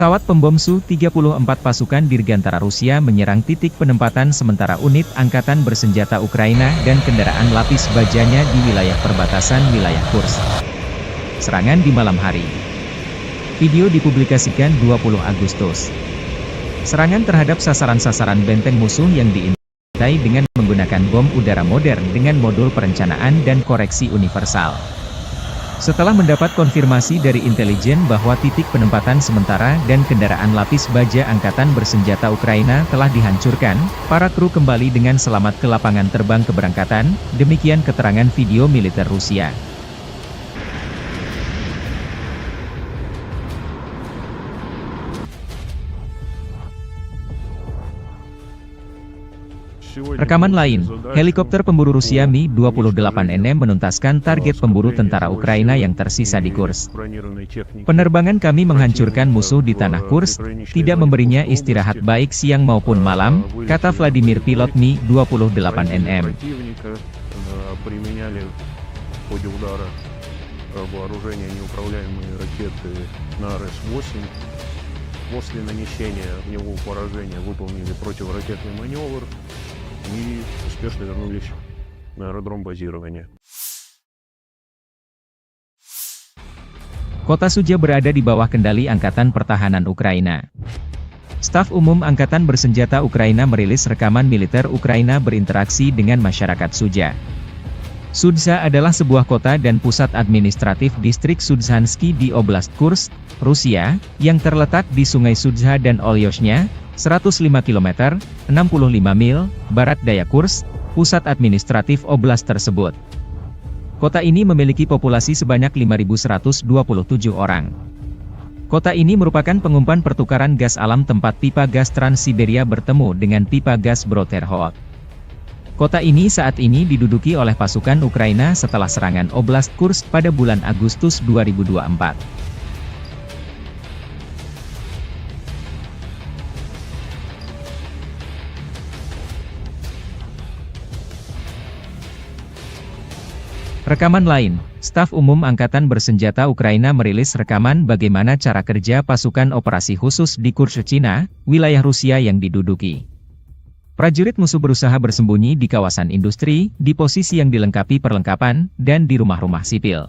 Pesawat pembom Su-34 pasukan Dirgantara Rusia menyerang titik penempatan sementara unit angkatan bersenjata Ukraina dan kendaraan lapis bajanya di wilayah perbatasan wilayah Kursk. Serangan di malam hari. Video dipublikasikan 20 Agustus. Serangan terhadap sasaran-sasaran benteng musuh yang diintai dengan menggunakan bom udara modern dengan modul perencanaan dan koreksi universal. Setelah mendapat konfirmasi dari intelijen bahwa titik penempatan sementara dan kendaraan lapis baja angkatan bersenjata Ukraina telah dihancurkan, para kru kembali dengan selamat ke lapangan terbang keberangkatan, demikian keterangan video militer Rusia. Rekaman lain, helikopter pemburu Rusia Mi-28NM menuntaskan target pemburu tentara Ukraina yang tersisa di Kursk. Penerbangan kami menghancurkan musuh di tanah Kursk, tidak memberinya istirahat baik siang maupun malam, kata Vladimir pilot Mi-28NM. После нанесения огневого поражения выполнили противоракетный маневр и успешно вернулись на аэродром базирования. Kota Suja berada di bawah kendali Angkatan Pertahanan Ukraina. Staf Umum Angkatan Bersenjata Ukraina merilis rekaman militer Ukraina berinteraksi dengan masyarakat Suja. Sudza adalah sebuah kota dan pusat administratif distrik Sudzhansky di Oblast Kursk, Rusia, yang terletak di Sungai Sudza dan Olyoshnya, 105 km, 65 mil, barat daya Kursk, pusat administratif oblast tersebut. Kota ini memiliki populasi sebanyak 5.127 orang. Kota ini merupakan pengumpan pertukaran gas alam tempat pipa gas Trans-Siberia bertemu dengan pipa gas Brodterhot. Kota ini saat ini diduduki oleh pasukan Ukraina setelah serangan Oblast Kursk pada bulan Agustus 2024. Rekaman lain, Staf Umum Angkatan Bersenjata Ukraina merilis rekaman bagaimana cara kerja pasukan operasi khusus di Kursk, Cina, wilayah Rusia yang diduduki. Prajurit musuh berusaha bersembunyi di kawasan industri, di posisi yang dilengkapi perlengkapan, dan di rumah-rumah sipil.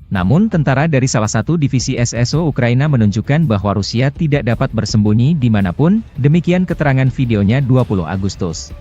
Namun tentara dari salah satu divisi SSO Ukraina menunjukkan bahwa Rusia tidak dapat bersembunyi dimanapun, demikian keterangan videonya 20 Agustus.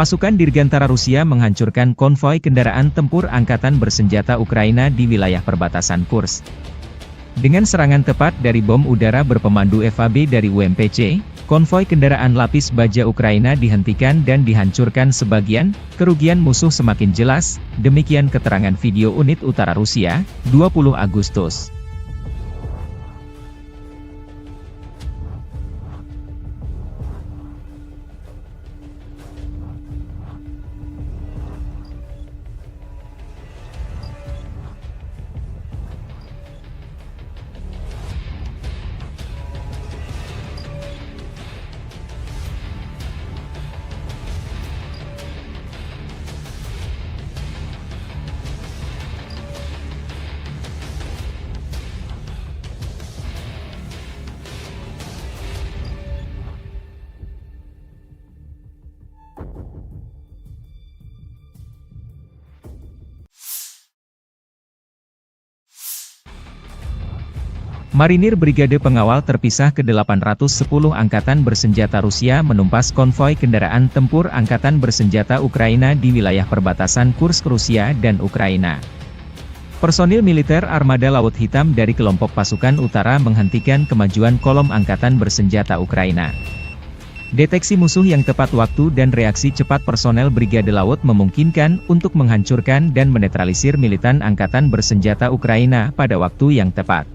Pasukan Dirgantara Rusia menghancurkan konvoi kendaraan tempur angkatan bersenjata Ukraina di wilayah perbatasan Kursk. Dengan serangan tepat dari bom udara berpemandu FAB dari UMPC, konvoi kendaraan lapis baja Ukraina dihentikan dan dihancurkan sebagian, kerugian musuh semakin jelas, demikian keterangan video unit utara Rusia, 20 Agustus. Marinir Brigade Pengawal Terpisah ke-810 Angkatan Bersenjata Rusia menumpas konvoi kendaraan tempur Angkatan Bersenjata Ukraina di wilayah perbatasan Kursk Rusia dan Ukraina. Personil militer Armada Laut Hitam dari kelompok pasukan utara menghentikan kemajuan kolom Angkatan Bersenjata Ukraina. Deteksi musuh yang tepat waktu dan reaksi cepat personel Brigade Laut memungkinkan untuk menghancurkan dan menetralisir militan Angkatan Bersenjata Ukraina pada waktu yang tepat.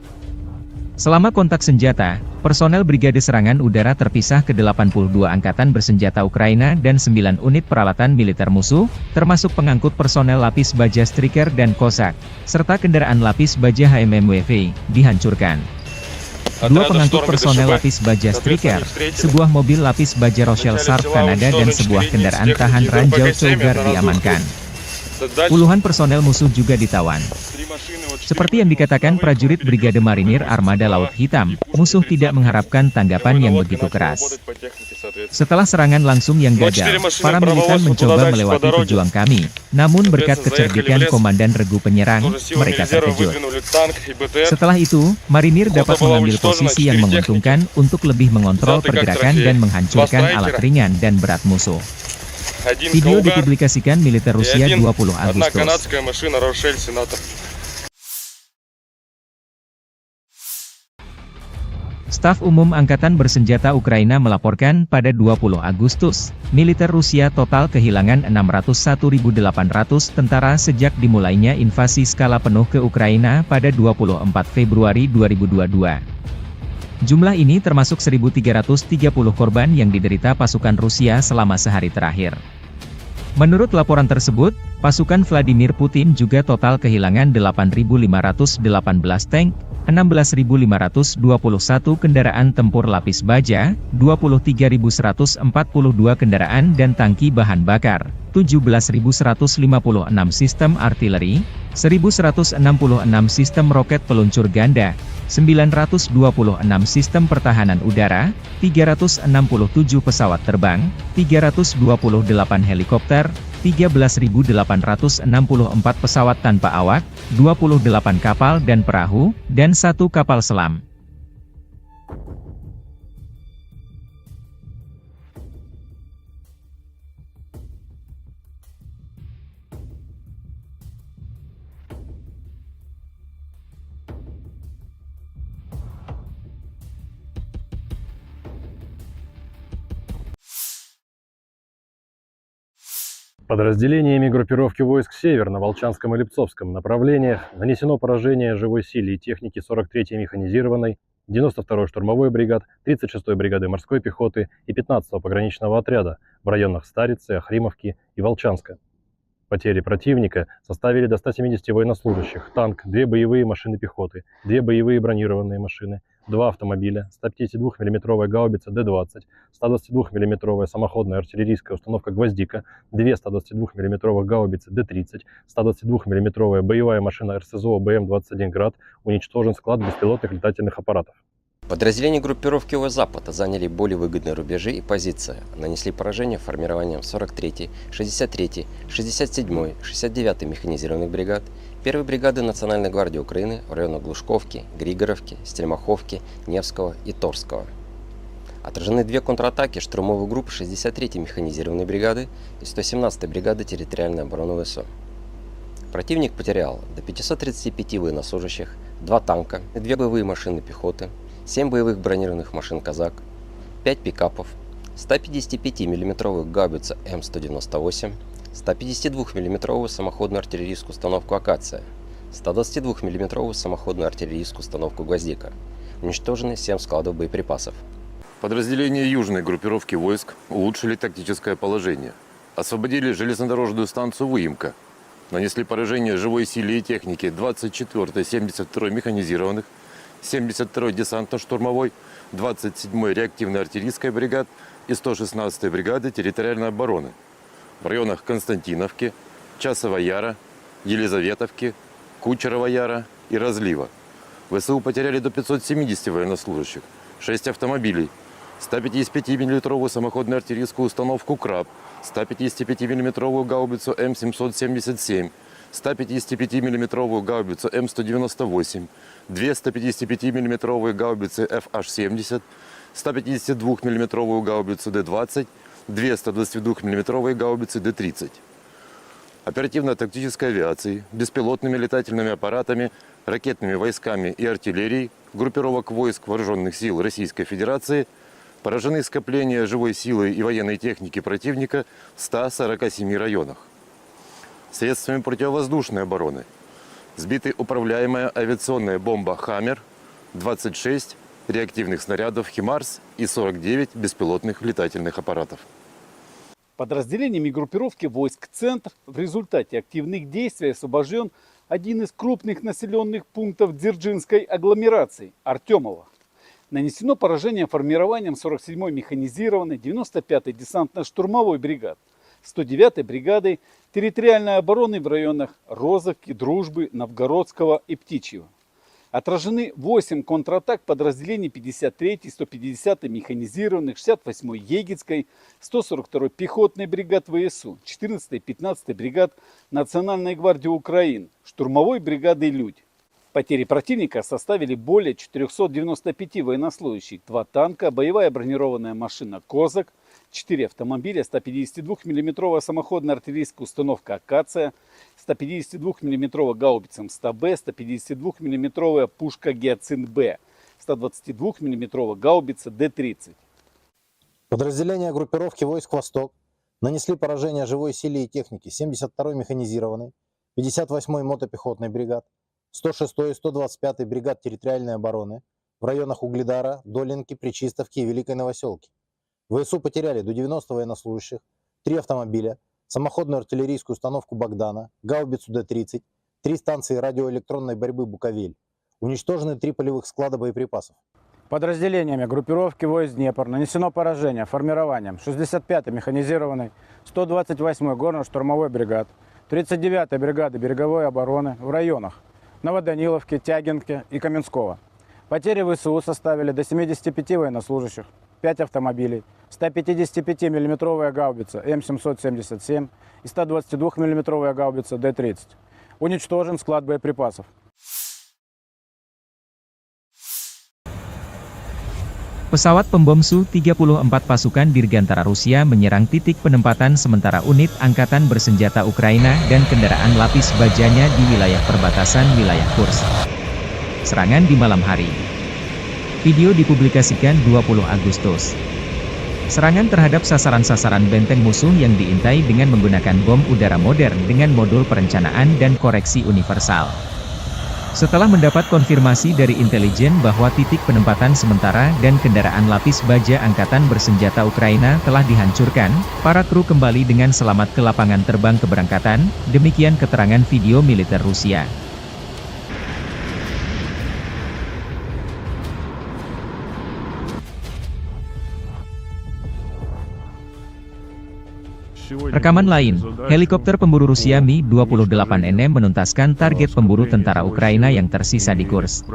Selama kontak senjata, personel Brigade Serangan Udara Terpisah ke-82 Angkatan Bersenjata Ukraina dan 9 unit peralatan militer musuh, termasuk pengangkut personel lapis baja Striker dan Kosak, serta kendaraan lapis baja HMMWV, dihancurkan. Dua pengangkut personel lapis baja Striker, sebuah mobil lapis baja Rochelle Sarp Kanada dan sebuah kendaraan tahan ranjau Cougar diamankan. Puluhan personel musuh juga ditawan. Seperti yang dikatakan prajurit Brigade Marinir Armada Laut Hitam, musuh tidak mengharapkan tanggapan yang begitu keras. Setelah serangan langsung yang gagal, para militan mencoba melewati pejuang kami, namun berkat kecerdikan Komandan Regu Penyerang, mereka terkejut. Setelah itu, Marinir dapat mengambil posisi yang menguntungkan untuk lebih mengontrol pergerakan dan menghancurkan alat ringan dan berat musuh. Video dipublikasikan militer Rusia 20 Agustus. Staf Umum Angkatan Bersenjata Ukraina melaporkan pada 20 Agustus, militer Rusia total kehilangan 601.800 tentara sejak dimulainya invasi skala penuh ke Ukraina pada 24 Februari 2022. Jumlah ini termasuk 1.330 korban yang diderita pasukan Rusia selama sehari terakhir. Menurut laporan tersebut, pasukan Vladimir Putin juga total kehilangan 8.518 tank, 16.521 kendaraan tempur lapis baja, 23.142 kendaraan dan tangki bahan bakar, 17.156 sistem artileri, 1.166 sistem roket peluncur ganda, 926 sistem pertahanan udara, 367 pesawat terbang, 328 helikopter, 13.864 pesawat tanpa awak, 28 kapal dan perahu, dan 1 kapal selam. Подразделениями группировки войск «Север» на Волчанском и Липцовском направлениях нанесено поражение живой силе и технике 43-й механизированной, 92-й штурмовой бригад, 36-й бригады морской пехоты и 15-го пограничного отряда в районах Старицы, Охримовки и Волчанска. Потери противника составили до 170 военнослужащих, танк, 2 боевые машины пехоты, 2 боевые бронированные машины, 2 автомобиля, 152 мм гаубица Д-20, 122 мм самоходная артиллерийская установка «Гвоздика», 2 122 мм гаубицы Д-30, 122 мм боевая машина РСЗО БМ-21 «Град», уничтожен склад беспилотных летательных аппаратов. Подразделения группировки Запада заняли более выгодные рубежи и позиции, нанесли поражение формированием 43-й, 63-й, 67-й, 69-й механизированных бригад, 1-й бригады Национальной гвардии Украины в районах Глушковки, Григоровки, Стельмаховки, Невского и Торского. Отражены 2 контратаки штурмовых групп 63-й механизированной бригады и 117-й бригады территориальной обороны ВСУ. Противник потерял до 535 военнослужащих, 2 танка, 2 боевые машины пехоты, 7 боевых бронированных машин «Казак», 5 пикапов, 155 мм гаубицу М198, 152 мм самоходную артиллерийскую установку «Акация», 122 мм самоходную артиллерийскую установку «Гвоздика». Уничтожены 7 складов боеприпасов. Подразделения южной группировки войск улучшили тактическое положение, освободили железнодорожную станцию «Выемка», нанесли поражение живой силе и технике 24-й, 72-й механизированных, 72-й десантно-штурмовой, 27-й реактивной артиллерийской бригад и 116-й бригады территориальной обороны в районах Константиновки, Часова Яра, Елизаветовки, Кучерова Яра и Разлива. ВСУ потеряли до 570 военнослужащих, 6 автомобилей, 155 мм самоходную артиллерийскую установку «Краб», 155 мм гаубицу М777, 155 мм гаубицу М198, 2 155 мм гаубицы FH-70, 152 мм гаубицу Д-20, 2 122 мм гаубицы Д-30. Оперативно-тактической авиацией, беспилотными летательными аппаратами, ракетными войсками и артиллерией группировок войск Вооруженных сил Российской Федерации поражены скопления живой силы и военной техники противника в 147 районах. Средствами противовоздушной обороны сбиты управляемая авиационная бомба «Хаммер», 26 реактивных снарядов «Химарс» и 49 беспилотных летательных аппаратов. Подразделениями группировки войск «Центр» в результате активных действий освобожден один из крупных населенных пунктов Дзержинской агломерации – Артемово. Нанесено поражение формированием 47-й механизированной 95-й десантно-штурмовой бригад, 109-й бригады территориальной обороны в районах Розовки, Дружбы, Новгородского и Птичьего. Отражены 8 контратак подразделений 53-й, 150-й механизированных, 68-й Егицкой, 142-й пехотной бригад ВСУ, 14-й, 15-й бригад Национальной гвардии Украины, штурмовой бригады «Людь». Потери противника составили более 495 военнослужащих, 2 танка, боевая бронированная машина «Козак», 4 автомобиля, 152 мм самоходная артиллерийская установка «Акация», 152 мм гаубица МСТ-Б, 152 мм пушка «Гиацинт-Б», 122 мм гаубица Д-30. Подразделения группировки войск «Восток» нанесли поражение живой силе и технике 72-й механизированной, 58-й мотопехотной бригад, 106-й и 125-й бригад территориальной обороны в районах Угледара, Долинки, Пречистовки и Великой Новоселки. ВСУ потеряли до 90 военнослужащих, 3 автомобиля, самоходную артиллерийскую установку «Богдана», гаубицу Д-30, 3 станции радиоэлектронной борьбы «Буковель». Уничтожены 3 полевых склада боеприпасов. Подразделениями группировки войск «Днепр» нанесено поражение формированием 65-й механизированной, 128-й горно-штурмовой бригад, 39-й бригады береговой обороны в районах Новоданиловки, Тягинки и Каменского. Потери ВСУ составили до 75 военнослужащих, 5 автомобилей, 155 мм гаубица М777 и 122 мм гаубица Д-30. Уничтожен склад боеприпасов. Pesawat pembom Su-34 pasukan Dirgantara Rusia menyerang titik penempatan sementara unit angkatan bersenjata Ukraina dan kendaraan lapis bajanya di wilayah perbatasan wilayah Kursk. Serangan di malam hari. Video dipublikasikan 20 Agustus. Serangan terhadap sasaran-sasaran benteng musuh yang diintai dengan menggunakan bom udara modern dengan modul perencanaan dan koreksi universal. Setelah mendapat konfirmasi dari intelijen bahwa titik penempatan sementara dan kendaraan lapis baja angkatan bersenjata Ukraina telah dihancurkan, para kru kembali dengan selamat ke lapangan terbang keberangkatan, demikian keterangan video militer Rusia. Rekaman lain, helikopter pemburu Rusia Mi-28NM menuntaskan target pemburu tentara Ukraina yang tersisa di Kursk.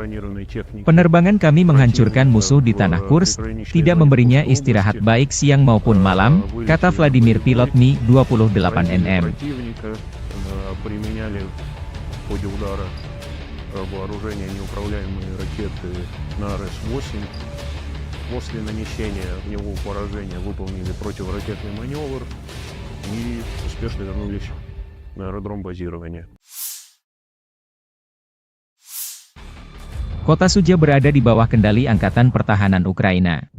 Penerbangan kami menghancurkan musuh di tanah Kursk, tidak memberinya istirahat baik siang maupun malam, kata Vladimir pilot Mi-28NM. После нанесения в него поражения выполнили противоракетный маневр и успешно вернулись на аэродром базирования. Kota Sudzha berada di bawah kendali Angkatan Pertahanan Ukraina.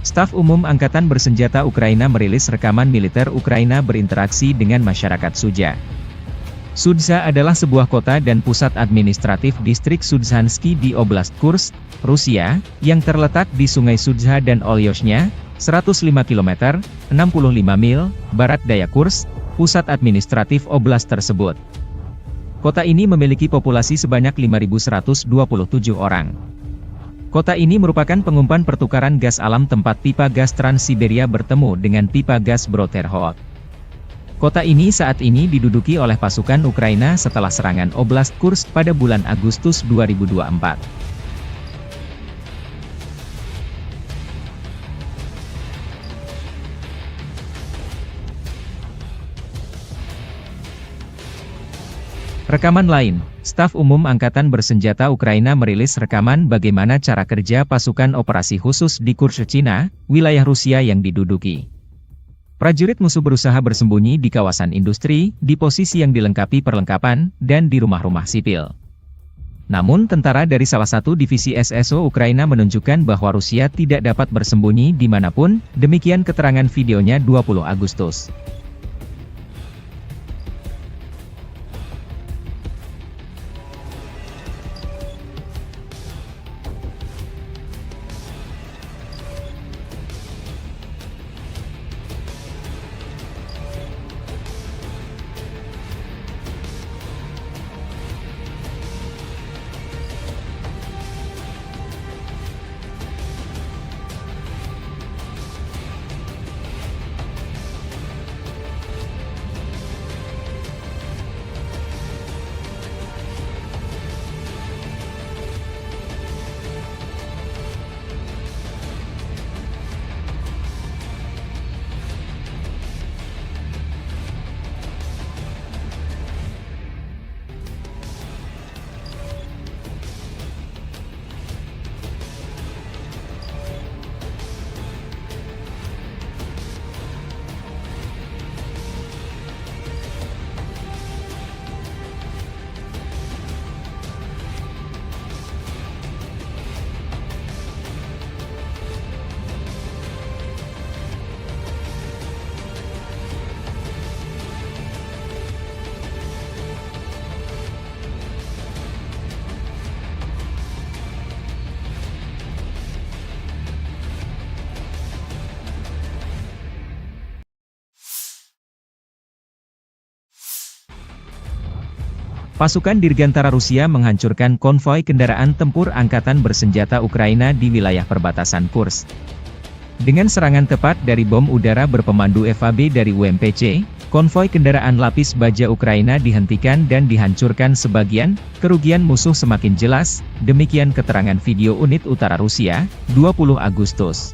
Staf Umum Angkatan Bersenjata Ukraina merilis rekaman militer Ukraina berinteraksi dengan masyarakat Sudzha. Sudzha adalah sebuah kota dan pusat administratif distrik Sudzhansky di Oblast Kursk, Rusia, yang terletak di Sungai Sudzha dan Olyoshnya, 105 km, 65 mil, barat daya Kursk, pusat administratif oblast tersebut. Kota ini memiliki populasi sebanyak 5.127 orang. Kota ini merupakan pengumpan pertukaran gas alam tempat pipa gas Trans-Siberia bertemu dengan pipa gas Bro-Terhod. Kota ini saat ini diduduki oleh pasukan Ukraina setelah serangan Oblast Kursk pada bulan Agustus 2024. Rekaman lain, Staf Umum Angkatan Bersenjata Ukraina merilis rekaman bagaimana cara kerja pasukan operasi khusus di Kursk, Cina, wilayah Rusia yang diduduki. Prajurit musuh berusaha bersembunyi di kawasan industri, di posisi yang dilengkapi perlengkapan, dan di rumah-rumah sipil. Namun tentara dari salah satu divisi SSO Ukraina menunjukkan bahwa Rusia tidak dapat bersembunyi dimanapun, demikian keterangan videonya 20 Agustus. Pasukan Dirgantara Rusia menghancurkan konvoi kendaraan tempur angkatan bersenjata Ukraina di wilayah perbatasan Kursk. Dengan serangan tepat dari bom udara berpemandu FAB dari UMPC, konvoi kendaraan lapis baja Ukraina dihentikan dan dihancurkan sebagian, kerugian musuh semakin jelas, demikian keterangan video unit utara Rusia, 20 Agustus.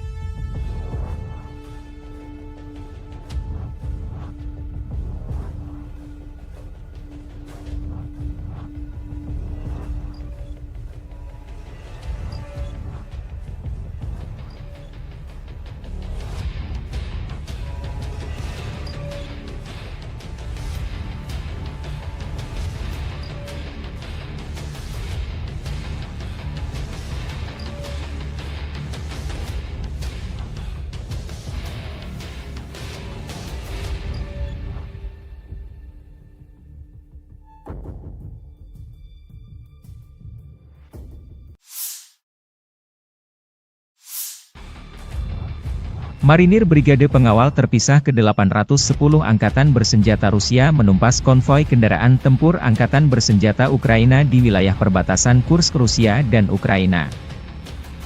Marinir Brigade Pengawal Terpisah ke-810 Angkatan Bersenjata Rusia menumpas konvoi kendaraan tempur Angkatan Bersenjata Ukraina di wilayah perbatasan Kursk Rusia dan Ukraina.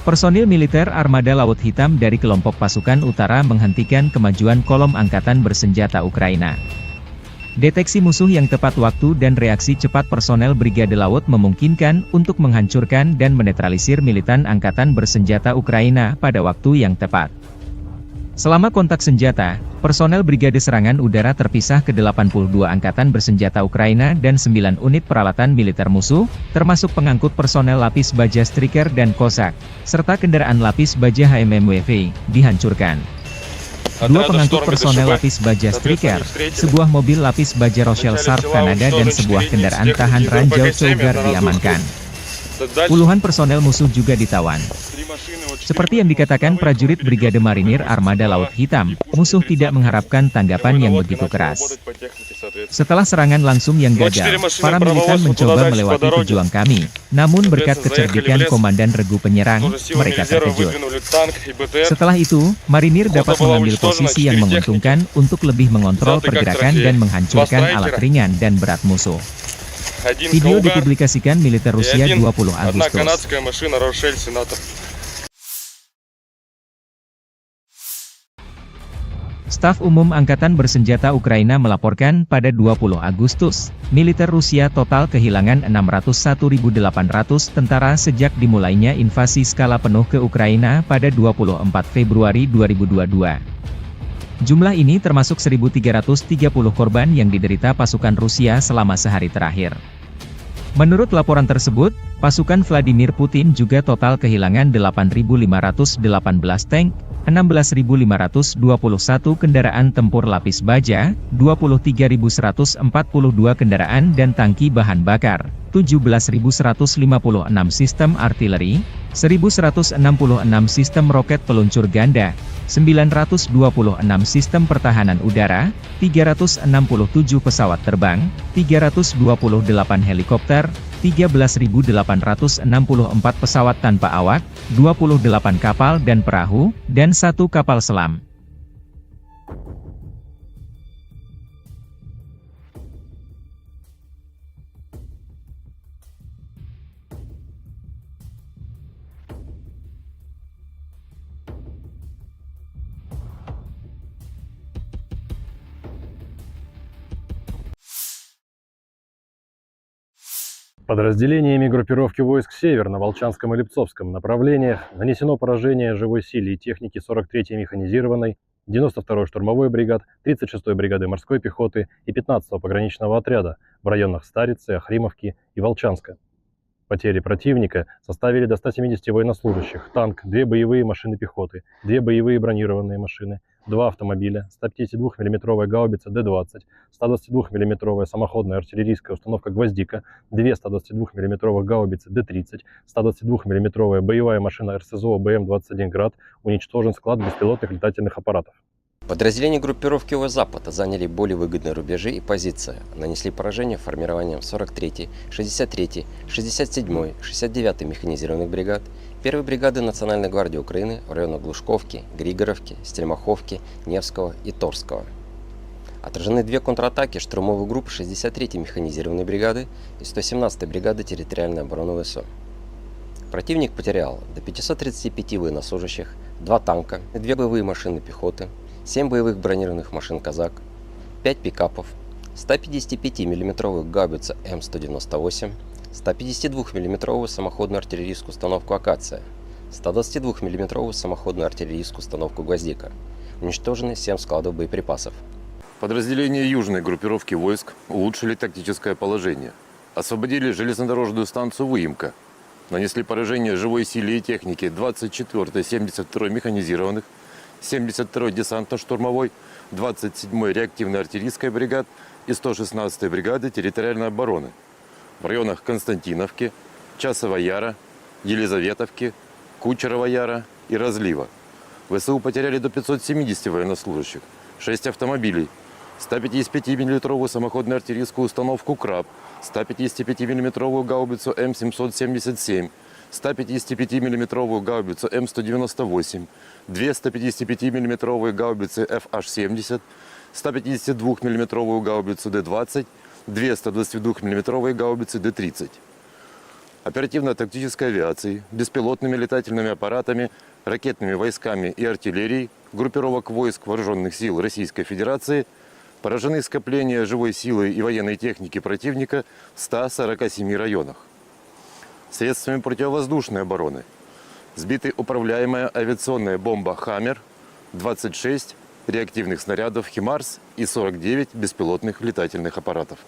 Personil militer Armada Laut Hitam dari kelompok pasukan utara menghentikan kemajuan kolom Angkatan Bersenjata Ukraina. Deteksi musuh yang tepat waktu dan reaksi cepat personel Brigade Laut memungkinkan untuk menghancurkan dan menetralisir militan Angkatan Bersenjata Ukraina pada waktu yang tepat. Selama kontak senjata, personel Brigade Serangan Udara Terpisah ke-82 Angkatan Bersenjata Ukraina dan 9 unit peralatan militer musuh, termasuk pengangkut personel lapis baja Striker dan Cossack, serta kendaraan lapis baja HMMWV, dihancurkan. Dua pengangkut personel lapis baja Striker, sebuah mobil lapis baja Rochelle Sarp Kanada dan sebuah kendaraan tahan ranjau Cougar diamankan. Puluhan personel musuh juga ditawan. Seperti yang dikatakan prajurit Brigade Marinir Armada Laut Hitam, musuh tidak mengharapkan tanggapan yang begitu keras. Setelah serangan langsung yang gagal, para militan mencoba melewati pejuang kami, namun berkat kecerdikan Komandan Regu penyerang, mereka terkejut. Setelah itu, Marinir dapat mengambil posisi yang menguntungkan untuk lebih mengontrol pergerakan dan menghancurkan alat ringan dan berat musuh. Video dipublikasikan militer Rusia 20 Agustus. Staf Umum Angkatan Bersenjata Ukraina melaporkan pada 20 Agustus, militer Rusia total kehilangan 601.800 tentara sejak dimulainya invasi skala penuh ke Ukraina pada 24 Februari 2022. Jumlah ini termasuk 1.330 korban yang diderita pasukan Rusia selama sehari terakhir. Menurut laporan tersebut, pasukan Vladimir Putin juga total kehilangan 8.518 tank, 16.521 kendaraan tempur lapis baja, 23.142 kendaraan dan tangki bahan bakar, 17.156 sistem artileri, 1.166 sistem roket peluncur ganda, 926 sistem pertahanan udara, 367 pesawat terbang, 328 helikopter, 13.864 pesawat tanpa awak, 28 kapal dan perahu, dan 1 kapal selam. Подразделениями группировки войск «Север» на Волчанском и Липцовском направлениях нанесено поражение живой силе и технике 43-й механизированной, 92-й штурмовой бригад, 36-й бригады морской пехоты и 15-го пограничного отряда в районах Старицы, Ахримовки и Волчанска. Потери противника составили до 170 военнослужащих, танк, 2 боевые машины пехоты, 2 боевые бронированные машины, 2 автомобиля, 152 мм гаубица Д-20, 122 мм самоходная артиллерийская установка «Гвоздика», 2 122 мм гаубицы Д-30, 122 мм боевая машина РСЗО БМ-21 «Град», уничтожен склад беспилотных летательных аппаратов. Подразделения группировки Запада заняли более выгодные рубежи и позиции, нанесли поражение формированием 43-й, 63-й, 67-й, 69-й механизированных бригад, 1-й бригады Национальной гвардии Украины в районах Глушковки, Григоровки, Стельмаховки, Невского и Торского. Отражены 2 контратаки штурмовых групп 63-й механизированной бригады и 117-й бригады территориальной обороны ВСУ. Противник потерял до 535 военнослужащих, 2 танка, 2 боевые машины пехоты, 7 боевых бронированных машин «Казак», 5 пикапов, 155 мм гаубицу М198, 152 мм самоходную артиллерийскую установку «Акация», 122 мм самоходную артиллерийскую установку «Гвоздика». Уничтожены 7 складов боеприпасов. Подразделения южной группировки войск улучшили тактическое положение. Освободили железнодорожную станцию Выемка. Нанесли поражение живой силе и технике 24-й, 72-й механизированных, 72-й десантно-штурмовой, 27-й реактивной артиллерийской бригад и 116-й бригады территориальной обороны в районах Константиновки, Часова Яра, Елизаветовки, Кучерова Яра и Разлива. ВСУ потеряли до 570 военнослужащих, 6 автомобилей, 155 мм самоходную артиллерийскую установку «Краб», 155 мм гаубицу М777, 155 мм гаубицу М198, 2 155 мм гаубицы FH-70, 152 мм гаубицу Д-20, 2 122 мм гаубицы Д-30. Оперативно-тактической авиацией, беспилотными летательными аппаратами, ракетными войсками и артиллерией группировок войск Вооруженных сил Российской Федерации поражены скопления живой силы и военной техники противника в 147 районах. Средствами противовоздушной обороны сбиты управляемая авиационная бомба «Хаммер», 26 реактивных снарядов «Химарс» и 49 беспилотных летательных аппаратов.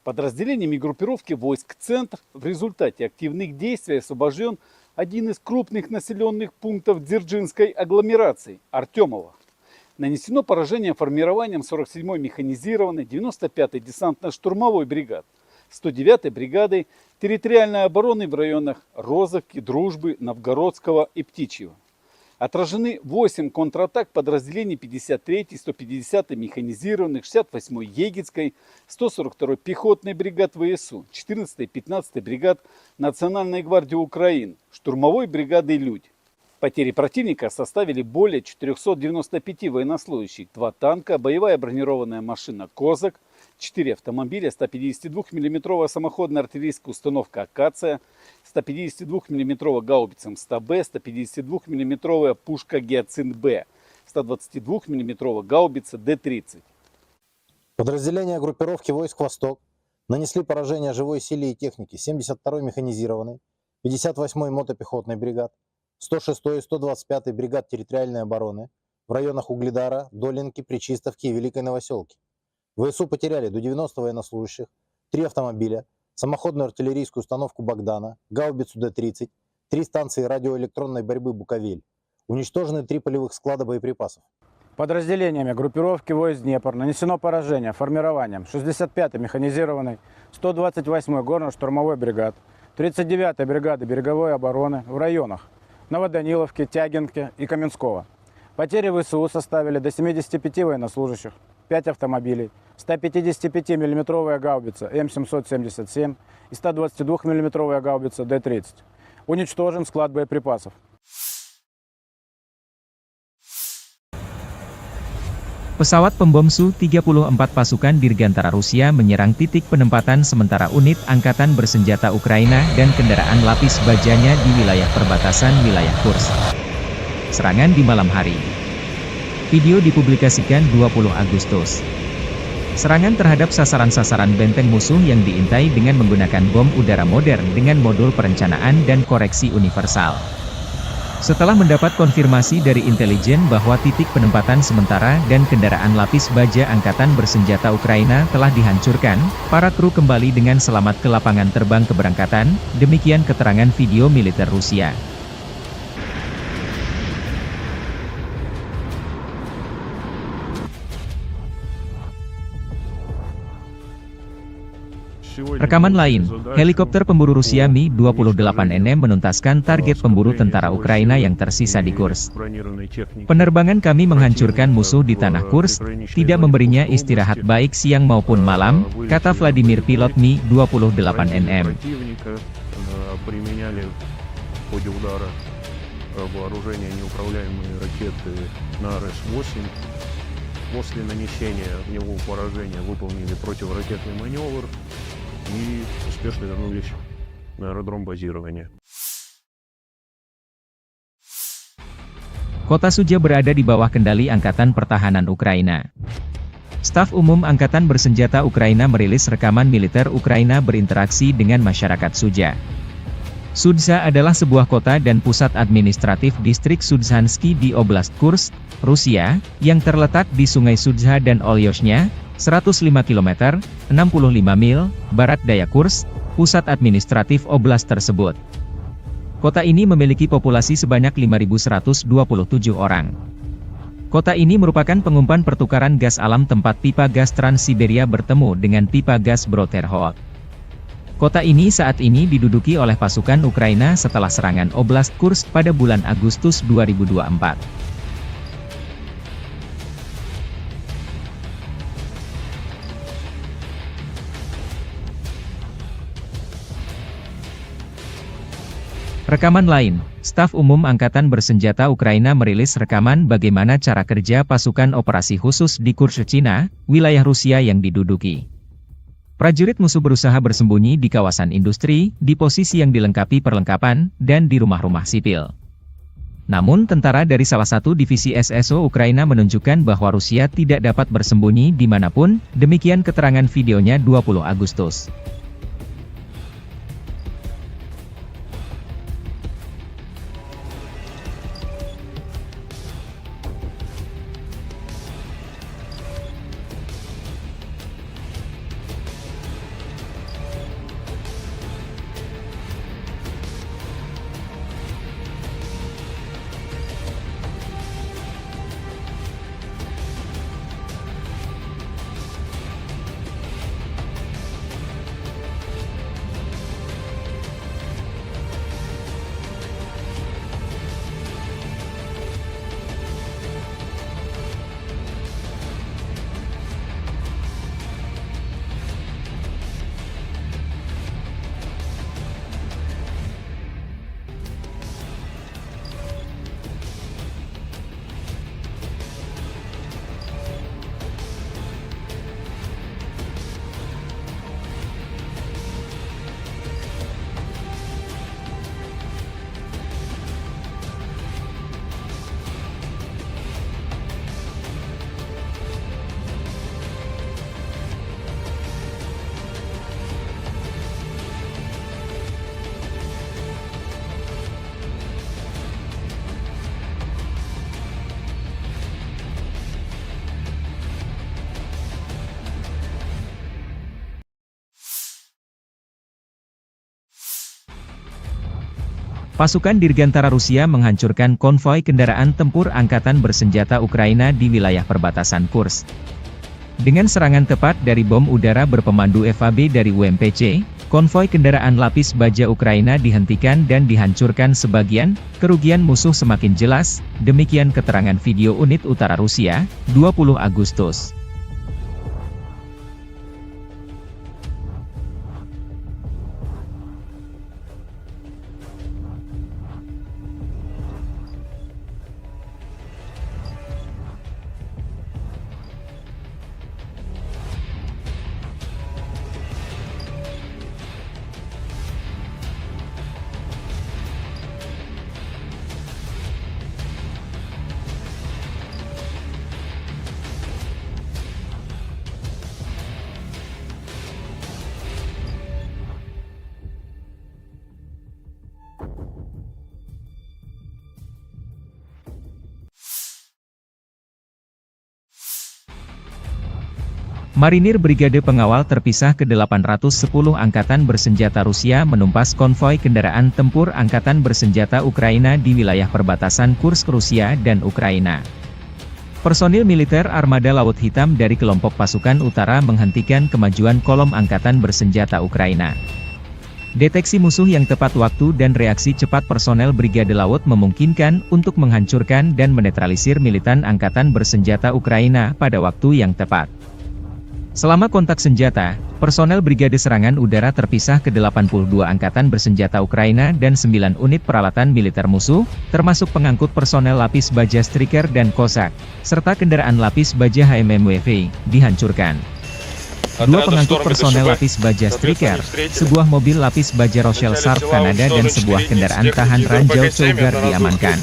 Подразделениями группировки войск «Центр» в результате активных действий освобожден один из крупных населенных пунктов Дзержинской агломерации – Артемово. Нанесено поражение формированием 47-й механизированной, 95-й десантно-штурмовой бригад, 109-й бригады территориальной обороны в районах Розовки, Дружбы, Новгородского и Птичьего. Отражены 8 контратак подразделений 53-й, 150-й механизированных, 68-й Егицкой, 142-й пехотной бригад ВСУ, 14-й, 15-й бригад Национальной гвардии Украины, штурмовой бригады «Людь». Потери противника составили более 495 военнослужащих, 2 танка, боевая бронированная машина «Козак», 4 автомобиля, 152 мм самоходная артиллерийская установка «Акация», 152 мм гаубица М100Б, 152 мм пушка «Гиацинт-Б», 122 мм гаубица Д-30. Подразделения группировки войск «Восток» нанесли поражение живой силе и технике 72-й механизированной, 58-й мотопехотной бригад, 106-й и 125-й бригад территориальной обороны в районах Угледара, Долинки, Пречистовки и Великой Новоселки. ВСУ потеряли до 90 военнослужащих, 3 автомобиля, самоходную артиллерийскую установку «Богдана», гаубицу Д-30, 3 станции радиоэлектронной борьбы «Буковель». Уничтожены 3 полевых склада боеприпасов. Подразделениями группировки войск Днепр нанесено поражение формированием 65-й механизированной, 128-й горно-штурмовой бригад, 39-й бригады береговой обороны в районах Новоданиловки, Тягинки и Каменского. Потери ВСУ составили до 75 военнослужащих, 5 автомобилей, 155 миллиметровая гаубица М777 и 122 миллиметровая гаубица Д-30. Уничтожен склад боеприпасов. Pesawat pembom Su-34 pasukan Dirgantara Rusia menyerang titik penempatan sementara unit angkatan bersenjata Ukraina dan kendaraan lapis bajanya di wilayah perbatasan wilayah Kursk. Serangan di malam hari. Video dipublikasikan 20 Agustus. Serangan terhadap sasaran-sasaran benteng musuh yang diintai dengan menggunakan bom udara modern dengan modul perencanaan dan koreksi universal. Setelah mendapat konfirmasi dari intelijen bahwa titik penempatan sementara dan kendaraan lapis baja angkatan bersenjata Ukraina telah dihancurkan, para kru kembali dengan selamat ke lapangan terbang keberangkatan, demikian keterangan video militer Rusia. Rekaman lain, helikopter pemburu Rusia Mi-28NM menuntaskan target pemburu tentara Ukraina yang tersisa di Kursk. Penerbangan kami menghancurkan musuh di tanah Kursk, tidak memberinya istirahat baik siang maupun malam, kata Vladimir pilot Mi-28NM. После нанесения в него поражения выполнили противоракетный маневр и успешно вернулись на аэродром базирования. Kota Sudzha berada di bawah kendali Angkatan Pertahanan Ukraina. Staf Umum Angkatan Bersenjata Ukraina merilis rekaman militer Ukraina berinteraksi dengan masyarakat Sudzha. Sudzha adalah sebuah kota dan pusat administratif distrik Sudzhansky di Oblast Kursk, Rusia, yang terletak di Sungai Sudzha dan Olyoshnya, 105 km, 65 mil, barat daya Kursk, pusat administratif oblast tersebut. Kota ini memiliki populasi sebanyak 5.127 orang. Kota ini merupakan pengumpan pertukaran gas alam tempat pipa gas Trans-Siberia bertemu dengan pipa gas Bro-Terhol. Kota ini saat ini diduduki oleh pasukan Ukraina setelah serangan Oblast Kursk pada bulan Agustus 2024. Rekaman lain, Staf Umum Angkatan Bersenjata Ukraina merilis rekaman bagaimana cara kerja pasukan operasi khusus di Kursk, Cina, wilayah Rusia yang diduduki. Prajurit musuh berusaha bersembunyi di kawasan industri, di posisi yang dilengkapi perlengkapan, dan di rumah-rumah sipil. Namun tentara dari salah satu divisi SSO Ukraina menunjukkan bahwa Rusia tidak dapat bersembunyi dimanapun, demikian keterangan videonya 20 Agustus. Pasukan Dirgantara Rusia menghancurkan konvoi kendaraan tempur angkatan bersenjata Ukraina di wilayah perbatasan Kursk. Dengan serangan tepat dari bom udara berpemandu FAB dari UMPC, konvoi kendaraan lapis baja Ukraina dihentikan dan dihancurkan sebagian, kerugian musuh semakin jelas, demikian keterangan video unit utara Rusia, 20 Agustus. Marinir Brigade Pengawal Terpisah ke-810 Angkatan Bersenjata Rusia menumpas konvoi kendaraan tempur Angkatan Bersenjata Ukraina di wilayah perbatasan Kursk Rusia dan Ukraina. Personil militer Armada Laut Hitam dari kelompok pasukan utara menghentikan kemajuan kolom Angkatan Bersenjata Ukraina. Deteksi musuh yang tepat waktu dan reaksi cepat personel Brigade Laut memungkinkan untuk menghancurkan dan menetralisir militan Angkatan Bersenjata Ukraina pada waktu yang tepat. Selama kontak senjata, personel Brigade Serangan Udara Terpisah ke-82 Angkatan Bersenjata Ukraina dan 9 unit peralatan militer musuh, termasuk pengangkut personel lapis baja Striker dan Cossack, serta kendaraan lapis baja HMMWV, dihancurkan. Dua pengangkut personel lapis baja Striker, sebuah mobil lapis baja Rochelle Sharp Kanada dan sebuah kendaraan tahan ranjau Cougar diamankan.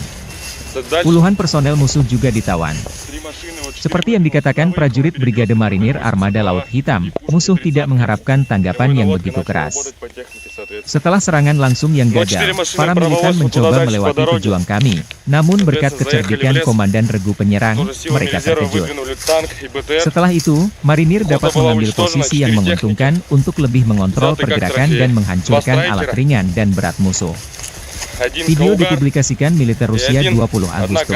Puluhan personel musuh juga ditawan. Seperti yang dikatakan prajurit Brigade Marinir Armada Laut Hitam, musuh tidak mengharapkan tanggapan yang begitu keras. Setelah serangan langsung yang gagal, para militan mencoba melewati pejuang kami, namun berkat kecerdikan Komandan Regu Penyerang, mereka terkejut. Setelah itu, Marinir dapat mengambil posisi yang menguntungkan untuk lebih mengontrol pergerakan dan menghancurkan alat ringan dan berat musuh. Video dipublikasikan militer Rusia 20 Agustus.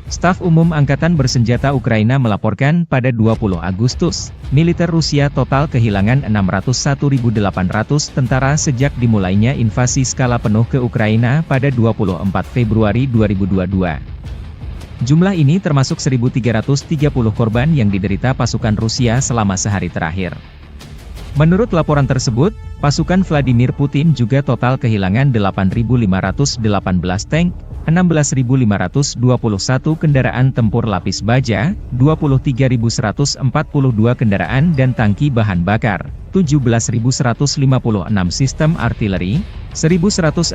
Staf Umum Angkatan Bersenjata Ukraina melaporkan pada 20 Agustus, militer Rusia total kehilangan 601.800 tentara sejak dimulainya invasi skala penuh ke Ukraina pada 24 Februari 2022. Jumlah ini termasuk 1.330 korban yang diderita pasukan Rusia selama sehari terakhir. Menurut laporan tersebut, pasukan Vladimir Putin juga total kehilangan 8.518 tank, 16.521 kendaraan tempur lapis baja, 23.142 kendaraan dan tangki bahan bakar, 17.156 sistem artileri, 1.166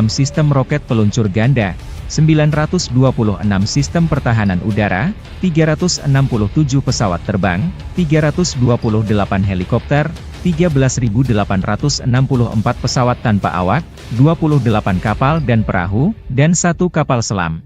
sistem roket peluncur ganda, 926 sistem pertahanan udara, 367 pesawat terbang, 328 helikopter, 13.864 pesawat tanpa awak, 28 kapal dan perahu, dan 1 kapal selam.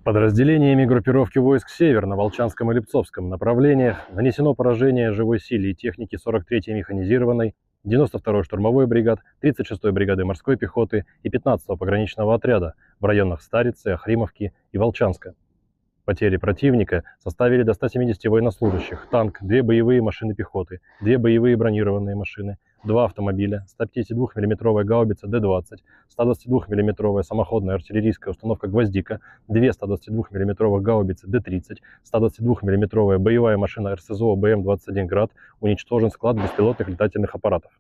Подразделениями группировки войск «Север» на Волчанском и Липцовском направлениях нанесено поражение живой силе и технике 43-й механизированной, 92-й штурмовой бригад, 36-й бригады морской пехоты и 15-го пограничного отряда в районах Старицы, Охримовки и Волчанска. Потери противника составили до 170 военнослужащих, танк, 2 боевые машины пехоты, 2 боевые бронированные машины, 2 автомобиля, 152 мм гаубица Д-20, 122 мм самоходная артиллерийская установка «Гвоздика», 2 122 мм гаубицы Д-30, 122 мм боевая машина РСЗО БМ-21 «Град», уничтожен склад беспилотных летательных аппаратов.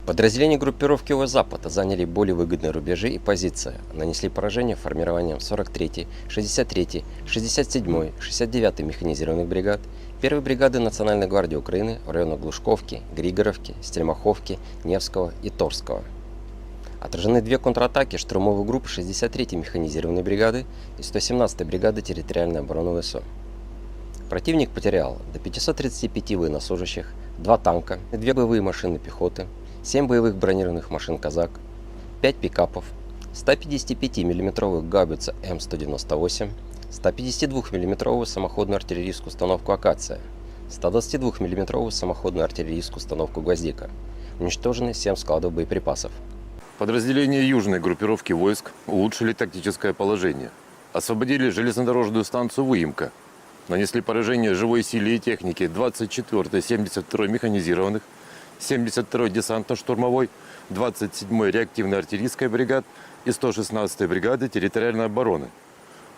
Подразделения группировки Запада заняли более выгодные рубежи и позиции, нанесли поражение формированием 43-й, 63-й, 67-й, 69-й механизированных бригад, 1-й бригады Национальной гвардии Украины в районах Глушковки, Григоровки, Стельмаховки, Невского и Торского. Отражены две контратаки штурмовых групп 63-й механизированной бригады и 117-й бригады территориальной обороны ВСУ. Противник потерял до 535 военнослужащих, 2 танка, 2 боевые машины пехоты, 7 боевых бронированных машин «Казак», 5 пикапов, 155 мм гаубицу М198, 152 мм самоходную артиллерийскую установку «Акация», 122 мм самоходную артиллерийскую установку «Гвоздика». Уничтожены 7 складов боеприпасов. Подразделения южной группировки войск улучшили тактическое положение. Освободили железнодорожную станцию Выемка. Нанесли поражение живой силе и технике 24-й, 72-й механизированных, 72-й десантно-штурмовой, 27-й реактивной артиллерийской бригад и 116-й бригады территориальной обороны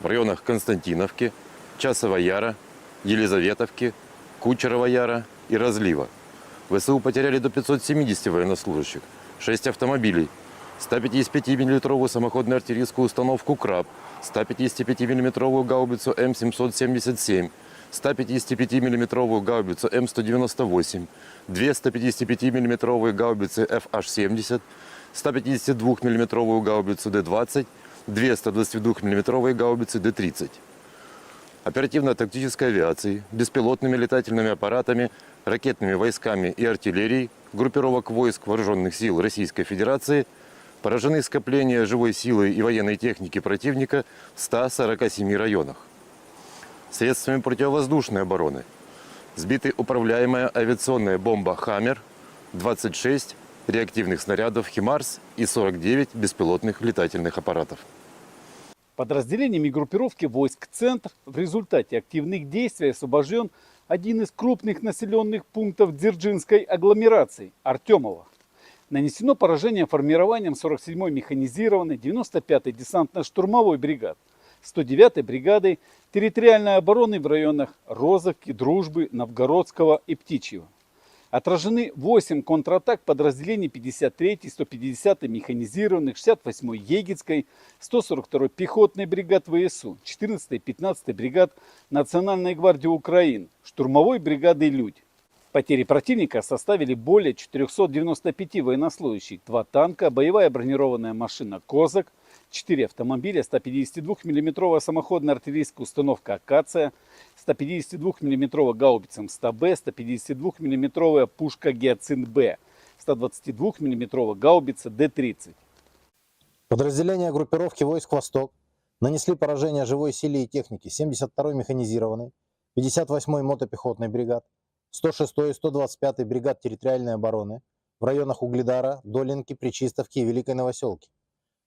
в районах Константиновки, Часова Яра, Елизаветовки, Кучерова Яра и Разлива. ВСУ потеряли до 570 военнослужащих, 6 автомобилей, 155 мм самоходную артиллерийскую установку «Краб», 155 мм гаубицу М777, 155 мм гаубицу М198, 2 155 мм гаубицы FH-70, 152 мм гаубицу Д-20, 2 122 мм гаубицы Д-30. Оперативно-тактической авиацией, беспилотными летательными аппаратами, ракетными войсками и артиллерией группировок войск Вооруженных сил Российской Федерации поражены скопления живой силы и военной техники противника в 147 районах. Средствами противовоздушной обороны сбиты управляемая авиационная бомба «Хаммер», 26 реактивных снарядов «Химарс» и 49 беспилотных летательных аппаратов. Подразделениями группировки войск «Центр» в результате активных действий освобожден один из крупных населенных пунктов Дзержинской агломерации – Артемово. Нанесено поражение формированием 47-й механизированной, 95-й десантно-штурмовой бригад, 109-й бригады территориальной обороны в районах Розовки, Дружбы, Новгородского и Птичьего. Отражены 8 контратак подразделений 53-й, 150-й механизированных, 68-й Егицкой, 142-й пехотной бригад ВСУ, 14-й, 15-й бригад Национальной гвардии Украины, штурмовой бригады «Людь». Потери противника составили более 495 военнослужащих, 2 танка, боевая бронированная машина «Козак», 4 автомобиля, 152 мм самоходная артиллерийская установка «Акация», 152 мм гаубица М100Б, 152 мм пушка «Гиацинт-Б», 122 мм гаубица Д-30. Подразделения группировки войск «Восток» нанесли поражение живой силе и технике 72-й механизированной, 58-й мотопехотной бригад, 106-й и 125-й бригад территориальной обороны в районах Угледара, Долинки, Причистовки и Великой Новоселки.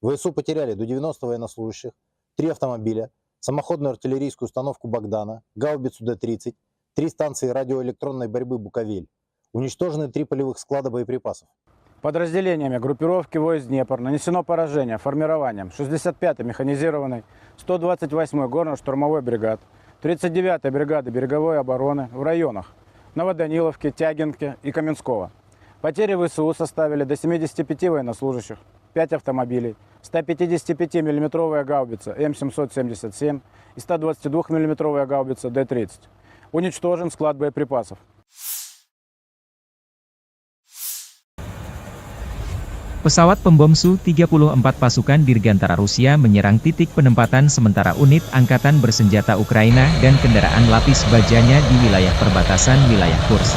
ВСУ потеряли до 90 военнослужащих, 3 автомобиля, самоходную артиллерийскую установку «Богдана», гаубицу Д-30, 3 станции радиоэлектронной борьбы «Буковель». Уничтожены 3 полевых склада боеприпасов. Подразделениями группировки войск Днепр нанесено поражение формированием 65-й механизированной, 128-й горно-штурмовой бригад, 39-й бригады береговой обороны в районах Новоданиловки, Тягинки и Каменского. Потери ВСУ составили до 75 военнослужащих, 5 автомобилей, 155 мм гаубица М777 и 122 мм гаубица Д-30. Уничтожен склад боеприпасов. Pesawat pembom Su-34 pasukan Dirgantara Rusia menyerang titik penempatan sementara unit angkatan bersenjata Ukraina dan kendaraan lapis bajanya di wilayah perbatasan wilayah Kursk.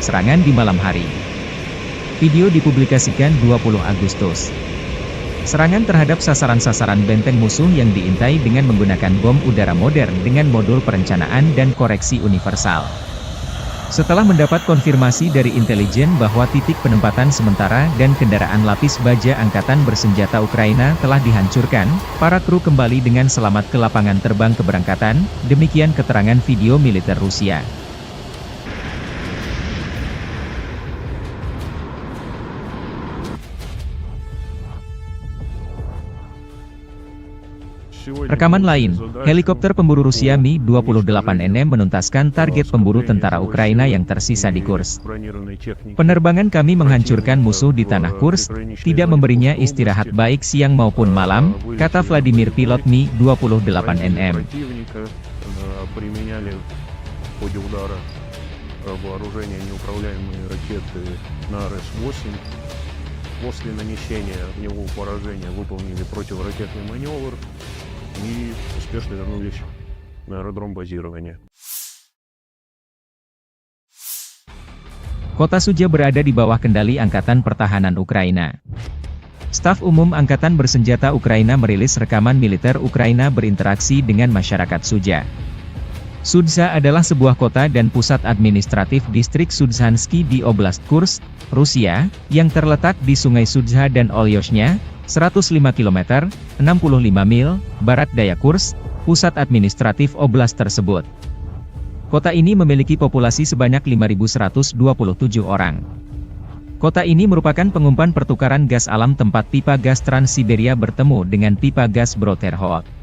Serangan di malam hari. Video dipublikasikan 20 Agustus. Serangan terhadap sasaran-sasaran benteng musuh yang diintai dengan menggunakan bom udara modern dengan modul perencanaan dan koreksi universal. Setelah mendapat konfirmasi dari intelijen bahwa titik penempatan sementara dan kendaraan lapis baja angkatan bersenjata Ukraina telah dihancurkan, para kru kembali dengan selamat ke lapangan terbang keberangkatan, demikian keterangan video militer Rusia. Rekaman lain, helikopter pemburu Rusia Mi-28NM menuntaskan target pemburu tentara Ukraina yang tersisa di Kursk. Penerbangan kami menghancurkan musuh di tanah Kursk, tidak memberinya istirahat baik siang maupun malam, kata Vladimir pilot Mi-28NM. после нанесения огневого поражения выполнили противоракетный маневр и успешно вернулись на аэродром базирования. Kota Sudzha berada di bawah kendali Angkatan Pertahanan Ukraina. Staf Umum Angkatan Bersenjata Ukraina merilis rekaman militer Ukraina berinteraksi dengan masyarakat Sudzha. Sudzha adalah sebuah kota dan pusat administratif distrik Sudzhansky di Oblast Kursk, Rusia, yang terletak di Sungai Sudzha dan Olyoshnya, 105 km, 65 mil, barat daya Kursk, pusat administratif oblast tersebut. Kota ini memiliki populasi sebanyak 5.127 orang. Kota ini merupakan pengumpan pertukaran gas alam tempat pipa gas Trans-Siberia bertemu dengan pipa gas Bro-Terhol.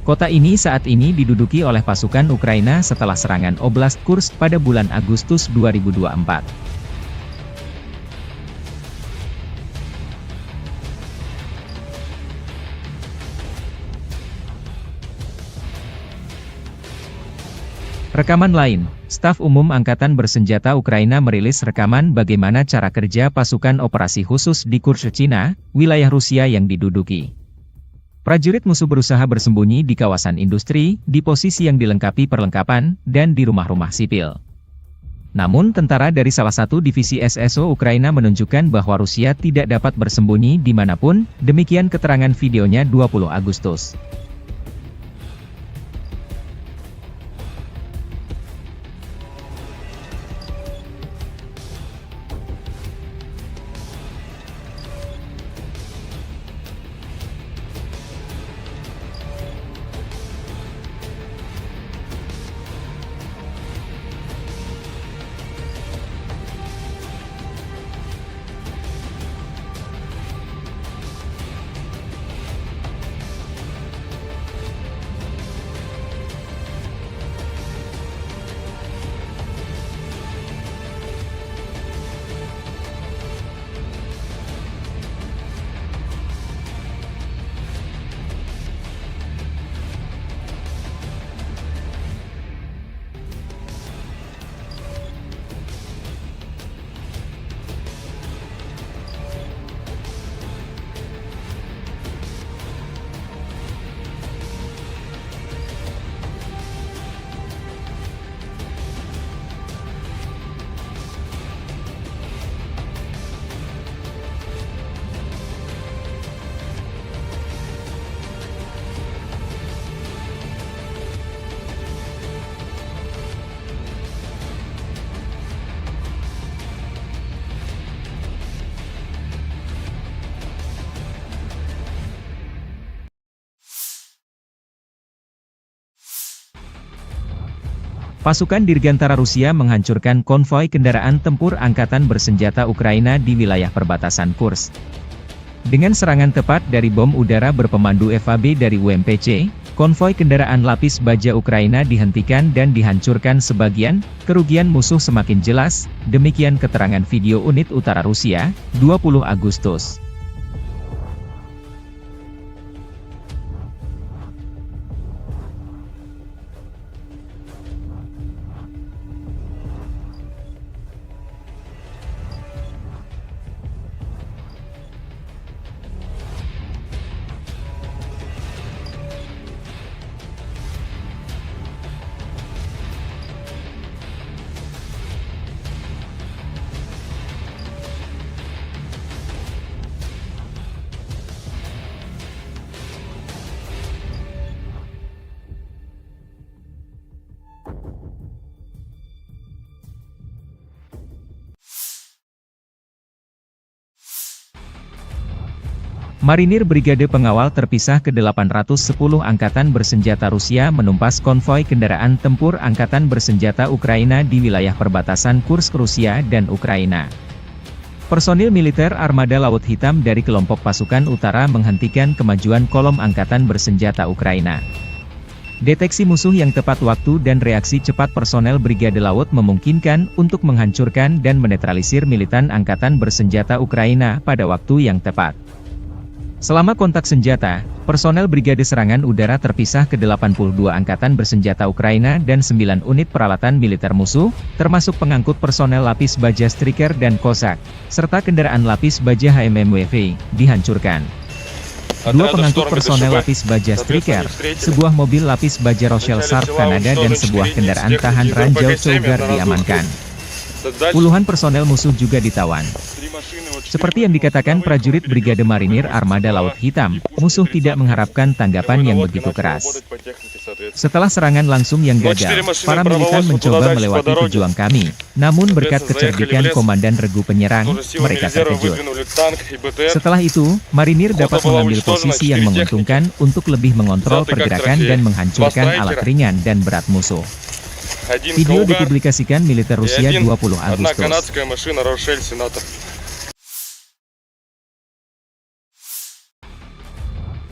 Kota ini saat ini diduduki oleh pasukan Ukraina setelah serangan Oblast Kursk pada bulan Agustus 2024. Rekaman lain, Staf Umum Angkatan Bersenjata Ukraina merilis rekaman bagaimana cara kerja pasukan operasi khusus di Kursk, Cina, wilayah Rusia yang diduduki. Prajurit musuh berusaha bersembunyi di kawasan industri, di posisi yang dilengkapi perlengkapan, dan di rumah-rumah sipil. Namun tentara dari salah satu divisi SSO Ukraina menunjukkan bahwa Rusia tidak dapat bersembunyi dimanapun, demikian keterangan videonya 20 Agustus. Pasukan Dirgantara Rusia menghancurkan konvoi kendaraan tempur Angkatan Bersenjata Ukraina di wilayah perbatasan Kursk. Dengan serangan tepat dari bom udara berpemandu FAB dari UMPC, konvoi kendaraan lapis baja Ukraina dihentikan dan dihancurkan sebagian, kerugian musuh semakin jelas, demikian keterangan video unit utara Rusia, 20 Agustus. Marinir Brigade Pengawal Terpisah ke-810 Angkatan Bersenjata Rusia menumpas konvoi kendaraan tempur Angkatan Bersenjata Ukraina di wilayah perbatasan Kursk Rusia dan Ukraina. Personil militer Armada Laut Hitam dari kelompok pasukan utara menghentikan kemajuan kolom Angkatan Bersenjata Ukraina. Deteksi musuh yang tepat waktu dan reaksi cepat personel Brigade Laut memungkinkan untuk menghancurkan dan menetralisir militan Angkatan Bersenjata Ukraina pada waktu yang tepat. Selama kontak senjata, personel Brigade Serangan Udara terpisah ke 82 angkatan bersenjata Ukraina dan 9 unit peralatan militer musuh, termasuk pengangkut personel lapis baja Striker dan Kozak, serta kendaraan lapis baja HMMWV, dihancurkan. Dua pengangkut personel lapis baja Striker, sebuah mobil lapis baja Rochelle Sarp Kanada dan sebuah kendaraan tahan ranjau Cougar diamankan. Puluhan personel musuh juga ditawan. Seperti yang dikatakan prajurit Brigade Marinir Armada Laut Hitam, musuh tidak mengharapkan tanggapan yang begitu keras. Setelah serangan langsung yang gagal, para militan mencoba melewati pejuang kami, namun berkat kecerdikan Komandan Regu penyerang, mereka terkejut. Setelah itu, Marinir dapat mengambil posisi yang menguntungkan untuk lebih mengontrol pergerakan dan menghancurkan alat ringan dan berat musuh. Video dipublikasikan militer Rusia 20 Agustus.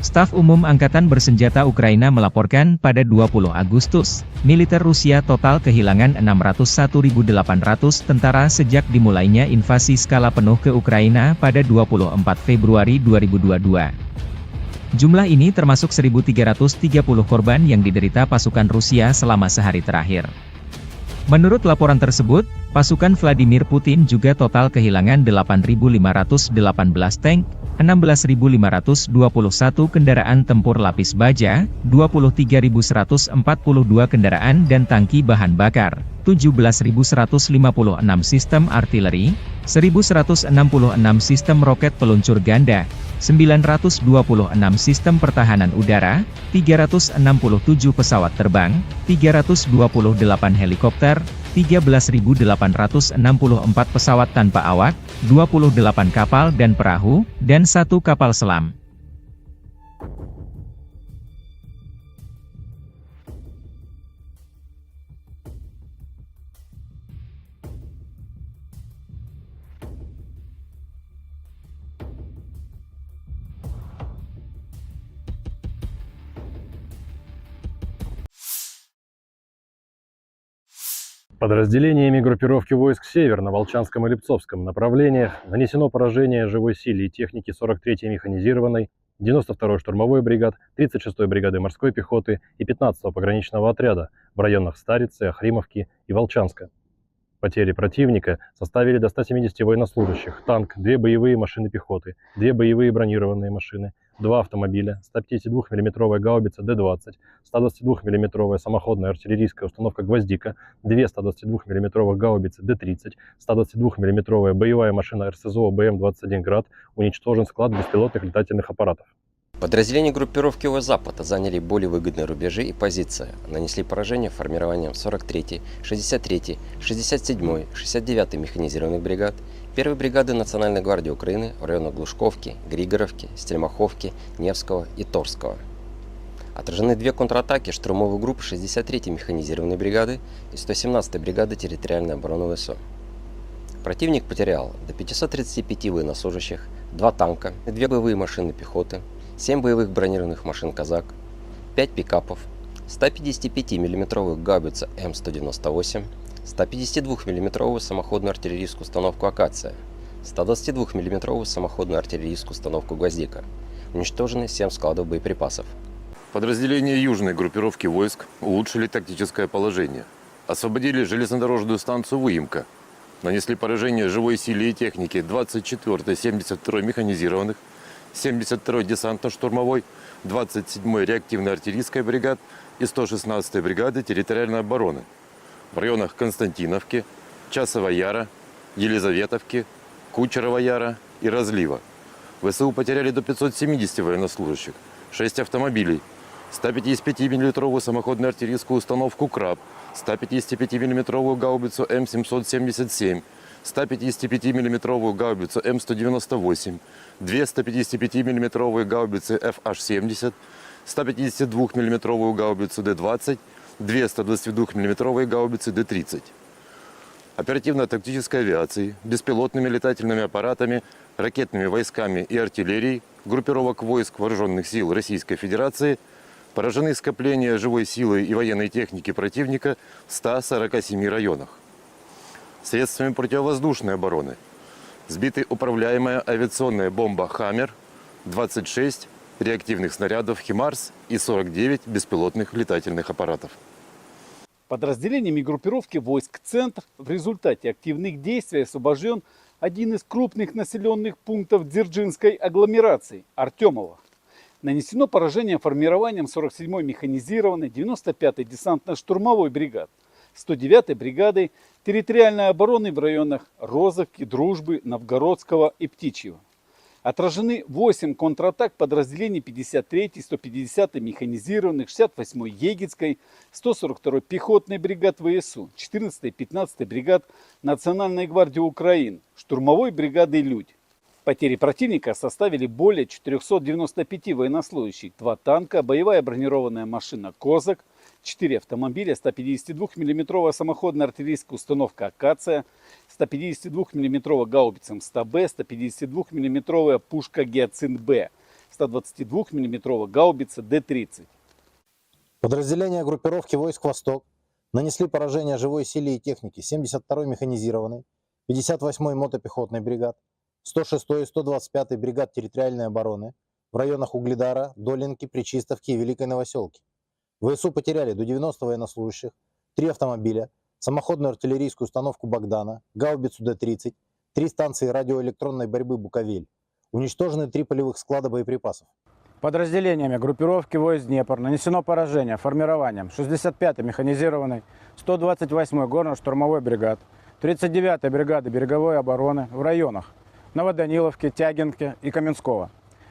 Staf Umum Angkatan Bersenjata Ukraina melaporkan pada 20 Agustus, militer Rusia total kehilangan 601.800 tentara sejak dimulainya invasi skala penuh ke Ukraina pada 24 Februari 2022. Jumlah ini termasuk 1.330 korban yang diderita pasukan Rusia selama sehari terakhir. Menurut laporan tersebut, pasukan Vladimir Putin juga total kehilangan 8.518 tank, 16.521 kendaraan tempur lapis baja, 23.142 kendaraan dan tangki bahan bakar, 17.156 sistem artileri, 1.166 sistem roket peluncur ganda, 926 sistem pertahanan udara, 367 pesawat terbang, 328 helikopter, 13.864 pesawat tanpa awak, 28 kapal dan perahu, dan 1 kapal selam. Подразделениями группировки войск «Север» на Волчанском и Липцовском направлениях нанесено поражение живой силе и технике 43-й механизированной, 92-й штурмовой бригад, 36-й бригады морской пехоты и 15-го пограничного отряда в районах Старицы, Охримовки и Волчанска. Потери противника составили до 170 военнослужащих, танк, 2 боевые машины пехоты, 2 боевые бронированные машины, 2 автомобиля, 152 мм гаубица Д-20, 122 мм самоходная артиллерийская установка «Гвоздика», 2 122 мм гаубицы Д-30, 122 мм боевая машина РСЗО БМ-21 «Град», уничтожен склад беспилотных летательных аппаратов. Подразделения группировки Запада заняли более выгодные рубежи и позиции, нанесли поражение формированием 43-й, 63-й, 67-й, 69-й механизированных бригад, 1-й бригады Национальной гвардии Украины в районах Глушковки, Григоровки, Стельмаховки, Невского и Торского. Отражены 2 контратаки штурмовых групп 63-й механизированной бригады и 117-й бригады территориальной обороны ВСУ. Противник потерял до 535 военнослужащих, 2 танка, 2 боевые машины пехоты, 7 боевых бронированных машин «Казак», 5 пикапов, 155 мм гаубицу М198, 152 мм самоходную артиллерийскую установку «Акация», 122 мм самоходную артиллерийскую установку «Гвоздика». Уничтожены 7 складов боеприпасов. Подразделения южной группировки войск улучшили тактическое положение. Освободили железнодорожную станцию Выемка. Нанесли поражение живой силе и технике 24-й, 72-й механизированных, 72-й десантно-штурмовой, 27-й реактивной артиллерийской бригад и 116-й бригады территориальной обороны в районах Константиновки, Часова Яра, Елизаветовки, Кучерова Яра и Разлива. ВСУ потеряли до 570 военнослужащих, 6 автомобилей, 155 мм самоходную артиллерийскую установку «Краб», 155 мм гаубицу М777, 155 мм гаубицу М198, 2 155 мм гаубицы FH-70, 152 мм гаубицу Д-20, 2 122 мм гаубицы Д-30. Оперативно-тактической авиацией, беспилотными летательными аппаратами, ракетными войсками и артиллерией группировок войск Вооруженных сил Российской Федерации поражены скопления живой силы и военной техники противника в 147 районах. Средствами противовоздушной обороны сбиты управляемая авиационная бомба «Хаммер», 26 реактивных снарядов «Химарс» и 49 беспилотных летательных аппаратов. Подразделениями группировки войск «Центр» в результате активных действий освобожден один из крупных населенных пунктов Дзержинской агломерации – Артемово. Нанесено поражение формированием 47-й механизированной 95-й десантно-штурмовой бригад, 109-й бригады территориальной обороны в районах Розовки, Дружбы, Новгородского и Птичьего. Отражены 8 контратак подразделений 53-й, 150-й механизированных, 68-й Егицкой, 142-й пехотной бригад ВСУ, 14-й, 15-й бригад Национальной гвардии Украины, штурмовой бригады «Людь». Потери противника составили более 495 военнослужащих, 2 танка, боевая бронированная машина «Козак», 4 автомобиля, 152 мм самоходная артиллерийская установка «Акация», 152 мм гаубица МСТБ, 152 мм пушка «Гиацинт-Б», 122 мм гаубица Д-30. Подразделения группировки войск «Восток» нанесли поражение живой силе и технике 72-й механизированной, 58-й мотопехотной бригад, 106-й и 125-й бригад территориальной обороны в районах Угледара, Долинки, Причистовки и Великой Новоселки. ВСУ потеряли до 90 военнослужащих, 3 автомобиля, самоходную артиллерийскую установку «Богдана», гаубицу Д-30, 3 станции радиоэлектронной борьбы «Буковель». Уничтожены 3 полевых склада боеприпасов. Подразделениями группировки войск Днепр нанесено поражение формированием 65-й механизированной, 128-й горно-штурмовой бригад, 39-й бригады береговой обороны в районах Новоданиловки, Тягинки и Каменского.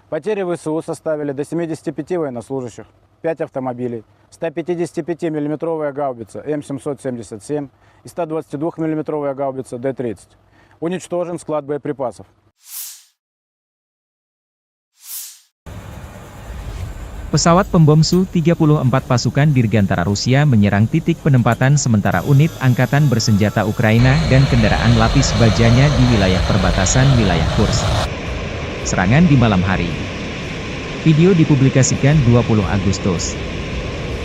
Потери ВСУ составили до 75 военнослужащих, 5 автомобилей, 155 мм гаубица М777 и 122 мм гаубица Д-30. Уничтожен склад боеприпасов. Pesawat pembom Su-34 pasukan Dirgantara Rusia menyerang titik penempatan sementara unit angkatan bersenjata Ukraina dan kendaraan lapis bajanya di wilayah perbatasan wilayah Kursk. Serangan di malam hari. Video dipublikasikan 20 Agustus.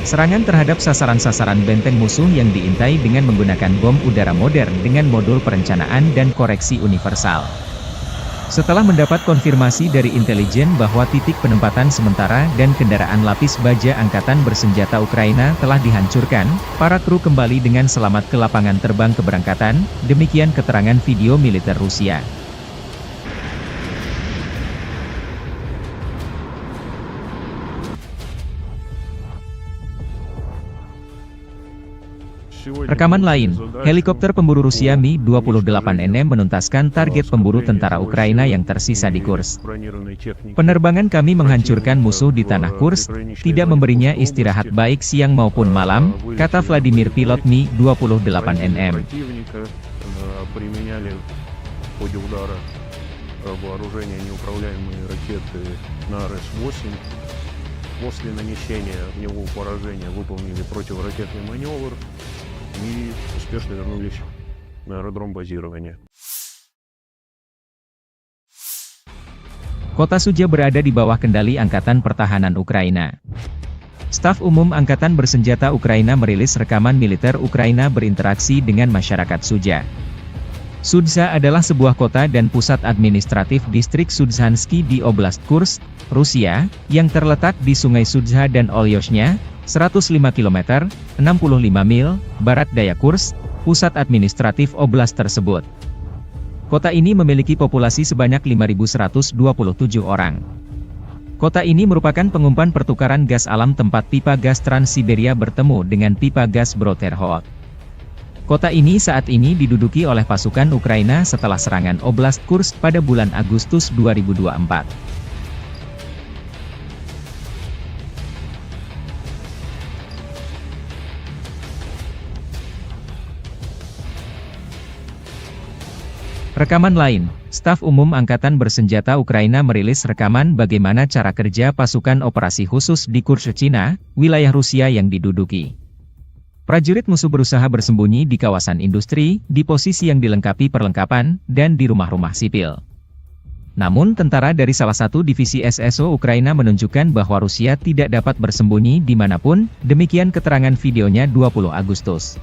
Serangan terhadap sasaran-sasaran benteng musuh yang diintai dengan menggunakan bom udara modern dengan modul perencanaan dan koreksi universal. Setelah mendapat konfirmasi dari intelijen bahwa titik penempatan sementara dan kendaraan lapis baja angkatan bersenjata Ukraina telah dihancurkan, para kru kembali dengan selamat ke lapangan terbang keberangkatan, demikian keterangan video militer Rusia. Rekaman lain, helikopter pemburu Rusia Mi-28NM menuntaskan target pemburu tentara Ukraina yang tersisa di Kursk. Penerbangan kami menghancurkan musuh di tanah Kursk, tidak memberinya istirahat baik siang maupun malam, kata Vladimir pilot Mi-28NM. После нанесения огневого поражения выполнили противоракетный маневр и успешно вернулись на аэродром базирования. Kota Sudzha berada di bawah kendali Angkatan Pertahanan Ukraina. Staf Umum Angkatan Bersenjata Ukraina merilis rekaman militer Ukraina berinteraksi dengan masyarakat Sudzha. Sudzha adalah sebuah kota dan pusat administratif distrik Sudzhansky di Oblast Kursk, Rusia, yang terletak di Sungai Sudzha dan Olyoshnya, 105 km, 65 mil, barat daya Kursk, pusat administratif oblast tersebut. Kota ini memiliki populasi sebanyak 5.127 orang. Kota ini merupakan pengumpan pertukaran gas alam tempat pipa gas Trans-Siberia bertemu dengan pipa gas Brodterhot. Kota ini saat ini diduduki oleh pasukan Ukraina setelah serangan Oblast Kursk pada bulan Agustus 2024. Rekaman lain, Staf Umum Angkatan Bersenjata Ukraina merilis rekaman bagaimana cara kerja pasukan operasi khusus di Kursk, Cina, wilayah Rusia yang diduduki. Prajurit musuh berusaha bersembunyi di kawasan industri, di posisi yang dilengkapi perlengkapan, dan di rumah-rumah sipil. Namun tentara dari salah satu divisi SSO Ukraina menunjukkan bahwa Rusia tidak dapat bersembunyi dimanapun, demikian keterangan videonya 20 Agustus.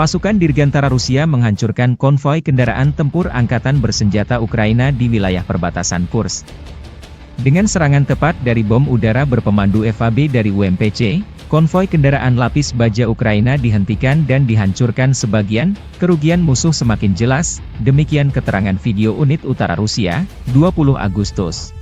Pasukan Dirgantara Rusia menghancurkan konvoi kendaraan tempur angkatan bersenjata Ukraina di wilayah perbatasan Kursk. Dengan serangan tepat dari bom udara berpemandu FAB dari UMPC, konvoi kendaraan lapis baja Ukraina dihentikan dan dihancurkan sebagian, kerugian musuh semakin jelas, demikian keterangan video unit utara Rusia, 20 Agustus.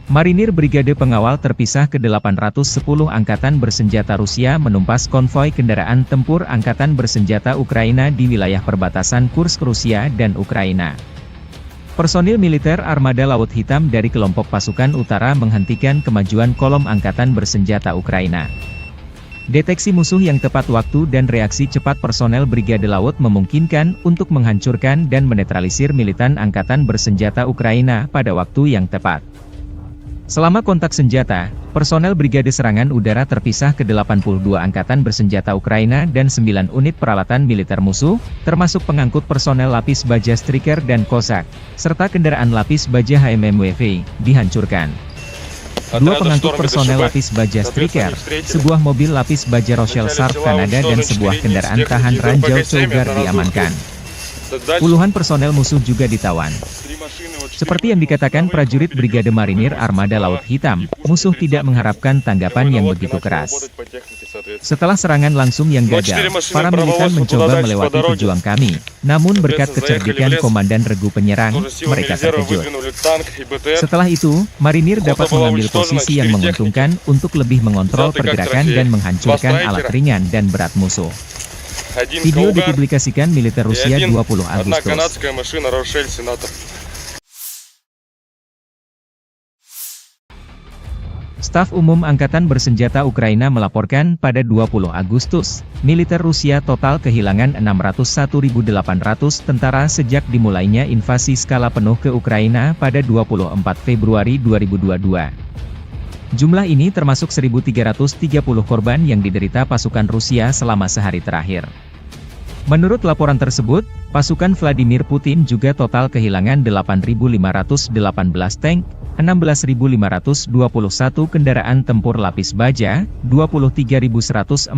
Marinir Brigade Pengawal Terpisah ke-810 Angkatan Bersenjata Rusia menumpas konvoi kendaraan tempur Angkatan Bersenjata Ukraina di wilayah perbatasan Kursk Rusia dan Ukraina. Personil militer Armada Laut Hitam dari kelompok pasukan utara menghentikan kemajuan kolom Angkatan Bersenjata Ukraina. Deteksi musuh yang tepat waktu dan reaksi cepat personel Brigade Laut memungkinkan untuk menghancurkan dan menetralisir militan Angkatan Bersenjata Ukraina pada waktu yang tepat. Selama kontak senjata, personel Brigade Serangan Udara Terpisah ke-82 Angkatan Bersenjata Ukraina dan 9 unit peralatan militer musuh, termasuk pengangkut personel lapis baja Striker dan Kozak, serta kendaraan lapis baja HMMWV, dihancurkan. Dua pengangkut personel lapis baja Striker, sebuah mobil lapis baja Rochelle Sarp Kanada dan sebuah kendaraan tahan ranjau Cougar diamankan. Puluhan personel musuh juga ditawan. Seperti yang dikatakan prajurit Brigade Marinir Armada Laut Hitam, musuh tidak mengharapkan tanggapan yang begitu keras. Setelah serangan langsung yang gagal, para militan mencoba melewati pejuang kami, namun berkat kecerdikan Komandan Regu Penyerang, mereka terkejut. Setelah itu, Marinir dapat mengambil posisi yang menguntungkan untuk lebih mengontrol pergerakan dan menghancurkan alat ringan dan berat musuh. Video dipublikasikan militer Rusia 20 Agustus. Staf Umum Angkatan Bersenjata Ukraina melaporkan pada 20 Agustus, militer Rusia total kehilangan 601.800 tentara sejak dimulainya invasi skala penuh ke Ukraina pada 24 Februari 2022. Jumlah ini termasuk 1.330 korban yang diderita pasukan Rusia selama sehari terakhir. Menurut laporan tersebut, pasukan Vladimir Putin juga total kehilangan 8.518 tank, 16.521 kendaraan tempur lapis baja, 23.142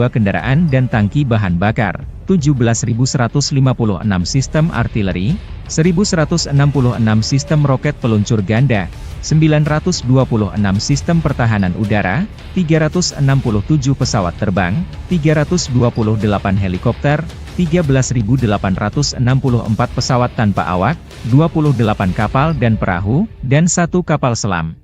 kendaraan dan tangki bahan bakar, 17.156 sistem artileri, 1.166 sistem roket peluncur ganda, 926 sistem pertahanan udara, 367 pesawat terbang, 328 helikopter, 13.864 pesawat tanpa awak, 28 kapal dan perahu, dan 1 kapal selam.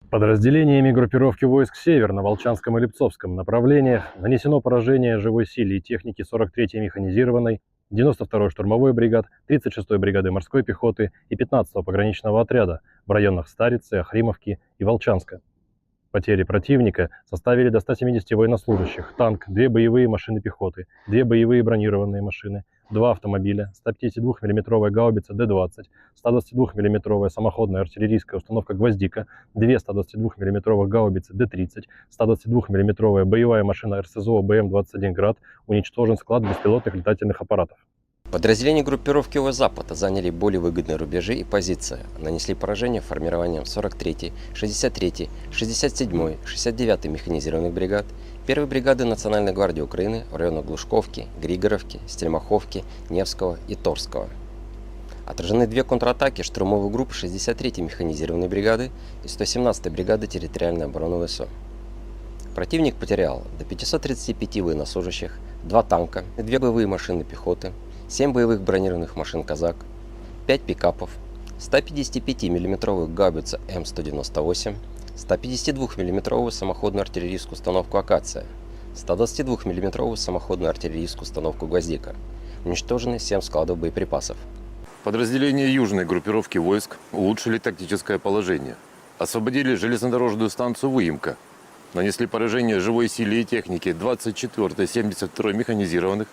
Подразделениями группировки войск «Север» на Волчанском и Липцовском направлениях нанесено поражение живой силе и технике 43-й механизированной, 92-й штурмовой бригад, 36-й бригады морской пехоты и 15-го пограничного отряда в районах Старицы, Охримовки и Волчанска. Потери противника составили до 170 военнослужащих, танк, 2 боевые машины пехоты, 2 боевые бронированные машины, 2 автомобиля, 152 мм гаубица Д-20, 122 мм самоходная артиллерийская установка «Гвоздика», 2 122 мм гаубицы Д-30, 122 мм боевая машина РСЗО БМ-21 «Град», уничтожен склад беспилотных летательных аппаратов. Подразделения группировки Запада заняли более выгодные рубежи и позиции, нанесли поражение формированием 43-й, 63-й, 67-й, 69-й механизированных бригад, 1-й бригады Национальной гвардии Украины в районах Глушковки, Григоровки, Стельмаховки, Невского и Торского. Отражены две контратаки штурмовых групп 63-й механизированной бригады и 117-й бригады территориальной обороны ВСУ. Противник потерял до 535 военнослужащих, 2 танка, 2 боевые машины пехоты, 7 боевых бронированных машин «Казак», 5 пикапов, 155 мм гаубицу М198, 152 мм самоходную артиллерийскую установку «Акация», 122 мм самоходную артиллерийскую установку «Гвоздика». Уничтожены 7 складов боеприпасов. Подразделения южной группировки войск улучшили тактическое положение. Освободили железнодорожную станцию Выемка. Нанесли поражение живой силе и технике 24-й, 72-й механизированных,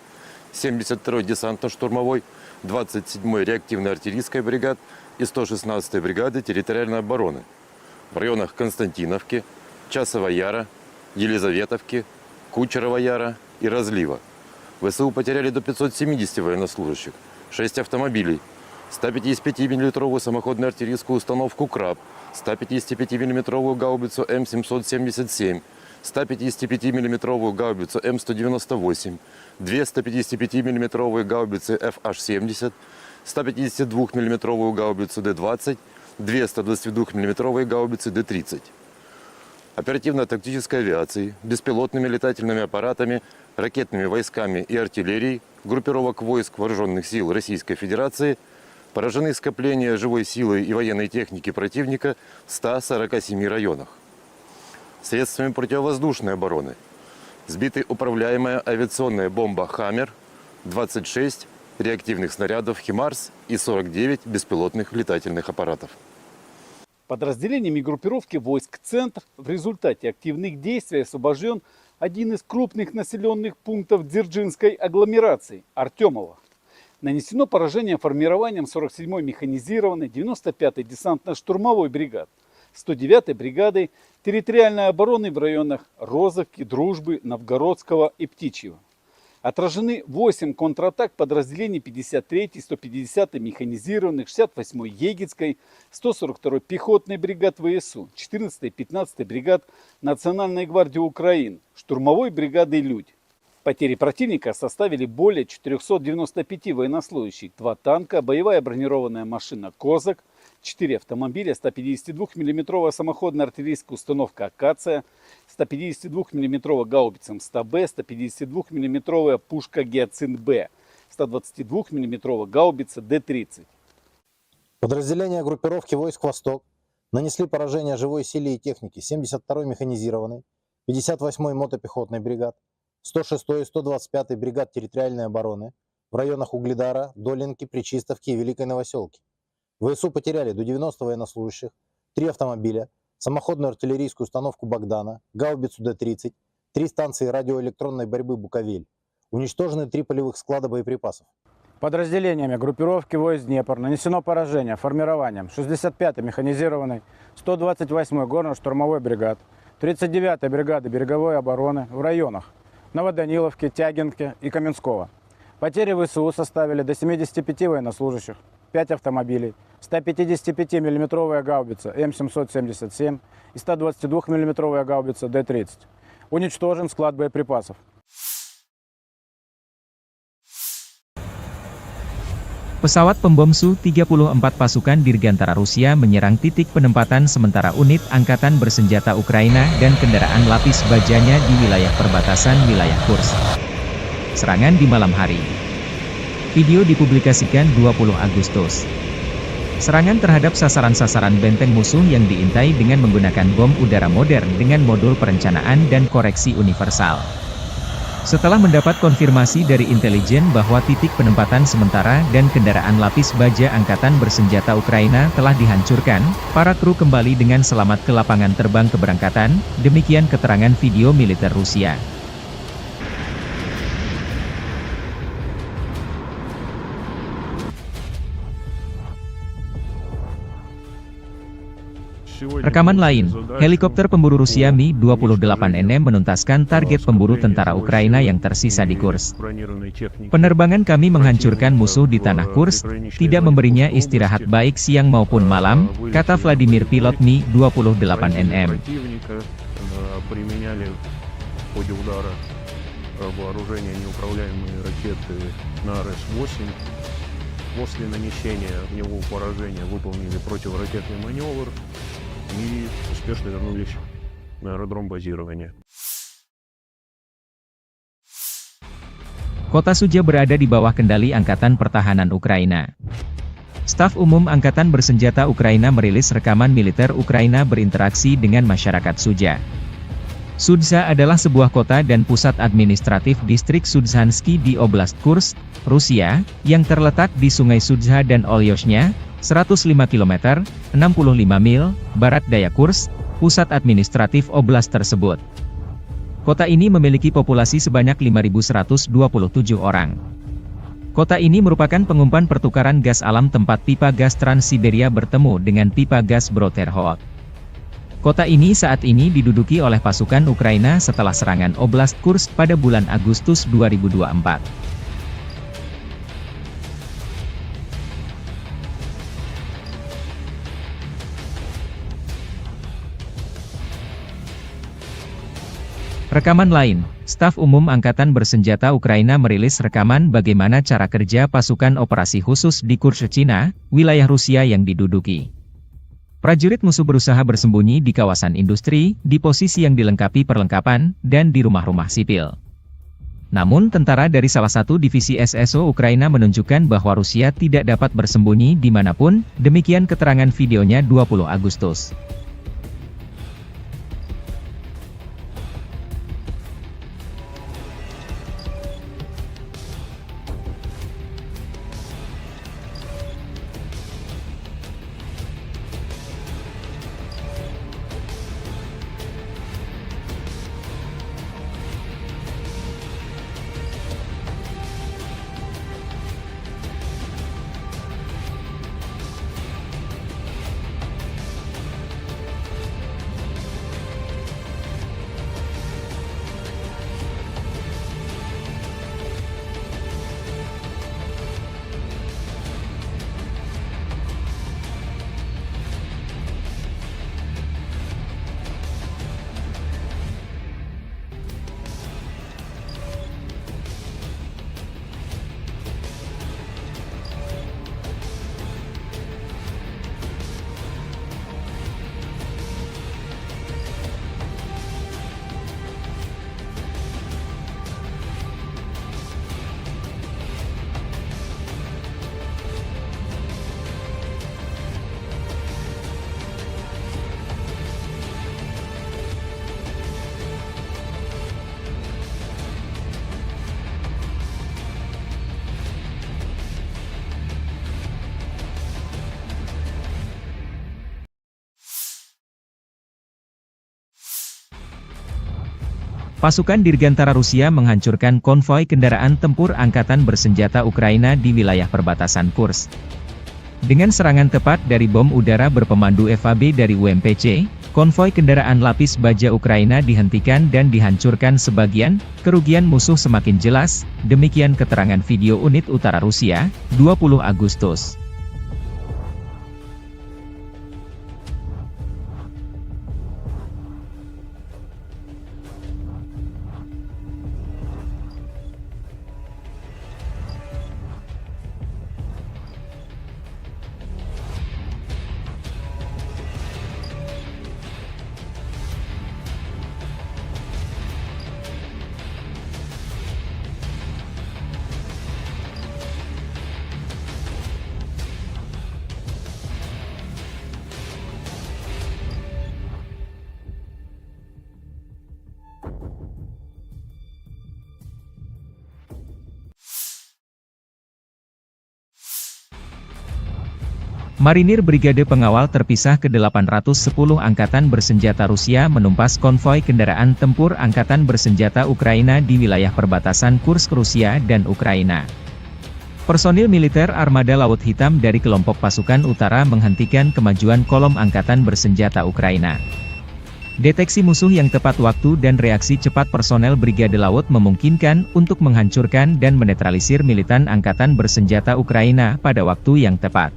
72-й десантно-штурмовой, 27-й реактивной артиллерийской бригад и 116-й бригады территориальной обороны в районах Константиновки, Часова Яра, Елизаветовки, Кучерова Яра и Разлива. ВСУ потеряли до 570 военнослужащих, 6 автомобилей, 155 мм самоходную артиллерийскую установку «Краб», 155 мм гаубицу М777, 155 мм гаубицу М198, 2 155 мм гаубицы FH-70, 152 мм гаубицу Д-20, 2 122 мм гаубицы Д-30. Оперативно-тактической авиацией, беспилотными летательными аппаратами, ракетными войсками и артиллерией группировок войск Вооруженных сил Российской Федерации поражены скопления живой силы и военной техники противника в 147 районах. Средствами противовоздушной обороны сбиты управляемая авиационная бомба «Хаммер», 26 реактивных снарядов «Химарс» и 49 беспилотных летательных аппаратов. Подразделениями группировки войск «Центр» в результате активных действий освобожден один из крупных населенных пунктов Дзержинской агломерации – Артемово. Нанесено поражение формированием 47-й механизированной, 95-й десантно-штурмовой бригад, 109-й бригады территориальной обороны в районах Розовки, Дружбы, Новгородского и Птичьего. Отражены 8 контратак подразделений 53-й, 150-й механизированных, 68-й Егицкой, 142-й пехотной бригад ВСУ, 14-й, 15-й бригад Национальной гвардии Украины, штурмовой бригады «Людь». Потери противника составили более 495 военнослужащих, 2 танка, боевая бронированная машина «Козак», 4 автомобиля, 152 мм самоходная артиллерийская установка «Акация», 152 мм гаубица М100Б, 152 мм пушка «Гиацинт-Б», 122 мм гаубица Д-30. Подразделения группировки войск «Восток» нанесли поражение живой силе и технике 72-й механизированной, 58-й мотопехотной бригад, 106-й и 125-й бригад территориальной обороны в районах Угледара, Долинки, Причистовки и Великой Новоселки. ВСУ потеряли до 90 военнослужащих, 3 автомобиля, самоходную артиллерийскую установку «Богдана», гаубицу Д-30, 3 станции радиоэлектронной борьбы «Буковель». Уничтожены 3 полевых склада боеприпасов. Подразделениями группировки войск Днепр нанесено поражение формированием 65-й механизированной, 128-й горно-штурмовой бригад, 39-й бригады береговой обороны в районах Новоданиловки, Тягинки и Каменского. Потери ВСУ составили до 75 военнослужащих, 5 автомобилей, 155 мм гаубица М777 и 122 мм гаубица Д-30. Уничтожен склад боеприпасов. Pesawat pembom Su-34 pasukan Dirgantara Rusia menyerang titik penempatan sementara unit angkatan bersenjata Ukraina dan kendaraan lapis bajanya di wilayah perbatasan wilayah Kursk. Serangan di malam hari. Video dipublikasikan 20 Agustus. Serangan terhadap sasaran-sasaran benteng musuh yang diintai dengan menggunakan bom udara modern dengan modul perencanaan dan koreksi universal. Setelah mendapat konfirmasi dari intelijen bahwa titik penempatan sementara dan kendaraan lapis baja angkatan bersenjata Ukraina telah dihancurkan, para kru kembali dengan selamat ke lapangan terbang keberangkatan, demikian keterangan video militer Rusia. Rekaman lain, helikopter pemburu Rusia Mi-28NM menuntaskan target pemburu tentara Ukraina yang tersisa di Kursk. Penerbangan kami menghancurkan musuh di tanah Kursk, tidak memberinya istirahat baik siang maupun malam, kata Vladimir pilot Mi-28NM. после нанесения огневого поражения выполнили противоракетный маневр и успешно вернулись на аэродром базирования. Kota Sudzha berada di bawah kendali Angkatan Pertahanan Ukraina. Staf Umum Angkatan Bersenjata Ukraina merilis rekaman militer Ukraina berinteraksi dengan masyarakat Sudzha. Sudzha adalah sebuah kota dan pusat administratif distrik Sudzhansky di Oblast Kursk, Rusia, yang terletak di Sungai Sudzha dan Olyoshnya, 105 km, 65 mil, barat daya Kursk, pusat administratif oblast tersebut. Kota ini memiliki populasi sebanyak 5.127 orang. Kota ini merupakan pengumpan pertukaran gas alam tempat pipa gas Trans-Siberia bertemu dengan pipa gas Bro-Terhot. Kota ini saat ini diduduki oleh pasukan Ukraina setelah serangan Oblast Kursk pada bulan Agustus 2024. Rekaman lain, Staf Umum Angkatan Bersenjata Ukraina merilis rekaman bagaimana cara kerja pasukan operasi khusus di Kursk, Cina, wilayah Rusia yang diduduki. Prajurit musuh berusaha bersembunyi di kawasan industri, di posisi yang dilengkapi perlengkapan, dan di rumah-rumah sipil. Namun tentara dari salah satu divisi SSO Ukraina menunjukkan bahwa Rusia tidak dapat bersembunyi dimanapun, demikian keterangan videonya 20 Agustus. Pasukan Dirgantara Rusia menghancurkan konvoi kendaraan tempur Angkatan Bersenjata Ukraina di wilayah perbatasan Kursk. Dengan serangan tepat dari bom udara berpemandu FAB dari UMPC, konvoi kendaraan lapis baja Ukraina dihentikan dan dihancurkan sebagian, kerugian musuh semakin jelas, demikian keterangan video unit utara Rusia, 20 Agustus. Marinir Brigade Pengawal Terpisah ke-810 Angkatan Bersenjata Rusia menumpas konvoi kendaraan tempur Angkatan Bersenjata Ukraina di wilayah perbatasan Kursk Rusia dan Ukraina. Personil militer Armada Laut Hitam dari kelompok pasukan utara menghentikan kemajuan kolom Angkatan Bersenjata Ukraina. Deteksi musuh yang tepat waktu dan reaksi cepat personel Brigade Laut memungkinkan untuk menghancurkan dan menetralisir militan Angkatan Bersenjata Ukraina pada waktu yang tepat.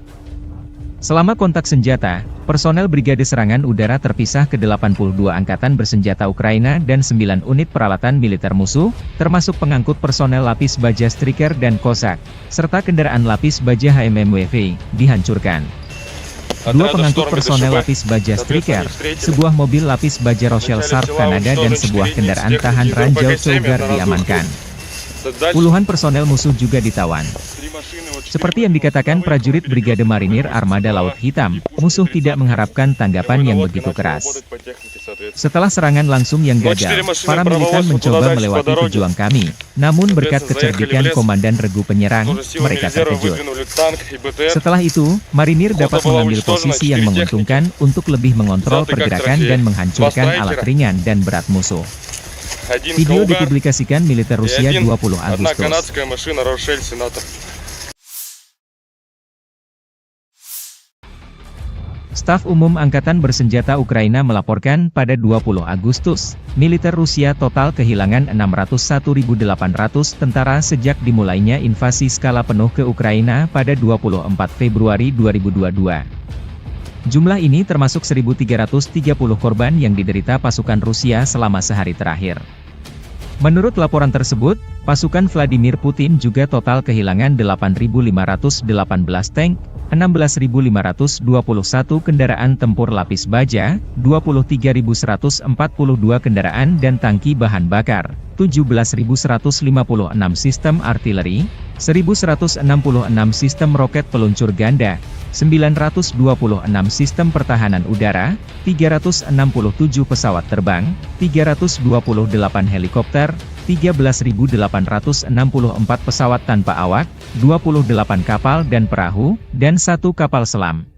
Selama kontak senjata, personel Brigade Serangan Udara terpisah ke 82 angkatan bersenjata Ukraina dan 9 unit peralatan militer musuh, termasuk pengangkut personel lapis baja Striker dan Kozak, serta kendaraan lapis baja HMMWV, dihancurkan. Dua pengangkut personel lapis baja Striker, sebuah mobil lapis baja Rochelle Sharp Kanada dan sebuah kendaraan tahan ranjau Cougar diamankan. Puluhan personel musuh juga ditawan. Seperti yang dikatakan prajurit Brigade Marinir Armada Laut Hitam, musuh tidak mengharapkan tanggapan yang begitu keras. Setelah serangan langsung yang gagal, para militan mencoba melewati pejuang kami, namun berkat kecerdikan Komandan Regu Penyerang, mereka terkejut. Setelah itu, Marinir dapat mengambil posisi yang menguntungkan untuk lebih mengontrol pergerakan dan menghancurkan alat ringan dan berat musuh. Video dipublikasikan militer Rusia 20 Agustus. Staf Umum Angkatan Bersenjata Ukraina melaporkan pada 20 Agustus, militer Rusia total kehilangan 601.800 tentara sejak dimulainya invasi skala penuh ke Ukraina pada 24 Februari 2022. Jumlah ini termasuk 1.330 korban yang diderita pasukan Rusia selama sehari terakhir. Menurut laporan tersebut, pasukan Vladimir Putin juga total kehilangan 8.518 tank, 16.521 kendaraan tempur lapis baja, 23.142 kendaraan dan tangki bahan bakar, 17.156 sistem artileri, 1.166 sistem roket peluncur ganda, 926 sistem pertahanan udara, 367 pesawat terbang, 328 helikopter, 13.864 pesawat tanpa awak, 28 kapal dan perahu, dan 1 kapal selam.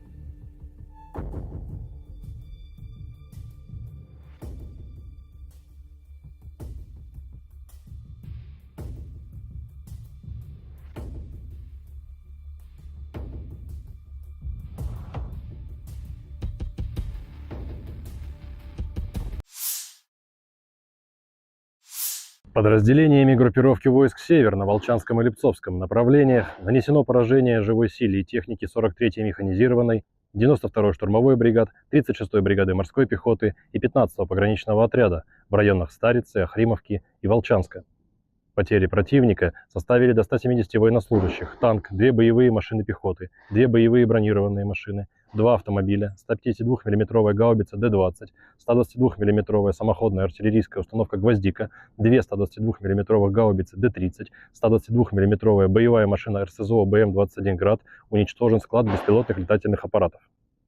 Подразделениями группировки войск «Север» на Волчанском и Липцовском направлениях нанесено поражение живой силе и технике 43-й механизированной, 92-й штурмовой бригад, 36-й бригады морской пехоты и 15-го пограничного отряда в районах Старицы, Охримовки и Волчанска. Потери противника составили до 170 военнослужащих, танк, 2 боевые машины пехоты, 2 боевые бронированные машины, 2 автомобиля, 152 мм гаубица Д-20, 122 мм самоходная артиллерийская установка «Гвоздика», 2 122 мм гаубицы Д-30, 122 мм боевая машина РСЗО БМ-21 «Град», уничтожен склад беспилотных летательных аппаратов.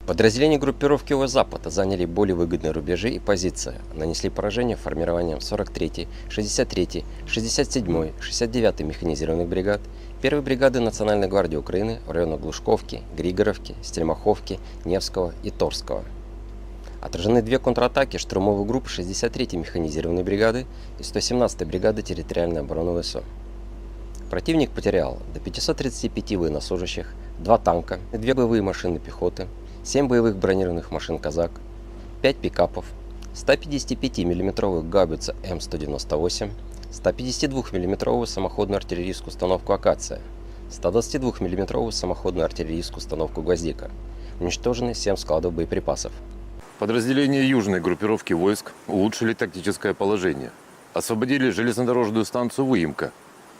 Подразделения группировки Запада заняли более выгодные рубежи и позиции, нанесли поражение формированием 43-й, 63-й, 67-й, 69-й механизированных бригад, 1-й бригады Национальной гвардии Украины в районах Глушковки, Григоровки, Стельмаховки, Невского и Торского. Отражены 2 контратаки штурмовых групп 63-й механизированной бригады и 117-й бригады территориальной обороны ВСУ. Противник потерял до 535 военнослужащих, 2 танка, 2 боевые машины пехоты, 7 боевых бронированных машин «Казак», 5 пикапов, 155 мм гаубицу М198, 152 мм самоходную артиллерийскую установку «Акация», 122 мм самоходную артиллерийскую установку «Гвоздика». Уничтожены 7 складов боеприпасов. Подразделения южной группировки войск улучшили тактическое положение. Освободили железнодорожную станцию Выемка.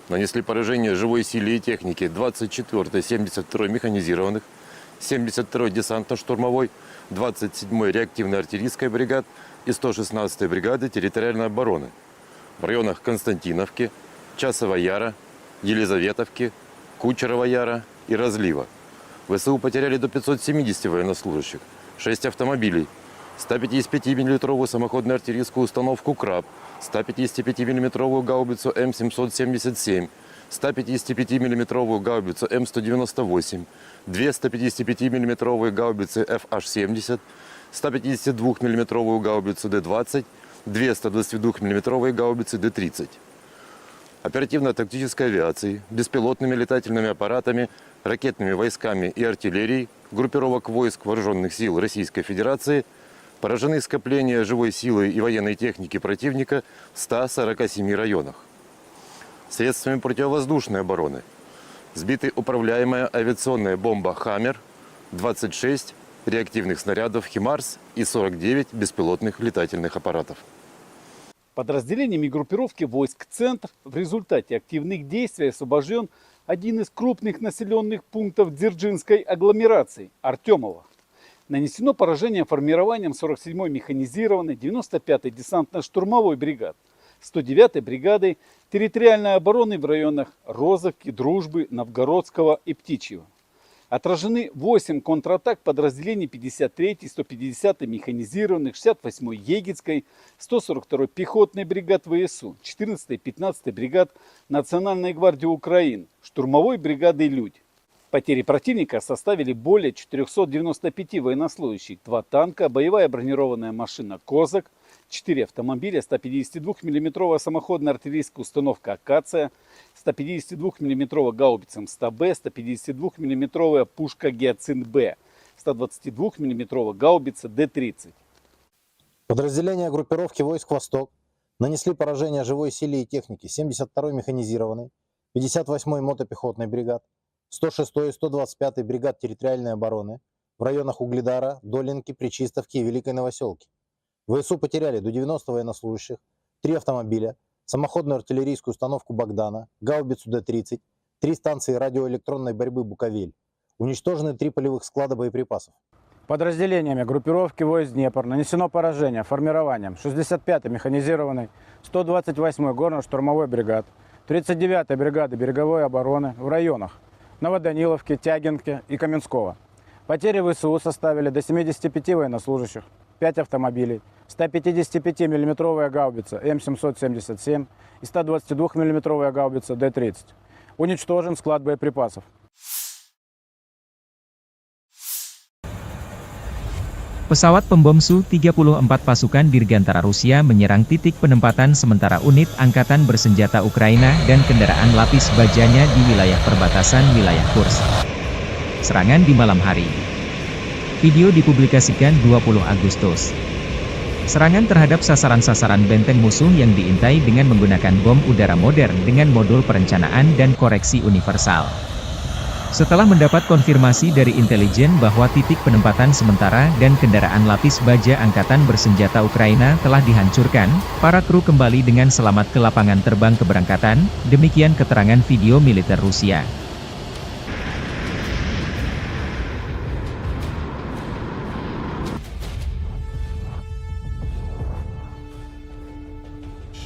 Нанесли поражение живой силе и технике 24-й, 72-й механизированных, 72-й десантно-штурмовой, 27-й реактивной артиллерийской бригад и 116-й бригады территориальной обороны в районах Константиновки, Часова Яра, Елизаветовки, Кучерова Яра и Разлива. ВСУ потеряли до 570 военнослужащих, 6 автомобилей, 155 мм самоходную артиллерийскую установку «Краб», 155 мм гаубицу М777, 155 мм гаубицу М198, 2 155 мм гаубицы FH-70, 152 мм гаубицу Д-20, 2 122 мм гаубицы Д-30. Оперативно-тактической авиацией, беспилотными летательными аппаратами, ракетными войсками и артиллерией группировок войск Вооруженных сил Российской Федерации поражены скопления живой силы и военной техники противника в 147 районах. Средствами противовоздушной обороны сбиты управляемая авиационная бомба «Хаммер», 26 реактивных снарядов «Химарс» и 49 беспилотных летательных аппаратов. Подразделениями группировки войск «Центр» в результате активных действий освобожден один из крупных населенных пунктов Дзержинской агломерации – Артемово. Нанесено поражение формированием 47-й механизированной 95-й десантно-штурмовой бригад, 109-й бригады территориальной обороны в районах Розовки, Дружбы, Новгородского и Птичьего. Отражены 8 контратак подразделений 53-й, 150-й механизированных, 68-й Егицкой, 142-й пехотной бригад ВСУ, 14-й, 15-й бригад Национальной гвардии Украины, штурмовой бригады «Людь». Потери противника составили более 495 военнослужащих, 2 танка, боевая бронированная машина «Козак», 4 автомобиля, 152 мм самоходная артиллерийская установка «Акация», 152 мм гаубица МСТ-Б, 152 мм пушка «Гиацинт-Б», 122 мм гаубица Д-30. Подразделения группировки войск «Восток» нанесли поражение живой силе и технике 72-й механизированной, 58-й мотопехотной бригад, 106-й и 125-й бригад территориальной обороны в районах Угледара, Долинки, Пречистовки и Великой Новоселки. ВСУ потеряли до 90 военнослужащих, 3 автомобиля, самоходную артиллерийскую установку «Богдана», гаубицу Д-30, 3 станции радиоэлектронной борьбы «Буковель». Уничтожены 3 полевых склада боеприпасов. Подразделениями группировки войск Днепр нанесено поражение формированием 65-й механизированной, 128-й горно-штурмовой бригад, 39-й бригады береговой обороны в районах Новоданиловки, Тягинки и Каменского. Потери ВСУ составили до 75 военнослужащих, 5 автомобилей, 155 мм гаубица М777 и 122 мм гаубица Д-30. Уничтожен склад боеприпасов. Pesawat pembom Su-34 pasukan Dirgantara Rusia menyerang titik penempatan sementara unit angkatan bersenjata Ukraina dan kendaraan lapis bajanya di wilayah perbatasan wilayah Kursk. Serangan di malam hari. Video dipublikasikan 20 Agustus. Serangan terhadap sasaran-sasaran benteng musuh yang diintai dengan menggunakan bom udara modern dengan modul perencanaan dan koreksi universal. Setelah mendapat konfirmasi dari intelijen bahwa titik penempatan sementara dan kendaraan lapis baja angkatan bersenjata Ukraina telah dihancurkan, para kru kembali dengan selamat ke lapangan terbang keberangkatan, demikian keterangan video militer Rusia.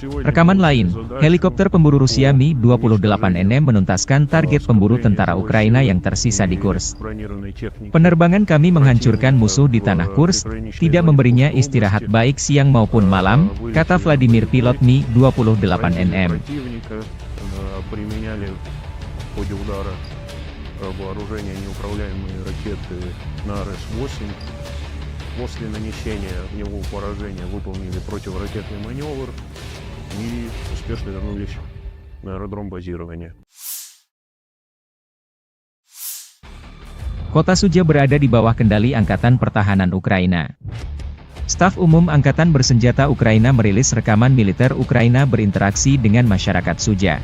Rekaman lain, helikopter pemburu Rusia Mi-28NM menuntaskan target pemburu tentara Ukraina yang tersisa di Kursk. Penerbangan kami menghancurkan musuh di tanah Kursk, tidak memberinya istirahat baik siang maupun malam, kata Vladimir pilot Mi-28NM. После нанесения огневого поражения выполнили противоракетный маневр и успешно вернулись на аэродром базирования. Kota Sudzha berada di bawah kendali Angkatan Pertahanan Ukraina. Staf Umum Angkatan Bersenjata Ukraina merilis rekaman militer Ukraina berinteraksi dengan masyarakat Sudzha.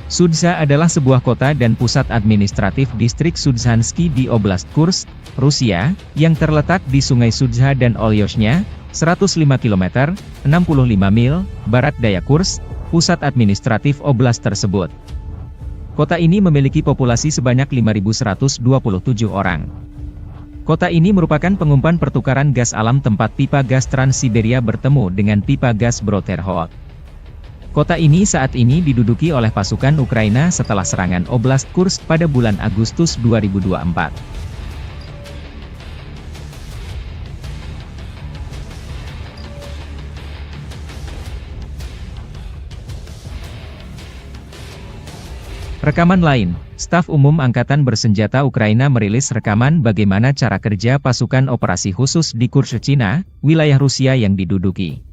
Sudzha adalah sebuah kota dan pusat administratif distrik Sudzhansky di Oblast Kursk, Rusia, yang terletak di Sungai Sudzha dan Olyoshnya, 105 km, 65 mil, barat daya Kursk, pusat administratif oblast tersebut. Kota ini memiliki populasi sebanyak 5.127 orang. Kota ini merupakan pengumpan pertukaran gas alam tempat pipa gas Trans-Siberia bertemu dengan pipa gas Brodterhot. Kota ini saat ini diduduki oleh pasukan Ukraina setelah serangan Oblast Kursk pada bulan Agustus 2024. Rekaman lain, Staf Umum Angkatan Bersenjata Ukraina merilis rekaman bagaimana cara kerja pasukan operasi khusus di Kursk, Cina, wilayah Rusia yang diduduki.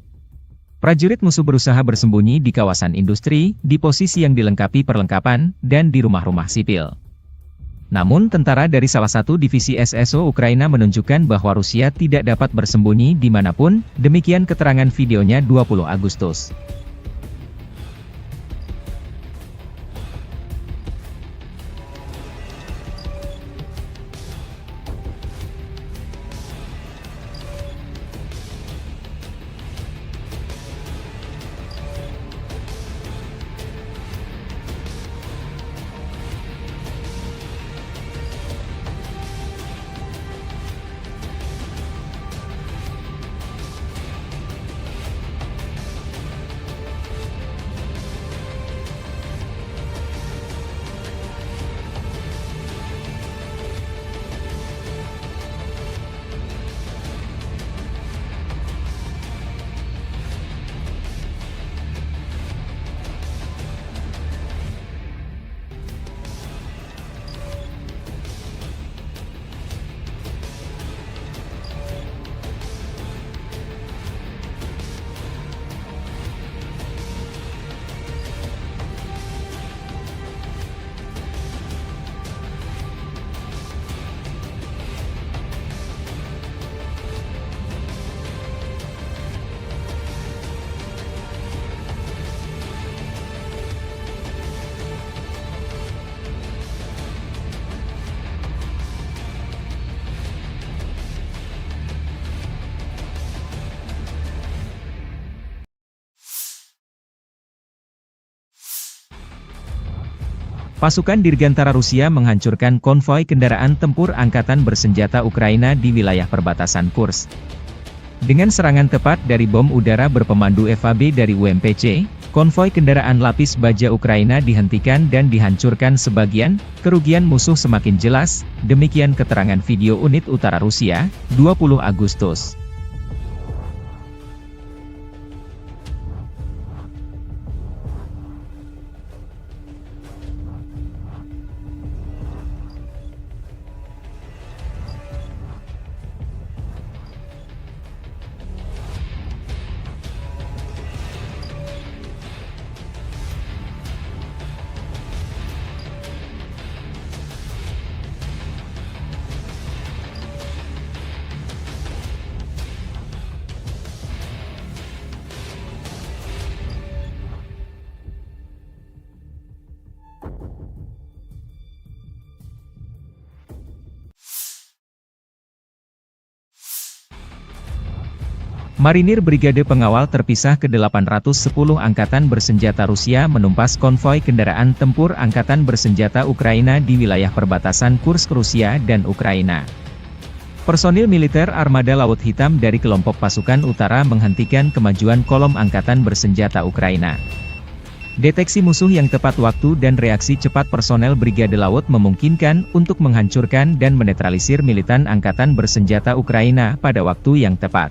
Prajurit musuh berusaha bersembunyi di kawasan industri, di posisi yang dilengkapi perlengkapan, dan di rumah-rumah sipil. Namun tentara dari salah satu divisi SSO Ukraina menunjukkan bahwa Rusia tidak dapat bersembunyi dimanapun, demikian keterangan videonya 20 Agustus. Pasukan Dirgantara Rusia menghancurkan konvoi kendaraan tempur angkatan bersenjata Ukraina di wilayah perbatasan Kursk. Dengan serangan tepat dari bom udara berpemandu FAB dari UMPC, konvoi kendaraan lapis baja Ukraina dihentikan dan dihancurkan sebagian, kerugian musuh semakin jelas, demikian keterangan video unit utara Rusia, 20 Agustus. Marinir Brigade Pengawal Terpisah ke-810 Angkatan Bersenjata Rusia menumpas konvoi kendaraan tempur Angkatan Bersenjata Ukraina di wilayah perbatasan Kursk Rusia dan Ukraina. Personil militer Armada Laut Hitam dari kelompok pasukan utara menghentikan kemajuan kolom Angkatan Bersenjata Ukraina. Deteksi musuh yang tepat waktu dan reaksi cepat personel Brigade Laut memungkinkan untuk menghancurkan dan menetralisir militan Angkatan Bersenjata Ukraina pada waktu yang tepat.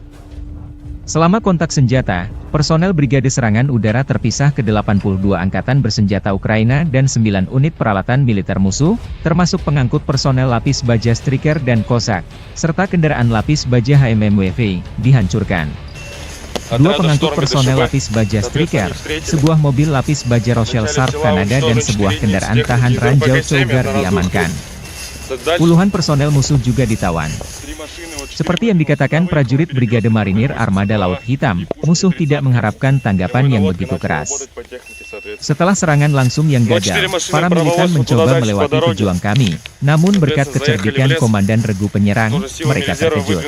Selama kontak senjata, personel Brigade Serangan Udara Terpisah ke-82 Angkatan Bersenjata Ukraina dan 9 unit peralatan militer musuh, termasuk pengangkut personel lapis baja Striker dan Cossack, serta kendaraan lapis baja HMMWV, dihancurkan. Dua pengangkut personel lapis baja Striker, sebuah mobil lapis baja Rochelle Sharp Kanada dan sebuah kendaraan tahan ranjau Cougar diamankan. Puluhan personel musuh juga ditawan. Seperti yang dikatakan prajurit Brigade Marinir Armada Laut Hitam, musuh tidak mengharapkan tanggapan yang begitu keras. Setelah serangan langsung yang gagal, para militan mencoba melewati pejuang kami, namun berkat kecerdikan Komandan Regu Penyerang, mereka terkejut.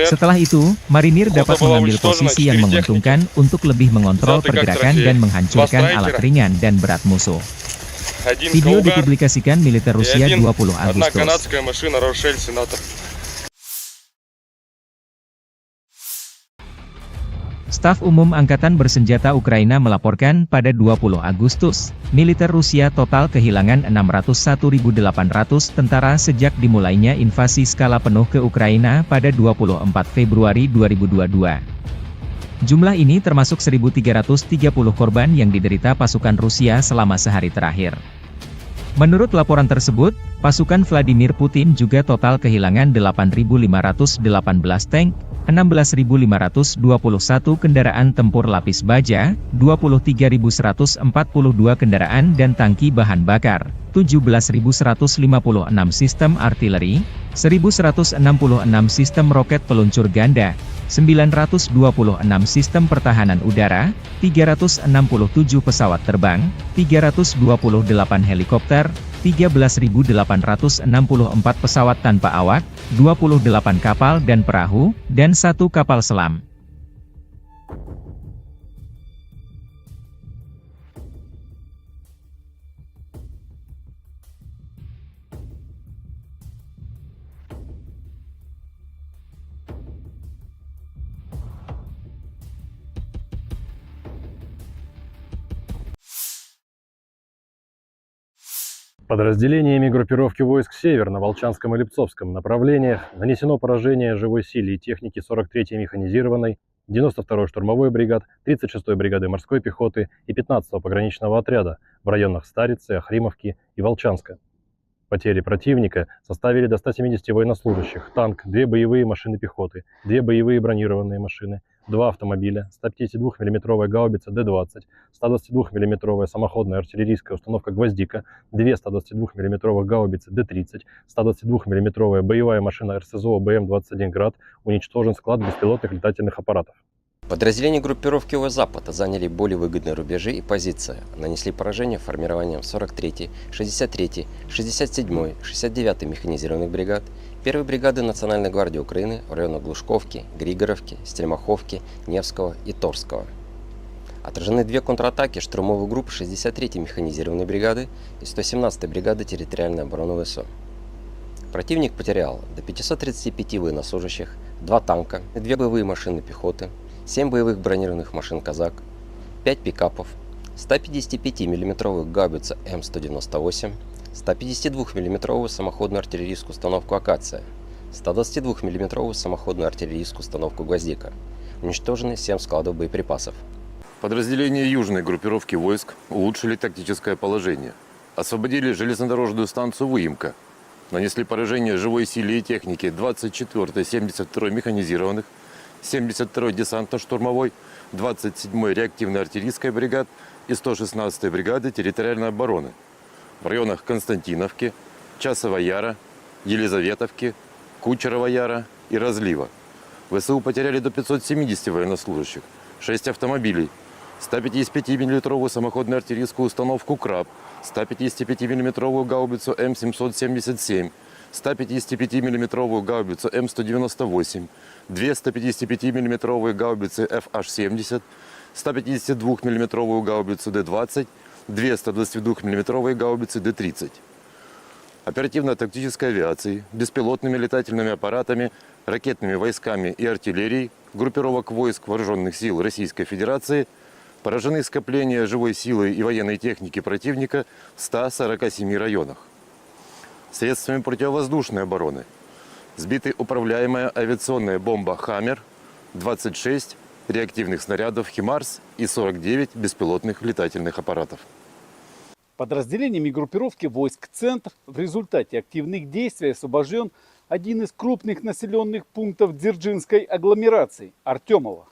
Setelah itu, Marinir dapat mengambil posisi yang menguntungkan untuk lebih mengontrol pergerakan dan menghancurkan alat ringan dan berat musuh. Video dipublikasikan militer Rusia 20 Agustus. Staf Umum Angkatan Bersenjata Ukraina melaporkan pada 20 Agustus, militer Rusia total kehilangan 601.800 tentara sejak dimulainya invasi skala penuh ke Ukraina pada 24 Februari 2022. Jumlah ini termasuk 1.330 korban yang diderita pasukan Rusia selama sehari terakhir. Menurut laporan tersebut, pasukan Vladimir Putin juga total kehilangan 8.518 tank, 16.521 kendaraan tempur lapis baja, 23.142 kendaraan dan tangki bahan bakar, 17.156 sistem artileri, 1.166 sistem roket peluncur ganda, 926 sistem pertahanan udara, 367 pesawat terbang, 328 helikopter, 13.864 pesawat tanpa awak, 28 kapal dan perahu, dan 1 kapal selam. Подразделениями группировки войск «Север» на Волчанском и Липцовском направлениях нанесено поражение живой силе и технике 43-й механизированной, 92-й штурмовой бригад, 36-й бригады морской пехоты и 15-го пограничного отряда в районах Старицы, Охримовки и Волчанска. Потери противника составили до 170 военнослужащих, танк, 2 боевые машины пехоты, 2 боевые бронированные машины, 2 автомобиля, 152 мм гаубица Д-20, 122 мм самоходная артиллерийская установка «Гвоздика», 2 122 мм гаубицы Д-30, 122 мм боевая машина РСЗО БМ-21 «Град», уничтожен склад беспилотных летательных аппаратов. Подразделения группировки Запада заняли более выгодные рубежи и позиции, нанесли поражение формированием 43-й, 63-й, 67-й, 69-й механизированных бригад, 1-й бригады Национальной гвардии Украины в районах Глушковки, Григоровки, Стельмаховки, Невского и Торского. Отражены две контратаки штурмовых групп 63-й механизированной бригады и 117-й бригады территориальной обороны ВСУ. Противник потерял до 535 военнослужащих, 2 танка, 2 боевые машины пехоты, 7 боевых бронированных машин «Казак», 5 пикапов, 155 мм гаубицу М198, 152 мм самоходную артиллерийскую установку «Акация», 122 мм самоходную артиллерийскую установку «Гвоздика». Уничтожены 7 складов боеприпасов. Подразделения южной группировки войск улучшили тактическое положение. Освободили железнодорожную станцию Выемка. Нанесли поражение живой силе и технике 24-й, 72-й механизированных, 72-й десантно-штурмовой, 27-й реактивной артиллерийской бригад и 116-й бригады территориальной обороны в районах Константиновки, Часова Яра, Елизаветовки, Кучерова Яра и Разлива. ВСУ потеряли до 570 военнослужащих, 6 автомобилей, 155 мм самоходную артиллерийскую установку «Краб», 155 мм гаубицу М777, 155 мм гаубицу М198, 2 155 мм гаубицы FH-70, 152 мм гаубицу Д-20, 2 122 мм гаубицы Д-30. Оперативно-тактической авиацией, беспилотными летательными аппаратами, ракетными войсками и артиллерией группировок войск Вооруженных сил Российской Федерации поражены скопления живой силы и военной техники противника в 147 районах. Средствами противовоздушной обороны сбиты управляемая авиационная бомба «Хаммер», 26 реактивных снарядов «Химарс» и 49 беспилотных летательных аппаратов. Подразделениями группировки войск «Центр» в результате активных действий освобожден один из крупных населенных пунктов Дзержинской агломерации – Артемово.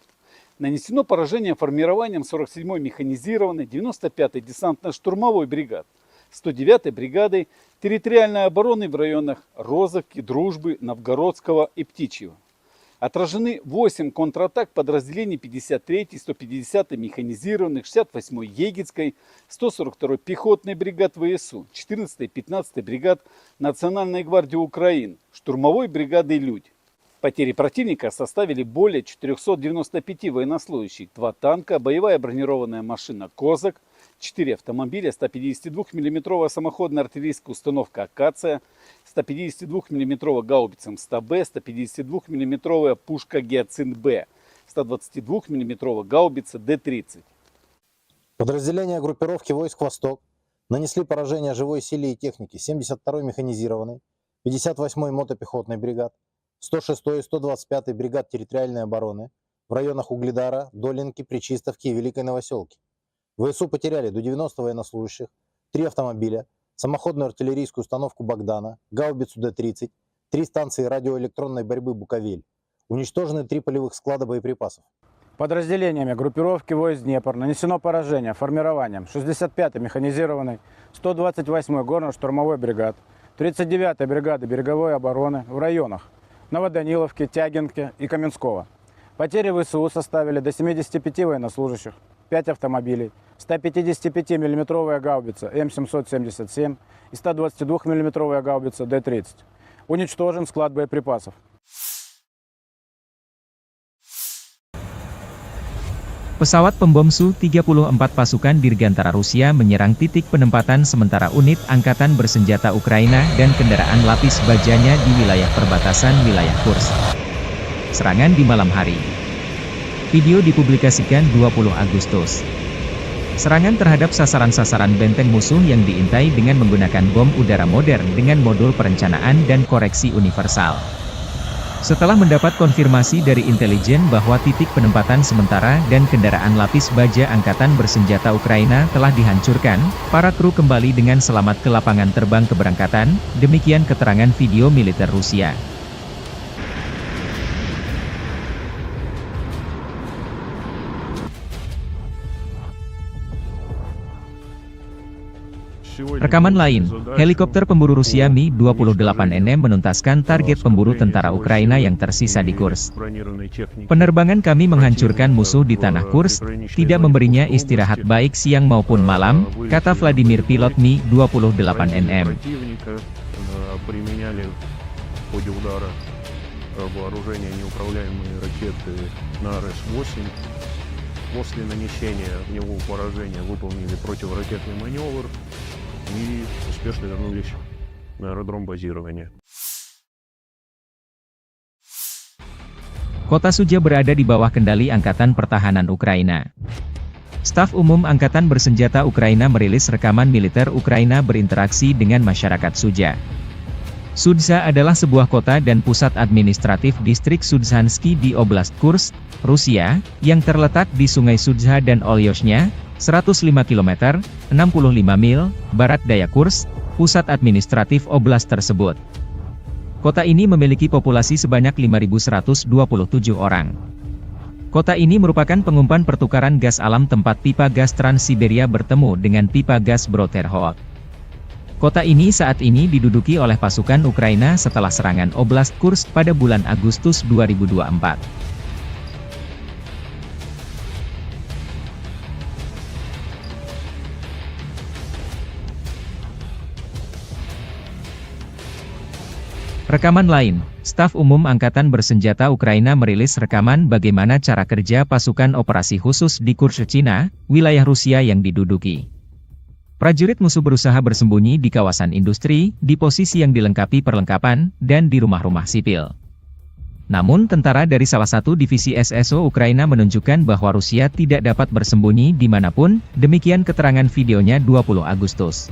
Нанесено поражение формированием 47-й механизированной, 95-й десантно-штурмовой бригад, 109-й бригадой территориальной обороны в районах Розовки, Дружбы, Новгородского и Птичьего. Отражены 8 контратак подразделений 53-й, 150-й механизированных, 68-й Егицкой, 142-й пехотной бригад ВСУ, 14-й, 15-й бригад Национальной гвардии Украины, штурмовой бригады «Людь». Потери противника составили более 495 военнослужащих, 2 танка, боевая бронированная машина «Козак», 4 автомобиля, 152 мм самоходная артиллерийская установка «Акация», 152 мм гаубица М100Б, 152 мм пушка «Гиацинт-Б», 122 мм гаубица Д-30. Подразделения группировки войск «Восток» нанесли поражение живой силе и технике 72-й механизированной, 58-й мотопехотной бригад, 106-й и 125-й бригад территориальной обороны в районах Угледара, Долинки, Пречистовки и Великой Новоселки. ВСУ потеряли до 90 военнослужащих, 3 автомобиля, самоходную артиллерийскую установку «Богдана», гаубицу Д-30, 3 станции радиоэлектронной борьбы «Буковель». Уничтожены 3 полевых склада боеприпасов. Подразделениями группировки войск «Днепр» нанесено поражение формированием 65-й механизированной, 128-й горно-штурмовой бригад, 39-й бригады береговой обороны в районах Новоданиловки, Тягинки и Каменского. Потери ВСУ составили до 75 военнослужащих, 5 автомобилей, 155 мм гаубица М777 и 122 мм гаубица Д-30. Уничтожен склад боеприпасов. Pesawat pembom Su-34 pasukan Dirgantara Rusia menyerang titik penempatan sementara unit angkatan bersenjata Ukraina dan kendaraan lapis bajanya di wilayah perbatasan wilayah Kursk. Serangan di malam hari. Video dipublikasikan 20 Agustus. Serangan terhadap sasaran-sasaran benteng musuh yang diintai dengan menggunakan bom udara modern dengan modul perencanaan dan koreksi universal. Setelah mendapat konfirmasi dari intelijen bahwa titik penempatan sementara dan kendaraan lapis baja angkatan bersenjata Ukraina telah dihancurkan, para kru kembali dengan selamat ke lapangan terbang keberangkatan, demikian keterangan video militer Rusia. Rekaman lain, helikopter pemburu Rusia Mi-28NM menuntaskan target pemburu tentara Ukraina yang tersisa di Kursk. Penerbangan kami menghancurkan musuh di tanah Kursk, tidak memberinya istirahat baik siang maupun malam, kata Vladimir pilot Mi-28NM. после нанесения огневого поражения выполнили противоракетный маневр и успешно вернулись на аэродром базирования. Kota Sudzha berada di bawah kendali Angkatan Pertahanan Ukraina. Staf Umum Angkatan Bersenjata Ukraina merilis rekaman militer Ukraina berinteraksi dengan masyarakat Sudzha. Sudzha adalah sebuah kota dan pusat administratif distrik Sudzhansky di Oblast Kursk, Rusia, yang terletak di Sungai Sudzha dan Olyoshnya, 105 km, 65 mil, barat daya Kursk, pusat administratif oblast tersebut. Kota ini memiliki populasi sebanyak 5.127 orang. Kota ini merupakan pengumpan pertukaran gas alam tempat pipa gas Trans-Siberia bertemu dengan pipa gas Bro-Terhol. Kota ini saat ini diduduki oleh pasukan Ukraina setelah serangan Oblast Kursk pada bulan Agustus 2024. Rekaman lain, Staf Umum Angkatan Bersenjata Ukraina merilis rekaman bagaimana cara kerja pasukan operasi khusus di Kursk, Cina, wilayah Rusia yang diduduki. Prajurit musuh berusaha bersembunyi di kawasan industri, di posisi yang dilengkapi perlengkapan, dan di rumah-rumah sipil. Namun tentara dari salah satu divisi SSO Ukraina menunjukkan bahwa Rusia tidak dapat bersembunyi dimanapun, demikian keterangan videonya 20 Agustus.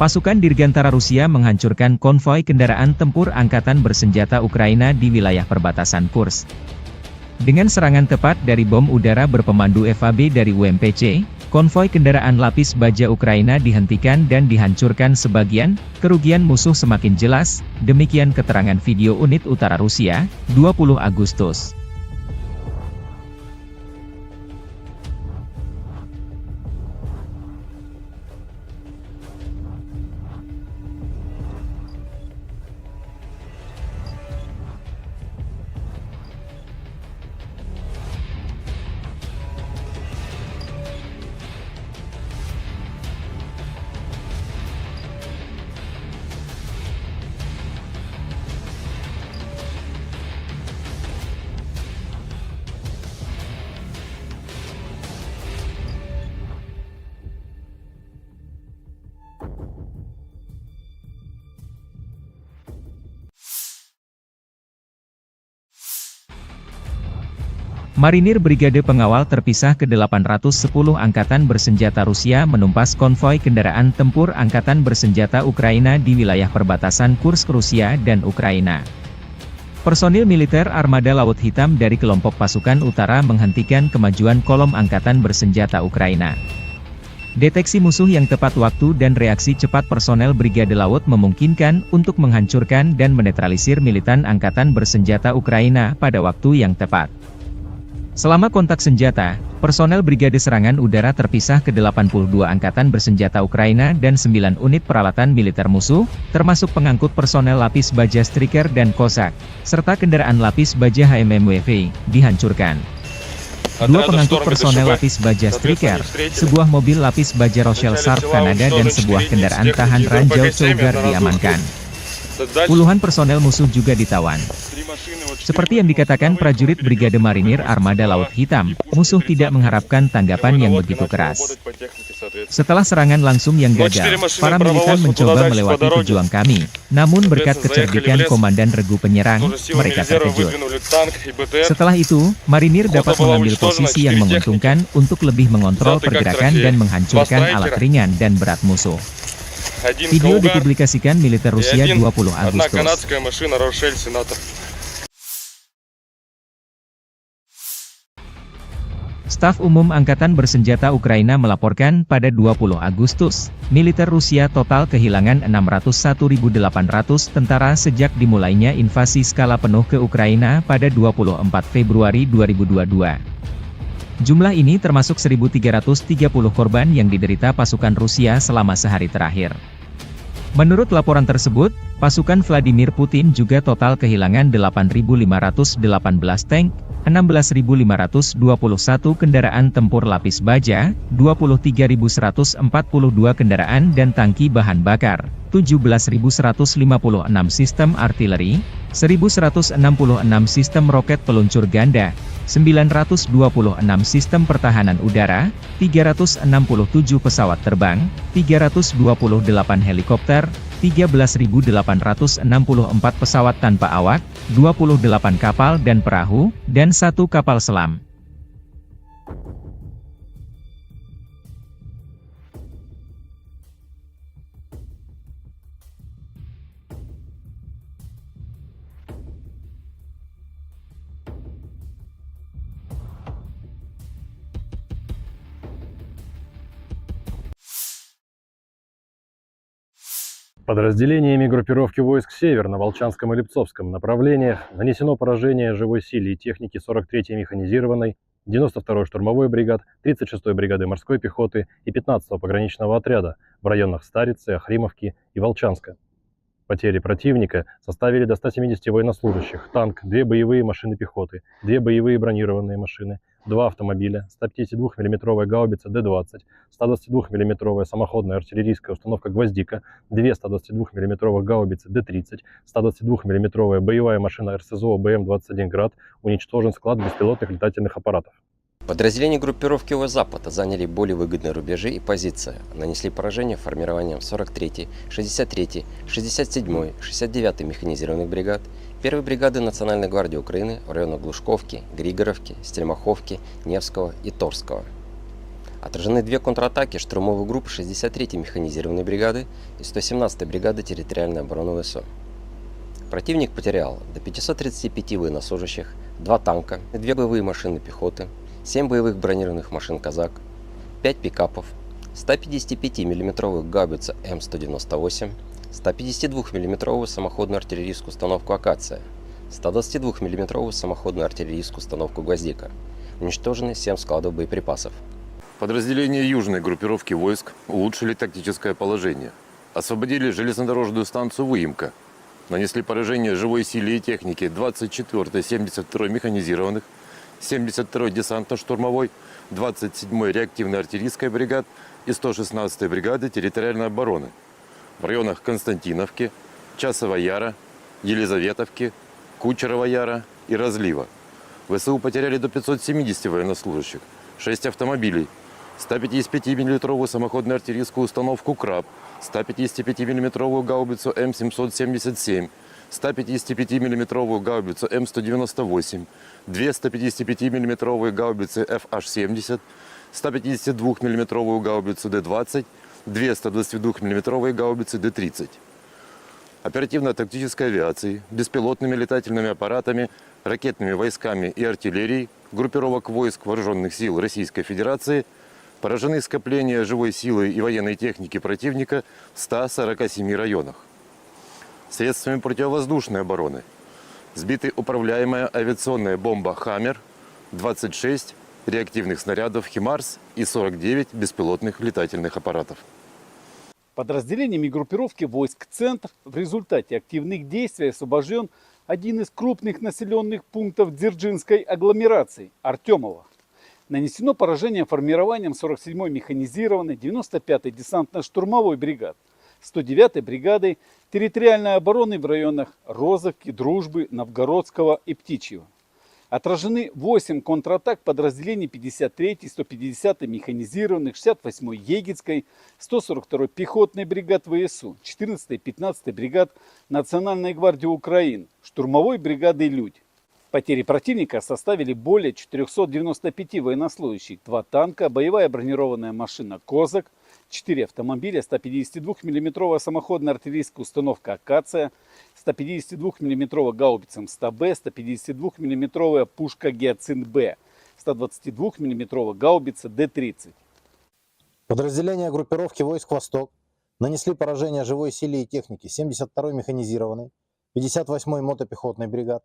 Pasukan Dirgantara Rusia menghancurkan konvoi kendaraan tempur Angkatan Bersenjata Ukraina di wilayah perbatasan Kursk. Dengan serangan tepat dari bom udara berpemandu FAB dari UMPC, konvoi kendaraan lapis baja Ukraina dihentikan dan dihancurkan sebagian, kerugian musuh semakin jelas, demikian keterangan video unit utara Rusia, 20 Agustus. Marinir Brigade Pengawal Terpisah ke-810 Angkatan Bersenjata Rusia menumpas konvoi kendaraan tempur Angkatan Bersenjata Ukraina di wilayah perbatasan Kursk Rusia dan Ukraina. Personil militer Armada Laut Hitam dari kelompok pasukan utara menghentikan kemajuan kolom Angkatan Bersenjata Ukraina. Deteksi musuh yang tepat waktu dan reaksi cepat personel Brigade Laut memungkinkan untuk menghancurkan dan menetralisir militan Angkatan Bersenjata Ukraina pada waktu yang tepat. Selama kontak senjata, personel Brigade Serangan Udara terpisah ke 82 angkatan bersenjata Ukraina dan 9 unit peralatan militer musuh, termasuk pengangkut personel lapis baja Striker dan Cossack, serta kendaraan lapis baja HMMWV, dihancurkan. Dua pengangkut personel lapis baja Striker, sebuah mobil lapis baja Rochelle Sharp Kanada dan sebuah kendaraan tahan ranjau Cougar diamankan. Puluhan personel musuh juga ditawan. Seperti yang dikatakan prajurit Brigade Marinir Armada Laut Hitam, musuh tidak mengharapkan tanggapan yang begitu keras. Setelah serangan langsung yang gagal, para militan mencoba melewati pejuang kami, namun berkat kecerdikan Komandan Regu Penyerang, mereka terkejut. Setelah itu, Marinir dapat mengambil posisi yang menguntungkan untuk lebih mengontrol pergerakan dan menghancurkan alat ringan dan berat musuh. Video dipublikasikan militer Rusia 20 Agustus. Staf Umum Angkatan Bersenjata Ukraina melaporkan pada 20 Agustus, militer Rusia total kehilangan 601.800 tentara sejak dimulainya invasi skala penuh ke Ukraina pada 24 Februari 2022. Jumlah ini termasuk 1.330 korban yang diderita pasukan Rusia selama sehari terakhir. Menurut laporan tersebut, pasukan Vladimir Putin juga total kehilangan 8.518 tank, 16.521 kendaraan tempur lapis baja, 23.142 kendaraan dan tangki bahan bakar, 17.156 sistem artileri, 1.166 sistem roket peluncur ganda, 926 sistem pertahanan udara, 367 pesawat terbang, 328 helikopter, 13.864 pesawat tanpa awak, 28 kapal dan perahu, dan 1 kapal selam. Подразделениями группировки войск «Север» на Волчанском и Липцовском направлениях нанесено поражение живой силе и технике 43-й механизированной, 92-й штурмовой бригад, 36-й бригады морской пехоты и 15-го пограничного отряда в районах Старицы, Охримовки и Волчанска. Потери противника составили до 170 военнослужащих, танк, 2 боевые машины пехоты, 2 боевые бронированные машины, 2 автомобиля, 152 мм гаубица Д-20, 122 мм самоходная артиллерийская установка «Гвоздика», 2 122 мм гаубицы Д-30, 122 мм боевая машина РСЗО БМ-21 «Град», уничтожен склад беспилотных летательных аппаратов. Подразделения группировки ОС-Запада заняли более выгодные рубежи и позиции, нанесли поражение формированием 43-й, 63-й, 67-й, 69-й механизированных бригад, 1-й бригады Национальной гвардии Украины в районах Глушковки, Григоровки, Стельмаховки, Невского и Торского. Отражены 2 контратаки штурмовых групп 63-й механизированной бригады и 117-й бригады территориальной обороны ВСУ. Противник потерял до 535 военнослужащих, 2 танка, 2 боевые машины пехоты, 7 боевых бронированных машин «Казак», 5 пикапов, 155 мм гаубицу М198, 152 мм самоходную артиллерийскую установку «Акация», 122 мм самоходную артиллерийскую установку «Гвоздика». Уничтожены 7 складов боеприпасов. Подразделения южной группировки войск улучшили тактическое положение. Освободили железнодорожную станцию Выемка. Нанесли поражение живой силе и технике 24-й, 72-й механизированных, 72-й десантно-штурмовой, 27-й реактивной артиллерийской бригад и 116-й бригады территориальной обороны в районах Константиновки, Часова Яра, Елизаветовки, Кучерова Яра и Разлива. ВСУ потеряли до 570 военнослужащих, 6 автомобилей, 155 мм самоходную артиллерийскую установку «Краб», 155 мм гаубицу М777, 155 мм гаубицу М198, 2 155 мм гаубицы FH-70, 152 мм гаубицу Д-20, 2 122 мм гаубицы Д-30. Оперативно-тактической авиацией, беспилотными летательными аппаратами, ракетными войсками и артиллерией группировок войск Вооруженных сил Российской Федерации поражены скопления живой силы и военной техники противника в 147 районах. Средствами противовоздушной обороны сбиты управляемая авиационная бомба «Хаммер», 26 реактивных снарядов «Химарс» и 49 беспилотных летательных аппаратов. Подразделениями группировки войск «Центр» в результате активных действий освобожден один из крупных населенных пунктов Дзержинской агломерации – Артемово. Нанесено поражение формированием 47-й механизированной 95-й десантно-штурмовой бригад, 109-й бригады территориальной обороны в районах Розовки, Дружбы, Новгородского и Птичьего. Отражены 8 контратак подразделений 53-й, 150-й механизированных, 68-й Егицкой, 142-й пехотной бригад ВСУ, 14-й, 15-й бригад Национальной гвардии Украины, штурмовой бригады «Людь». Потери противника составили более 495 военнослужащих, 2 танка, боевая бронированная машина «Козак», 4 автомобиля, 152 мм самоходная артиллерийская установка «Акация», 152 мм гаубица МСТБ, 152 мм пушка «Гиацинт-Б», 122 мм гаубица Д-30. Подразделения группировки войск «Восток» нанесли поражение живой силе и технике 72-й механизированной, 58-й мотопехотной бригад,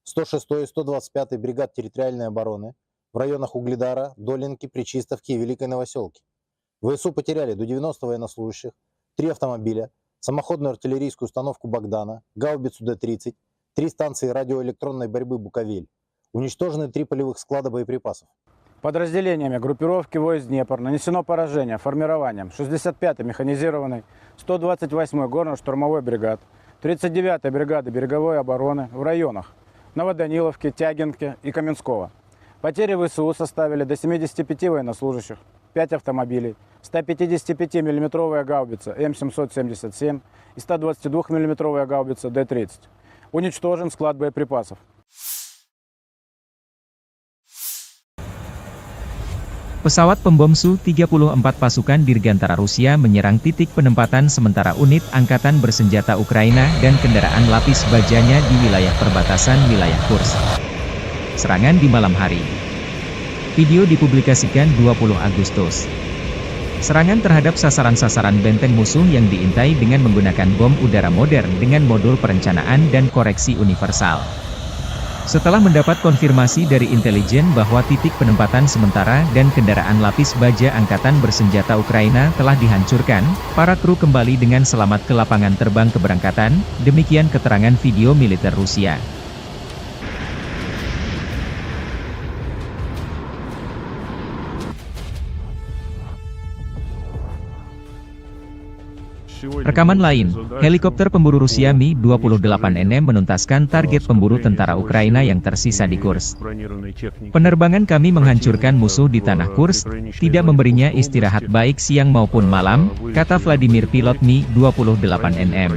106-й и 125-й бригад территориальной обороны в районах Угледара, Долинки, Пречистовки и Великой Новоселки. ВСУ потеряли до 90 военнослужащих, 3 автомобиля, самоходную артиллерийскую установку «Богдана», гаубицу Д-30, 3 станции радиоэлектронной борьбы «Буковель». Уничтожены 3 полевых склада боеприпасов. Подразделениями группировки войск Днепр нанесено поражение формированием 65-й механизированной, 128-й горно-штурмовой бригад, 39-й бригады береговой обороны в районах Новоданиловки, Тягинки и Каменского. Потери ВСУ составили до 75 военнослужащих, 5 автомобилей, 155 мм гаубица М777 и 122 мм гаубица Д-30. Уничтожен склад боеприпасов. Pesawat pembom Su-34 pasukan Dirgantara Rusia menyerang titik penempatan sementara unit angkatan bersenjata Ukraina dan kendaraan lapis bajanya di wilayah perbatasan wilayah Kursk. Serangan di malam hari. Video dipublikasikan 20 Agustus. Serangan terhadap sasaran-sasaran benteng musuh yang diintai dengan menggunakan bom udara modern dengan modul perencanaan dan koreksi universal. Setelah mendapat konfirmasi dari intelijen bahwa titik penempatan sementara dan kendaraan lapis baja angkatan bersenjata Ukraina telah dihancurkan, para kru kembali dengan selamat ke lapangan terbang keberangkatan, demikian keterangan video militer Rusia. Rekaman lain, helikopter pemburu Rusia Mi-28NM menuntaskan target pemburu tentara Ukraina yang tersisa di Kursk. Penerbangan kami menghancurkan musuh di tanah Kursk, tidak memberinya istirahat baik siang maupun malam, kata Vladimir pilot Mi-28NM.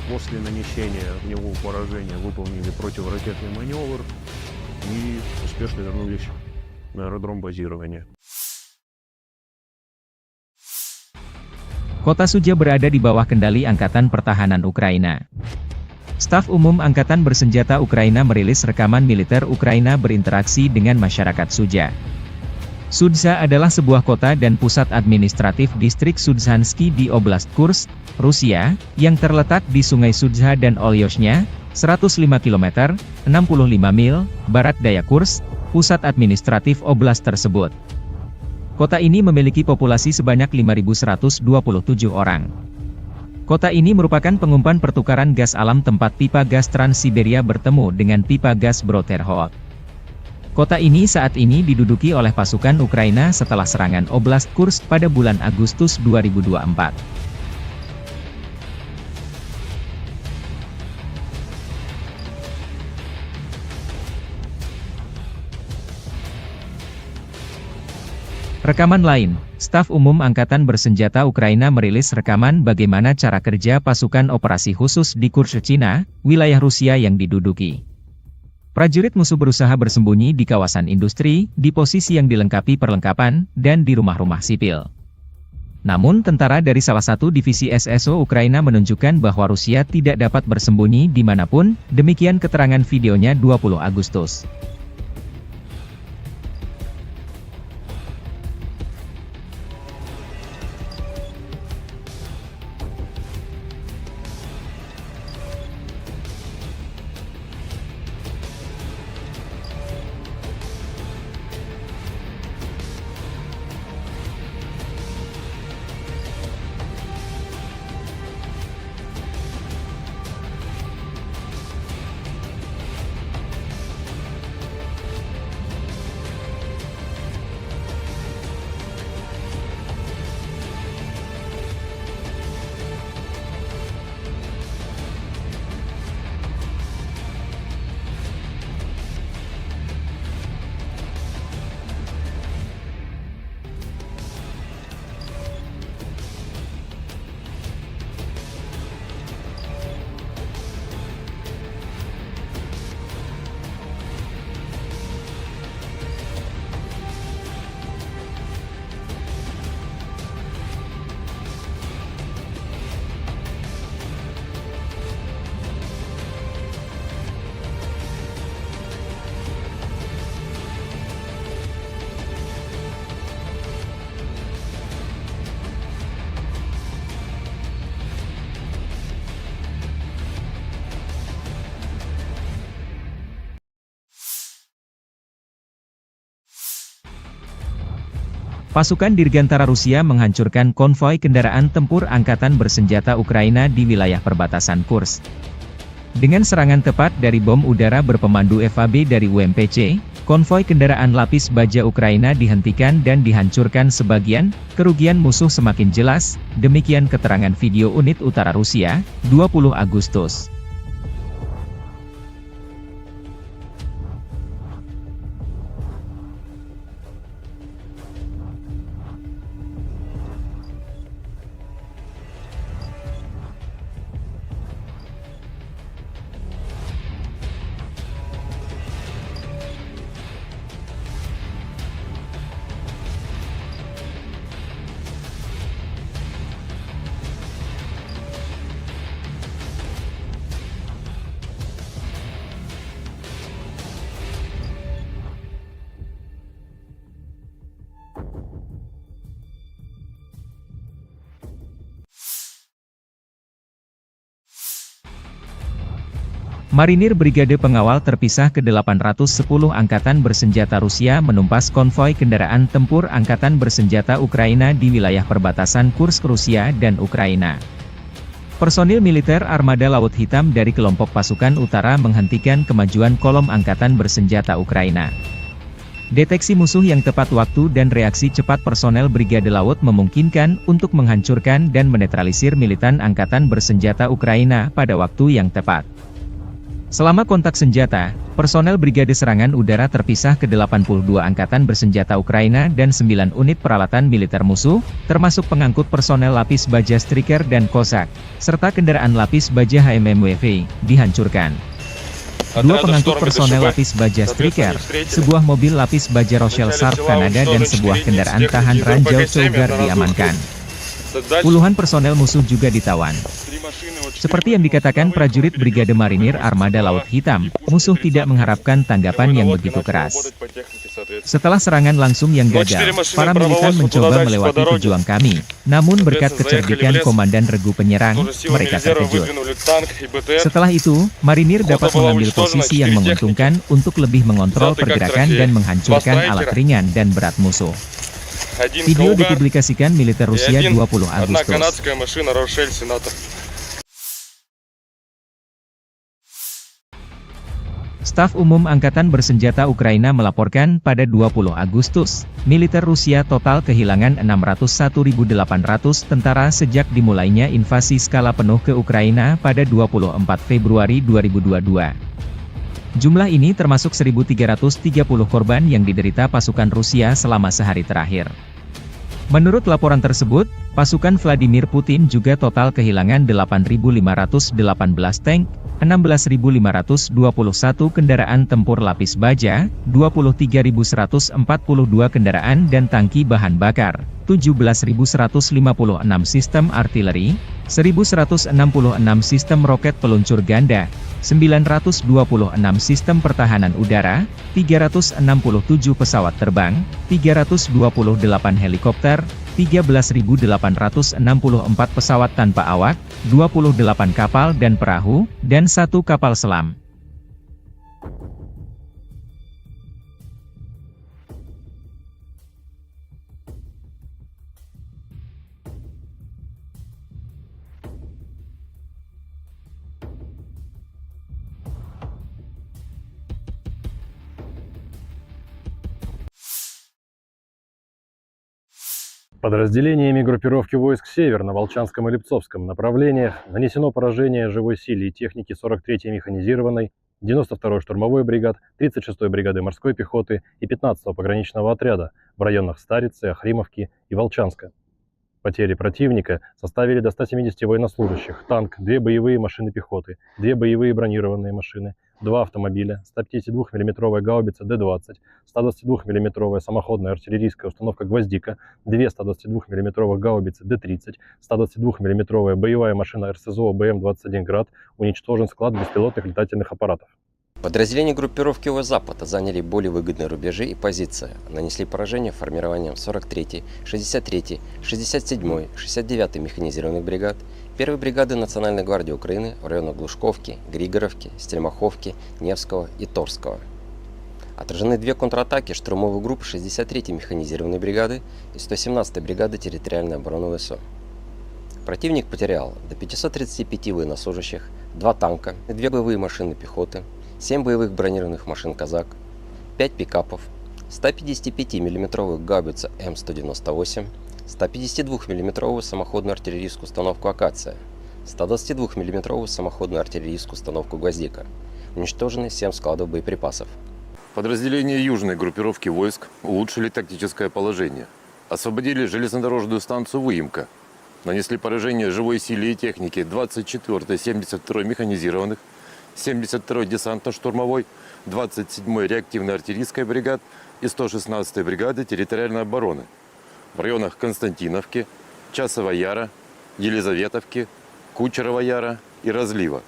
После нанесения огневого поражения выполнили противоракетный маневр и успешно вернулись на аэродром базирования. Kota Sudzha berada di bawah kendali Angkatan Pertahanan Ukraina. Staf Umum Angkatan Bersenjata Ukraina merilis rekaman militer Ukraina berinteraksi dengan masyarakat Sudzha. Sudzha adalah sebuah kota dan pusat administratif distrik Sudzhansky di Oblast Kursk, Rusia, yang terletak di Sungai Sudzha dan Olyoshnya, 105 km, 65 mil, barat daya Kursk, pusat administratif oblast tersebut. Kota ini memiliki populasi sebanyak 5.127 orang. Kota ini merupakan pengumpan pertukaran gas alam tempat pipa gas Trans-Siberia bertemu dengan pipa gas Bro-Terhod. Kota ini saat ini diduduki oleh pasukan Ukraina setelah serangan Oblast Kursk pada bulan Agustus 2024. Rekaman lain, Staf Umum Angkatan Bersenjata Ukraina merilis rekaman bagaimana cara kerja pasukan operasi khusus di Kursk, Cina, wilayah Rusia yang diduduki. Prajurit musuh berusaha bersembunyi di kawasan industri, di posisi yang dilengkapi perlengkapan, dan di rumah-rumah sipil. Namun tentara dari salah satu divisi SSO Ukraina menunjukkan bahwa Rusia tidak dapat bersembunyi dimanapun, demikian keterangan videonya 20 Agustus. Pasukan Dirgantara Rusia menghancurkan konvoi kendaraan tempur angkatan bersenjata Ukraina di wilayah perbatasan Kursk. Dengan serangan tepat dari bom udara berpemandu FAB dari UMPC, konvoi kendaraan lapis baja Ukraina dihentikan dan dihancurkan sebagian, kerugian musuh semakin jelas, demikian keterangan video unit utara Rusia, 20 Agustus. Marinir Brigade Pengawal Terpisah ke-810 Angkatan Bersenjata Rusia menumpas konvoi kendaraan tempur Angkatan Bersenjata Ukraina di wilayah perbatasan Kursk Rusia dan Ukraina. Personil militer Armada Laut Hitam dari kelompok pasukan utara menghentikan kemajuan kolom Angkatan Bersenjata Ukraina. Deteksi musuh yang tepat waktu dan reaksi cepat personel Brigade Laut memungkinkan untuk menghancurkan dan menetralisir militan Angkatan Bersenjata Ukraina pada waktu yang tepat. Selama kontak senjata, personel Brigade Serangan Udara Terpisah ke-82 Angkatan Bersenjata Ukraina dan 9 unit peralatan militer musuh, termasuk pengangkut personel lapis baja Striker dan Cossack, serta kendaraan lapis baja HMMWV, dihancurkan. Dua pengangkut personel lapis baja Striker, sebuah mobil lapis baja Rochelle Sharp Kanada dan sebuah kendaraan tahan ranjau Cougar diamankan. Puluhan personel musuh juga ditawan. Seperti yang dikatakan prajurit Brigade Marinir Armada Laut Hitam, musuh tidak mengharapkan tanggapan yang begitu keras. Setelah serangan langsung yang gagal, para militan mencoba melewati pejuang kami, namun berkat kecerdikan Komandan Regu Penyerang, mereka terkejut. Setelah itu, Marinir dapat mengambil posisi yang menguntungkan untuk lebih mengontrol pergerakan dan menghancurkan alat ringan dan berat musuh. Video dipublikasikan militer Rusia 20 Agustus. Staf Umum Angkatan Bersenjata Ukraina melaporkan pada 20 Agustus, militer Rusia total kehilangan 601.800 tentara sejak dimulainya invasi skala penuh ke Ukraina pada 24 Februari 2022. Jumlah ini termasuk 1.330 korban yang diderita pasukan Rusia selama sehari terakhir. Menurut laporan tersebut, pasukan Vladimir Putin juga total kehilangan 8.518 tank, 16.521 kendaraan tempur lapis baja, 23.142 kendaraan dan tangki bahan bakar, 17.156 sistem artileri, 1.166 sistem roket peluncur ganda, 926 sistem pertahanan udara, 367 pesawat terbang, 328 helikopter, 13.864 pesawat tanpa awak, 28 kapal dan perahu, dan 1 kapal selam. Подразделениями группировки войск «Север» на Волчанском и Липцовском направлениях нанесено поражение живой силе и технике 43-й механизированной, 92-й штурмовой бригад, 36-й бригады морской пехоты и 15-го пограничного отряда в районах Старицы, Охримовки и Волчанска. Потери противника составили до 170 военнослужащих, танк, 2 боевые машины пехоты, 2 боевые бронированные машины, 2 автомобиля, 152 мм гаубица Д-20, 122 мм самоходная артиллерийская установка «Гвоздика», 2 122 мм гаубицы Д-30, 122 мм боевая машина РСЗО БМ-21 «Град», уничтожен склад беспилотных летательных аппаратов. Подразделения группировки Запада заняли более выгодные рубежи и позиции, нанесли поражение формированием 43-й, 63-й, 67-й, 69-й механизированных бригад, 1-й бригады Национальной гвардии Украины в районах Глушковки, Григоровки, Стельмаховки, Невского и Торского. Отражены две контратаки штурмовых групп 63-й механизированной бригады и 117-й бригады территориальной обороны ВСУ. Противник потерял до 535 военнослужащих, 2 танка, 2 боевые машины пехоты, 7 боевых бронированных машин «Казак», 5 пикапов, 155 мм гаубицу М198, 152 мм самоходную артиллерийскую установку «Акация», 122 мм самоходную артиллерийскую установку «Гвоздика». Уничтожены 7 складов боеприпасов. Подразделения южной группировки войск улучшили тактическое положение. Освободили железнодорожную станцию Выемка. Нанесли поражение живой силе и технике 24-й, 72-й механизированных, 72-й десантно-штурмовой, 27-й реактивной артиллерийской бригад и 116-й бригады территориальной обороны в районах Константиновки, Часова Яра, Елизаветовки, Кучерова Яра и Разлива.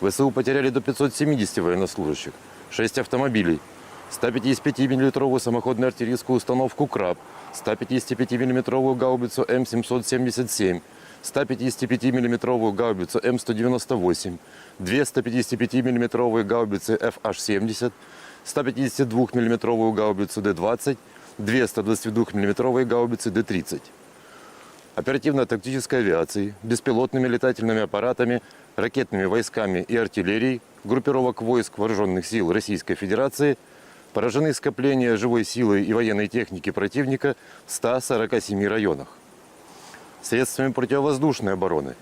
ВСУ потеряли до 570 военнослужащих, 6 автомобилей, 155 мм самоходную артиллерийскую установку «Краб», 155 мм гаубицу М777, 155 мм гаубицу М198, 2 155 мм гаубицы FH-70, 152 мм гаубицу Д-20, 2 122 мм гаубицы Д-30. Оперативно-тактической авиацией, беспилотными летательными аппаратами, ракетными войсками и артиллерией группировок войск Вооруженных сил Российской Федерации поражены скопления живой силы и военной техники противника в 147 районах. Средствами противовоздушной обороны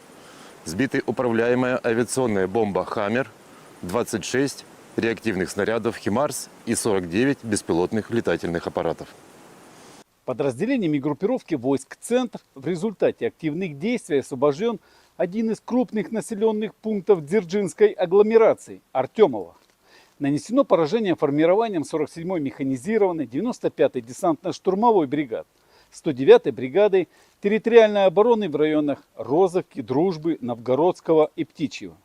сбиты управляемая авиационная бомба «Хаммер», 26 реактивных снарядов «Химарс» и 49 беспилотных летательных аппаратов. Подразделениями группировки войск «Центр» в результате активных действий освобожден один из крупных населенных пунктов Дзержинской агломерации – Артемово. Нанесено поражение формированием 47-й механизированной, 95-й десантно-штурмовой бригад, 109-й бригадой территориальной обороны в районах Розовки, Дружбы, Новгородского и Птичьего.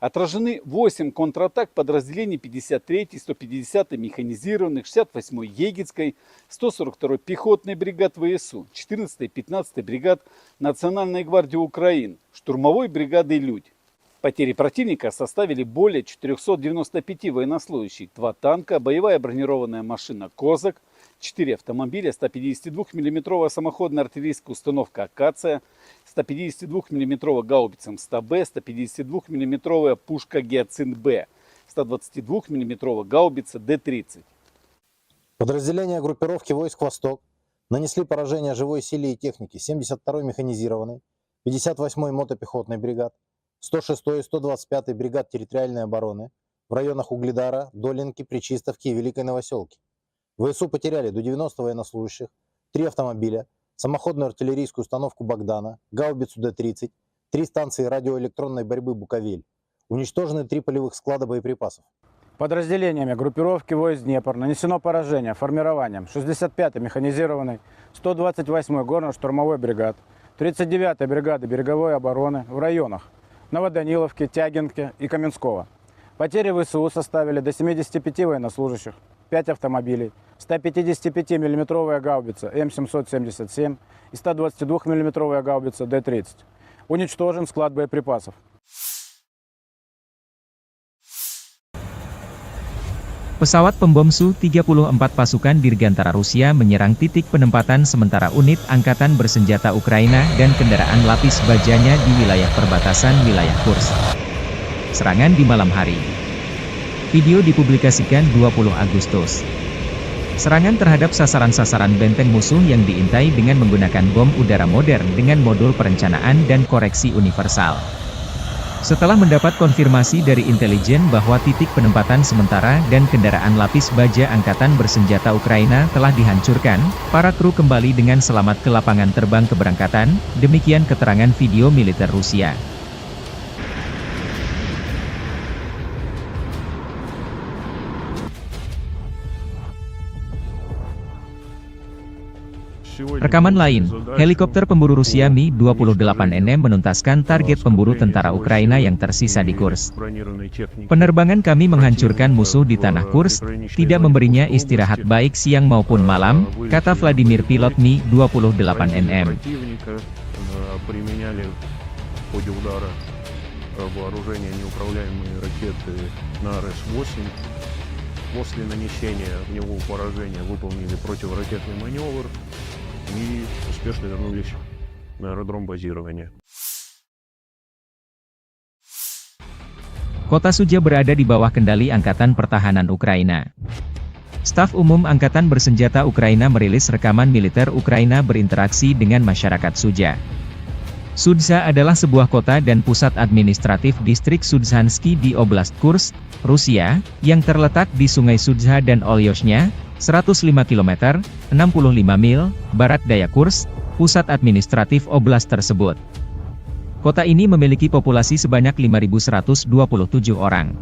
Отражены 8 контратак подразделений 53-й, 150-й механизированных, 68-й Егицкой, 142-й пехотной бригад ВСУ, 14-й, 15-й бригад Национальной гвардии Украины, штурмовой бригады «Людь». Потери противника составили более 495 военнослужащих, 2 танка, боевая бронированная машина «Козак», 4 автомобиля, 152 мм самоходная артиллерийская установка «Акация», 152 мм гаубица М100Б, 152 мм пушка «Гиацинт-Б», 122 мм гаубица Д-30. Подразделения группировки войск «Восток» нанесли поражение живой силе и технике 72-й механизированной, 58-й мотопехотной бригад, 106-й и 125-й бригад территориальной обороны в районах Угледара, Долинки, Пречистовки и Великой Новоселки. ВСУ потеряли до 90 военнослужащих, 3 автомобиля, самоходную артиллерийскую установку «Богдана», гаубицу Д-30, 3 станции радиоэлектронной борьбы «Буковель». Уничтожены 3 полевых склада боеприпасов. Подразделениями группировки войск «Днепр» нанесено поражение формированием 65-й механизированной, 128-й горно-штурмовой бригад, 39-й бригады береговой обороны в районах Новоданиловки, Тягинки и Каменского. Потери ВСУ составили до 75 военнослужащих, 5 автомобилей, 155 мм гаубица М777 и 122 мм гаубица Д-30. Уничтожен склад боеприпасов. Pesawat pembom Su-34 pasukan Dirgantara Rusia menyerang titik penempatan sementara unit angkatan bersenjata Ukraina dan kendaraan lapis bajanya di wilayah perbatasan wilayah Kursk. Serangan di malam hari. Video dipublikasikan 20 Agustus. Serangan terhadap sasaran-sasaran benteng musuh yang diintai dengan menggunakan bom udara modern dengan modul perencanaan dan koreksi universal. Setelah mendapat konfirmasi dari intelijen bahwa titik penempatan sementara dan kendaraan lapis baja angkatan bersenjata Ukraina telah dihancurkan, para kru kembali dengan selamat ke lapangan terbang keberangkatan, demikian keterangan video militer Rusia. Rekaman lain, helikopter pemburu Rusia Mi-28NM menuntaskan target pemburu tentara Ukraina yang tersisa di Kursk. Penerbangan kami menghancurkan musuh di tanah Kursk, tidak memberinya istirahat baik siang maupun malam, kata Vladimir pilot Mi-28NM. после нанесения в него поражения выполнили противоракетный маневр и успешно вернулись на аэродром базирования. Kota Sudzha berada di bawah kendali Angkatan Pertahanan Ukraina. Staf Umum Angkatan Bersenjata Ukraina merilis rekaman militer Ukraina berinteraksi dengan masyarakat Sudzha. Sudzha adalah sebuah kota dan pusat administratif distrik Sudzhansky di Oblast Kursk, Rusia, yang terletak di Sungai Sudzha dan Olyoshnya, 105 km, 65 mil, barat daya Kursk, pusat administratif oblast tersebut. Kota ini memiliki populasi sebanyak 5.127 orang.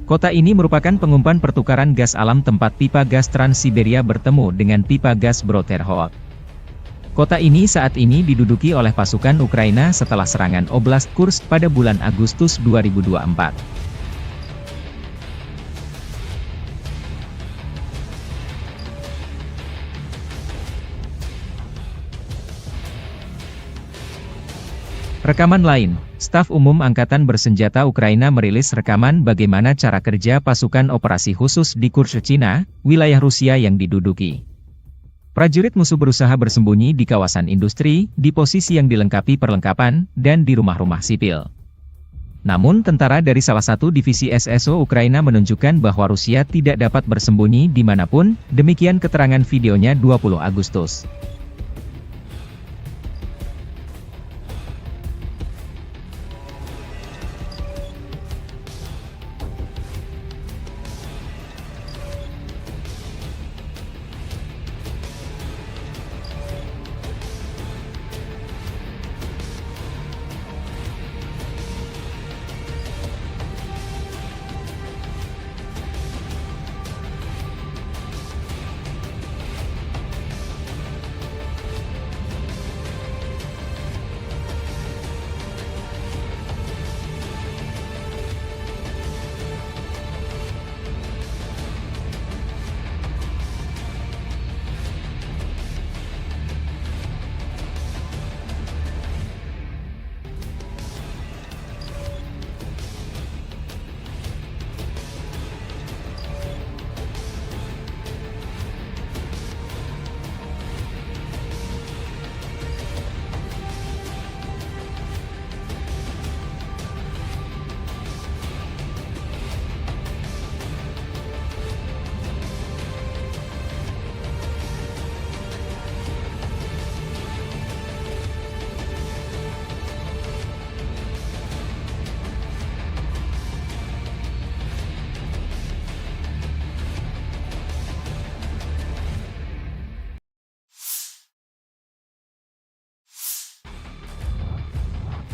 Kota ini merupakan pengumpan pertukaran gas alam tempat pipa gas Trans-Siberia bertemu dengan pipa gas Broterhod. Kota ini saat ini diduduki oleh pasukan Ukraina setelah serangan Oblast Kursk pada bulan Agustus 2024. Rekaman lain, Staf Umum Angkatan Bersenjata Ukraina merilis rekaman bagaimana cara kerja pasukan operasi khusus di Kurshchina, wilayah Rusia yang diduduki. Prajurit musuh berusaha bersembunyi di kawasan industri, di posisi yang dilengkapi perlengkapan, dan di rumah-rumah sipil. Namun tentara dari salah satu divisi SSO Ukraina menunjukkan bahwa Rusia tidak dapat bersembunyi dimanapun, demikian keterangan videonya 20 Agustus.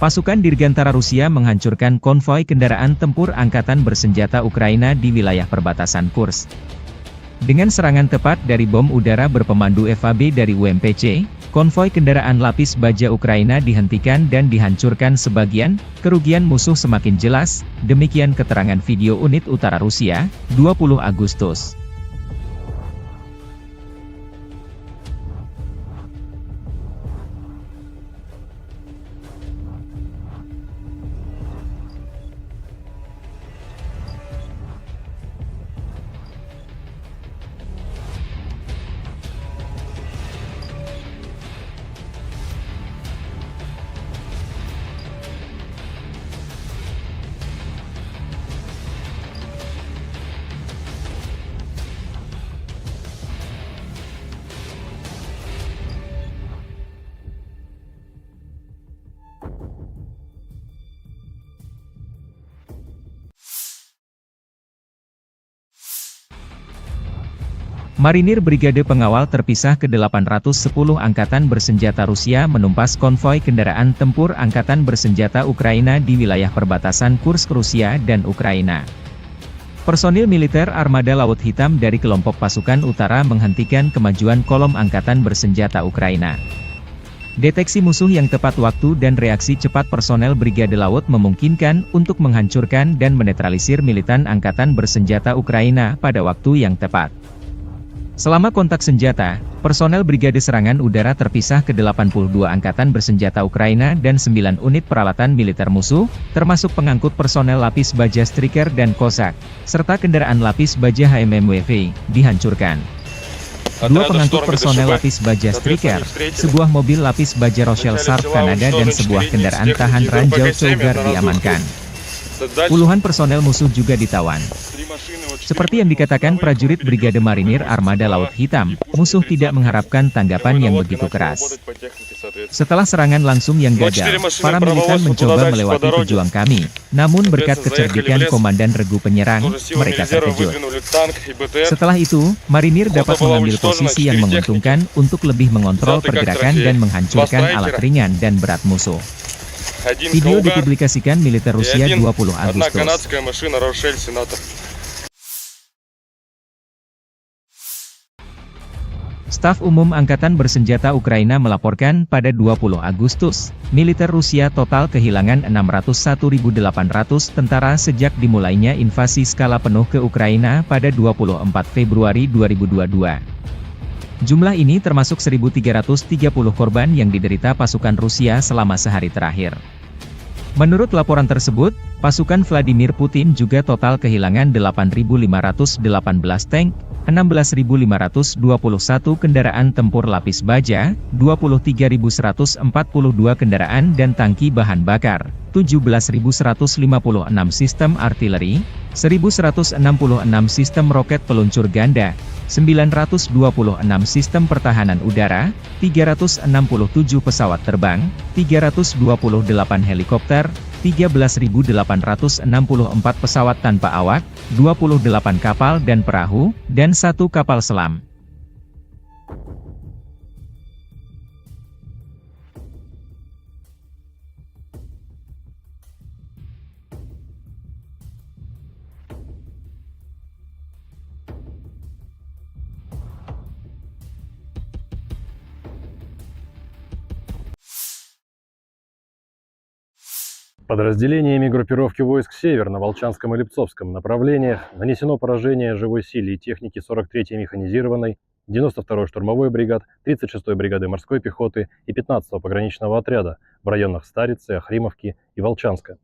Pasukan Dirgantara Rusia menghancurkan konvoi kendaraan tempur Angkatan Bersenjata Ukraina di wilayah perbatasan Kursk. Dengan serangan tepat dari bom udara berpemandu FAB dari UMPC, konvoi kendaraan lapis baja Ukraina dihentikan dan dihancurkan sebagian, kerugian musuh semakin jelas, demikian keterangan video unit utara Rusia, 20 Agustus. Marinir Brigade Pengawal Terpisah ke-810 Angkatan Bersenjata Rusia menumpas konvoi kendaraan tempur Angkatan Bersenjata Ukraina di wilayah perbatasan Kursk Rusia dan Ukraina. Personil militer Armada Laut Hitam dari kelompok pasukan utara menghentikan kemajuan kolom Angkatan Bersenjata Ukraina. Deteksi musuh yang tepat waktu dan reaksi cepat personel Brigade Laut memungkinkan untuk menghancurkan dan menetralisir militan Angkatan Bersenjata Ukraina pada waktu yang tepat. Selama kontak senjata, personel Brigade Serangan Udara terpisah ke 82 angkatan bersenjata Ukraina dan 9 unit peralatan militer musuh, termasuk pengangkut personel lapis baja Striker dan Kozak, serta kendaraan lapis baja HMMWV, dihancurkan. Dua pengangkut personel lapis baja Striker, sebuah mobil lapis baja Rochelle Sharp Kanada dan sebuah kendaraan tahan ranjau Cougar diamankan. Puluhan personel musuh juga ditawan. Seperti yang dikatakan prajurit Brigade Marinir Armada Laut Hitam, musuh tidak mengharapkan tanggapan yang begitu keras. Setelah serangan langsung yang gagal, para militan mencoba melewati pejuang kami, namun berkat kecerdikan Komandan Regu Penyerang, mereka terkejut. Setelah itu, Marinir dapat mengambil posisi yang menguntungkan untuk lebih mengontrol pergerakan dan menghancurkan alat ringan dan berat musuh. Video dipublikasikan militer Rusia 20 Agustus. Staf Umum Angkatan Bersenjata Ukraina melaporkan pada 20 Agustus, militer Rusia total kehilangan 601.800 tentara sejak dimulainya invasi skala penuh ke Ukraina pada 24 Februari 2022. Jumlah ini termasuk 1.330 korban yang diderita pasukan Rusia selama sehari terakhir. Menurut laporan tersebut, pasukan Vladimir Putin juga total kehilangan 8.518 tank, 16.521 kendaraan tempur lapis baja, 23.142 kendaraan dan tangki bahan bakar, 17.156 sistem artileri, 1.166 sistem roket peluncur ganda, 926 sistem pertahanan udara, 367 pesawat terbang, 328 helikopter, 13.864 pesawat tanpa awak, 28 kapal dan perahu, dan 1 kapal selam. Подразделениями группировки войск «Север» на Волчанском и Липцовском направлениях нанесено поражение живой силе и технике 43-й механизированной, 92-й штурмовой бригад, 36-й бригады морской пехоты и 15-го пограничного отряда в районах Старицы, Охримовки и Волчанска.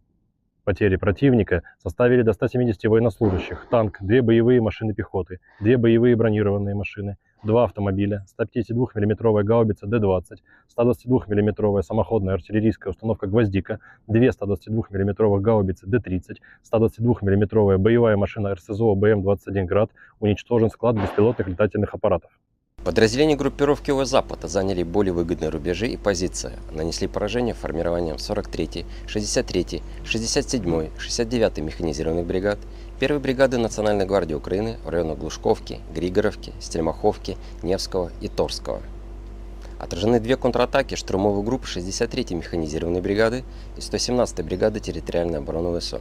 Потери противника составили до 170 военнослужащих, танк, 2 боевые машины пехоты, 2 боевые бронированные машины, 2 автомобиля, 152 мм гаубица Д-20, 122 мм самоходная артиллерийская установка «Гвоздика», 2 122 мм гаубицы Д-30, 122 мм боевая машина РСЗО БМ-21 «Град», уничтожен склад беспилотных летательных аппаратов. Подразделения группировки ОС-Запада заняли более выгодные рубежи и позиции, нанесли поражение формированием 43-й, 63-й, 67-й, 69-й механизированных бригад, 1-й бригады Национальной гвардии Украины в районах Глушковки, Григоровки, Стельмаховки, Невского и Торского. Отражены 2 контратаки штурмовых групп 63-й механизированной бригады и 117-й бригады территориальной обороны ВСУ.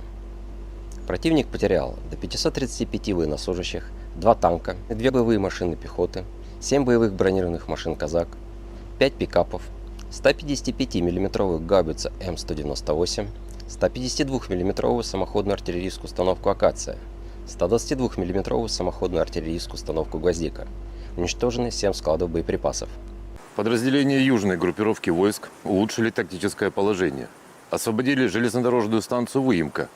Противник потерял до 535 военнослужащих, 2 танка, 2 боевые машины пехоты, 7 боевых бронированных машин «Казак», 5 пикапов, 155 мм гаубицу М198, 152 мм самоходную артиллерийскую установку «Акация», 122 мм самоходную артиллерийскую установку «Гвоздика». Уничтожены 7 складов боеприпасов. Подразделения южной группировки войск улучшили тактическое положение. Освободили железнодорожную станцию Выемка.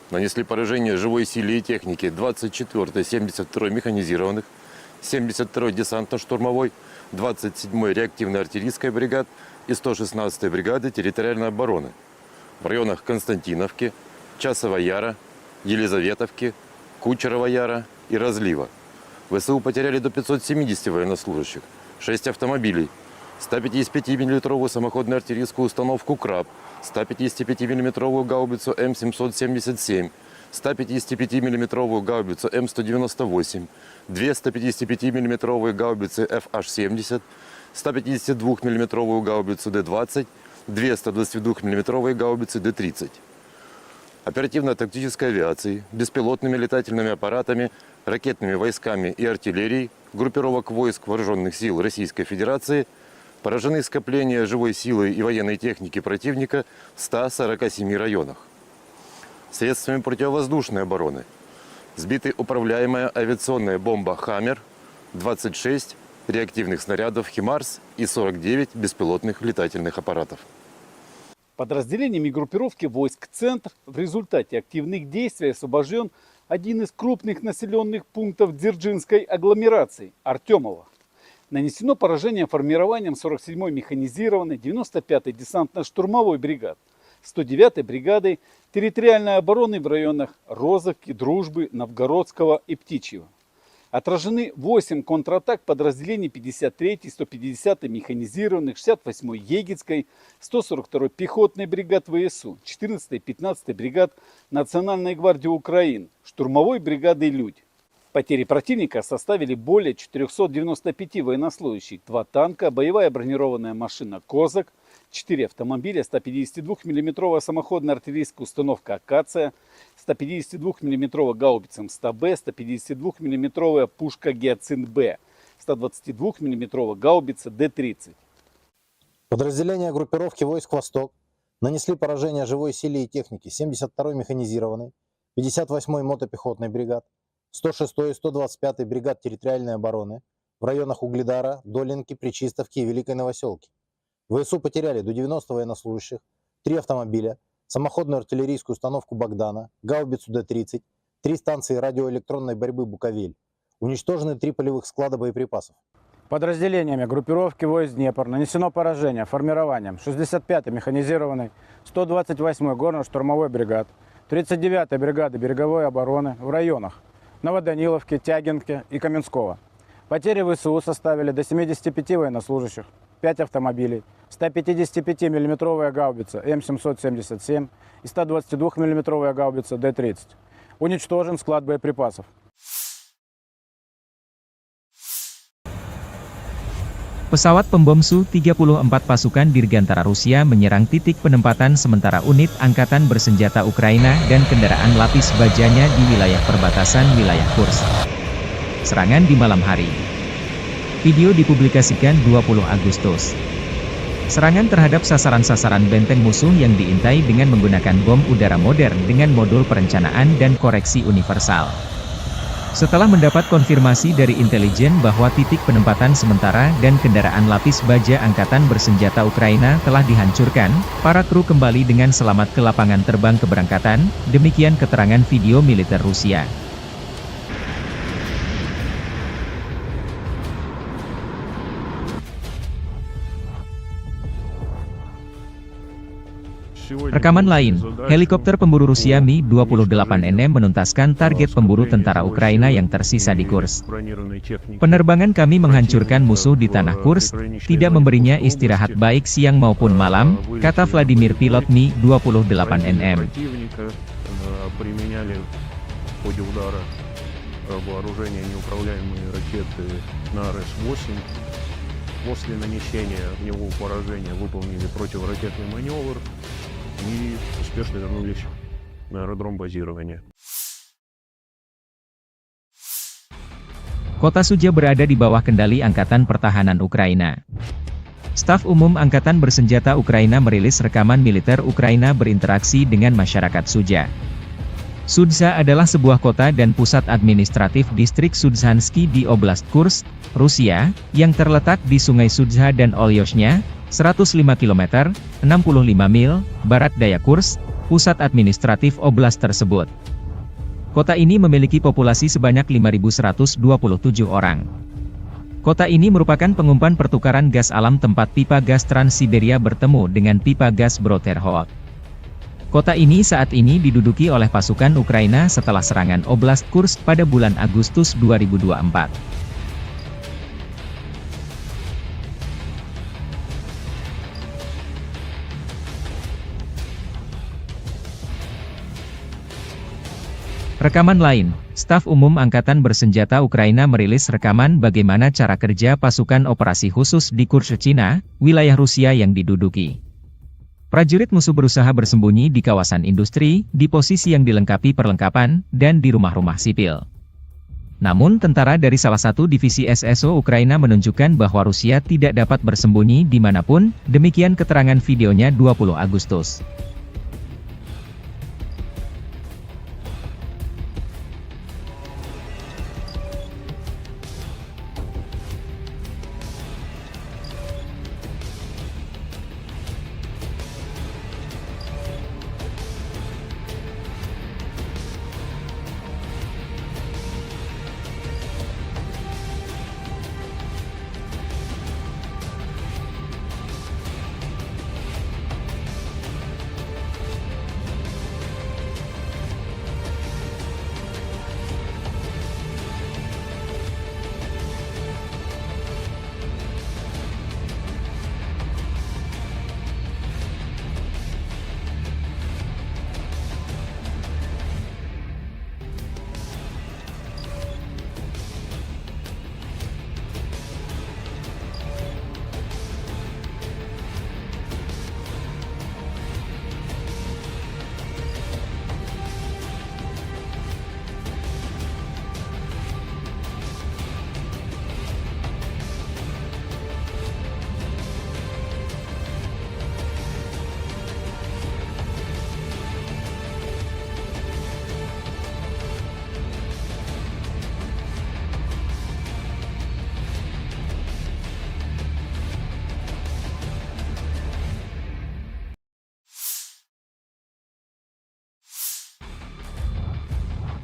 Нанесли поражение живой силе и технике 24-й, 72-й механизированных, 72-й десантно-штурмовой, 27-й реактивной артиллерийской бригад и 116-й бригады территориальной обороны в районах Константиновки, Часова Яра, Елизаветовки, Кучерова Яра и Разлива. ВСУ потеряли до 570 военнослужащих, 6 автомобилей, 155 мм самоходную артиллерийскую установку «Краб», 155 мм гаубицу М777, 155 мм гаубицу М198, 2 155 мм гаубицы FH-70, 152 мм гаубицу Д-20, 2 122 мм гаубицы Д-30. Оперативно-тактической авиацией, беспилотными летательными аппаратами, ракетными войсками и артиллерией группировок войск Вооруженных сил Российской Федерации поражены скопления живой силы и военной техники противника в 147 районах. Средствами противовоздушной обороны сбиты управляемая авиационная бомба «Хаммер», 26 реактивных снарядов «Химарс» и 49 беспилотных летательных аппаратов. Подразделениями группировки войск «Центр» в результате активных действий освобожден один из крупных населенных пунктов Дзержинской агломерации – Артемово. Нанесено поражение формированием 47-й механизированной 95-й десантно-штурмовой бригад, 109-й бригадой территориальной обороны в районах Розовки, Дружбы, Новгородского и Птичьего. Отражены 8 контратак подразделений 53-й, 150-й механизированных, 68-й Егицкой, 142-й пехотной бригад ВСУ, 14-й, 15-й бригад Национальной гвардии Украины, штурмовой бригады «Людь». Потери противника составили более 495 военнослужащих, 2 танка, боевая бронированная машина «Козак», 4 автомобиля, 152 мм самоходная артиллерийская установка «Акация», 152 мм гаубица МСТБ, 152 мм пушка «Гиацинт-Б», 122 мм гаубица Д-30. Подразделения группировки войск «Восток» нанесли поражение живой силе и технике 72-й механизированной, 58-й мотопехотной бригад, 106-й и 125-й бригад территориальной обороны в районах Угледара, Долинки, Пречистовки и Великой Новоселки. ВСУ потеряли до 90 военнослужащих, 3 автомобиля, самоходную артиллерийскую установку «Богдана», гаубицу Д-30, 3 станции радиоэлектронной борьбы «Буковель». Уничтожены 3 полевых склада боеприпасов. Подразделениями группировки войск Днепр нанесено поражение формированием 65-й механизированной, 128-й горно-штурмовой бригад, 39-й бригады береговой обороны в районах Новоданиловки, Тягинки и Каменского. Потери ВСУ составили до 75 военнослужащих, 5 автомобилей, 155 мм гаубица М777 и 122 мм гаубица Д-30. Уничтожен склад боеприпасов. Pesawat pembom Su-34 pasukan Dirgantara Rusia menyerang titik penempatan sementara unit angkatan bersenjata Ukraina dan kendaraan lapis bajanya di wilayah perbatasan wilayah Kursk. Serangan di malam hari. Video dipublikasikan 20 Agustus. Serangan terhadap sasaran-sasaran benteng musuh yang diintai dengan menggunakan bom udara modern dengan modul perencanaan dan koreksi universal. Setelah mendapat konfirmasi dari intelijen bahwa titik penempatan sementara dan kendaraan lapis baja angkatan bersenjata Ukraina telah dihancurkan, para kru kembali dengan selamat ke lapangan terbang keberangkatan, demikian keterangan video militer Rusia. Rekaman lain, helikopter pemburu Rusia Mi-28NM menuntaskan target pemburu tentara Ukraina yang tersisa di Kursk. Penerbangan kami menghancurkan musuh di tanah Kursk, tidak memberinya istirahat baik siang maupun malam, kata Vladimir pilot Mi-28NM. После нанесения огневого поражения выполнили противоракетный маневр и успешно вернулись на аэродром базирования. Kota Sudzha berada di bawah kendali Angkatan Pertahanan Ukraina. Staf Umum Angkatan Bersenjata Ukraina merilis rekaman militer Ukraina berinteraksi dengan masyarakat Sudzha. Sudzha adalah sebuah kota dan pusat administratif distrik Sudzhansky di Oblast Kursk, Rusia, yang terletak di Sungai Sudzha dan Olyoshnya, 105 km, 65 mil, barat daya Kursk, pusat administratif oblast tersebut. Kota ini memiliki populasi sebanyak 5.127 orang. Kota ini merupakan pengumpan pertukaran gas alam tempat pipa gas Trans-Siberia bertemu dengan pipa gas Brodterhot. Kota ini saat ini diduduki oleh pasukan Ukraina setelah serangan Oblast Kursk pada bulan Agustus 2024. Rekaman lain, Staf Umum Angkatan Bersenjata Ukraina merilis rekaman bagaimana cara kerja pasukan operasi khusus di Kursk, Cina, wilayah Rusia yang diduduki. Prajurit musuh berusaha bersembunyi di kawasan industri, di posisi yang dilengkapi perlengkapan, dan di rumah-rumah sipil. Namun tentara dari salah satu divisi SSO Ukraina menunjukkan bahwa Rusia tidak dapat bersembunyi dimanapun, demikian keterangan videonya 20 Agustus.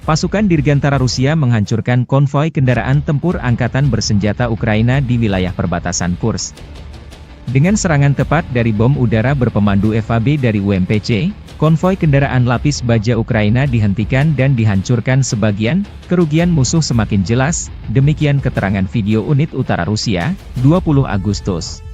Pasukan Dirgantara Rusia menghancurkan konvoi kendaraan tempur angkatan bersenjata Ukraina di wilayah perbatasan Kursk. Dengan serangan tepat dari bom udara berpemandu FAB dari UMPC, konvoi kendaraan lapis baja Ukraina dihentikan dan dihancurkan sebagian, kerugian musuh semakin jelas, demikian keterangan video unit utara Rusia, 20 Agustus.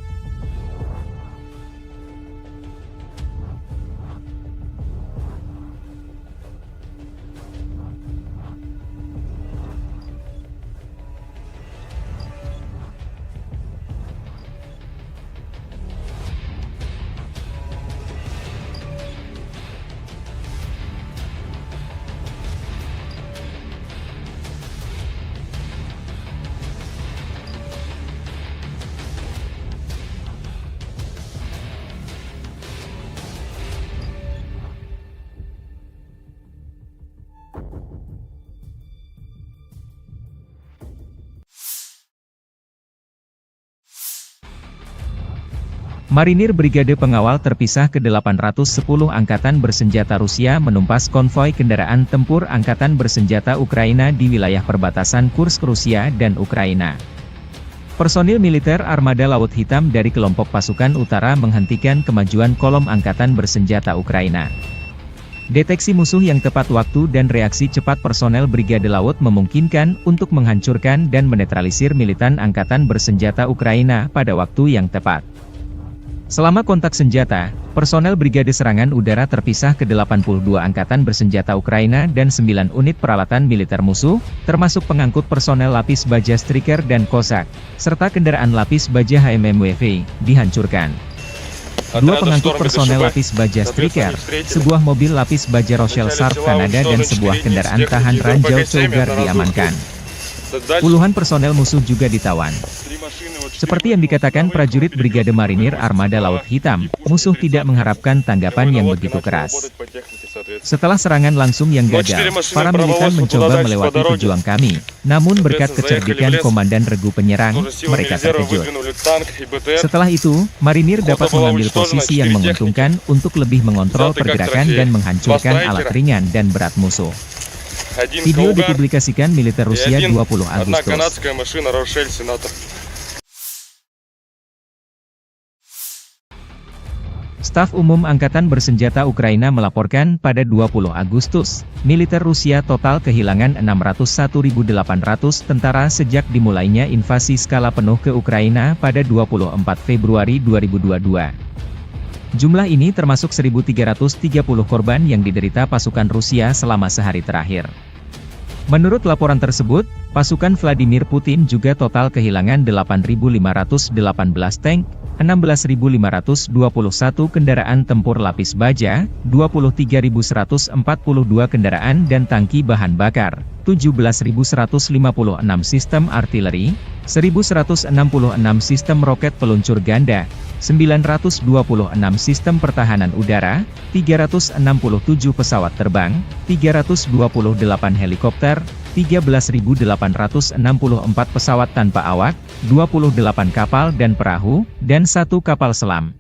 Marinir Brigade Pengawal Terpisah ke-810 Angkatan Bersenjata Rusia menumpas konvoi kendaraan tempur Angkatan Bersenjata Ukraina di wilayah perbatasan Kursk Rusia dan Ukraina. Personil militer Armada Laut Hitam dari kelompok pasukan utara menghentikan kemajuan kolom Angkatan Bersenjata Ukraina. Deteksi musuh yang tepat waktu dan reaksi cepat personel Brigade Laut memungkinkan untuk menghancurkan dan menetralisir militan Angkatan Bersenjata Ukraina pada waktu yang tepat. Selama kontak senjata, personel Brigade Serangan Udara Terpisah ke-82 Angkatan Bersenjata Ukraina dan 9 unit peralatan militer musuh, termasuk pengangkut personel lapis baja Striker dan Cossack, serta kendaraan lapis baja HMMWV, dihancurkan. 2 pengangkut personel lapis baja Striker, sebuah mobil lapis baja Rochelle Sharp Kanada dan sebuah kendaraan tahan ranjau Cougar diamankan. Puluhan personel musuh juga ditawan. Seperti yang dikatakan prajurit Brigade Marinir Armada Laut Hitam, musuh tidak mengharapkan tanggapan yang begitu keras. Setelah serangan langsung yang gagal, para militan mencoba melewati pejuang kami, namun berkat kecerdikan Komandan Regu Penyerang, mereka terkejut. Setelah itu, Marinir dapat mengambil posisi yang menguntungkan untuk lebih mengontrol pergerakan dan menghancurkan alat ringan dan berat musuh. Video dipublikasikan militer Rusia 20 Agustus. Staf Umum Angkatan Bersenjata Ukraina melaporkan pada 20 Agustus, militer Rusia total kehilangan 601.800 tentara sejak dimulainya invasi skala penuh ke Ukraina pada 24 Februari 2022. Jumlah ini termasuk 1.330 korban yang diderita pasukan Rusia selama sehari terakhir. Menurut laporan tersebut, pasukan Vladimir Putin juga total kehilangan 8.518 tank, 16.521 kendaraan tempur lapis baja, 23.142 kendaraan dan tangki bahan bakar, 17.156 sistem artileri, 1.166 sistem roket peluncur ganda, 926 sistem pertahanan udara, 367 pesawat terbang, 328 helikopter, 13.864 pesawat tanpa awak, 28 kapal dan perahu, dan 1 kapal selam.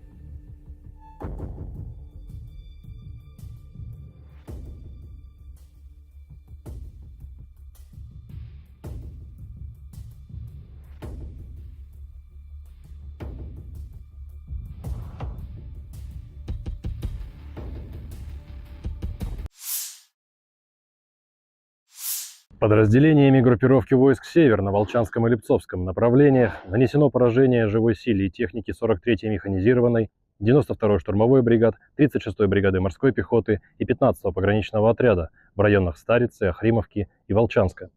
Подразделениями группировки войск «Север» на Волчанском и Липцовском направлениях нанесено поражение живой силе и технике 43-й механизированной, 92-й штурмовой бригад, 36-й бригады морской пехоты и 15-го пограничного отряда в районах Старицы, Охримовки и Волчанска.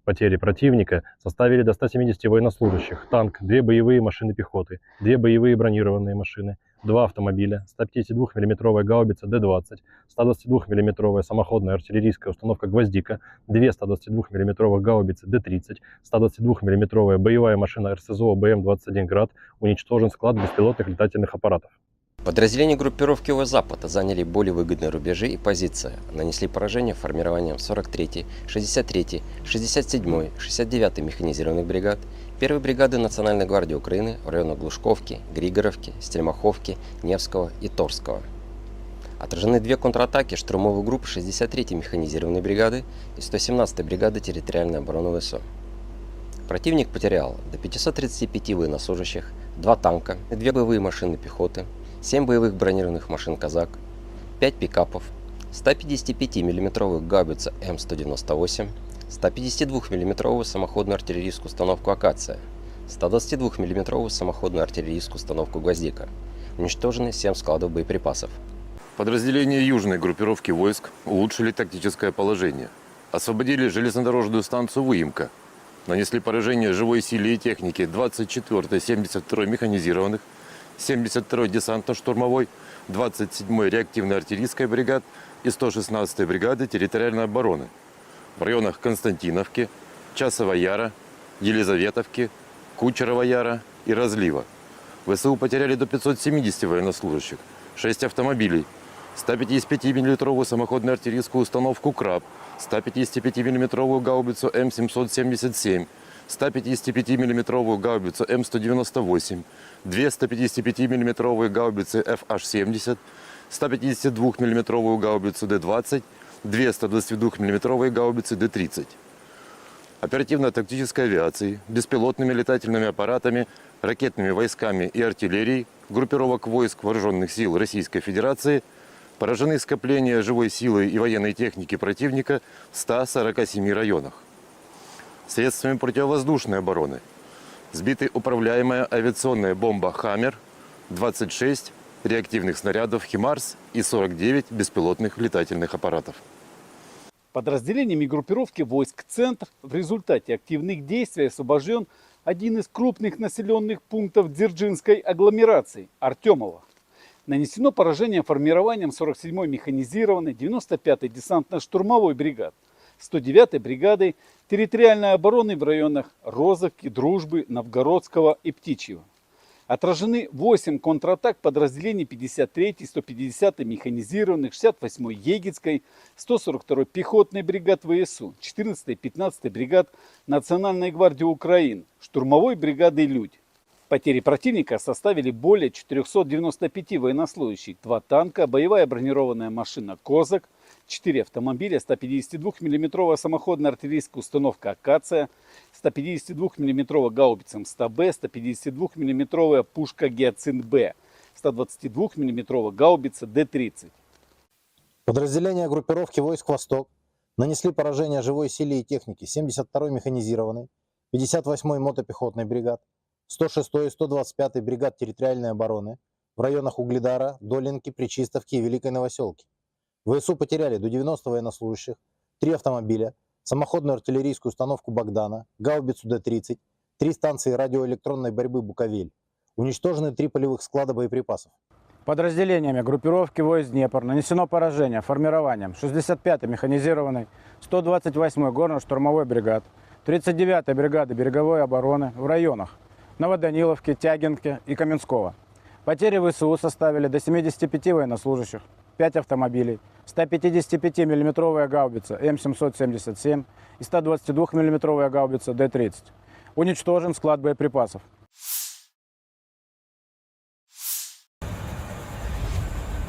Потери противника составили до 170 военнослужащих, танк, 2 боевые машины пехоты, 2 боевые бронированные машины, 2 автомобиля, 152 мм гаубица Д-20, 122 мм самоходная артиллерийская установка «Гвоздика», 2 122 мм гаубицы Д-30, 122 мм боевая машина РСЗО БМ-21 «Град», уничтожен склад беспилотных летательных аппаратов. Подразделения группировки ОС-Запад заняли более выгодные рубежи и позиции, нанесли поражение формированием 43-й, 63-й, 67-й, 69-й механизированных бригад, 1-й бригады Национальной гвардии Украины в районах Глушковки, Григоровки, Стельмаховки, Невского и Торского. Отражены две контратаки штурмовых групп 63-й механизированной бригады и 117-й бригады территориальной обороны ВСУ. Противник потерял до 535 военнослужащих, 2 танка, 2 боевые машины пехоты, 7 боевых бронированных машин «Казак», 5 пикапов, 155 мм гаубицу М198, 152 мм самоходную артиллерийскую установку «Акация», 122 мм самоходную артиллерийскую установку «Гвоздика». Уничтожены 7 складов боеприпасов. Подразделения южной группировки войск улучшили тактическое положение. Освободили железнодорожную станцию Выемка. Нанесли поражение живой силе и технике 24-й 72-й механизированных, 72-й десантно-штурмовой, 27-й реактивной артиллерийской бригад и 116-й бригады территориальной обороны в районах Константиновки, Часова Яра, Елизаветовки, Кучерова Яра и Разлива. ВСУ потеряли до 570 военнослужащих, 6 автомобилей, 155 мм самоходную артиллерийскую установку «Краб», 155 мм гаубицу М777, 155 мм гаубицу М198, 2 155 мм гаубицы FH-70, 152 мм гаубицу Д-20, 2 122 мм гаубицы Д-30. Оперативно-тактической авиацией, беспилотными летательными аппаратами, ракетными войсками и артиллерией группировок войск Вооруженных сил Российской Федерации поражены скопления живой силы и военной техники противника в 147 районах. Средствами противовоздушной обороны сбиты управляемая авиационная бомба «Хаммер», 26 реактивных снарядов «Химарс» и 49 беспилотных летательных аппаратов. Подразделениями группировки войск «Центр» в результате активных действий освобожден один из крупных населенных пунктов Дзержинской агломерации – Артемово. Нанесено поражение формированием 47-й механизированной, 95-й десантно-штурмовой бригад, 109-й бригадой территориальной обороны в районах Розовки, Дружбы, Новгородского и Птичьего. Отражены 8 контратак подразделений 53-й, 150-й механизированных, 68-й Егицкой, 142-й пехотной бригад ВСУ, 14-й, 15-й бригад Национальной гвардии Украины, штурмовой бригады «Людь». Потери противника составили более 495 военнослужащих, 2 танка, боевая бронированная машина «Козак», 4 автомобиля, 152 мм самоходная артиллерийская установка «Акация», 152 мм гаубица М100Б, 152 мм пушка «Гиацинт-Б», 122 мм гаубица Д-30. Подразделения группировки войск «Восток» нанесли поражение живой силе и технике 72-й механизированной, 58-й мотопехотной бригад, 106-й и 125-й бригад территориальной обороны в районах Угледара, Долинки, Пречистовки и Великой Новоселки. ВСУ потеряли до 90 военнослужащих, 3 автомобиля, самоходную артиллерийскую установку «Богдана», гаубицу Д-30, 3 станции радиоэлектронной борьбы «Буковель». Уничтожены 3 полевых склада боеприпасов. Подразделениями группировки войск «Днепр» нанесено поражение формированием 65-й механизированной, 128-й горно-штурмовой бригад, 39-й бригады береговой обороны в районах Новоданиловки, Тягинки и Каменского. Потери ВСУ составили до 75 военнослужащих, 5 автомобилей, 155 мм гаубица М777 и 122 мм гаубица Д-30. Уничтожен склад боеприпасов.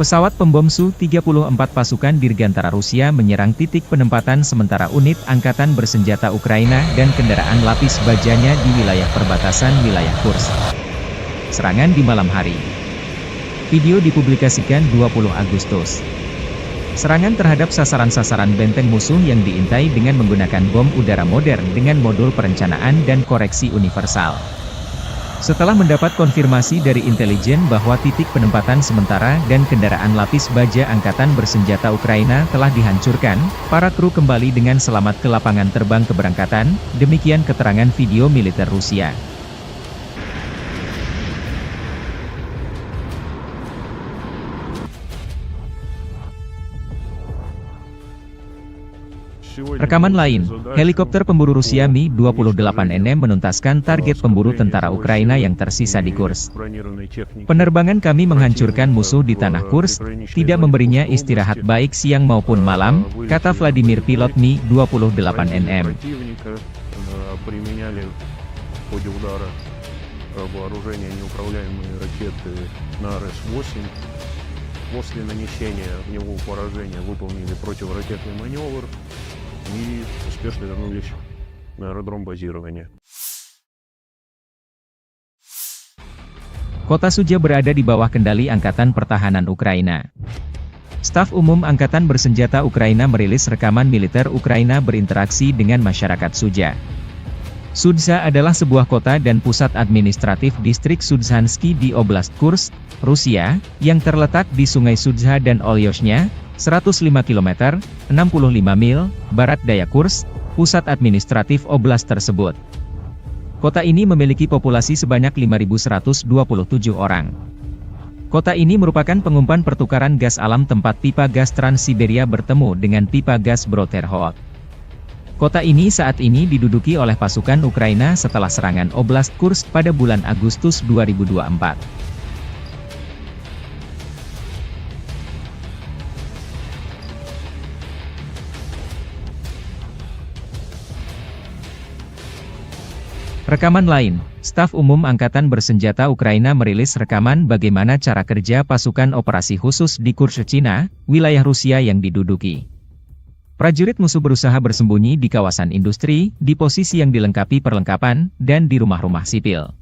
Pesawat pembom Su-34 pasukan Dirgantara Rusia menyerang titik penempatan sementara unit angkatan bersenjata Ukraina dan kendaraan lapis bajanya di wilayah perbatasan wilayah Kursk. Serangan di malam hari. Video dipublikasikan 20 Agustus. Serangan terhadap sasaran-sasaran benteng musuh yang diintai dengan menggunakan bom udara modern dengan modul perencanaan dan koreksi universal. Setelah mendapat konfirmasi dari intelijen bahwa titik penempatan sementara dan kendaraan lapis baja angkatan bersenjata Ukraina telah dihancurkan, para kru kembali dengan selamat ke lapangan terbang keberangkatan, demikian keterangan video militer Rusia. Rekaman lain, helikopter pemburu Rusia Mi-28NM menuntaskan target pemburu tentara Ukraina yang tersisa di Kursk. Penerbangan kami menghancurkan musuh di tanah Kursk, tidak memberinya istirahat baik siang maupun malam, kata Vladimir pilot Mi-28NM. после нанесения в него поражения выполнили противоракетный маневр и успешно вернулись на аэродром базирования. Kota Sudzha berada di bawah kendali Angkatan Pertahanan Ukraina. Staf Umum Angkatan Bersenjata Ukraina merilis rekaman militer Ukraina berinteraksi dengan masyarakat Sudzha. Sudzha adalah sebuah kota dan pusat administratif distrik Sudzhansky di Oblast Kursk, Rusia, yang terletak di Sungai Sudzha dan Olyoshnya, 105 km, 65 mil, barat daya Kursk, pusat administratif oblast tersebut. Kota ini memiliki populasi sebanyak 5.127 orang. Kota ini merupakan pengumpan pertukaran gas alam tempat pipa gas Trans-Siberia bertemu dengan pipa gas Broterhod. Kota ini saat ini diduduki oleh pasukan Ukraina setelah serangan Oblast Kursk pada bulan Agustus 2024. Rekaman lain, Staf Umum Angkatan Bersenjata Ukraina merilis rekaman bagaimana cara kerja pasukan operasi khusus di Kurshchina, wilayah Rusia yang diduduki. Prajurit musuh berusaha bersembunyi di kawasan industri, di posisi yang dilengkapi perlengkapan, dan di rumah-rumah sipil.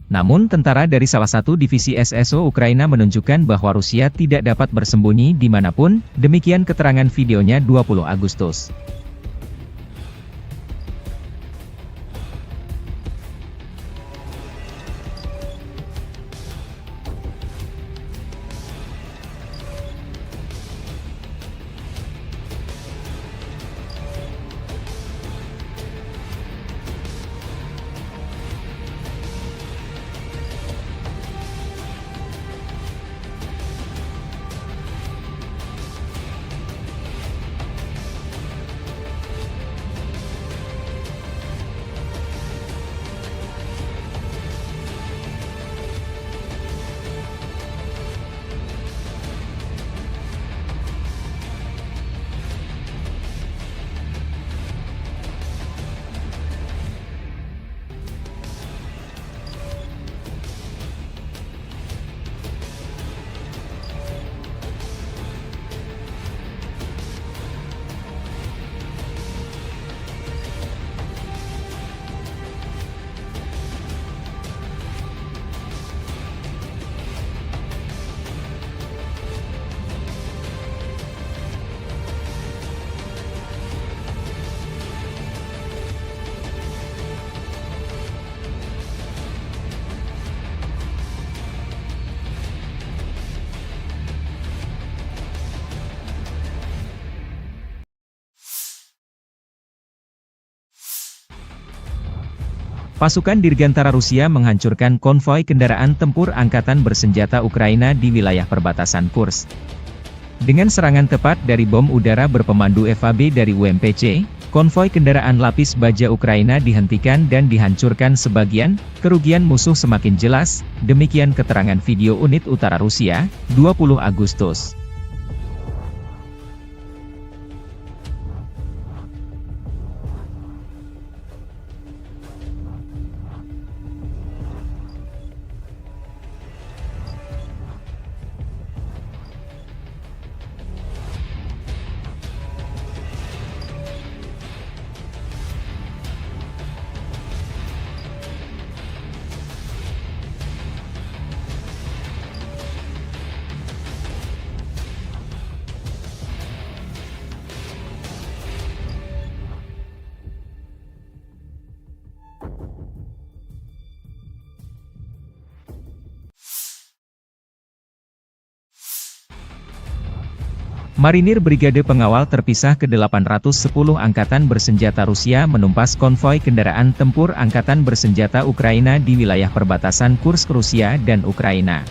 Namun tentara dari salah satu divisi SSO Ukraina menunjukkan bahwa Rusia tidak dapat bersembunyi dimanapun, demikian keterangan videonya 20 Agustus. Pasukan Dirgantara Rusia menghancurkan konvoi kendaraan tempur Angkatan Bersenjata Ukraina di wilayah perbatasan Kursk. Dengan serangan tepat dari bom udara berpemandu FAB dari UMPC, konvoi kendaraan lapis baja Ukraina dihentikan dan dihancurkan sebagian, kerugian musuh semakin jelas, demikian keterangan video unit utara Rusia, 20 Agustus. Marinir Brigade Pengawal Terpisah ke-810 Angkatan Bersenjata Rusia menumpas konvoi kendaraan tempur Angkatan Bersenjata Ukraina di wilayah perbatasan Kursk Rusia dan Ukraina.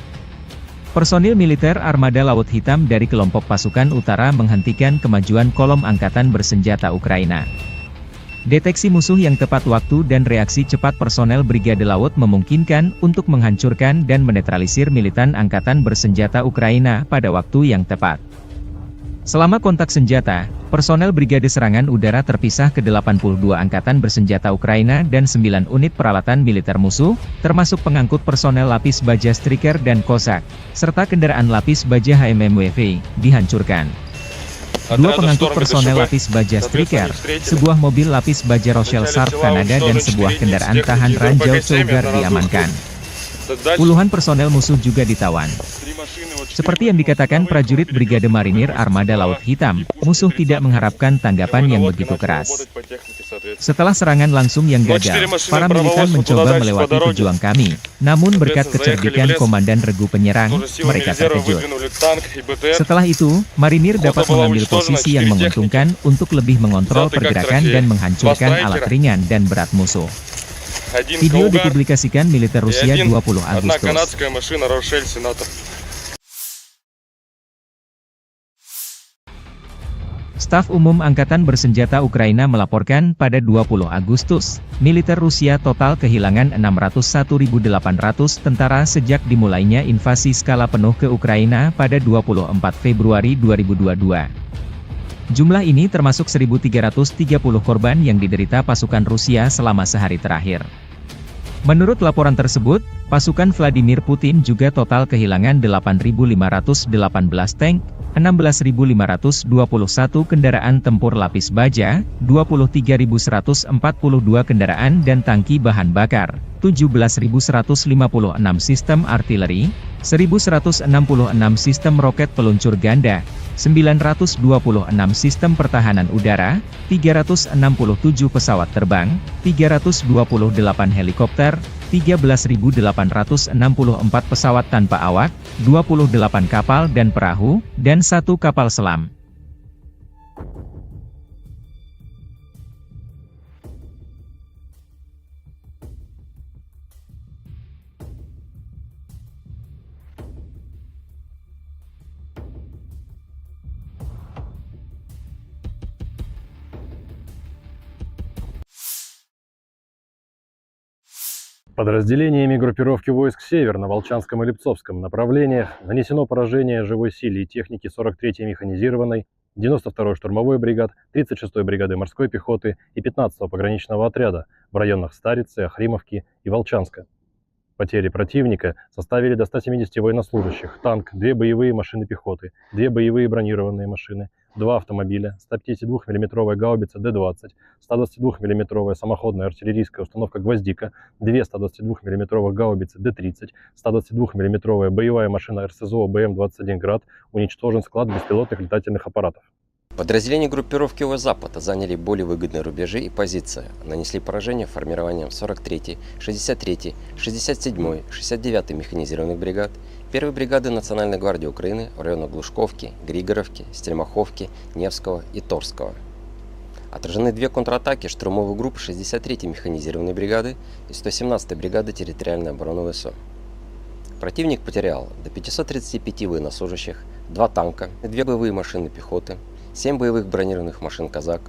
Personil militer Armada Laut Hitam dari kelompok pasukan utara menghentikan kemajuan kolom Angkatan Bersenjata Ukraina. Deteksi musuh yang tepat waktu dan reaksi cepat personel Brigade Laut memungkinkan untuk menghancurkan dan menetralisir militan Angkatan Bersenjata Ukraina pada waktu yang tepat. Selama kontak senjata, personel Brigade Serangan Udara terpisah ke 82 angkatan bersenjata Ukraina dan 9 unit peralatan militer musuh, termasuk pengangkut personel lapis baja Striker dan Kosak, serta kendaraan lapis baja HMMWV, dihancurkan. Dua pengangkut personel lapis baja Striker, sebuah mobil lapis baja Rochelle Sharp Kanada dan sebuah kendaraan tahan ranjau Cougar diamankan. Puluhan personel musuh juga ditawan. Seperti yang dikatakan prajurit Brigade Marinir Armada Laut Hitam, musuh tidak mengharapkan tanggapan yang begitu keras. Setelah serangan langsung yang gagal, para militan mencoba melewati pejuang kami, namun berkat kecerdikan Komandan Regu Penyerang, mereka terkejut. Setelah itu, Marinir dapat mengambil posisi yang menguntungkan untuk lebih mengontrol pergerakan dan menghancurkan alat ringan dan berat musuh. Video dipublikasikan militer Rusia 20 Agustus. Staf Umum Angkatan Bersenjata Ukraina melaporkan pada 20 Agustus, militer Rusia total kehilangan 601.800 tentara sejak dimulainya invasi skala penuh ke Ukraina pada 24 Februari 2022. Jumlah ini termasuk 1.330 korban yang diderita pasukan Rusia selama sehari terakhir. Menurut laporan tersebut, pasukan Vladimir Putin juga total kehilangan 8.518 tank, 16.521 kendaraan tempur lapis baja, 23.142 kendaraan dan tangki bahan bakar, 17.156 sistem artileri, 1.166 sistem roket peluncur ganda, 926 sistem pertahanan udara, 367 pesawat terbang, 328 helikopter, 13.864 pesawat tanpa awak, 28 kapal dan perahu, dan 1 kapal selam. Подразделениями группировки войск «Север» на Волчанском и Липцовском направлениях нанесено поражение живой силе и технике 43-й механизированной, 92-й штурмовой бригад, 36-й бригады морской пехоты и 15-го пограничного отряда в районах Старицы, Охримовки и Волчанска. Потери противника составили до 170 военнослужащих, танк, 2 боевые машины пехоты, 2 боевые бронированные машины, 2 автомобиля, 152 мм гаубица Д-20, 122 мм самоходная артиллерийская установка «Гвоздика», 2 122 мм гаубицы Д-30, 122 мм боевая машина РСЗО БМ-21 «Град», уничтожен склад беспилотных летательных аппаратов. Подразделения группировки ОС-Запад заняли более выгодные рубежи и позиции, нанесли поражение формированием 43-й, 63-й, 67-й, 69-й механизированных бригад, 1-й бригады Национальной гвардии Украины в районах Глушковки, Григоровки, Стельмаховки, Невского и Торского. Отражены 2 контратаки штурмовых групп 63-й механизированной бригады и 117-й бригады территориальной обороны ВСУ. Противник потерял до 535 военнослужащих, 2 танка, 2 боевые машины пехоты, 7 боевых бронированных машин «Казак»,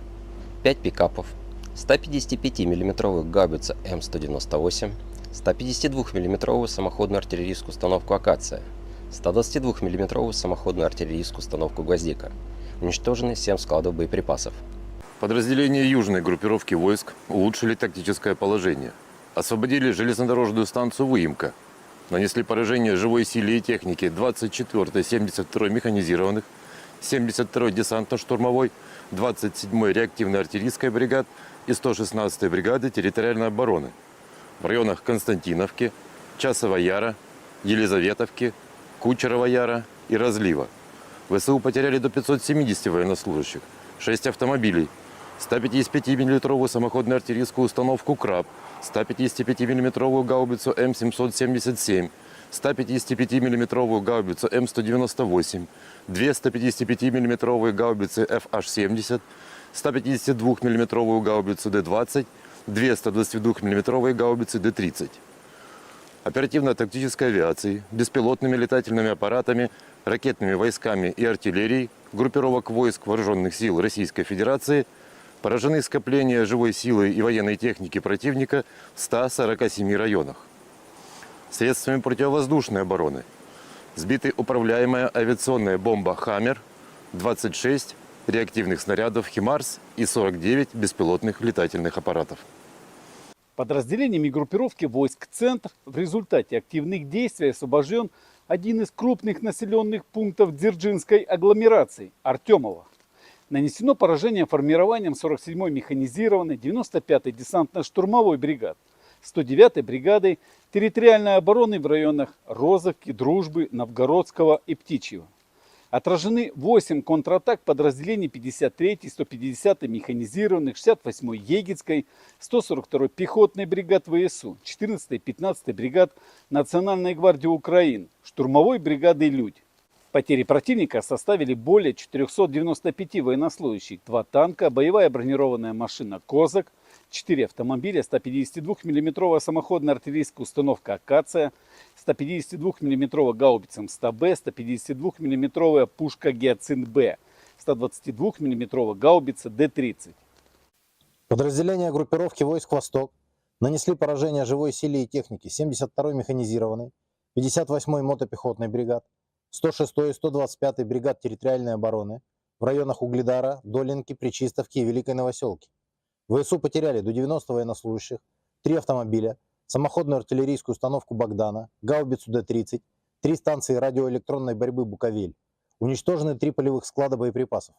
5 пикапов, 155 мм гаубицу М198, 152 мм самоходную артиллерийскую установку «Акация», 122 мм самоходную артиллерийскую установку «Гвоздика». Уничтожены 7 складов боеприпасов. Подразделения южной группировки войск улучшили тактическое положение. Освободили железнодорожную станцию Выемка. Нанесли поражение живой силе и технике 24-й, 72-й механизированных, 72-й десантно-штурмовой, 27-й реактивной артиллерийской бригад и 116-й бригады территориальной обороны в районах Константиновки, Часова Яра, Елизаветовки, Кучерова Яра и Разлива. ВСУ потеряли до 570 военнослужащих, 6 автомобилей, 155 мм самоходную артиллерийскую установку «Краб», 155 мм гаубицу М777, 155 мм гаубицу М198, 2 155 мм гаубицы FH-70, 152 мм гаубицу Д-20, 2 122 мм гаубицы Д-30. Оперативно-тактической авиацией, беспилотными летательными аппаратами, ракетными войсками и артиллерией группировок войск Вооруженных сил Российской Федерации поражены скопления живой силы и военной техники противника в 147 районах. Средствами противовоздушной обороны сбиты управляемая авиационная бомба «Хаммер», 26 реактивных снарядов «Химарс» и 49 беспилотных летательных аппаратов. Подразделениями группировки войск «Центр» в результате активных действий освобожден один из крупных населенных пунктов Дзержинской агломерации – Артемово. Нанесено поражение формированием 47-й механизированной 95-й десантно-штурмовой бригад, 109-й бригадой территориальной обороны в районах Розовки, Дружбы, Новгородского и Птичьего. Отражены 8 контратак подразделений 53-й, 150-й механизированных, 68-й Егицкой, 142-й пехотной бригад ВСУ, 14-й, 15-й бригад Национальной гвардии Украины, штурмовой бригады «Людь». Потери противника составили более 495 военнослужащих, 2 танка, боевая бронированная машина «Козак», 4 автомобиля, 152 мм самоходная артиллерийская установка «Акация», 152 мм гаубица МСТ-Б, 152 мм пушка «Гиацинт-Б», 122 мм гаубица Д-30. Подразделения группировки войск «Восток» нанесли поражение живой силе и технике 72-й механизированной, 58-й мотопехотной бригад, 106-й и 125-й бригад территориальной обороны в районах Угледара, Долинки, Пречистовки и Великой Новоселки. ВСУ потеряли до 90 военнослужащих, 3 автомобиля, самоходную артиллерийскую установку «Богдана», гаубицу Д-30, 3 станции радиоэлектронной борьбы «Буковель». Уничтожены 3 полевых склада боеприпасов.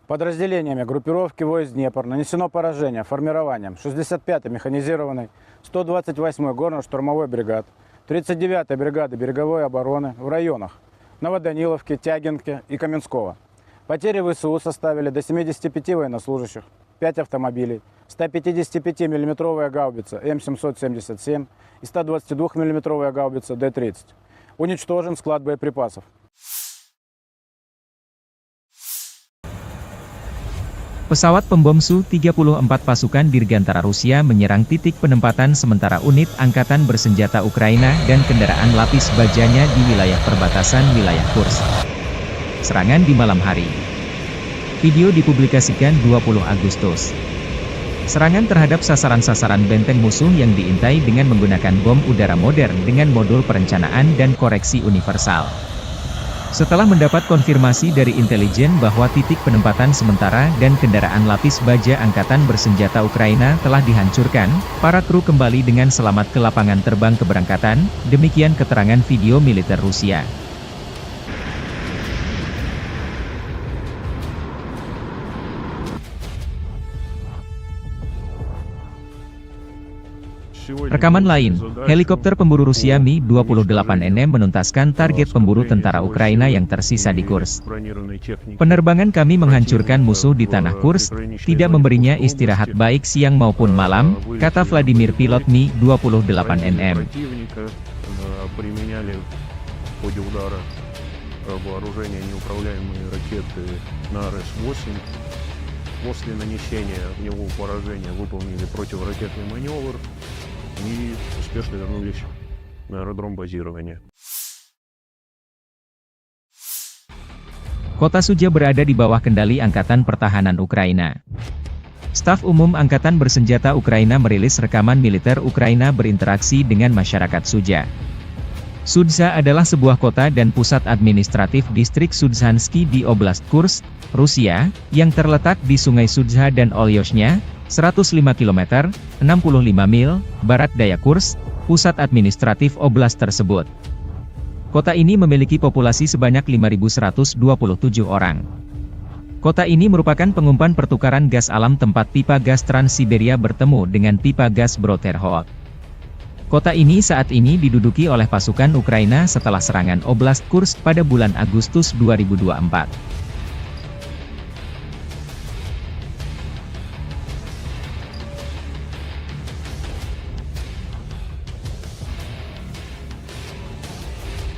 Подразделениями группировки войск Днепр нанесено поражение формированием 65-й механизированной, 128-й горно-штурмовой бригад, 39-й бригады береговой обороны в районах Новоданиловки, Тягинки и Каменского. Потери ВСУ составили до 75 военнослужащих, 5 автомобилей, 155 мм гаубица М777 и 122 мм гаубица Д-30. Уничтожен склад боеприпасов. Pesawat pembom Su-34 pasukan Dirgantara Rusia menyerang titik penempatan sementara unit angkatan bersenjata Ukraina dan kendaraan lapis bajanya di wilayah perbatasan wilayah Kursk. Serangan di malam hari. Video dipublikasikan 20 Agustus. Serangan terhadap sasaran-sasaran benteng musuh yang diintai dengan menggunakan bom udara modern dengan modul perencanaan dan koreksi universal. Setelah mendapat konfirmasi dari intelijen bahwa titik penempatan sementara dan kendaraan lapis baja angkatan bersenjata Ukraina telah dihancurkan, para kru kembali dengan selamat ke lapangan terbang keberangkatan, demikian keterangan video militer Rusia. Rekaman lain, helikopter pemburu Rusia Mi-28NM menuntaskan target pemburu tentara Ukraina yang tersisa di Kursk. Penerbangan kami menghancurkan musuh di tanah Kursk, tidak memberinya istirahat baik siang maupun malam, kata Vladimir pilot Mi-28NM. После нанесения огневого поражения выполнили противоракетный маневр и успешно вернулись на аэродром базирования. Kota Sudzha berada di bawah kendali Angkatan Pertahanan Ukraina. Staf Umum Angkatan Bersenjata Ukraina merilis rekaman militer Ukraina berinteraksi dengan masyarakat Sudzha. Sudzha adalah sebuah kota dan pusat administratif distrik Sudzhansky di Oblast Kursk, Rusia, yang terletak di Sungai Sudzha dan Olyoshnya, 105 km, 65 mil, barat daya Kursk, pusat administratif oblast tersebut. Kota ini memiliki populasi sebanyak 5.127 orang. Kota ini merupakan pengumpan pertukaran gas alam tempat pipa gas Trans-Siberia bertemu dengan pipa gas Broterhod. Kota ini saat ini diduduki oleh pasukan Ukraina setelah serangan Oblast Kursk pada bulan Agustus 2024.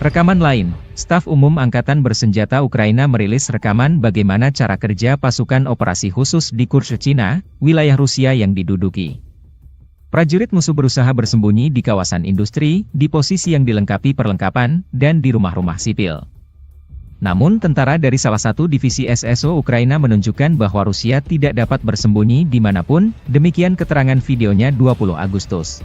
Rekaman lain, Staf Umum Angkatan Bersenjata Ukraina merilis rekaman bagaimana cara kerja pasukan operasi khusus di Kursk, Cina, wilayah Rusia yang diduduki. Prajurit musuh berusaha bersembunyi di kawasan industri, di posisi yang dilengkapi perlengkapan, dan di rumah-rumah sipil. Namun tentara dari salah satu divisi SSO Ukraina menunjukkan bahwa Rusia tidak dapat bersembunyi dimanapun, demikian keterangan videonya 20 Agustus.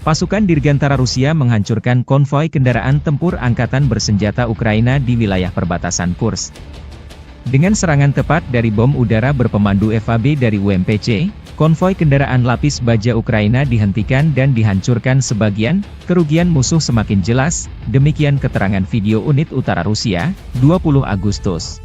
Pasukan Dirgantara Rusia menghancurkan konvoi kendaraan tempur angkatan bersenjata Ukraina di wilayah perbatasan Kursk. Dengan serangan tepat dari bom udara berpemandu FAB dari UMPC, konvoi kendaraan lapis baja Ukraina dihentikan dan dihancurkan sebagian, kerugian musuh semakin jelas, demikian keterangan video unit utara Rusia, 20 Agustus.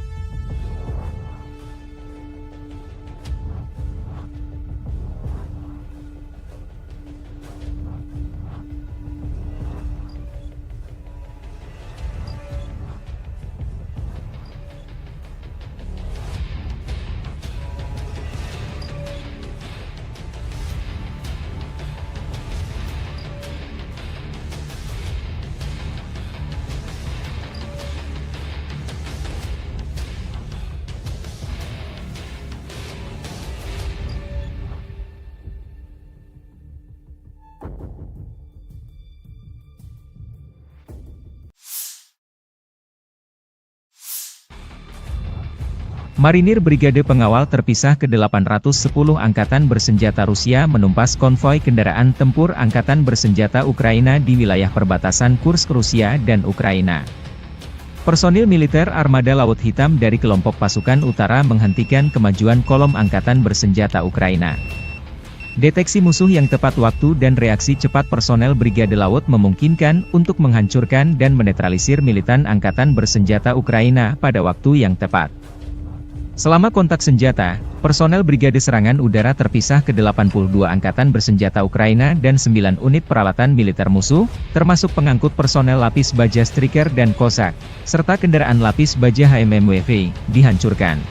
Marinir Brigade Pengawal Terpisah ke-810 Angkatan Bersenjata Rusia menumpas konvoi kendaraan tempur Angkatan Bersenjata Ukraina di wilayah perbatasan Kursk Rusia dan Ukraina. Personil militer Armada Laut Hitam dari kelompok pasukan utara menghentikan kemajuan kolom Angkatan Bersenjata Ukraina. Deteksi musuh yang tepat waktu dan reaksi cepat personel Brigade Laut memungkinkan untuk menghancurkan dan menetralisir militan Angkatan Bersenjata Ukraina pada waktu yang tepat. Selama kontak senjata, personel Brigade Serangan Udara Terpisah ke-82 Angkatan Bersenjata Ukraina dan 9 unit peralatan militer musuh, termasuk pengangkut personel lapis baja Striker dan Cossack, serta kendaraan lapis baja HMMWV, dihancurkan.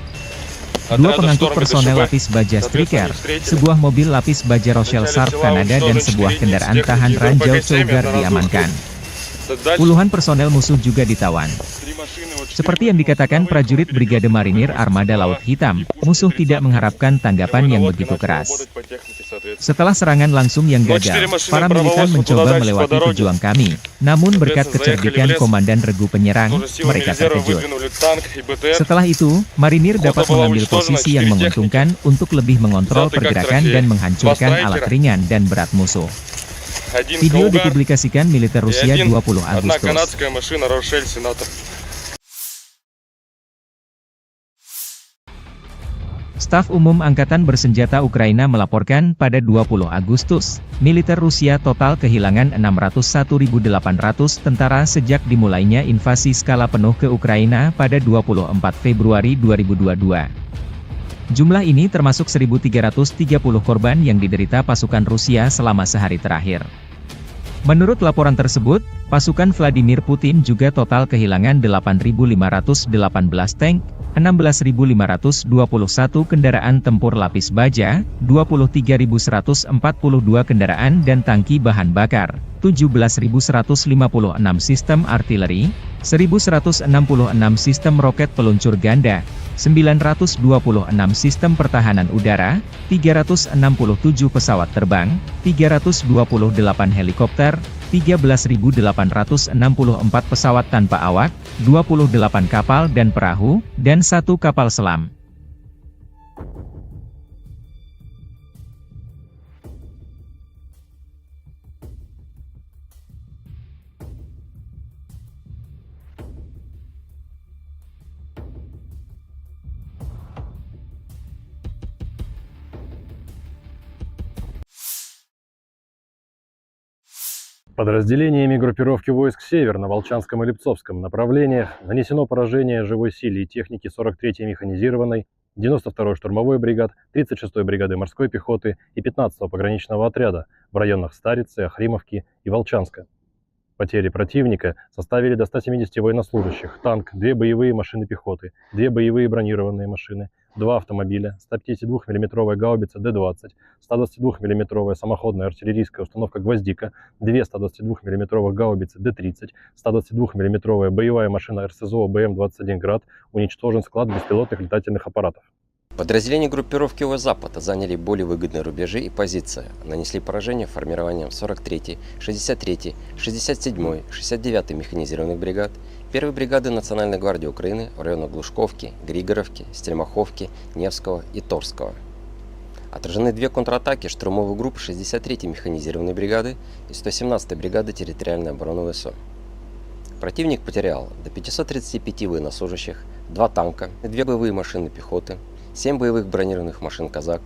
2 pengangkut personel lapis baja Striker, sebuah mobil lapis baja Rochelle Sharp Kanada dan sebuah kendaraan tahan ranjau Cougar diamankan. Puluhan personel musuh juga ditawan. Seperti yang dikatakan prajurit Brigade Marinir Armada Laut Hitam, musuh tidak mengharapkan tanggapan yang begitu keras. Setelah serangan langsung yang gagal, para militan mencoba melewati pejuang kami, namun berkat kecerdikan Komandan Regu Penyerang, mereka terkejut. Setelah itu, Marinir dapat mengambil posisi yang menguntungkan untuk lebih mengontrol pergerakan dan menghancurkan alat ringan dan berat musuh. Video dipublikasikan militer Rusia 20 Agustus. Staf Umum Angkatan Bersenjata Ukraina melaporkan pada 20 Agustus, militer Rusia total kehilangan 601.800 tentara sejak dimulainya invasi skala penuh ke Ukraina pada 24 Februari 2022. Jumlah ini termasuk 1.330 korban yang diderita pasukan Rusia selama sehari terakhir. Menurut laporan tersebut, pasukan Vladimir Putin juga total kehilangan 8.518 tank, 16.521 kendaraan tempur lapis baja, 23.142 kendaraan dan tangki bahan bakar, 17.156 sistem artileri, 1.166 sistem roket peluncur ganda, 926 sistem pertahanan udara, 367 pesawat terbang, 328 helikopter, 13.864 pesawat tanpa awak, 28 kapal dan perahu, dan 1 kapal selam. Подразделениями группировки войск «Север» на Волчанском и Липцовском направлениях нанесено поражение живой силе и технике 43-й механизированной, 92-й штурмовой бригад, 36-й бригады морской пехоты и 15-го пограничного отряда в районах Старицы, Охримовки и Волчанска. Потери противника составили до 170 военнослужащих, танк, 2 боевые машины пехоты, 2 боевые бронированные машины, 2 автомобиля, 152 мм гаубица Д-20, 122 мм самоходная артиллерийская установка «Гвоздика», 2 122 мм гаубицы Д-30, 122 мм боевая машина РСЗО БМ-21 «Град», уничтожен склад беспилотных летательных аппаратов. Подразделения группировки ОС-Запад заняли более выгодные рубежи и позиции, нанесли поражение формированием 43-й, 63-й, 67-й, 69-й механизированных бригад, 1-й бригады Национальной гвардии Украины в районах Глушковки, Григоровки, Стельмаховки, Невского и Торского. Отражены две контратаки штурмовых групп 63-й механизированной бригады и 117-й бригады территориальной обороны ВСУ. Противник потерял до 535 военнослужащих, 2 танка, 2 боевые машины пехоты, 7 боевых бронированных машин «Казак»,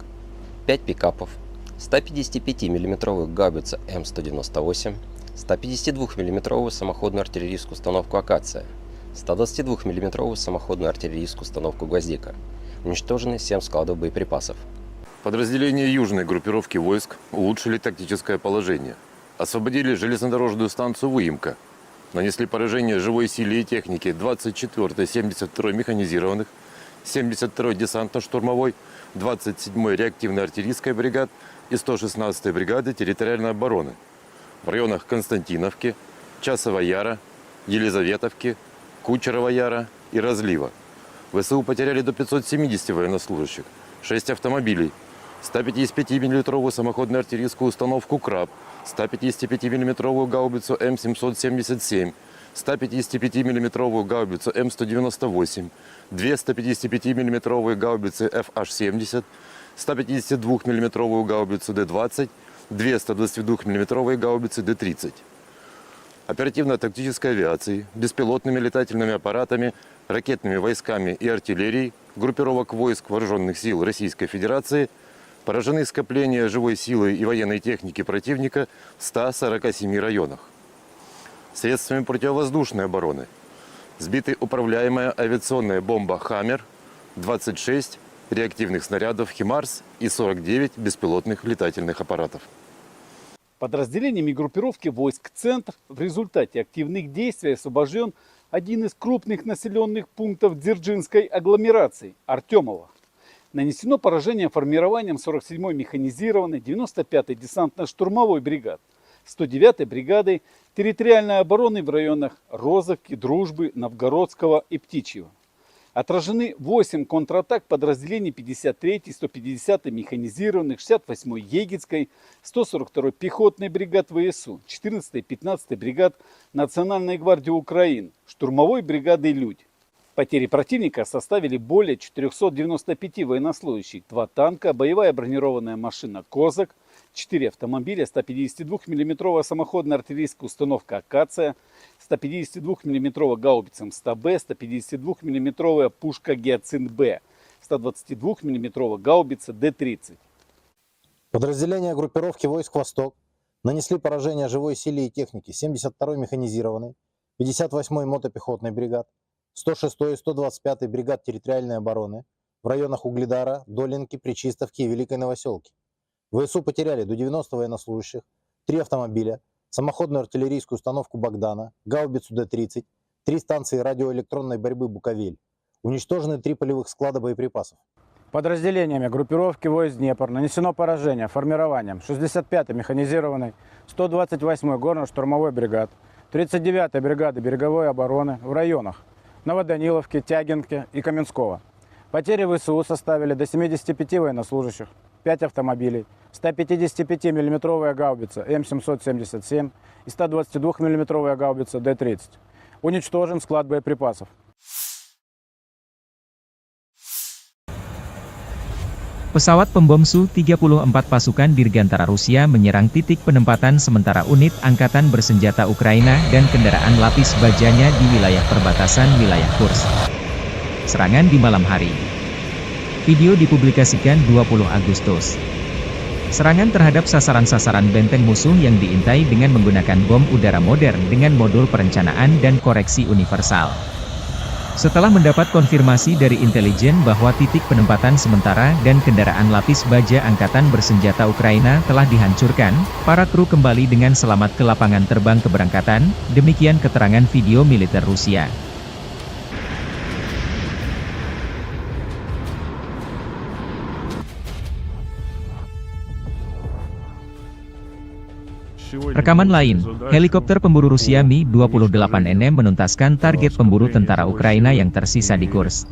5 пикапов, 155 мм гаубицу М198, 152 мм самоходную артиллерийскую установку «Акация», 122 мм самоходную артиллерийскую установку «Гвоздика». Уничтожены 7 складов боеприпасов. Подразделения южной группировки войск улучшили тактическое положение. Освободили железнодорожную станцию Выемка. Нанесли поражение живой силе и технике 24-й 72-й механизированных, 72-й десантно-штурмовой, 27-й реактивной артиллерийской бригад и 116-й бригады территориальной обороны в районах Константиновки, Часова Яра, Елизаветовки, Кучерова Яра и Разлива. ВСУ потеряли до 570 военнослужащих, 6 автомобилей, 155 мм самоходную артиллерийскую установку «Краб», 155 мм гаубицу М777, 155 мм гаубицу М198, 2 155 мм гаубицы FH-70, 152 мм гаубицу Д-20, 2 122 мм гаубицы Д-30. Оперативно-тактической авиацией, беспилотными летательными аппаратами, ракетными войсками и артиллерией группировок войск Вооруженных сил Российской Федерации поражены скопления живой силы и военной техники противника в 147 районах. Средствами противовоздушной обороны сбиты управляемая авиационная бомба «Хаммер», 26 реактивных снарядов «Химарс» и 49 беспилотных летательных аппаратов. Подразделениями группировки войск «Центр» в результате активных действий освобожден один из крупных населенных пунктов Дзержинской агломерации – Артемово. Нанесено поражение формированием 47-й механизированной, 95-й десантно-штурмовой бригад, 109-й бригадой территориальной обороны в районах Розовки, Дружбы, Новгородского и Птичьего. Отражены 8 контратак подразделений 53-й, 150-й механизированных, 68-й Егицкой, 142-й пехотной бригад ВСУ, 14-й, 15-й бригад Национальной гвардии Украины, штурмовой бригады «Людь». Потери противника составили более 495 военнослужащих, 2 танка, боевая бронированная машина «Козак», 4 автомобиля, 152 мм самоходная артиллерийская установка «Акация», 152 мм гаубица М100Б, 152 мм пушка «Гиацинт-Б», 122 мм гаубица Д-30. Подразделения группировки войск «Восток» нанесли поражение живой силе и технике 72-й механизированной, 58-й мотопехотной бригад, 106-й и 125-й бригад территориальной обороны в районах Угледара, Долинки, Пречистовки и Великой Новоселки. ВСУ потеряли до 90 военнослужащих, 3 автомобиля, самоходную артиллерийскую установку «Богдана», гаубицу Д-30, 3 станции радиоэлектронной борьбы «Буковель». Уничтожены 3 полевых склада боеприпасов. Подразделениями группировки войск «Днепр» нанесено поражение формированием 65-й механизированной, 128-й горно-штурмовой бригад, 39-й бригады береговой обороны в районах Новоданиловки, Тягинки и Каменского. Потери ВСУ составили до 75 военнослужащих, 5 автомобилей, 155 мм гаубица М777 и 122 мм гаубица Д-30. Уничтожен склад боеприпасов. Pesawat pembom Su-34 pasukan Dirgantara Rusia menyerang titik penempatan sementara unit angkatan bersenjata Ukraina dan kendaraan lapis bajanya di wilayah perbatasan wilayah Kursk. Serangan di malam hari. Video dipublikasikan 20 Agustus. Serangan terhadap sasaran-sasaran benteng musuh yang diintai dengan menggunakan bom udara modern dengan modul perencanaan dan koreksi universal. Setelah mendapat konfirmasi dari intelijen bahwa titik penempatan sementara dan kendaraan lapis baja angkatan bersenjata Ukraina telah dihancurkan, para kru kembali dengan selamat ke lapangan terbang keberangkatan, demikian keterangan video militer Rusia. Rekaman lain, helikopter pemburu Rusia Mi-28NM menuntaskan target pemburu tentara Ukraina yang tersisa di Kursk.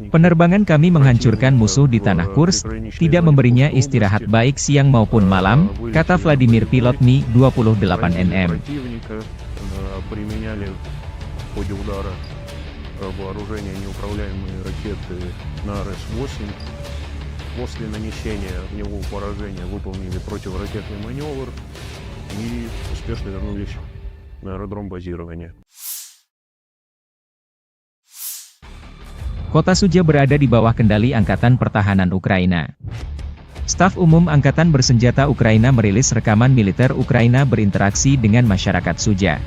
Penerbangan kami menghancurkan musuh di tanah Kursk, tidak memberinya istirahat baik siang maupun malam, kata Vladimir pilot Mi-28NM. После нанесения огневого поражения выполнили противоракетный маневр и успешно вернулись на аэродром базирования. Kota Sudzha berada di bawah kendali Angkatan Pertahanan Ukraina. Staf Umum Angkatan Bersenjata Ukraina merilis rekaman militer Ukraina berinteraksi dengan masyarakat Sudzha.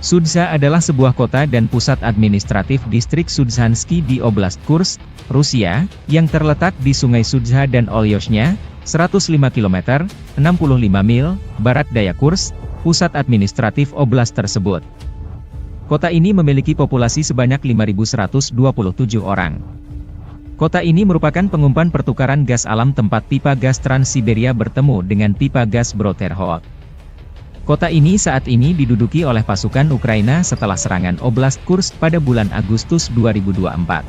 Sudzha adalah sebuah kota dan pusat administratif distrik Sudzhansky di Oblast Kursk, Rusia, yang terletak di Sungai Sudzha dan Olyoshnya, 105 km, 65 mil, barat daya Kursk, pusat administratif oblast tersebut. Kota ini memiliki populasi sebanyak 5.127 orang. Kota ini merupakan pengumpan pertukaran gas alam tempat pipa gas Trans-Siberia bertemu dengan pipa gas Broterhod. Kota ini saat ini diduduki oleh pasukan Ukraina setelah serangan Oblast Kursk pada bulan Agustus 2024.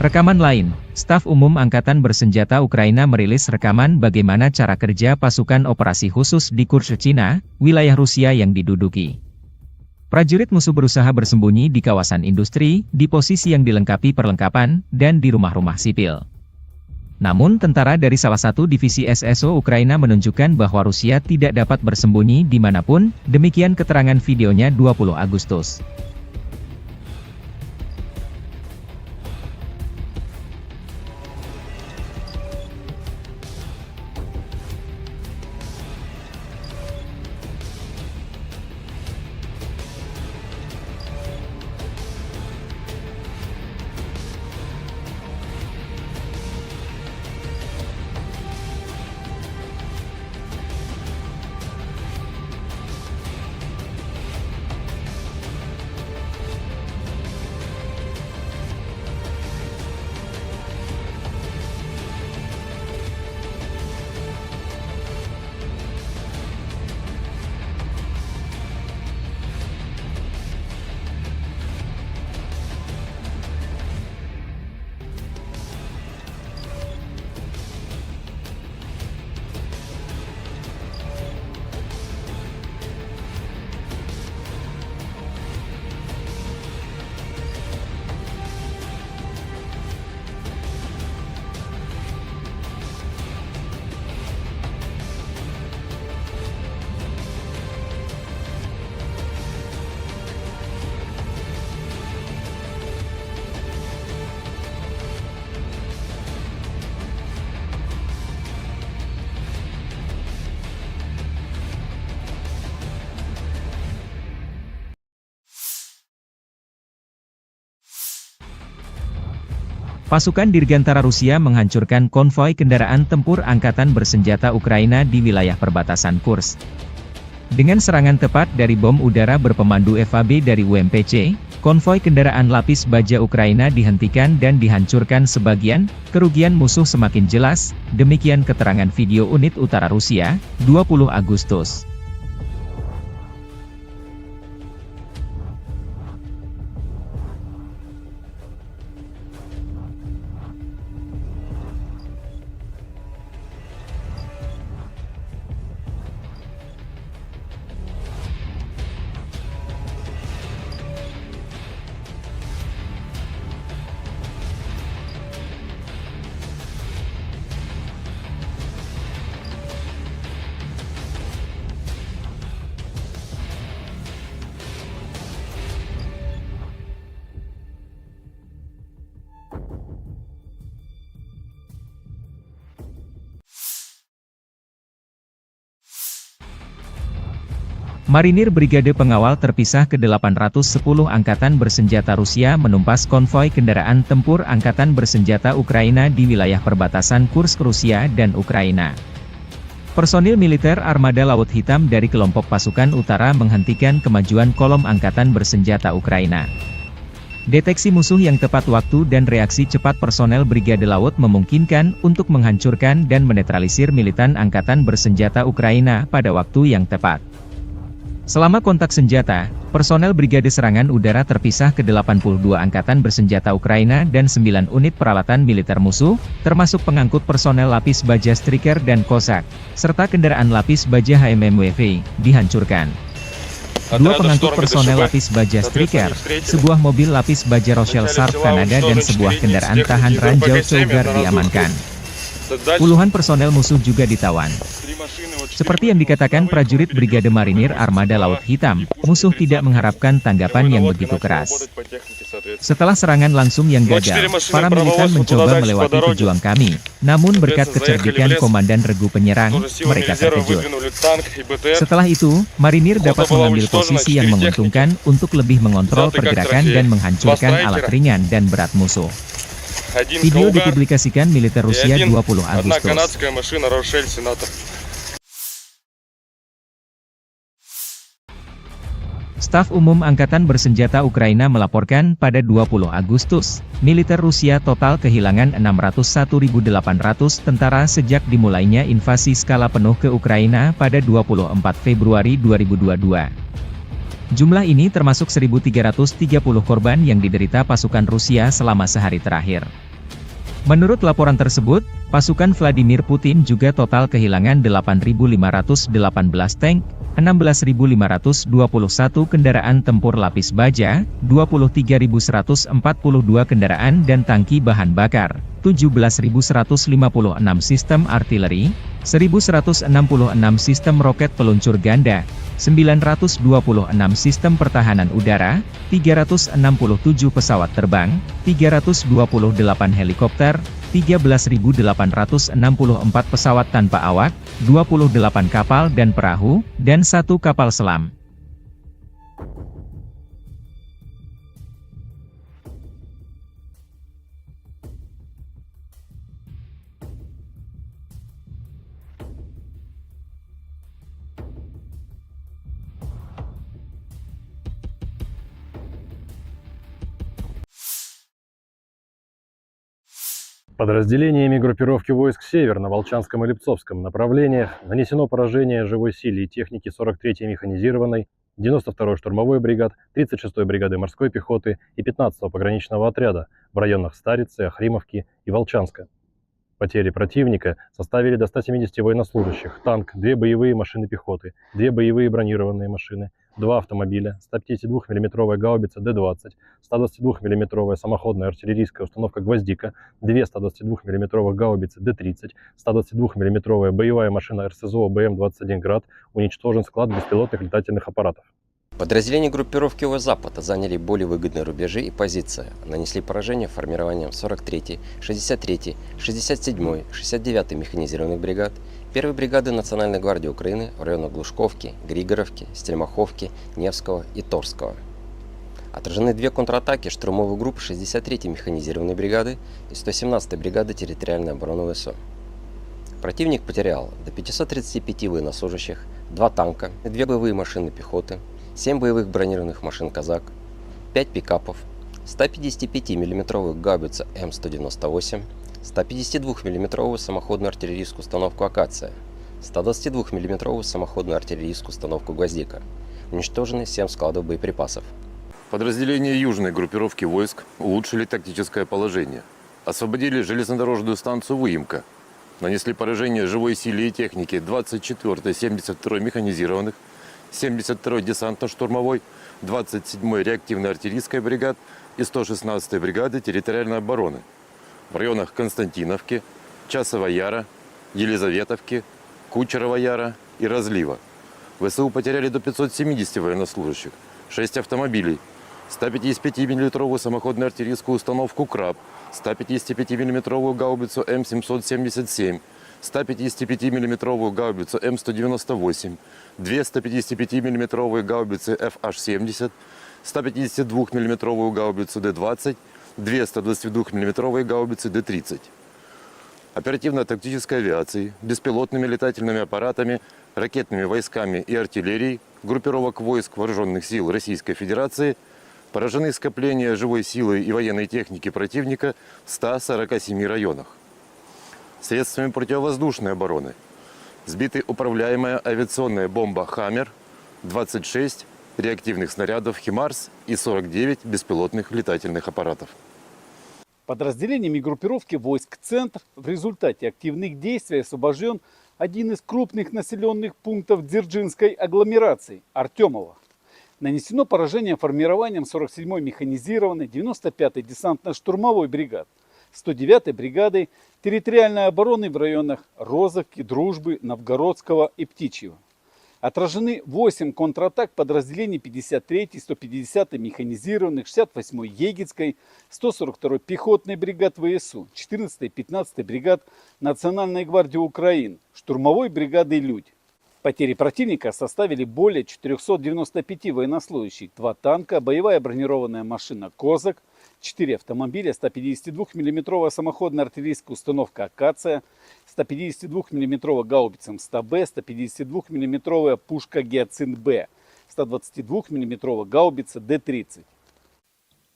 Rekaman lain, Staf Umum Angkatan Bersenjata Ukraina merilis rekaman bagaimana cara kerja pasukan operasi khusus di Kursk, Cina, wilayah Rusia yang diduduki. Prajurit musuh berusaha bersembunyi di kawasan industri, di posisi yang dilengkapi perlengkapan, dan di rumah-rumah sipil. Namun tentara dari salah satu divisi SSO Ukraina menunjukkan bahwa Rusia tidak dapat bersembunyi dimanapun, demikian keterangan videonya 20 Agustus. Pasukan Dirgantara Rusia menghancurkan konvoi kendaraan tempur Angkatan Bersenjata Ukraina di wilayah perbatasan Kursk. Dengan serangan tepat dari bom udara berpemandu FAB dari UMPC, konvoi kendaraan lapis baja Ukraina dihentikan dan dihancurkan sebagian, kerugian musuh semakin jelas, demikian keterangan video unit utara Rusia, 20 Agustus. Marinir Brigade Pengawal Terpisah ke-810 Angkatan Bersenjata Rusia menumpas konvoi kendaraan tempur Angkatan Bersenjata Ukraina di wilayah perbatasan Kursk Rusia dan Ukraina. Personil militer Armada Laut Hitam dari kelompok pasukan utara menghentikan kemajuan kolom Angkatan Bersenjata Ukraina. Deteksi musuh yang tepat waktu dan reaksi cepat personel Brigade Laut memungkinkan untuk menghancurkan dan menetralisir militan Angkatan Bersenjata Ukraina pada waktu yang tepat. Selama kontak senjata, personel Brigade Serangan Udara terpisah ke 82 angkatan bersenjata Ukraina dan 9 unit peralatan militer musuh, termasuk pengangkut personel lapis baja Striker dan Kozak, serta kendaraan lapis baja HMMWV, dihancurkan. Dua pengangkut personel lapis baja Striker, sebuah mobil lapis baja Rochelle Sharp Kanada dan sebuah kendaraan tahan ranjau Cougar diamankan. Puluhan personel musuh juga ditawan. Seperti yang dikatakan prajurit Brigade Marinir Armada Laut Hitam, musuh tidak mengharapkan tanggapan yang begitu keras. Setelah serangan langsung yang gagal, para militan mencoba melewati pejuang kami, namun berkat kecerdikan Komandan Regu Penyerang, mereka terkejut. Setelah itu, Marinir dapat mengambil posisi yang menguntungkan untuk lebih mengontrol pergerakan dan menghancurkan alat ringan dan berat musuh. Video dipublikasikan militer Rusia 20 Agustus. Staf Umum Angkatan Bersenjata Ukraina melaporkan pada 20 Agustus, militer Rusia total kehilangan 601.800 tentara sejak dimulainya invasi skala penuh ke Ukraina pada 24 Februari 2022. Jumlah ini termasuk 1.330 korban yang diderita pasukan Rusia selama sehari terakhir. Menurut laporan tersebut, pasukan Vladimir Putin juga total kehilangan 8.518 tank, 16.521 kendaraan tempur lapis baja, 23.142 kendaraan dan tangki bahan bakar, 17.156 sistem artileri, 1.166 sistem roket peluncur ganda, 926 sistem pertahanan udara, 367 pesawat terbang, 328 helikopter, 13.864 pesawat tanpa awak, 28 kapal dan perahu, dan 1 kapal selam. Подразделениями группировки войск «Север» на Волчанском и Липцовском направлениях нанесено поражение живой силе и технике 43-й механизированной, 92-й штурмовой бригад, 36-й бригады морской пехоты и 15-го пограничного отряда в районах Старицы, Охримовки и Волчанска. Потери противника составили до 170 военнослужащих, танк, 2 боевые машины пехоты, 2 боевые бронированные машины, 2 автомобиля, 152 мм гаубица Д-20, 122 мм самоходная артиллерийская установка «Гвоздика», 2 122 мм гаубицы Д-30, 122 мм боевая машина РСЗО БМ-21 «Град», уничтожен склад беспилотных летательных аппаратов. Подразделения группировки ОС-Запада заняли более выгодные рубежи и позиции, нанесли поражение формированием 43-й, 63-й, 67-й, 69-й механизированных бригад, 1-й бригады Национальной гвардии Украины в районах Глушковки, Григоровки, Стельмаховки, Невского и Торского. Отражены 2 контратаки штурмовых групп 63-й механизированной бригады и 117-й бригады территориальной обороны ВСУ. Противник потерял до 535 военнослужащих, 2 танка, 2 боевые машины пехоты, 7 боевых бронированных машин «Казак», 5 пикапов, 155 мм гаубицу М198, 152 мм самоходную артиллерийскую установку «Акация», 122 мм самоходную артиллерийскую установку «Гвоздика». Уничтожены 7 складов боеприпасов. Подразделения южной группировки войск улучшили тактическое положение. Освободили железнодорожную станцию Выемка. Нанесли поражение живой силе и технике 24-й, 72-й механизированных, 72-й десантно-штурмовой, 27-й реактивной артиллерийской бригад и 116-й бригады территориальной обороны в районах Константиновки, Часова Яра, Елизаветовки, Кучерова Яра и Разлива. ВСУ потеряли до 570 военнослужащих, 6 автомобилей, 155 мм самоходную артиллерийскую установку «Краб», 155 мм гаубицу М777, 155 мм гаубицу М198, 2 155 мм гаубицы FH-70, 152 мм гаубицу Д-20, 2 122 мм гаубицы Д-30. Оперативно-тактической авиацией, беспилотными летательными аппаратами, ракетными войсками и артиллерией группировок войск Вооруженных сил Российской Федерации поражены скопления живой силы и военной техники противника в 147 районах. Средствами противовоздушной обороны сбиты управляемая авиационная бомба «Хаммер», 26 реактивных снарядов «Химарс» и 49 беспилотных летательных аппаратов. Подразделениями группировки войск «Центр» в результате активных действий освобожден один из крупных населенных пунктов Дзержинской агломерации – Артемово. Нанесено поражение формированием 47-й механизированной 95-й десантно-штурмовой бригад, 109-й бригады территориальной обороны в районах Розовки, Дружбы, Новгородского и Птичьего. Отражены 8 контратак подразделений 53-й, 150-й механизированных, 68-й Егицкой, 142-й пехотной бригад ВСУ, 14-й, 15-й бригад Национальной гвардии Украины, штурмовой бригады «Людь». Потери противника составили более 495 военнослужащих, 2 танка, боевая бронированная машина «Козак», 4 автомобиля, 152 мм самоходная артиллерийская установка «Акация», 152 мм гаубица МСТ-Б, 152 мм пушка «Гиацинт-Б», 122 мм гаубица Д-30.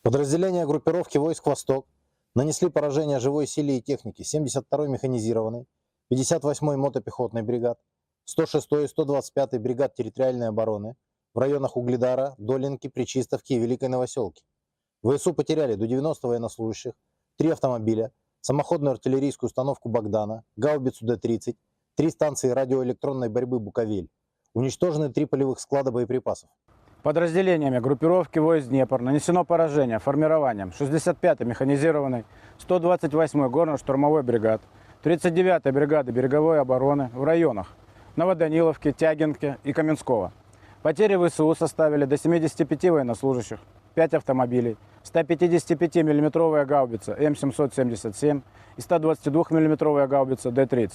Подразделения группировки войск «Восток» нанесли поражение живой силе и технике 72-й механизированной, 58-й мотопехотной бригад, 106-й и 125-й бригад территориальной обороны в районах Угледара, Долинки, Пречистовки и Великой Новоселки. ВСУ потеряли до 90 военнослужащих, 3 автомобиля, самоходную артиллерийскую установку «Богдана», гаубицу Д-30, 3 станции радиоэлектронной борьбы «Буковель». Уничтожены 3 полевых склада боеприпасов. Подразделениями группировки войск Днепр нанесено поражение формированием 65-й механизированной, 128-й горно-штурмовой бригад, 39-й бригады береговой обороны в районах Новоданиловки, Тягинки и Каменского. Потери ВСУ составили до 75 военнослужащих, 5 автомобилей, 155 мм гаубица М777 и 122 мм гаубица Д-30.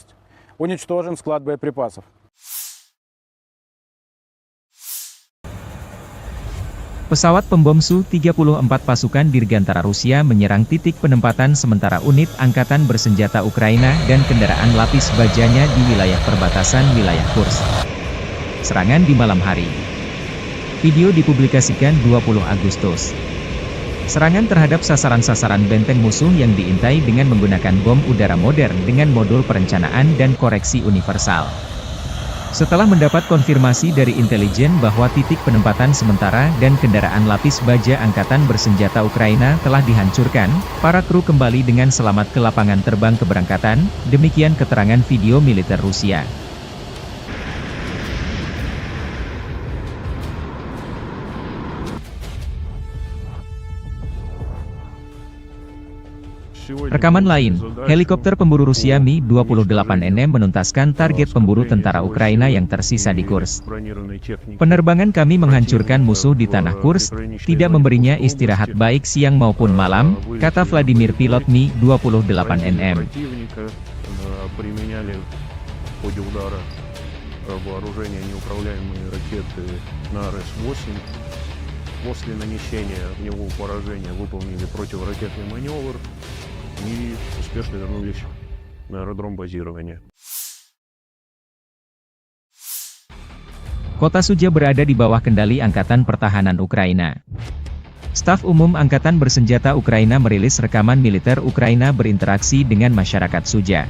Уничтожен склад боеприпасов. Pesawat pembom Su-34 pasukan Dirgantara Rusia menyerang titik penempatan sementara unit angkatan bersenjata Ukraina dan kendaraan lapis bajanya di wilayah perbatasan wilayah Kursk. Serangan di malam hari. Video dipublikasikan 20 Agustus. Serangan terhadap sasaran-sasaran benteng musuh yang diintai dengan menggunakan bom udara modern dengan modul perencanaan dan koreksi universal. Setelah mendapat konfirmasi dari intelijen bahwa titik penempatan sementara dan kendaraan lapis baja angkatan bersenjata Ukraina telah dihancurkan, para kru kembali dengan selamat ke lapangan terbang keberangkatan, demikian keterangan video militer Rusia. Rekaman lain, helikopter pemburu Rusia Mi-28NM menuntaskan target pemburu tentara Ukraina yang tersisa di Kursk. Penerbangan kami menghancurkan musuh di tanah Kursk, tidak memberinya istirahat baik siang maupun malam, kata Vladimir pilot Mi-28NM. После нанесения огневого поражения выполнили противоракетный маневр и успешно вернулись на аэродром базирования. Kota Sudzha berada di bawah kendali Angkatan Pertahanan Ukraina. Staf Umum Angkatan Bersenjata Ukraina merilis rekaman militer Ukraina berinteraksi dengan masyarakat Sudzha.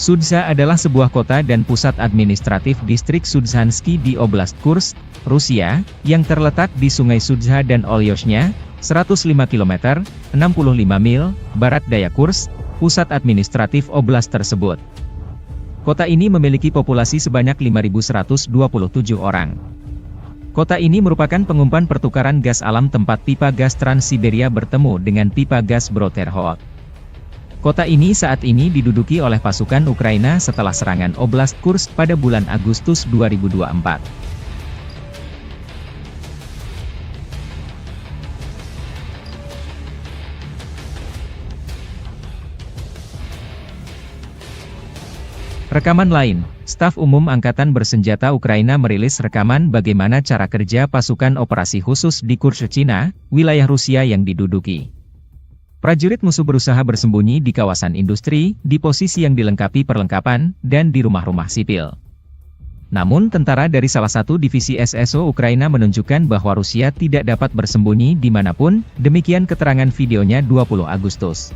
Sudzha adalah sebuah kota dan pusat administratif distrik Sudzhansky di Oblast Kursk, Rusia, yang terletak di Sungai Sudzha dan Olyoshnya, 105 km, 65 mil, barat daya Kursk, pusat administratif oblast tersebut. Kota ini memiliki populasi sebanyak 5.127 orang. Kota ini merupakan pengumpan pertukaran gas alam tempat pipa gas Trans-Siberia bertemu dengan pipa gas Broterhod. Kota ini saat ini diduduki oleh pasukan Ukraina setelah serangan Oblast Kursk pada bulan Agustus 2024. Rekaman lain, Staf Umum Angkatan Bersenjata Ukraina merilis rekaman bagaimana cara kerja pasukan operasi khusus di Kursk, Cina, wilayah Rusia yang diduduki. Prajurit musuh berusaha bersembunyi di kawasan industri, di posisi yang dilengkapi perlengkapan, dan di rumah-rumah sipil. Namun tentara dari salah satu divisi SSO Ukraina menunjukkan bahwa Rusia tidak dapat bersembunyi dimanapun, demikian keterangan videonya 20 Agustus.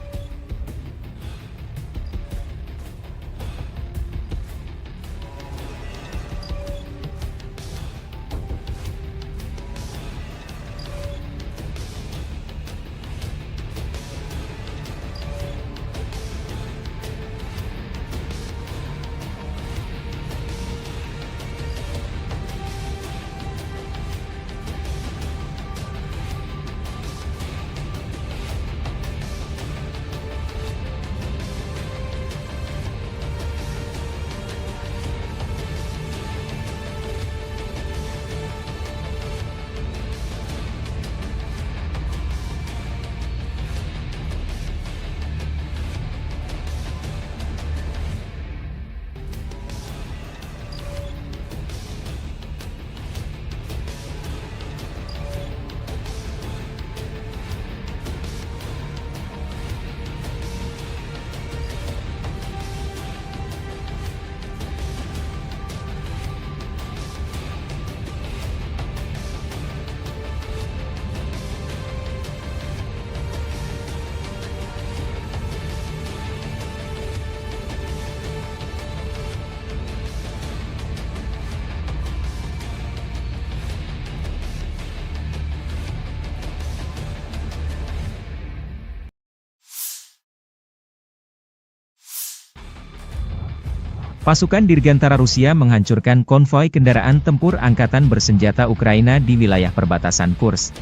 Pasukan Dirgantara Rusia menghancurkan konvoi kendaraan tempur angkatan bersenjata Ukraina di wilayah perbatasan Kursk.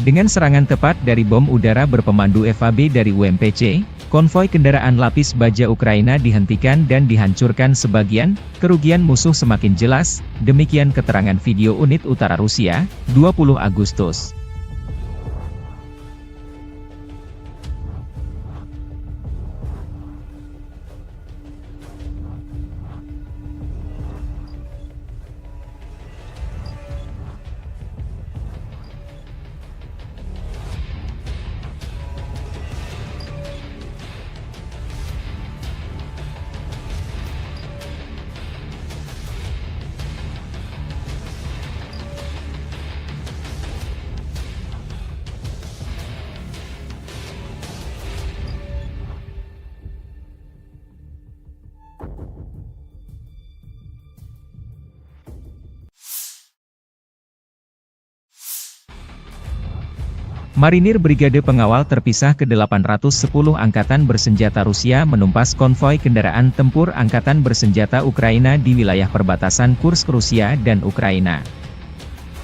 Dengan serangan tepat dari bom udara berpemandu FAB dari UMPC, konvoi kendaraan lapis baja Ukraina dihentikan dan dihancurkan sebagian, kerugian musuh semakin jelas, demikian keterangan video unit utara Rusia, 20 Agustus. Marinir Brigade Pengawal Terpisah ke-810 Angkatan Bersenjata Rusia menumpas konvoi kendaraan tempur Angkatan Bersenjata Ukraina di wilayah perbatasan Kursk Rusia dan Ukraina.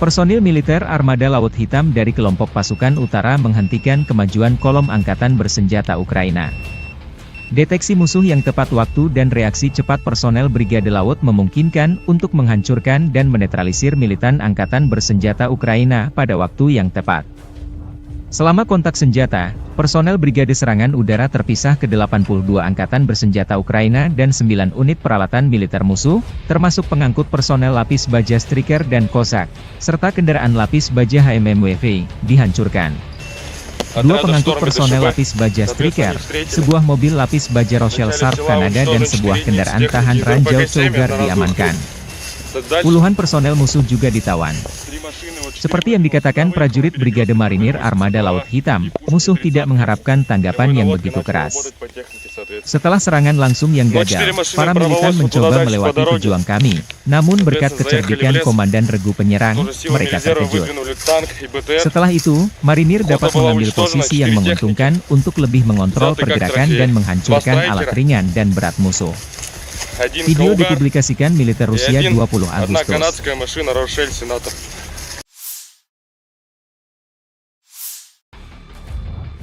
Personil militer Armada Laut Hitam dari kelompok pasukan utara menghentikan kemajuan kolom Angkatan Bersenjata Ukraina. Deteksi musuh yang tepat waktu dan reaksi cepat personel Brigade Laut memungkinkan untuk menghancurkan dan menetralisir militan Angkatan Bersenjata Ukraina pada waktu yang tepat. Selama kontak senjata, personel Brigade Serangan Udara Terpisah ke-82 Angkatan Bersenjata Ukraina dan 9 unit peralatan militer musuh, termasuk pengangkut personel lapis baja Striker dan Cossack, serta kendaraan lapis baja HMMWV, dihancurkan. 2 pengangkut personel lapis baja Striker, sebuah mobil lapis baja Rochelle Sharp Kanada dan sebuah kendaraan tahan ranjau Cougar diamankan. Puluhan personel musuh juga ditawan. Seperti yang dikatakan prajurit Brigade Marinir Armada Laut Hitam, musuh tidak mengharapkan tanggapan yang begitu keras. Setelah serangan langsung yang gagal, para militan mencoba melewati pejuang kami, namun berkat kecerdikan Komandan Regu Penyerang, mereka terkejut. Setelah itu, Marinir dapat mengambil posisi yang menguntungkan untuk lebih mengontrol pergerakan dan menghancurkan alat ringan dan berat musuh. Video dipublikasikan militer Rusia 20 Agustus.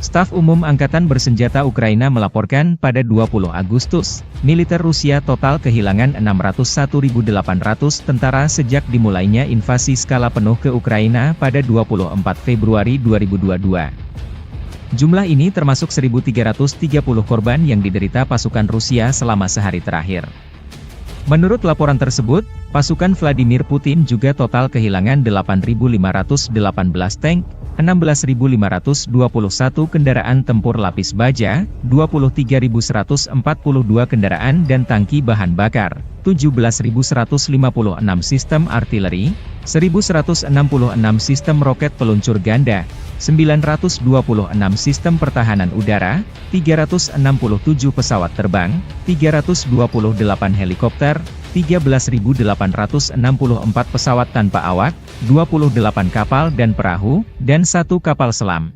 Staf Umum Angkatan Bersenjata Ukraina melaporkan pada 20 Agustus, militer Rusia total kehilangan 601.800 tentara sejak dimulainya invasi skala penuh ke Ukraina pada 24 Februari 2022. Jumlah ini termasuk 1.330 korban yang diderita pasukan Rusia selama sehari terakhir. Menurut laporan tersebut, pasukan Vladimir Putin juga total kehilangan 8.518 tank, 16.521 kendaraan tempur lapis baja, 23.142 kendaraan dan tangki bahan bakar, 17.156 sistem artileri, 1.166 sistem roket peluncur ganda, 926 sistem pertahanan udara, 367 pesawat terbang, 328 helikopter, 13.864 pesawat tanpa awak, 28 kapal dan perahu, dan 1 kapal selam.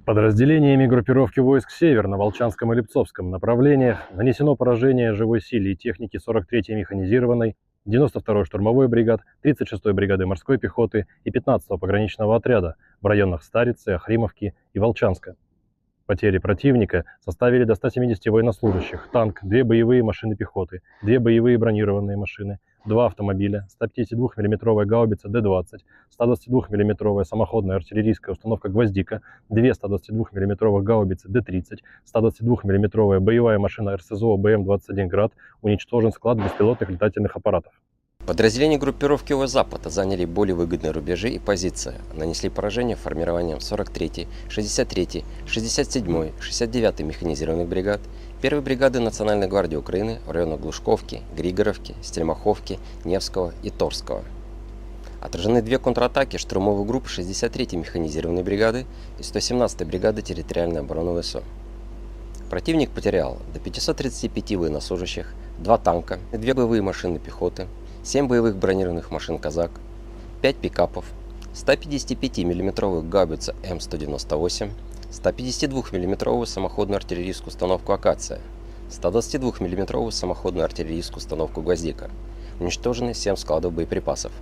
Подразделениями группировки войск «Север» на Волчанском и Липцовском направлениях нанесено поражение живой силе и технике 43-й механизированной, 92-й штурмовой бригад, 36-й бригады морской пехоты и 15-го пограничного отряда в районах Старицы, Охримовки и Волчанска. Потери противника составили до 170 военнослужащих, танк, 2 боевые машины пехоты, 2 боевые бронированные машины, 2 автомобиля, 152 мм гаубица Д-20, 122 мм самоходная артиллерийская установка «Гвоздика», 2 122 мм гаубицы Д-30, 122 мм боевая машина РСЗО БМ-21 «Град», уничтожен склад беспилотных летательных аппаратов. Подразделения группировки ОС-Запад заняли более выгодные рубежи и позиции, нанесли поражение формированием 43-й, 63-й, 67-й, 69-й механизированных бригад, 1-й бригады Национальной гвардии Украины в районах Глушковки, Григоровки, Стельмаховки, Невского и Торского. Отражены две контратаки штурмовых групп 63-й механизированной бригады и 117-й бригады территориальной обороны ВСУ. Противник потерял до 535 военнослужащих, 2 танка, 2 боевые машины пехоты, 7 боевых бронированных машин «Казак», 5 пикапов, 155 мм гаубицу М198, 152 мм самоходную артиллерийскую установку «Акация», 122 мм самоходную артиллерийскую установку «Гвоздика». Уничтожены 7 складов боеприпасов.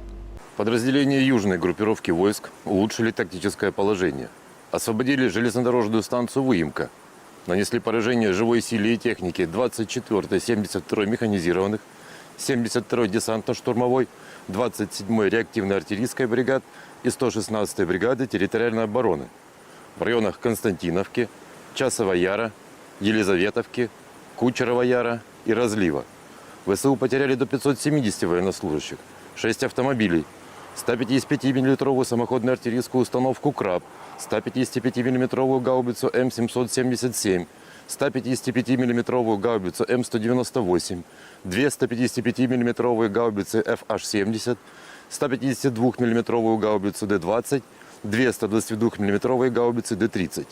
Подразделения южной группировки войск улучшили тактическое положение. Освободили железнодорожную станцию Выемка. Нанесли поражение живой силе и технике 24-й 72-й механизированных, 72-й десантно-штурмовой, 27-й реактивной артиллерийской бригад и 116-й бригады территориальной обороны в районах Константиновки, Часова Яра, Елизаветовки, Кучерова Яра и Разлива. ВСУ потеряли до 570 военнослужащих, 6 автомобилей, 155 мм самоходную артиллерийскую установку «Краб», 155 мм гаубицу М777, 155 мм гаубицу М198, 2 155 мм гаубицы FH-70, 152 мм гаубицу Д-20, 2 122 мм гаубицы Д-30.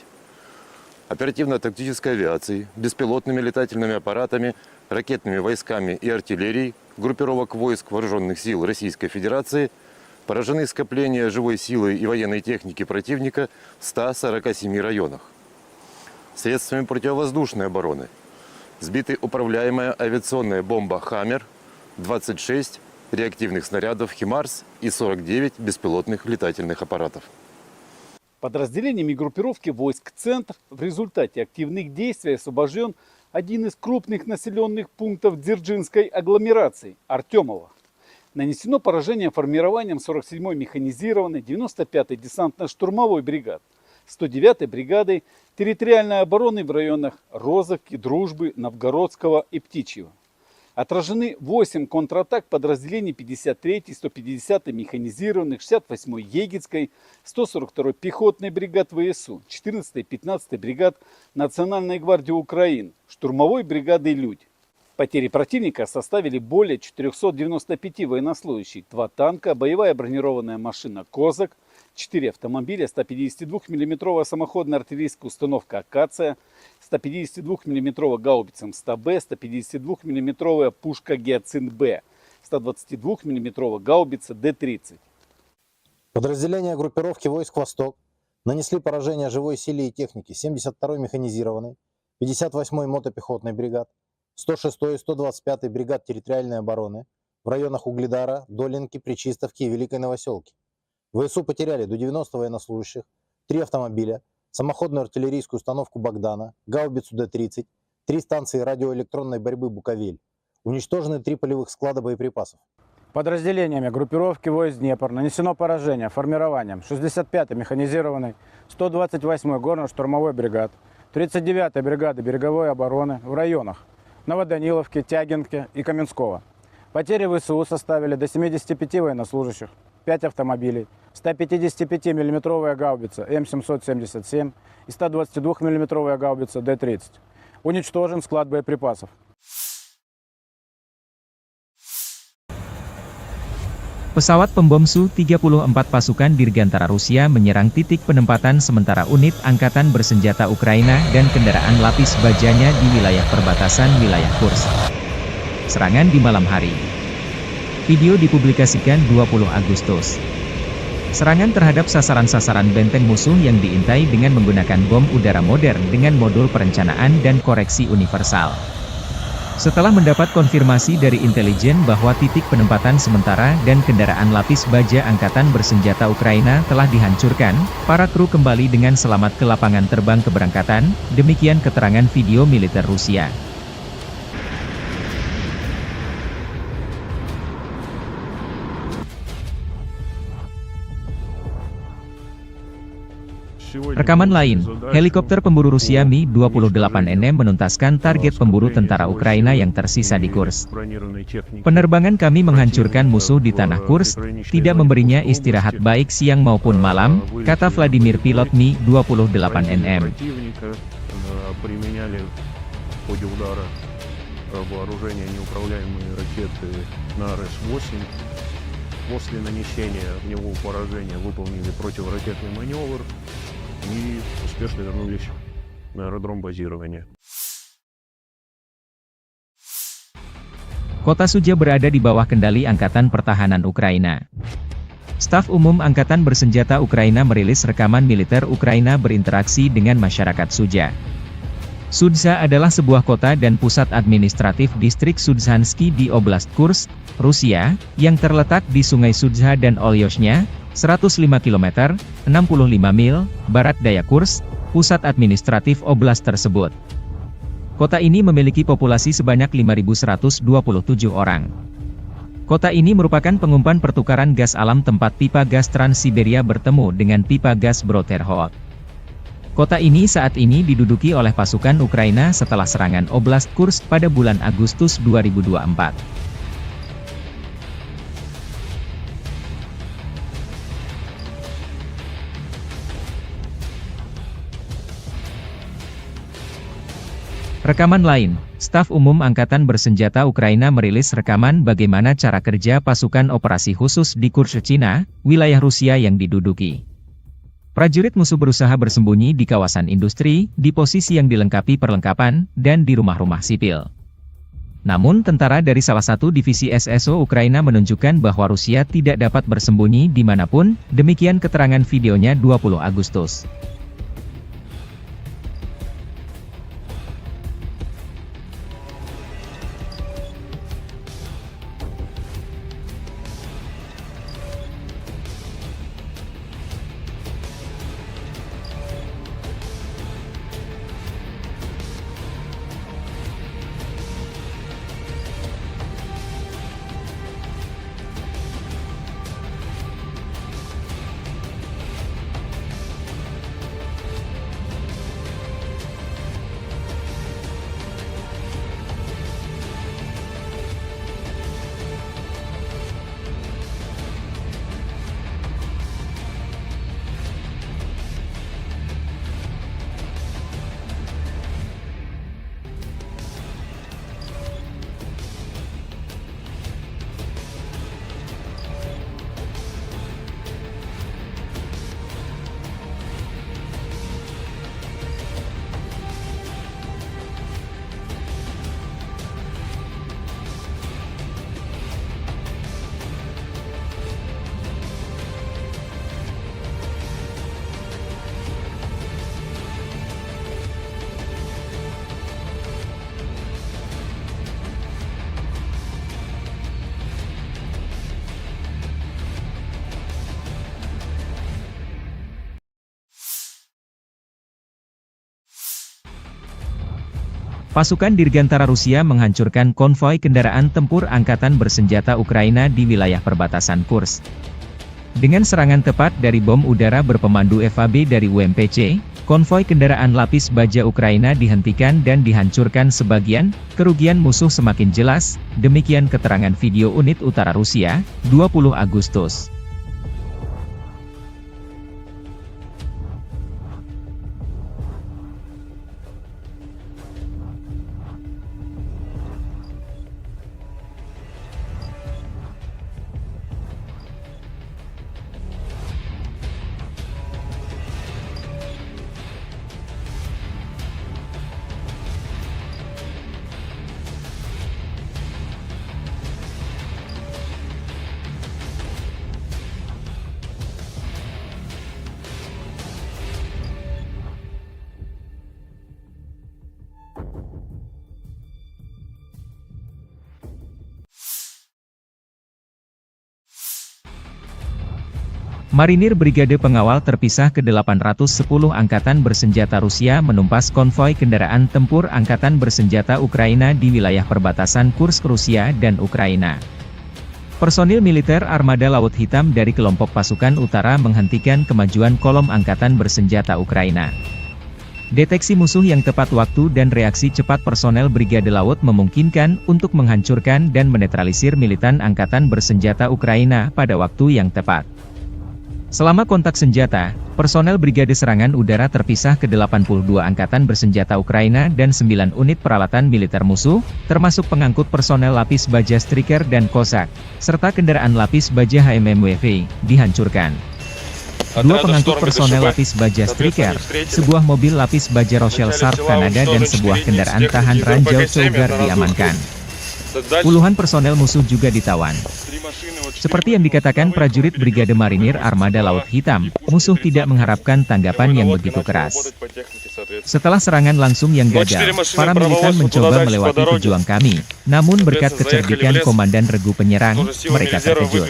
Оперативно-тактической авиацией, беспилотными летательными аппаратами, ракетными войсками и артиллерией группировок войск Вооруженных сил Российской Федерации поражены скопления живой силы и военной техники противника в 147 районах. Средствами противовоздушной обороны сбиты управляемая авиационная бомба «Хаммер», 26 реактивных снарядов «Химарс» и 49 беспилотных летательных аппаратов. Подразделениями группировки войск «Центр» в результате активных действий освобожден один из крупных населенных пунктов Дзержинской агломерации – Артемово. Нанесено поражение формированием 47-й механизированной, 95-й десантно-штурмовой бригад, 109-й бригадой территориальной обороны в районах Розовки, Дружбы, Новгородского и Птичьего. Отражены 8 контратак подразделений 53-й, 150-й механизированных, 68-й Егицкой, 142-й пехотной бригад ВСУ, 14-й и 15-й бригад Национальной гвардии Украины, штурмовой бригады «Людь». Потери противника составили более 495 военнослужащих, 2 танка, боевая бронированная машина «Козак», 4 автомобиля, 152 мм самоходная артиллерийская установка «Акация», 152 мм гаубица М100Б, 152 мм пушка «Гиацинт-Б», 122 мм гаубица Д-30. Подразделения группировки войск «Восток» нанесли поражение живой силе и технике 72-й механизированной, 58-й мотопехотной бригад, 106-й и 125-й бригад территориальной обороны в районах Угледара, Долинки, Пречистовки и Великой Новоселки. ВСУ потеряли до 90 военнослужащих, 3 автомобиля, самоходную артиллерийскую установку «Богдана», гаубицу Д-30, 3 станции радиоэлектронной борьбы «Буковель». Уничтожены 3 полевых склада боеприпасов. Подразделениями группировки войск «Днепр» нанесено поражение формированием 65-й механизированной, 128-й горно-штурмовой бригад, 39-й бригады береговой обороны в районах Новоданиловки, Тягинки и Каменского. Потери ВСУ составили до 75 военнослужащих, 5 автомобилей, 155 мм гаубица М777 и 122 мм гаубица Д-30. Уничтожен склад боеприпасов. Pesawat pembom Su-34 pasukan Dirgantara Rusia menyerang titik penempatan sementara unit angkatan bersenjata Ukraina dan kendaraan lapis bajanya di wilayah perbatasan wilayah Kursk. Serangan di malam hari. Video dipublikasikan 20 Agustus. Serangan terhadap sasaran-sasaran benteng musuh yang diintai dengan menggunakan bom udara modern dengan modul perencanaan dan koreksi universal. Setelah mendapat konfirmasi dari intelijen bahwa titik penempatan sementara dan kendaraan lapis baja angkatan bersenjata Ukraina telah dihancurkan, para kru kembali dengan selamat ke lapangan terbang keberangkatan, demikian keterangan video militer Rusia. Rekaman lain, helikopter pemburu Rusia Mi-28NM menuntaskan target pemburu tentara Ukraina yang tersisa di Kursk. Penerbangan kami menghancurkan musuh di tanah Kursk, tidak memberinya istirahat baik siang maupun malam, kata Vladimir pilot Mi-28NM. после нанесения в него поражения выполнили противоракетный маневр и успешно вернулись на аэродром базирования. Kota Sudzha berada di bawah kendali Angkatan Pertahanan Ukraina. Staf Umum Angkatan Bersenjata Ukraina merilis rekaman militer Ukraina berinteraksi dengan masyarakat Sudzha. Sudzha adalah sebuah kota dan pusat administratif distrik Sudzhansky di Oblast Kursk, Rusia, yang terletak di Sungai Sudzha dan Olyoshnya, 105 km, 65 mil, barat daya Kursk, pusat administratif oblast tersebut. Kota ini memiliki populasi sebanyak 5.127 orang. Kota ini merupakan pengumpan pertukaran gas alam tempat pipa gas Trans-Siberia bertemu dengan pipa gas Broterhod. Kota ini saat ini diduduki oleh pasukan Ukraina setelah serangan Oblast Kursk pada bulan Agustus 2024. Rekaman lain, Staf Umum Angkatan Bersenjata Ukraina merilis rekaman bagaimana cara kerja pasukan operasi khusus di Kursk, Cina, wilayah Rusia yang diduduki. Prajurit musuh berusaha bersembunyi di kawasan industri, di posisi yang dilengkapi perlengkapan, dan di rumah-rumah sipil. Namun tentara dari salah satu divisi SSO Ukraina menunjukkan bahwa Rusia tidak dapat bersembunyi dimanapun, demikian keterangan videonya 20 Agustus. Pasukan Dirgantara Rusia menghancurkan konvoi kendaraan tempur Angkatan Bersenjata Ukraina di wilayah perbatasan Kursk. Dengan serangan tepat dari bom udara berpemandu FAB dari UMPC, konvoi kendaraan lapis baja Ukraina dihentikan dan dihancurkan sebagian, kerugian musuh semakin jelas, demikian keterangan video unit utara Rusia, 20 Agustus. Marinir Brigade Pengawal Terpisah ke-810 Angkatan Bersenjata Rusia menumpas konvoi kendaraan tempur Angkatan Bersenjata Ukraina di wilayah perbatasan Kursk Rusia dan Ukraina. Personil militer Armada Laut Hitam dari kelompok pasukan utara menghentikan kemajuan kolom Angkatan Bersenjata Ukraina. Deteksi musuh yang tepat waktu dan reaksi cepat personel Brigade Laut memungkinkan untuk menghancurkan dan menetralisir militan Angkatan Bersenjata Ukraina pada waktu yang tepat. Selama kontak senjata, personel Brigade Serangan Udara terpisah ke 82 angkatan bersenjata Ukraina dan 9 unit peralatan militer musuh, termasuk pengangkut personel lapis baja Striker dan Kozak, serta kendaraan lapis baja HMMWV, dihancurkan. Dua pengangkut personel lapis baja Striker, sebuah mobil lapis baja Rochelle Sharp Kanada dan sebuah kendaraan tahan ranjau Cougar diamankan. Puluhan personel musuh juga ditawan. Seperti yang dikatakan prajurit Brigade Marinir Armada Laut Hitam, musuh tidak mengharapkan tanggapan yang begitu keras. Setelah serangan langsung yang gagal, para militan mencoba melewati pejuang kami, namun berkat kecerdikan Komandan Regu Penyerang, mereka terkejut.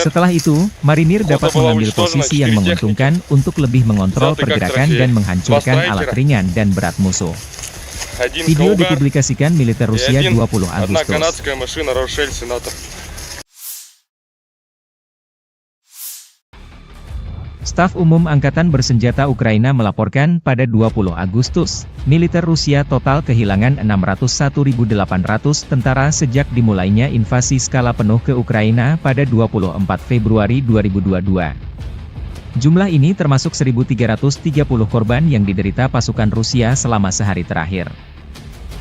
Setelah itu, Marinir dapat mengambil posisi yang menguntungkan untuk lebih mengontrol pergerakan dan menghancurkan alat ringan dan berat musuh. Video dipublikasikan militer Rusia 20 Agustus. Staf Umum Angkatan Bersenjata Ukraina melaporkan pada 20 Agustus, militer Rusia total kehilangan 601.800 tentara sejak dimulainya invasi skala penuh ke Ukraina pada 24 Februari 2022. Jumlah ini termasuk 1.330 korban yang diderita pasukan Rusia selama sehari terakhir.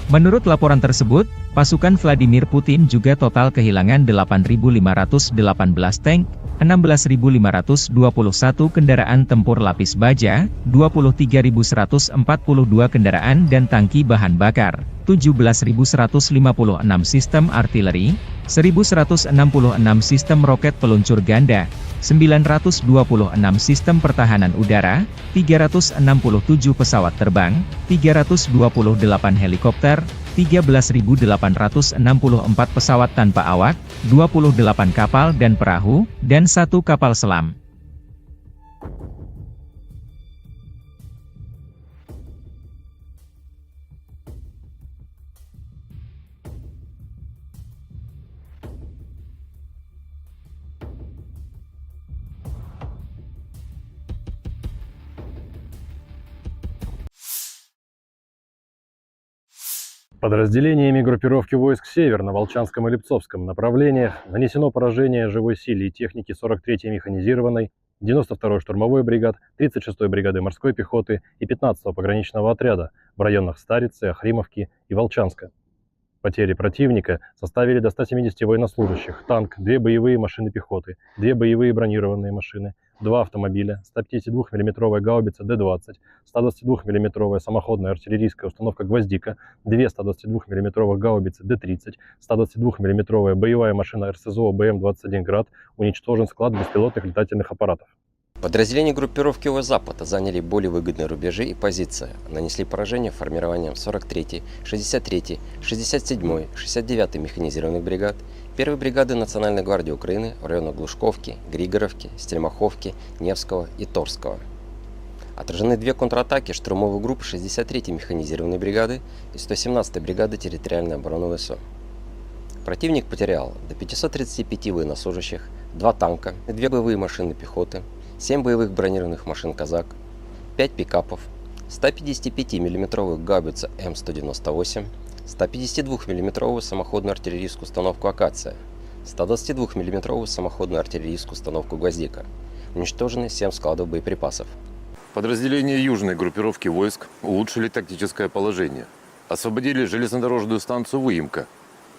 Menurut laporan tersebut, pasukan Vladimir Putin juga total kehilangan 8.518 tank, 16.521 kendaraan tempur lapis baja, 23.142 kendaraan dan tangki bahan bakar, 17.156 sistem artileri, 1.166 sistem roket peluncur ganda, 926 sistem pertahanan udara, 367 pesawat terbang, 328 helikopter, 13.864 pesawat tanpa awak, 28 kapal dan perahu, dan 1 kapal selam. Подразделениями группировки войск «Север» на Волчанском и Липцовском направлениях нанесено поражение живой силе и технике 43-й механизированной, 92-й штурмовой бригад, 36-й бригады морской пехоты и 15-го пограничного отряда в районах Старицы, Охримовки и Волчанска. Потери противника составили до 170 военнослужащих, танк, 2 боевые машины пехоты, 2 боевые бронированные машины, 2 автомобиля, 152 мм гаубица Д-20, 122 мм самоходная артиллерийская установка «Гвоздика», 2 122 мм гаубицы Д-30, 122 мм боевая машина РСЗО БМ-21 «Град», уничтожен склад беспилотных летательных аппаратов. Подразделения группировки ОС-Запад заняли более выгодные рубежи и позиции, нанесли поражение формированием 43-й, 63-й, 67-й, 69-й механизированных бригад, 1-й бригады Национальной гвардии Украины в районах Глушковки, Григоровки, Стельмаховки, Невского и Торского. Отражены 2 контратаки штурмовой группы 63-й механизированной бригады и 117-й бригады территориальной обороны ВСУ. Противник потерял до 535 военнослужащих, 2 танка, 2 боевые машины пехоты, 7 боевых бронированных машин «Казак», 5 пикапов, 155 мм гаубицу М198, 152 мм самоходную артиллерийскую установку «Акация», 122 мм самоходную артиллерийскую установку «Гвоздика». Уничтожены 7 складов боеприпасов. Подразделения южной группировки войск улучшили тактическое положение. Освободили железнодорожную станцию Выемка.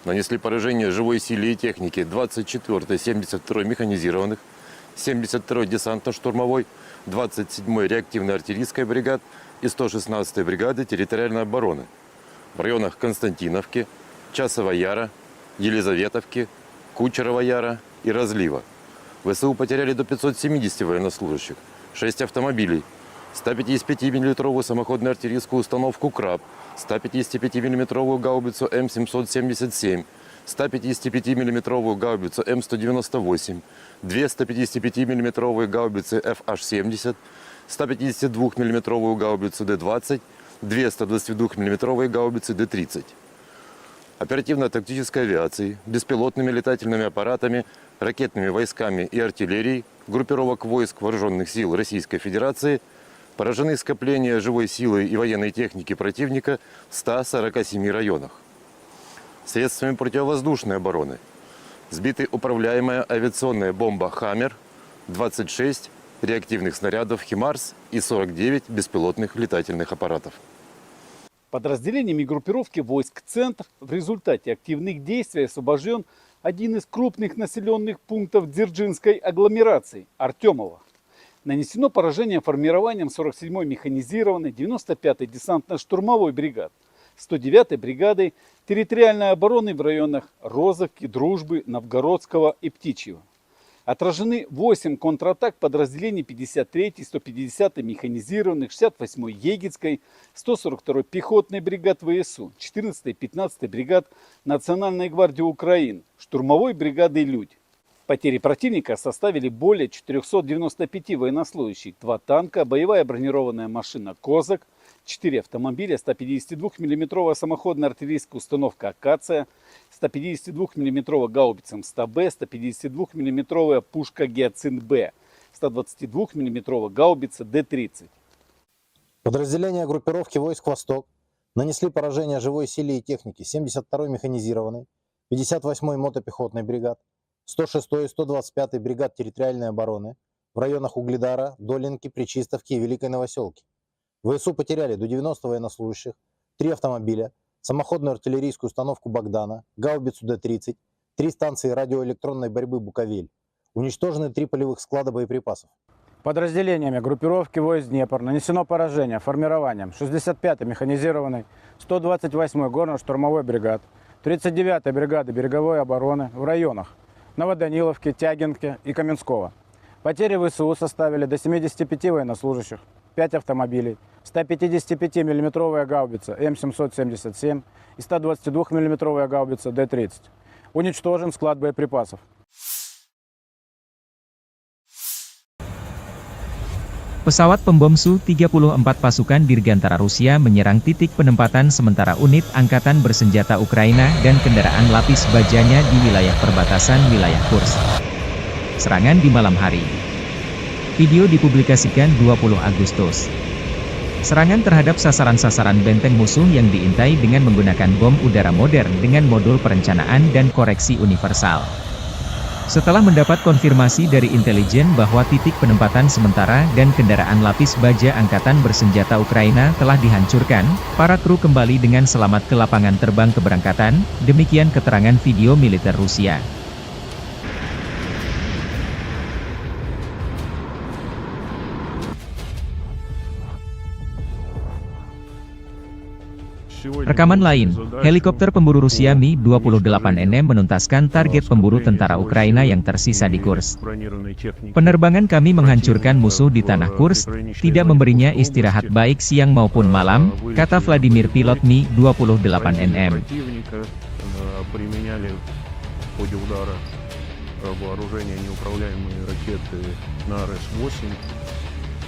Нанесли поражение живой силе и технике 24-й, 72-й механизированных, 72-й десантно-штурмовой, 27-й реактивной артиллерийской бригад и 116-й бригады территориальной обороны в районах Константиновки, Часова Яра, Елизаветовки, Кучерова Яра и Разлива. ВСУ потеряли до 570 военнослужащих, 6 автомобилей, 155 мм самоходную артиллерийскую установку «Краб», 155 мм гаубицу М777, 155 мм гаубицу М198, 2 155 мм гаубицы FH-70, 152 мм гаубицу Д-20, 2 122 мм гаубицы Д-30. Оперативно-тактической авиацией, беспилотными летательными аппаратами, ракетными войсками и артиллерией группировок войск Вооруженных сил Российской Федерации поражены скопления живой силы и военной техники противника в 147 районах. Средствами противовоздушной обороны сбиты управляемая авиационная бомба «Хаммер», 26 реактивных снарядов «Химарс» и 49 беспилотных летательных аппаратов. Подразделениями группировки войск «Центр» в результате активных действий освобожден один из крупных населенных пунктов Дзержинской агломерации – Артемово. Нанесено поражение формированием 47-й механизированной 95-й десантно-штурмовой бригад, 109-й бригады территориальной обороны в районах Розовки, Дружбы, Новгородского и Птичьего. Отражены 8 контратак подразделений 53-й, 150-й механизированных, 68-й Егицкой, 142-й пехотной бригад ВСУ, 14-й, 15-й бригад Национальной гвардии Украины, штурмовой бригады «Людь». Потери противника составили более 495 военнослужащих, 2 танка, боевая бронированная машина «Козак», 4 автомобиля, 152 мм самоходная артиллерийская установка «Акация», 152 мм гаубица МСТ-Б, 152 мм пушка «Гиацинт-Б», 122 мм гаубица Д-30. Подразделения группировки войск «Восток» нанесли поражение живой силе и технике 72-й механизированной, 58-й мотопехотной бригад, 106-й и 125-й бригад территориальной обороны в районах Угледара, Долинки, Пречистовки и Великой Новоселки. ВСУ потеряли до 90 военнослужащих, 3 автомобиля, самоходную артиллерийскую установку «Богдана», гаубицу Д-30, 3 станции радиоэлектронной борьбы «Буковель». Уничтожены 3 полевых склада боеприпасов. Подразделениями группировки войск Днепр нанесено поражение формированием 65-й механизированной, 128-й горно-штурмовой бригад, 39-й бригады береговой обороны в районах Новоданиловки, Тягинки и Каменского. Потери ВСУ составили до 75 военнослужащих, 5 автомобилей, 155 мм гаубица М777 и 122 мм гаубица Д-30. Уничтожен склад боеприпасов. Pesawat pembom Su-34 pasukan Dirgantara Rusia menyerang titik penempatan sementara unit angkatan bersenjata Ukraina dan kendaraan lapis bajanya di wilayah perbatasan wilayah Kursk. Serangan di malam hari. Video dipublikasikan 20 Agustus. Serangan terhadap sasaran-sasaran benteng musuh yang diintai dengan menggunakan bom udara modern dengan modul perencanaan dan koreksi universal. Setelah mendapat konfirmasi dari intelijen bahwa titik penempatan sementara dan kendaraan lapis baja angkatan bersenjata Ukraina telah dihancurkan, para kru kembali dengan selamat ke lapangan terbang keberangkatan, demikian keterangan video militer Rusia. Rekaman lain, helikopter pemburu Rusia Mi-28NM menuntaskan target pemburu tentara Ukraina yang tersisa di Kursk. Penerbangan kami menghancurkan musuh di tanah Kursk, tidak memberinya istirahat baik siang maupun malam, kata Vladimir pilot Mi-28NM.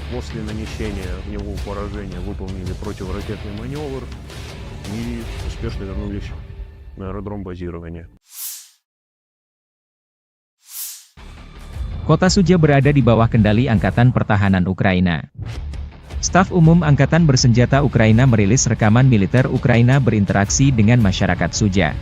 После нанесения огневого поражения выполнили противоракетный маневр и успешно вернулись на аэродром базирования. Kota Sudzha berada di bawah kendali Angkatan Pertahanan Ukraina. Staf Umum Angkatan Bersenjata Ukraina merilis rekaman militer Ukraina berinteraksi dengan masyarakat Sudzha.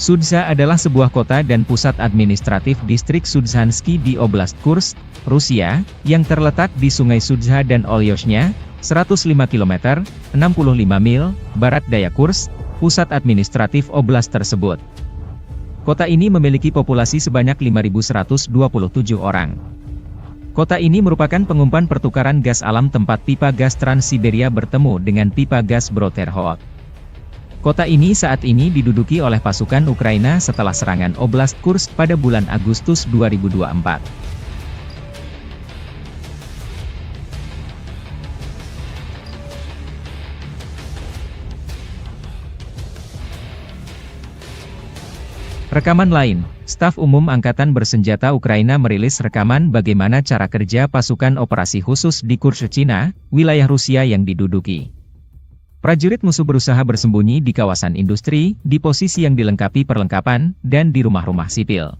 Sudzha adalah sebuah kota dan pusat administratif distrik Sudzhansky di Oblast Kursk, Rusia, yang terletak di Sungai Sudzha dan Olyoshnya, 105 km, 65 mil, barat daya Kursk, pusat administratif oblast tersebut. Kota ini memiliki populasi sebanyak 5.127 orang. Kota ini merupakan pengumpan pertukaran gas alam tempat pipa gas Trans-Siberia bertemu dengan pipa gas Broterhod. Kota ini saat ini diduduki oleh pasukan Ukraina setelah serangan Oblast Kursk pada bulan Agustus 2024. Rekaman lain, Staf Umum Angkatan Bersenjata Ukraina merilis rekaman bagaimana cara kerja pasukan operasi khusus di Kursk, Cina, wilayah Rusia yang diduduki. Prajurit musuh berusaha bersembunyi di kawasan industri, di posisi yang dilengkapi perlengkapan, dan di rumah-rumah sipil.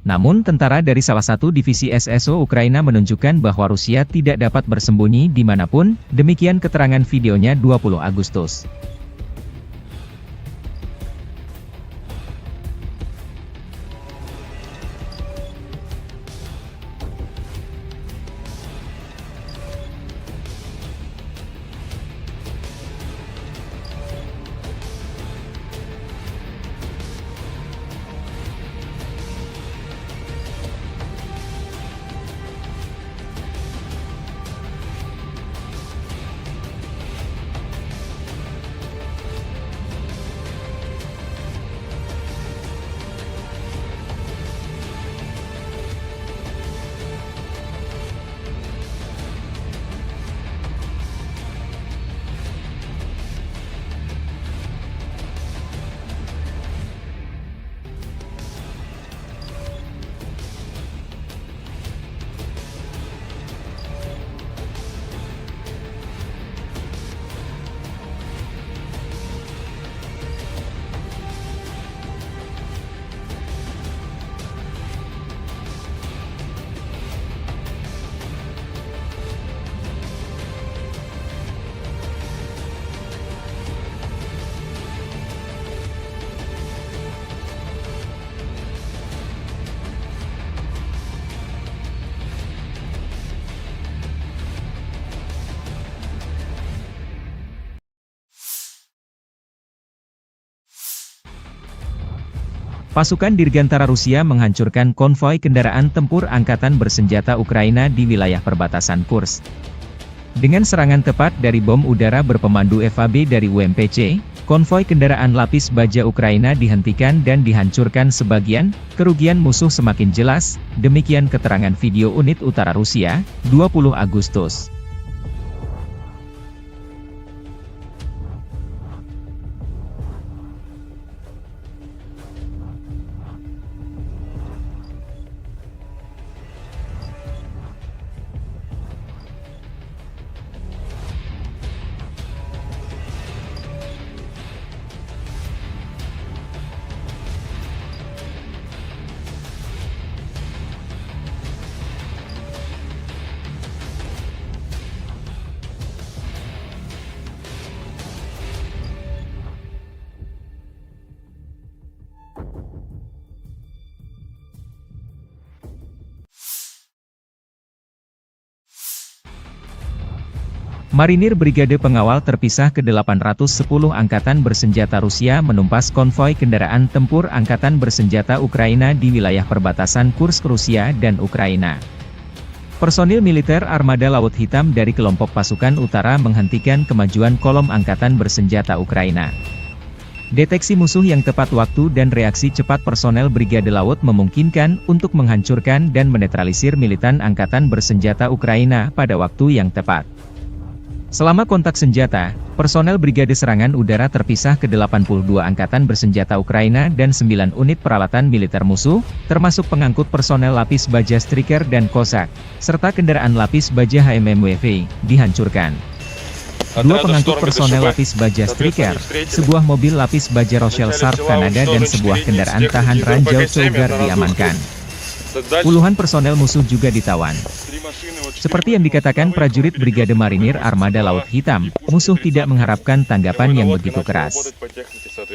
Namun tentara dari salah satu divisi SSO Ukraina menunjukkan bahwa Rusia tidak dapat bersembunyi dimanapun, demikian keterangan videonya 20 Agustus. Pasukan Dirgantara Rusia menghancurkan konvoi kendaraan tempur angkatan bersenjata Ukraina di wilayah perbatasan Kursk. Dengan serangan tepat dari bom udara berpemandu FAB dari UMPC, konvoi kendaraan lapis baja Ukraina dihentikan dan dihancurkan sebagian, kerugian musuh semakin jelas, demikian keterangan video unit utara Rusia, 20 Agustus. Marinir Brigade Pengawal Terpisah ke-810 Angkatan Bersenjata Rusia menumpas konvoi kendaraan tempur Angkatan Bersenjata Ukraina di wilayah perbatasan Kursk Rusia dan Ukraina. Personil militer Armada Laut Hitam dari kelompok pasukan utara menghentikan kemajuan kolom Angkatan Bersenjata Ukraina. Deteksi musuh yang tepat waktu dan reaksi cepat personel Brigade Laut memungkinkan untuk menghancurkan dan menetralisir militan Angkatan Bersenjata Ukraina pada waktu yang tepat. Selama kontak senjata, personel Brigade Serangan Udara Terpisah ke-82 Angkatan Bersenjata Ukraina dan 9 unit peralatan militer musuh, termasuk pengangkut personel lapis baja Striker dan Cossack, serta kendaraan lapis baja HMMWV, dihancurkan. 2 pengangkut personel lapis baja Striker, sebuah mobil lapis baja Rochelle Sharp Kanada dan sebuah kendaraan tahan ranjau Cougar diamankan. Puluhan personel musuh juga ditawan. Seperti yang dikatakan prajurit Brigade Marinir Armada Laut Hitam, musuh tidak mengharapkan tanggapan yang begitu keras.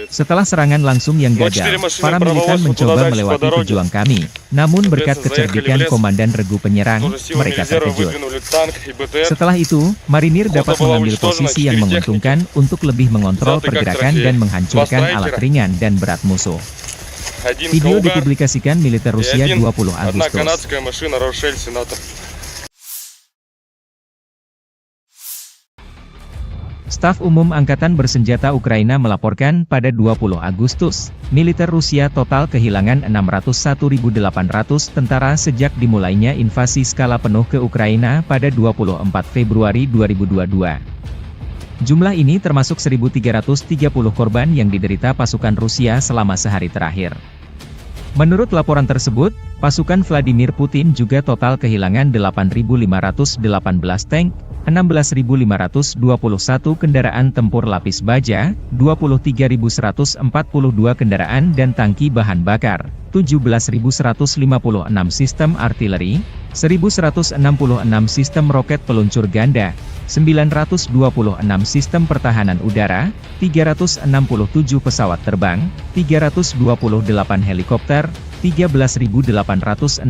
Setelah serangan langsung yang gagal, para militan mencoba melewati pejuang kami, namun berkat kecerdikan Komandan Regu Penyerang, mereka terkejut. Setelah itu, Marinir dapat mengambil posisi yang menguntungkan untuk lebih mengontrol pergerakan dan menghancurkan alat ringan dan berat musuh. Video dipublikasikan militer Rusia 20 Agustus. Staf Umum Angkatan Bersenjata Ukraina melaporkan pada 20 Agustus, militer Rusia total kehilangan 601.800 tentara sejak dimulainya invasi skala penuh ke Ukraina pada 24 Februari 2022. Jumlah ini termasuk 1.330 korban yang diderita pasukan Rusia selama sehari terakhir. Menurut laporan tersebut, pasukan Vladimir Putin juga total kehilangan 8.518 tank, 16.521 kendaraan tempur lapis baja, 23.142 kendaraan dan tangki bahan bakar, 17.156 sistem artileri, 1.166 sistem roket peluncur ganda, 926 sistem pertahanan udara, 367 pesawat terbang, 328 helikopter, 13.864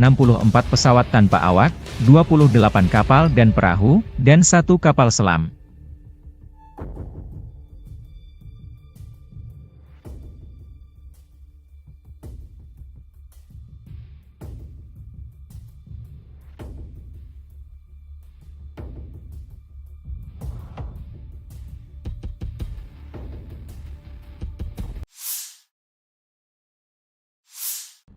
pesawat tanpa awak, 28 kapal dan perahu, dan 1 kapal selam.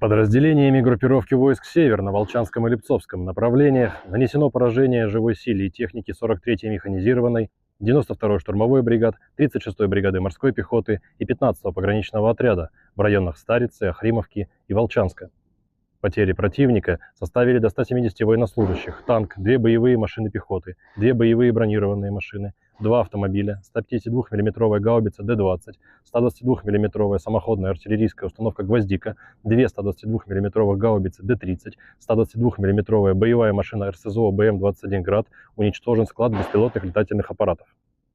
Подразделениями группировки войск «Север» на Волчанском и Липцовском направлениях нанесено поражение живой силе и технике 43-й механизированной, 92-й штурмовой бригад, 36-й бригады морской пехоты и 15-го пограничного отряда в районах Старицы, Охримовки и Волчанска. Потери противника составили до 170 военнослужащих, танк, 2 боевые машины пехоты, 2 боевые бронированные машины, 2 автомобиля, 152 мм гаубица Д-20, 122 мм самоходная артиллерийская установка «Гвоздика», 2 122 мм гаубицы Д-30, 122 мм боевая машина РСЗО БМ-21 «Град», уничтожен склад беспилотных летательных аппаратов.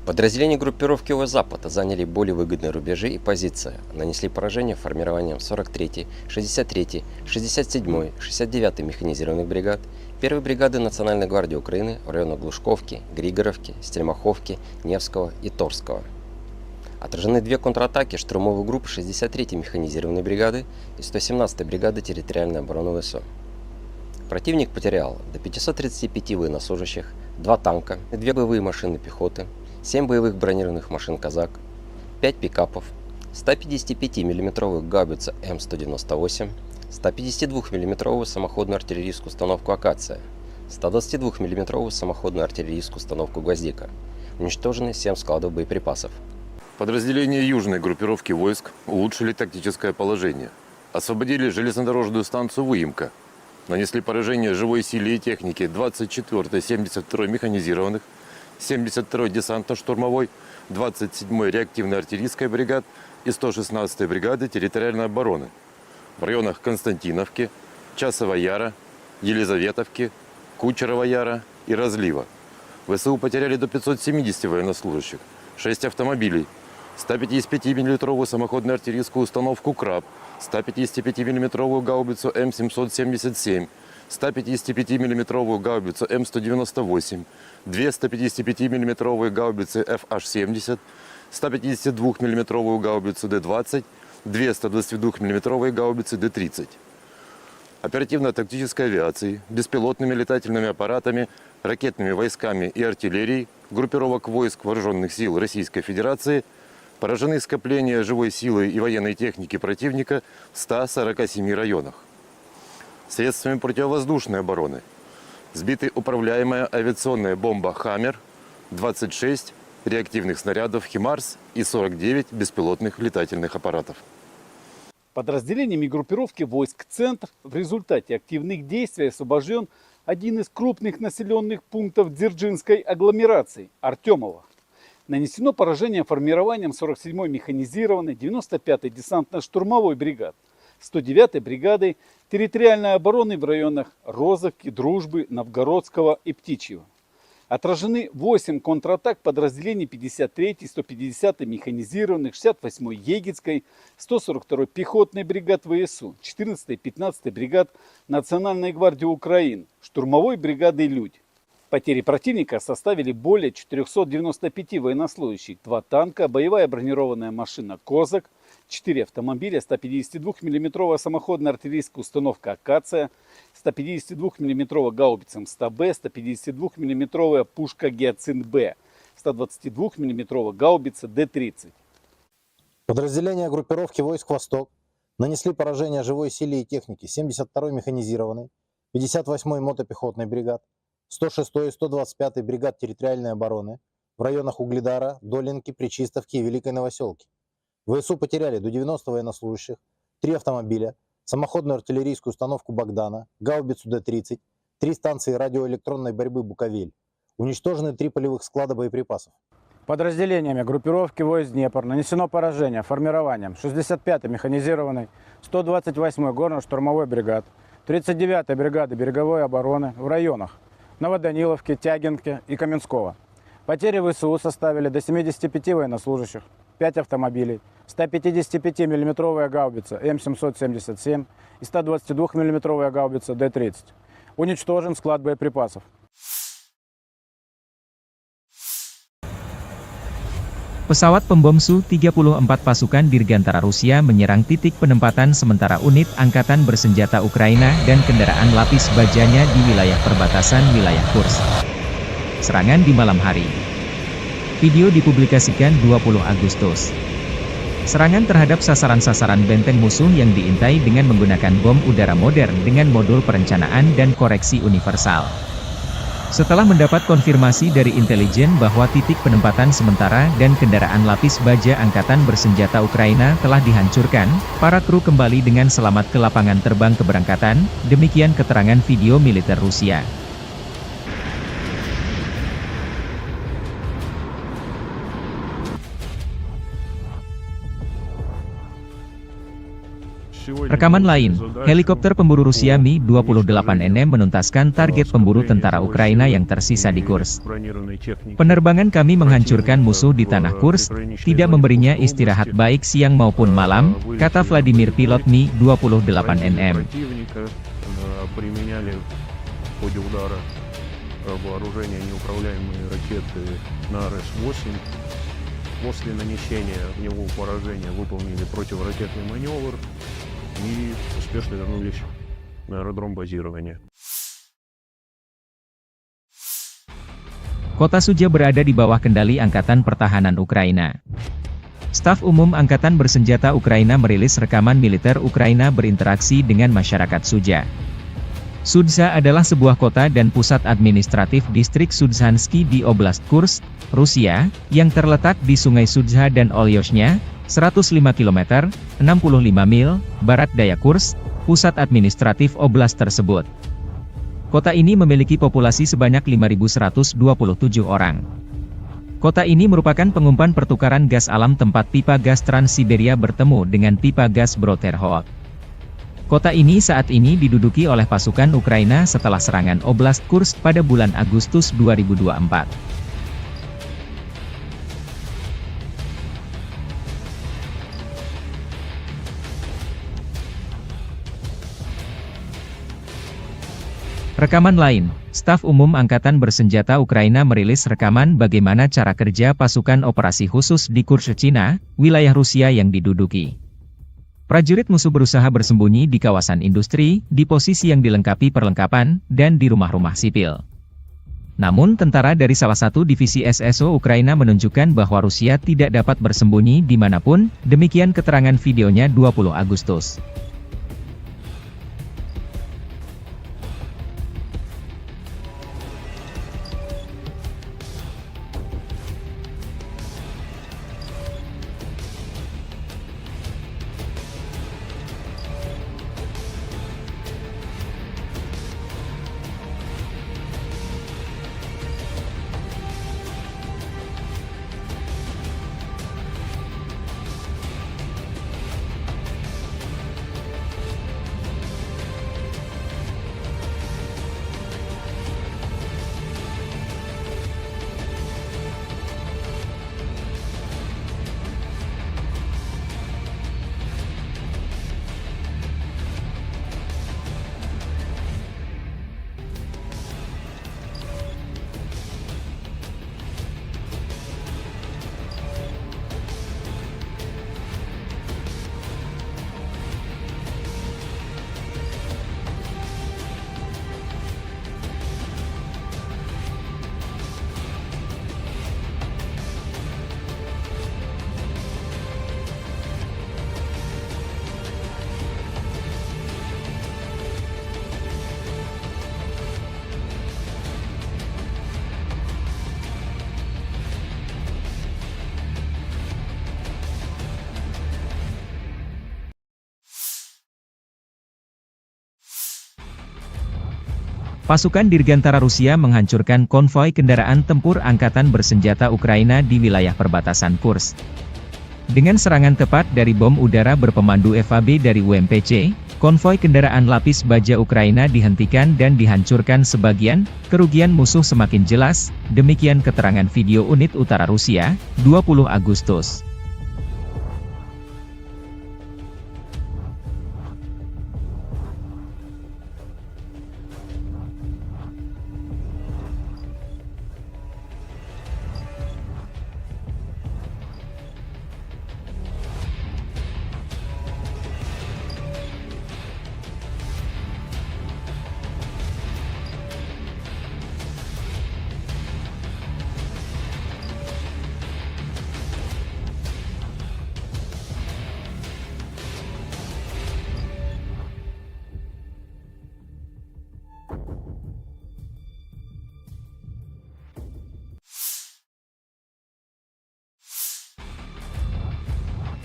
Подразделения группировки ОС-Запад заняли более выгодные рубежи и позиции, нанесли поражение формированием 43-й, 63-й, 67-й, 69-й механизированных бригад, 1-й бригады Национальной гвардии Украины в районах Глушковки, Григоровки, Стельмаховки, Невского и Торского. Отражены две контратаки штурмовых групп 63-й механизированной бригады и 117-й бригады территориальной обороны ВСУ. Противник потерял до 535 военнослужащих, 2 танка, 2 боевые машины пехоты, 7 боевых бронированных машин «Казак», 5 пикапов, 155 мм гаубицу М198, 152 мм самоходную артиллерийскую установку «Акация», 122 мм самоходную артиллерийскую установку «Гвоздика». Уничтожены 7 складов боеприпасов. Подразделения южной группировки войск улучшили тактическое положение. Освободили железнодорожную станцию Выемка. Нанесли поражение живой силе и технике 24-й 72-й механизированных, 72-й десантно-штурмовой, 27-й реактивной артиллерийской бригад и 116-й бригады территориальной обороны в районах Константиновки, Часова Яра, Елизаветовки, Кучерова Яра и Разлива. ВСУ потеряли до 570 военнослужащих, 6 автомобилей, 155 мм самоходную артиллерийскую установку «Краб», 155 мм гаубицу М777, 155 мм гаубицу М198, 2 155 мм гаубицы FH-70, 152 мм гаубицу Д-20, 2 122 мм гаубицы Д-30. Оперативно-тактической авиацией, беспилотными летательными аппаратами, ракетными войсками и артиллерией группировок войск Вооруженных сил Российской Федерации поражены скопления живой силы и военной техники противника в 147 районах. Средствами противовоздушной обороны сбиты управляемая авиационная бомба «Хаммер», 26 реактивных снарядов «Химарс» и 49 беспилотных летательных аппаратов. Подразделениями группировки войск «Центр» в результате активных действий освобожден один из крупных населенных пунктов Дзержинской агломерации – Артемово. Нанесено поражение формированием 47-й механизированной, 95-й десантно-штурмовой бригад, 109-й бригадой территориальной обороны в районах Розовки, Дружбы, Новгородского и Птичьего. Отражены 8 контратак подразделений 53-й, 150-й механизированных, 68-й Егицкой, 142-й пехотной бригад ВСУ, 14-й, 15-й бригад Национальной гвардии Украины, штурмовой бригады «Людь». Потери противника составили более 495 военнослужащих, 2 танка, боевая бронированная машина «Козак», 4 автомобиля, 152 мм самоходная артиллерийская установка «Акация», 152 мм гаубица М100Б, 152 мм пушка «Гиацинт-Б», 122 мм гаубица Д-30. Подразделения группировки войск «Восток» нанесли поражение живой силе и технике 72-й механизированной, 58-й мотопехотной бригад, 106-й и 125-й бригад территориальной обороны в районах Угледара, Долинки, Пречистовки и Великой Новоселки. ВСУ потеряли до 90 военнослужащих, 3 автомобиля, самоходную артиллерийскую установку «Богдана», гаубицу Д-30, 3 станции радиоэлектронной борьбы «Буковель». Уничтожены 3 полевых склада боеприпасов. Подразделениями группировки войск «Днепр» нанесено поражение формированием 65-й механизированной, 128-й горно-штурмовой бригад, 39-й бригады береговой обороны в районах Новоданиловки, Тягинки и Каменского. Потери ВСУ составили до 75 военнослужащих, 5 автомобилей, 155 мм гаубица М777 и 122 мм гаубица Д-30. Уничтожен склад боеприпасов. Pesawat pembom Su-34 pasukan Dirgantara Rusia menyerang titik penempatan sementara unit angkatan bersenjata Ukraina dan kendaraan lapis bajanya di wilayah perbatasan wilayah Kursk. Serangan di malam hari. Video dipublikasikan 20 Agustus. Serangan terhadap sasaran-sasaran benteng musuh yang diintai dengan menggunakan bom udara modern dengan modul perencanaan dan koreksi universal. Setelah mendapat konfirmasi dari intelijen bahwa titik penempatan sementara dan kendaraan lapis baja angkatan bersenjata Ukraina telah dihancurkan, para kru kembali dengan selamat ke lapangan terbang keberangkatan, demikian keterangan video militer Rusia. Rekaman lain, helikopter pemburu Rusia Mi-28NM menuntaskan target pemburu tentara Ukraina yang tersisa di Kursk. Penerbangan kami menghancurkan musuh di tanah Kursk, tidak memberinya istirahat baik siang maupun malam, kata Vladimir pilot Mi-28NM. После нанесения в него поражения выполнили противоракетный маневр и успешно вернулись на аэродром базирования. Kota Sudzha berada di bawah kendali Angkatan Pertahanan Ukraina. Staf Umum Angkatan Bersenjata Ukraina merilis rekaman militer Ukraina berinteraksi dengan masyarakat Sudzha. Sudzha adalah sebuah kota dan pusat administratif distrik Sudzhansky di Oblast Kursk, Rusia, yang terletak di Sungai Sudzha dan Olyoshnya, 105 km, 65 mil, barat daya Kursk, pusat administratif oblast tersebut. Kota ini memiliki populasi sebanyak 5.127 orang. Kota ini merupakan pengumpan pertukaran gas alam tempat pipa gas Trans-Siberia bertemu dengan pipa gas Broterhood. Kota ini saat ini diduduki oleh pasukan Ukraina setelah serangan Oblast Kursk pada bulan Agustus 2024. Rekaman lain, Staf Umum Angkatan Bersenjata Ukraina merilis rekaman bagaimana cara kerja pasukan operasi khusus di Kursk, Cina, wilayah Rusia yang diduduki. Prajurit musuh berusaha bersembunyi di kawasan industri, di posisi yang dilengkapi perlengkapan, dan di rumah-rumah sipil. Namun tentara dari salah satu divisi SSO Ukraina menunjukkan bahwa Rusia tidak dapat bersembunyi dimanapun, demikian keterangan videonya 20 Agustus. Pasukan Dirgantara Rusia menghancurkan konvoi kendaraan tempur Angkatan Bersenjata Ukraina di wilayah perbatasan Kursk. Dengan serangan tepat dari bom udara berpemandu FAB dari UMPC, konvoi kendaraan lapis baja Ukraina dihentikan dan dihancurkan sebagian, kerugian musuh semakin jelas, demikian keterangan video unit utara Rusia, 20 Agustus.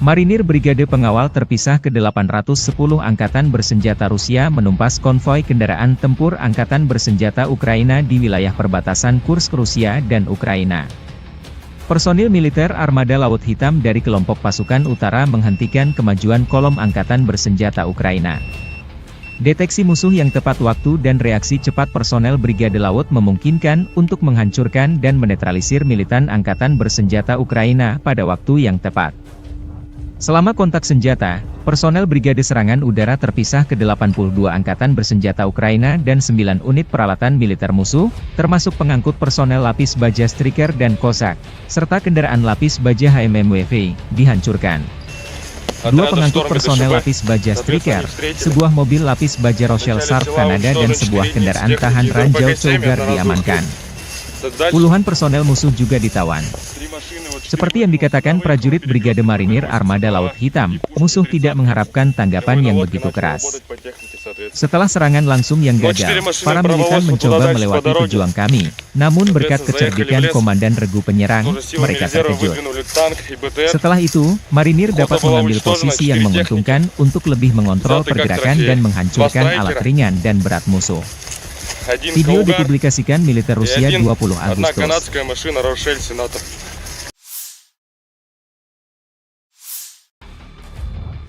Marinir Brigade Pengawal Terpisah ke-810 Angkatan Bersenjata Rusia menumpas konvoi kendaraan tempur Angkatan Bersenjata Ukraina di wilayah perbatasan Kursk, Rusia dan Ukraina. Personil militer Armada Laut Hitam dari kelompok pasukan utara menghentikan kemajuan kolom Angkatan Bersenjata Ukraina. Deteksi musuh yang tepat waktu dan reaksi cepat personel Brigade Laut memungkinkan untuk menghancurkan dan menetralisir militan Angkatan Bersenjata Ukraina pada waktu yang tepat. Selama kontak senjata, personel Brigade Serangan Udara terpisah ke 82 angkatan bersenjata Ukraina dan 9 unit peralatan militer musuh, termasuk pengangkut personel lapis baja Striker dan Kozak, serta kendaraan lapis baja HMMWV, dihancurkan. Dua pengangkut personel lapis baja Striker, sebuah mobil lapis baja Rochelle Sharp Kanada dan sebuah kendaraan tahan ranjau Cougar diamankan. Puluhan personel musuh juga ditawan. Seperti yang dikatakan prajurit Brigade Marinir Armada Laut Hitam, musuh tidak mengharapkan tanggapan yang begitu keras. Setelah serangan langsung yang gagal, para militan mencoba melewati pejuang kami, namun berkat kecerdikan Komandan Regu Penyerang, mereka terkejut. Setelah itu, Marinir dapat mengambil posisi yang menguntungkan untuk lebih mengontrol pergerakan dan menghancurkan alat ringan dan berat musuh. Video dipublikasikan militer Rusia 20 Agustus.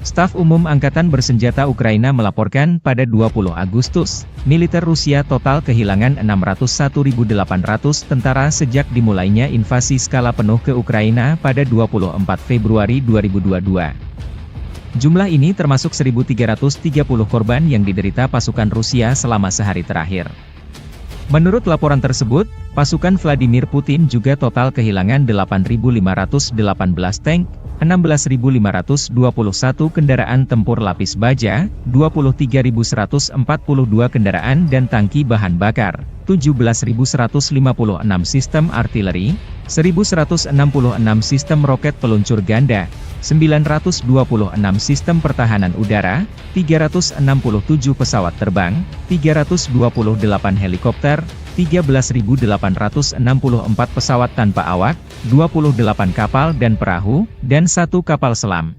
Staf Umum Angkatan Bersenjata Ukraina melaporkan pada 20 Agustus, militer Rusia total kehilangan 601.800 tentara sejak dimulainya invasi skala penuh ke Ukraina pada 24 Februari 2022. Jumlah ini termasuk 1.330 korban yang diderita pasukan Rusia selama sehari terakhir. Menurut laporan tersebut, pasukan Vladimir Putin juga total kehilangan 8.518 tank, 16.521 kendaraan tempur lapis baja, 23.142 kendaraan dan tangki bahan bakar, 17.156 sistem artileri, 1.166 sistem roket peluncur ganda, 926 sistem pertahanan udara, 367 pesawat terbang, 328 helikopter, 13.864 pesawat tanpa awak, 28 kapal dan perahu, dan 1 kapal selam.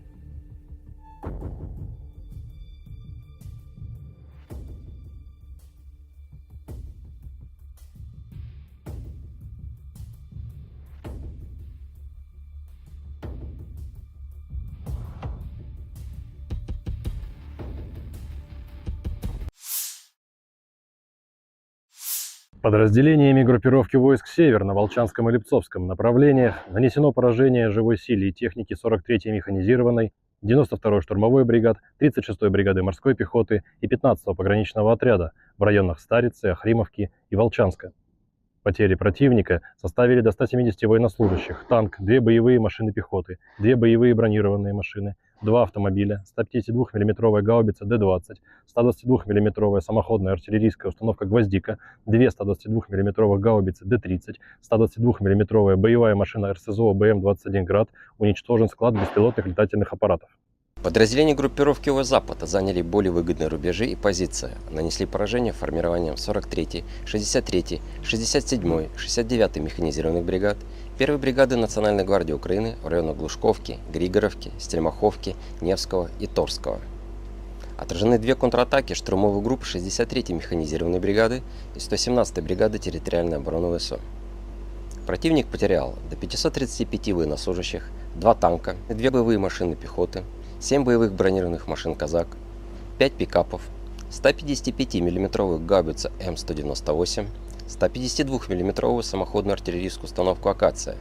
Подразделениями группировки войск «Север» на Волчанском и Липцовском направлениях нанесено поражение живой силе и технике 43-й механизированной, 92-й штурмовой бригад, 36-й бригады морской пехоты и 15-го пограничного отряда в районах Старицы, Охримовки и Волчанска. Потери противника составили до 170 военнослужащих, танк, 2 боевые машины пехоты, 2 боевые бронированные машины, 2 автомобиля, 152 мм гаубица Д-20, 122 мм самоходная артиллерийская установка «Гвоздика», 2 122 мм гаубицы Д-30, 122 мм боевая машина РСЗО БМ-21 «Град», уничтожен склад беспилотных летательных аппаратов. Подразделения группировки ОС-Запада заняли более выгодные рубежи и позиции, нанесли поражение формированием 43-й, 63-й, 67-й, 69-й механизированных бригад, 1-й бригады Национальной гвардии Украины в районах Глушковки, Григоровки, Стельмаховки, Невского и Торского. Отражены 2 контратаки штурмовых групп 63-й механизированной бригады и 117-й бригады территориальной обороны ВСУ. Противник потерял до 535 военнослужащих, 2 танка, 2 боевые машины пехоты, 7 боевых бронированных машин «Казак», 5 пикапов, 155 мм гаубицу М198, 152 мм самоходную артиллерийскую установку «Акация»,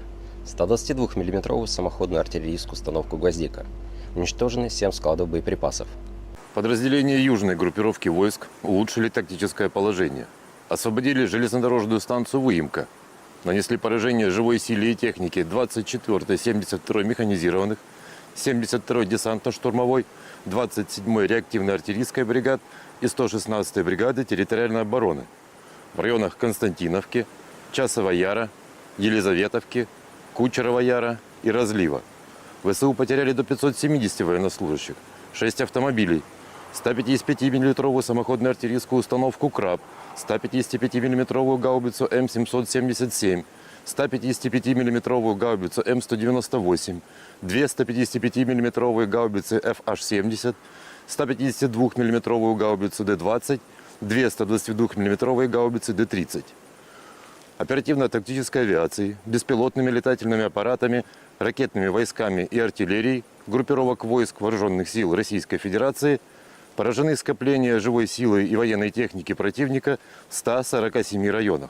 122 мм самоходную артиллерийскую установку «Гвоздика». Уничтожены 7 складов боеприпасов. Подразделения южной группировки войск улучшили тактическое положение. Освободили железнодорожную станцию Выемка. Нанесли поражение живой силе и технике 24-й, 72-й механизированных, 72-й десантно-штурмовой, 27-й реактивной артиллерийской бригад и 116-й бригады территориальной обороны в районах Константиновки, Часова Яра, Елизаветовки, Кучерова Яра и Разлива. ВСУ потеряли до 570 военнослужащих, 6 автомобилей, 155 мм самоходную артиллерийскую установку «Краб», 155 мм гаубицу М777, 155 мм гаубицу М198, 2 155 мм гаубицы FH-70, 152 мм гаубицу Д-20, 2 122 мм гаубицы Д-30. Оперативно-тактической авиацией, беспилотными летательными аппаратами, ракетными войсками и артиллерией группировок войск Вооруженных сил Российской Федерации поражены скопления живой силы и военной техники противника в 147 районах.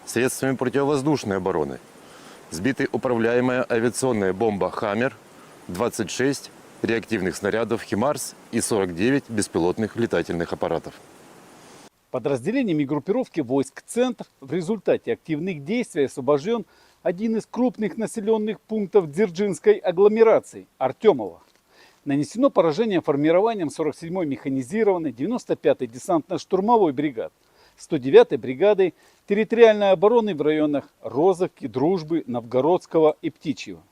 Средствами противовоздушной обороны сбиты управляемая авиационная бомба «Хаммер», 26 реактивных снарядов «Химарс» и 49 беспилотных летательных аппаратов. Подразделениями группировки войск «Центр» в результате активных действий освобожден один из крупных населенных пунктов Дзержинской агломерации – Артемово. Нанесено поражение формированием 47-й механизированной 95-й десантно-штурмовой бригад, 109-й бригады территориальной обороны в районах Розовки, Дружбы, Новгородского и Птичьего.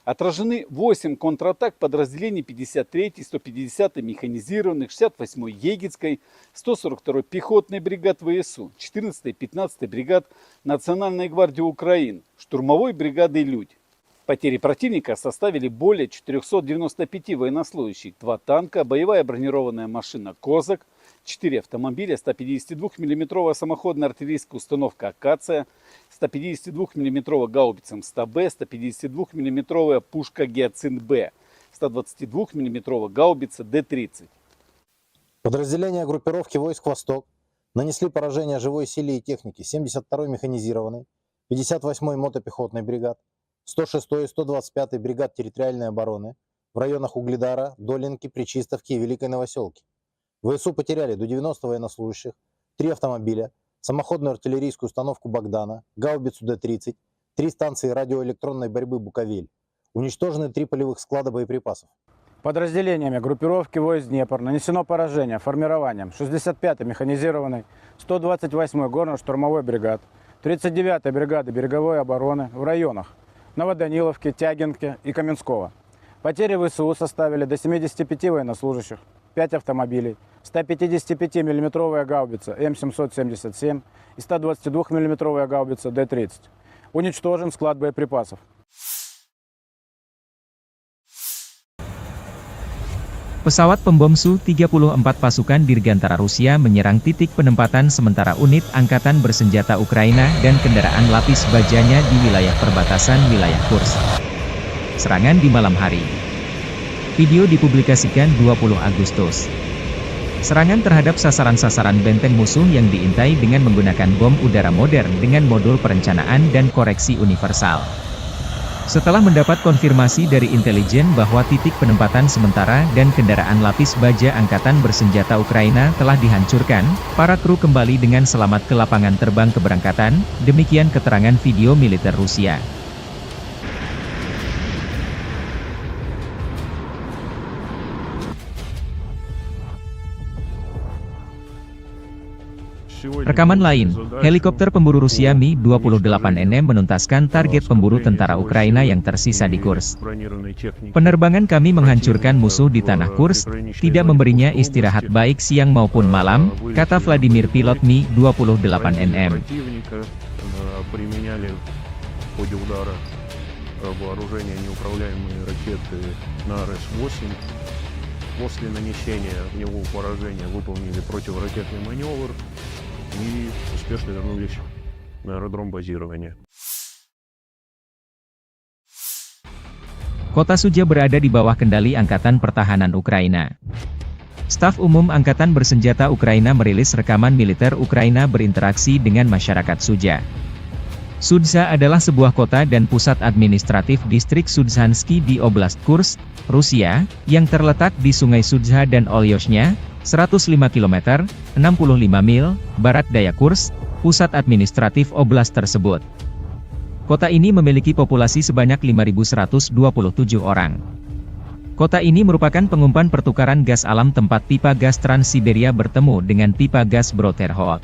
Отражены 8 контратак подразделений 53-й, 150-й механизированных, 68-й Егицкой, 142-й пехотной бригад ВСУ, 14-й, 15-й бригад Национальной гвардии Украины, штурмовой бригады «Людь». Потери противника составили более 495 военнослужащих, 2 танка, боевая бронированная машина «Козак», 4 автомобиля, 152 мм самоходная артиллерийская установка «Акация», 152 мм гаубица МСТ-Б, 152 мм пушка «Гиацинт-Б», 122 мм гаубица Д-30. Подразделения группировки войск «Восток» нанесли поражение живой силе и технике 72-й механизированной, 58-й мотопехотной бригад, 106-й и 125-й бригад территориальной обороны в районах Угледара, Долинки, Пречистовки и Великой Новоселки. ВСУ потеряли до 90 военнослужащих, 3 автомобиля, самоходную артиллерийскую установку «Богдана», гаубицу Д-30, 3 станции радиоэлектронной борьбы «Буковель». Уничтожены 3 полевых склада боеприпасов. Подразделениями группировки войск Днепр нанесено поражение формированием 65-й механизированной, 128-й горно-штурмовой бригад, 39-й бригады береговой обороны в районах Новоданиловки, Тягинки и Каменского. Потери ВСУ составили до 75 военнослужащих, 5 автомобилей, 155 мм гаубица М777 и 122 мм гаубица Д-30. Уничтожен склад боеприпасов. Pesawat pembom Su-34 pasukan Dirgantara Rusia menyerang titik penempatan sementara unit Angkatan Bersenjata Ukraina dan kendaraan lapis bajanya di wilayah perbatasan wilayah Kursk. Serangan di malam hari. Video dipublikasikan 20 Agustus. Serangan terhadap sasaran-sasaran benteng musuh yang diintai dengan menggunakan bom udara modern dengan modul perencanaan dan koreksi universal. Setelah mendapat konfirmasi dari intelijen bahwa titik penempatan sementara dan kendaraan lapis baja Angkatan Bersenjata Ukraina telah dihancurkan, para kru kembali dengan selamat ke lapangan terbang keberangkatan, demikian keterangan video militer Rusia. Rekaman lain, helikopter pemburu Rusia Mi-28NM menuntaskan target pemburu tentara Ukraina yang tersisa di Kursk. Penerbangan kami menghancurkan musuh di tanah Kursk, tidak memberinya istirahat baik siang maupun malam, kata Vladimir pilot Mi-28NM. После нанесения в него поражения выполнили противоракетный маневр и успешно вернулись на аэродром базирования. Kota Sudzha berada di bawah kendali Angkatan Pertahanan Ukraina. Staf Umum Angkatan Bersenjata Ukraina merilis rekaman militer Ukraina berinteraksi dengan masyarakat Sudzha. Sudzha adalah sebuah kota dan pusat administratif distrik Sudzhansky di Oblast Kursk, Rusia, yang terletak di Sungai Sudzha dan Olyoshnya, 105 km, 65 mil, barat daya Kursk, pusat administratif oblast tersebut. Kota ini memiliki populasi sebanyak 5.127 orang. Kota ini merupakan pengumpan pertukaran gas alam tempat pipa gas Trans-Siberia bertemu dengan pipa gas Broterhod.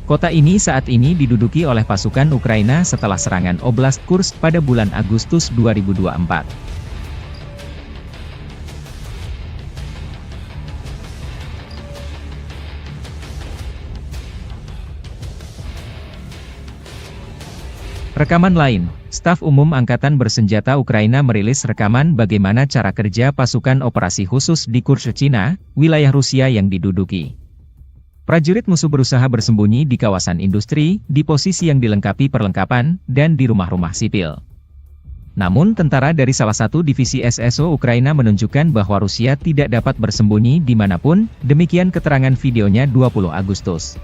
Kota ini saat ini diduduki oleh pasukan Ukraina setelah serangan Oblast Kursk pada bulan Agustus 2024. Rekaman lain, Staf Umum Angkatan Bersenjata Ukraina merilis rekaman bagaimana cara kerja pasukan operasi khusus di Kursk, Cina, wilayah Rusia yang diduduki. Prajurit musuh berusaha bersembunyi di kawasan industri, di posisi yang dilengkapi perlengkapan, dan di rumah-rumah sipil. Namun tentara dari salah satu divisi SSO Ukraina menunjukkan bahwa Rusia tidak dapat bersembunyi dimanapun, demikian keterangan videonya 20 Agustus.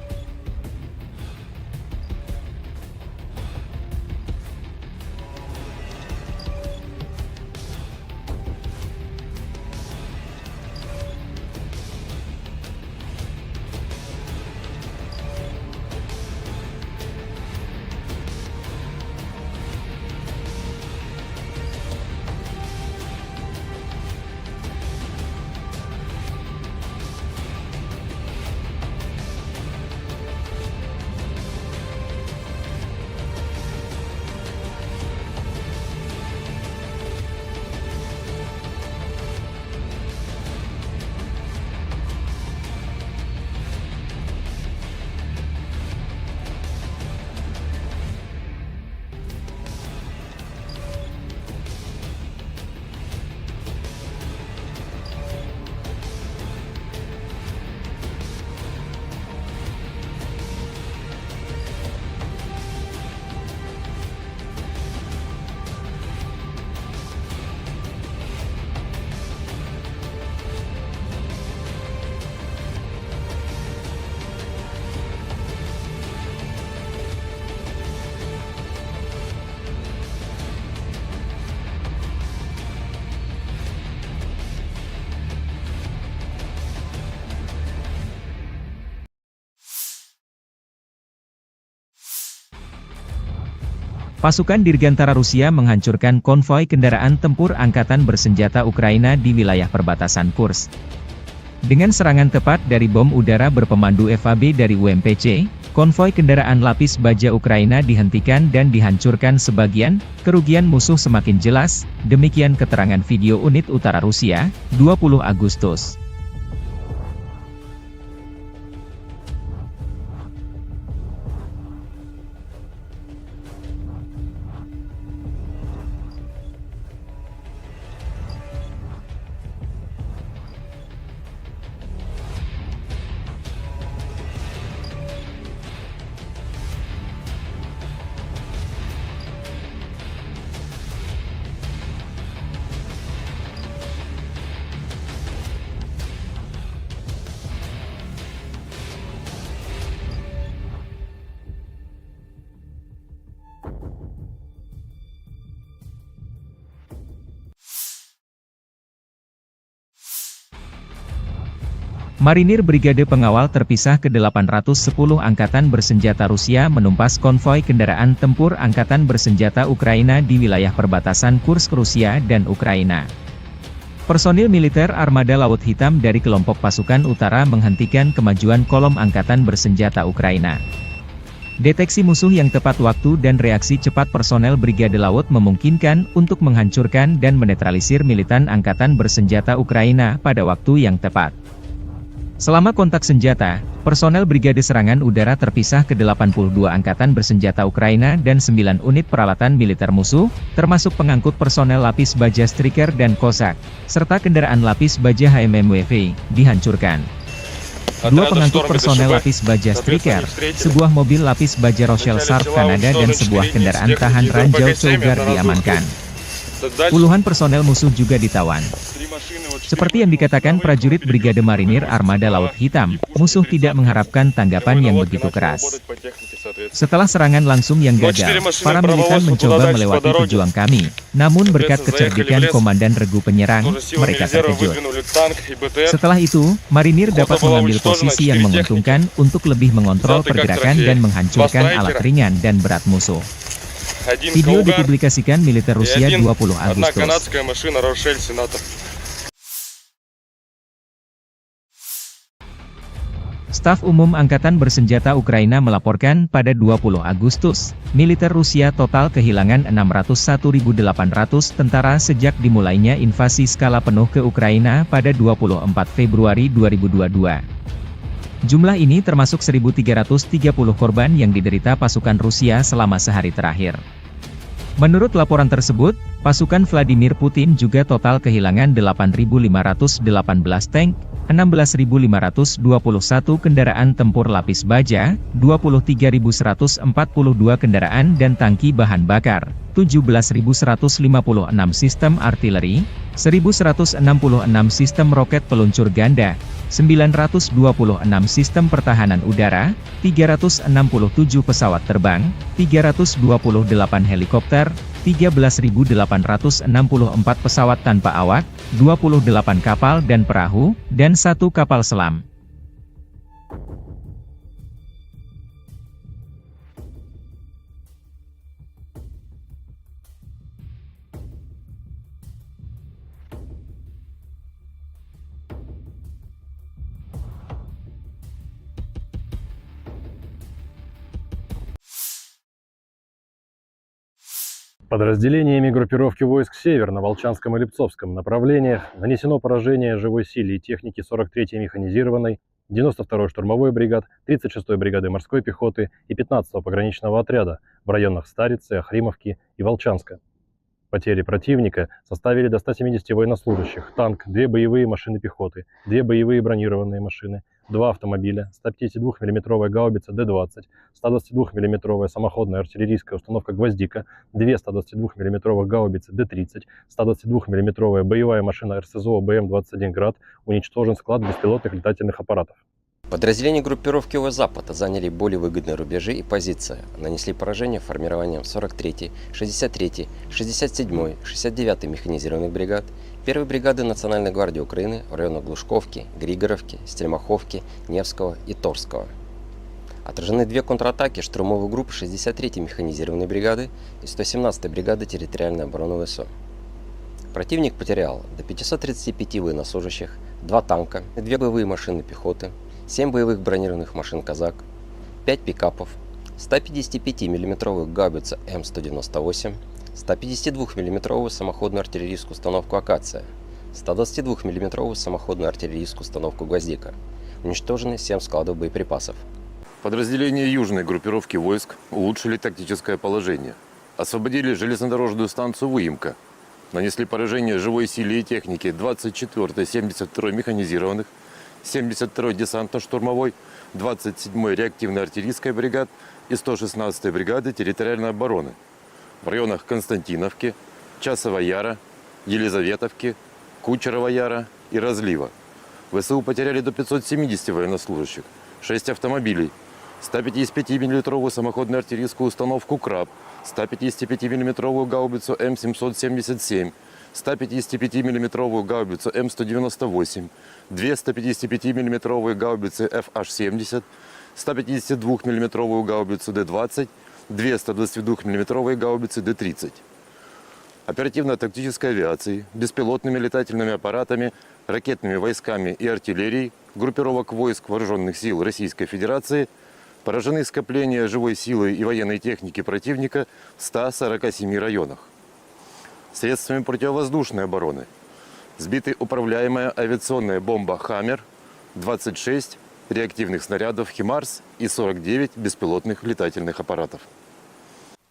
Pasukan Dirgantara Rusia menghancurkan konvoi kendaraan tempur angkatan bersenjata Ukraina di wilayah perbatasan Kursk. Dengan serangan tepat dari bom udara berpemandu FAB dari UMPC, konvoi kendaraan lapis baja Ukraina dihentikan dan dihancurkan sebagian, kerugian musuh semakin jelas, demikian keterangan video unit utara Rusia, 20 Agustus. Marinir Brigade Pengawal Terpisah ke-810 Angkatan Bersenjata Rusia menumpas konvoi kendaraan tempur Angkatan Bersenjata Ukraina di wilayah perbatasan Kursk Rusia dan Ukraina. Personil militer Armada Laut Hitam dari kelompok pasukan utara menghentikan kemajuan kolom Angkatan Bersenjata Ukraina. Deteksi musuh yang tepat waktu dan reaksi cepat personel Brigade Laut memungkinkan untuk menghancurkan dan menetralisir militan Angkatan Bersenjata Ukraina pada waktu yang tepat. Selama kontak senjata, personel Brigade Serangan Udara Terpisah ke-82 Angkatan Bersenjata Ukraina dan 9 unit peralatan militer musuh, termasuk pengangkut personel lapis baja Striker dan Kozak, serta kendaraan lapis baja HMMWV, dihancurkan. 2 pengangkut personel lapis baja Striker, sebuah mobil lapis baja Rochelle Sharp Kanada dan sebuah kendaraan tahan ranjau Cougar diamankan. Puluhan personel musuh juga ditawan. Seperti yang dikatakan prajurit Brigade Marinir Armada Laut Hitam, musuh tidak mengharapkan tanggapan yang begitu keras. Setelah serangan langsung yang gagal, para militan mencoba melewati pejuang kami, namun berkat kecerdikan Komandan Regu Penyerang, mereka terkejut. Setelah itu, Marinir dapat mengambil posisi yang menguntungkan untuk lebih mengontrol pergerakan dan menghancurkan alat ringan dan berat musuh. Video dipublikasikan militer Rusia 20 Agustus. Staf Umum Angkatan Bersenjata Ukraina melaporkan pada 20 Agustus, militer Rusia total kehilangan 601.800 tentara sejak dimulainya invasi skala penuh ke Ukraina pada 24 Februari 2022. Jumlah ini termasuk 1.330 korban yang diderita pasukan Rusia selama sehari terakhir. Menurut laporan tersebut, pasukan Vladimir Putin juga total kehilangan 8.518 tank, 16.521 kendaraan tempur lapis baja, 23.142 kendaraan dan tangki bahan bakar, 17.156 sistem artileri, 1.166 sistem roket peluncur ganda, 926 sistem pertahanan udara, 367 pesawat terbang, 328 helikopter, 13.864 pesawat tanpa awak, 28 kapal dan perahu, dan 1 kapal selam. Подразделениями группировки войск «Север» на Волчанском и Липцовском направлениях нанесено поражение живой силе и технике 43-й механизированной, 92-й штурмовой бригад, 36-й бригады морской пехоты и 15-го пограничного отряда в районах Старицы, Охримовки и Волчанска. Потери противника составили до 170 военнослужащих, танк, 2 боевые машины пехоты, 2 боевые бронированные машины, 2 автомобиля, 152 мм гаубица Д-20, 122 мм самоходная артиллерийская установка «Гвоздика», 2 122 мм гаубицы Д-30, 122 мм боевая машина РСЗО БМ-21 «Град», уничтожен склад беспилотных летательных аппаратов. Подразделения группировки ОС-Запад заняли более выгодные рубежи и позиции, нанесли поражение формированием 43-й, 63-й, 67-й, 69-й механизированных бригад, 1-й бригады Национальной гвардии Украины в районах Глушковки, Григоровки, Стельмаховки, Невского и Торского. Отражены две контратаки штурмовых групп 63-й механизированной бригады и 117-й бригады территориальной обороны ВСУ. Противник потерял до 535 военнослужащих, 2 танка, 2 боевые машины пехоты, 7 боевых бронированных машин «Казак», 5 пикапов, 155 мм гаубицу М198, 152 мм самоходную артиллерийскую установку «Акация», 122 мм самоходную артиллерийскую установку «Гвоздика». Уничтожены 7 складов боеприпасов. Подразделения южной группировки войск улучшили тактическое положение. Освободили железнодорожную станцию Выемка. Нанесли поражение живой силе и технике 24-й 72-й механизированных, 72-й десантно-штурмовой, 27-й реактивной артиллерийской бригад и 116-й бригады территориальной обороны в районах Константиновки, Часова Яра, Елизаветовки, Кучерова Яра и Разлива. ВСУ потеряли до 570 военнослужащих, 6 автомобилей, 155 мм самоходную артиллерийскую установку «Краб», 155 мм гаубицу М777, 155 мм гаубицу М198, 2 155 мм гаубицы FH-70, 152 мм гаубицу Д-20, 2 122 мм гаубицы Д-30. Оперативно-тактической авиацией, беспилотными летательными аппаратами, ракетными войсками и артиллерией группировок войск Вооруженных сил Российской Федерации поражены скопления живой силы и военной техники противника в 147 районах. Средствами противовоздушной обороны сбиты управляемая авиационная бомба «Хаммер», 26 реактивных снарядов «Химарс» и 49 беспилотных летательных аппаратов.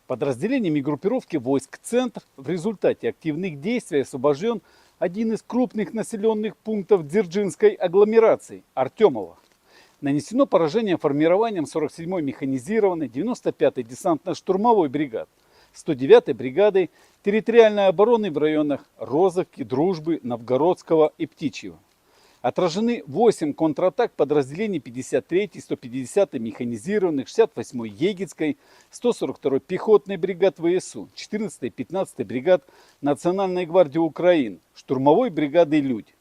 Подразделениями группировки войск «Центр» в результате активных действий освобожден один из крупных населенных пунктов Дзержинской агломерации – Артемово. Нанесено поражение формированием 47-й механизированной, 95-й десантно-штурмовой бригад, 109-й бригадой территориальной обороны в районах Розовки, Дружбы, Новгородского и Птичьего. Отражены 8 контратак подразделений 53-й, 150-й механизированных, 68-й Егицкой, 142-й пехотной бригад ВСУ, 14-й и 15-й бригад Национальной гвардии Украины, штурмовой бригады «Людь».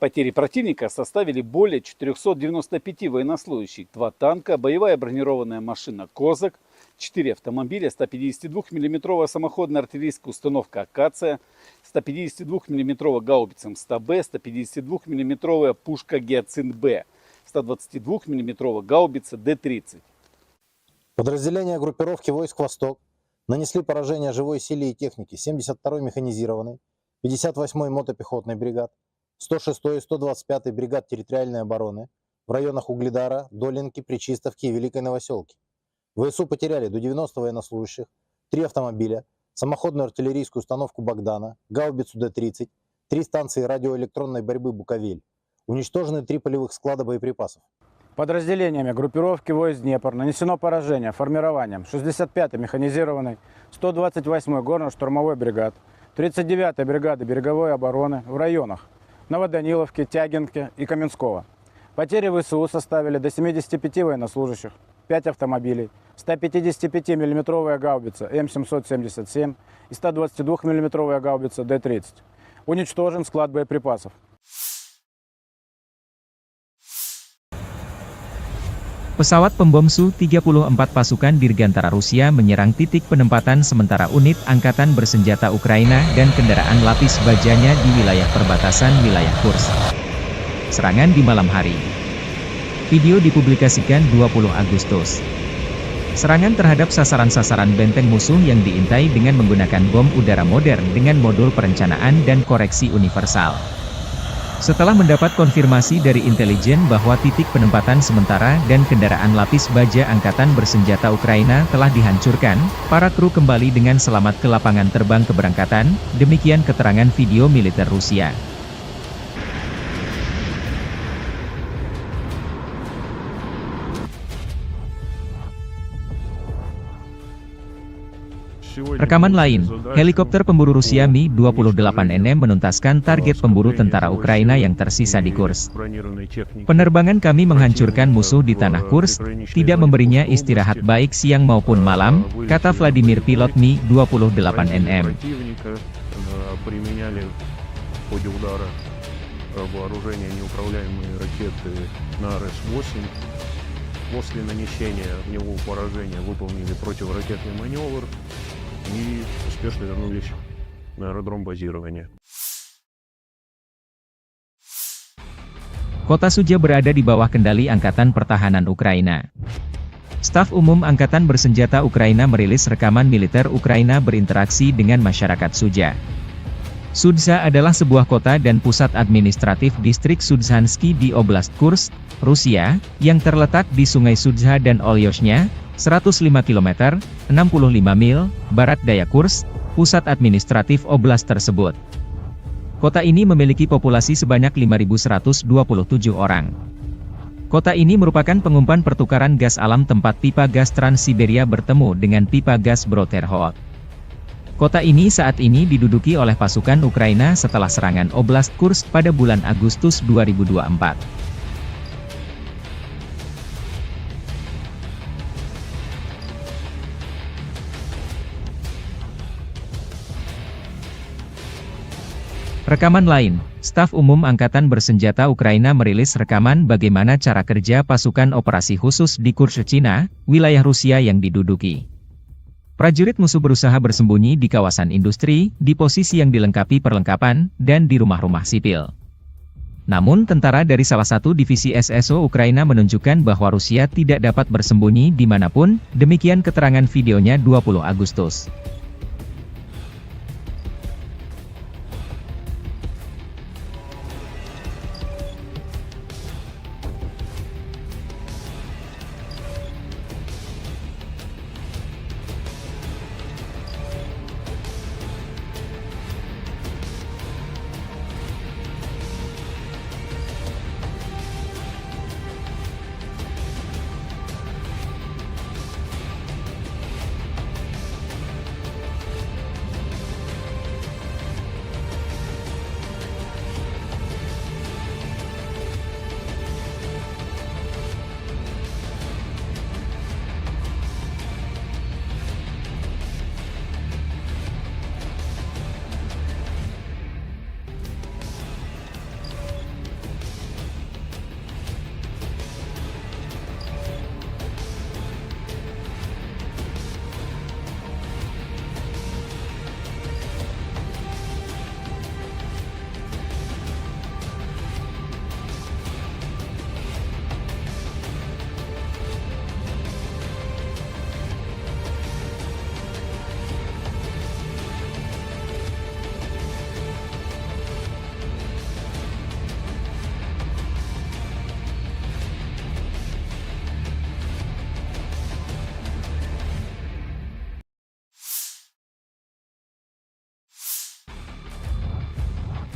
Потери противника составили более 495 военнослужащих, 2 танка, боевая бронированная машина «Козак», 4 автомобиля, 152 мм самоходная артиллерийская установка «Акация», 152 мм гаубица М100Б, 152 мм пушка «Гиацинт-Б», 122 мм гаубица Д-30. Подразделения группировки войск «Восток» нанесли поражение живой силе и технике 72-й механизированной, 58-й мотопехотной бригад, 106-й и 125-й бригад территориальной обороны в районах Угледара, Долинки, Пречистовки и Великой Новоселки. ВСУ потеряли до 90 военнослужащих, 3 автомобиля, самоходную артиллерийскую установку «Богдана», гаубицу Д-30, 3 станции радиоэлектронной борьбы «Буковель». Уничтожены 3 полевых склада боеприпасов. Подразделениями группировки войск «Днепр» нанесено поражение формированием 65-й механизированной, 128-й горно-штурмовой бригад, 39-й бригады береговой обороны в районах Новоданиловки, Тягинки и Каменского. Потери ВСУ составили до 75 военнослужащих, 5 автомобилей, 155 мм гаубица М777 и 122 мм гаубица Д-30. Уничтожен склад боеприпасов. Pesawat pembom Su-34 pasukan Dirgantara Rusia menyerang titik penempatan sementara unit Angkatan Bersenjata Ukraina dan kendaraan lapis bajanya di wilayah perbatasan wilayah Kursk. Serangan di malam hari. Video dipublikasikan 20 Agustus. Serangan terhadap sasaran-sasaran benteng musuh yang diintai dengan menggunakan bom udara modern dengan modul perencanaan dan koreksi universal. Setelah mendapat konfirmasi dari intelijen bahwa titik penempatan sementara dan kendaraan lapis baja Angkatan Bersenjata Ukraina telah dihancurkan, para kru kembali dengan selamat ke lapangan terbang keberangkatan, demikian keterangan video militer Rusia. Rekaman lain, helikopter pemburu Rusia Mi-28NM menuntaskan target pemburu tentara Ukraina yang tersisa di Kursk. Penerbangan kami menghancurkan musuh di tanah Kursk, tidak memberinya istirahat baik siang maupun malam, kata Vladimir pilot Mi-28NM. После нанесения в него поражения выполнили противоракетный маневр и успешно вернулись на аэродром базирования. Kota Sudzha berada di bawah kendali Angkatan Pertahanan Ukraina. Staf Umum Angkatan Bersenjata Ukraina merilis rekaman militer Ukraina berinteraksi dengan masyarakat Sudzha. Sudzha adalah sebuah kota dan pusat administratif distrik Sudzhansky di Oblast Kursk, Rusia, yang terletak di Sungai Sudzha dan Olyoshnya, 105 km, 65 mil, barat daya Kursk, pusat administratif oblast tersebut. Kota ini memiliki populasi sebanyak 5.127 orang. Kota ini merupakan pengumpan pertukaran gas alam tempat pipa gas Trans-Siberia bertemu dengan pipa gas Brodterhot. Kota ini saat ini diduduki oleh pasukan Ukraina setelah serangan Oblast Kursk pada bulan Agustus 2024. Rekaman lain, Staf Umum Angkatan Bersenjata Ukraina merilis rekaman bagaimana cara kerja pasukan operasi khusus di Kursk, Cina, wilayah Rusia yang diduduki. Prajurit musuh berusaha bersembunyi di kawasan industri, di posisi yang dilengkapi perlengkapan, dan di rumah-rumah sipil. Namun tentara dari salah satu divisi SSO Ukraina menunjukkan bahwa Rusia tidak dapat bersembunyi dimanapun, demikian keterangan videonya 20 Agustus.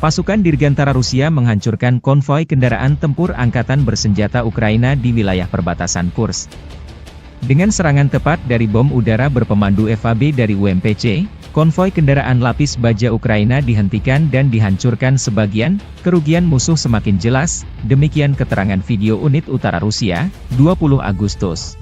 Pasukan Dirgantara Rusia menghancurkan konvoi kendaraan tempur Angkatan Bersenjata Ukraina di wilayah perbatasan Kursk. Dengan serangan tepat dari bom udara berpemandu FAB dari UMPC, konvoi kendaraan lapis baja Ukraina dihentikan dan dihancurkan sebagian, kerugian musuh semakin jelas, demikian keterangan video unit utara Rusia, 20 Agustus.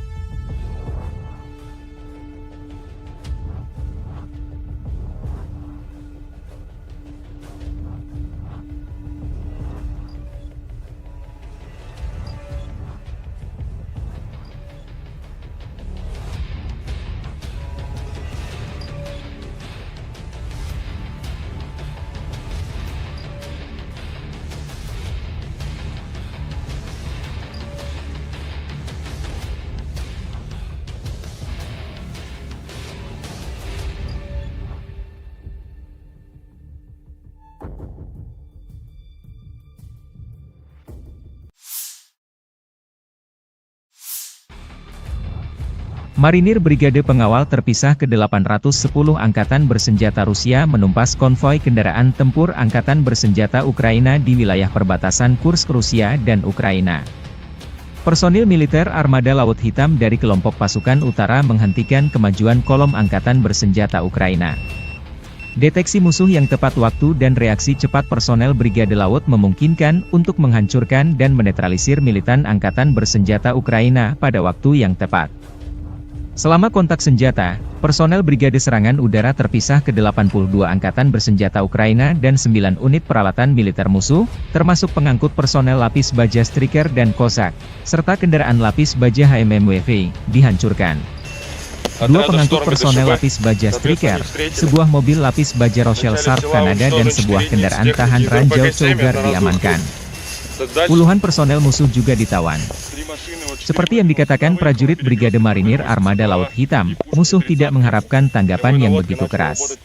Marinir Brigade Pengawal Terpisah ke-810 Angkatan Bersenjata Rusia menumpas konvoi kendaraan tempur Angkatan Bersenjata Ukraina di wilayah perbatasan Kursk, Rusia dan Ukraina. Personil militer Armada Laut Hitam dari kelompok pasukan utara menghentikan kemajuan kolom Angkatan Bersenjata Ukraina. Deteksi musuh yang tepat waktu dan reaksi cepat personel Brigade Laut memungkinkan untuk menghancurkan dan menetralisir militan Angkatan Bersenjata Ukraina pada waktu yang tepat. Selama kontak senjata, personel Brigade Serangan Udara terpisah ke 82 angkatan bersenjata Ukraina dan 9 unit peralatan militer musuh, termasuk pengangkut personel lapis baja Striker dan Kozak, serta kendaraan lapis baja HMMWV, dihancurkan. Dua pengangkut personel lapis baja Striker, sebuah mobil lapis baja Rochelle Sharp Kanada dan sebuah kendaraan tahan ranjau Cougar diamankan. Puluhan personel musuh juga ditawan. Seperti yang dikatakan prajurit Brigade Marinir Armada Laut Hitam, musuh tidak mengharapkan tanggapan yang begitu keras.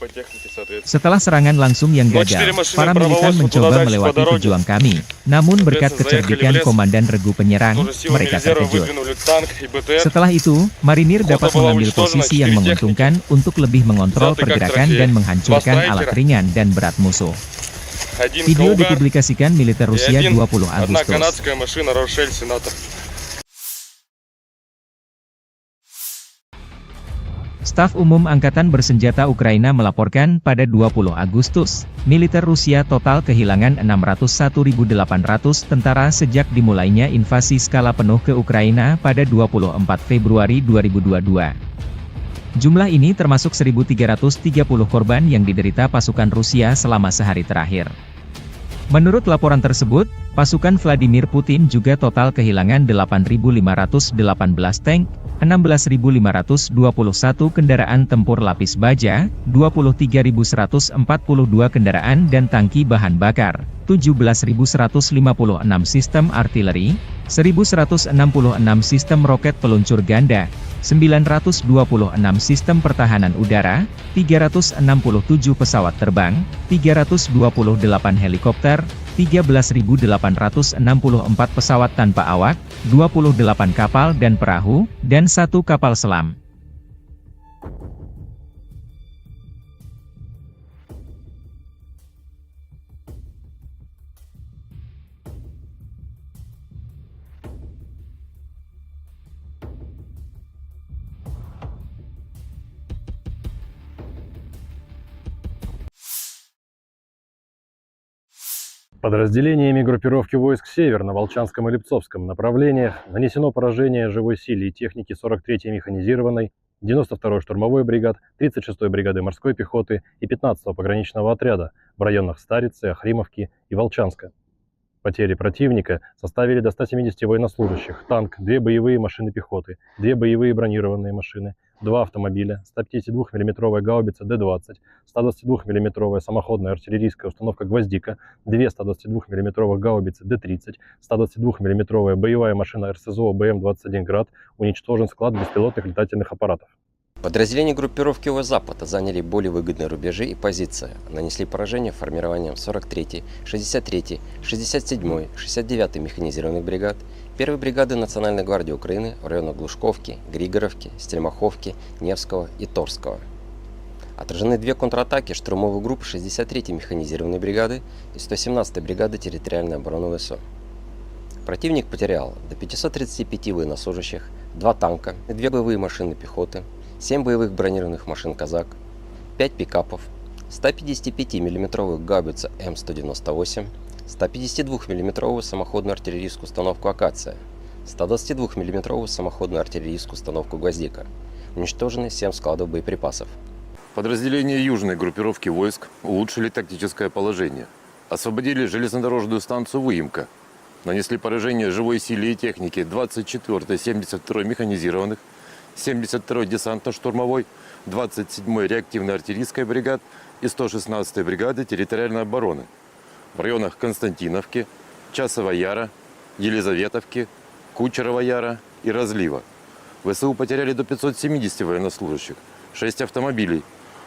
Setelah serangan langsung yang gagal, para militan mencoba melewati pejuang kami, namun berkat kecerdikan Komandan Regu Penyerang, mereka terkejut. Setelah itu, Marinir dapat mengambil posisi yang menguntungkan untuk lebih mengontrol pergerakan dan menghancurkan alat ringan dan berat musuh. Video dipublikasikan militer Rusia 20 Agustus. Staf Umum Angkatan Bersenjata Ukraina melaporkan pada 20 Agustus, militer Rusia total kehilangan 601.800 tentara sejak dimulainya invasi skala penuh ke Ukraina pada 24 Februari 2022. Jumlah ini termasuk 1.330 korban yang diderita pasukan Rusia selama sehari terakhir. Menurut laporan tersebut, pasukan Vladimir Putin juga total kehilangan 8.518 tank, 16.521 kendaraan tempur lapis baja, 23.142 kendaraan dan tangki bahan bakar, 17.156 sistem artileri, 1.166 sistem roket peluncur ganda, 926 sistem pertahanan udara, 367 pesawat terbang, 328 helikopter, 13.864 pesawat tanpa awak, 28 kapal dan perahu, dan 1 kapal selam. Подразделениями группировки войск «Север» на Волчанском и Липцовском направлениях нанесено поражение живой силе и технике 43-й механизированной, 92-й штурмовой бригад, 36-й бригады морской пехоты и 15-го пограничного отряда в районах Старицы, Охримовки и Волчанска. Потери противника составили до 170 военнослужащих, танк, 2 боевые машины пехоты, 2 боевые бронированные машины, 2 автомобиля, 152 мм гаубица Д-20, 122 мм самоходная артиллерийская установка «Гвоздика», 2 122 мм гаубицы Д-30, 122 мм боевая машина РСЗО БМ-21 «Град», уничтожен склад беспилотных летательных аппаратов. Подразделения группировки ОС-Запада заняли более выгодные рубежи и позиции, нанесли поражение формированием 43-й, 63-й, 67-й, 69-й механизированных бригад, 1-й бригады Национальной гвардии Украины в районах Глушковки, Григоровки, Стельмаховки, Невского и Торского. Отражены 2 контратаки штурмовых групп 63-й механизированной бригады и 117-й бригады территориальной обороны ВСО. Противник потерял до 535 военнослужащих, 2 танка, 2 боевые машины пехоты, 7 боевых бронированных машин «Казак», 5 пикапов, 155 мм гаубицу М198, 152 мм самоходную артиллерийскую установку «Акация», 122 мм самоходную артиллерийскую установку «Гвоздика». Уничтожены 7 складов боеприпасов. Подразделения южной группировки войск улучшили тактическое положение. Освободили железнодорожную станцию «Выемка». Нанесли поражение живой силе и технике 24-й, 72-й механизированных, 72-й десантно-штурмовой, 27-й реактивной артиллерийской бригад и 116-й бригады территориальной обороны в районах Константиновки, Часова Яра, Елизаветовки, Кучерова Яра и Разлива. ВСУ потеряли до 570 военнослужащих, 6 автомобилей,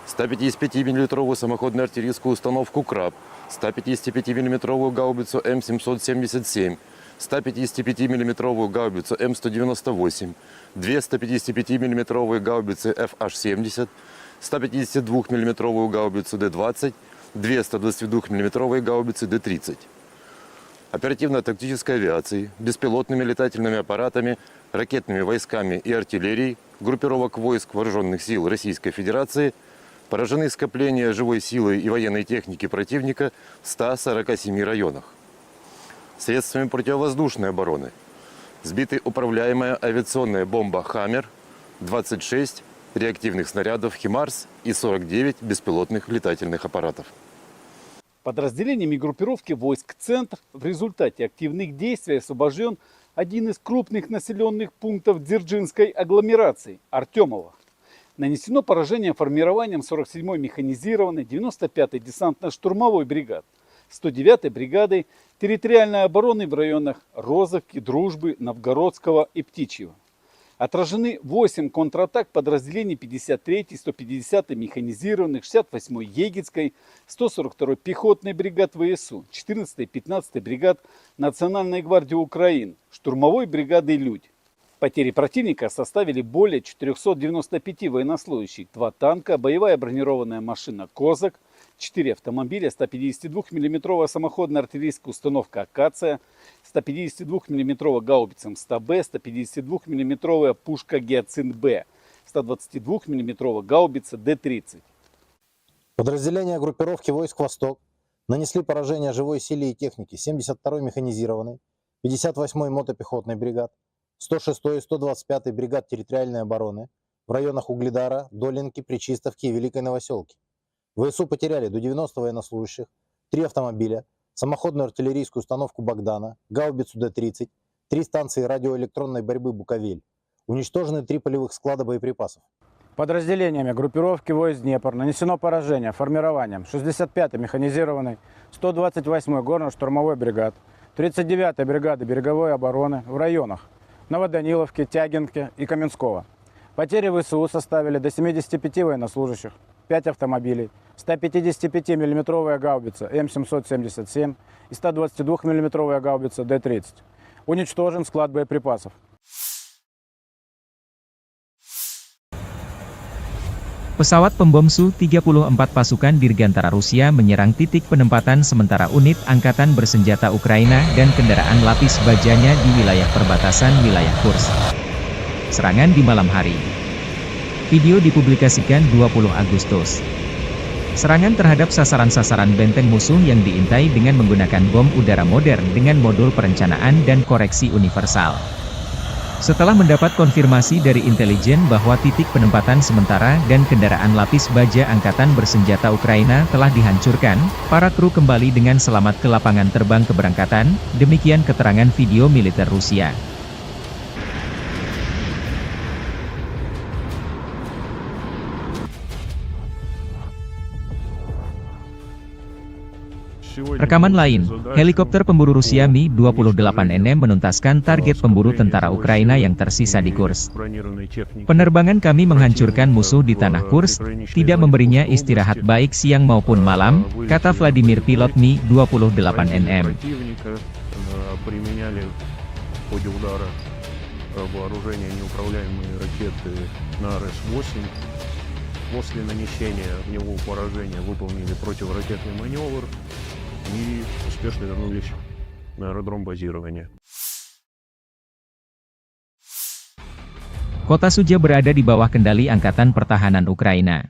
155 мм самоходную артиллерийскую установку «Краб», 155 мм гаубицу М777, 155 мм гаубицу М198, 2 155 мм гаубицы FH-70, 152 мм гаубицу Д-20, 2 122 мм гаубицы Д-30. Оперативно-тактической авиацией, беспилотными летательными аппаратами, ракетными войсками и артиллерией группировок войск Вооруженных сил Российской Федерации поражены скопления живой силы и военной техники противника в 147 районах. Средствами противовоздушной обороны сбиты управляемая авиационная бомба «Хаммер», 26 реактивных снарядов «Химарс» и 49 беспилотных летательных аппаратов. Подразделениями группировки войск «Центр» в результате активных действий освобожден один из крупных населенных пунктов Дзержинской агломерации – Артемово. Нанесено поражение формированием 47-й механизированной 95-й десантно-штурмовой бригад, 109-й бригадой территориальной обороны в районах Розовки, Дружбы, Новгородского и Птичьего. Отражены 8 контратак подразделений 53-й, 150-й механизированных, 68-й Егицкой, 142-й пехотной бригад ВСУ, 14-й, 15-й бригад Национальной гвардии Украины, штурмовой бригады «Людь». Потери противника составили более 495 военнослужащих, 2 танка, боевая бронированная машина «Козак», 4 автомобиля, 152 мм самоходная артиллерийская установка «Акация», 152 мм гаубица МСТ-Б, 152 мм пушка «Гиацинт-Б», 122 мм гаубица Д-30. Подразделения группировки войск «Восток» нанесли поражение живой силе и технике 72-й механизированной, 58-й мотопехотной бригад, 106-й и 125-й бригад территориальной обороны в районах Угледара, Долинки, Пречистовки и Великой Новоселки. ВСУ потеряли до 90 военнослужащих, 3 автомобиля, самоходную артиллерийскую установку «Богдана», гаубицу Д-30, 3 станции радиоэлектронной борьбы «Буковель». Уничтожены 3 полевых склада боеприпасов. Подразделениями группировки войск Днепр нанесено поражение формированием 65-й механизированной, 128-й горно-штурмовой бригад, 39-й бригады береговой обороны в районах Новоданиловки, Тягинки и Каменского. Потери ВСУ составили до 75 военнослужащих, 5 автомобилей, 155 мм гаубица М777 и 122 мм гаубица Д-30. Уничтожен склад боеприпасов. Pesawat pembom Su-34 pasukan Dirgantara Rusia menyerang titik penempatan sementara unit Angkatan Bersenjata Ukraina dan kendaraan lapis bajanya di wilayah perbatasan wilayah Kursk. Serangan di malam hari. Video dipublikasikan 20 Agustus. Serangan terhadap sasaran-sasaran benteng musuh yang diintai dengan menggunakan bom udara modern dengan modul perencanaan dan koreksi universal. Setelah mendapat konfirmasi dari intelijen bahwa titik penempatan sementara dan kendaraan lapis baja Angkatan Bersenjata Ukraina telah dihancurkan, para kru kembali dengan selamat ke lapangan terbang keberangkatan, demikian keterangan video militer Rusia. Rekaman lain, helikopter pemburu Rusia Mi-28NM menuntaskan target pemburu tentara Ukraina yang tersisa di Kursk. Penerbangan kami menghancurkan musuh di tanah Kursk, tidak memberinya istirahat baik siang maupun malam, kata Vladimir pilot Mi-28NM. После нанесения огневого поражения выполнили противоракетный маневр и успешно вернулись на аэродром базирования. Kota Sudzha berada di bawah kendali Angkatan Pertahanan Ukraina.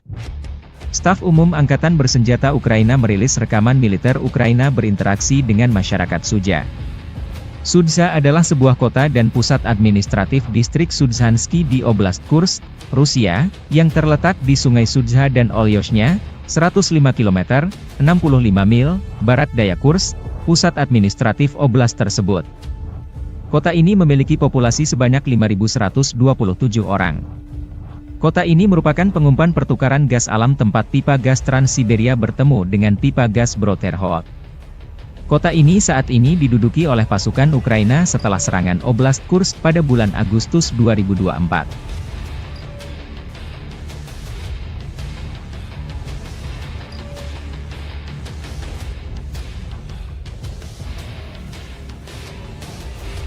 Staf Umum Angkatan Bersenjata Ukraina merilis rekaman militer Ukraina berinteraksi dengan masyarakat Sudzha. Sudzha adalah sebuah kota dan pusat administratif distrik Sudzhansky di Oblast Kursk, Rusia, yang terletak di Sungai Sudzha dan Olyoshnya, 105 km, 65 mil, barat daya Kursk, pusat administratif oblast tersebut. Kota ini memiliki populasi sebanyak 5.127 orang. Kota ini merupakan pengumpan pertukaran gas alam tempat pipa gas Trans-Siberia bertemu dengan pipa gas Broterhod. Kota ini saat ini diduduki oleh pasukan Ukraina setelah serangan Oblast Kursk pada bulan Agustus 2024.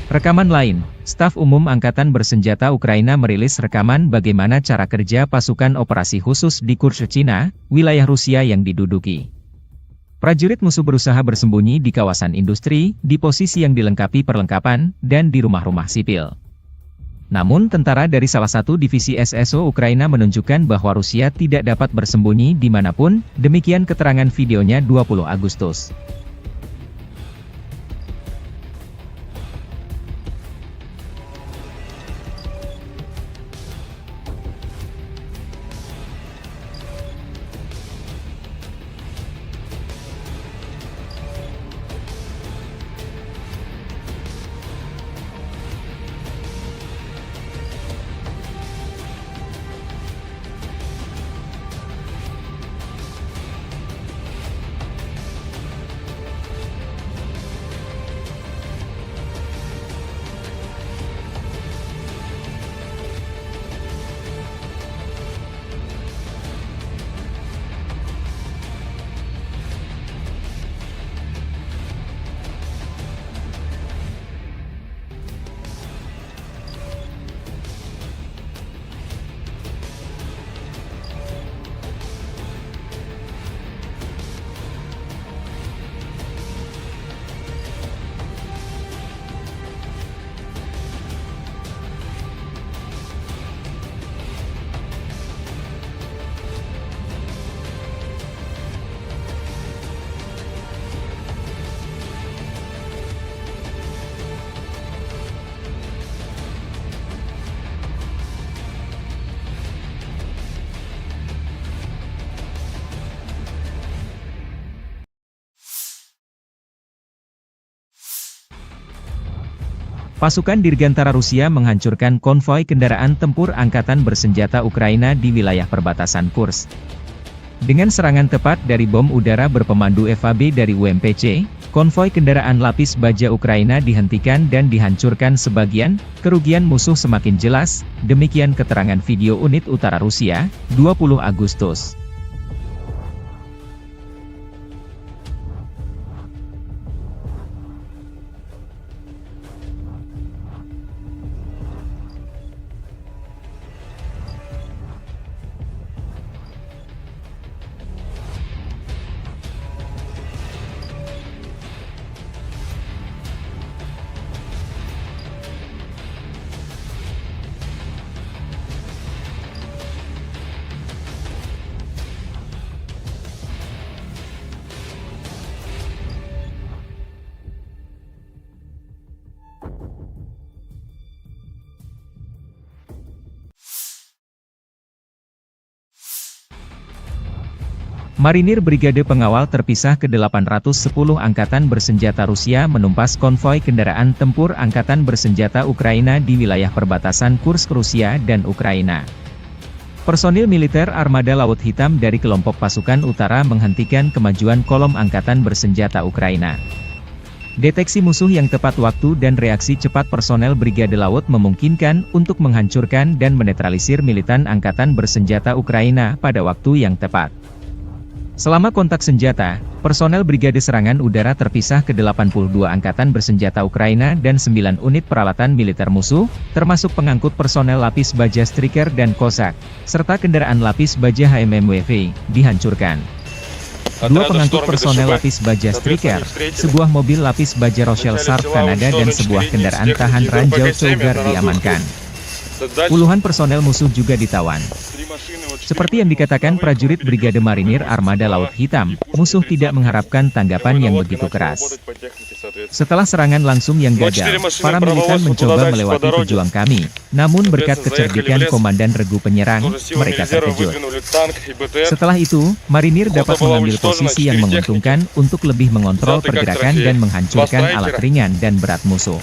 Rekaman lain, Staf Umum Angkatan Bersenjata Ukraina merilis rekaman bagaimana cara kerja pasukan operasi khusus di Kursk, Cina, wilayah Rusia yang diduduki. Prajurit musuh berusaha bersembunyi di kawasan industri, di posisi yang dilengkapi perlengkapan, dan di rumah-rumah sipil. Namun tentara dari salah satu divisi SSO Ukraina menunjukkan bahwa Rusia tidak dapat bersembunyi dimanapun, demikian keterangan videonya 20 Agustus. Pasukan Dirgantara Rusia menghancurkan konvoi kendaraan tempur angkatan bersenjata Ukraina di wilayah perbatasan Kursk. Dengan serangan tepat dari bom udara berpemandu FAB dari UMPC, konvoi kendaraan lapis baja Ukraina dihentikan dan dihancurkan sebagian, kerugian musuh semakin jelas, demikian keterangan video unit utara Rusia, 20 Agustus. Marinir Brigade Pengawal Terpisah ke-810 Angkatan Bersenjata Rusia menumpas konvoi kendaraan tempur Angkatan Bersenjata Ukraina di wilayah perbatasan Kursk Rusia dan Ukraina. Personil militer Armada Laut Hitam dari kelompok pasukan utara menghentikan kemajuan kolom Angkatan Bersenjata Ukraina. Deteksi musuh yang tepat waktu dan reaksi cepat personel Brigade Laut memungkinkan untuk menghancurkan dan menetralisir militan Angkatan Bersenjata Ukraina pada waktu yang tepat. Selama kontak senjata, personel Brigade Serangan Udara Terpisah ke-82 Angkatan Bersenjata Ukraina dan 9 unit peralatan militer musuh, termasuk pengangkut personel lapis baja Striker dan Cossack, serta kendaraan lapis baja HMMWV, dihancurkan. 2 pengangkut personel lapis baja Striker, sebuah mobil lapis baja Rochelle Sharp Kanada dan sebuah kendaraan tahan ranjau Cougar diamankan. Puluhan personel musuh juga ditawan. Seperti yang dikatakan prajurit Brigade Marinir Armada Laut Hitam, musuh tidak mengharapkan tanggapan yang begitu keras. Setelah serangan langsung yang gagal, para militan mencoba melewati pejuang kami, namun berkat kecerdikan Komandan Regu Penyerang, mereka terkejut. Setelah itu, Marinir dapat mengambil posisi yang menguntungkan untuk lebih mengontrol pergerakan dan menghancurkan alat ringan dan berat musuh.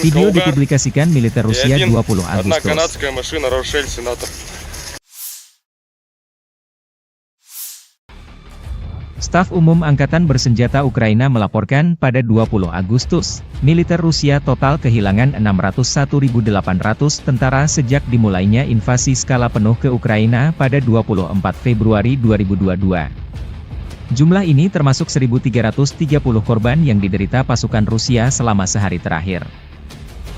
Video dipublikasikan militer Rusia 20 Agustus. Staf Umum Angkatan Bersenjata Ukraina melaporkan pada 20 Agustus, militer Rusia total kehilangan 601.800 tentara sejak dimulainya invasi skala penuh ke Ukraina pada 24 Februari 2022. Jumlah ini termasuk 1.330 korban yang diderita pasukan Rusia selama sehari terakhir.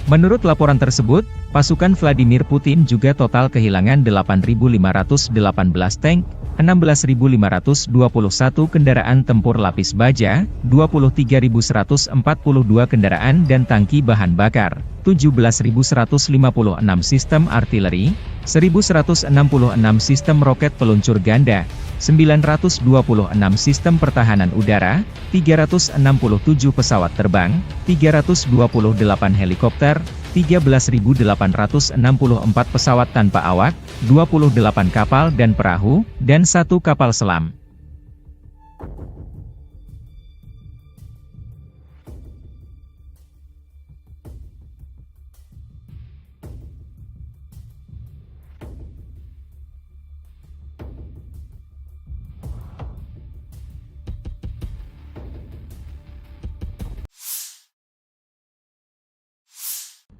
Menurut laporan tersebut, pasukan Vladimir Putin juga total kehilangan 8.518 tank, 16.521 kendaraan tempur lapis baja, 23.142 kendaraan dan tangki bahan bakar, 17.156 sistem artileri, 1.166 sistem roket peluncur ganda, 926 sistem pertahanan udara, 367 pesawat terbang, 328 helikopter, 13.864 pesawat tanpa awak, 28 kapal dan perahu, dan 1 kapal selam.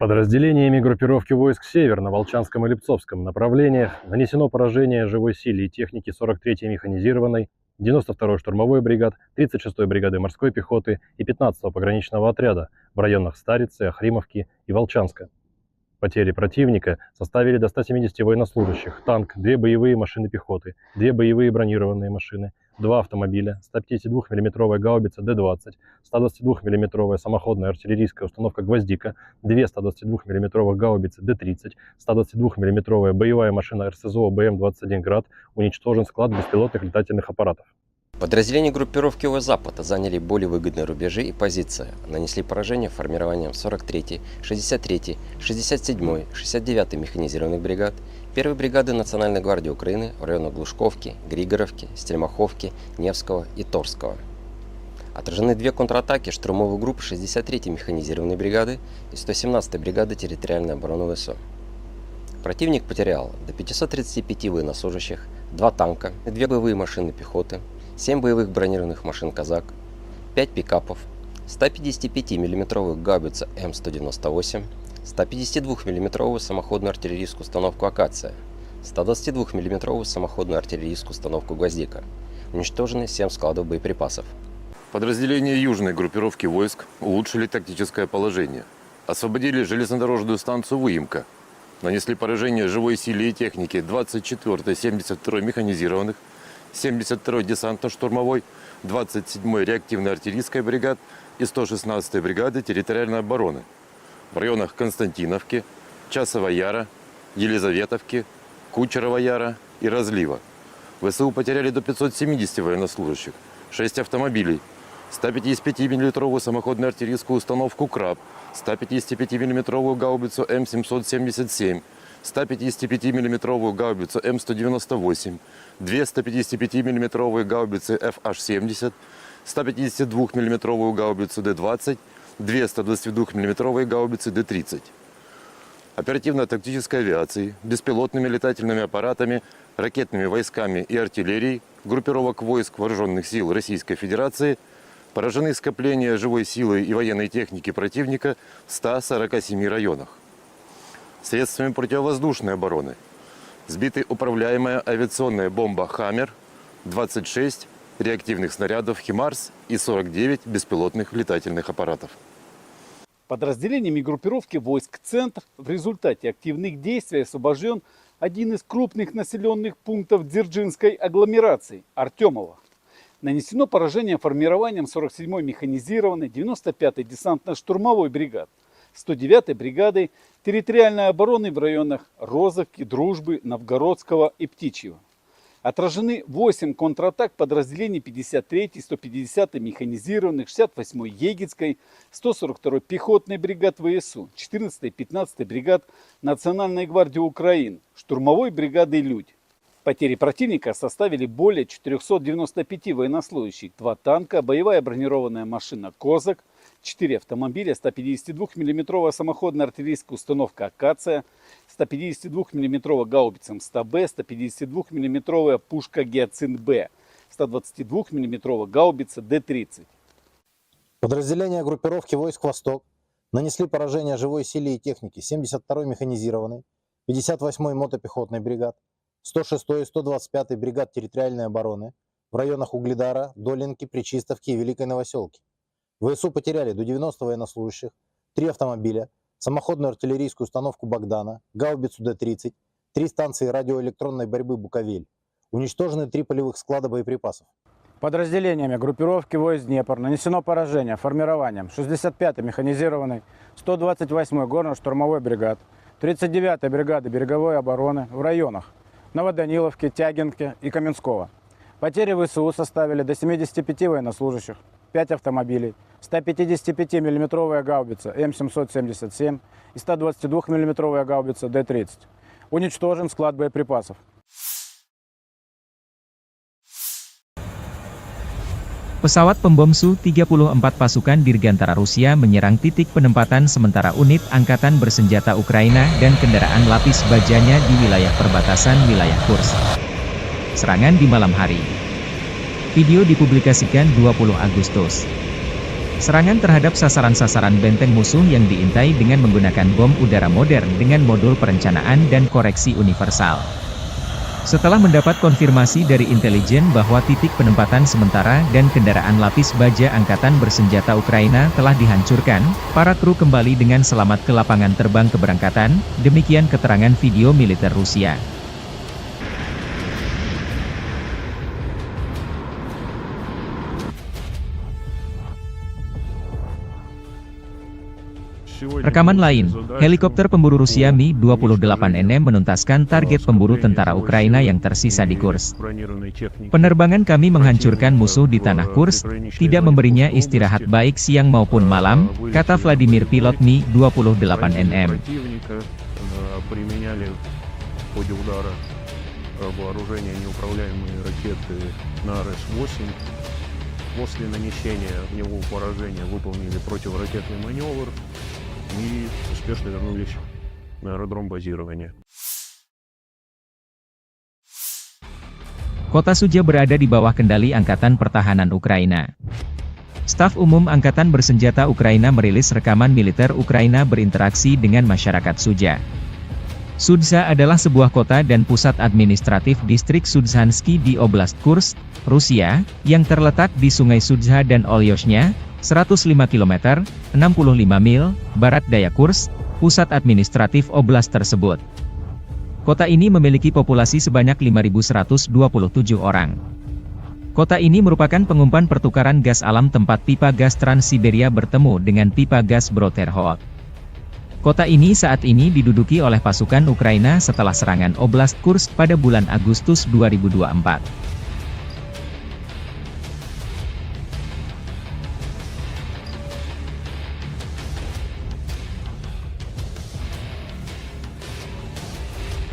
Подразделениями группировки войск «Север» на Волчанском и Липцовском направлениях нанесено поражение живой силе и технике 43-й механизированной, 92-й штурмовой бригад, 36-й бригады морской пехоты и 15-го пограничного отряда в районах Старицы, Охримовки и Волчанска. Потери противника составили до 170 военнослужащих, танк, 2 боевые машины пехоты, 2 боевые бронированные машины, 2 автомобиля, 152 мм гаубица Д-20, 122 мм самоходная артиллерийская установка «Гвоздика», 2 122 мм гаубицы Д-30, 122 мм боевая машина РСЗО БМ-21 «Град», уничтожен склад беспилотных летательных аппаратов. Подразделения группировки ОС-Запад заняли более выгодные рубежи и позиции, нанесли поражение формированием 43-й, 63-й, 67-й, 69-й механизированных бригад, 1-й бригады Национальной гвардии Украины в районах Глушковки, Григоровки, Стельмаховки, Невского и Торского. Отражены две контратаки штурмовых групп 63-й механизированной бригады и 117-й бригады территориальной обороны ВСУ. Противник потерял до 535 военнослужащих, 2 танка, 2 боевые машины пехоты, 7 боевых бронированных машин «Казак», 5 пикапов, 155 мм гаубицу М198, 152 мм самоходную артиллерийскую установку «Акация», 122 мм самоходную артиллерийскую установку «Гвоздика». Уничтожены 7 складов боеприпасов. Подразделения южной группировки войск улучшили тактическое положение. Освободили железнодорожную станцию Выемка. Нанесли поражение живой силе и технике 24-й 72-й механизированных, 72-й десантно-штурмовой, 27-й реактивной артиллерийской бригад и 116-й бригады территориальной обороны в районах Константиновки, Часова Яра, Елизаветовки, Кучерова Яра и Разлива. ВСУ потеряли до 570 военнослужащих, 6 автомобилей, 155 мм самоходную артиллерийскую установку «Краб», 155 мм гаубицу М777, 155 мм гаубицу М198, 2 155 мм гаубицы FH-70, 152 мм гаубицу Д-20, 2 122 мм гаубицы Д-30. Оперативно-тактической авиацией, беспилотными летательными аппаратами, ракетными войсками и артиллерией группировок войск Вооруженных сил Российской Федерации поражены скопления живой силы и военной техники противника в 147 районах. Средствами противовоздушной обороны сбиты управляемая авиационная бомба «Хаммер», 26 реактивных снарядов «Химарс» и 49 беспилотных летательных аппаратов. Подразделениями группировки войск «Центр» в результате активных действий освобожден один из крупных населенных пунктов Дзержинской агломерации – Артемово. Нанесено поражение формированием 47-й механизированной, 95-й десантно-штурмовой бригад, 109-й бригадой территориальной обороны в районах Розовки, Дружбы, Новгородского и Птичьего. Отражены 8 контратак подразделений 53-й, 150-й механизированных, 68-й Егицкой, 142-й пехотной бригад ВСУ, 14-й, 15-й бригад Национальной гвардии Украины, штурмовой бригады «Людь». Потери противника составили более 495 военнослужащих, 2 танка, боевая бронированная машина «Козак», 4 автомобиля, 152 мм самоходная артиллерийская установка «Акация», 152 мм гаубица М100Б, 152 мм пушка «Гиацинт-Б», 122 мм гаубица Д-30. Подразделения группировки войск «Восток» нанесли поражение живой силе и технике 72-й механизированной, 58-й мотопехотной бригад, 106-й и 125-й бригад территориальной обороны в районах Угледара, Долинки, Пречистовки и Великой Новоселки. ВСУ потеряли до 90 военнослужащих, 3 автомобиля, самоходную артиллерийскую установку «Богдана», гаубицу Д-30, 3 станции радиоэлектронной борьбы «Буковель». Уничтожены 3 полевых склада боеприпасов. Подразделениями группировки войск «Днепр» нанесено поражение формированием 65-й механизированной, 128-й горно-штурмовой бригад, 39-й бригады береговой обороны в районах Новоданиловки, Тягинки и Каменского. Потери ВСУ составили до 75 военнослужащих, 5 автомобилей, 155 мм гаубица М777 и 122 мм гаубица Д-30. Уничтожен склад боеприпасов. Pesawat pembom Su-34 pasukan Dirgantara Rusia menyerang titik penempatan sementara unit angkatan bersenjata Ukraina dan kendaraan lapis bajanya di wilayah perbatasan wilayah Kursk. Serangan di malam hari. Video dipublikasikan 20 Agustus. Serangan terhadap sasaran-sasaran benteng musuh yang diintai dengan menggunakan bom udara modern dengan modul perencanaan dan koreksi universal. Setelah mendapat konfirmasi dari intelijen bahwa titik penempatan sementara dan kendaraan lapis baja angkatan bersenjata Ukraina telah dihancurkan, para kru kembali dengan selamat ke lapangan terbang keberangkatan, demikian keterangan video militer Rusia. Rekaman lain, helikopter pemburu Rusia Mi-28NM menuntaskan target pemburu tentara Ukraina yang tersisa di Kursk. Penerbangan kami menghancurkan musuh di tanah Kursk, tidak memberinya istirahat baik siang maupun malam, kata Vladimir pilot Mi-28NM. После нанесения в него поражения выполнили противоракетный маневр и успешно вернулись на аэродром базирования. Kota Sudzha berada di bawah kendali Angkatan Pertahanan Ukraina. Staf Umum Angkatan Bersenjata Ukraina merilis rekaman militer Ukraina berinteraksi dengan masyarakat Sudzha. Sudzha adalah sebuah kota dan pusat administratif distrik Sudzhansky di Oblast Kursk, Rusia, yang terletak di Sungai Sudzha dan Olyoshnya, 105 km, 65 mil, barat daya Kursk, pusat administratif oblast tersebut. Kota ini memiliki populasi sebanyak 5.127 orang. Kota ini merupakan pengumpan pertukaran gas alam tempat pipa gas Trans-Siberia bertemu dengan pipa gas Broterhod. Kota ini saat ini diduduki oleh pasukan Ukraina setelah serangan Oblast Kursk pada bulan Agustus 2024.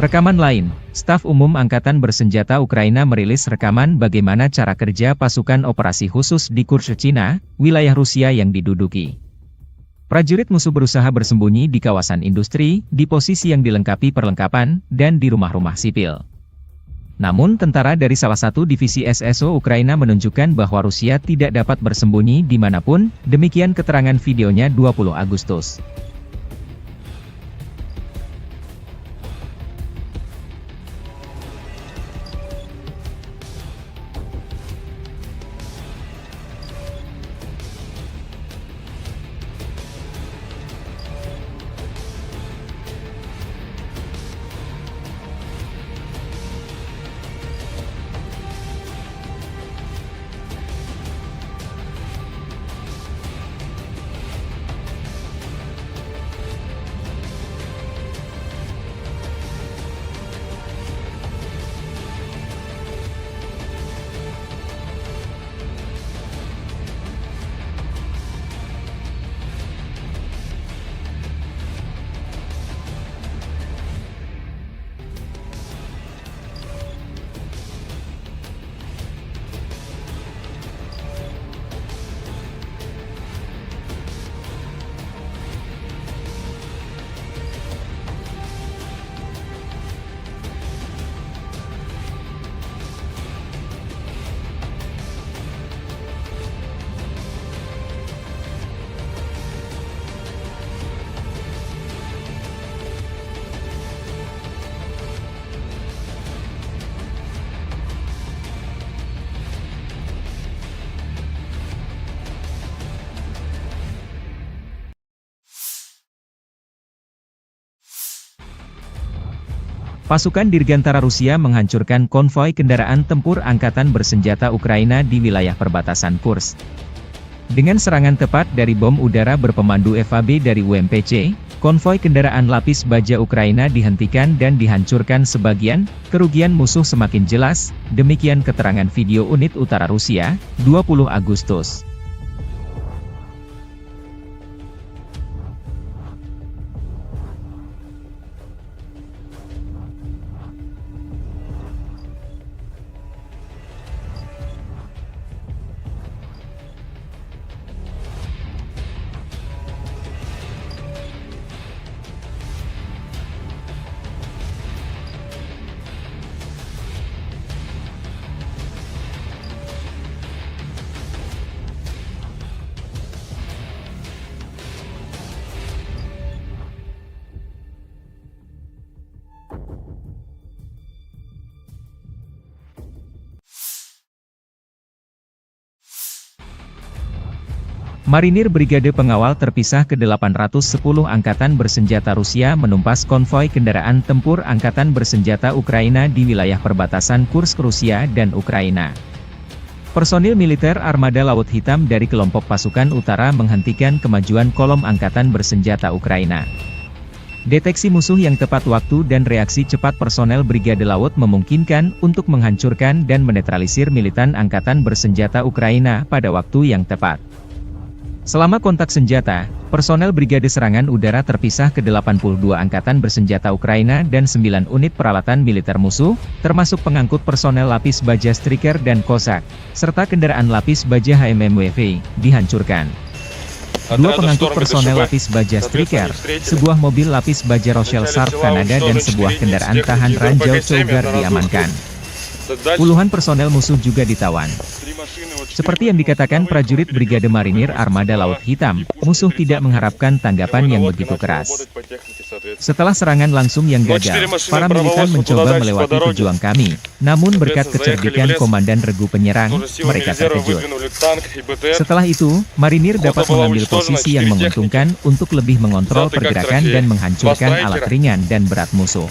Rekaman lain, Staf Umum Angkatan Bersenjata Ukraina merilis rekaman bagaimana cara kerja pasukan operasi khusus di Kursk, Cina, wilayah Rusia yang diduduki. Prajurit musuh berusaha bersembunyi di kawasan industri, di posisi yang dilengkapi perlengkapan, dan di rumah-rumah sipil. Namun tentara dari salah satu divisi SSO Ukraina menunjukkan bahwa Rusia tidak dapat bersembunyi dimanapun, demikian keterangan videonya 20 Agustus. Pasukan Dirgantara Rusia menghancurkan konvoi kendaraan tempur Angkatan Bersenjata Ukraina di wilayah perbatasan Kursk. Dengan serangan tepat dari bom udara berpemandu FAB dari UMPC, konvoi kendaraan lapis baja Ukraina dihentikan dan dihancurkan sebagian, kerugian musuh semakin jelas, demikian keterangan video unit utara Rusia, 20 Agustus. Marinir Brigade Pengawal Terpisah ke-810 Angkatan Bersenjata Rusia menumpas konvoi kendaraan tempur Angkatan Bersenjata Ukraina di wilayah perbatasan Kursk Rusia dan Ukraina. Personil militer Armada Laut Hitam dari kelompok pasukan utara menghentikan kemajuan kolom Angkatan Bersenjata Ukraina. Deteksi musuh yang tepat waktu dan reaksi cepat personel Brigade Laut memungkinkan untuk menghancurkan dan menetralisir militan Angkatan Bersenjata Ukraina pada waktu yang tepat. Selama kontak senjata, personel Brigade Serangan Udara terpisah ke 82 angkatan bersenjata Ukraina dan 9 unit peralatan militer musuh, termasuk pengangkut personel lapis baja Striker dan Kozak, serta kendaraan lapis baja HMMWV, dihancurkan. Dua pengangkut personel lapis baja Striker, sebuah mobil lapis baja Rochelle Sharp Kanada dan sebuah kendaraan tahan ranjau Cougar diamankan. Puluhan personel musuh juga ditawan. Seperti yang dikatakan prajurit Brigade Marinir Armada Laut Hitam, musuh tidak mengharapkan tanggapan yang begitu keras. Setelah serangan langsung yang gagal, para militan mencoba melewati pejuang kami, namun berkat kecerdikan Komandan Regu Penyerang, mereka terkejut. Setelah itu, Marinir dapat mengambil posisi yang menguntungkan untuk lebih mengontrol pergerakan dan menghancurkan alat ringan dan berat musuh.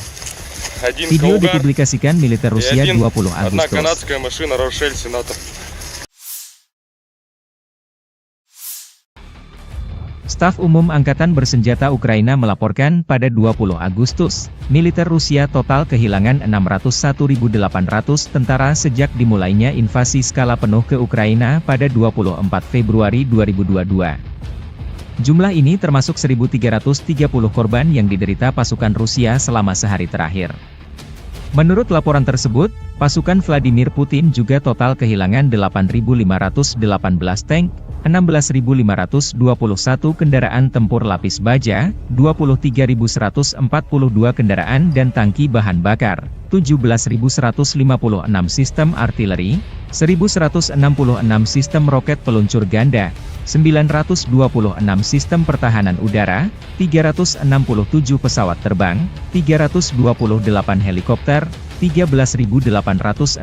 Video dipublikasikan militer Rusia 20 Agustus. Staf Umum Angkatan Bersenjata Ukraina melaporkan pada 20 Agustus, militer Rusia total kehilangan 601.800 tentara sejak dimulainya invasi skala penuh ke Ukraina pada 24 Februari 2022. Jumlah ini termasuk 1.330 korban yang diderita pasukan Rusia selama sehari terakhir. Menurut laporan tersebut, pasukan Vladimir Putin juga total kehilangan 8.518 tank, 16.521 kendaraan tempur lapis baja, 23.142 kendaraan dan tangki bahan bakar, 17.156 sistem artileri, 1.166 sistem roket peluncur ganda, 926 sistem pertahanan udara, 367 pesawat terbang, 328 helikopter, 13.864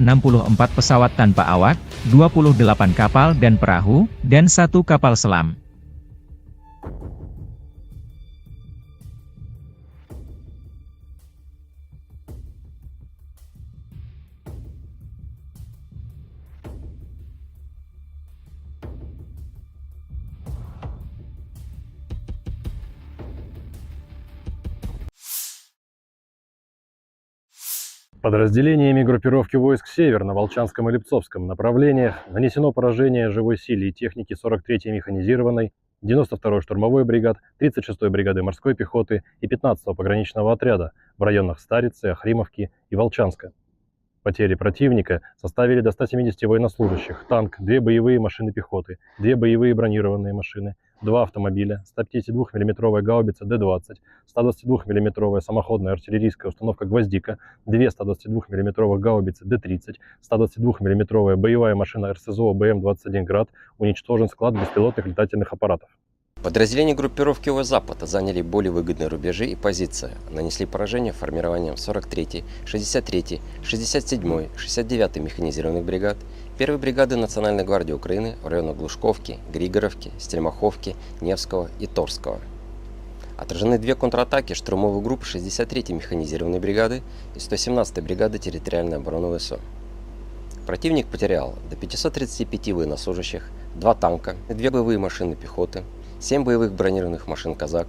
pesawat tanpa awak, 28 kapal dan perahu, dan 1 kapal selam. Подразделениями группировки войск «Север» на Волчанском и Липцовском направлениях нанесено поражение живой силе и технике 43-й механизированной, 92-й штурмовой бригад, 36-й бригады морской пехоты и 15-го пограничного отряда в районах Старицы, Охримовки и Волчанска. Потери противника составили до 170 военнослужащих, танк, 2 боевые машины пехоты, 2 боевые бронированные машины, 2 автомобиля, 152 мм гаубица Д-20, 122 мм самоходная артиллерийская установка «Гвоздика», 2 122 мм гаубицы Д-30, 122 мм боевая машина РСЗО БМ-21 «Град», уничтожен склад беспилотных летательных аппаратов. Подразделения группировки ОС-Запад заняли более выгодные рубежи и позиции, нанесли поражение формированием 43-й, 63-й, 67-й, 69-й механизированных бригад, 1-й бригады Национальной гвардии Украины в районах Глушковки, Григоровки, Стельмаховки, Невского и Торского. Отражены 2 контратаки штурмовых групп 63-й механизированной бригады и 117-й бригады территориальной обороны ВСО. Противник потерял до 535 военнослужащих, 2 танка, 2 боевые машины пехоты, 7 боевых бронированных машин «Казак»,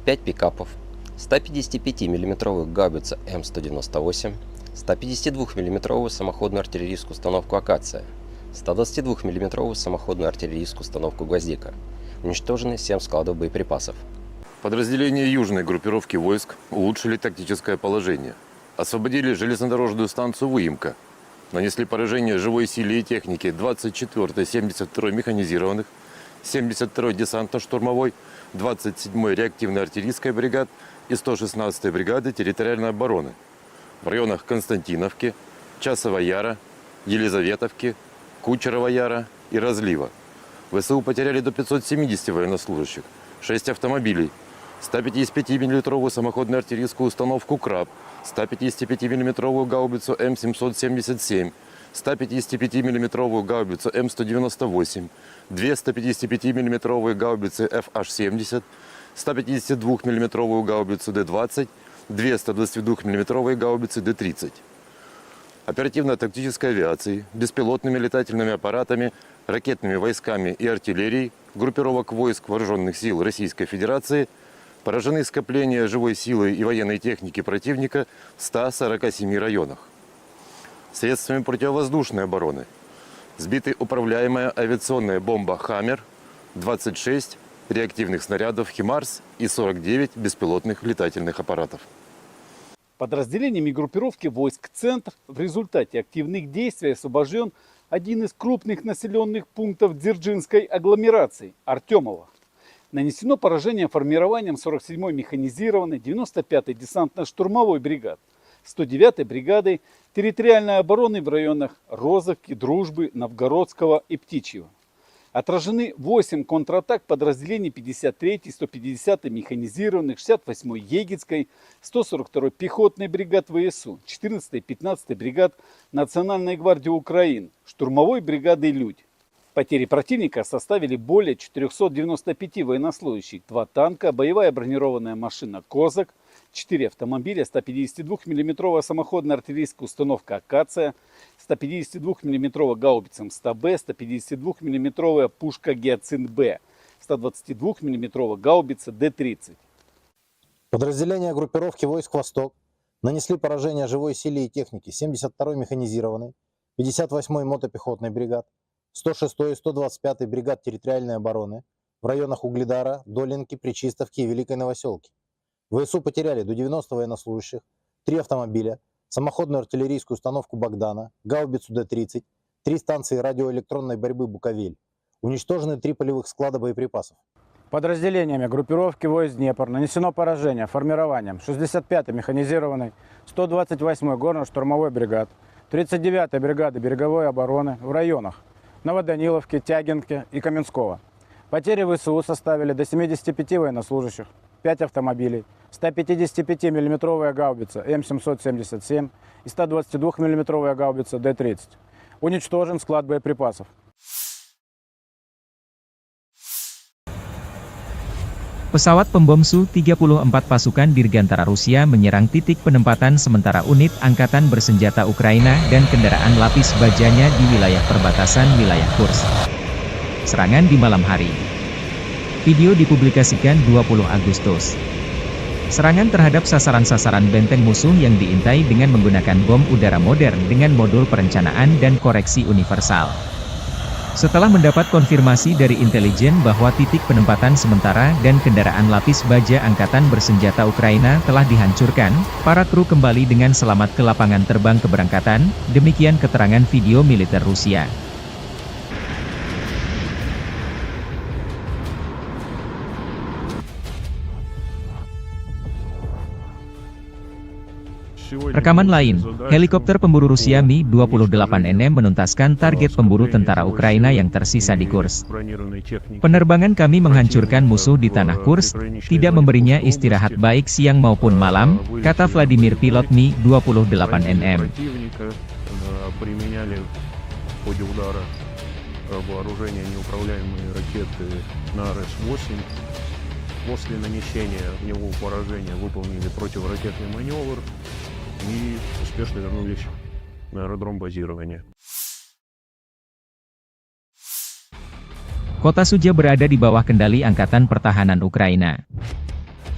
5 пикапов, 155 мм гаубицу М198, 152 мм самоходную артиллерийскую установку «Акация», 122 мм самоходную артиллерийскую установку «Гвоздика». Уничтожены 7 складов боеприпасов. Подразделения южной группировки войск улучшили тактическое положение. Освободили железнодорожную станцию Выемка. Нанесли поражение живой силе и технике 24-й, 72-й механизированных, 72-й десантно-штурмовой, 27-й реактивной артиллерийской бригад и 116-й бригады территориальной обороны в районах Константиновки, Часова Яра, Елизаветовки, Кучерова Яра и Разлива. ВСУ потеряли до 570 военнослужащих, 6 автомобилей, 155 мм самоходную артиллерийскую установку «Краб», 155 мм гаубицу М777, 155 мм гаубицу М198, 2 155 мм гаубицы FH-70, 152 мм гаубицу Д-20, 2 122 мм гаубицы Д-30. Оперативно-тактической авиацией, беспилотными летательными аппаратами, ракетными войсками и артиллерией группировок войск Вооруженных сил Российской Федерации поражены скопления живой силы и военной техники противника в 147 районах. Средствами противовоздушной обороны сбиты управляемая авиационная бомба «Хаммер», 26 реактивных снарядов «Химарс» и 49 беспилотных летательных аппаратов. Подразделениями группировки войск «Центр» в результате активных действий освобожден один из крупных населенных пунктов Дзержинской агломерации – Артемово. Нанесено поражение формированием 47-й механизированной 95-й десантно-штурмовой бригад, 109-й бригадой территориальной обороны в районах Розовки, Дружбы, Новгородского и Птичьего. Отражены 8 контратак подразделений 53-й, 150-й механизированных, 68-й Егицкой, 142-й пехотной бригад ВСУ, 14-й, 15-й бригад Национальной гвардии Украины, штурмовой бригады «Людь». Потери противника составили более 495 военнослужащих, 2 танка, боевая бронированная машина «Козак», 4 автомобиля, 152 мм самоходная артиллерийская установка «Акация», 152 мм гаубица МСТ-Б, 152 мм пушка «Гиацинт-Б», 122 мм гаубица Д-30. Подразделения группировки войск «Восток» нанесли поражение живой силе и технике 72-й механизированной, 58-й мотопехотной бригад, 106-й и 125-й бригад территориальной обороны в районах Угледара, Долинки, Пречистовки и Великой Новоселки. ВСУ потеряли до 90 военнослужащих, 3 автомобиля, самоходную артиллерийскую установку «Богдана», гаубицу Д-30, 3 станции радиоэлектронной борьбы «Буковель». Уничтожены 3 полевых склада боеприпасов. Подразделениями группировки войск Днепр нанесено поражение формированием 65-й механизированной, 128-й горно-штурмовой бригад, 39-й бригады береговой обороны в районах Новоданиловки, Тягинки и Каменского. Потери ВСУ составили до 75 военнослужащих, 5 автомобилей, 155 мм гаубица М777 и 122 мм гаубица Д-30. Уничтожен склад боеприпасов. Pesawat pembom Su-34 pasukan Dirgantara Rusia menyerang titik penempatan sementara unit Angkatan Bersenjata Ukraina dan kendaraan lapis bajanya di wilayah perbatasan wilayah Kursk. Serangan di malam hari. Video dipublikasikan 20 Agustus. Serangan terhadap sasaran-sasaran benteng musuh yang diintai dengan menggunakan bom udara modern dengan modul perencanaan dan koreksi universal. Setelah mendapat konfirmasi dari intelijen bahwa titik penempatan sementara dan kendaraan lapis baja Angkatan Bersenjata Ukraina telah dihancurkan, para kru kembali dengan selamat ke lapangan terbang keberangkatan, demikian keterangan video militer Rusia. Rekaman lain, helikopter pemburu Rusia Mi-28NM menuntaskan target pemburu tentara Ukraina yang tersisa di Kursk. Penerbangan kami menghancurkan musuh di tanah Kursk, tidak memberinya istirahat baik siang maupun malam, kata Vladimir pilot Mi-28NM. После нанесения в него поражения выполнили противоракетный маневр и успешно вернулись на аэродром базирования. Kota Sudzha berada di bawah kendali Angkatan Pertahanan Ukraina.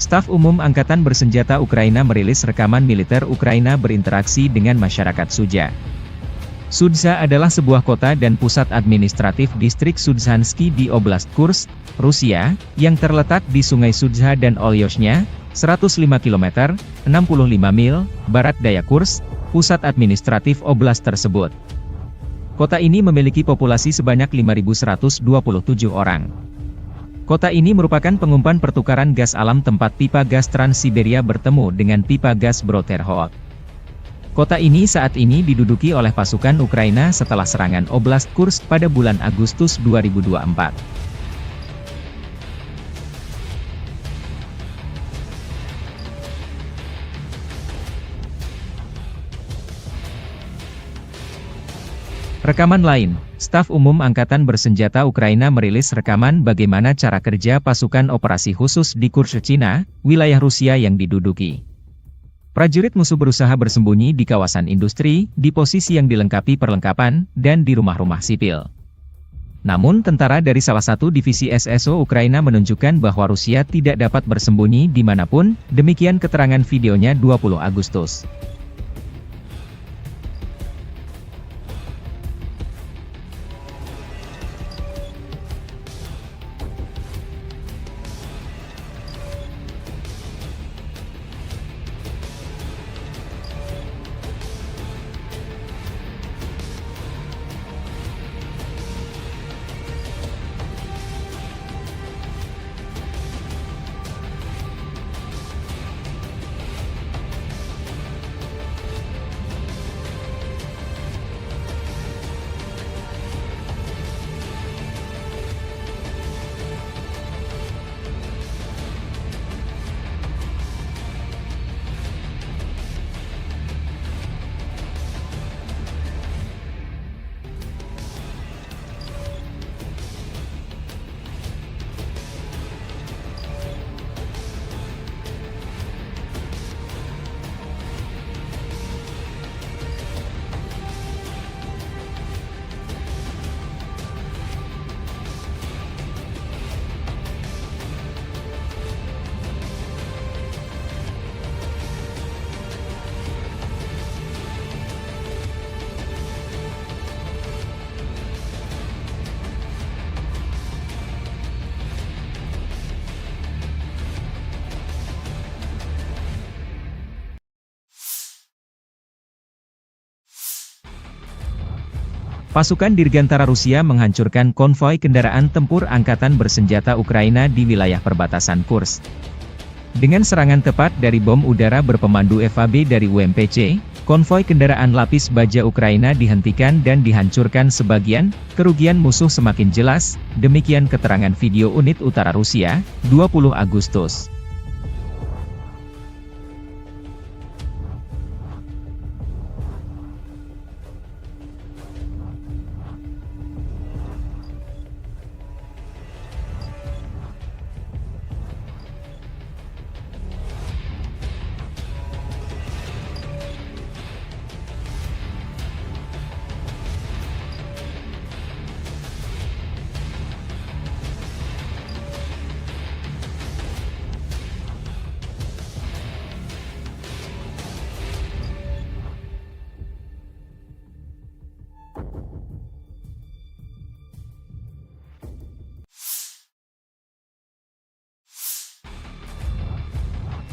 Staf Umum Angkatan Bersenjata Ukraina merilis rekaman militer Ukraina berinteraksi dengan masyarakat Sudzha. Sudzha adalah sebuah kota dan pusat administratif distrik Sudzhansky di Oblast Kursk, Rusia, yang terletak di Sungai Sudzha dan Olyoshnya, 105 km, 65 mil, barat daya Kursk, pusat administratif oblast tersebut. Kota ini memiliki populasi sebanyak 5.127 orang. Kota ini merupakan pengumpan pertukaran gas alam tempat pipa gas Trans-Siberia bertemu dengan pipa gas Broterhod. Kota ini saat ini diduduki oleh pasukan Ukraina setelah serangan Oblast Kursk pada bulan Agustus 2024. Rekaman lain, Staf Umum Angkatan Bersenjata Ukraina merilis rekaman bagaimana cara kerja pasukan operasi khusus di Kursk, Cina, wilayah Rusia yang diduduki. Prajurit musuh berusaha bersembunyi di kawasan industri, di posisi yang dilengkapi perlengkapan, dan di rumah-rumah sipil. Namun tentara dari salah satu divisi SSO Ukraina menunjukkan bahwa Rusia tidak dapat bersembunyi dimanapun, demikian keterangan videonya 20 Agustus. Pasukan Dirgantara Rusia menghancurkan konvoi kendaraan tempur angkatan bersenjata Ukraina di wilayah perbatasan Kursk. Dengan serangan tepat dari bom udara berpemandu FAB dari UMPC, konvoi kendaraan lapis baja Ukraina dihentikan dan dihancurkan sebagian, kerugian musuh semakin jelas, demikian keterangan video unit utara Rusia, 20 Agustus.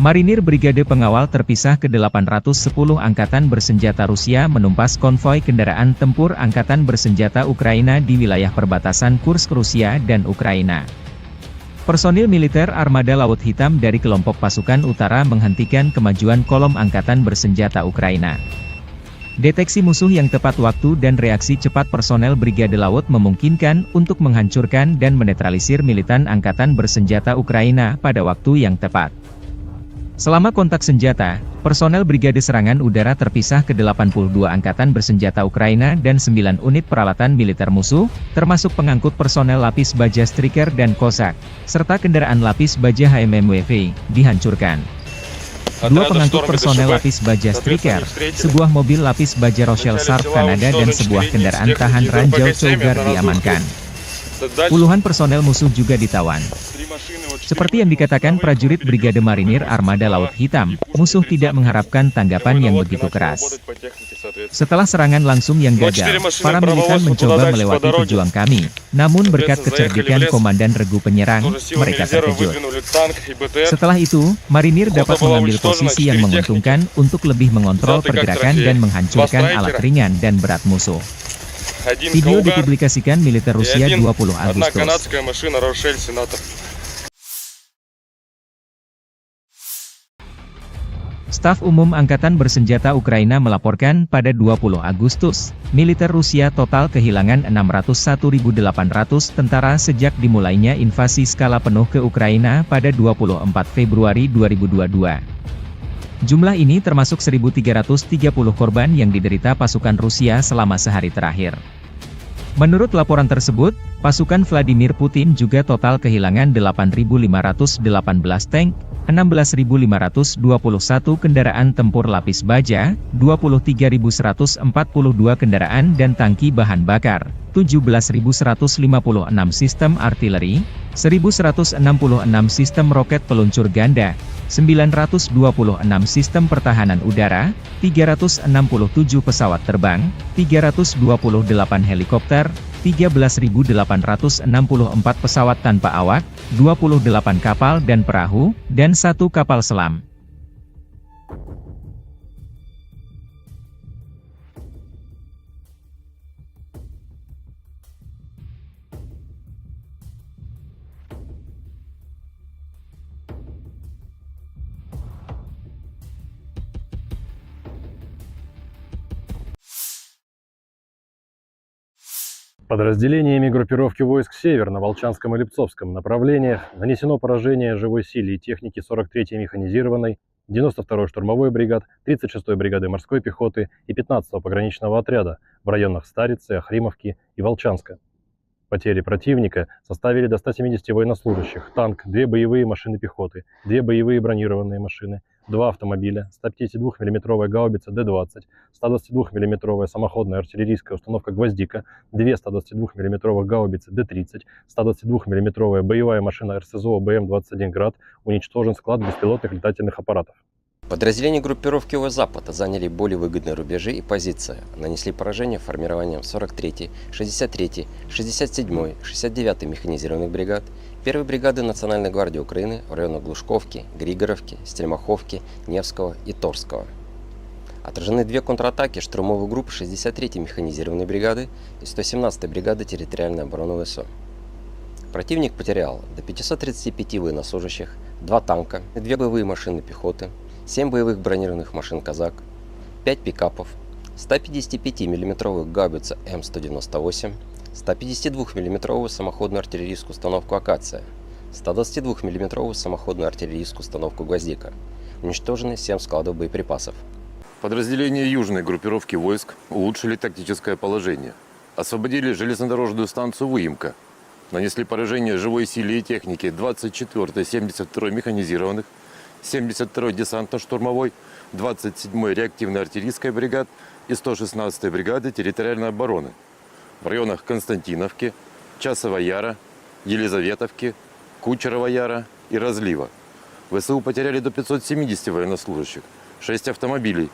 Marinir Brigade Pengawal Terpisah ke-810 Angkatan Bersenjata Rusia menumpas konvoi kendaraan tempur Angkatan Bersenjata Ukraina di wilayah perbatasan Kursk Rusia dan Ukraina. Personil militer Armada Laut Hitam dari kelompok pasukan utara menghentikan kemajuan kolom Angkatan Bersenjata Ukraina. Deteksi musuh yang tepat waktu dan reaksi cepat personel Brigade Laut memungkinkan untuk menghancurkan dan menetralisir militan Angkatan Bersenjata Ukraina pada waktu yang tepat. Selama kontak senjata, personel Brigade Serangan Udara Terpisah ke-82 Angkatan Bersenjata Ukraina dan 9 unit peralatan militer musuh, termasuk pengangkut personel lapis baja Striker dan Cossack, serta kendaraan lapis baja HMMWV, dihancurkan. 2 pengangkut personel lapis baja Striker, sebuah mobil lapis baja Rochelle Sharp Kanada dan sebuah kendaraan tahan ranjau Cougar diamankan. Puluhan personel musuh juga ditawan. Seperti yang dikatakan prajurit Brigade Marinir Armada Laut Hitam, musuh tidak mengharapkan tanggapan yang begitu keras. Setelah serangan langsung yang gagal, para militan mencoba melewati pejuang kami, namun berkat kecerdikan Komandan Regu Penyerang, mereka terkejut. Setelah itu, Marinir dapat mengambil posisi yang menguntungkan untuk lebih mengontrol pergerakan dan menghancurkan alat ringan dan berat musuh. Video dipublikasikan militer Rusia 20 Agustus. Staf Umum Angkatan Bersenjata Ukraina melaporkan pada 20 Agustus, militer Rusia total kehilangan 601.800 tentara sejak dimulainya invasi skala penuh ke Ukraina pada 24 Februari 2022. Jumlah ini termasuk 1.330 korban yang diderita pasukan Rusia selama sehari terakhir. Menurut laporan tersebut, pasukan Vladimir Putin juga total kehilangan 8.518 tank, 16.521 kendaraan tempur lapis baja, 23.142 kendaraan dan tangki bahan bakar, 17.156 sistem artileri, 1.166 sistem roket peluncur ganda, 926 sistem pertahanan udara, 367 pesawat terbang, 328 helikopter, 13.864 pesawat tanpa awak, 28 kapal dan perahu, dan 1 kapal selam. Подразделениями группировки войск «Север» на Волчанском и Липцовском направлениях нанесено поражение живой силе и технике 43-й механизированной, 92-й штурмовой бригад, 36-й бригады морской пехоты и 15-го пограничного отряда в районах Старицы, Охримовки и Волчанска. Потери противника составили до 170 военнослужащих, танк, 2 боевые машины пехоты, 2 боевые бронированные машины, 2 автомобиля, 152 мм гаубица Д-20, 122 мм самоходная артиллерийская установка «Гвоздика», 2 122 мм гаубицы Д-30, 122 мм боевая машина РСЗО БМ-21 «Град», уничтожен склад беспилотных летательных аппаратов. Подразделения группировки Запада заняли более выгодные рубежи и позиции, нанесли поражение формированием 43-й, 63-й, 67-й, 69-й механизированных бригад, 1-й бригады Национальной гвардии Украины в районах Глушковки, Григоровки, Стельмаховки, Невского и Торского. Отражены две контратаки штурмовых групп 63-й механизированной бригады и 117-й бригады территориальной обороны ВСО. Противник потерял до 535 военнослужащих, 2 танка, 2 боевые машины пехоты, 7 боевых бронированных машин «Казак», 5 пикапов, 155 мм гаубицу М198, 152 мм самоходную артиллерийскую установку «Акация», 122 мм самоходную артиллерийскую установку «Гвоздика». Уничтожены 7 складов боеприпасов. Подразделения южной группировки войск улучшили тактическое положение. Освободили железнодорожную станцию Выемка. Нанесли поражение живой силе и технике 24-й 72-й механизированных, 72-й десантно-штурмовой, 27-й реактивной артиллерийской бригад и 116-й бригады территориальной обороны в районах Константиновки, Часова Яра, Елизаветовки, Кучерова Яра и Разлива. ВСУ потеряли до 570 военнослужащих, 6 автомобилей,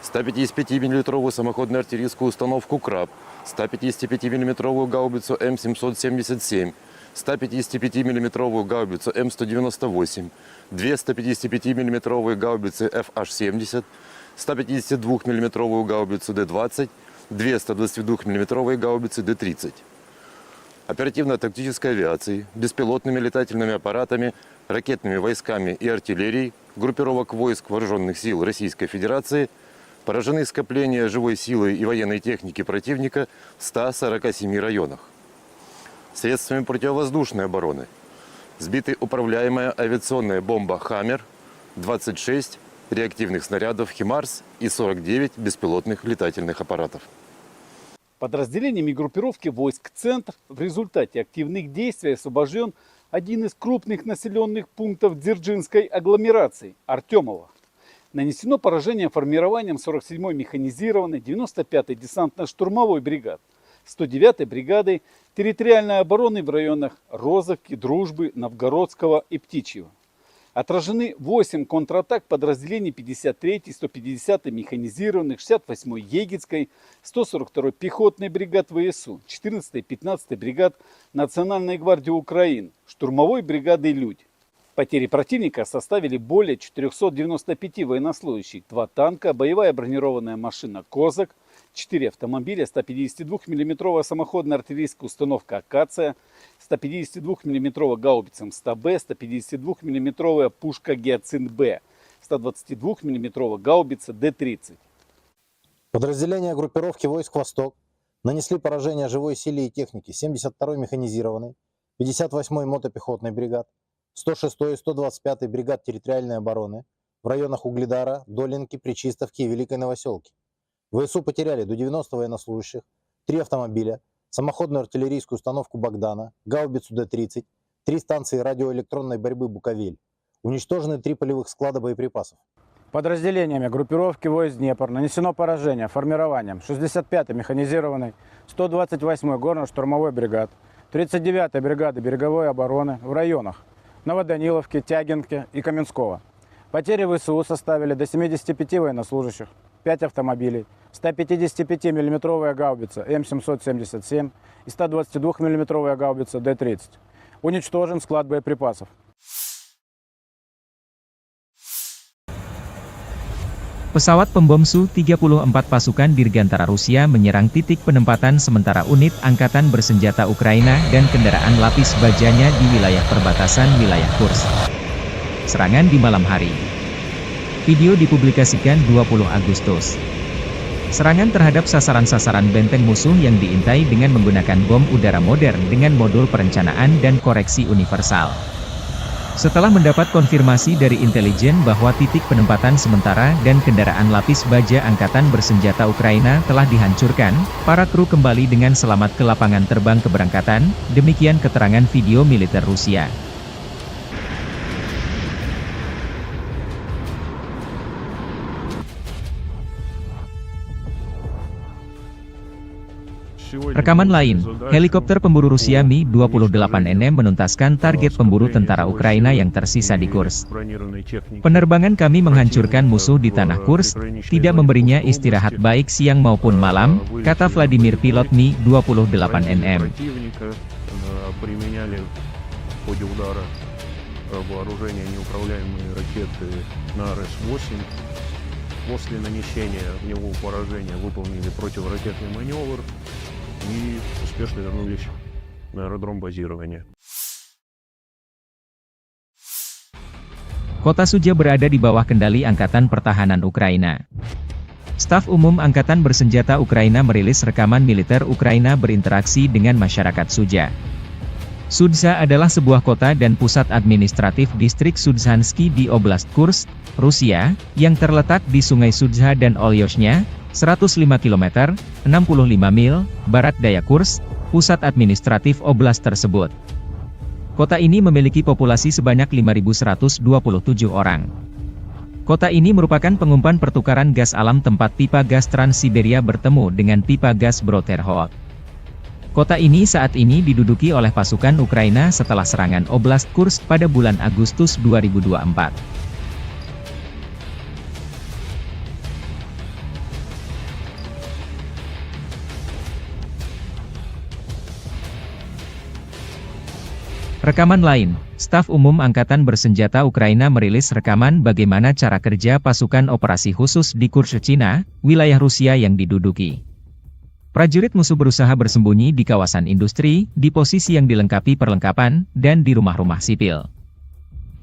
155 мм самоходную артиллерийскую установку «Краб», 155 мм гаубицу М777, 155 мм гаубицу М198, 2 155 мм гаубицы FH-70, 152 мм гаубицу Д-20, 2 122 мм гаубицы Д-30. Оперативно-тактической авиацией, беспилотными летательными аппаратами, ракетными войсками и артиллерией группировок войск Вооруженных сил Российской Федерации поражены скопления живой силы и военной техники противника в 147 районах. Средствами противовоздушной обороны сбиты управляемая авиационная бомба «Хаммер», 26 реактивных снарядов «Химарс» и 49 беспилотных летательных аппаратов. Подразделениями группировки войск «Центр» в результате активных действий освобожден один из крупных населенных пунктов Дзержинской агломерации – Артемово. Нанесено поражение формированием 47-й механизированной, 95-й десантно-штурмовой бригад, 109-й бригадой территориальной обороны в районах Розовки, Дружбы, Новгородского и Птичьего. Отражены 8 контратак подразделений 53-й, 150-й механизированных, 68-й Егицкой, 142-й пехотной бригад ВСУ, 14-й и 15-й бригад Национальной гвардии Украины, штурмовой бригады «Людь». Потери противника составили более 495 военнослужащих, 2 танка, боевая бронированная машина «Козак», 4 автомобиля, 152 мм самоходная артиллерийская установка «Акация», 152 мм гаубица М100Б, 152 мм пушка «Гиацинт-Б», 122 мм гаубица Д-30. Подразделения группировки войск «Восток» нанесли поражение живой силе и технике 72-й механизированной, 58-й мотопехотной бригад, 106-й и 125-й бригад территориальной обороны в районах Угледара, Долинки, Пречистовки и Великой Новоселки. ВСУ потеряли до 90 военнослужащих, 3 автомобиля, самоходную артиллерийскую установку «Богдана», гаубицу Д-30, 3 станции радиоэлектронной борьбы «Буковель». Уничтожены 3 полевых склада боеприпасов. Подразделениями группировки войск «Днепр» нанесено поражение формированием 65-й механизированной, 128-й горно-штурмовой бригад, 39-й бригады береговой обороны в районах Новоданиловки, Тягинки и Каменского. Потери ВСУ составили до 75 военнослужащих, 5 автомобилей, 155 мм гаубица М777 и 122 мм гаубица Д-30. Уничтожен склад боеприпасов. Pesawat pembom Su-34 pasukan Dirgantara Rusia menyerang titik penempatan sementara unit angkatan bersenjata Ukraina dan kendaraan lapis bajanya di wilayah perbatasan wilayah Kursk. Serangan di malam hari. Video dipublikasikan 20 Agustus. Serangan terhadap sasaran-sasaran benteng musuh yang diintai dengan menggunakan bom udara modern dengan modul perencanaan dan koreksi universal. Setelah mendapat konfirmasi dari intelijen bahwa titik penempatan sementara dan kendaraan lapis baja angkatan bersenjata Ukraina telah dihancurkan, para kru kembali dengan selamat ke lapangan terbang keberangkatan, demikian keterangan video militer Rusia. Rekaman lain, helikopter pemburu Rusia Mi-28NM menuntaskan target pemburu tentara Ukraina yang tersisa di Kursk. Penerbangan kami menghancurkan musuh di tanah Kursk, tidak memberinya istirahat baik siang maupun malam, kata Vladimir pilot Mi-28NM. После нанесения в него поражения выполнили противоракетный маневр и успешно вернулись на аэродром базирования. Kota Sudzha berada di bawah kendali Angkatan Pertahanan Ukraina. Staf Umum Angkatan Bersenjata Ukraina merilis rekaman militer Ukraina berinteraksi dengan masyarakat Sudzha. Sudzha adalah sebuah kota dan pusat administratif distrik Sudzhansky di Oblast Kursk, Rusia, yang terletak di Sungai Sudzha dan Olyoshnya, 105 km, 65 mil, barat daya Kursk, pusat administratif oblast tersebut. Kota ini memiliki populasi sebanyak 5.127 orang. Kota ini merupakan pengumpan pertukaran gas alam tempat pipa gas Trans-Siberia bertemu dengan pipa gas Broterhod. Kota ini saat ini diduduki oleh pasukan Ukraina setelah serangan Oblast Kursk pada bulan Agustus 2024. Rekaman lain, Staf Umum Angkatan Bersenjata Ukraina merilis rekaman bagaimana cara kerja pasukan operasi khusus di Kursk, Cina, wilayah Rusia yang diduduki. Prajurit musuh berusaha bersembunyi di kawasan industri, di posisi yang dilengkapi perlengkapan, dan di rumah-rumah sipil.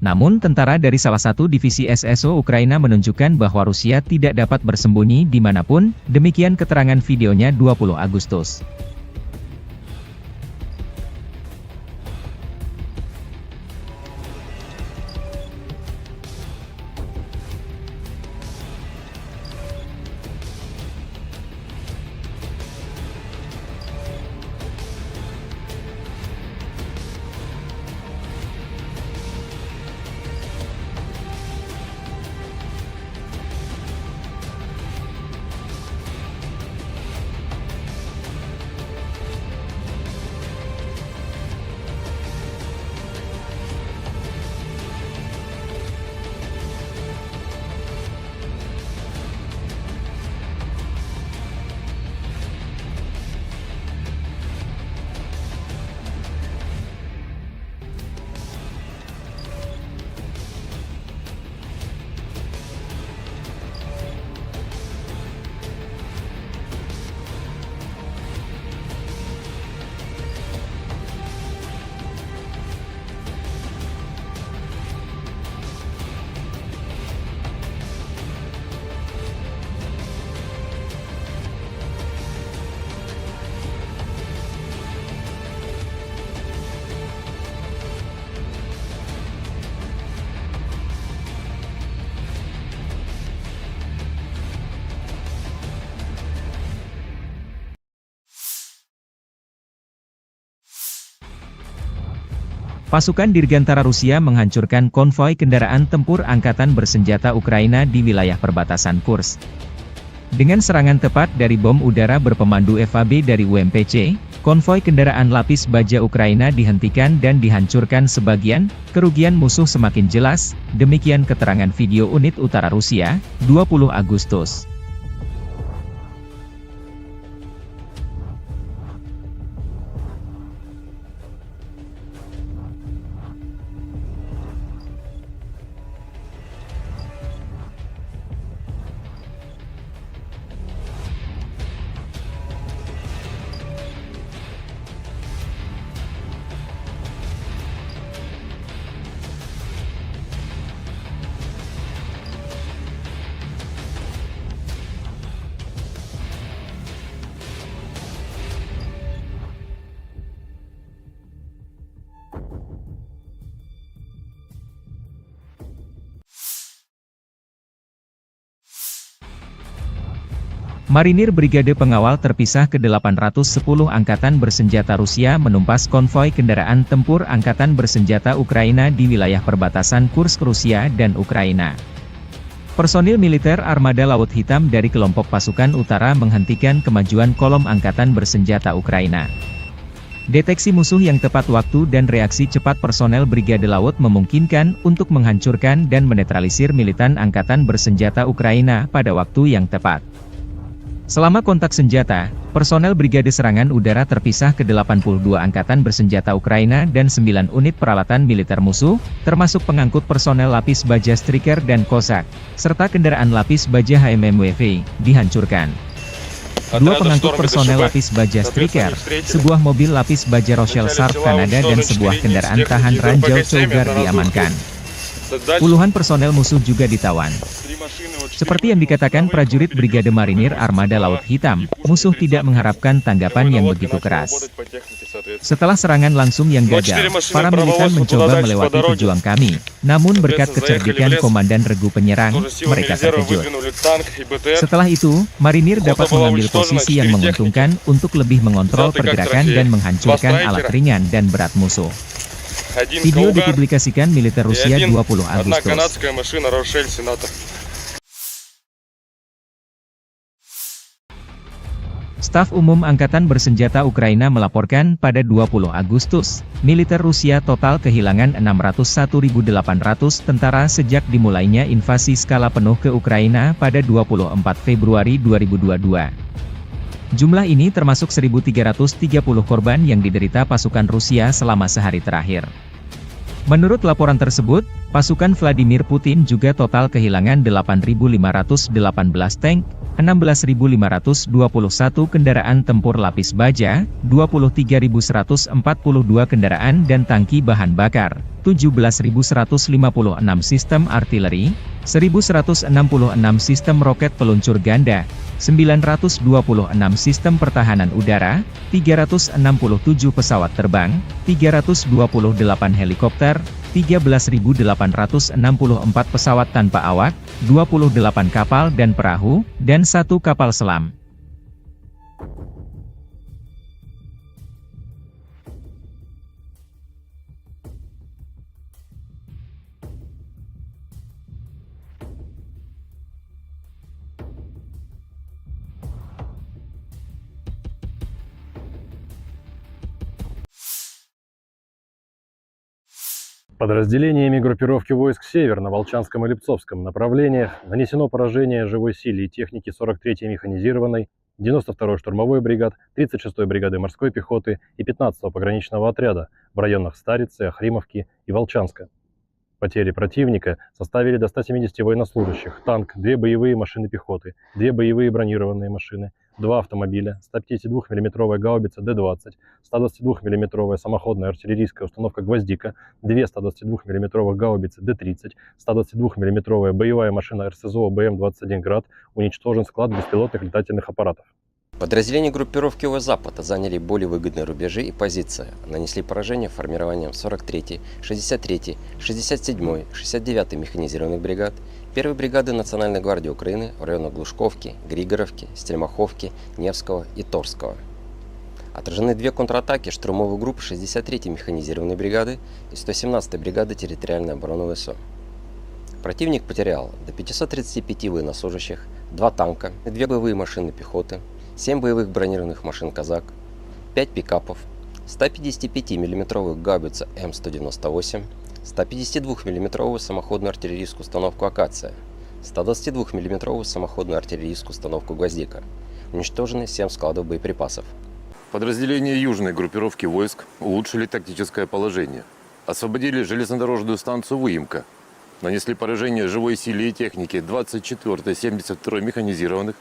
Namun tentara dari salah satu divisi SSO Ukraina menunjukkan bahwa Rusia tidak dapat bersembunyi dimanapun, demikian keterangan videonya 20 Agustus. Pasukan Dirgantara Rusia menghancurkan konvoi kendaraan tempur Angkatan Bersenjata Ukraina di wilayah perbatasan Kursk. Dengan serangan tepat dari bom udara berpemandu FAB dari UMPC, konvoi kendaraan lapis baja Ukraina dihentikan dan dihancurkan sebagian, kerugian musuh semakin jelas, demikian keterangan video unit utara Rusia, 20 Agustus. Marinir Brigade Pengawal Terpisah ke-810 Angkatan Bersenjata Rusia menumpas konvoi kendaraan tempur Angkatan Bersenjata Ukraina di wilayah perbatasan Kursk, Rusia dan Ukraina. Personil militer Armada Laut Hitam dari kelompok pasukan utara menghentikan kemajuan kolom Angkatan Bersenjata Ukraina. Deteksi musuh yang tepat waktu dan reaksi cepat personel Brigade Laut memungkinkan untuk menghancurkan dan menetralisir militan Angkatan Bersenjata Ukraina pada waktu yang tepat. Selama kontak senjata, personel Brigade Serangan Udara terpisah ke 82 angkatan bersenjata Ukraina dan 9 unit peralatan militer musuh, termasuk pengangkut personel lapis baja Striker dan Kozak, serta kendaraan lapis baja HMMWV, dihancurkan. Dua pengangkut personel lapis baja Striker, sebuah mobil lapis baja Rochelle Sharp Kanada dan sebuah kendaraan tahan ranjau Cougar diamankan. Puluhan personel musuh juga ditawan. Seperti yang dikatakan prajurit Brigade Marinir Armada Laut Hitam, musuh tidak mengharapkan tanggapan yang begitu keras. Setelah serangan langsung yang gagal, para militan mencoba melewati pejuang kami, namun berkat kecerdikan Komandan Regu Penyerang, mereka terkejut. Setelah itu, Marinir dapat mengambil posisi yang menguntungkan untuk lebih mengontrol pergerakan dan menghancurkan alat ringan dan berat musuh. Video dipublikasikan militer Rusia 20 Agustus. Staf Umum Angkatan Bersenjata Ukraina melaporkan pada 20 Agustus, militer Rusia total kehilangan 601.800 tentara sejak dimulainya invasi skala penuh ke Ukraina pada 24 Februari 2022. Jumlah ini termasuk 1.330 korban yang diderita pasukan Rusia selama sehari terakhir. Menurut laporan tersebut, pasukan Vladimir Putin juga total kehilangan 8.518 tank, 16.521 kendaraan tempur lapis baja, 23.142 kendaraan dan tangki bahan bakar, 17.156 sistem artileri, 1.166 sistem roket peluncur ganda, 926 sistem pertahanan udara, 367 pesawat terbang, 328 helikopter, 13.864 pesawat tanpa awak, 28 kapal dan perahu, dan 1 kapal selam. Подразделениями группировки войск «Север» на Волчанском и Липцовском направлениях нанесено поражение живой силе и технике 43-й механизированной, 92-й штурмовой бригад, 36-й бригады морской пехоты и 15-го пограничного отряда в районах Старицы, Охримовки и Волчанска. Потери противника составили до 170 военнослужащих, танк, 2 боевые машины пехоты, 2 боевые бронированные машины, 2 автомобиля, 152 мм гаубица Д-20, 122 мм самоходная артиллерийская установка «Гвоздика», 2 122 мм гаубицы Д-30, 122 мм боевая машина РСЗО БМ-21 «Град», уничтожен склад беспилотных летательных аппаратов. Подразделения группировки ОВ «Запад» заняли более выгодные рубежи и позиции, нанесли поражение формированием 43-й, 63-й, 67-й, 69-й механизированных бригад, 1-й бригады Национальной гвардии Украины в районах Глушковки, Григоровки, Стельмаховки, Невского и Торского. Отражены 2 контратаки штурмовых групп 63-й механизированной бригады и 117-й бригады территориальной обороны ВСО. Противник потерял до 535 военнослужащих, 2 танка, 2 боевые машины пехоты, 7 боевых бронированных машин «Казак», 5 пикапов, 155 мм гаубицу М198, 152 мм самоходную артиллерийскую установку «Акация», 122 мм самоходную артиллерийскую установку «Гвоздика». Уничтожены 7 складов боеприпасов. Подразделения южной группировки войск улучшили тактическое положение. Освободили железнодорожную станцию Выемка. Нанесли поражение живой силе и технике 24-й, 72-й механизированных,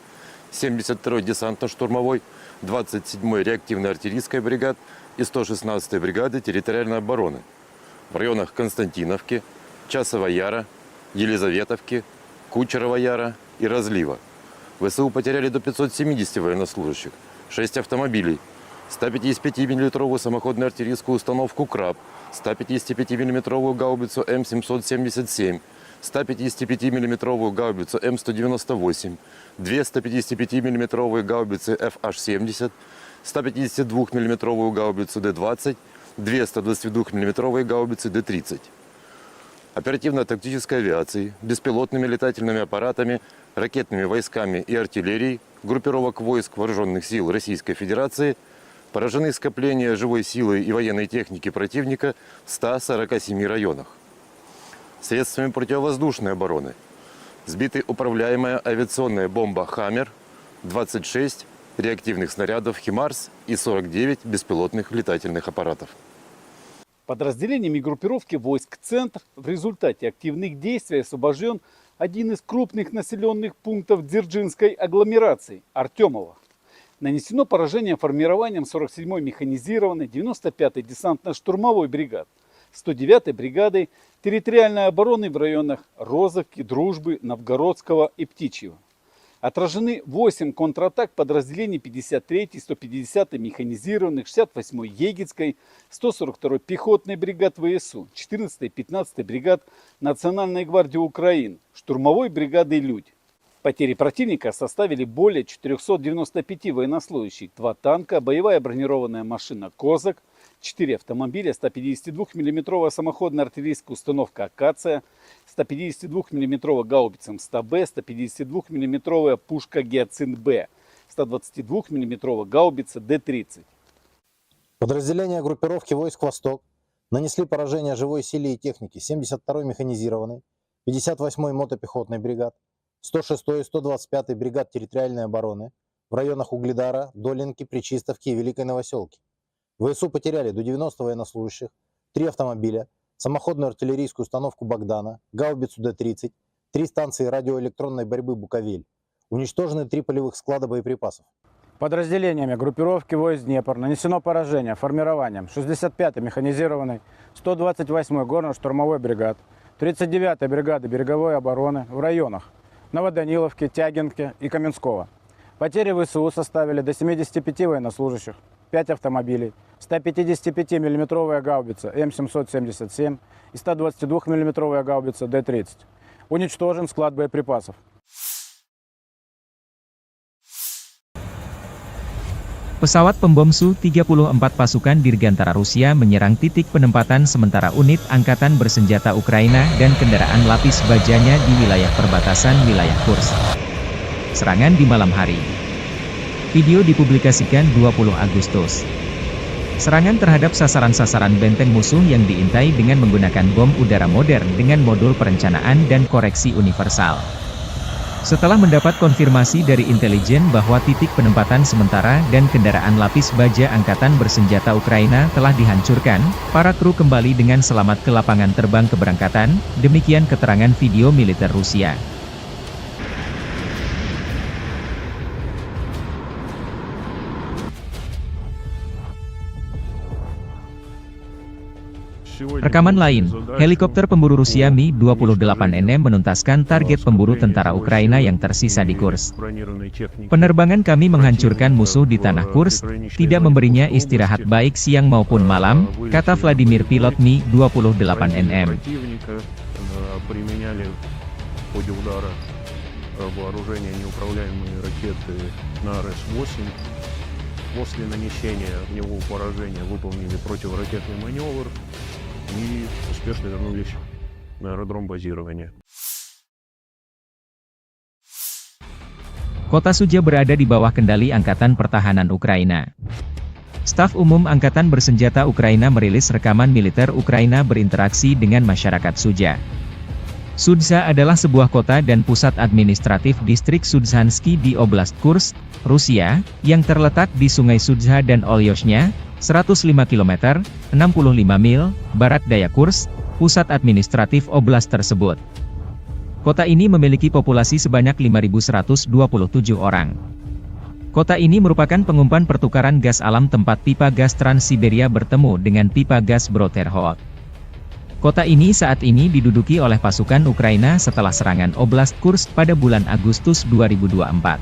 72-й десантно-штурмовой, 27-й реактивной артиллерийской бригад и 116-й бригады территориальной обороны в районах Константиновки, Часова Яра, Елизаветовки, Кучерова Яра и Разлива. ВСУ потеряли до 570 военнослужащих, 6 автомобилей, 155 мм самоходную артиллерийскую установку «Краб», 155 мм гаубицу М777, 155 мм гаубицу М198, 2 155 мм гаубицы FH-70, 152 мм гаубицу Д-20, 2 122 мм гаубицы Д-30. Оперативно-тактической авиацией, беспилотными летательными аппаратами, ракетными войсками и артиллерией группировок войск Вооруженных сил Российской Федерации поражены скопления живой силы и военной техники противника в 147 районах. Средствами противовоздушной обороны сбиты управляемая авиационная бомба «Хаммер», 26 реактивных снарядов «Химарс» и 49 беспилотных летательных аппаратов. Подразделениями группировки войск «Центр» в результате активных действий освобожден один из крупных населенных пунктов Дзержинской агломерации – Артемово. Нанесено поражение формированием 47-й механизированной 95-й десантно-штурмовой бригад, 109-й бригадой территориальной обороны в районах Розовки, Дружбы, Новгородского и Птичьего. Отражены 8 контратак подразделений 53-й, 150-й механизированных, 68-й Егицкой, 142-й пехотной бригад ВСУ, 14-й и 15-й бригад Национальной гвардии Украины, штурмовой бригады «Людь». Потери противника составили более 495 военнослужащих, 2 танка, боевая бронированная машина «Козак», 4 автомобиля, 152 мм самоходная артиллерийская установка «Акация», 152 мм гаубица МСТ-Б, 152 мм пушка «Гиацинт-Б», 122 мм гаубица Д-30. Подразделения группировки войск «Восток» нанесли поражение живой силе и технике 72-й механизированной, 58-й мотопехотной бригад, 106-й и 125-й бригад территориальной обороны в районах Угледара, Долинки, Пречистовки и Великой Новоселки. ВСУ потеряли до 90 военнослужащих, 3 автомобиля, самоходную артиллерийскую установку «Богдана», гаубицу Д-30, 3 станции радиоэлектронной борьбы «Буковель». Уничтожены 3 полевых склада боеприпасов. Подразделениями группировки войск Днепр нанесено поражение формированием 65-й механизированной, 128-й горно-штурмовой бригад, 39-й бригады береговой обороны в районах Новоданиловки, Тягинки и Каменского. Потери ВСУ составили до 75 военнослужащих, 5 автомобилей, 155 мм гаубица М777 и 122 мм гаубица Д-30. Уничтожен склад боеприпасов. Pesawat pembom Su-34 pasukan Dirgantara Rusia menyerang titik penempatan sementara unit Angkatan Bersenjata Ukraina dan kendaraan lapis bajanya di wilayah perbatasan wilayah Kursk. Serangan di malam hari. Video dipublikasikan 20 Agustus. Serangan terhadap sasaran-sasaran benteng musuh yang diintai dengan menggunakan bom udara modern dengan modul perencanaan dan koreksi universal. Setelah mendapat konfirmasi dari intelijen bahwa titik penempatan sementara dan kendaraan lapis baja Angkatan Bersenjata Ukraina telah dihancurkan, para kru kembali dengan selamat ke lapangan terbang keberangkatan, demikian keterangan video militer Rusia. Rekaman lain, helikopter pemburu Rusia Mi-28NM menuntaskan target pemburu tentara Ukraina yang tersisa di Kursk. Penerbangan kami menghancurkan musuh di tanah Kursk, tidak memberinya istirahat baik siang maupun malam, kata Vladimir pilot Mi-28NM. После нанесения в него поражения выполнили противоракетный маневр и успешно вернулись на аэродром базирования. Kota Sudzha berada di bawah kendali Angkatan Pertahanan Ukraina. Staf Umum Angkatan Bersenjata Ukraina merilis rekaman militer Ukraina berinteraksi dengan masyarakat Sudzha. Sudzha adalah sebuah kota dan pusat administratif distrik Sudzhansky di Oblast Kursk, Rusia, yang terletak di Sungai Sudzha dan Olyoshnya, 105 km, 65 mil, barat daya Kursk, pusat administratif oblast tersebut. Kota ini memiliki populasi sebanyak 5.127 orang. Kota ini merupakan pengumpan pertukaran gas alam tempat pipa gas Trans-Siberia bertemu dengan pipa gas Broterhod. Kota ini saat ini diduduki oleh pasukan Ukraina setelah serangan Oblast Kursk pada bulan Agustus 2024.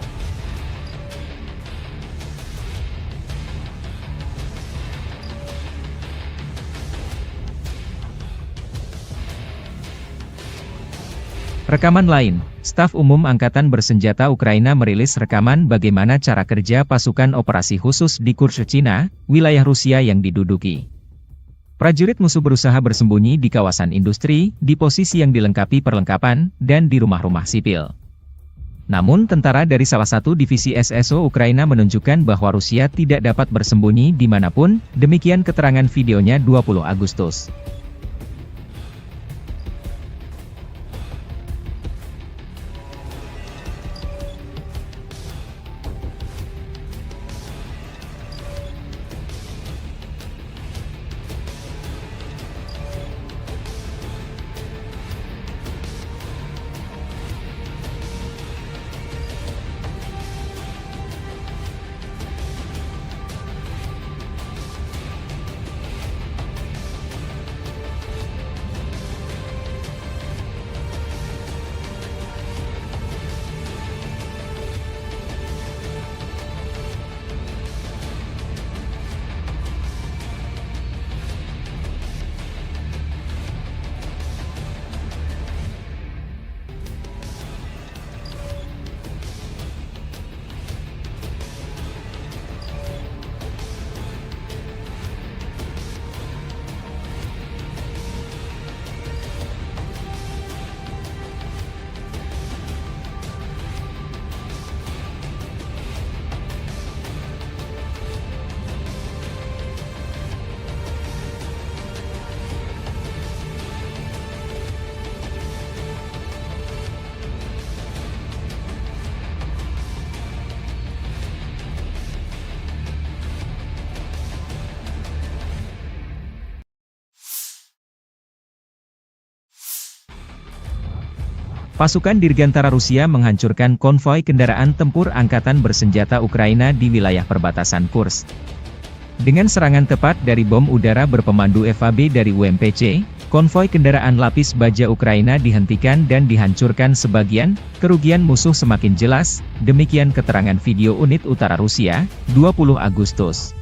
Rekaman lain, Staf Umum Angkatan Bersenjata Ukraina merilis rekaman bagaimana cara kerja pasukan operasi khusus di Kursk, Cina, wilayah Rusia yang diduduki. Prajurit musuh berusaha bersembunyi di kawasan industri, di posisi yang dilengkapi perlengkapan, dan di rumah-rumah sipil. Namun tentara dari salah satu divisi SSO Ukraina menunjukkan bahwa Rusia tidak dapat bersembunyi dimanapun, demikian keterangan videonya 20 Agustus. Pasukan Dirgantara Rusia menghancurkan konvoi kendaraan tempur angkatan bersenjata Ukraina di wilayah perbatasan Kursk. Dengan serangan tepat dari bom udara berpemandu FAB dari UMPC, konvoi kendaraan lapis baja Ukraina dihentikan dan dihancurkan sebagian, kerugian musuh semakin jelas, demikian keterangan video unit utara Rusia, 20 Agustus.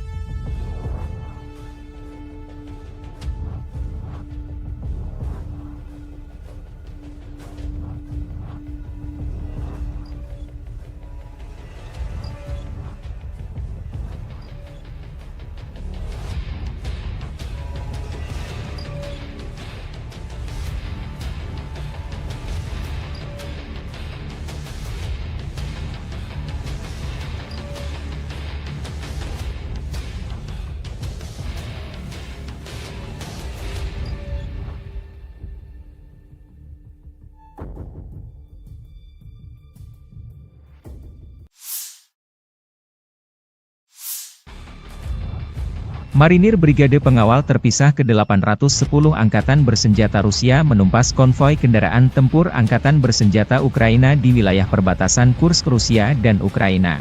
Marinir Brigade Pengawal Terpisah ke-810 Angkatan Bersenjata Rusia menumpas konvoi kendaraan tempur Angkatan Bersenjata Ukraina di wilayah perbatasan Kursk Rusia dan Ukraina.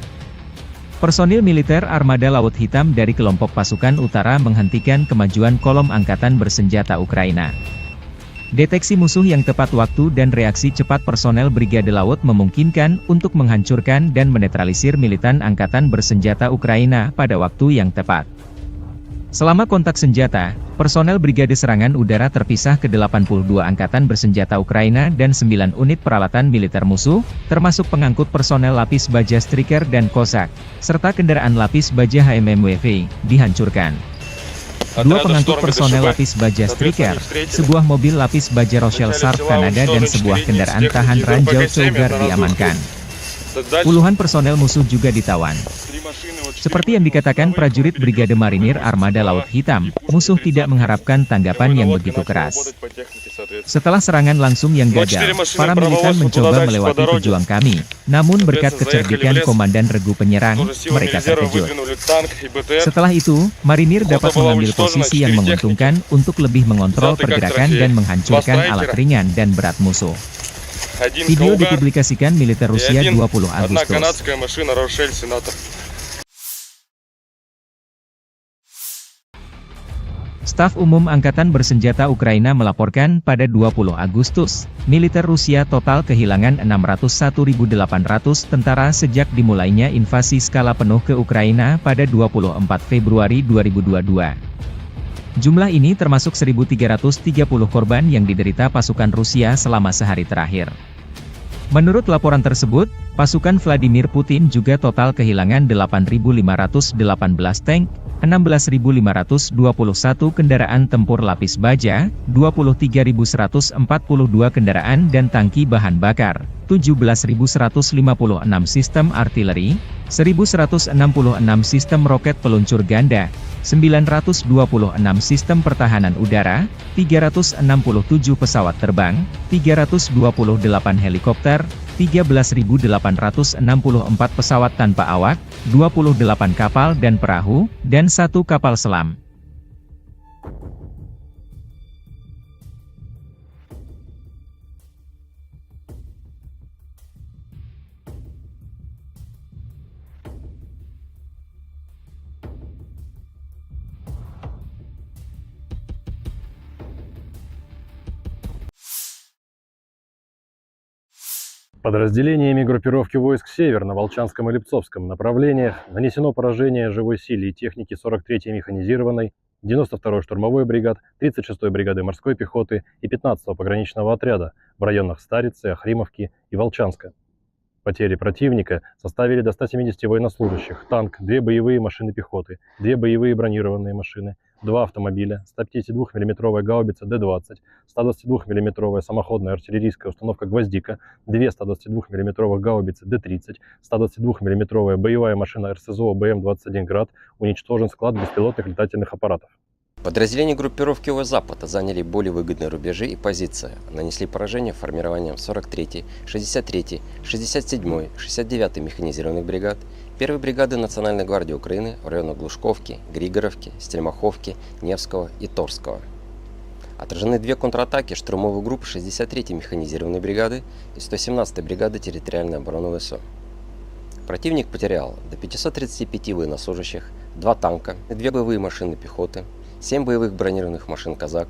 Personil militer Armada Laut Hitam dari kelompok pasukan utara menghentikan kemajuan kolom Angkatan Bersenjata Ukraina. Deteksi musuh yang tepat waktu dan reaksi cepat personel Brigade Laut memungkinkan untuk menghancurkan dan menetralisir militan Angkatan Bersenjata Ukraina pada waktu yang tepat. Selama kontak senjata, personel Brigade Serangan Udara Terpisah ke-82 Angkatan Bersenjata Ukraina dan 9 unit peralatan militer musuh, termasuk pengangkut personel lapis baja Striker dan Cossack, serta kendaraan lapis baja HMMWV, dihancurkan. Dua pengangkut personel lapis baja Striker, sebuah mobil lapis baja Rochelle Sharp Kanada dan sebuah kendaraan tahan ranjau Cougar diamankan. Puluhan personel musuh juga ditawan. Seperti yang dikatakan prajurit Brigade Marinir Armada Laut Hitam, musuh tidak mengharapkan tanggapan yang begitu keras. Setelah serangan langsung yang gagal, para militan mencoba melewati pejuang kami, namun berkat kecerdikan Komandan Regu Penyerang, mereka terkejut. Setelah itu, Marinir dapat mengambil posisi yang menguntungkan untuk lebih mengontrol pergerakan dan menghancurkan alat ringan dan berat musuh. Video dipublikasikan militer Rusia 20 Agustus. Staf Umum Angkatan Bersenjata Ukraina melaporkan pada 20 Agustus, militer Rusia total kehilangan 601.800 tentara sejak dimulainya invasi skala penuh ke Ukraina pada 24 Februari 2022. Jumlah ini termasuk 1.330 korban yang diderita pasukan Rusia selama sehari terakhir. Menurut laporan tersebut, pasukan Vladimir Putin juga total kehilangan 8.518 tank, 16.521 kendaraan tempur lapis baja, 23.142 kendaraan dan tangki bahan bakar, 17.156 sistem artileri, 1.166 sistem roket peluncur ganda, 926 sistem pertahanan udara, 367 pesawat terbang, 328 helikopter, 13.864 pesawat tanpa awak, 28 kapal dan perahu, dan 1 kapal selam. Подразделениями группировки войск «Север» на Волчанском и Липцовском направлениях нанесено поражение живой силе и технике 43-й механизированной, 92-й штурмовой бригад, 36-й бригады морской пехоты и 15-го пограничного отряда в районах Старицы, Охримовки и Волчанска. Потери противника составили до 170 военнослужащих, танк, 2 боевые машины пехоты, 2 боевые бронированные машины, 2 автомобиля, 152 мм гаубица Д-20, 122 мм самоходная артиллерийская установка «Гвоздика», 2 122 мм гаубицы Д-30, 122 мм боевая машина РСЗО БМ-21 «Град», уничтожен склад беспилотных летательных аппаратов. Подразделения группировки Запада заняли более выгодные рубежи и позиции, нанесли поражение формированием 43-й, 63-й, 67-й, 69-й механизированных бригад, 1-й бригады Национальной гвардии Украины в районах Глушковки, Григоровки, Стельмаховки, Невского и Торского. Отражены две контратаки штурмовой группы 63-й механизированной бригады и 117-й бригады территориальной обороны ВСУ. Противник потерял до 535 военнослужащих, 2 танка, 2 боевые машины пехоты, 7 боевых бронированных машин «Казак»,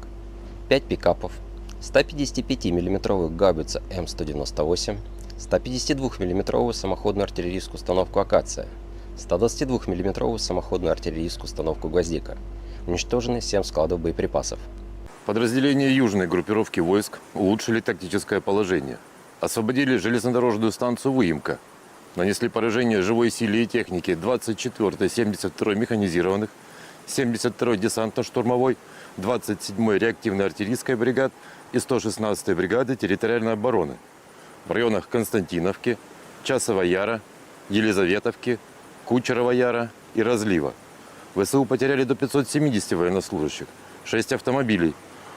5 пикапов, 155 мм гаубицу М198, 152 мм самоходную артиллерийскую установку «Акация», 122 мм самоходную артиллерийскую установку «Гвоздика». Уничтожены 7 складов боеприпасов. Подразделения южной группировки войск улучшили тактическое положение. Освободили железнодорожную станцию Выемка. Нанесли поражение живой силе и технике 24-й 72-й механизированных, 72-й десантно-штурмовой, 27-й реактивной артиллерийской бригад и 116-й бригады территориальной обороны в районах Константиновки, Часова Яра, Елизаветовки, Кучерова Яра и Разлива. ВСУ потеряли до 570 военнослужащих, 6 автомобилей,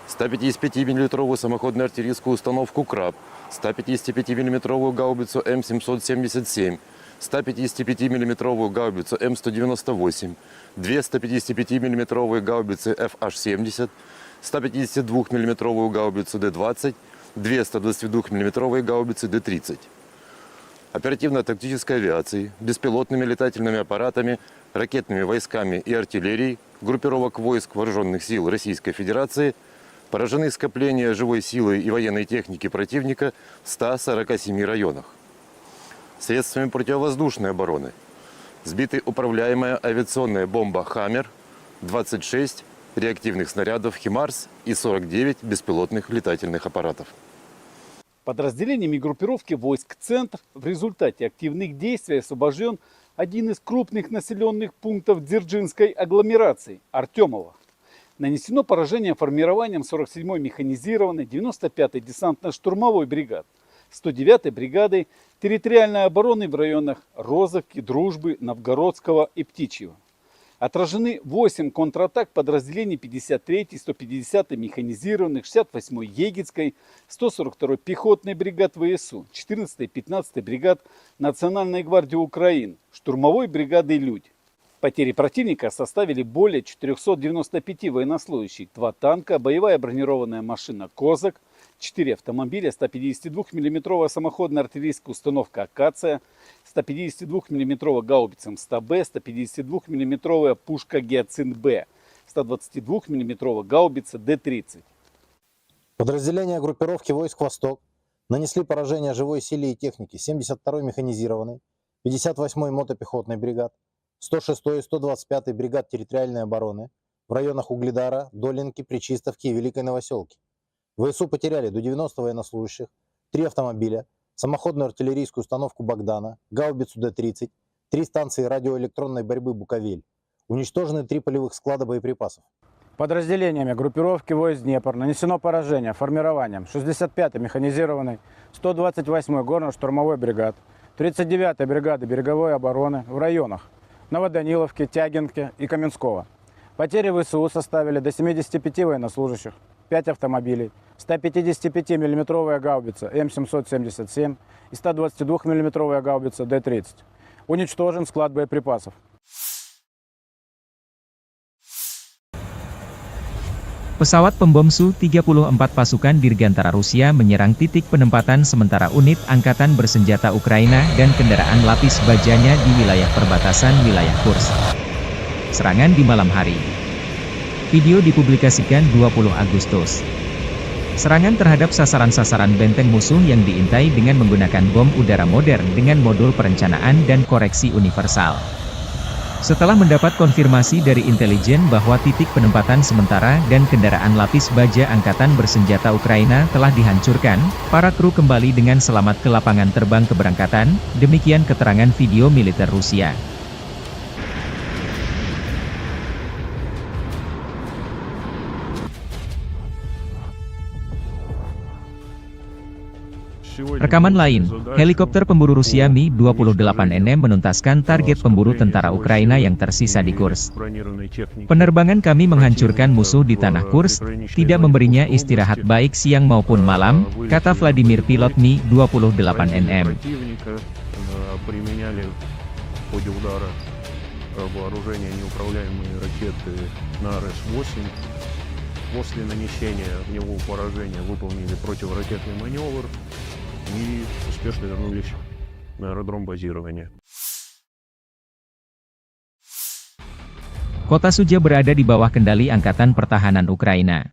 155 мм самоходную артиллерийскую установку «Краб», 155 мм гаубицу М777, 155 мм гаубицу М198, 2 155 мм гаубицы FH-70, 152 мм гаубицу Д-20, 2 122 мм гаубицы Д-30. Оперативно-тактической авиацией, беспилотными летательными аппаратами, ракетными войсками и артиллерией группировок войск Вооруженных сил Российской Федерации поражены скопления живой силы и военной техники противника в 147 районах. Средствами противовоздушной обороны сбиты управляемая авиационная бомба «Хаммер», 26 реактивных снарядов «Химарс» и 49 беспилотных летательных аппаратов. Подразделениями группировки войск «Центр» в результате активных действий освобожден один из крупных населенных пунктов Дзержинской агломерации – Артемово. Нанесено поражение формированием 47-й механизированной, 95-й десантно-штурмовой бригад, 109-й бригады территориальной обороны в районах Розовки, Дружбы, Новгородского и Птичьего. Отражены 8 контратак подразделений 53-й, 150-й механизированных, 68-й Егицкой, 142-й пехотной бригад ВСУ, 14-й и 15-й бригад Национальной гвардии Украины, штурмовой бригады «Людь». Потери противника составили более 495 военнослужащих, 2 танка, боевая бронированная машина «Козак», 4 автомобиля, 152 мм самоходная артиллерийская установка «Акация», 152 мм гаубица М100Б, 152 мм пушка «Гиацинт-Б», 122 мм гаубица Д-30. Подразделения группировки войск «Восток» нанесли поражение живой силе и технике 72-й механизированной, 58-й мотопехотной бригад, 106-й и 125-й бригад территориальной обороны в районах Угледара, Долинки, Пречистовки и Великой Новоселки. ВСУ потеряли до 90 военнослужащих, 3 автомобиля, самоходную артиллерийскую установку «Богдана», гаубицу Д-30, 3 станции радиоэлектронной борьбы «Буковель». Уничтожены 3 полевых склада боеприпасов. Подразделениями группировки войск «Днепр» нанесено поражение формированием 65-й механизированной, 128-й горно-штурмовой бригад, 39-й бригады береговой обороны в районах Новоданиловки, Тягинки и Каменского. Потери ВСУ составили до 75 военнослужащих, 5 автомобилей, 155 мм гаубица М777 и 122 мм гаубица Д-30. Уничтожен склад боеприпасов. Pesawat pembom Su-34 pasukan Dirgantara Rusia menyerang titik penempatan sementara unit angkatan bersenjata Ukraina dan kendaraan lapis bajanya di wilayah perbatasan wilayah Kursk. Serangan di malam hari. Video dipublikasikan 20 Agustus. Serangan terhadap sasaran-sasaran benteng musuh yang diintai dengan menggunakan bom udara modern dengan modul perencanaan dan koreksi universal. Setelah mendapat konfirmasi dari intelijen bahwa titik penempatan sementara dan kendaraan lapis baja angkatan bersenjata Ukraina telah dihancurkan, para kru kembali dengan selamat ke lapangan terbang keberangkatan, demikian keterangan video militer Rusia. Rekaman lain, helikopter pemburu Rusia Mi-28NM menuntaskan target pemburu tentara Ukraina yang tersisa di Kursk. Penerbangan kami menghancurkan musuh di tanah Kursk, tidak memberinya istirahat baik siang maupun malam, kata Vladimir pilot Mi-28NM. После нанесения в него поражения выполнили противоракетный маневр и успешно вернулись на аэродром базирования. Kota Sudzha berada di bawah kendali Angkatan Pertahanan Ukraina.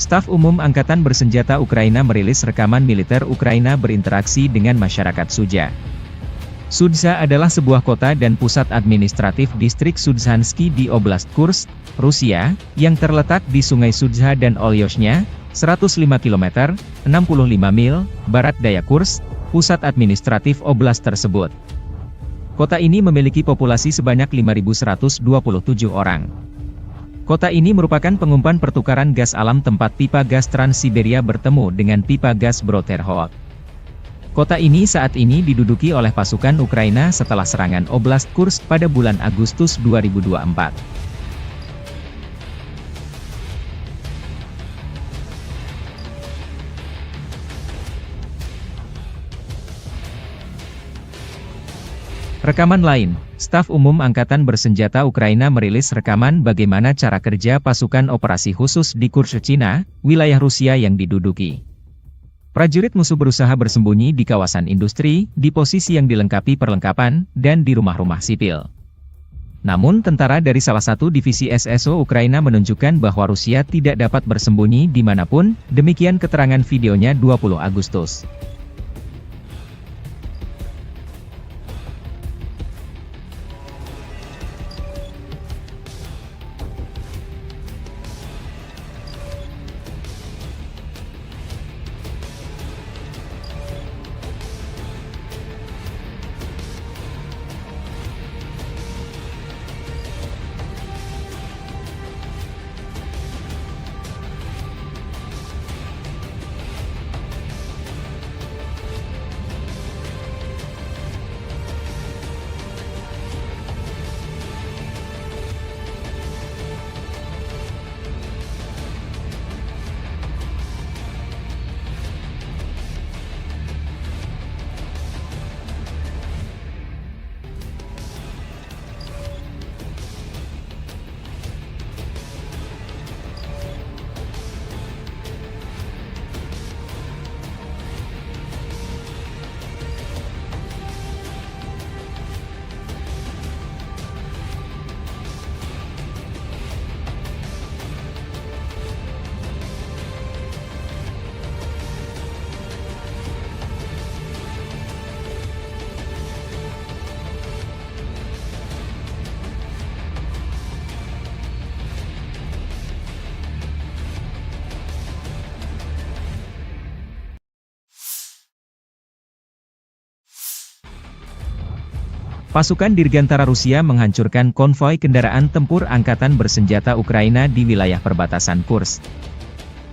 Staf Umum Angkatan Bersenjata Ukraina merilis rekaman militer Ukraina berinteraksi dengan masyarakat Sudzha. Sudzha adalah sebuah kota dan pusat administratif distrik Sudzhansky di Oblast Kursk, Rusia, yang terletak di Sungai Sudzha dan Olyoshnya, 105 km, 65 mil, barat daya Kursk, pusat administratif oblast tersebut. Kota ini memiliki populasi sebanyak 5.127 orang. Kota ini merupakan pengumpan pertukaran gas alam tempat pipa gas Trans-Siberia bertemu dengan pipa gas Brodterhot. Kota ini saat ini diduduki oleh pasukan Ukraina setelah serangan Oblast Kursk pada bulan Agustus 2024. Rekaman lain, Staf Umum Angkatan Bersenjata Ukraina merilis rekaman bagaimana cara kerja pasukan operasi khusus di Kursk, Cina, wilayah Rusia yang diduduki. Prajurit musuh berusaha bersembunyi di kawasan industri, di posisi yang dilengkapi perlengkapan, dan di rumah-rumah sipil. Namun tentara dari salah satu divisi SSO Ukraina menunjukkan bahwa Rusia tidak dapat bersembunyi dimanapun, demikian keterangan videonya 20 Agustus. Pasukan Dirgantara Rusia menghancurkan konvoi kendaraan tempur Angkatan Bersenjata Ukraina di wilayah perbatasan Kursk.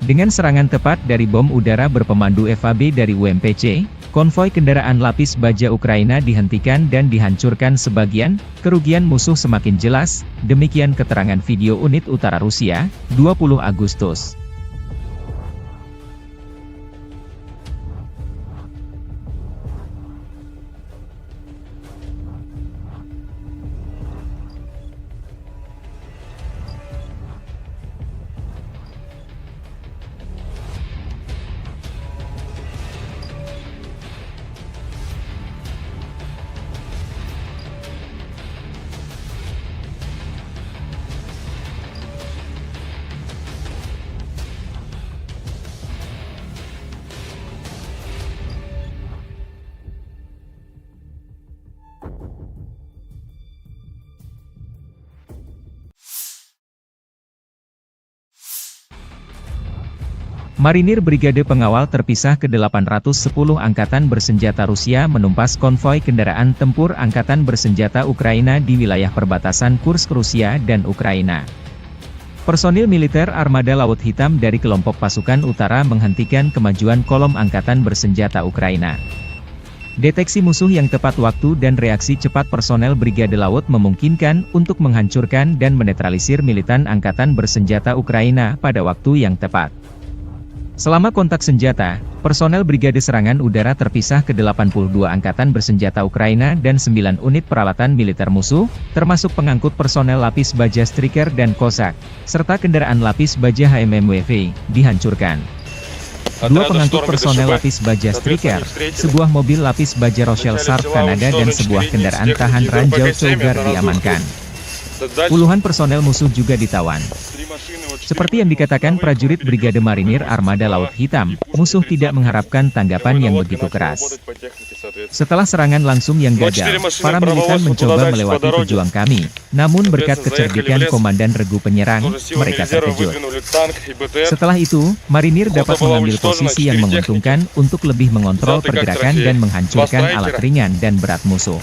Dengan serangan tepat dari bom udara berpemandu FAB dari UMPC, konvoi kendaraan lapis baja Ukraina dihentikan dan dihancurkan sebagian, kerugian musuh semakin jelas, demikian keterangan video unit utara Rusia, 20 Agustus. Marinir Brigade Pengawal Terpisah ke-810 Angkatan Bersenjata Rusia menumpas konvoi kendaraan tempur Angkatan Bersenjata Ukraina di wilayah perbatasan Kursk, Rusia dan Ukraina. Personil militer Armada Laut Hitam dari kelompok pasukan utara menghentikan kemajuan kolom Angkatan Bersenjata Ukraina. Deteksi musuh yang tepat waktu dan reaksi cepat personel Brigade Laut memungkinkan untuk menghancurkan dan menetralisir militan Angkatan Bersenjata Ukraina pada waktu yang tepat. Selama kontak senjata, personel Brigade Serangan Udara terpisah ke 82 angkatan bersenjata Ukraina dan 9 unit peralatan militer musuh, termasuk pengangkut personel lapis baja Striker dan Cossack, serta kendaraan lapis baja HMMWV, dihancurkan. Dua pengangkut personel lapis baja Striker, sebuah mobil lapis baja Rochelle Sharp Kanada dan sebuah kendaraan tahan ranjau Cougar diamankan. Puluhan personel musuh juga ditawan. Seperti yang dikatakan prajurit Brigade Marinir Armada Laut Hitam, musuh tidak mengharapkan tanggapan yang begitu keras. Setelah serangan langsung yang gagal, para militan mencoba melewati pejuang kami, namun berkat kecerdikan Komandan Regu Penyerang, mereka terkejut. Setelah itu, Marinir dapat mengambil posisi yang menguntungkan untuk lebih mengontrol pergerakan dan menghancurkan alat ringan dan berat musuh.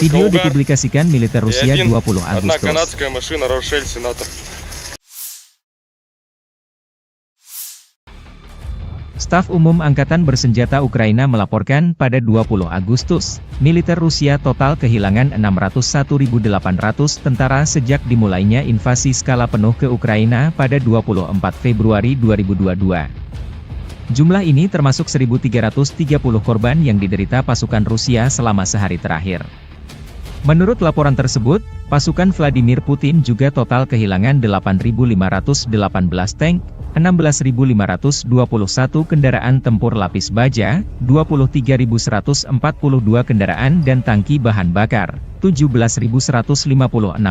Video dipublikasikan militer Rusia 20 Agustus. Staf Umum Angkatan Bersenjata Ukraina melaporkan pada 20 Agustus, militer Rusia total kehilangan 601.800 tentara sejak dimulainya invasi skala penuh ke Ukraina pada 24 Februari 2022. Jumlah ini termasuk 1.330 korban yang diderita pasukan Rusia selama sehari terakhir. Menurut laporan tersebut, pasukan Vladimir Putin juga total kehilangan 8.518 tank, 16.521 kendaraan tempur lapis baja, 23.142 kendaraan dan tangki bahan bakar, 17.156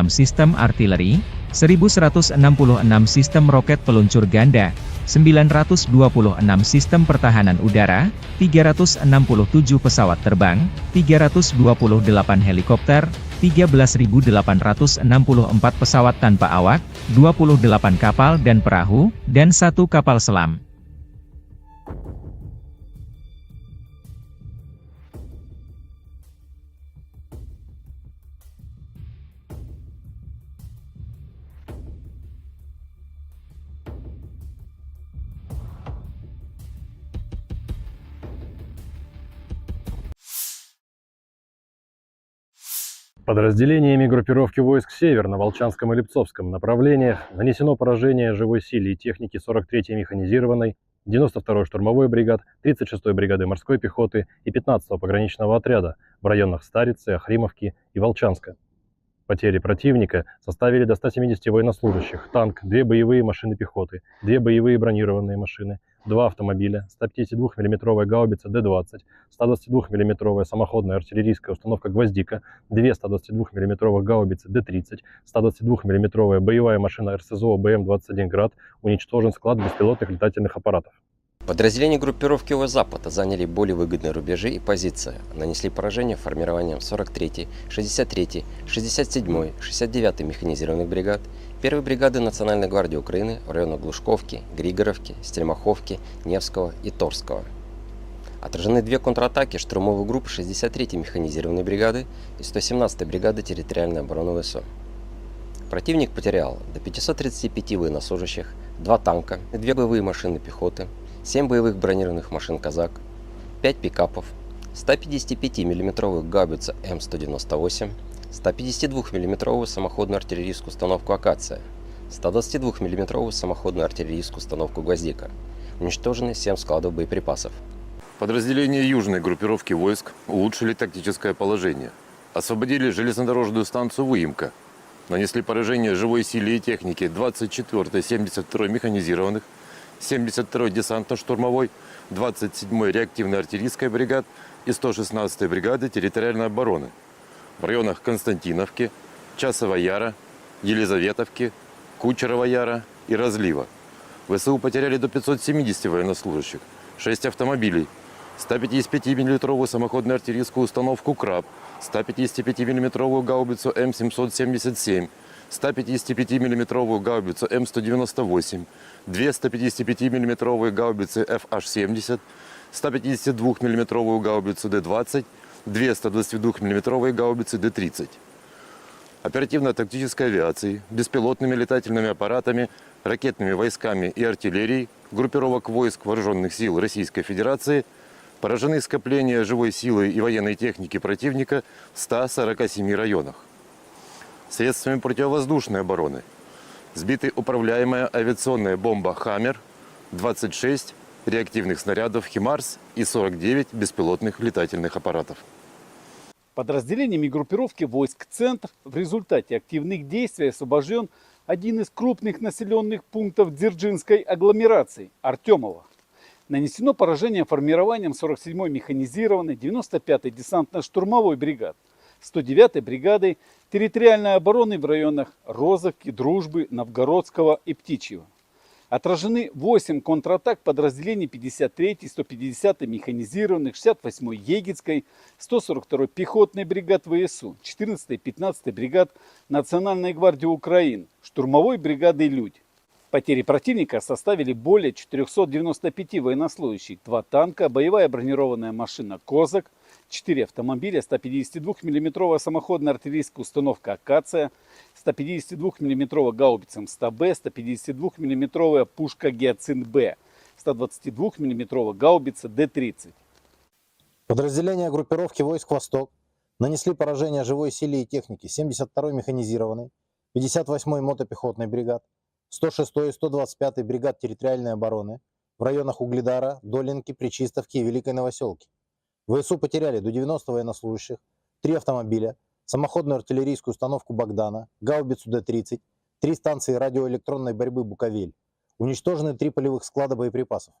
sistem artileri, 1.166 sistem roket peluncur ganda, 926 sistem pertahanan udara, 367 pesawat terbang, 328 helikopter, 13.864 pesawat tanpa awak, 28 kapal dan perahu, dan 1 kapal selam. Подразделениями группировки войск «Север» на Волчанском и Липцовском направлениях нанесено поражение живой силе и технике 43-й механизированной, 92-й штурмовой бригад, 36-й бригады морской пехоты и 15-го пограничного отряда в районах Старицы, Охримовки и Волчанска. Потери противника составили до 170 военнослужащих, танк, 2 боевые машины пехоты, 2 боевые бронированные машины, 2 автомобиля, 152 мм гаубица Д-20, 122 мм самоходная артиллерийская установка «Гвоздика», 2 122 мм гаубицы Д-30, 122 мм боевая машина РСЗО БМ-21 «Град», уничтожен склад беспилотных летательных аппаратов. Подразделения группировки Запада заняли более выгодные рубежи и позиции, нанесли поражение формированием 43-й, 63-й, 67-й, 69-й механизированных бригад, 1-й бригады Национальной гвардии Украины в районах Глушковки, Григоровки, Стельмаховки, Невского и Торского. Отражены 2 контратаки штурмовой группы 63-й механизированной бригады и 117-й бригады территориальной обороны ВСУ. Противник потерял до 535 военнослужащих, 2 танка, 2 боевые машины пехоты, 7 боевых бронированных машин «Казак», 5 пикапов, 155 мм гаубицу М198, 152 мм самоходную артиллерийскую установку «Акация», 122 мм самоходную артиллерийскую установку «Гвоздика». Уничтожены 7 складов боеприпасов. Подразделения южной группировки войск улучшили тактическое положение. Освободили железнодорожную станцию Выемка. Нанесли поражение живой силе и технике 24-й, 72-й механизированных, 72-й десантно-штурмовой, 27-й реактивной артиллерийской бригад и 116-й бригады территориальной обороны в районах Константиновки, Часова Яра, Елизаветовки, Кучерова Яра и Разлива. ВСУ потеряли до 570 военнослужащих, 6 автомобилей, 155 мм самоходную артиллерийскую установку «Краб», 155 мм гаубицу М777, 155 мм гаубицу М198, 2 155 мм гаубицы FH-70, 152 мм гаубицу Д-20, 2 122 мм гаубицы Д-30. Оперативно-тактической авиацией, беспилотными летательными аппаратами, ракетными войсками и артиллерией группировок войск Вооруженных сил Российской Федерации поражены скопления живой силы и военной техники противника в 147 районах. Средствами противовоздушной обороны сбиты управляемая авиационная бомба «Хаммер», 26 реактивных снарядов «Химарс» и 49 беспилотных летательных аппаратов. Подразделениями группировки войск «Центр» в результате активных действий освобожден один из крупных населенных пунктов Дзержинской агломерации – Артемово. Нанесено поражение формированием 47-й механизированной 95-й десантно-штурмовой бригад, 109-й бригады территориальной обороны в районах Розовки, Дружбы, Новгородского и Птичьего. Отражены 8 контратак подразделений 53-й, 150-й механизированных, 68-й Егицкой, 142-й пехотной бригад ВСУ, 14-й, 15-й бригад Национальной гвардии Украины, штурмовой бригады «Людь». Потери противника составили более 495 военнослужащих, 2 танка, боевая бронированная машина «Козак», 4 автомобиля, 152 мм самоходная артиллерийская установка «Акация», 152 мм гаубица МСТ-Б, 152 мм пушка «Гиацинт-Б», 122 мм гаубица Д-30. Подразделения группировки войск «Восток» нанесли поражение живой силе и технике 72-й механизированной, 58-й мотопехотной бригад, 106-й и 125-й бригад территориальной обороны в районах Угледара, Долинки, Пречистовки и Великой Новоселки. ВСУ потеряли до 90 военнослужащих, 3 автомобиля, самоходную артиллерийскую установку «Богдана», гаубицу Д-30, 3 станции радиоэлектронной борьбы «Буковель». Уничтожены 3 полевых склада боеприпасов.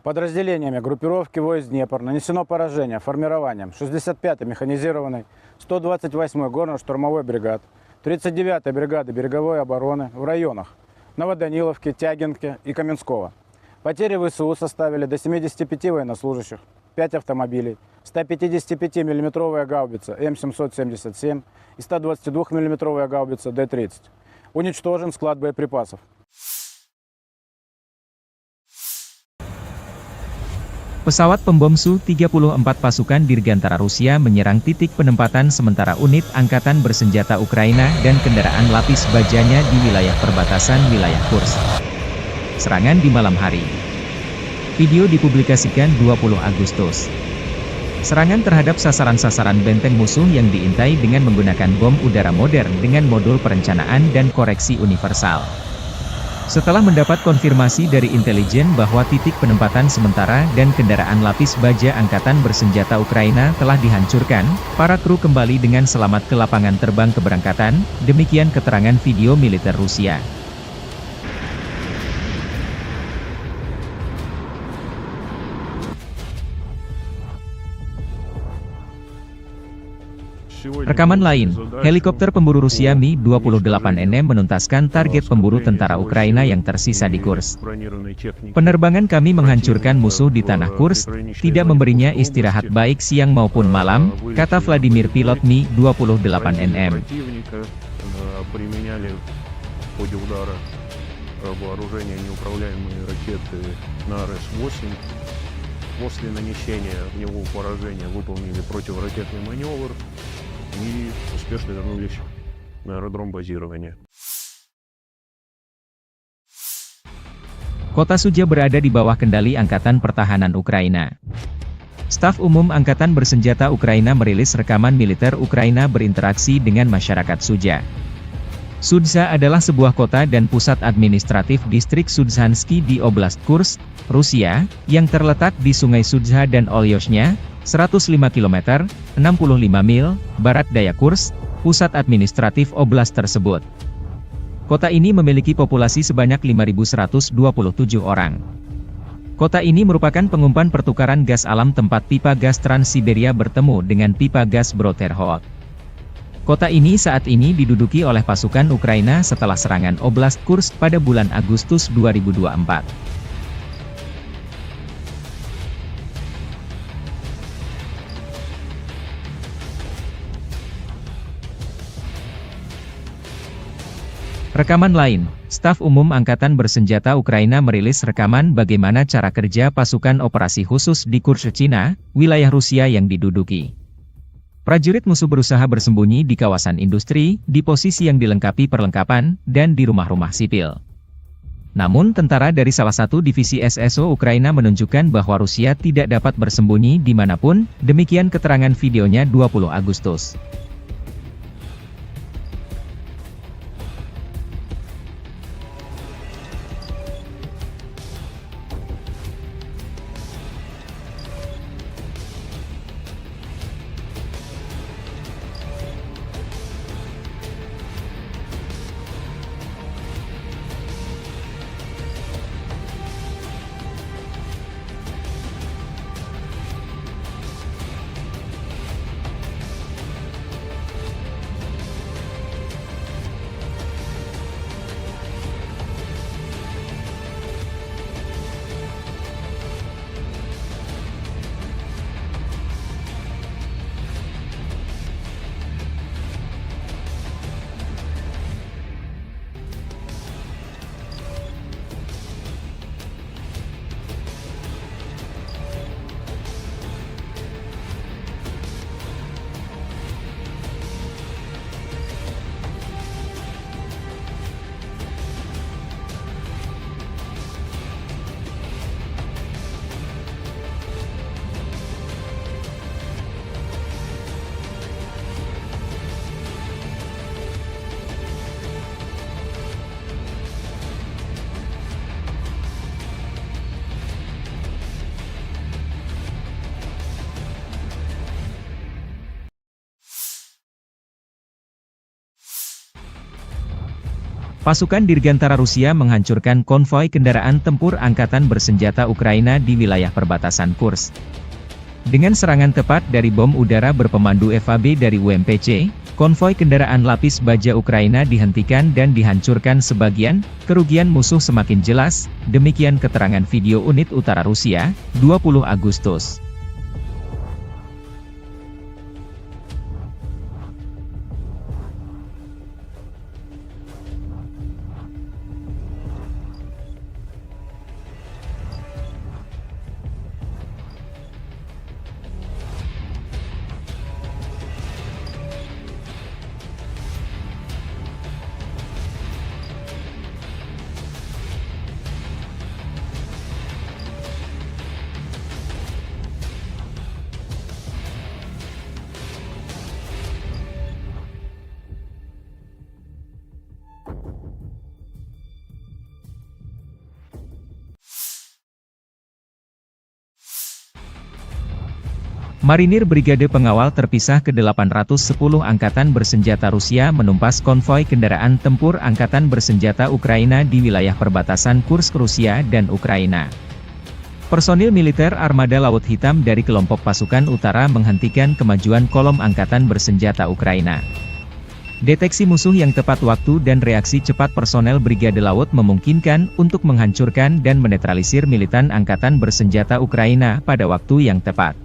Подразделениями группировки войск Днепр нанесено поражение формированием 65-й механизированной, 128-й горно-штурмовой бригад, 39-й бригады береговой обороны в районах Новоданиловки, Тягинки и Каменского. Потери ВСУ составили до 75 военнослужащих, 5 автомобилей, 155 мм гаубица М777 и 122 мм гаубица Д-30. Уничтожен склад боеприпасов. Pesawat pembom Su-34 pasukan Dirgantara Rusia menyerang titik penempatan sementara unit angkatan bersenjata Ukraina dan kendaraan lapis bajanya di wilayah perbatasan wilayah Kursk. Serangan di malam hari. Video dipublikasikan 20 Agustus. Serangan terhadap sasaran-sasaran benteng musuh yang diintai dengan menggunakan bom udara modern dengan modul perencanaan dan koreksi universal. Setelah mendapat konfirmasi dari intelijen bahwa titik penempatan sementara dan kendaraan lapis baja angkatan bersenjata Ukraina telah dihancurkan, para kru kembali dengan selamat ke lapangan terbang keberangkatan, demikian keterangan video militer Rusia. Rekaman lain, helikopter pemburu Rusia Mi-28NM menuntaskan target pemburu tentara Ukraina yang tersisa di Kursk. Penerbangan kami menghancurkan musuh di tanah Kursk, tidak memberinya istirahat baik siang maupun malam, kata Vladimir pilot Mi-28NM. После нанесения в него поражения выполнили противоракетный маневр и успешно вернулись на аэродром базирования. Kota Sudzha berada di bawah kendali Angkatan Pertahanan Ukraina. Staf Umum Angkatan Bersenjata Ukraina merilis rekaman militer Ukraina berinteraksi dengan masyarakat Sudzha. Sudzha adalah sebuah kota dan pusat administratif distrik Sudzhansky di Oblast Kursk, Rusia, yang terletak di Sungai Sudzha dan Olyoshnya, 105 km, 65 mil, barat daya Kursk, pusat administratif oblast tersebut. Kota ini memiliki populasi sebanyak 5.127 orang. Kota ini merupakan pengumpan pertukaran gas alam tempat pipa gas Trans-Siberia bertemu dengan pipa gas Bro-Terhot. Kota ini saat ini diduduki oleh pasukan Ukraina setelah serangan Oblast Kursk pada bulan Agustus 2024. Rekaman lain, Staf Umum Angkatan Bersenjata Ukraina merilis rekaman bagaimana cara kerja pasukan operasi khusus di Kursk, Cina, wilayah Rusia yang diduduki. Prajurit musuh berusaha bersembunyi di kawasan industri, di posisi yang dilengkapi perlengkapan, dan di rumah-rumah sipil. Namun tentara dari salah satu divisi SSO Ukraina menunjukkan bahwa Rusia tidak dapat bersembunyi dimanapun, demikian keterangan videonya 20 Agustus. Pasukan Dirgantara Rusia menghancurkan konvoi kendaraan tempur angkatan bersenjata Ukraina di wilayah perbatasan Kursk. Dengan serangan tepat dari bom udara berpemandu FAB dari UMPC, konvoi kendaraan lapis baja Ukraina dihentikan dan dihancurkan sebagian, kerugian musuh semakin jelas, demikian keterangan video unit utara Rusia, 20 Agustus. Marinir Brigade Pengawal Terpisah ke-810 Angkatan Bersenjata Rusia menumpas konvoi kendaraan tempur Angkatan Bersenjata Ukraina di wilayah perbatasan Kursk Rusia dan Ukraina. Personil militer Armada Laut Hitam dari kelompok pasukan utara menghentikan kemajuan kolom Angkatan Bersenjata Ukraina. Deteksi musuh yang tepat waktu dan reaksi cepat personel Brigade Laut memungkinkan untuk menghancurkan dan menetralisir militan Angkatan Bersenjata Ukraina pada waktu yang tepat.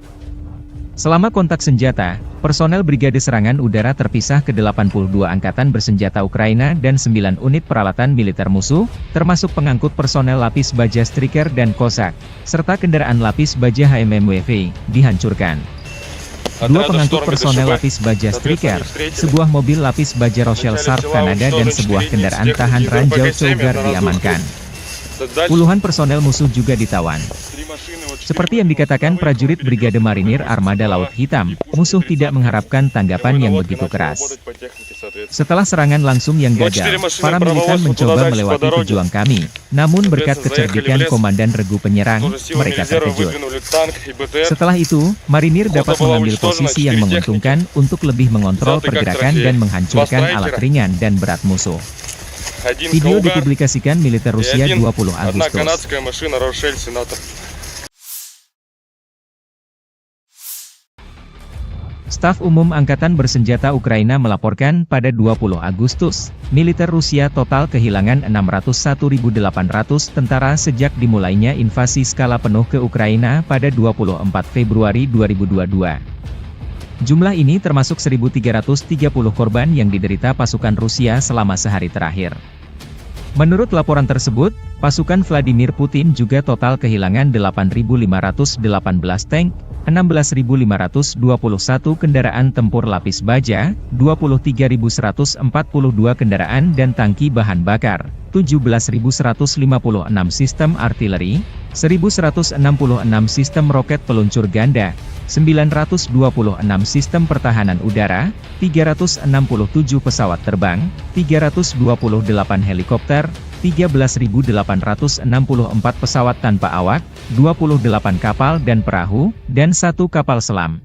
Selama kontak senjata, personel Brigade Serangan Udara Terpisah ke-82 Angkatan Bersenjata Ukraina dan 9 unit peralatan militer musuh, termasuk pengangkut personel lapis baja Striker dan Cossack, serta kendaraan lapis baja HMMWV, dihancurkan. 2 pengangkut personel lapis baja Striker, sebuah mobil lapis baja Rochelle Sharp Kanada dan sebuah kendaraan tahan ranjau Cougar diamankan. Puluhan personel musuh juga ditawan. Seperti yang dikatakan prajurit Brigade Marinir Armada Laut Hitam, musuh tidak mengharapkan tanggapan yang begitu keras. Setelah serangan langsung yang gagal, para militan mencoba melewati pejuang kami, namun berkat kecerdikan Komandan Regu Penyerang, mereka terkejut. Setelah itu, Marinir dapat mengambil posisi yang menguntungkan untuk lebih mengontrol pergerakan dan menghancurkan alat ringan dan berat musuh. Video dipublikasikan militer Rusia 20 Agustus. Staf Umum Angkatan Bersenjata Ukraina melaporkan pada 20 Agustus, militer Rusia total kehilangan 601.800 tentara sejak dimulainya invasi skala penuh ke Ukraina pada 24 Februari 2022. Jumlah ini termasuk 1.330 korban yang diderita pasukan Rusia selama sehari terakhir. Menurut laporan tersebut, pasukan Vladimir Putin juga total kehilangan 8.518 tank, 16.521 kendaraan tempur lapis baja, 23.142 kendaraan dan tangki bahan bakar, 17.156 sistem artileri, 1.166 sistem roket peluncur ganda, 926 sistem pertahanan udara, 367 pesawat terbang, 328 helikopter, 13.864 pesawat tanpa awak, 28 kapal dan perahu, dan 1 kapal selam.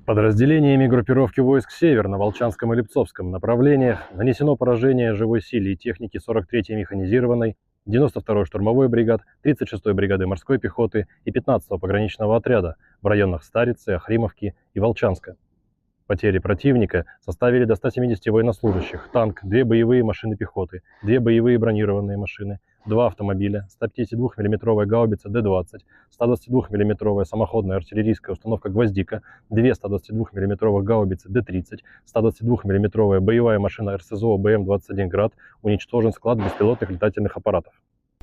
Подразделениями группировки войск «Север» на Волчанском и Липцовском направлениях нанесено поражение живой силе и технике 43-й механизированной, 92-й штурмовой бригад, 36-й бригады морской пехоты и 15-го пограничного отряда в районах Старицы, Охримовки и Волчанска. Потери противника составили до 170 военнослужащих, танк, 2 боевые машины пехоты, 2 боевые бронированные машины, 2 автомобиля, 152 мм гаубица Д-20, 122 мм самоходная артиллерийская установка «Гвоздика», 2 122 мм гаубицы Д-30, 122 мм боевая машина РСЗО БМ-21 «Град», уничтожен склад беспилотных летательных аппаратов.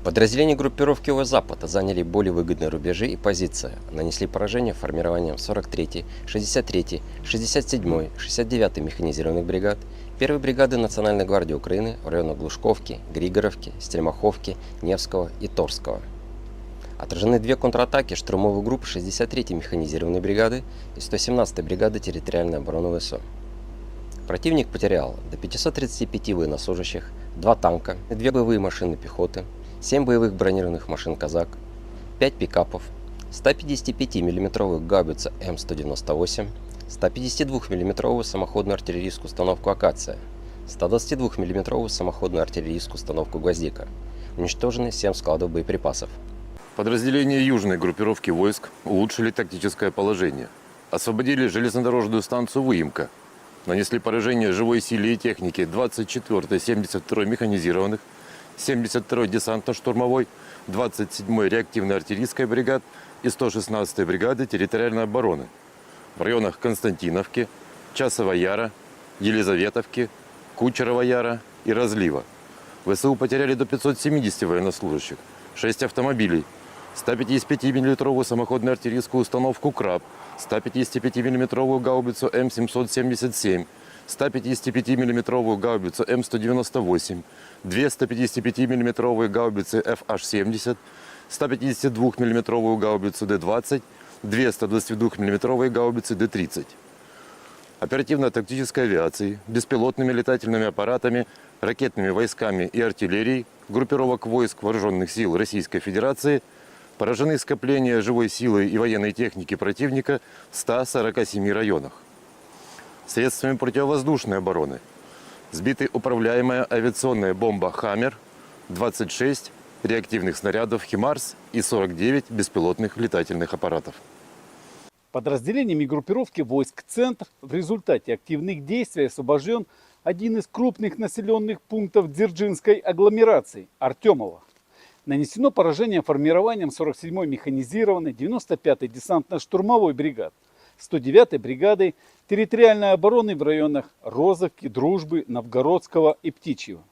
Подразделения группировки Запада заняли более выгодные рубежи и позиции, нанесли поражение формированием 43-й, 63-й, 67-й, 69-й механизированных бригад, 1-й бригады Национальной гвардии Украины в районах Глушковки, Григоровки, Стельмаховки, Невского и Торского. Отражены две контратаки штурмовой группы 63-й механизированной бригады и 117-й бригады территориальной обороны ВСУ. Противник потерял до 535 военнослужащих, 2 танка, 2 боевые машины пехоты, 7 боевых бронированных машин «Казак», 5 пикапов, 155 мм гаубицу М198, 152 мм самоходную артиллерийскую установку «Акация», 122 мм самоходную артиллерийскую установку «Гвоздика». Уничтожены 7 складов боеприпасов. Подразделения южной группировки войск улучшили тактическое положение. Освободили железнодорожную станцию «Выемка». Нанесли поражение живой силе и технике 24-й, 72-й механизированных, 72-й десантно-штурмовой, 27-й реактивной артиллерийской бригад и 116-й бригады территориальной обороны в районах Константиновки, Часова Яра, Елизаветовки, Кучерова Яра и Разлива. ВСУ потеряли до 570 военнослужащих, 6 автомобилей, 155 мм самоходную артиллерийскую установку «Краб», 155 мм гаубицу М777, 155 мм гаубицу М198, 2 155 мм гаубицы FH-70, 152 мм гаубицу Д-20, 2 122 мм гаубицы Д-30. Оперативно-тактической авиацией, беспилотными летательными аппаратами, ракетными войсками и артиллерией группировок войск Вооруженных сил Российской Федерации поражены скопления живой силы и военной техники противника в 147 районах. Средствами противовоздушной обороны сбиты управляемая авиационная бомба «Хаммер», 26 реактивных снарядов «Химарс» и 49 беспилотных летательных аппаратов. Подразделениями группировки войск «Центр» в результате активных действий освобожден один из крупных населенных пунктов Дзержинской агломерации – Артемово. Нанесено поражение формированием 47-й механизированной, 95-й десантно-штурмовой бригад, 109-й бригадой территориальной обороны в районах Розовки, Дружбы, Новгородского и Птичьего.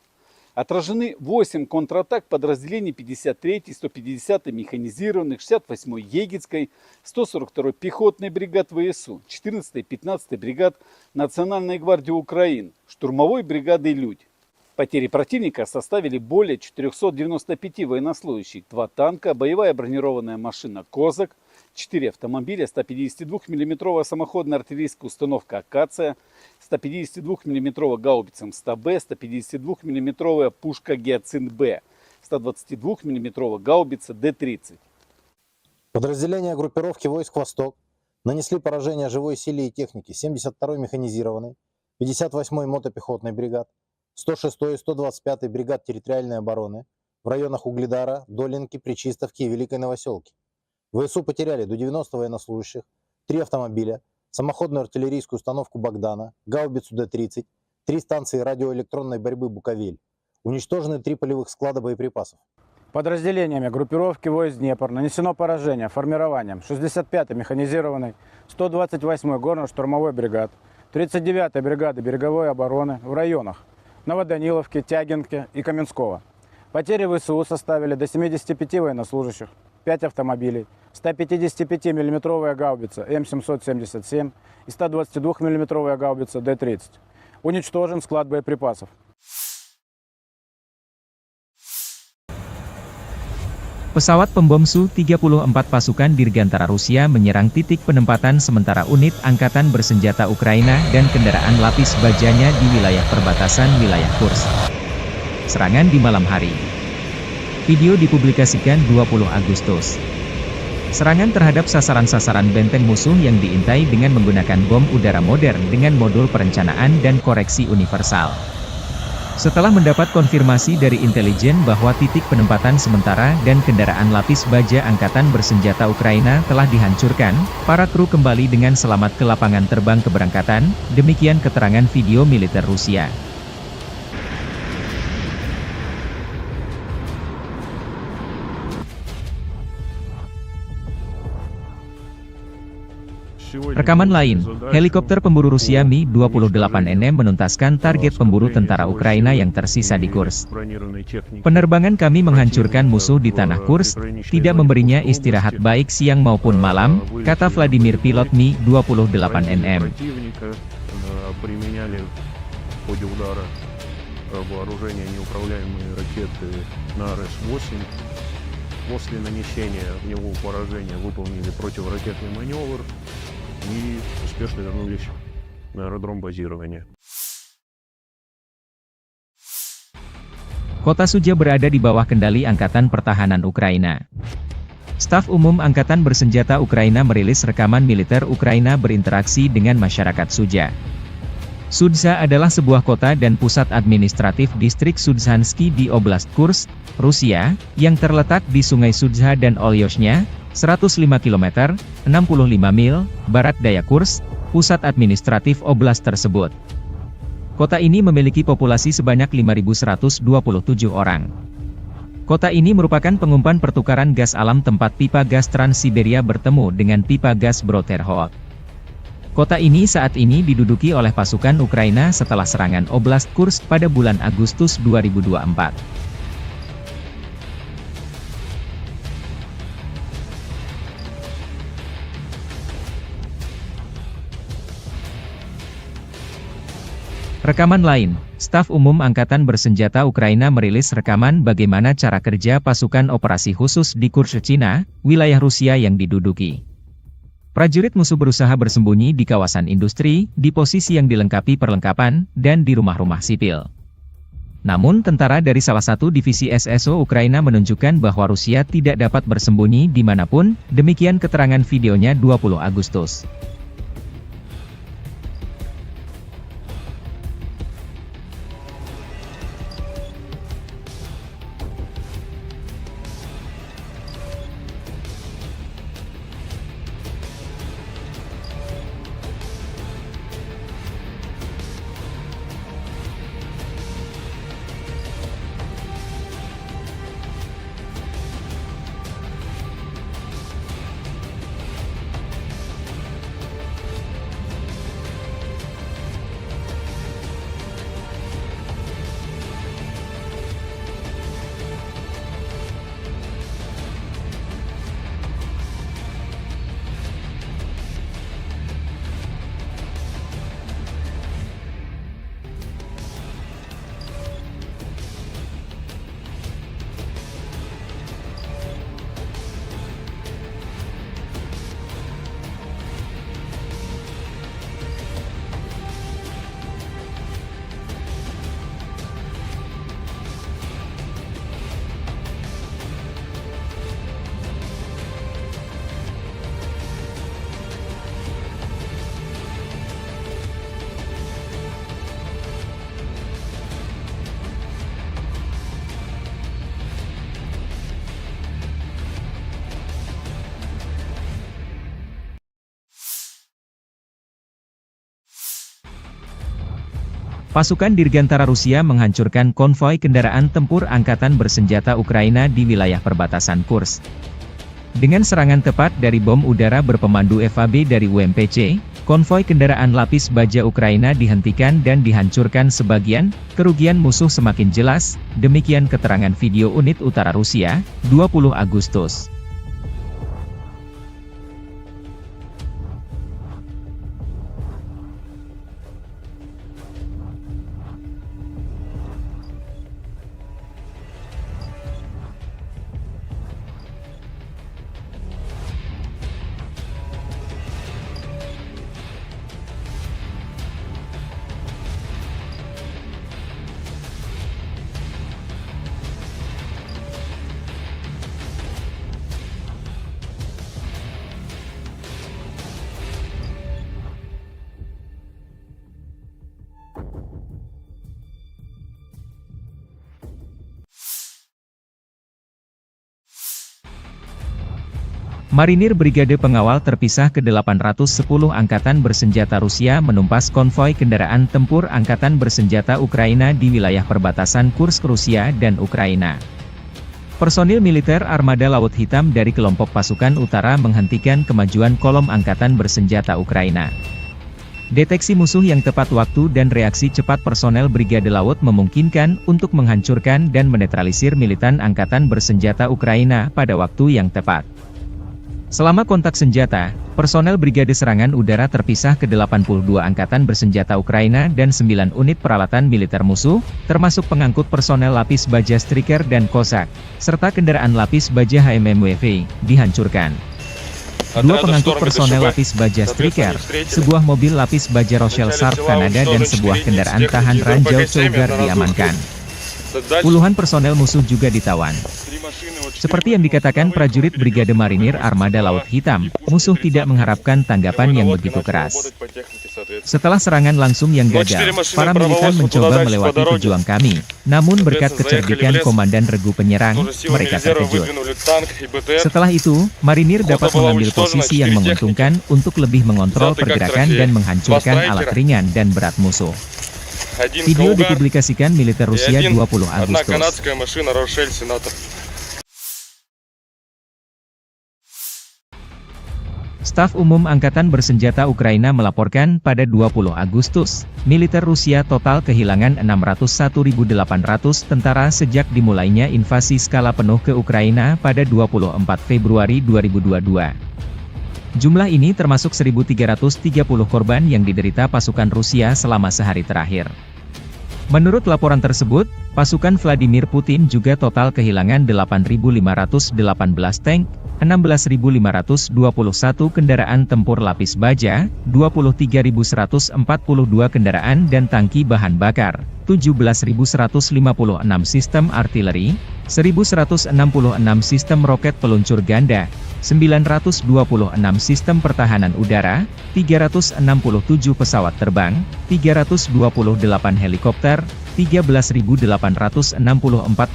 Отражены 8 контратак подразделений 53-й, 150-й механизированных, 68-й Егицкой, 142-й пехотной бригад ВСУ, 14-й, 15-й бригад Национальной гвардии Украины, штурмовой бригады «Людь». Потери противника составили более 495 военнослужащих, 2 танка, боевая бронированная машина «Козак», 4 автомобиля, 152 мм самоходная артиллерийская установка «Акация», 152 мм гаубица М100Б, 152 мм пушка «Гиацинт-Б», 122 мм гаубица Д-30. Подразделения группировки войск «Восток» нанесли поражение живой силе и технике 72-й механизированной, 58-й мотопехотной бригад, 106-й и 125-й бригад территориальной обороны в районах Угледара, Долинки, Пречистовки и Великой Новоселки. ВСУ потеряли до 90 военнослужащих, 3 автомобиля, самоходную артиллерийскую установку «Богдана», гаубицу Д-30, 3 станции радиоэлектронной борьбы «Буковель». Уничтожены 3 полевых склада боеприпасов. Подразделениями группировки войск «Днепр» нанесено поражение формированием 65-й механизированной, 128-й горно-штурмовой бригад, 39-й бригады береговой обороны в районах Новоданиловки, Тягинки и Каменского. Потери ВСУ составили до 75 военнослужащих, 5 автомобилей, 155 мм гаубица М777 и 122 мм гаубица Д-30. Уничтожен склад боеприпасов. Pesawat pembom Su-34 pasukan Dirgantara Rusia menyerang titik penempatan sementara unit angkatan bersenjata Ukraina dan kendaraan lapis bajanya di wilayah perbatasan wilayah Kursk. Serangan di malam hari. Video dipublikasikan 20 Agustus. Serangan terhadap sasaran-sasaran benteng musuh yang diintai dengan menggunakan bom udara modern dengan modul perencanaan dan koreksi universal. Setelah mendapat konfirmasi dari intelijen bahwa titik penempatan sementara dan kendaraan lapis baja angkatan bersenjata Ukraina telah dihancurkan, para kru kembali dengan selamat ke lapangan terbang keberangkatan, demikian keterangan video militer Rusia. Rekaman lain, helikopter pemburu Rusia Mi-28NM menuntaskan target pemburu tentara Ukraina yang tersisa di Kursk. Penerbangan kami menghancurkan musuh di tanah Kursk, tidak memberinya istirahat baik siang maupun malam, kata Vladimir pilot Mi-28NM. После нанесения в него поражения выполнили противоракетный маневр и успешно вернулись на аэродром базирования. Kota Sudzha berada di bawah kendali Angkatan Pertahanan Ukraina. Staf Umum Angkatan Bersenjata Ukraina merilis rekaman militer Ukraina berinteraksi dengan masyarakat Sudzha. Sudzha adalah sebuah kota dan pusat administratif distrik Sudzhansky di Oblast Kursk, Rusia, yang terletak di Sungai Sudzha dan Olyoshnya, 105 km, 65 mil, barat daya Kursk, pusat administratif oblast tersebut. Kota ini memiliki populasi sebanyak 5.127 orang. Kota ini merupakan pengumpan pertukaran gas alam tempat pipa gas Trans-Siberia bertemu dengan pipa gas Brodterhot. Kota ini saat ini diduduki oleh pasukan Ukraina setelah serangan Oblast Kursk pada bulan Agustus 2024. Rekaman lain, Staf Umum Angkatan Bersenjata Ukraina merilis rekaman bagaimana cara kerja pasukan operasi khusus di Kursk, Cina, wilayah Rusia yang diduduki. Prajurit musuh berusaha bersembunyi di kawasan industri, di posisi yang dilengkapi perlengkapan, dan di rumah-rumah sipil. Namun tentara dari salah satu divisi SSO Ukraina menunjukkan bahwa Rusia tidak dapat bersembunyi dimanapun, demikian keterangan videonya 20 Agustus. Pasukan Dirgantara Rusia menghancurkan konvoi kendaraan tempur Angkatan Bersenjata Ukraina di wilayah perbatasan Kursk. Dengan serangan tepat dari bom udara berpemandu FAB dari UMPC, konvoi kendaraan lapis baja Ukraina dihentikan dan dihancurkan sebagian, kerugian musuh semakin jelas, demikian keterangan video unit utara Rusia, 20 Agustus. Marinir Brigade Pengawal Terpisah ke-810 Angkatan Bersenjata Rusia menumpas konvoi kendaraan tempur Angkatan Bersenjata Ukraina di wilayah perbatasan Kursk, Rusia dan Ukraina. Personil militer Armada Laut Hitam dari kelompok pasukan utara menghentikan kemajuan kolom Angkatan Bersenjata Ukraina. Deteksi musuh yang tepat waktu dan reaksi cepat personel Brigade Laut memungkinkan untuk menghancurkan dan menetralisir militan Angkatan Bersenjata Ukraina pada waktu yang tepat. Selama kontak senjata, personel Brigade Serangan Udara terpisah ke 82 angkatan bersenjata Ukraina dan 9 unit peralatan militer musuh, termasuk pengangkut personel lapis baja Striker dan Cossack, serta kendaraan lapis baja HMMWV, dihancurkan. Dua pengangkut personel lapis baja Striker, sebuah mobil lapis baja Rochelle Sharp Kanada dan sebuah kendaraan tahan ranjau Cougar diamankan. Puluhan personel musuh juga ditawan. Seperti yang dikatakan prajurit Brigade Marinir Armada Laut Hitam, musuh tidak mengharapkan tanggapan yang begitu keras. Setelah serangan langsung yang gagal, para militan mencoba melewati pejuang kami, namun berkat kecerdikan Komandan Regu Penyerang, mereka terkejut. Setelah itu, Marinir dapat mengambil posisi yang menguntungkan untuk lebih mengontrol pergerakan dan menghancurkan alat ringan dan berat musuh. Video dipublikasikan militer Rusia 20 Agustus. Staf Umum Angkatan Bersenjata Ukraina melaporkan pada 20 Agustus, militer Rusia total kehilangan 601.800 tentara sejak dimulainya invasi skala penuh ke Ukraina pada 24 Februari 2022. Jumlah ini termasuk 1.330 korban yang diderita pasukan Rusia selama sehari terakhir. Menurut laporan tersebut, pasukan Vladimir Putin juga total kehilangan 8.518 tank, 16.521 kendaraan tempur lapis baja, 23.142 kendaraan dan tangki bahan bakar, 17.156 sistem artileri, 1.166 sistem roket peluncur ganda, 926 sistem pertahanan udara, 367 pesawat terbang, 328 helikopter, 13.864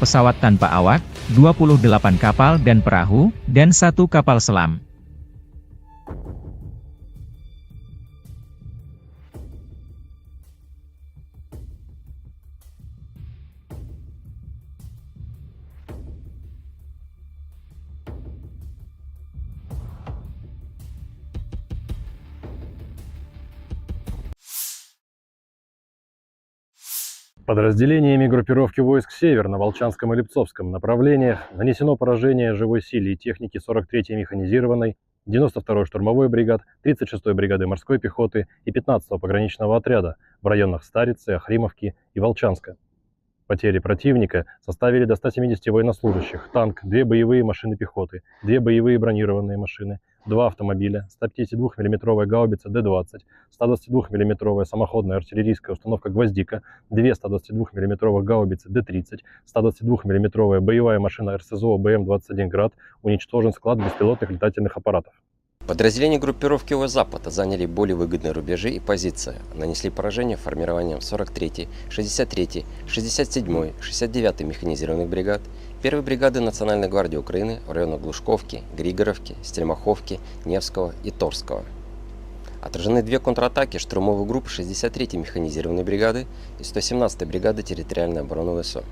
pesawat tanpa awak, 28 kapal dan perahu, dan 1 kapal selam. Подразделениями группировки войск «Север» на Волчанском и Липцовском направлениях нанесено поражение живой силе и технике 43-й механизированной, 92-й штурмовой бригад, 36-й бригады морской пехоты и 15-го пограничного отряда в районах Старицы, Охримовки и Волчанска. Потери противника составили до 170 военнослужащих, танк, 2 боевые машины пехоты, 2 боевые бронированные машины, 2 автомобиля, 152 мм гаубица Д-20, 122 мм самоходная артиллерийская установка «Гвоздика», 2 122 мм гаубицы Д-30, 122 мм боевая машина РСЗО БМ-21 «Град», уничтожен склад беспилотных летательных аппаратов. Подразделения группировки ОС-Запада заняли более выгодные рубежи и позиции, нанесли поражение формированием 43-й, 63-й, 67-й, 69-й механизированных бригад, 1-й бригады Национальной гвардии Украины в районах Глушковки, Григоровки, Стельмаховки, Невского и Торского. Отражены 2 контратаки штурмовой группы 63-й механизированной бригады и 117-й бригады территориальной обороны ВСО.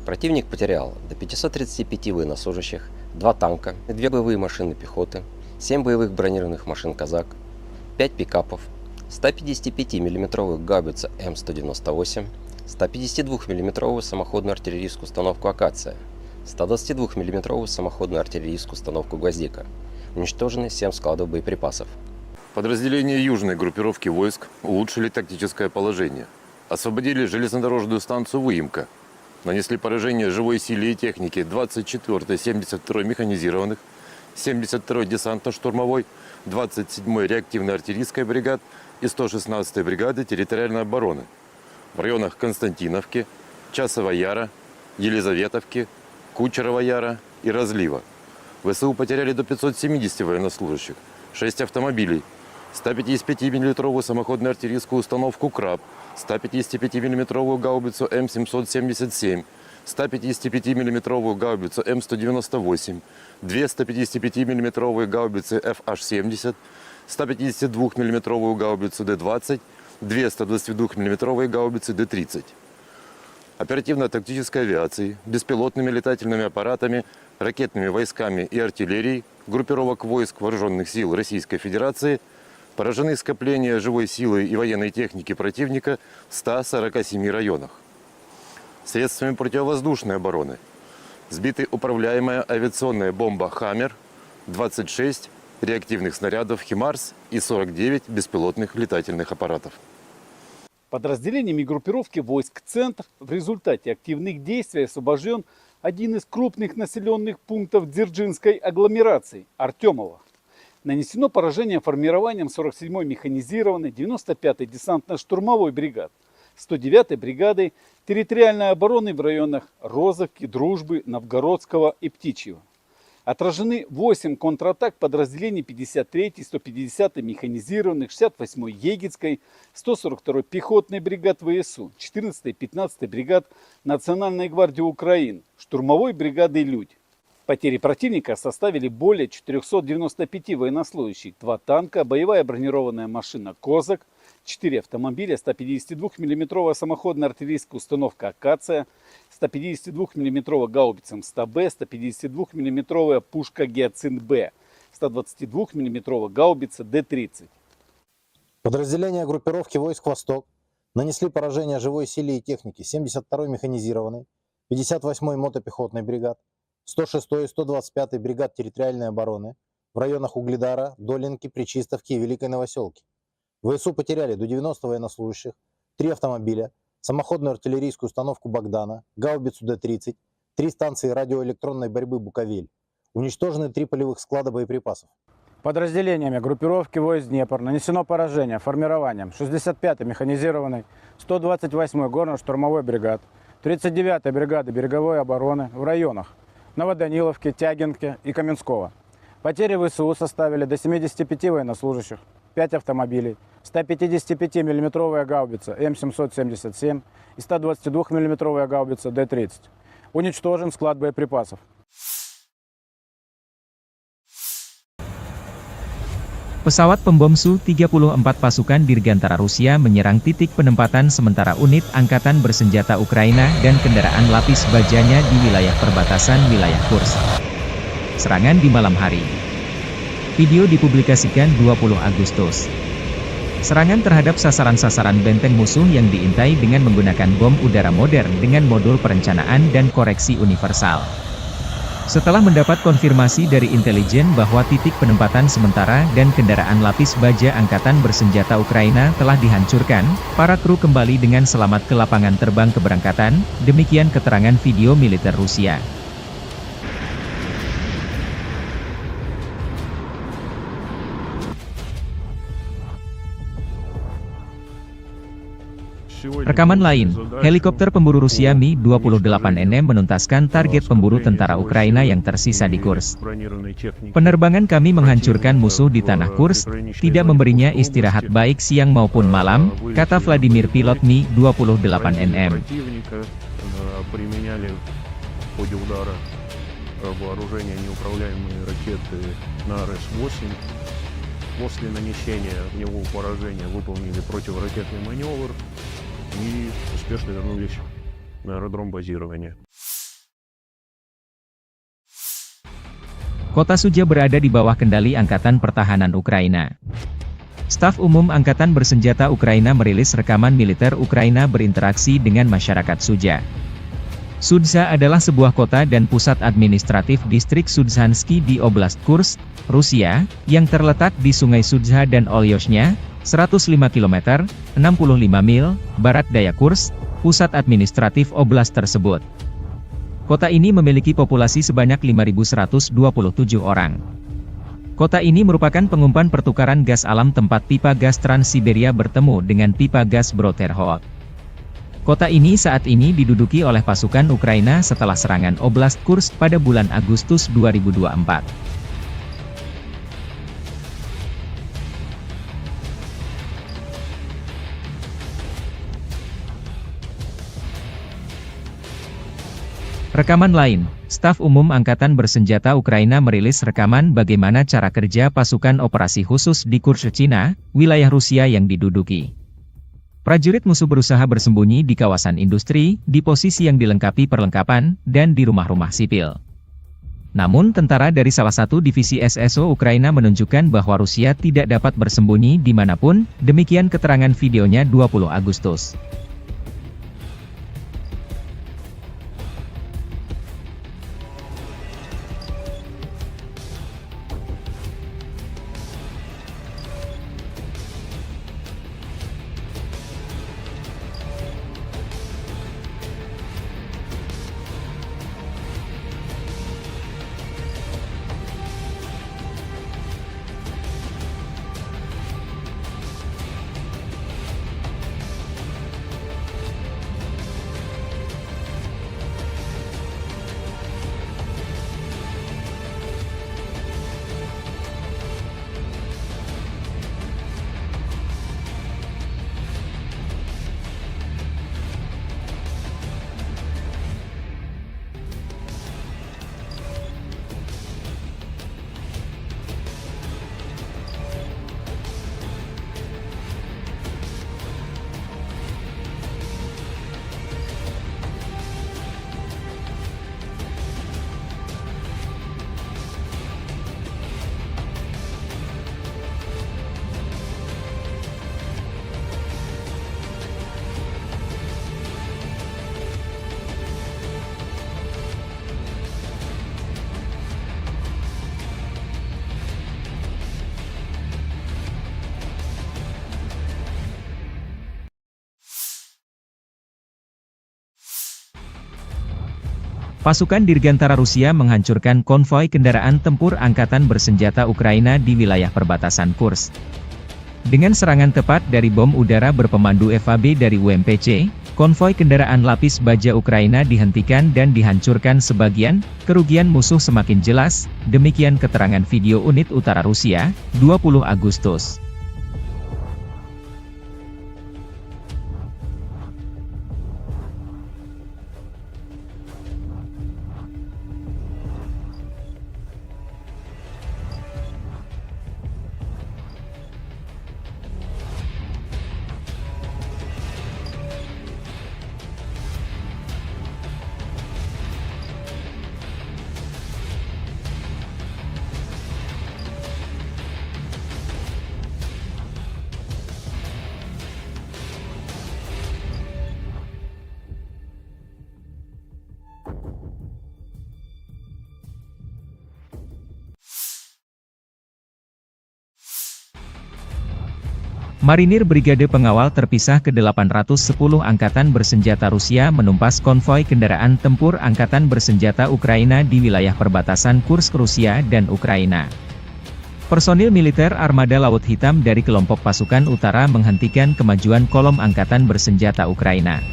Противник потерял до 535 военнослужащих, 2 танка, 2 боевые машины пехоты, 7 боевых бронированных машин «Казак», 5 пикапов, 155 мм гаубица М198, 152 мм самоходную артиллерийскую установку «Акация», 122 мм самоходную артиллерийскую установку «Гвоздика». Уничтожены 7 складов боеприпасов. Подразделения южной группировки войск улучшили тактическое положение. Освободили железнодорожную станцию Выемка. Нанесли поражение живой силе и технике 24-й, 72-й механизированных, 72-й десантно-штурмовой, 27-й реактивной артиллерийской бригад и 116-й бригады территориальной обороны в районах Константиновки, Часова Яра, Елизаветовки, Кучерова Яра и Разлива. ВСУ потеряли до 570 военнослужащих, 6 автомобилей, 155 мм самоходную артиллерийскую установку «Краб», 155 мм гаубицу М777, 155 мм гаубицу М198, 2 155 мм гаубицы FH-70, 152 мм гаубицу Д-20, 2 122 мм гаубицы Д-30. Оперативно-тактической авиацией, беспилотными летательными аппаратами, ракетными войсками и артиллерией группировок войск Вооруженных сил Российской Федерации поражены скопления живой силы и военной техники противника в 147 районах. Средствами противовоздушной обороны сбиты управляемая авиационная бомба «Хаммер», 26 реактивных снарядов «Химарс» и 49 беспилотных летательных аппаратов. Подразделениями группировки войск «Центр» в результате активных действий освобожден один из крупных населенных пунктов Дзержинской агломерации – Артемово. Нанесено поражение формированием 47-й механизированной 95-й десантно-штурмовой бригад, 109-й бригады территориальной обороны в районах Розовки, Дружбы, Новгородского и Птичьего. Отражены 8 контратак подразделений 53-й, 150-й механизированных, 68-й Егицкой, 142-й пехотной бригад ВСУ, 14-й, 15-й бригад Национальной гвардии Украины, штурмовой бригады «Людь». Потери противника составили более 495 военнослужащих, 2 танка, боевая бронированная машина «Козак», 4 автомобиля, 152 мм самоходная артиллерийская установка «Акация», 152 мм гаубица МСТБ, 152 мм пушка «Гиацинт-Б», 122 мм гаубица Д-30. Подразделения группировки войск «Восток» нанесли поражение живой силе и технике 72-й механизированной, 58-й мотопехотной бригад, 106-й и 125-й бригад территориальной обороны в районах Угледара, Долинки, Пречистовки и Великой Новоселки. ВСУ потеряли до 90 военнослужащих, 3 автомобиля, самоходную артиллерийскую установку «Богдана», гаубицу Д-30, 3 станции радиоэлектронной борьбы «Буковель». Уничтожены 3 полевых склада боеприпасов. Подразделениями группировки войск «Днепр» нанесено поражение формированием 65-й механизированной, 128-й горно-штурмовой бригад, 39-й бригады береговой обороны в районах Новоданиловки, Тягинки и Каменского. Потери ВСУ составили до 75 военнослужащих, 5 автомобилей, 155 мм гаубица М777 и 122 мм гаубица Д-30. Уничтожен склад боеприпасов. Pesawat pembom Su-34 pasukan Dirgantara Rusia menyerang titik penempatan sementara unit angkatan bersenjata Ukraina dan kendaraan lapis bajanya di wilayah perbatasan wilayah Kursk. Serangan di malam hari. Video dipublikasikan 20 Agustus. Serangan terhadap sasaran-sasaran benteng musuh yang diintai dengan menggunakan bom udara modern dengan modul perencanaan dan koreksi universal. Setelah mendapat konfirmasi dari intelijen bahwa titik penempatan sementara dan kendaraan lapis baja angkatan bersenjata Ukraina telah dihancurkan, para kru kembali dengan selamat ke lapangan terbang keberangkatan, demikian keterangan video militer Rusia. Rekaman lain, helikopter pemburu Rusia Mi-28NM menuntaskan target pemburu tentara Ukraina yang tersisa di Kursk. Penerbangan kami menghancurkan musuh di tanah Kursk, tidak memberinya istirahat baik siang maupun malam, kata Vladimir pilot Mi-28NM. После нанесения в него поражения выполнили противоракетный маневр и успешно вернулись на аэродром базирования. Kota Sudzha berada di bawah kendali Angkatan Pertahanan Ukraina. Staf Umum Angkatan Bersenjata Ukraina merilis rekaman militer Ukraina berinteraksi dengan masyarakat Sudzha. Sudzha adalah sebuah kota dan pusat administratif distrik Sudzhansky di Oblast Kursk, Rusia, yang terletak di Sungai Sudzha dan Olyoshnya, 105 km, 65 mil, barat daya Kursk, pusat administratif oblast tersebut. Kota ini memiliki populasi sebanyak 5.127 orang. Kota ini merupakan pengumpan pertukaran gas alam tempat pipa gas Trans-Siberia bertemu dengan pipa gas Bro-Terhod. Kota ini saat ini diduduki oleh pasukan Ukraina setelah serangan Oblast Kursk pada bulan Agustus 2024. Rekaman lain, Staf Umum Angkatan Bersenjata Ukraina merilis rekaman bagaimana cara kerja pasukan operasi khusus di Kursk, Cina, wilayah Rusia yang diduduki. Prajurit musuh berusaha bersembunyi di kawasan industri, di posisi yang dilengkapi perlengkapan, dan di rumah-rumah sipil. Namun tentara dari salah satu divisi SSO Ukraina menunjukkan bahwa Rusia tidak dapat bersembunyi dimanapun, demikian keterangan videonya 20 Agustus. Pasukan Dirgantara Rusia menghancurkan konvoi kendaraan tempur angkatan bersenjata Ukraina di wilayah perbatasan Kursk. Dengan serangan tepat dari bom udara berpemandu FAB dari UMPC, konvoi kendaraan lapis baja Ukraina dihentikan dan dihancurkan sebagian, kerugian musuh semakin jelas, demikian keterangan video unit utara Rusia, 20 Agustus. Marinir Brigade Pengawal Terpisah ke-810 Angkatan Bersenjata Rusia menumpas konvoi kendaraan tempur Angkatan Bersenjata Ukraina di wilayah perbatasan Kursk Rusia dan Ukraina. Personil militer Armada Laut Hitam dari kelompok pasukan utara menghentikan kemajuan kolom Angkatan Bersenjata Ukraina.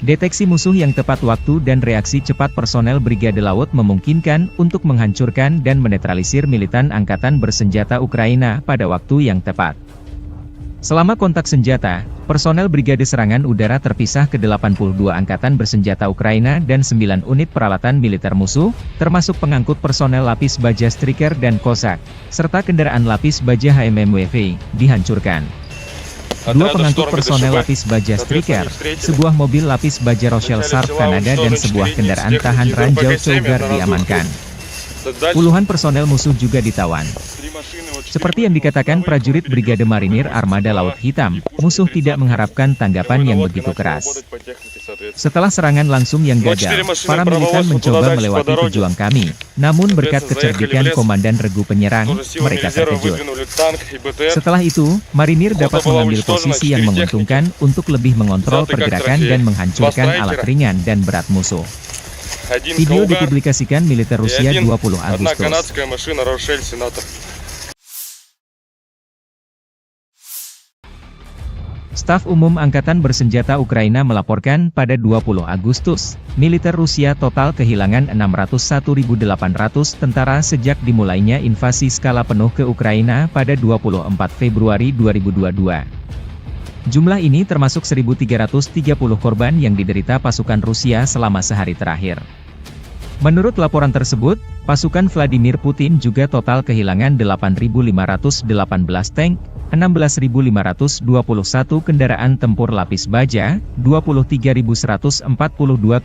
Deteksi musuh yang tepat waktu dan reaksi cepat personel Brigade Laut memungkinkan untuk menghancurkan dan menetralisir militan Angkatan Bersenjata Ukraina pada waktu yang tepat. Selama kontak senjata, personel Brigade Serangan Udara Terpisah ke-82 Angkatan Bersenjata Ukraina dan 9 unit peralatan militer musuh, termasuk pengangkut personel lapis baja Striker dan Cossack, serta kendaraan lapis baja HMMWV, dihancurkan. 2 pengangkut personel lapis baja Striker, sebuah mobil lapis baja Rochelle Sharp Kanada dan sebuah kendaraan tahan ranjau Cougar diamankan. Puluhan personel musuh juga ditawan. Seperti yang dikatakan prajurit Brigade Marinir Armada Laut Hitam, musuh tidak mengharapkan tanggapan yang begitu keras. Setelah serangan langsung yang gagal, para militan mencoba melewati pejuang kami, namun berkat kecerdikan Komandan Regu Penyerang, mereka terkejut. Setelah itu, Marinir dapat mengambil posisi yang menguntungkan untuk lebih mengontrol pergerakan dan menghancurkan alat ringan dan berat musuh. Video dipublikasikan militer Rusia 20 Agustus. Staf Umum Angkatan Bersenjata Ukraina melaporkan pada 20 Agustus, militer Rusia total kehilangan 601.800 tentara sejak dimulainya invasi skala penuh ke Ukraina pada 24 Februari 2022. Jumlah ini termasuk 1.330 korban yang diderita pasukan Rusia selama sehari terakhir. Menurut laporan tersebut, pasukan Vladimir Putin juga total kehilangan 8.518 tank, 16.521 kendaraan tempur lapis baja, 23.142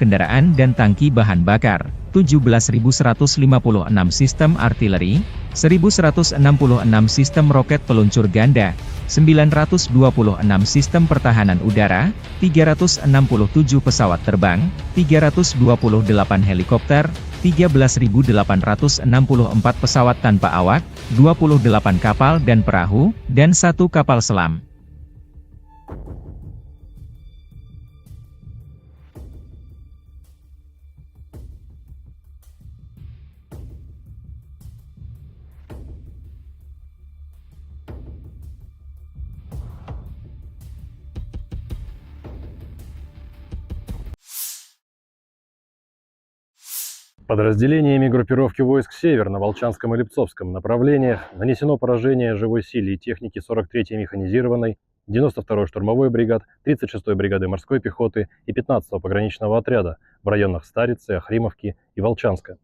kendaraan dan tangki bahan bakar, 17.156 sistem artileri, 1.166 sistem roket peluncur ganda, 926 sistem pertahanan udara, 367 pesawat terbang, 328 helikopter, 13.864 pesawat tanpa awak, 28 kapal dan perahu, dan 1 kapal selam. Подразделениями группировки войск «Север» на Волчанском и Липцовском направлениях нанесено поражение живой силе и технике 43-й механизированной, 92-й штурмовой бригад, 36-й бригады морской пехоты и 15-го пограничного отряда в районах Старицы, Охримовки и Волчанска.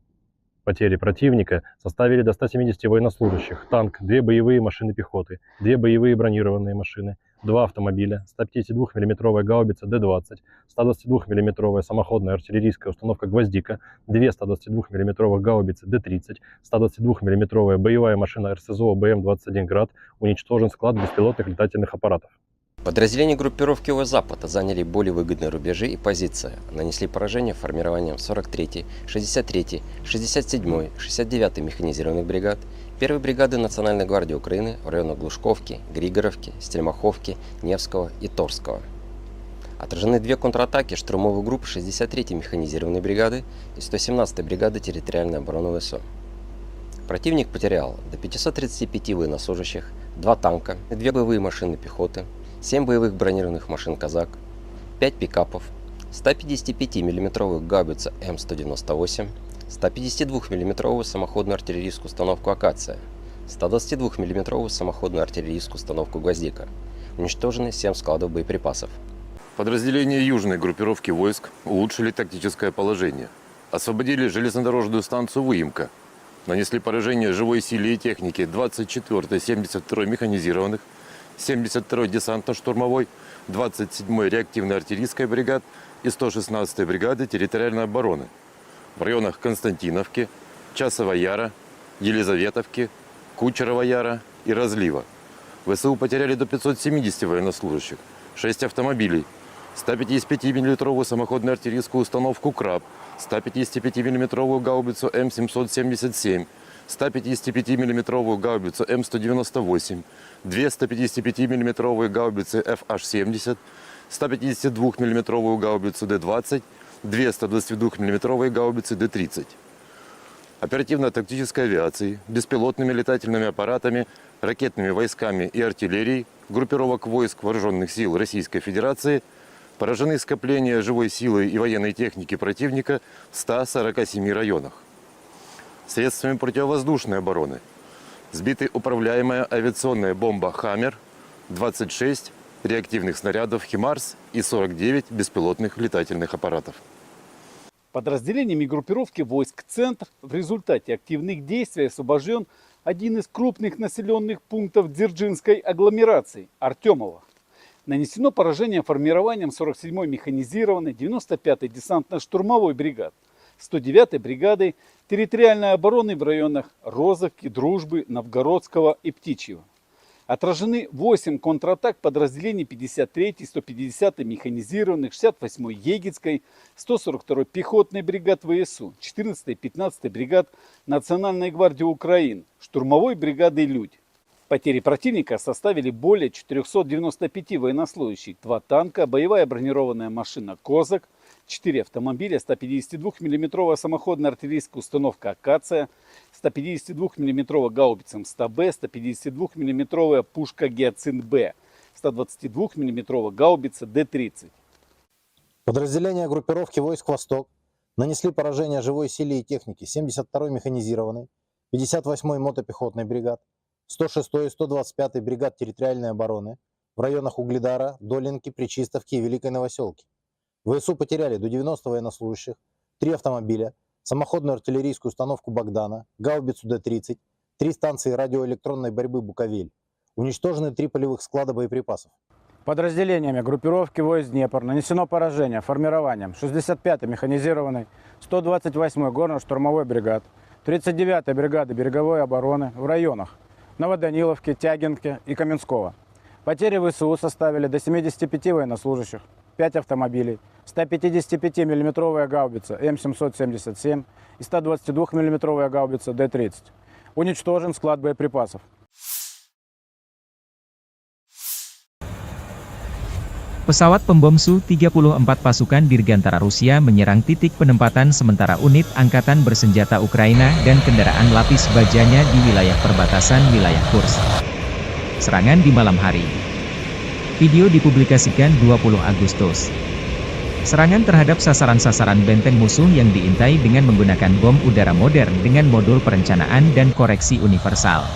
Потери противника составили до 170 военнослужащих, танк, 2 боевые машины пехоты, 2 боевые бронированные машины, 2 автомобиля, 152 мм гаубица Д-20, 122 мм самоходная артиллерийская установка «Гвоздика», 2 122 мм гаубицы Д-30, 122 мм боевая машина РСЗО БМ-21 «Град», уничтожен склад беспилотных летательных аппаратов. Подразделения группировки ОС-Запад заняли более выгодные рубежи и позиции, нанесли поражение формированием 43-й, 63-й, 67-й, 69-й механизированных бригад, 1-й бригады Национальной гвардии Украины в районах Глушковки, Григоровки, Стельмаховки, Невского и Торского. Отражены две контратаки штурмовой группы 63-й механизированной бригады и 117-й бригады территориальной обороны ВСУ. Противник потерял до 535 военнослужащих, 2 танка, 2 боевые машины пехоты, 7 боевых бронированных машин «Казак», 5 пикапов, 155 мм гаубицу М198, 152 мм самоходную артиллерийскую установку «Акация», 122 мм самоходную артиллерийскую установку «Гвоздика». Уничтожены 7 складов боеприпасов. Подразделения южной группировки войск улучшили тактическое положение. Освободили железнодорожную станцию Выемка. Нанесли поражение живой силе и технике 24-й 72-й механизированных, 72-й десантно-штурмовой, 27-й реактивной артиллерийской бригад и 116-й бригады территориальной обороны в районах Константиновки, Часова Яра, Елизаветовки, Кучерова Яра и Разлива. ВСУ потеряли до 570 военнослужащих, 6 автомобилей, 155 мм самоходную артиллерийскую установку «Краб», 155 мм гаубицу М777, 155 мм гаубицу М198, 2 155 мм гаубицы FH-70, 152 мм гаубицу Д-20, 2 122 мм гаубицы Д-30. Оперативно-тактической авиацией, беспилотными летательными аппаратами, ракетными войсками и артиллерией группировок войск Вооруженных сил Российской Федерации поражены скопления живой силы и военной техники противника в 147 районах. Средствами противовоздушной обороны сбиты управляемая авиационная бомба «Хаммер», 26 реактивных снарядов «Химарс» и 49 беспилотных летательных аппаратов. Подразделениями группировки войск «Центр» в результате активных действий освобожден один из крупных населенных пунктов Дзержинской агломерации – Артемово. Нанесено поражение формированием 47-й механизированной, 95-й десантно-штурмовой бригад, 109-й бригады территориальной обороны в районах Розовки, Дружбы, Новгородского и Птичьего. Отражены 8 контратак подразделений 53-й, 150-й механизированных, 68-й Егицкой, 142-й пехотной бригад ВСУ, 14-й, 15-й бригад Национальной гвардии Украины, штурмовой бригады «Людь». Потери противника составили более 495 военнослужащих, 2 танка, боевая бронированная машина «Козак», 4 автомобиля, 152 мм самоходная артиллерийская установка «Акация», 152 мм гаубица М100Б, 152 мм пушка «Гиацинт-Б», 122 мм гаубица Д-30. Подразделения группировки войск «Восток» нанесли поражение живой силе и технике 72-й механизированной, 58-й мотопехотной бригад, 106-й и 125-й бригад территориальной обороны в районах Угледара, Долинки, Пречистовки и Великой Новоселки. ВСУ потеряли до 90 военнослужащих, 3 автомобиля, самоходную артиллерийскую установку «Богдана», гаубицу Д-30, 3 станции радиоэлектронной борьбы «Буковель». Уничтожены 3 полевых склада боеприпасов. Подразделениями группировки войск «Днепр» нанесено поражение формированием 65-й механизированной, 128-й горно-штурмовой бригад, 39-й бригады береговой обороны в районах Новоданиловки, Тягинки и Каменского. Потери ВСУ составили до 75 военнослужащих, 5 автомобилей, 155 мм гаубица М777 и 122 мм гаубица Д-30. Уничтожен склад боеприпасов. Pesawat pembom Su-34 pasukan Dirgantara Rusia menyerang titik penempatan sementara unit angkatan bersenjata Ukraina dan kendaraan lapis bajanya di wilayah perbatasan wilayah Kursk. Serangan di malam hari. Video dipublikasikan 20 Agustus. Serangan terhadap sasaran-sasaran benteng musuh yang diintai dengan menggunakan bom udara modern dengan modul perencanaan dan koreksi universal.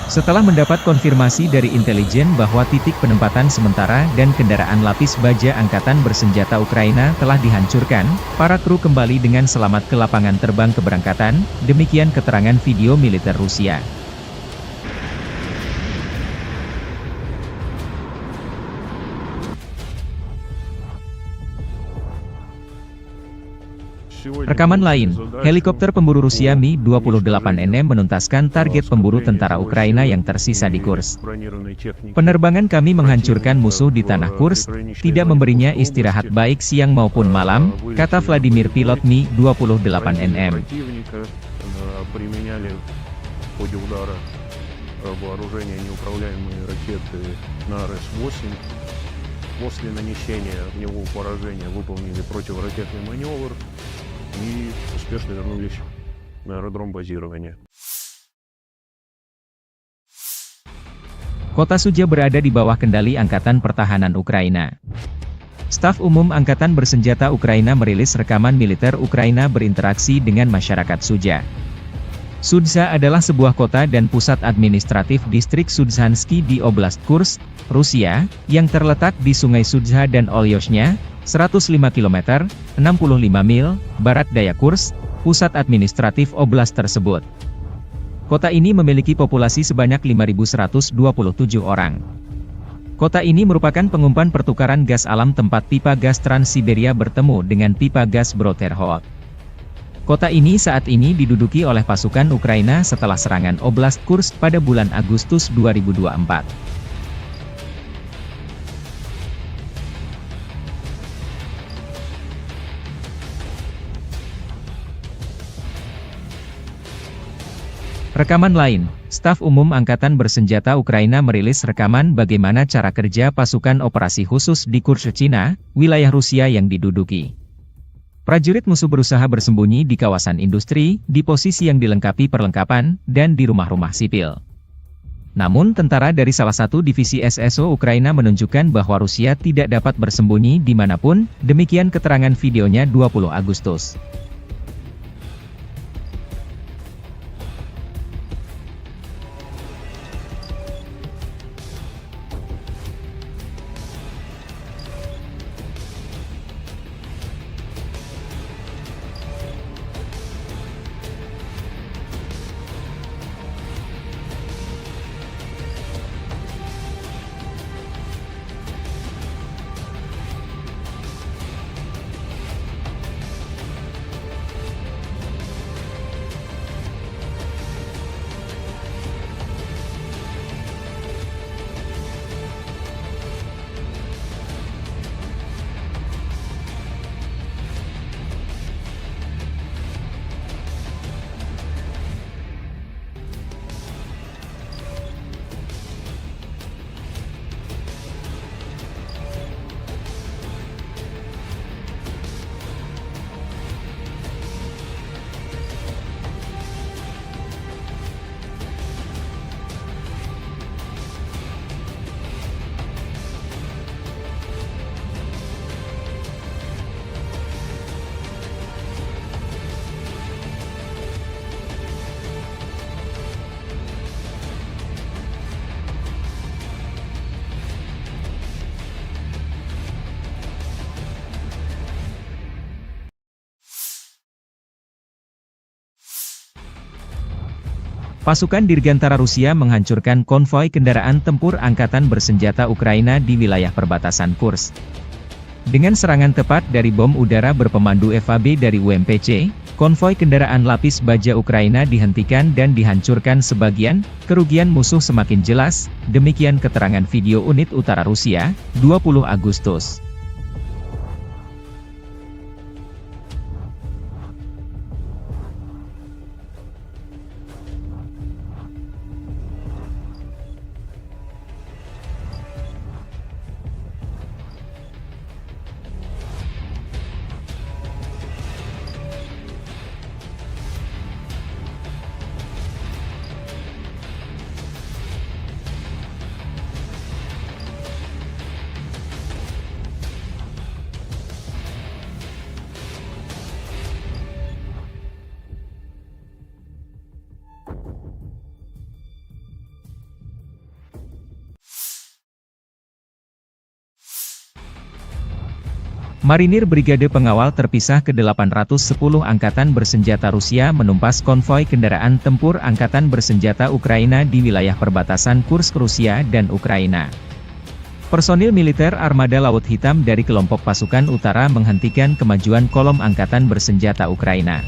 Setelah mendapat konfirmasi dari intelijen bahwa titik penempatan sementara dan kendaraan lapis baja angkatan bersenjata Ukraina telah dihancurkan, para kru kembali dengan selamat ke lapangan terbang keberangkatan, demikian keterangan video militer Rusia. Rekaman lain, helikopter pemburu Rusia Mi-28NM menuntaskan target pemburu tentara Ukraina yang tersisa di Kursk. Penerbangan kami menghancurkan musuh di tanah Kursk, tidak memberinya istirahat baik siang maupun malam, kata Vladimir pilot Mi-28NM. После нанесения огневого поражения выполнили противоракетный маневр и успешно вернулись на аэродром базирования. Kota Sudzha berada di bawah kendali Angkatan Pertahanan Ukraina. Staf Umum Angkatan Bersenjata Ukraina merilis rekaman militer Ukraina berinteraksi dengan masyarakat Sudzha. Sudzha adalah sebuah kota dan pusat administratif distrik Sudzhansky di Oblast Kursk, Rusia, yang terletak di Sungai Sudzha dan Olyoshnya, 105 km, 65 mil, barat daya Kursk, pusat administratif oblast tersebut. Kota ini memiliki populasi sebanyak 5.127 orang. Kota ini merupakan pengumpan pertukaran gas alam tempat pipa gas Trans-Siberia bertemu dengan pipa gas Brodterhot. Kota ini saat ini diduduki oleh pasukan Ukraina setelah serangan Oblast Kursk pada bulan Agustus 2024. Rekaman lain, Staf Umum Angkatan Bersenjata Ukraina merilis rekaman bagaimana cara kerja pasukan operasi khusus di Kursk, Cina, wilayah Rusia yang diduduki. Prajurit musuh berusaha bersembunyi di kawasan industri, di posisi yang dilengkapi perlengkapan, dan di rumah-rumah sipil. Namun tentara dari salah satu divisi SSO Ukraina menunjukkan bahwa Rusia tidak dapat bersembunyi dimanapun, demikian keterangan videonya 20 Agustus. Pasukan Dirgantara Rusia menghancurkan konvoi kendaraan tempur Angkatan Bersenjata Ukraina di wilayah perbatasan Kursk. Dengan serangan tepat dari bom udara berpemandu FAB dari UMPC, konvoi kendaraan lapis baja Ukraina dihentikan dan dihancurkan sebagian, kerugian musuh semakin jelas, demikian keterangan video unit utara Rusia, 20 Agustus. Marinir Brigade Pengawal Terpisah ke-810 Angkatan Bersenjata Rusia menumpas konvoi kendaraan tempur Angkatan Bersenjata Ukraina di wilayah perbatasan Kursk, Rusia dan Ukraina. Personil militer Armada Laut Hitam dari kelompok pasukan utara menghentikan kemajuan kolom Angkatan Bersenjata Ukraina.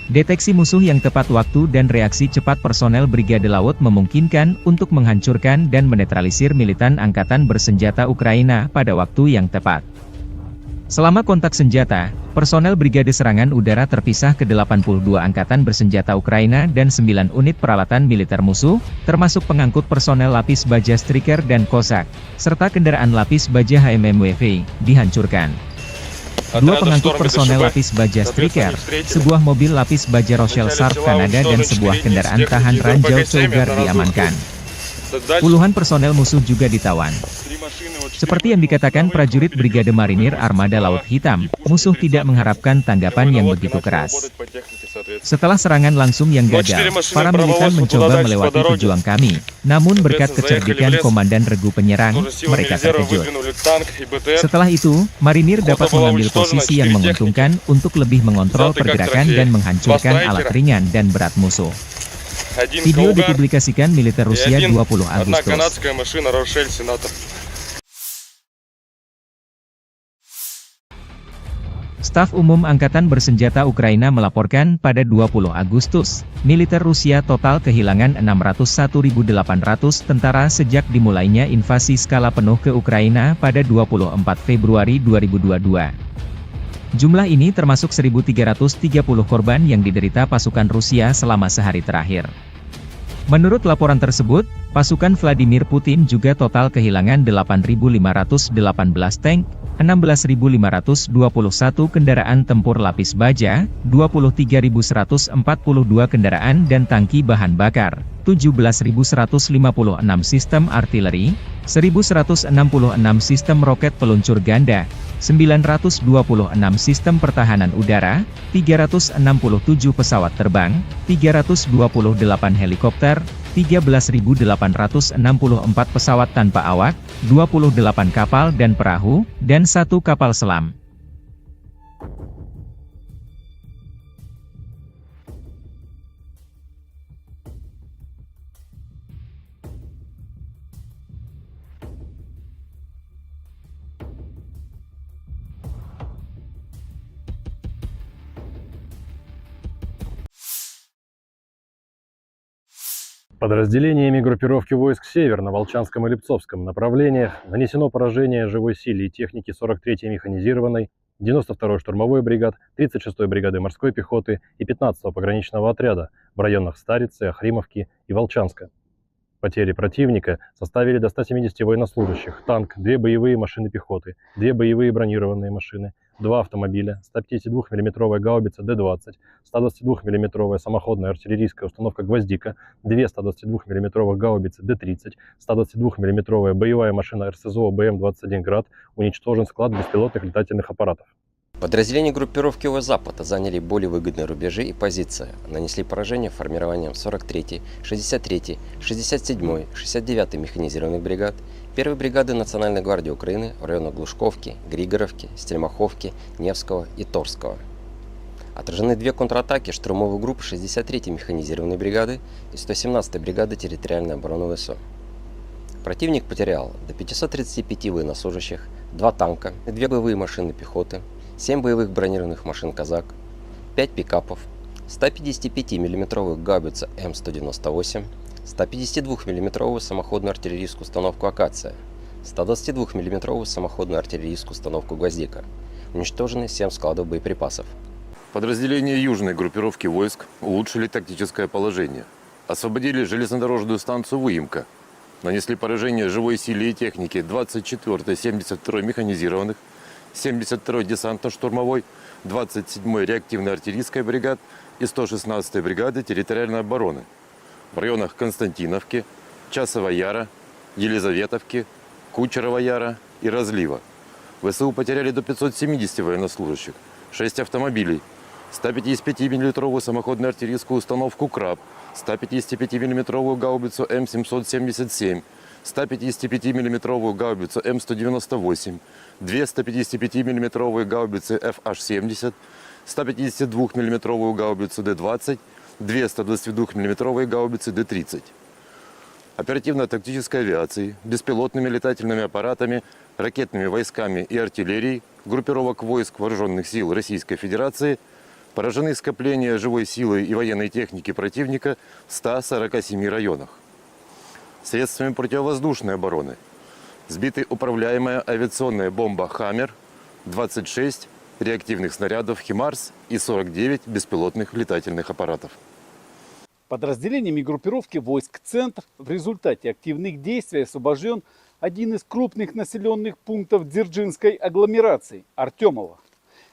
Deteksi musuh yang tepat waktu dan reaksi cepat personel Brigade Laut memungkinkan untuk menghancurkan dan menetralisir militan Angkatan Bersenjata Ukraina pada waktu yang tepat. Selama kontak senjata, personel Brigade Serangan Udara terpisah ke 82 angkatan bersenjata Ukraina dan 9 unit peralatan militer musuh, termasuk pengangkut personel lapis baja Striker dan Cossack, serta kendaraan lapis baja HMMWV, dihancurkan. Dua pengangkut personel lapis baja Striker, sebuah mobil lapis baja Rochelle Sharp Kanada dan sebuah kendaraan tahan ranjau Cougar diamankan. Puluhan personel musuh juga ditawan. Seperti yang dikatakan prajurit Brigade Marinir Armada Laut Hitam, musuh tidak mengharapkan tanggapan yang begitu keras. Setelah serangan langsung yang gagal, para militan mencoba melewati pejuang kami, namun berkat kecerdikan Komandan Regu Penyerang, mereka terkejut. Setelah itu, Marinir dapat mengambil posisi yang menguntungkan untuk lebih mengontrol pergerakan dan menghancurkan alat ringan dan berat musuh. Video dipublikasikan militer Rusia 20 Agustus. Staf Umum Angkatan Bersenjata Ukraina melaporkan pada 20 Agustus, militer Rusia total kehilangan 601.800 tentara sejak dimulainya invasi skala penuh ke Ukraina pada 24 Februari 2022. Jumlah ini termasuk 1.330 korban yang diderita pasukan Rusia selama sehari terakhir. Menurut laporan tersebut, pasukan Vladimir Putin juga total kehilangan 8.518 tank, 16.521 kendaraan tempur lapis baja, 23.142 kendaraan dan tangki bahan bakar, 17.156 sistem artileri, 1.166 sistem roket peluncur ganda, 926 sistem pertahanan udara, 367 pesawat terbang, 328 helikopter, 13.864 pesawat tanpa awak, 28 kapal dan perahu, dan 1 kapal selam. Подразделениями группировки войск «Север» на Волчанском и Липцовском направлениях нанесено поражение живой силе и технике 43-й механизированной, 92-й штурмовой бригад, 36-й бригады морской пехоты и 15-го пограничного отряда в районах Старицы, Охримовки и Волчанска. Потери противника составили до 170 военнослужащих, танк, 2 боевые машины пехоты, 2 боевые бронированные машины, 2 автомобиля, 152 мм гаубица Д-20, 122 мм самоходная артиллерийская установка «Гвоздика», 2 122 мм гаубицы Д-30, 122 мм боевая машина РСЗО БМ-21 «Град», уничтожен склад беспилотных летательных аппаратов. Подразделения группировки Запада заняли более выгодные рубежи и позиции, нанесли поражение формированием 43-й, 63-й, 67-й, 69-й механизированных бригад, 1-й бригады Национальной гвардии Украины в районах Глушковки, Григоровки, Стельмаховки, Невского и Торского. Отражены 2 контратаки штурмовой группы 63-й механизированной бригады и 117-й бригады территориальной обороны ВСУ. Противник потерял до 535 военнослужащих, 2 танка, 2 боевые машины пехоты, 7 боевых бронированных машин «Казак», 5 пикапов, 155 мм гаубица М198, 152 мм самоходную артиллерийскую установку «Акация», 122 мм самоходную артиллерийскую установку «Гвоздика». Уничтожены 7 складов боеприпасов. Подразделения южной группировки войск улучшили тактическое положение. Освободили железнодорожную станцию «Выемка». Нанесли поражение живой силе и технике 24-й, 72-й механизированных, 72-й десантно-штурмовой, 27-й реактивной артиллерийской бригад и 116-й бригады территориальной обороны в районах Константиновки, Часова Яра, Елизаветовки, Кучерова Яра и Разлива. ВСУ потеряли до 570 военнослужащих, 6 автомобилей, 155 мм самоходную артиллерийскую установку «Краб», 155 мм гаубицу М777, 155 мм гаубицу М198, 2 155 мм гаубицы FH-70, 152 мм гаубицу Д-20, 2 122 мм гаубицы Д-30. Оперативно-тактической авиацией, беспилотными летательными аппаратами, ракетными войсками и артиллерией группировок войск Вооруженных сил Российской Федерации поражены скопления живой силы и военной техники противника в 147 районах. Средствами противовоздушной обороны сбиты управляемая авиационная бомба «Хаммер», 26 реактивных снарядов «Химарс» и 49 беспилотных летательных аппаратов. Подразделениями группировки войск «Центр» в результате активных действий освобожден один из крупных населенных пунктов Дзержинской агломерации – Артемово.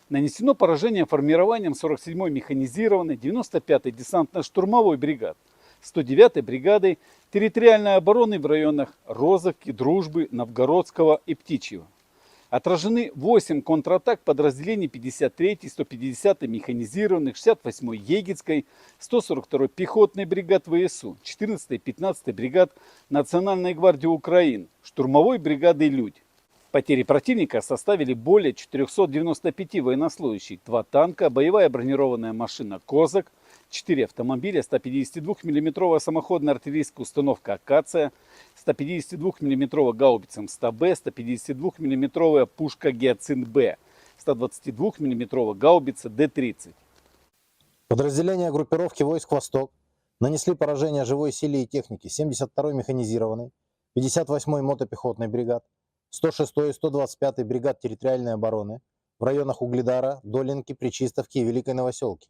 Нанесено поражение формированием 47-й механизированной 95-й десантно-штурмовой бригад, 109-й бригады территориальной обороны в районах Розовки, Дружбы, Новгородского и Птичьего. Отражены 8 контратак подразделений 53-й, 150-й механизированных, 68-й Егицкой, 142-й пехотной бригад ВСУ, 14-й, 15-й бригад Национальной гвардии Украины, штурмовой бригады «Людь». Потери противника составили более 495 военнослужащих, 2 танка, боевая бронированная машина «Козак», 4 автомобиля, 152 мм самоходная артиллерийская установка «Акация», 152 мм гаубица МСТ-Б, 152 мм пушка «Гиацинт-Б», 122 мм гаубица Д-30. Подразделения группировки войск «Восток» нанесли поражение живой силе и технике 72-й механизированной, 58-й мотопехотной бригад, 106-й и 125-й бригад территориальной обороны в районах Угледара, Долинки, Пречистовки и Великой Новоселки.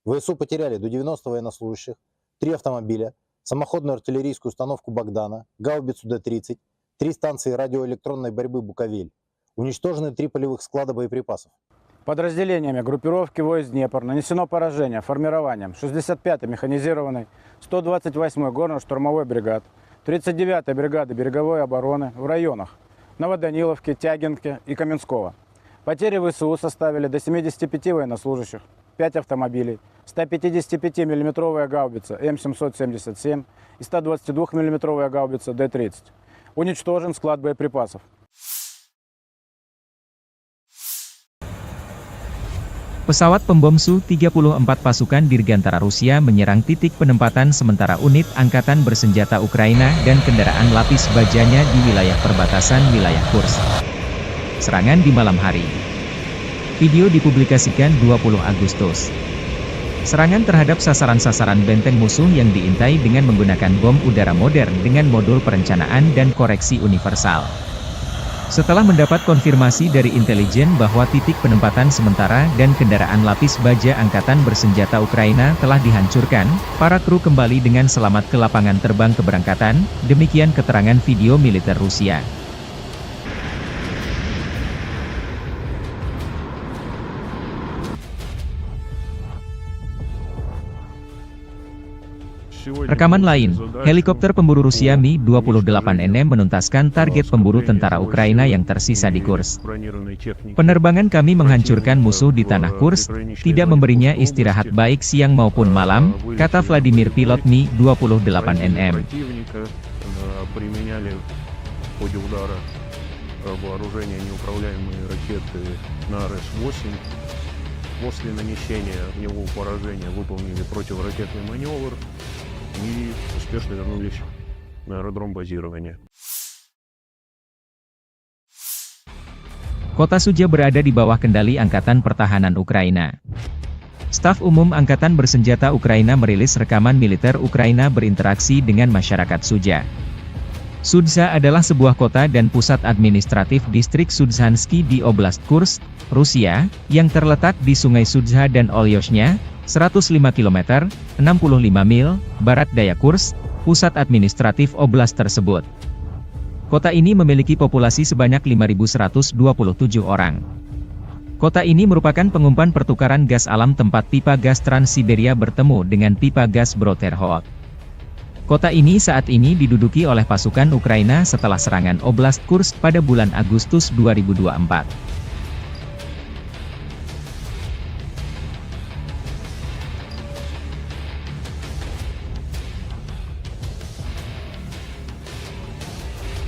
ВСУ потеряли до 90 военнослужащих, 3 автомобиля, самоходную артиллерийскую установку «Богдана», гаубицу Д-30, 3 станции радиоэлектронной борьбы «Буковель». Уничтожены 3 полевых склада боеприпасов. Подразделениями группировки войск Днепр нанесено поражение формированием 65-й механизированной, 128-й горно-штурмовой бригад, 39-й бригады береговой обороны в районах Новоданиловки, Тягинки и Каменского. Потери ВСУ составили до 75 военнослужащих, 5 автомобилей, 155 мм гаубица М777 и 122 мм гаубица Д-30. Уничтожен склад боеприпасов. Pesawat pembom Su-34 pasukan Dirgantara Rusia menyerang titik penempatan sementara unit angkatan bersenjata Ukraina dan kendaraan lapis bajanya di wilayah perbatasan wilayah Kursk. Serangan di malam hari. Video dipublikasikan 20 Agustus. Serangan terhadap sasaran-sasaran benteng musuh yang diintai dengan menggunakan bom udara modern dengan modul perencanaan dan koreksi universal. Setelah mendapat konfirmasi dari intelijen bahwa titik penempatan sementara dan kendaraan lapis baja angkatan bersenjata Ukraina telah dihancurkan, para kru kembali dengan selamat ke lapangan terbang keberangkatan, demikian keterangan video militer Rusia. Rekaman lain, helikopter pemburu Rusia Mi-28NM menuntaskan target pemburu tentara Ukraina yang tersisa di Kursk. Penerbangan kami menghancurkan musuh di tanah Kursk, tidak memberinya istirahat baik siang maupun malam, kata Vladimir pilot Mi-28NM. После нанесения в него поражения выполнили противоракетный маневр и успешно вернулись на аэродром базирования. Kota Sudzha berada di bawah kendali Angkatan Pertahanan Ukraina. Staf Umum Angkatan Bersenjata Ukraina merilis rekaman militer Ukraina berinteraksi dengan masyarakat Sudzha. Sudzha adalah sebuah kota dan pusat administratif distrik Sudzhansky di Oblast Kursk, Rusia, yang terletak di Sungai Sudzha dan Olyoshnya, 105 km, 65 mil, barat daya Kursk, pusat administratif oblast tersebut. Kota ini memiliki populasi sebanyak 5.127 orang. Kota ini merupakan pengumpan pertukaran gas alam tempat pipa gas Trans-Siberia bertemu dengan pipa gas Bro-Terhok. Kota ini saat ini diduduki oleh pasukan Ukraina setelah serangan Oblast Kursk pada bulan Agustus 2024.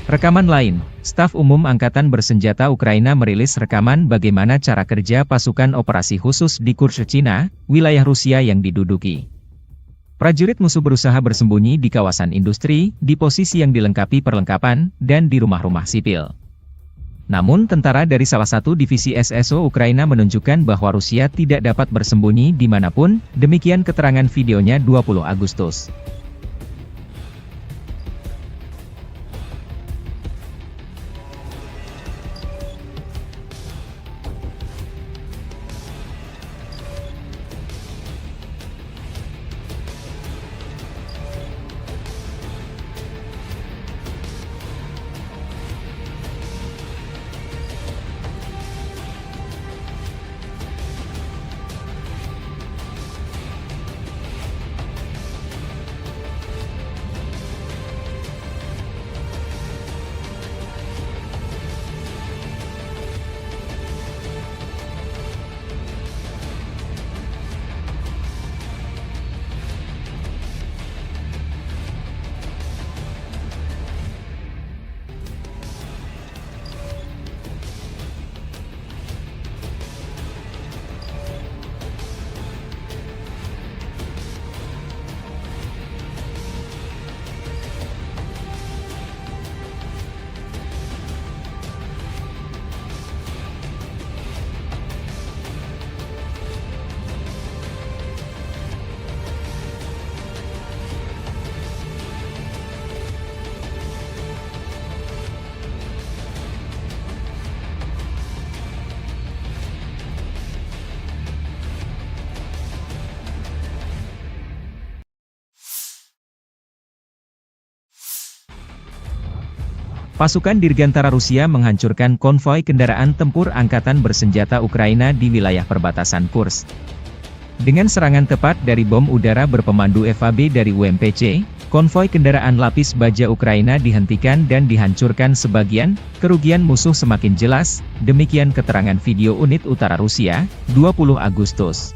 Rekaman lain, Staf Umum Angkatan Bersenjata Ukraina merilis rekaman bagaimana cara kerja pasukan operasi khusus di Kursk, Cina, wilayah Rusia yang diduduki. Prajurit musuh berusaha bersembunyi di kawasan industri, di posisi yang dilengkapi perlengkapan, dan di rumah-rumah sipil. Namun tentara dari salah satu divisi SSO Ukraina menunjukkan bahwa Rusia tidak dapat bersembunyi dimanapun, demikian keterangan videonya 20 Agustus. Pasukan Dirgantara Rusia menghancurkan konvoi kendaraan tempur angkatan bersenjata Ukraina di wilayah perbatasan Kursk. Dengan serangan tepat dari bom udara berpemandu FAB dari UMPC, konvoi kendaraan lapis baja Ukraina dihentikan dan dihancurkan sebagian, kerugian musuh semakin jelas, demikian keterangan video unit utara Rusia, 20 Agustus.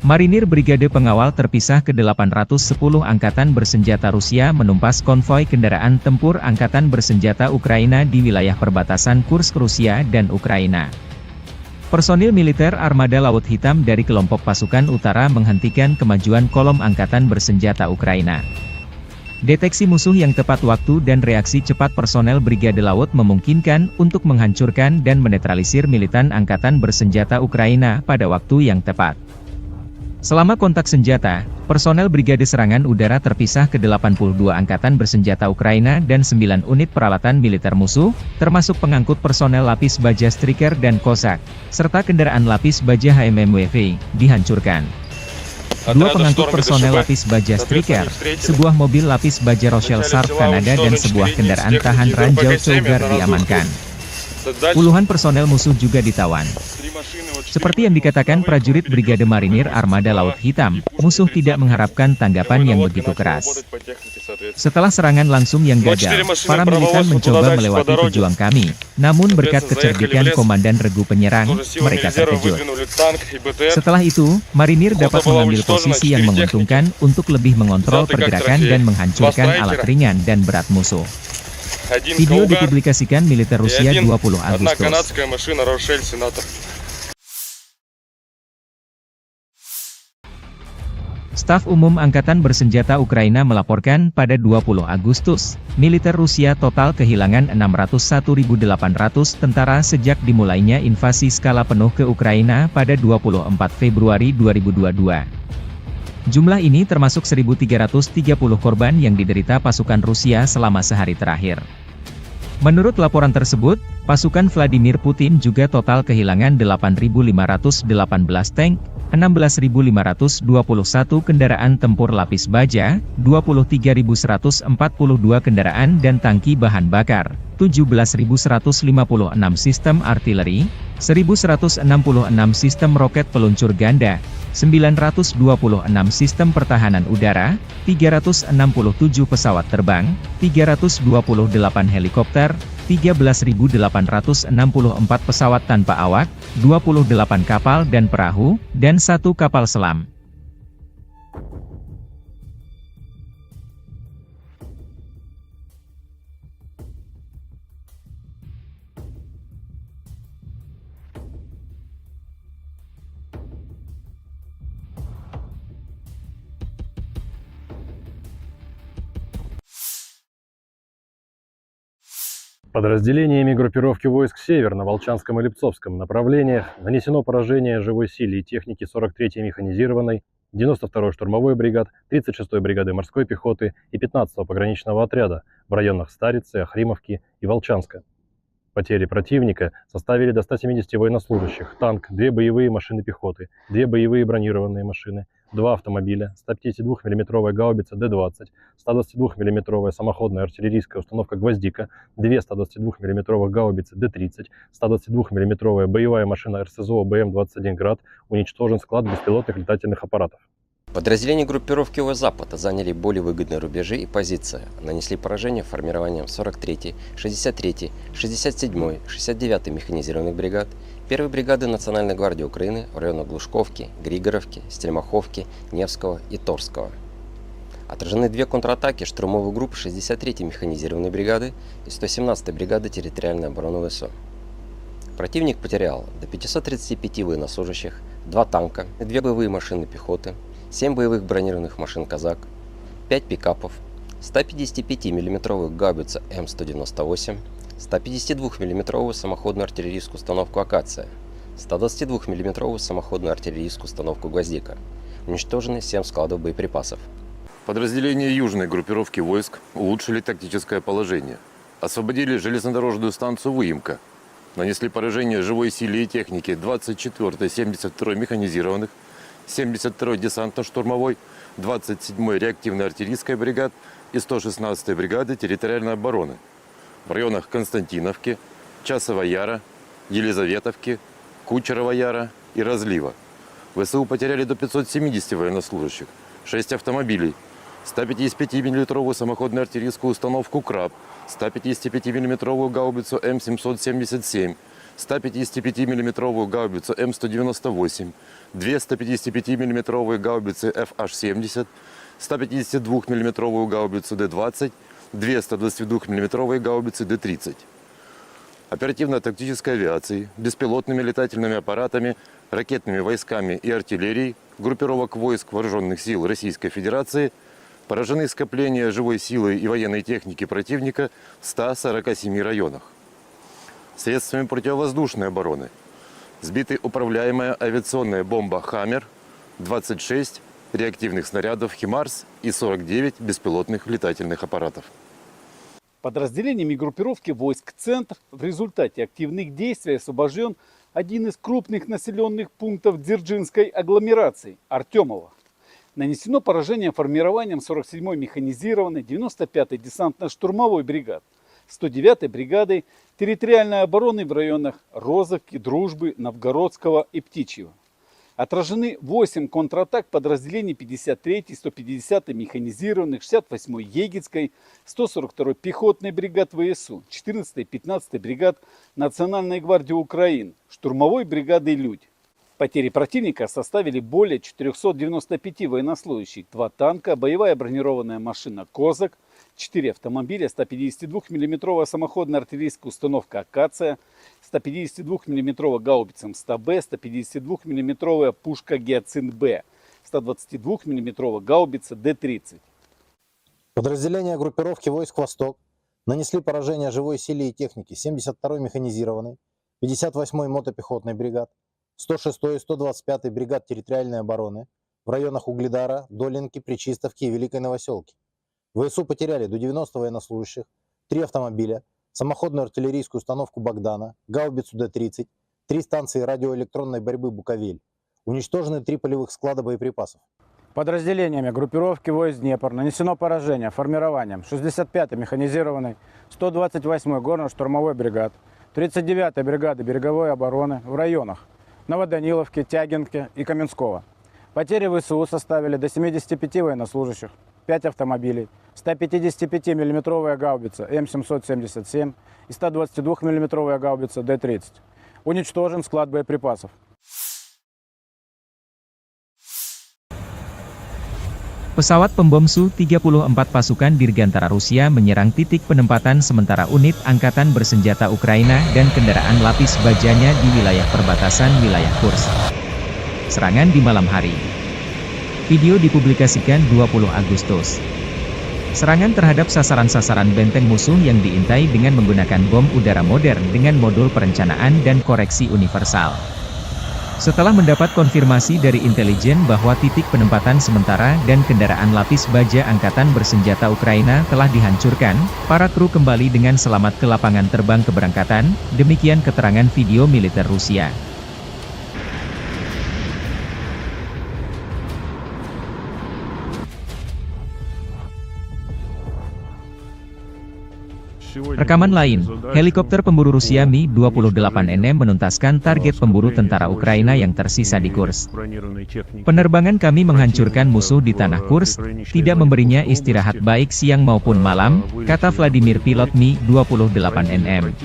Marinir Brigade Pengawal Terpisah ke-810 Angkatan Bersenjata Rusia menumpas konvoi kendaraan tempur Angkatan Bersenjata Ukraina di wilayah perbatasan Kursk Rusia dan Ukraina. Personil militer Armada Laut Hitam dari kelompok pasukan utara menghentikan kemajuan kolom Angkatan Bersenjata Ukraina. Deteksi musuh yang tepat waktu dan reaksi cepat personel Brigade Laut memungkinkan untuk menghancurkan dan menetralisir militan Angkatan Bersenjata Ukraina pada waktu yang tepat. Selama kontak senjata, personel Brigade Serangan Udara Terpisah ke-82 Angkatan Bersenjata Ukraina dan 9 unit peralatan militer musuh, termasuk pengangkut personel lapis baja Striker dan Cossack, serta kendaraan lapis baja HMMWV, dihancurkan. Dua pengangkut personel lapis baja Striker, sebuah mobil lapis baja Rochelle Sharp Kanada dan sebuah kendaraan tahan ranjau Cougar diamankan. Puluhan personel musuh juga ditawan. Seperti yang dikatakan prajurit Brigade Marinir Armada Laut Hitam, musuh tidak mengharapkan tanggapan yang begitu keras. Setelah serangan langsung yang gagal, para militan mencoba melewati pejuang kami, namun berkat kecerdikan Komandan Regu Penyerang, mereka terkejut. Setelah itu, Marinir dapat mengambil posisi yang menguntungkan untuk lebih mengontrol pergerakan dan menghancurkan alat ringan dan berat musuh. Video dipublikasikan militer Rusia 20 Agustus. Staf Umum Angkatan Bersenjata Ukraina melaporkan pada 20 Agustus, militer Rusia total kehilangan 601.800 tentara sejak dimulainya invasi skala penuh ke Ukraina pada 24 Februari 2022. Jumlah ini termasuk 1.330 korban yang diderita pasukan Rusia selama sehari terakhir. Menurut laporan tersebut, pasukan Vladimir Putin juga total kehilangan 8.518 tank, 16.521 kendaraan tempur lapis baja, 23.142 kendaraan dan tangki bahan bakar, 17.156 sistem artileri, 1.166 sistem roket peluncur ganda, 926 sistem pertahanan udara, 367 pesawat terbang, 328 helikopter, 13.864 pesawat tanpa awak, 28 kapal dan perahu, dan 1 kapal selam. Подразделениями группировки войск «Север» на Волчанском и Липцовском направлениях нанесено поражение живой силе и технике 43-й механизированной, 92-й штурмовой бригад, 36-й бригады морской пехоты и 15-го пограничного отряда в районах Старицы, Охримовки и Волчанска. Потери противника составили до 170 военнослужащих, танк, 2 боевые машины пехоты, 2 боевые бронированные машины, 2 автомобиля, 152 мм гаубица Д-20, 122 мм самоходная артиллерийская установка «Гвоздика», 2 122 мм гаубицы Д-30, 122 мм боевая машина РСЗО БМ-21 «Град», уничтожен склад беспилотных летательных аппаратов. Подразделения группировки Запада заняли более выгодные рубежи и позиции, нанесли поражение формированием 43-й, 63-й, 67-й, 69-й механизированных бригад, 1-й бригады Национальной гвардии Украины в районах Глушковки, Григоровки, Стельмаховки, Невского и Торского. Отражены две контратаки штурмовой группы 63-й механизированной бригады и 117-й бригады территориальной обороны ВСУ. Противник потерял до 535 военнослужащих, 2 танка, 2 боевые машины пехоты, 7 боевых бронированных машин «Казак», 5 пикапов, 155 мм гаубица М198, 152 мм самоходную артиллерийскую установку «Акация», 122 мм самоходную артиллерийскую установку «Гвоздика». Уничтожены 7 складов боеприпасов. Подразделения южной группировки войск улучшили тактическое положение. Освободили железнодорожную станцию Выемка. Нанесли поражение живой силе и технике 24-й 72-й механизированных, 72-й десантно-штурмовой, 27-й реактивной артиллерийской бригад и 116-й бригады территориальной обороны в районах Константиновки, Часова Яра, Елизаветовки, Кучерова Яра и Разлива. ВСУ потеряли до 570 военнослужащих, 6 автомобилей, 155-мм самоходную артиллерийскую установку «Краб», 155-мм гаубицу М777, 155-мм гаубицу М198, 2 155-мм гаубицы FH-70, 152-мм гаубицу Д-20, 2 122-мм гаубицы Д-30. Оперативно-тактической авиацией, беспилотными летательными аппаратами, ракетными войсками и артиллерией группировок войск Вооруженных сил Российской Федерации поражены скопления живой силы и военной техники противника в 147 районах. Средствами противовоздушной обороны сбиты управляемая авиационная бомба «Хаммер», 26 реактивных снарядов «Химарс» и 49 беспилотных летательных аппаратов. Подразделениями группировки войск «Центр» в результате активных действий освобожден один из крупных населенных пунктов Дзержинской агломерации – Артемово. Нанесено поражение формированием 47-й механизированной, 95-й десантно-штурмовой бригад, 109-й бригадой территориальной обороны в районах Розовки, Дружбы, Новгородского и Птичьего. Отражены 8 контратак подразделений 53-й, 150-й механизированных, 68-й Егицкой, 142-й пехотной бригад ВСУ, 14-й, 15-й бригад Национальной гвардии Украины, штурмовой бригады «Людь». Потери противника составили более 495 военнослужащих, 2 танка, боевая бронированная машина «Козак», 4 автомобиля, 152 мм самоходная артиллерийская установка «Акация», 152 мм гаубица М100Б, 152 мм пушка «Гиацинт-Б», 122 мм гаубица Д-30. Подразделения группировки войск «Восток» нанесли поражение живой силе и технике 72-й механизированной, 58-й мотопехотной бригад, 106-й и 125-й бригад территориальной обороны в районах Угледара, Долинки, Пречистовки и Великой Новоселки. ВСУ потеряли до 90 военнослужащих, 3 автомобиля, самоходную артиллерийскую установку «Богдана», гаубицу Д-30, 3 станции радиоэлектронной борьбы «Буковель». Уничтожены 3 полевых склада боеприпасов. Подразделениями группировки войск «Днепр» нанесено поражение формированием 65-й механизированной, 128-й горно-штурмовой бригад, 39-й бригады береговой обороны в районах Новоданиловки, Тягинки и Каменского. Потери ВСУ составили до 75 военнослужащих, 5 автомобилей, 155-мм гаубица М777 и 122-мм гаубица Д-30. Уничтожен склад боеприпасов. Pesawat pembom Su-34 pasukan Dirgantara Rusia menyerang titik penempatan sementara unit angkatan bersenjata Ukraina dan kendaraan lapis bajanya di wilayah perbatasan wilayah Kursk. Serangan di malam hari. Video dipublikasikan 20 Agustus. Serangan terhadap sasaran-sasaran benteng musuh yang diintai dengan menggunakan bom udara modern dengan modul perencanaan dan koreksi universal. Setelah mendapat konfirmasi dari intelijen bahwa titik penempatan sementara dan kendaraan lapis baja angkatan bersenjata Ukraina telah dihancurkan, para kru kembali dengan selamat ke lapangan terbang keberangkatan, demikian keterangan video militer Rusia. Rekaman lain, helikopter pemburu Rusia Mi-28NM menuntaskan target pemburu tentara Ukraina yang tersisa di Kursk. Penerbangan kami menghancurkan musuh di tanah Kursk, tidak memberinya istirahat baik siang maupun malam, kata Vladimir pilot Mi-28NM.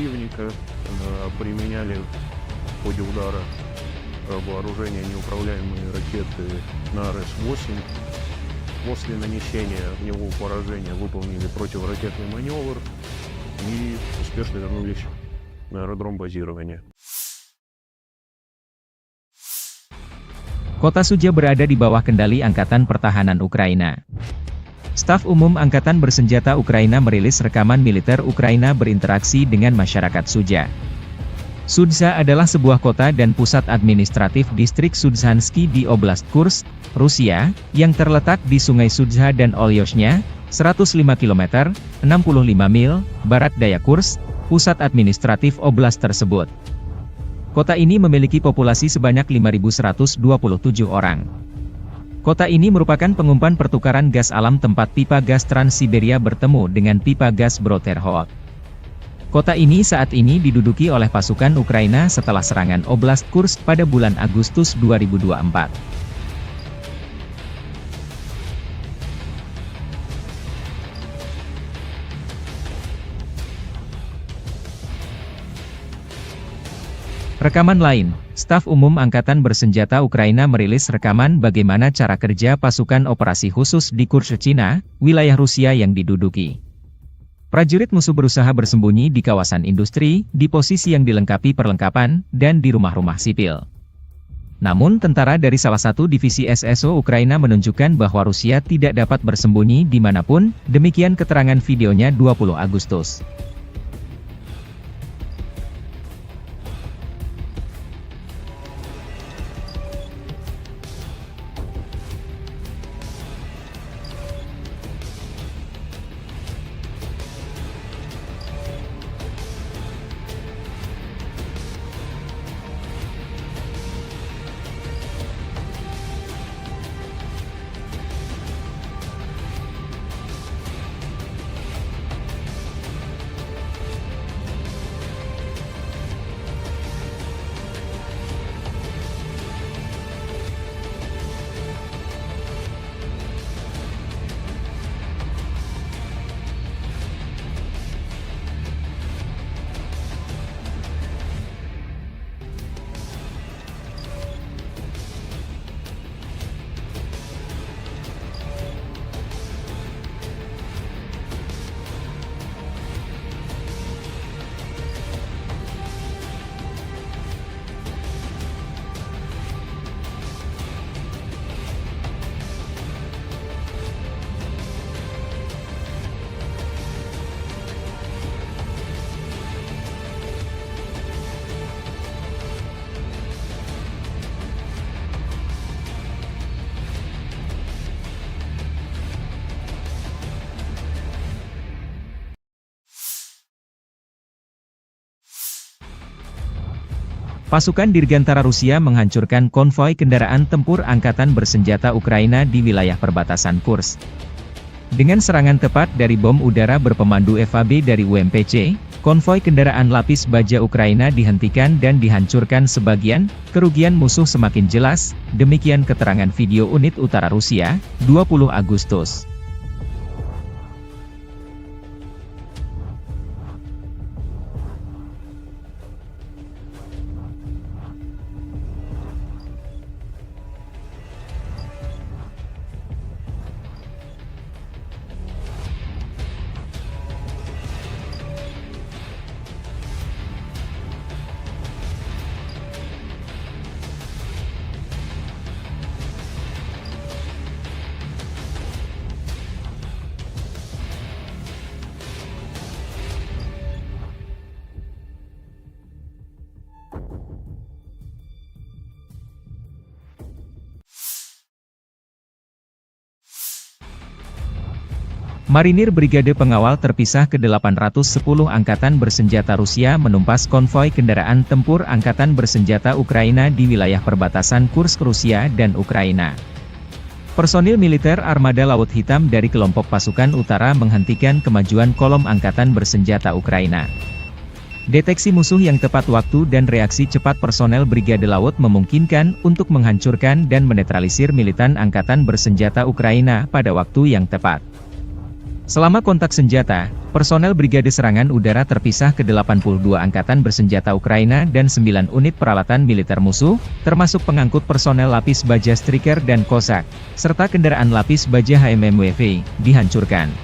После нанесения огневого поражения выполнили противоракетный маневр и успешно вернулись на аэродром базирования. Kota Sudzha berada di bawah kendali Angkatan Pertahanan Ukraina. Staf Umum Angkatan Bersenjata Ukraina merilis rekaman militer Ukraina berinteraksi dengan masyarakat Sudzha. Sudzha adalah sebuah kota dan pusat administratif distrik Sudzhansky di Oblast Kursk, Rusia, yang terletak di Sungai Sudzha dan Olyoshnya, 105 km, 65 mil, barat daya Kursk, pusat administratif oblast tersebut. Kota ini memiliki populasi sebanyak 5.127 orang. Kota ini merupakan pengumpan pertukaran gas alam tempat pipa gas Trans-Siberia bertemu dengan pipa gas Bro-Terhoak. Kota ini saat ini diduduki oleh pasukan Ukraina setelah serangan Oblast Kursk pada bulan Agustus 2024. Rekaman lain, Staf Umum Angkatan Bersenjata Ukraina merilis rekaman bagaimana cara kerja pasukan operasi khusus di Kursk, Cina, wilayah Rusia yang diduduki. Prajurit musuh berusaha bersembunyi di kawasan industri, di posisi yang dilengkapi perlengkapan, dan di rumah-rumah sipil. Namun tentara dari salah satu divisi SSO Ukraina menunjukkan bahwa Rusia tidak dapat bersembunyi dimanapun, demikian keterangan videonya 20 Agustus. Pasukan Dirgantara Rusia menghancurkan konvoi kendaraan tempur Angkatan Bersenjata Ukraina di wilayah perbatasan Kursk. Dengan serangan tepat dari bom udara berpemandu FAB dari UMPC, konvoi kendaraan lapis baja Ukraina dihentikan dan dihancurkan sebagian, kerugian musuh semakin jelas, demikian keterangan video unit utara Rusia, 20 Agustus. Marinir Brigade Pengawal Terpisah ke-810 Angkatan Bersenjata Rusia menumpas konvoi kendaraan tempur Angkatan Bersenjata Ukraina di wilayah perbatasan Kursk, Rusia dan Ukraina. Personil militer Armada Laut Hitam dari kelompok pasukan utara menghentikan kemajuan kolom Angkatan Bersenjata Ukraina. Deteksi musuh yang tepat waktu dan reaksi cepat personel Brigade Laut memungkinkan untuk menghancurkan dan menetralisir militan Angkatan Bersenjata Ukraina pada waktu yang tepat. Selama kontak senjata, personel Brigade Serangan Udara terpisah ke 82 angkatan bersenjata Ukraina dan 9 unit peralatan militer musuh, termasuk pengangkut personel lapis baja Striker dan Cossack, serta kendaraan lapis baja HMMWV, dihancurkan.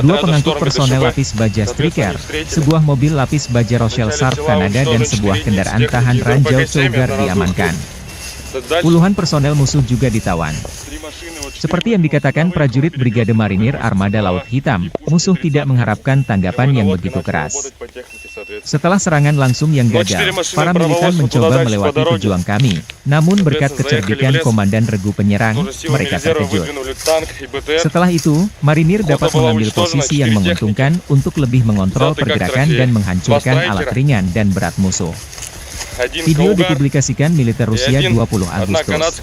Dua pengangkut personel lapis baja Striker, sebuah mobil lapis baja Rochelle Sart Kanada dan sebuah kendaraan tahan ranjau Cougar diamankan. Puluhan personel musuh juga ditawan. Seperti yang dikatakan prajurit Brigade Marinir Armada Laut Hitam, musuh tidak mengharapkan tanggapan yang begitu keras. Setelah serangan langsung yang gagal, para militan mencoba melewati pejuang kami, namun berkat kecerdikan Komandan Regu Penyerang, mereka terkejut. Setelah itu, Marinir dapat mengambil posisi yang menguntungkan untuk lebih mengontrol pergerakan dan menghancurkan alat ringan dan berat musuh. Video dipublikasikan militer Rusia 20 Agustus.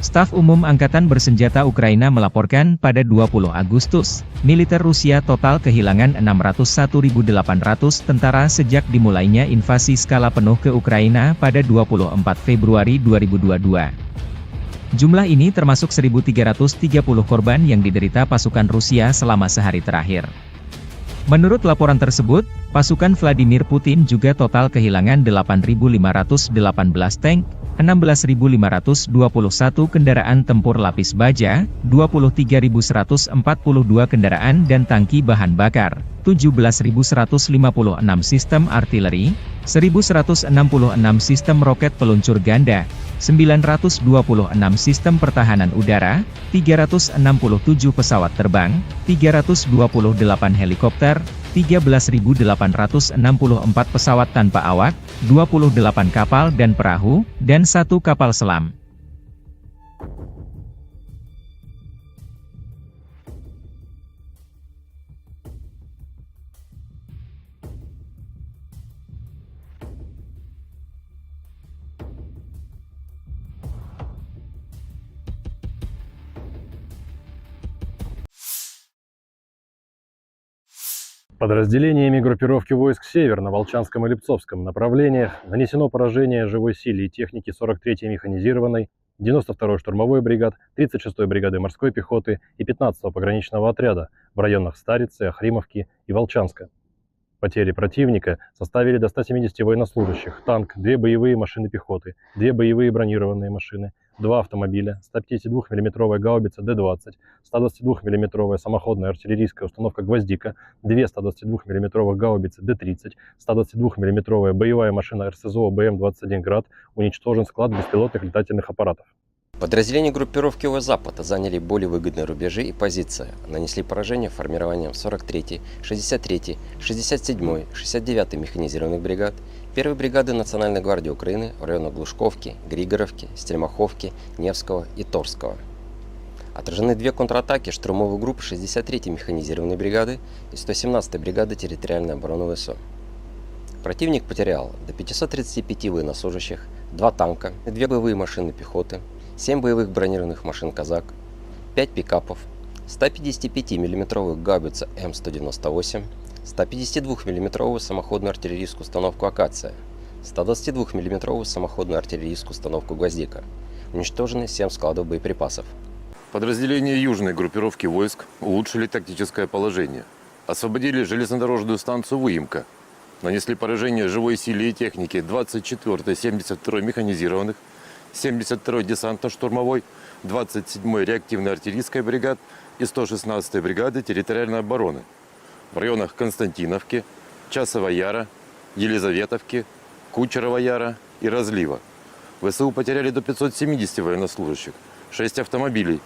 Staf Umum Angkatan Bersenjata Ukraina melaporkan pada 20 Agustus, militer Rusia total kehilangan 601.800 tentara sejak dimulainya invasi skala penuh ke Ukraina pada 24 Februari 2022. Jumlah ini termasuk 1.330 korban yang diderita pasukan Rusia selama sehari terakhir. Menurut laporan tersebut, pasukan Vladimir Putin juga total kehilangan 8.518 tank, 16.521 kendaraan tempur lapis baja, 23.142 kendaraan dan tangki bahan bakar, 17.156 sistem artileri, 1.166 sistem roket peluncur ganda, 926 sistem pertahanan udara, 367 pesawat terbang, 328 helikopter, 13.864 pesawat tanpa awak, 28 kapal dan perahu, dan 1 kapal selam. Подразделениями группировки войск «Север» на Волчанском и Липцовском направлениях нанесено поражение живой силе и технике 43-й механизированной, 92-й штурмовой бригад, 36-й бригады морской пехоты и 15-го пограничного отряда в районах Старицы, Охримовки и Волчанска. Потери противника составили до 170 военнослужащих, танк, 2 боевые машины пехоты, 2 боевые бронированные машины, 2 автомобиля, 152 мм гаубица Д-20, 122 мм самоходная артиллерийская установка «Гвоздика», 2 122 мм гаубицы Д-30, 122 мм боевая машина РСЗО БМ-21 «Град», уничтожен склад беспилотных летательных аппаратов. Подразделения группировки Запада заняли более выгодные рубежи и позиции, нанесли поражение формированием 43-й, 63-й, 67-й, 69-й механизированных бригад, 1-й бригады Национальной гвардии Украины в районах Глушковки, Григоровки, Стельмаховки, Невского и Торского. Отражены 2 контратаки штурмовой группы 63-й механизированной бригады и 117-й бригады территориальной обороны ВСУ. Противник потерял до 535 военнослужащих, 2 танка, 2 боевые машины пехоты, 7 боевых бронированных машин «Казак», 5 пикапов, 155 мм гаубица М198, 152 мм самоходную артиллерийскую установку «Акация», 122 мм самоходную артиллерийскую установку «Гвоздика». Уничтожены 7 складов боеприпасов. Подразделения южной группировки войск улучшили тактическое положение. Освободили железнодорожную станцию «Выемка». Нанесли поражение живой силе и технике 24-й, 72-й механизированных, 72-й десантно-штурмовой, 27-й реактивной артиллерийской бригад и 116-й бригады территориальной обороны в районах Константиновки, Часова Яра, Елизаветовки, Кучерова Яра и Разлива. ВСУ потеряли до 570 военнослужащих, 6 автомобилей,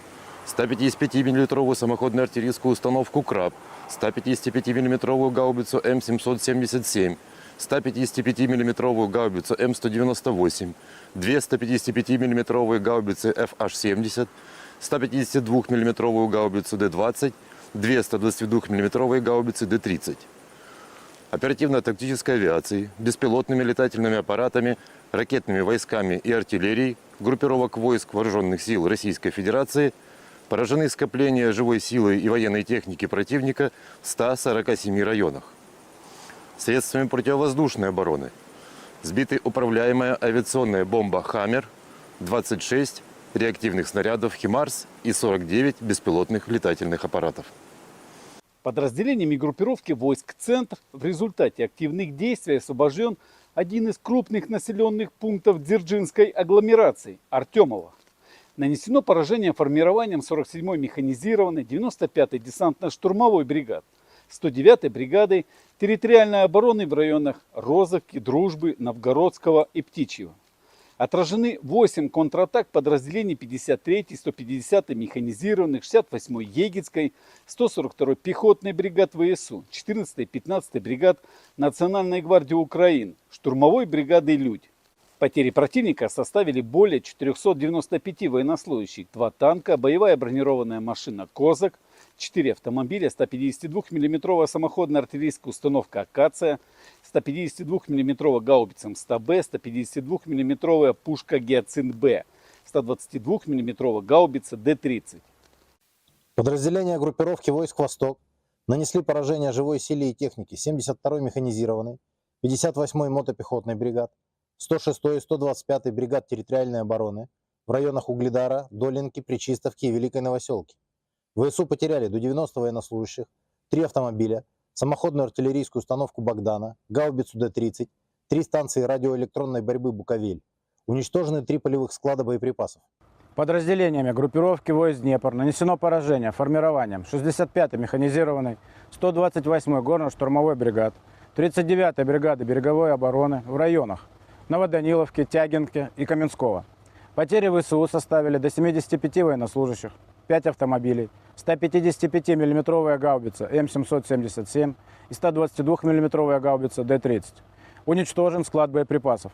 155 мм самоходную артиллерийскую установку «Краб», 155 мм гаубицу М777, 155 мм гаубицу М198, 2 155 мм гаубицы FH-70, 152 мм гаубицу Д-20, 2 122 мм гаубицы Д-30. Оперативно-тактической авиацией, беспилотными летательными аппаратами, ракетными войсками и артиллерией группировок войск Вооруженных сил Российской Федерации поражены скопления живой силы и военной техники противника в 147 районах. Средствами противовоздушной обороны сбиты управляемая авиационная бомба «Хаммер», 26 реактивных снарядов «Химарс» и 49 беспилотных летательных аппаратов. Подразделениями группировки войск «Центр» в результате активных действий освобожден один из крупных населенных пунктов Дзержинской агломерации – Артемово. Нанесено поражение формированием 47-й механизированной 95-й десантно-штурмовой бригад, 109-й бригадой территориальной обороны в районах Розовки, Дружбы, Новгородского и Птичьего. Отражены 8 контратак подразделений 53-й, 150-й механизированных, 68-й Егицкой, 142-й пехотной бригад ВСУ, 14-й, 15-й бригад Национальной гвардии Украины, штурмовой бригады «Людь». Потери противника составили более 495 военнослужащих, 2 танка, боевая бронированная машина «Козак», 4 автомобиля, 152 мм самоходная артиллерийская установка «Акация», 152 мм гаубица МСТБ, 152 мм пушка «Гиацинт-Б», 122 мм гаубица Д-30. Подразделения группировки войск «Восток» нанесли поражение живой силе и технике 72-й механизированной, 58-й мотопехотной бригад, 106-й и 125-й бригад территориальной обороны в районах Угледара, Долинки, Пречистовки и Великой Новоселки. ВСУ потеряли до 90 военнослужащих, 3 автомобиля, самоходную артиллерийскую установку «Богдана», гаубицу Д-30, 3 станции радиоэлектронной борьбы «Буковель». Уничтожены 3 полевых склада боеприпасов. Подразделениями группировки войск Днепр нанесено поражение формированием 65-й механизированной, 128-й горно-штурмовой бригад, 39-й бригады береговой обороны в районах Новоданиловки, Тягинки и Каменского. Потери ВСУ составили до 75 военнослужащих, 5 автомобилей, 155 мм гаубица М777 и 122 мм гаубица Д-30. Уничтожен склад боеприпасов.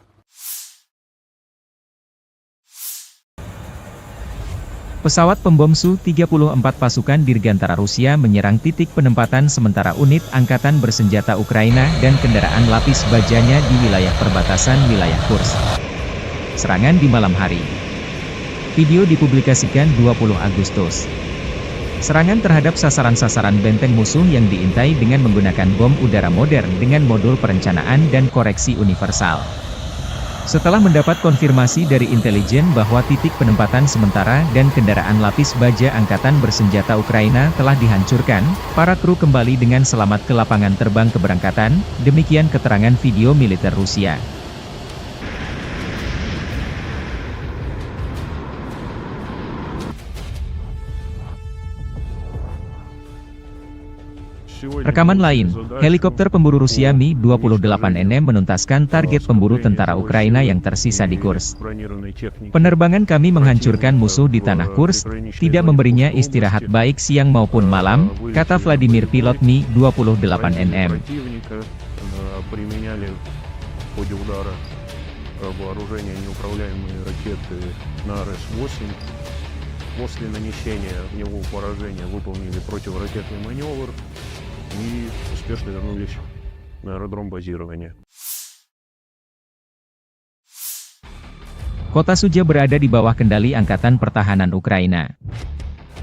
Pesawat pembom Su-34 pasukan Dirgantara Rusia menyerang titik penempatan sementara unit angkatan bersenjata Ukraina dan kendaraan lapis bajanya di wilayah perbatasan wilayah Kursk. Serangan di malam hari. Video dipublikasikan 20 Agustus. Serangan terhadap sasaran-sasaran benteng musuh yang diintai dengan menggunakan bom udara modern dengan modul perencanaan dan koreksi universal. Setelah mendapat konfirmasi dari intelijen bahwa titik penempatan sementara dan kendaraan lapis baja angkatan bersenjata Ukraina telah dihancurkan, para kru kembali dengan selamat ke lapangan terbang keberangkatan, demikian keterangan video militer Rusia. Rekaman lain, helikopter pemburu Rusia Mi-28NM menuntaskan target pemburu tentara Ukraina yang tersisa di Kursk. Penerbangan kami menghancurkan musuh di tanah Kursk, tidak memberinya istirahat baik siang maupun malam, kata Vladimir pilot Mi-28NM. После нанесения в него поражения выполнили противоракетный маневр и успешно вернулись на аэродром базирования. Kota Sudzha berada di bawah kendali Angkatan Pertahanan Ukraina.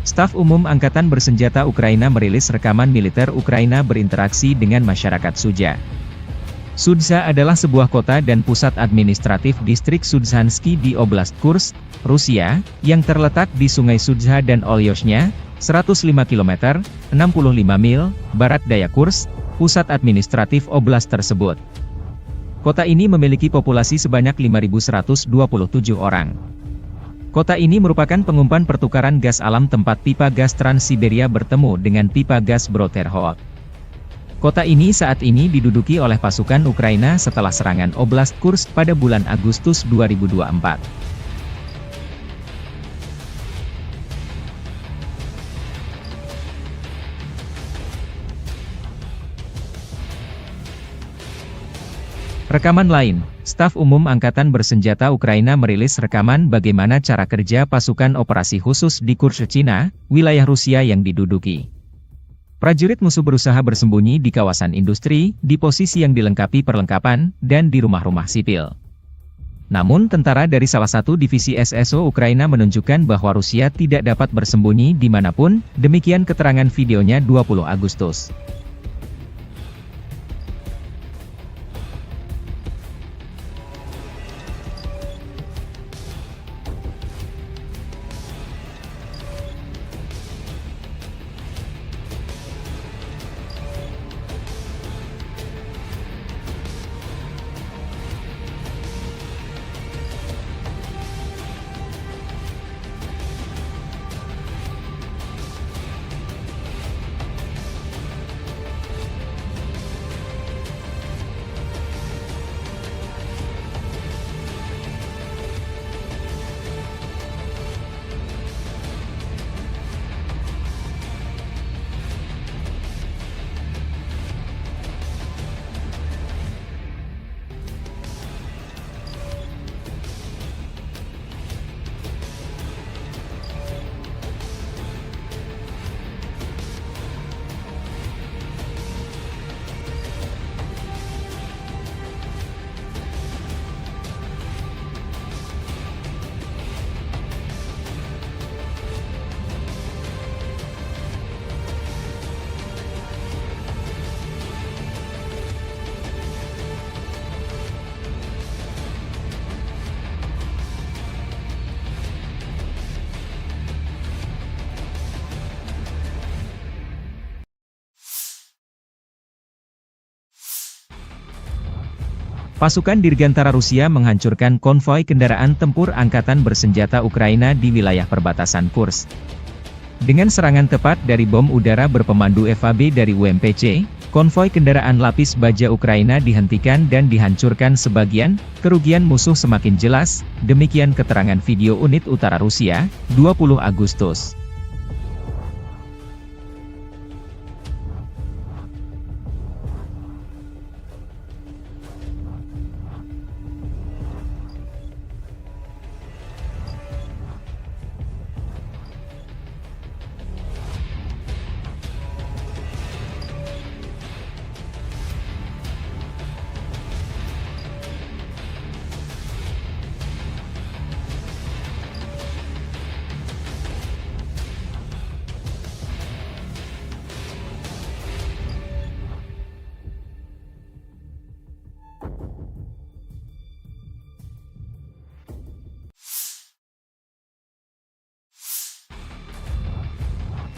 Staf Umum Angkatan Bersenjata Ukraina merilis rekaman militer Ukraina berinteraksi dengan masyarakat Sudzha. Sudzha adalah sebuah kota dan pusat administratif distrik Sudzhansky di Oblast Kursk, Rusia, yang terletak di Sungai Sudzha dan Olyoshnya, 105 km, 65 mil, barat daya Kursk, pusat administratif oblast tersebut. Kota ini memiliki populasi sebanyak 5.127 orang. Kota ini merupakan pengumpan pertukaran gas alam tempat pipa gas Trans-Siberia bertemu dengan pipa gas Bro-Terhoak. Kota ini saat ini diduduki oleh pasukan Ukraina setelah serangan Oblast Kursk pada bulan Agustus 2024. Rekaman lain, Staf Umum Angkatan Bersenjata Ukraina merilis rekaman bagaimana cara kerja pasukan operasi khusus di Kursk, Cina, wilayah Rusia yang diduduki. Prajurit musuh berusaha bersembunyi di kawasan industri, di posisi yang dilengkapi perlengkapan, dan di rumah-rumah sipil. Namun tentara dari salah satu divisi SSO Ukraina menunjukkan bahwa Rusia tidak dapat bersembunyi dimanapun, demikian keterangan videonya 20 Agustus. Pasukan Dirgantara Rusia menghancurkan konvoi kendaraan tempur angkatan bersenjata Ukraina di wilayah perbatasan Kursk. Dengan serangan tepat dari bom udara berpemandu FAB dari UMPC, konvoi kendaraan lapis baja Ukraina dihentikan dan dihancurkan sebagian, kerugian musuh semakin jelas, demikian keterangan video unit utara Rusia, 20 Agustus.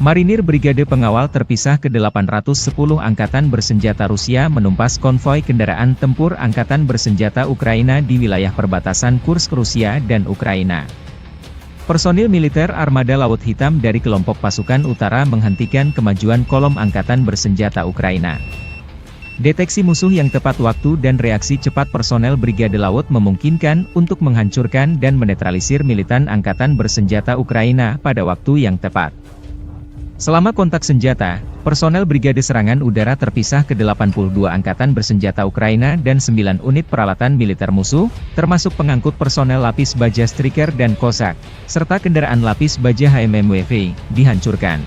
Marinir Brigade Pengawal Terpisah ke-810 Angkatan Bersenjata Rusia menumpas konvoi kendaraan tempur Angkatan Bersenjata Ukraina di wilayah perbatasan Kursk Rusia dan Ukraina. Personil militer Armada Laut Hitam dari kelompok pasukan utara menghentikan kemajuan kolom Angkatan Bersenjata Ukraina. Deteksi musuh yang tepat waktu dan reaksi cepat personel Brigade Laut memungkinkan untuk menghancurkan dan menetralisir militan Angkatan Bersenjata Ukraina pada waktu yang tepat. Selama kontak senjata, personel Brigade Serangan Udara Terpisah ke-82 Angkatan Bersenjata Ukraina dan 9 unit peralatan militer musuh, termasuk pengangkut personel lapis baja Striker dan Cossack, serta kendaraan lapis baja HMMWV, dihancurkan.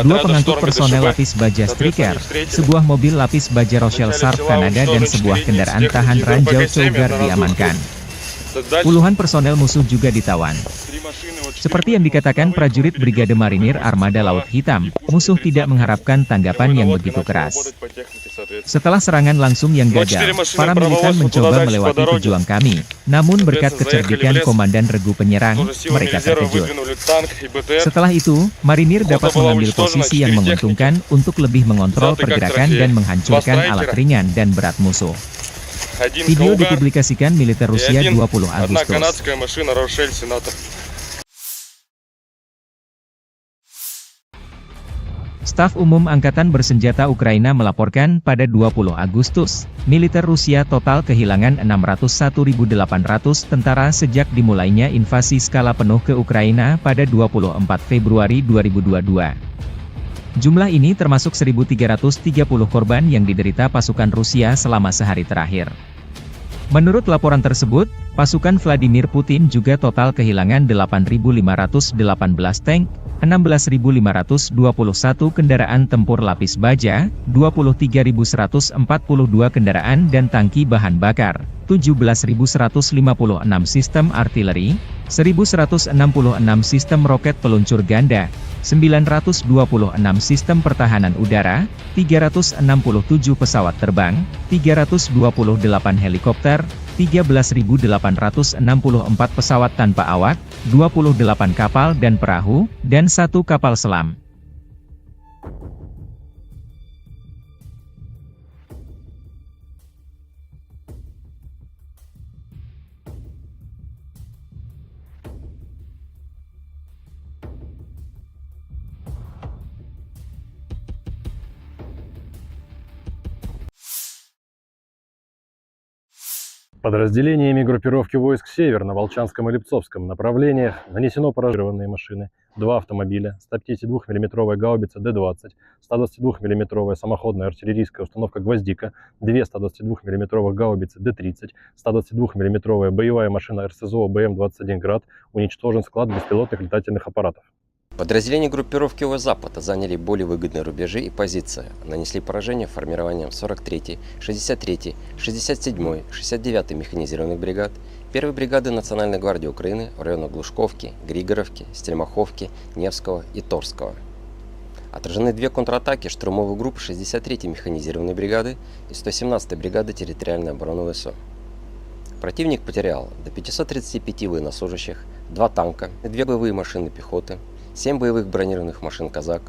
Dua pengangkut personel lapis baja Striker, sebuah mobil lapis baja Rochelle Sharp Kanada dan sebuah kendaraan tahan ranjau Cougar diamankan. Puluhan personel musuh juga ditawan. Seperti yang dikatakan prajurit Brigade Marinir Armada Laut Hitam, musuh tidak mengharapkan tanggapan yang begitu keras. Setelah serangan langsung yang gagal, para militan mencoba melewati pejuang kami, namun berkat kecerdikan Komandan Regu Penyerang, mereka terkejut. Setelah itu, Marinir dapat mengambil posisi yang menguntungkan untuk lebih mengontrol pergerakan dan menghancurkan alat ringan dan berat musuh. Video dipublikasikan militer Rusia 20 Agustus. Staf Umum Angkatan Bersenjata Ukraina melaporkan pada 20 Agustus, militer Rusia total kehilangan 601.800 tentara sejak dimulainya invasi skala penuh ke Ukraina pada 24 Februari 2022. Jumlah ini termasuk 1.330 korban yang diderita pasukan Rusia selama sehari terakhir. Menurut laporan tersebut, pasukan Vladimir Putin juga total kehilangan 8.518 tank, 16.521 kendaraan tempur lapis baja, 23.142 kendaraan dan tangki bahan bakar, 17.156 sistem artileri, 1.166 sistem roket peluncur ganda, 926 sistem pertahanan udara, 367 pesawat terbang, 328 helikopter, 13.864 pesawat tanpa awak, 28 kapal dan perahu, dan 1 kapal selam. Подразделениями группировки войск «Север» на Волчанском и Липцовском направлениях нанесено поражение машины, 2 автомобиля, 152 мм гаубица Д-20, 122 мм самоходная артиллерийская установка «Гвоздика», 2 122 мм гаубицы Д-30, 122 мм боевая машина РСЗО БМ-21 «Град», уничтожен склад беспилотных летательных аппаратов. Подразделения группировки Запада заняли более выгодные рубежи и позиции, нанесли поражение формированием 43-й, 63-й, 67-й, 69-й механизированных бригад, 1-й бригады Национальной гвардии Украины в районах Глушковки, Григоровки, Стельмаховки, Невского и Торского. Отражены 2 контратаки штурмовых групп 63-й механизированной бригады и 117-й бригады территориальной обороны ВСУ. Противник потерял до 535 военнослужащих, 2 танка, 2 боевые машины пехоты, 7 боевых бронированных машин «Казак»,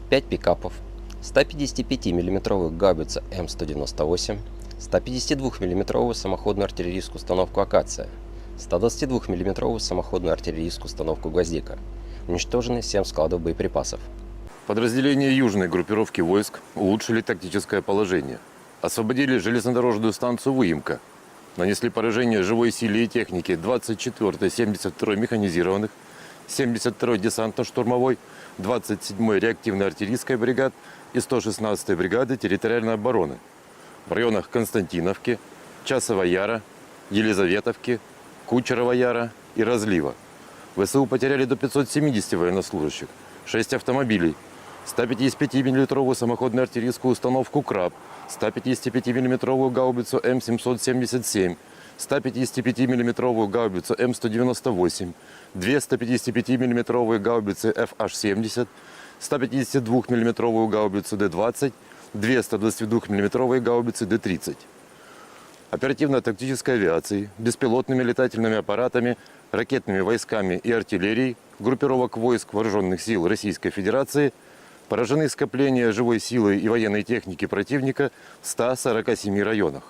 5 пикапов, 155 мм гаубица М198, 152 мм самоходную артиллерийскую установку «Акация», 122 мм самоходную артиллерийскую установку «Гвоздика». Уничтожены 7 складов боеприпасов. Подразделения южной группировки войск улучшили тактическое положение. Освободили железнодорожную станцию Выемка. Нанесли поражение живой силе и технике 24-й, 72-й механизированных, 72-й десантно-штурмовой, 27-й реактивной артиллерийской бригад и 116-й бригады территориальной обороны в районах Константиновки, Часова Яра, Елизаветовки, Кучерова Яра и Разлива. ВСУ потеряли до 570 военнослужащих, 6 автомобилей, 155 мм самоходную артиллерийскую установку «Краб», 155 мм гаубицу М777, 155 мм гаубицу М198, 2 155 мм гаубицы FH-70, 152 мм гаубицу Д-20, 2 122 мм гаубицы Д-30. Оперативно-тактической авиацией, беспилотными летательными аппаратами, ракетными войсками и артиллерией группировок войск Вооруженных сил Российской Федерации поражены скопления живой силы и военной техники противника в 147 районах.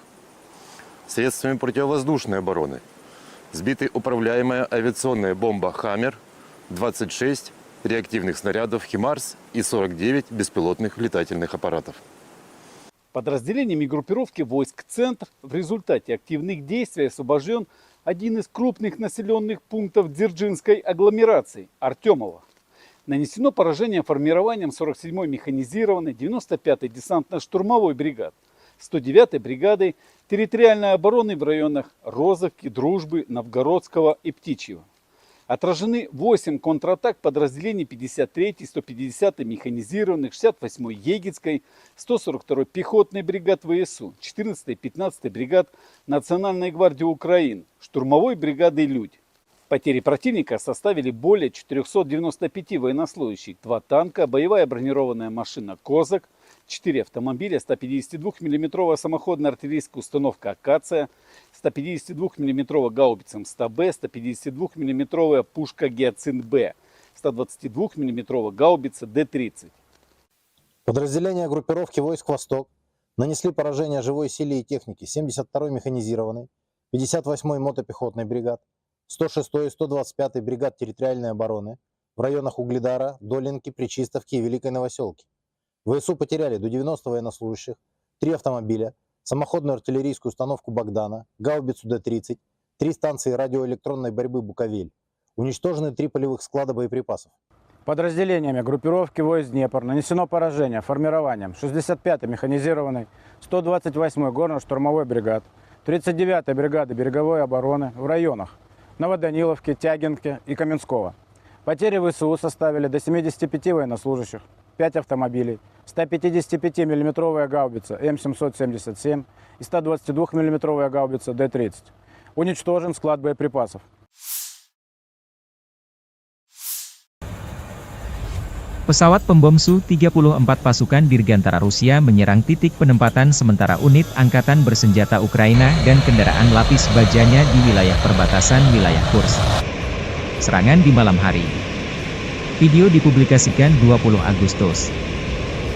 Средствами противовоздушной обороны сбиты управляемая авиационная бомба «Хаммер», 26 реактивных снарядов «Химарс» и 49 беспилотных летательных аппаратов. Подразделениями группировки войск «Центр» в результате активных действий освобожден один из крупных населенных пунктов Дзержинской агломерации – Артемово. Нанесено поражение формированием 47-й механизированной, 95-й десантно-штурмовой бригад, 109-й бригады территориальной обороны в районах Розовки, Дружбы, Новгородского и Птичьего. Отражены 8 контратак подразделений 53-й, 150-й механизированных, 68-й Егицкой, 142-й пехотной бригад ВСУ, 14-й, 15-й бригад Национальной гвардии Украины, штурмовой бригады «Людь». Потери противника составили более 495 военнослужащих, 2 танка, боевая бронированная машина «Козак», 4 автомобиля, 152 мм самоходная артиллерийская установка «Акация», 152 мм гаубица М100Б, 152 мм пушка «Гиацинт-Б», 122 мм гаубица Д-30. Подразделения группировки войск «Восток» нанесли поражение живой силе и технике 72-й механизированной, 58-й мотопехотной бригад, 106-й и 125-й бригад территориальной обороны в районах Угледара, Долинки, Пречистовки и Великой Новоселки. ВСУ потеряли до 90 военнослужащих, 3 автомобиля, самоходную артиллерийскую установку «Богдана», гаубицу Д-30, 3 станции радиоэлектронной борьбы «Буковель». Уничтожены 3 полевых склада боеприпасов. Подразделениями группировки войск «Днепр» нанесено поражение формированием 65-й механизированной, 128-й горно-штурмовой бригад, 39-й бригады береговой обороны в районах Новоданиловки, Тягинки и Каменского. Потери ВСУ составили до 75 военнослужащих, 5 автомобилей, 155 мм гаубица М777 и 122 мм гаубица Д-30. Уничтожен склад боеприпасов. Pesawat pembom Su-34 pasukan Dirgantara Rusia menyerang titik penempatan sementara unit angkatan bersenjata Ukraina dan kendaraan lapis bajanya di wilayah perbatasan wilayah Kursk. Serangan di malam hari. Video dipublikasikan 20 Agustus.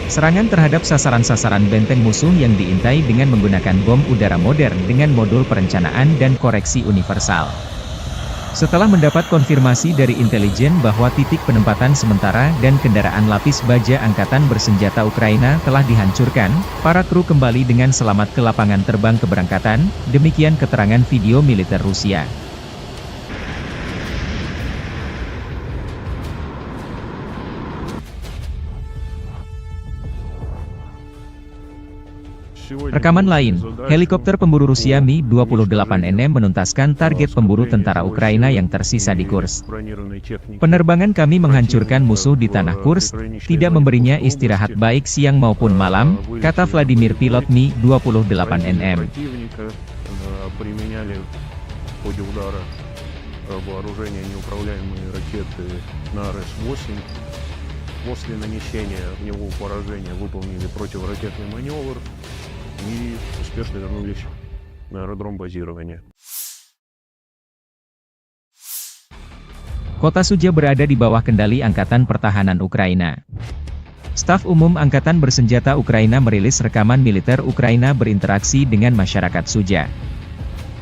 Serangan terhadap sasaran-sasaran benteng musuh yang diintai dengan menggunakan bom udara modern dengan modul perencanaan dan koreksi universal. Setelah mendapat konfirmasi dari intelijen bahwa titik penempatan sementara dan kendaraan lapis baja angkatan bersenjata Ukraina telah dihancurkan, para kru kembali dengan selamat ke lapangan terbang keberangkatan, demikian keterangan video militer Rusia. Rekaman lain, helikopter pemburu Rusia Mi-28NM menuntaskan target pemburu tentara Ukraina yang tersisa di Kursk. Penerbangan kami menghancurkan musuh di tanah Kursk, tidak memberinya istirahat baik siang maupun malam, kata Vladimir pilot Mi-28NM. После нанесения огневого поражения выполнили противоракетный маневр и успешно вернулись на аэродром базирования. Kota Suja berada di bawah kendali Angkatan Pertahanan Ukraina. Staf Umum Angkatan Bersenjata Ukraina merilis rekaman militer Ukraina berinteraksi dengan masyarakat Sudzha.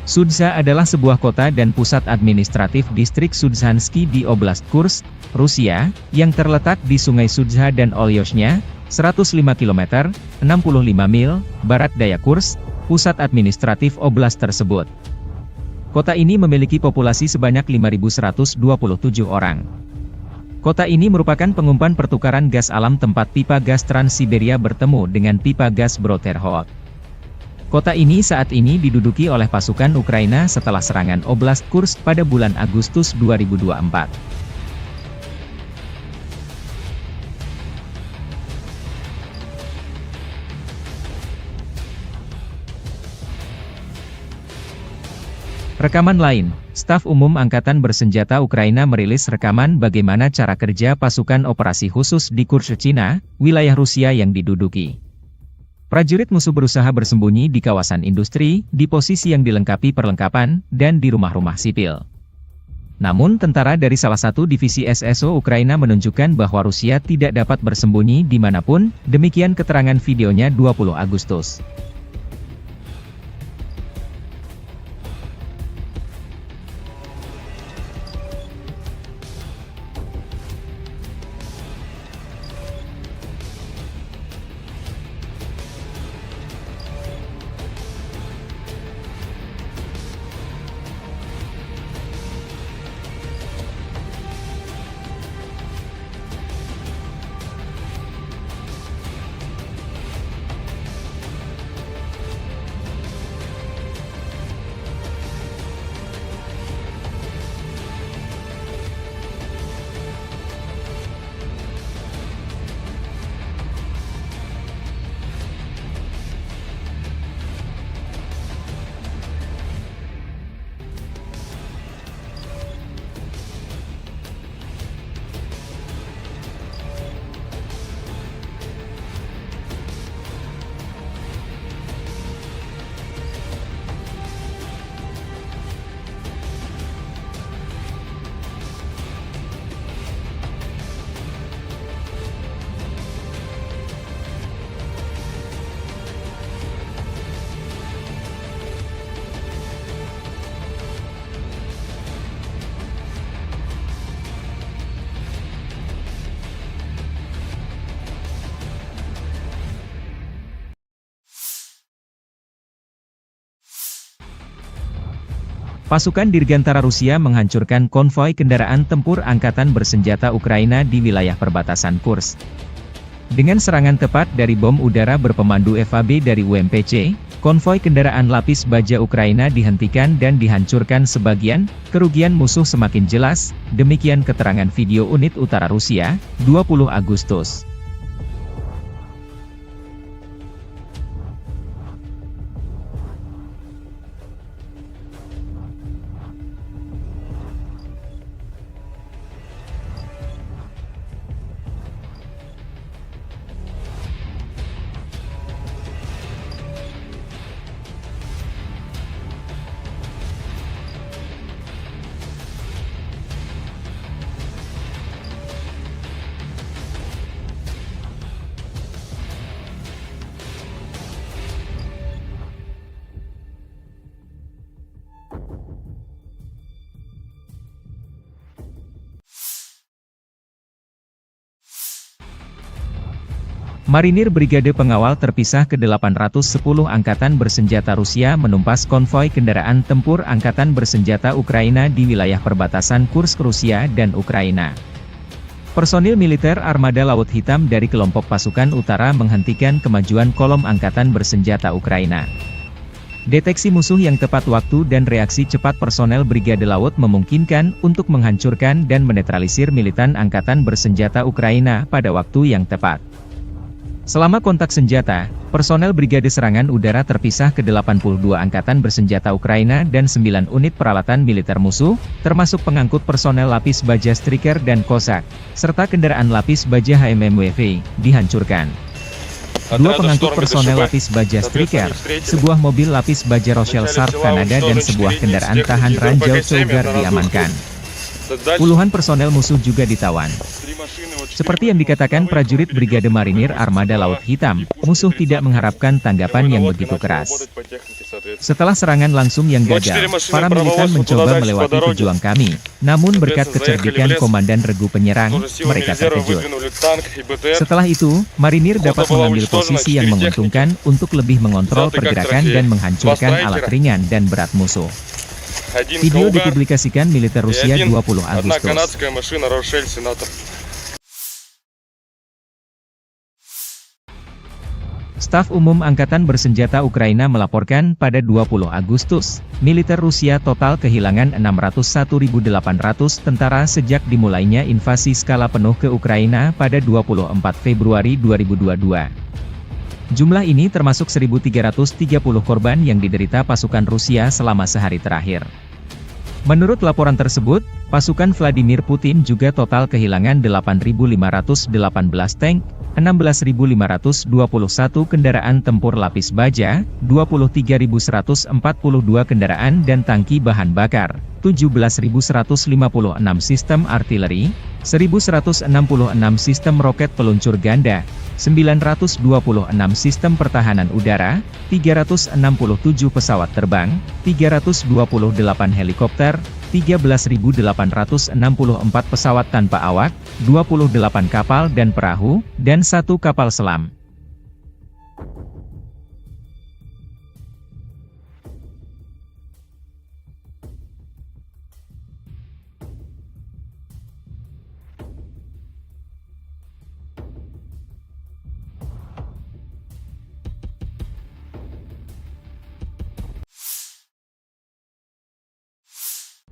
Sudzha adalah sebuah kota dan pusat administratif distrik Sudzhansky di Oblast Kursk, Rusia, yang terletak di Sungai Sudzha dan Olyoshnya, 105 km, 65 mil, barat daya Kursk, pusat administratif oblast tersebut. Kota ini memiliki populasi sebanyak 5.127 orang. Kota ini merupakan pengumpan pertukaran gas alam tempat pipa gas Trans-Siberia bertemu dengan pipa gas Brodterhot. Kota ini saat ini diduduki oleh pasukan Ukraina setelah serangan Oblast Kursk pada bulan Agustus 2024. Rekaman lain, Staf Umum Angkatan Bersenjata Ukraina merilis rekaman bagaimana cara kerja pasukan operasi khusus di Kursk, Cina, wilayah Rusia yang diduduki. Prajurit musuh berusaha bersembunyi di kawasan industri, di posisi yang dilengkapi perlengkapan, dan di rumah-rumah sipil. Namun tentara dari salah satu divisi SSO Ukraina menunjukkan bahwa Rusia tidak dapat bersembunyi dimanapun, demikian keterangan videonya 20 Agustus. Pasukan Dirgantara Rusia menghancurkan konvoi kendaraan tempur angkatan bersenjata Ukraina di wilayah perbatasan Kursk. Dengan serangan tepat dari bom udara berpemandu FAB dari UMPC, konvoi kendaraan lapis baja Ukraina dihentikan dan dihancurkan sebagian, kerugian musuh semakin jelas, demikian keterangan video unit utara Rusia, 20 Agustus. Marinir Brigade Pengawal Terpisah ke-810 Angkatan Bersenjata Rusia menumpas konvoi kendaraan tempur Angkatan Bersenjata Ukraina di wilayah perbatasan Kursk Rusia dan Ukraina. Personil militer Armada Laut Hitam dari kelompok pasukan utara menghentikan kemajuan kolom Angkatan Bersenjata Ukraina. Deteksi musuh yang tepat waktu dan reaksi cepat personel Brigade Laut memungkinkan untuk menghancurkan dan menetralisir militan Angkatan Bersenjata Ukraina pada waktu yang tepat. Selama kontak senjata, personel Brigade Serangan Udara Terpisah ke-82 Angkatan Bersenjata Ukraina dan 9 unit peralatan militer musuh, termasuk pengangkut personel lapis baja Striker dan Cossack, serta kendaraan lapis baja HMMWV, dihancurkan. Dua pengangkut personel lapis baja Striker, sebuah mobil lapis baja Rochelle Sarp Kanada dan sebuah kendaraan tahan ranjau Cougar diamankan. Puluhan personel musuh juga ditawan. Seperti yang dikatakan prajurit Brigade Marinir Armada Laut Hitam, musuh tidak mengharapkan tanggapan yang begitu keras. Setelah serangan langsung yang gagal, para militan mencoba melewati pejuang kami. Namun berkat kecerdikan Komandan Regu penyerang, mereka terkejut. Setelah itu, Marinir dapat mengambil posisi yang menguntungkan untuk lebih mengontrol pergerakan dan menghancurkan alat ringan dan berat musuh. Video dipublikasikan militer Rusia 20 Agustus. Staf Umum Angkatan Bersenjata Ukraina melaporkan pada 20 Agustus, militer Rusia total kehilangan 601.800 tentara sejak dimulainya invasi skala penuh ke Ukraina pada 24 Februari 2022. Jumlah ini termasuk 1.330 korban yang diderita pasukan Rusia selama sehari terakhir. Menurut laporan tersebut, pasukan Vladimir Putin juga total kehilangan 8.518 tank, 16.521 kendaraan tempur lapis baja, 23.142 kendaraan dan tangki bahan bakar, 17.156 sistem artileri, 1.166 sistem roket peluncur ganda, 926 sistem pertahanan udara, 367 pesawat terbang, 328 helikopter, 13.864 pesawat tanpa awak, 28 kapal dan perahu, dan 1 kapal selam.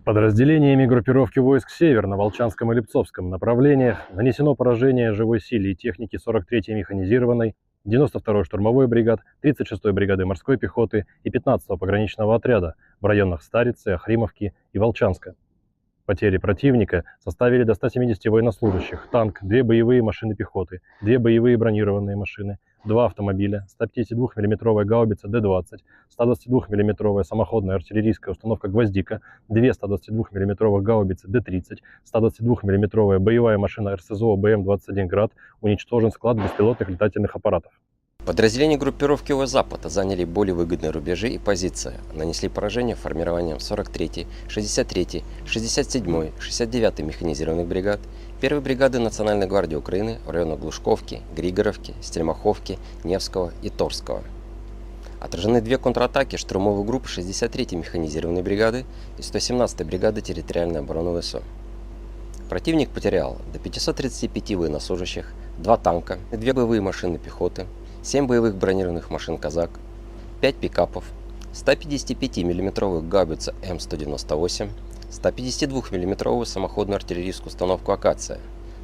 Подразделениями группировки войск «Север» на Волчанском и Липцовском направлениях нанесено поражение живой силе и технике 43-й механизированной, 92-й штурмовой бригад, 36-й бригады морской пехоты и 15-го пограничного отряда в районах Старицы, Охримовки и Волчанска. Потери противника составили до 170 военнослужащих, танк, 2 боевые машины пехоты, 2 боевые бронированные машины, 2 автомобиля, 152 мм гаубица Д-20, 122 мм самоходная артиллерийская установка «Гвоздика», 2 122 мм гаубицы Д-30, 122 мм боевая машина РСЗО БМ-21 «Град», уничтожен склад беспилотных летательных аппаратов. Подразделения группировки Запада заняли более выгодные рубежи и позиции, нанесли поражение формированием 43-й, 63-й, 67-й, 69-й механизированных бригад, 1-й бригады Национальной гвардии Украины в районах Глушковки, Григоровки, Стельмаховки, Невского и Торского. Отражены 2 контратаки штурмовых групп 63-й механизированной бригады и 117-й бригады территориальной обороны ВСУ. Противник потерял до 535 военнослужащих, 2 танка, 2 боевые машины пехоты, 7 боевых бронированных машин «Казак», 5 пикапов, 155 мм гаубицу М198, 152 мм самоходную артиллерийскую установку «Акация»,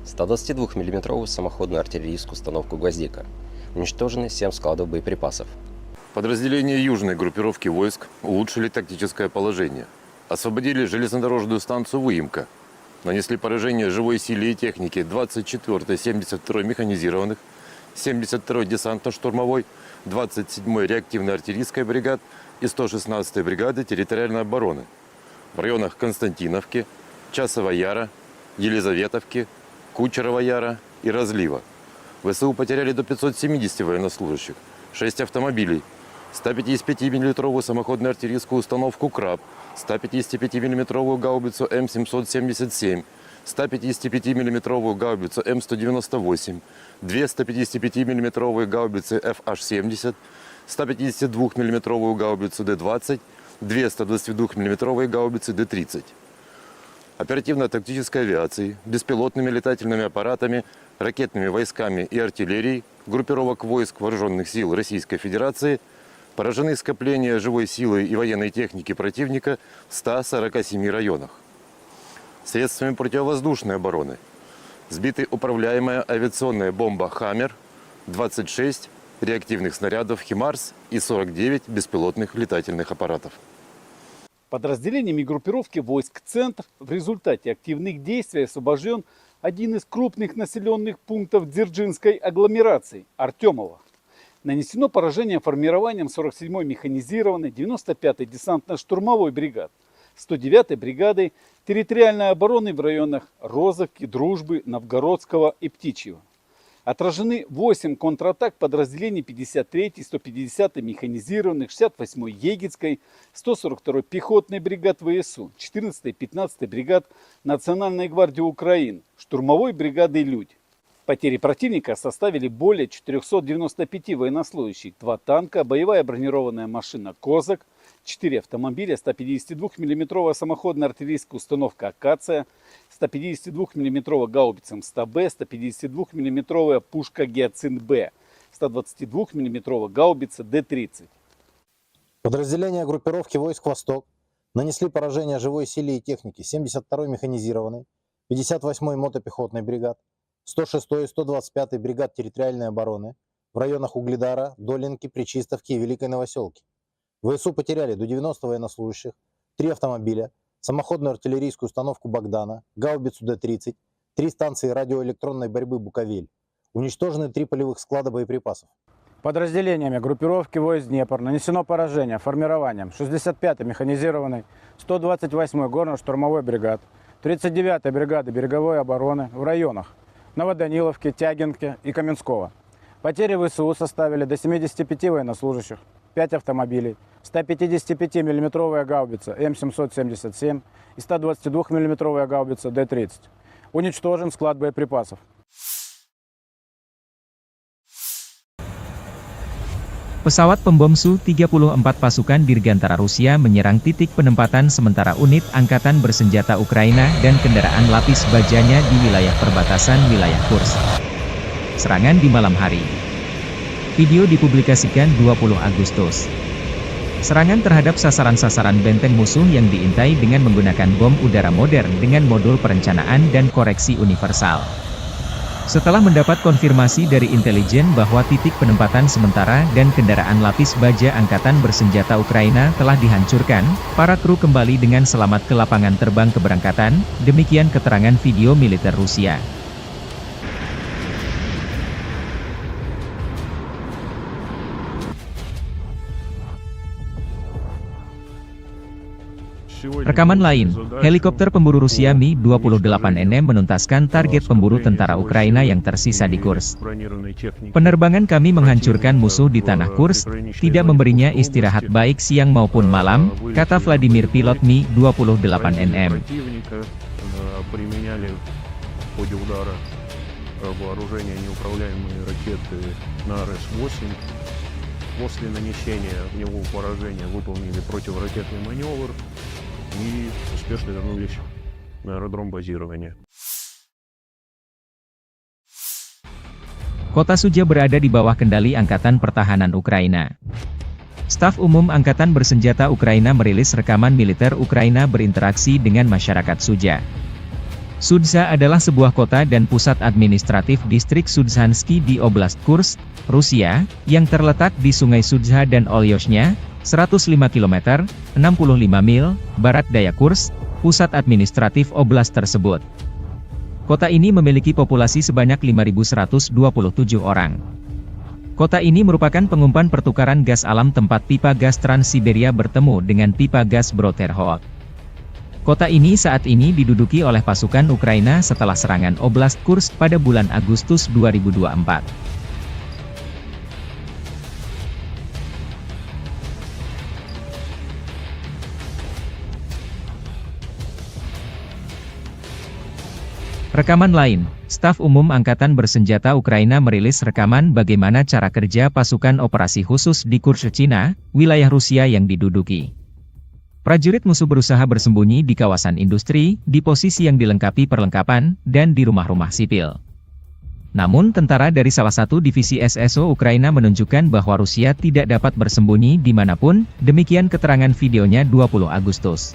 122 мм самоходную артиллерийскую установку «Гвоздика». Уничтожены 7 складов боеприпасов. Подразделения южной группировки войск улучшили тактическое положение. Освободили железнодорожную станцию Выемка. Нанесли поражение живой силе и технике 24-й, 72-й механизированных, 72-й десантно-штурмовой, 27-й реактивной артиллерийской бригад и 116-й бригады территориальной обороны в районах Константиновки, Часова Яра, Елизаветовки, Кучерова Яра и Разлива. ВСУ потеряли до 570 военнослужащих, 6 автомобилей, 155 мм самоходную артиллерийскую установку «Краб», 155 мм гаубицу М777, 155 мм гаубицу М198, 2 155 мм гаубицы FH-70, 152 мм гаубицу Д-20, 2 122 мм гаубицы Д-30. Оперативно-тактической авиацией, беспилотными летательными аппаратами, ракетными войсками и артиллерией группировок войск Вооруженных сил Российской Федерации поражены скопления живой силы и военной техники противника в 147 районах. Средствами противовоздушной обороны сбиты управляемая авиационная бомба «Хаммер», 26 реактивных снарядов «Химарс» и 49 беспилотных летательных аппаратов. Подразделениями группировки войск «Центр» в результате активных действий освобожден один из крупных населенных пунктов Дзержинской агломерации – Артемово. Нанесено поражение формированием 47-й механизированной, 95-й десантно-штурмовой бригад, 109-й бригадой территориальной обороны в районах Розовки, Дружбы, Новгородского и Птичьего. Отражены 8 контратак подразделений 53-й, 150-й механизированных, 68-й Егицкой, 142-й пехотной бригад ВСУ, 14-й, 15-й бригад Национальной гвардии Украины, штурмовой бригады «Людь». Потери противника составили более 495 военнослужащих, 2 танка, боевая бронированная машина «Козак», 4 автомобиля, 152 мм самоходная артиллерийская установка «Акация», 152 мм гаубица МСТ-Б, 152 мм пушка «Гиацинт-Б», 122 мм гаубица Д-30. Подразделения группировки войск «Восток» нанесли поражение живой силе и технике 72-й механизированной, 58-й мотопехотной бригад, 106-й и 125-й бригад территориальной обороны в районах Угледара, Долинки, Пречистовки и Великой Новоселки. ВСУ потеряли до 90 военнослужащих, 3 автомобиля, самоходную артиллерийскую установку «Богдана», гаубицу Д-30, 3 станции радиоэлектронной борьбы «Буковель». Уничтожены 3 полевых склада боеприпасов. Подразделениями группировки войск Днепр нанесено поражение формированием 65-й механизированной, 128-й горно-штурмовой бригад, 39-й бригады береговой обороны в районах Новоданиловки, Тягинки и Каменского. Потери ВСУ составили до 75 военнослужащих, 5 автомобилей, 155 мм гаубица М777 и 122 мм гаубица Д-30. Уничтожен склад боеприпасов. Pesawat pembom Su-34 pasukan Dirgantara Rusia menyerang titik penempatan sementara unit angkatan bersenjata Ukraina dan kendaraan lapis bajanya di wilayah perbatasan wilayah Kursk. Serangan di malam hari. Video dipublikasikan 20 Agustus. Serangan terhadap sasaran-sasaran benteng musuh yang diintai dengan menggunakan bom udara modern dengan modul perencanaan dan koreksi universal. Setelah mendapat konfirmasi dari intelijen bahwa titik penempatan sementara dan kendaraan lapis baja angkatan bersenjata Ukraina telah dihancurkan, para kru kembali dengan selamat ke lapangan terbang keberangkatan, demikian keterangan video militer Rusia. Rekaman lain, helikopter pemburu Rusia Mi-28NM menuntaskan target pemburu tentara Ukraina yang tersisa di Kursk. Penerbangan kami menghancurkan musuh di tanah Kursk, tidak memberinya istirahat baik siang maupun malam, kata Vladimir pilot Mi-28NM. После нанесения в него поражения выполнили противоракетный маневр и успешно вернулись на аэродром базирования. Kota Sudzha berada di bawah kendali Angkatan Pertahanan Ukraina. Staf Umum Angkatan Bersenjata Ukraina merilis rekaman militer Ukraina berinteraksi dengan masyarakat Sudzha. Sudzha adalah sebuah kota dan pusat administratif distrik Sudzhansky di Oblast Kursk, Rusia, yang terletak di Sungai Sudzha dan Olyoshnya, 105 km, 65 mil, barat daya Kursk, pusat administratif oblast tersebut. Kota ini memiliki populasi sebanyak 5.127 orang. Kota ini merupakan pengumpan pertukaran gas alam tempat pipa gas Trans-Siberia bertemu dengan pipa gas Bro-Terhot. Kota ini saat ini diduduki oleh pasukan Ukraina setelah serangan Oblast Kursk pada bulan Agustus 2024. Rekaman lain, Staf Umum Angkatan Bersenjata Ukraina merilis rekaman bagaimana cara kerja pasukan operasi khusus di Kursk, Cina, wilayah Rusia yang diduduki. Prajurit musuh berusaha bersembunyi di kawasan industri, di posisi yang dilengkapi perlengkapan, dan di rumah-rumah sipil. Namun tentara dari salah satu divisi SSO Ukraina menunjukkan bahwa Rusia tidak dapat bersembunyi dimanapun, demikian keterangan videonya 20 Agustus.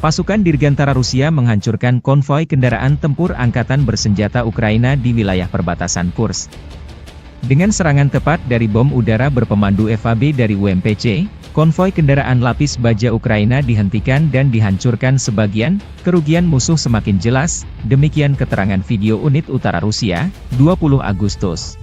Pasukan Dirgantara Rusia menghancurkan konvoi kendaraan tempur angkatan bersenjata Ukraina di wilayah perbatasan Kursk. Dengan serangan tepat dari bom udara berpemandu FAB dari UMPC, konvoi kendaraan lapis baja Ukraina dihentikan dan dihancurkan sebagian, kerugian musuh semakin jelas, demikian keterangan video unit utara Rusia, 20 Agustus.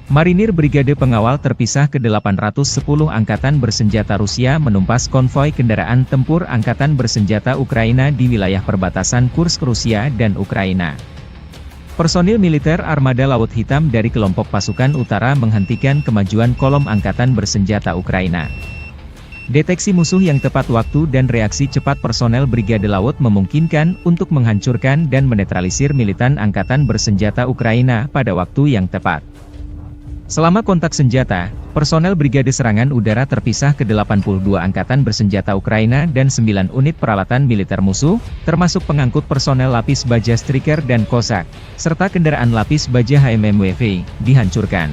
Marinir Brigade Pengawal Terpisah ke-810 Angkatan Bersenjata Rusia menumpas konvoi kendaraan tempur Angkatan Bersenjata Ukraina di wilayah perbatasan Kursk Rusia dan Ukraina. Personil militer Armada Laut Hitam dari kelompok pasukan utara menghentikan kemajuan kolom Angkatan Bersenjata Ukraina. Deteksi musuh yang tepat waktu dan reaksi cepat personel Brigade Laut memungkinkan untuk menghancurkan dan menetralisir militan Angkatan Bersenjata Ukraina pada waktu yang tepat. Selama kontak senjata, personel Brigade Serangan Udara Terpisah ke-82 Angkatan Bersenjata Ukraina dan 9 unit peralatan militer musuh, termasuk pengangkut personel lapis baja Striker dan Cossack, serta kendaraan lapis baja HMMWV, dihancurkan.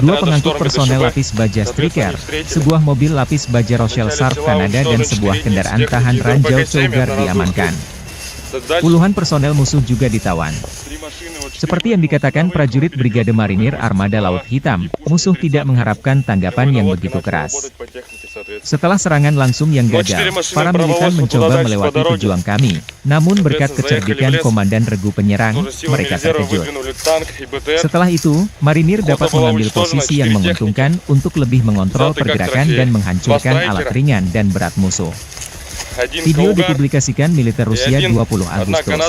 Dua pengangkut personel lapis baja Striker, sebuah mobil lapis baja Rochelle Sarp Kanada dan sebuah kendaraan tahan ranjau Cougar diamankan. Puluhan personel musuh juga ditawan. Seperti yang dikatakan prajurit Brigade Marinir Armada Laut Hitam, musuh tidak mengharapkan tanggapan yang begitu keras. Setelah serangan langsung yang gagal, para militan mencoba melewati pejuang kami, namun berkat kecerdikan Komandan Regu Penyerang, mereka terkejut. Setelah itu, Marinir dapat mengambil posisi yang menguntungkan untuk lebih mengontrol pergerakan dan menghancurkan alat ringan dan berat musuh. Video dipublikasikan militer Rusia 20 Agustus.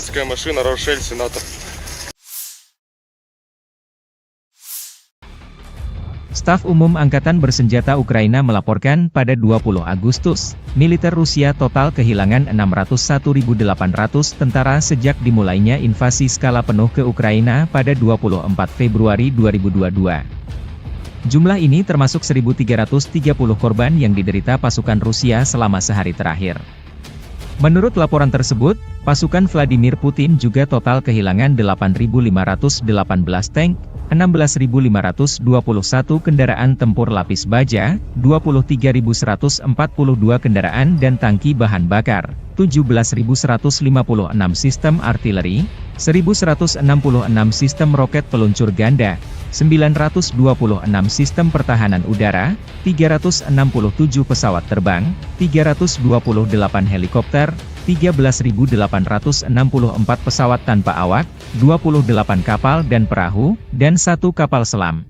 Staf Umum Angkatan Bersenjata Ukraina melaporkan pada 20 Agustus, militer Rusia total kehilangan 601.800 tentara sejak dimulainya invasi skala penuh ke Ukraina pada 24 Februari 2022. Jumlah ini termasuk 1.330 korban yang diderita pasukan Rusia selama sehari terakhir. Menurut laporan tersebut, pasukan Vladimir Putin juga total kehilangan 8.518 tank, 16.521 kendaraan tempur lapis baja, 23.142 kendaraan dan tangki bahan bakar, 17.156 sistem artileri, 1.166 sistem roket peluncur ganda, 926 sistem pertahanan udara, 367 pesawat terbang, 328 helikopter, 13.864 pesawat tanpa awak, 28 kapal dan perahu, dan 1 kapal selam.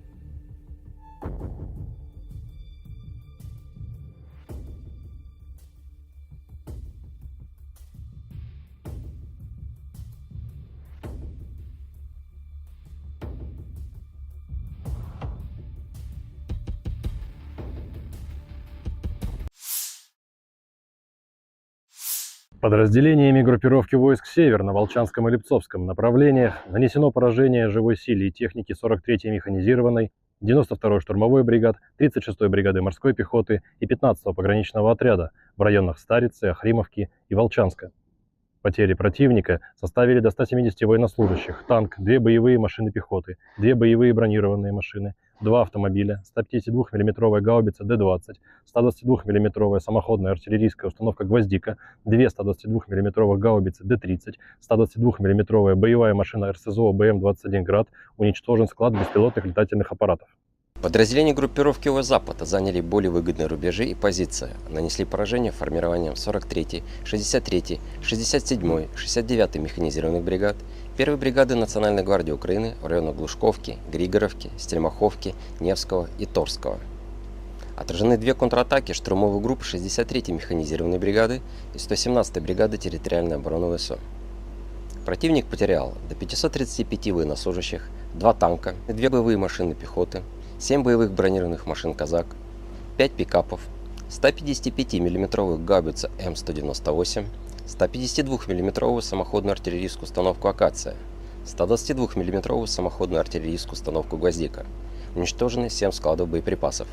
Подразделениями группировки войск «Север» на Волчанском и Липцовском направлениях нанесено поражение живой силе и технике 43-й механизированной, 92-й штурмовой бригад, 36-й бригады морской пехоты и 15-го пограничного отряда в районах Старицы, Охримовки и Волчанска. Потери противника составили до 170 военнослужащих, танк, 2 боевые машины пехоты, 2 боевые бронированные машины, 2 автомобиля, 152 мм гаубица Д-20, 122 мм самоходная артиллерийская установка «Гвоздика», 2 122 мм гаубицы Д-30, 122 мм боевая машина РСЗО БМ-21 «Град», уничтожен склад беспилотных летательных аппаратов. Подразделения группировки Запада заняли более выгодные рубежи и позиции, нанесли поражение формированием 43-й, 63-й, 67-й, 69-й механизированных бригад, 1-й бригады Национальной гвардии Украины в районах Глушковки, Григоровки, Стельмаховки, Невского и Торского. Отражены две контратаки штурмовых групп 63-й механизированной бригады и 117-й бригады территориальной обороны ВСУ. Противник потерял до 535 военнослужащих, 2 танка, 2 боевые машины пехоты, 7 боевых бронированных машин «Казак», 5 пикапов, 155 мм гаубицу М198, 152 мм самоходную артиллерийскую установку «Акация», 122 мм самоходную артиллерийскую установку «Гвоздика». Уничтожены 7 складов боеприпасов.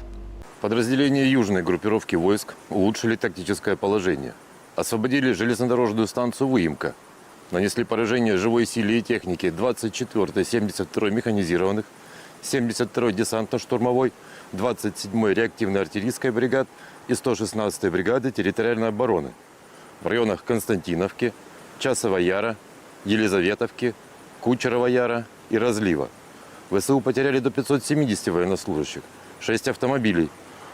Подразделения южной группировки войск улучшили тактическое положение. Освободили железнодорожную станцию Выемка. Нанесли поражение живой силе и технике 24-й, 72-й механизированных, 72-й десантно-штурмовой, 27-й реактивной артиллерийской бригад и 116-й бригады территориальной обороны в районах Константиновки, Часова Яра, Елизаветовки, Кучерова Яра и Разлива. ВСУ потеряли до 570 военнослужащих, 6 автомобилей,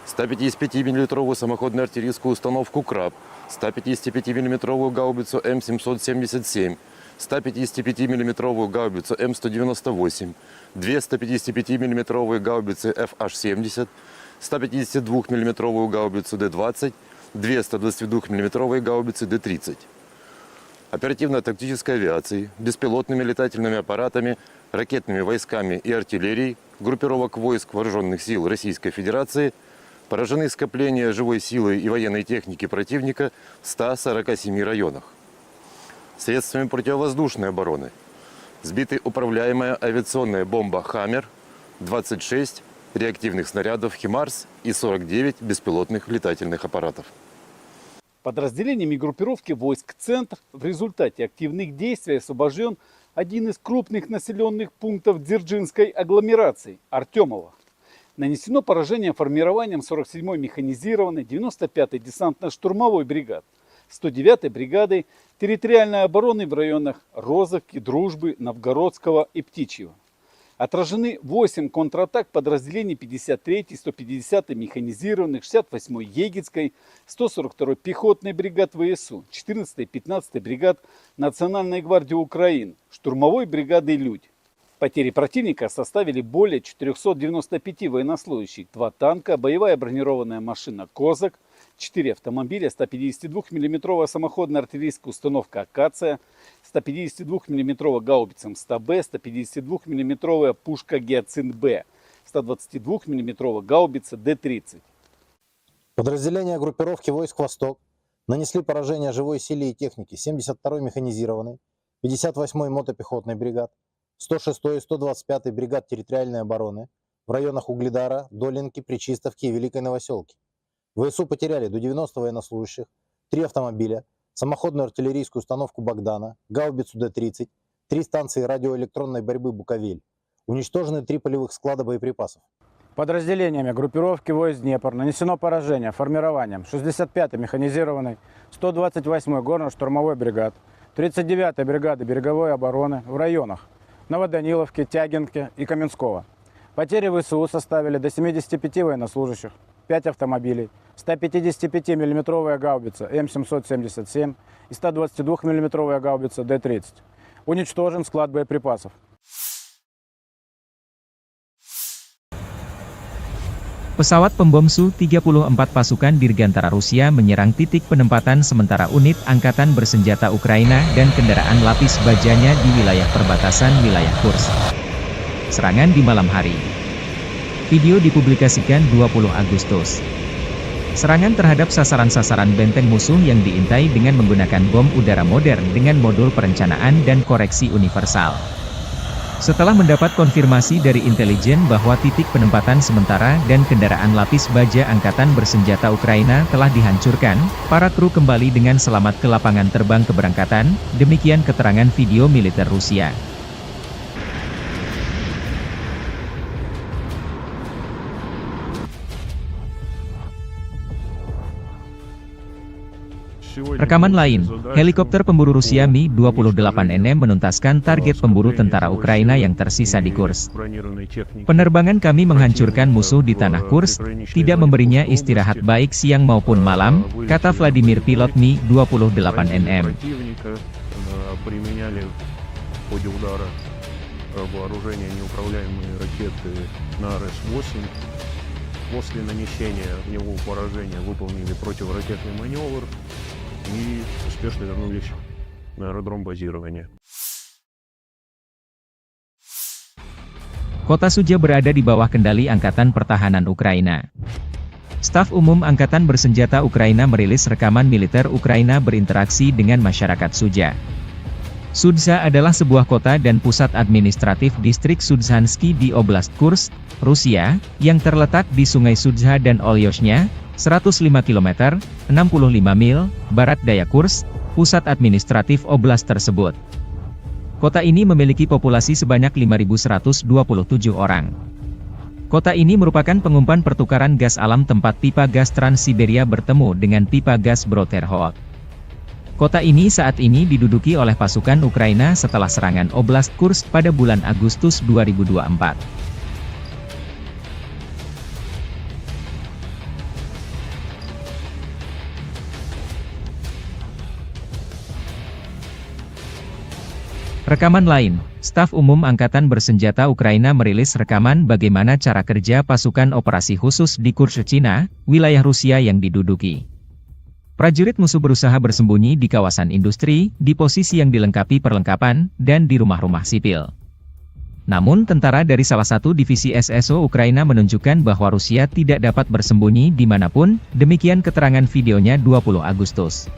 155 мм самоходную артиллерийскую установку «Краб», 155 мм гаубицу М777, 155 мм гаубицу М198, 2 155 мм гаубицы FH-70, 152 мм гаубицу Д-20, 2 122 мм гаубицы Д-30. Оперативно-тактической авиацией, беспилотными летательными аппаратами, ракетными войсками и артиллерией группировок войск Вооруженных сил Российской Федерации поражены скопления живой силы и военной техники противника в 147 районах. Средствами противовоздушной обороны сбиты управляемая авиационная бомба «Хаммер», 26 реактивных снарядов «Химарс» и 49 беспилотных летательных аппаратов. Подразделениями группировки войск «Центр» в результате активных действий освобожден один из крупных населенных пунктов Дзержинской агломерации – Артемово. Нанесено поражение формированием 47-й механизированной, 95-й десантно-штурмовой бригад, 109-й бригады территориальной обороны в районах Розовки, Дружбы, Новгородского и Птичьего. Отражены 8 контратак подразделений 53-й, 150-й механизированных, 68-й Егицкой, 142-й пехотной бригад ВСУ, 14-й, 15-й бригад Национальной гвардии Украины, штурмовой бригады «Людь». Потери противника составили более 495 военнослужащих, 2 танка, боевая бронированная машина «Козак», 4 автомобиля, 152 мм самоходная артиллерийская установка «Акация», 152 мм гаубица М100Б, 152 мм пушка «Гиацинт-Б», 122 мм гаубица Д-30. Подразделения группировки войск «Восток» нанесли поражение живой силе и технике 72-й механизированной, 58-й мотопехотной бригад, 106-й и 125-й бригад территориальной обороны в районах Угледара, Долинки, Пречистовки и Великой Новоселки. ВСУ потеряли до 90 военнослужащих, 3 автомобиля, самоходную артиллерийскую установку «Богдана», гаубицу Д-30, 3 станции радиоэлектронной борьбы «Буковель». Уничтожены 3 полевых склада боеприпасов. Подразделениями группировки войск Днепр нанесено поражение формированием 65-й механизированной, 128-й горно-штурмовой бригад, 39-й бригады береговой обороны в районах Новоданиловки, Тягинки и Каменского. Потери ВСУ составили до 75 военнослужащих, 5 автомобилей, 155 мм гаубица М777 и 122 мм гаубица Д-30. Уничтожен склад боеприпасов. Pesawat pembom Su-34 pasukan Dirgantara Rusia menyerang titik penempatan sementara unit angkatan bersenjata Ukraina dan kendaraan lapis bajanya di wilayah perbatasan wilayah Kursk. Serangan di malam hari. Video dipublikasikan 20 Agustus. Serangan terhadap sasaran-sasaran benteng musuh yang diintai dengan menggunakan bom udara modern dengan modul perencanaan dan koreksi universal. Setelah mendapat konfirmasi dari intelijen bahwa titik penempatan sementara dan kendaraan lapis baja angkatan bersenjata Ukraina telah dihancurkan, para kru kembali dengan selamat ke lapangan terbang keberangkatan, demikian keterangan video militer Rusia. Rekaman lain, helikopter pemburu Rusia Mi-28NM menuntaskan target pemburu tentara Ukraina yang tersisa di Kursk. Penerbangan kami menghancurkan musuh di tanah Kursk, tidak memberinya istirahat baik siang maupun malam, kata Vladimir pilot Mi-28NM. после нанесения в него поражения выполнили противоракетный маневр и успешно вернулись на аэродром базирования. Kota Sudzha berada di bawah kendali Angkatan Pertahanan Ukraina. Staf Umum Angkatan Bersenjata Ukraina merilis rekaman militer Ukraina berinteraksi dengan masyarakat Sudzha. Sudzha adalah sebuah kota dan pusat administratif distrik Sudzhansky di Oblast Kursk, Rusia, yang terletak di Sungai Sudzha dan Olyoshnya, 105 km, 65 mil, barat daya Kursk, pusat administratif oblast tersebut. Kota ini memiliki populasi sebanyak 5.127 orang. Kota ini merupakan pengumpan pertukaran gas alam tempat pipa gas Trans-Siberia bertemu dengan pipa gas Bro-Terhol. Kota ini saat ini diduduki oleh pasukan Ukraina setelah serangan Oblast Kursk pada bulan Agustus 2024. Rekaman lain, Staf Umum Angkatan Bersenjata Ukraina merilis rekaman bagaimana cara kerja pasukan operasi khusus di Kursk, Cina, wilayah Rusia yang diduduki. Prajurit musuh berusaha bersembunyi di kawasan industri, di posisi yang dilengkapi perlengkapan, dan di rumah-rumah sipil. Namun tentara dari salah satu divisi SSO Ukraina menunjukkan bahwa Rusia tidak dapat bersembunyi dimanapun, demikian keterangan videonya 20 Agustus.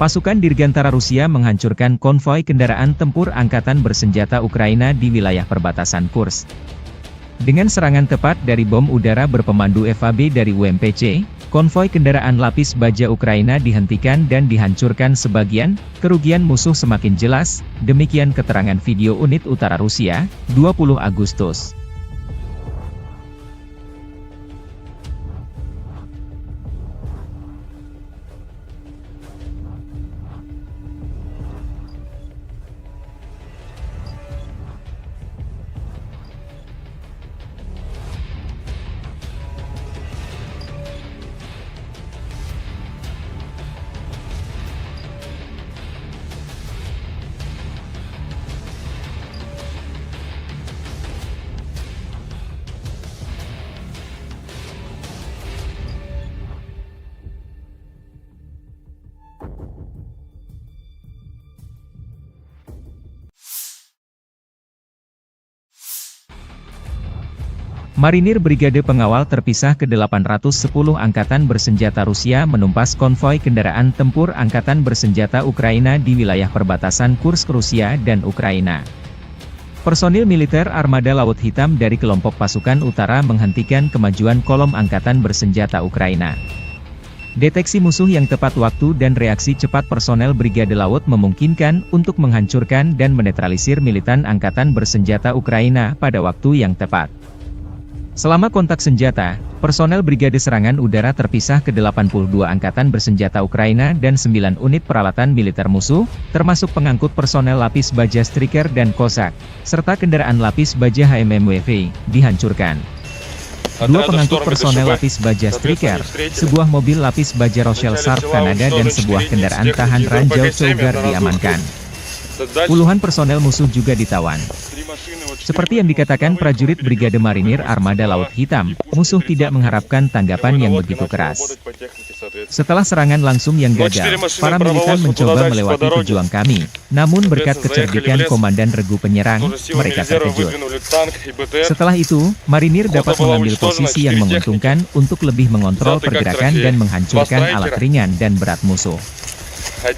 Pasukan Dirgantara Rusia menghancurkan konvoi kendaraan tempur Angkatan Bersenjata Ukraina di wilayah perbatasan Kursk. Dengan serangan tepat dari bom udara berpemandu FAB dari UMPC, konvoi kendaraan lapis baja Ukraina dihentikan dan dihancurkan sebagian, kerugian musuh semakin jelas, demikian keterangan video unit utara Rusia, 20 Agustus. Marinir Brigade Pengawal Terpisah ke-810 Angkatan Bersenjata Rusia menumpas konvoi kendaraan tempur Angkatan Bersenjata Ukraina di wilayah perbatasan Kursk Rusia dan Ukraina. Personil militer Armada Laut Hitam dari kelompok pasukan utara menghentikan kemajuan kolom Angkatan Bersenjata Ukraina. Deteksi musuh yang tepat waktu dan reaksi cepat personel Brigade Laut memungkinkan untuk menghancurkan dan menetralisir militan Angkatan Bersenjata Ukraina pada waktu yang tepat. Selama kontak senjata, personel Brigade Serangan Udara terpisah ke 82 angkatan bersenjata Ukraina dan 9 unit peralatan militer musuh, termasuk pengangkut personel lapis baja Striker dan Kozak, serta kendaraan lapis baja HMMWV, dihancurkan. Dua pengangkut personel lapis baja Striker, sebuah mobil lapis baja Rochelle Sharp Kanada dan sebuah kendaraan tahan ranjau Cougar diamankan. Puluhan personel musuh juga ditawan. Seperti yang dikatakan prajurit Brigade Marinir Armada Laut Hitam, musuh tidak mengharapkan tanggapan yang begitu keras. Setelah serangan langsung yang gagal, para militan mencoba melewati pejuang kami, namun berkat kecerdikan Komandan Regu penyerang, mereka terkejut. Setelah itu, Marinir dapat mengambil posisi yang menguntungkan untuk lebih mengontrol pergerakan dan menghancurkan alat ringan dan berat musuh.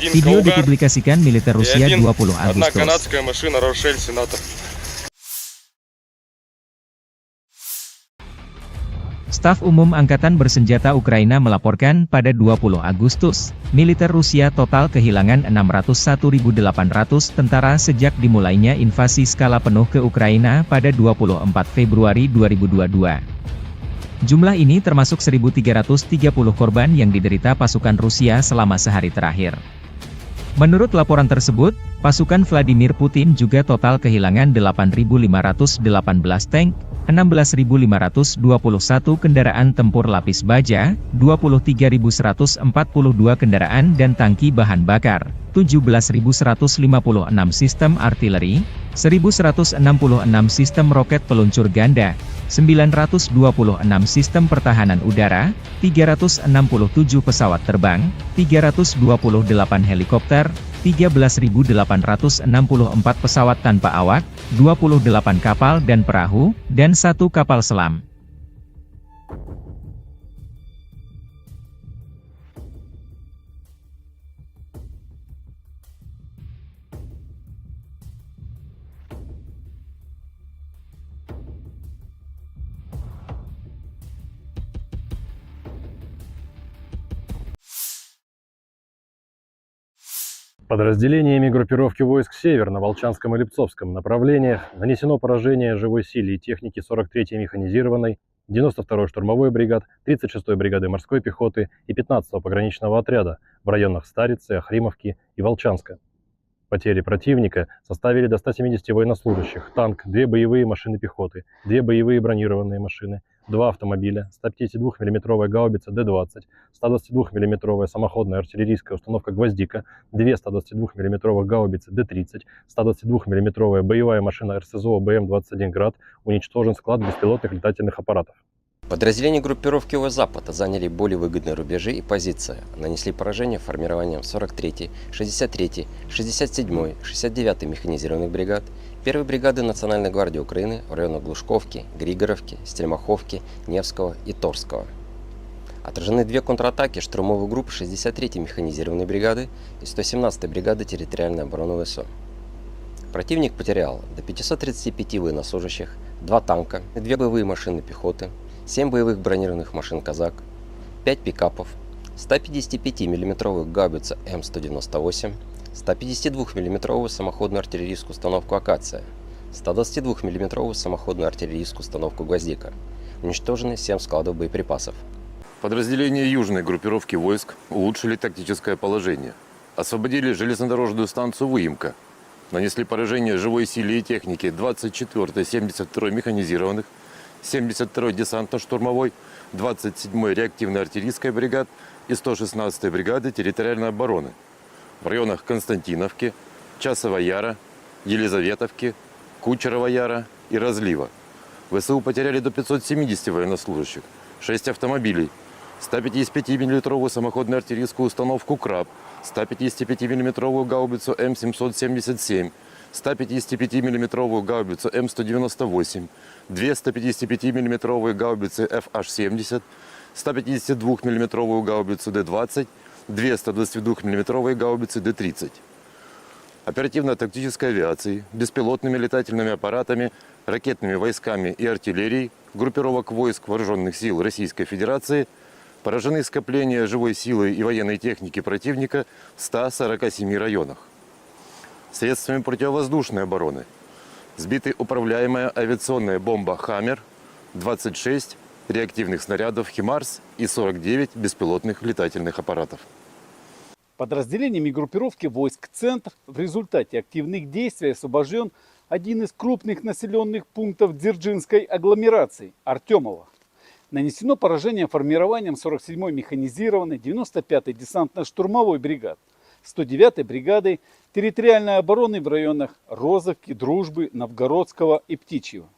Video dipublikasikan militer Rusia 20 Agustus. Staf Umum Angkatan Bersenjata Ukraina melaporkan pada 20 Agustus, militer Rusia total kehilangan 601.800 tentara sejak dimulainya invasi skala penuh ke Ukraina pada 24 Februari 2022. Jumlah ini termasuk 1.330 korban yang diderita pasukan Rusia selama sehari terakhir. Menurut laporan tersebut, pasukan Vladimir Putin juga total kehilangan 8.518 tank, 16.521 kendaraan tempur lapis baja, 23.142 kendaraan dan tangki bahan bakar, 17.156 sistem artileri, 1.166 sistem roket peluncur ganda, 926 sistem pertahanan udara, 367 pesawat terbang, 328 helikopter, 13.864 pesawat tanpa awak, 28 kapal dan perahu, dan 1 kapal selam. Подразделениями группировки войск «Север» на Волчанском и Липцовском направлениях нанесено поражение живой силе и технике 43-й механизированной, 92-й штурмовой бригад, 36-й бригады морской пехоты и 15-го пограничного отряда в районах Старицы, Охримовки и Волчанска. Потери противника составили до 170 военнослужащих, танк, 2 боевые машины пехоты, 2 боевые бронированные машины, 2 автомобиля, 152 мм гаубица Д-20, 122 мм самоходная артиллерийская установка «Гвоздика», 2 122 мм гаубицы Д-30, 122 мм боевая машина РСЗО БМ-21 «Град», уничтожен склад беспилотных летательных аппаратов. Подразделения группировки Запада заняли более выгодные рубежи и позиции, нанесли поражение формированием 43-й, 63-й, 67-й, 69-й механизированных бригад, 1-й бригады Национальной гвардии Украины в районах Глушковки, Григоровки, Стельмаховки, Невского и Торского. Отражены 2 контратаки штурмовых групп 63-й механизированной бригады и 117-й бригады территориальной обороны ВСО. Противник потерял до 535 военнослужащих, 2 танка, 2 боевые машины пехоты, 7 боевых бронированных машин «Казак», 5 пикапов, 155 мм гаубицу М198, 152 мм самоходную артиллерийскую установку «Акация», 122 мм самоходную артиллерийскую установку «Гвоздика». Уничтожены 7 складов боеприпасов. Подразделения южной группировки войск улучшили тактическое положение. Освободили железнодорожную станцию Выемка. Нанесли поражение живой силе и технике 24-й, 72-й механизированных, 72-й десантно-штурмовой, 27-й реактивной артиллерийской бригад и 116-й бригады территориальной обороны в районах Константиновки, Часова Яра, Елизаветовки, Кучерова Яра и Разлива. ВСУ потеряли до 570 военнослужащих, 6 автомобилей, 155 мм самоходную артиллерийскую установку «Краб», 155 мм гаубицу М777, 155 мм гаубицу М198, 2 155 мм гаубицы FH-70, 152 мм гаубицу Д-20, 2 122 мм гаубицы Д-30. Оперативно-тактической авиацией, беспилотными летательными аппаратами, ракетными войсками и артиллерией группировок войск Вооруженных сил Российской Федерации поражены скопления живой силы и военной техники противника в 147 районах. Средствами противовоздушной обороны сбиты управляемая авиационная бомба «Хаммер», 26 реактивных снарядов «Химарс» и 49 беспилотных летательных аппаратов. Подразделениями группировки войск «Центр» в результате активных действий освобожден один из крупных населенных пунктов Дзержинской агломерации – Артемово. Нанесено поражение формированием 47-й механизированной 95-й десантно-штурмовой бригад, 109-й бригады территориальной обороны в районах Розовки, Дружбы, Новгородского и Птичьего.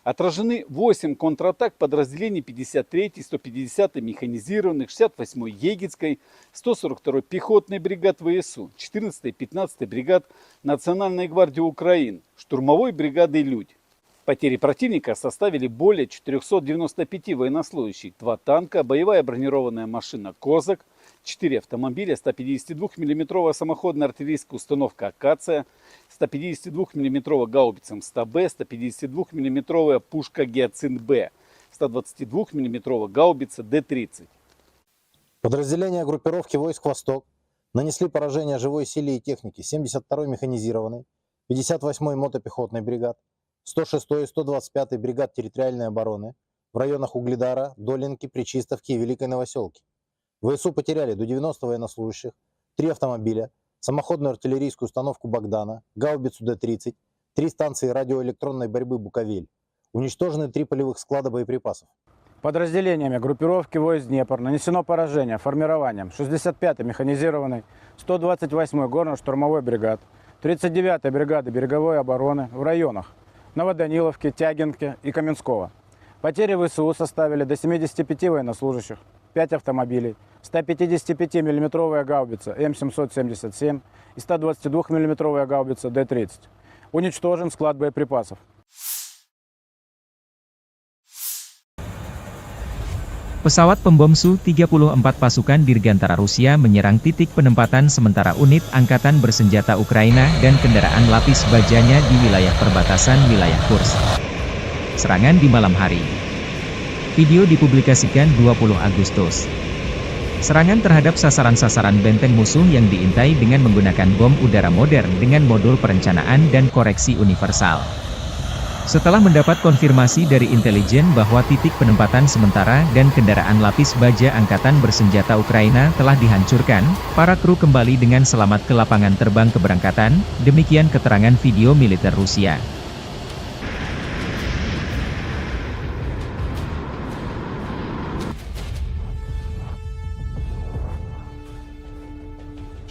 Отражены 8 контратак подразделений 53-й, 150-й механизированных, 68-й Егицкой, 142-й пехотной бригад ВСУ, 14-й, 15-й бригад Национальной гвардии Украины, штурмовой бригады «Людь». Потери противника составили более 495 военнослужащих, 2 танка, боевая бронированная машина «Козак», 4 автомобиля, 152 мм самоходная артиллерийская установка «Акация», 152 мм гаубица МСТБ, 152 мм пушка «Гиацинт-Б», 122 мм гаубица Д-30. Подразделения группировки войск «Восток» нанесли поражение живой силе и технике 72-й механизированной, 58-й мотопехотной бригад, 106-й и 125-й бригад территориальной обороны в районах Угледара, Долинки, Причистовки и Великой Новоселки. ВСУ потеряли до 90 военнослужащих, 3 автомобиля, самоходную артиллерийскую установку «Богдана», гаубицу Д-30, 3 станции радиоэлектронной борьбы «Буковель». Уничтожены 3 полевых склада боеприпасов. Подразделениями группировки войск Днепр нанесено поражение формированием 65-й механизированной, 128-й горно-штурмовой бригад, 39-й бригады береговой обороны в районах Новоданиловки, Тягинки и Каменского. Потери ВСУ составили до 75 военнослужащих, 5 автомобилей, 155 мм гаубица М777 и 122 мм гаубица Д-30. Уничтожен склад боеприпасов. Pesawat pembom Su-34 pasukan Dirgantara Rusia menyerang titik penempatan sementara unit angkatan bersenjata Ukraina dan kendaraan lapis bajanya di wilayah perbatasan wilayah Kursk. Serangan di malam hari. Video dipublikasikan 20 Agustus. Serangan terhadap sasaran-sasaran benteng musuh yang diintai dengan menggunakan bom udara modern dengan modul perencanaan dan koreksi universal. Setelah mendapat konfirmasi dari intelijen bahwa titik penempatan sementara dan kendaraan lapis baja angkatan bersenjata Ukraina telah dihancurkan, para kru kembali dengan selamat ke lapangan terbang keberangkatan, demikian keterangan video militer Rusia.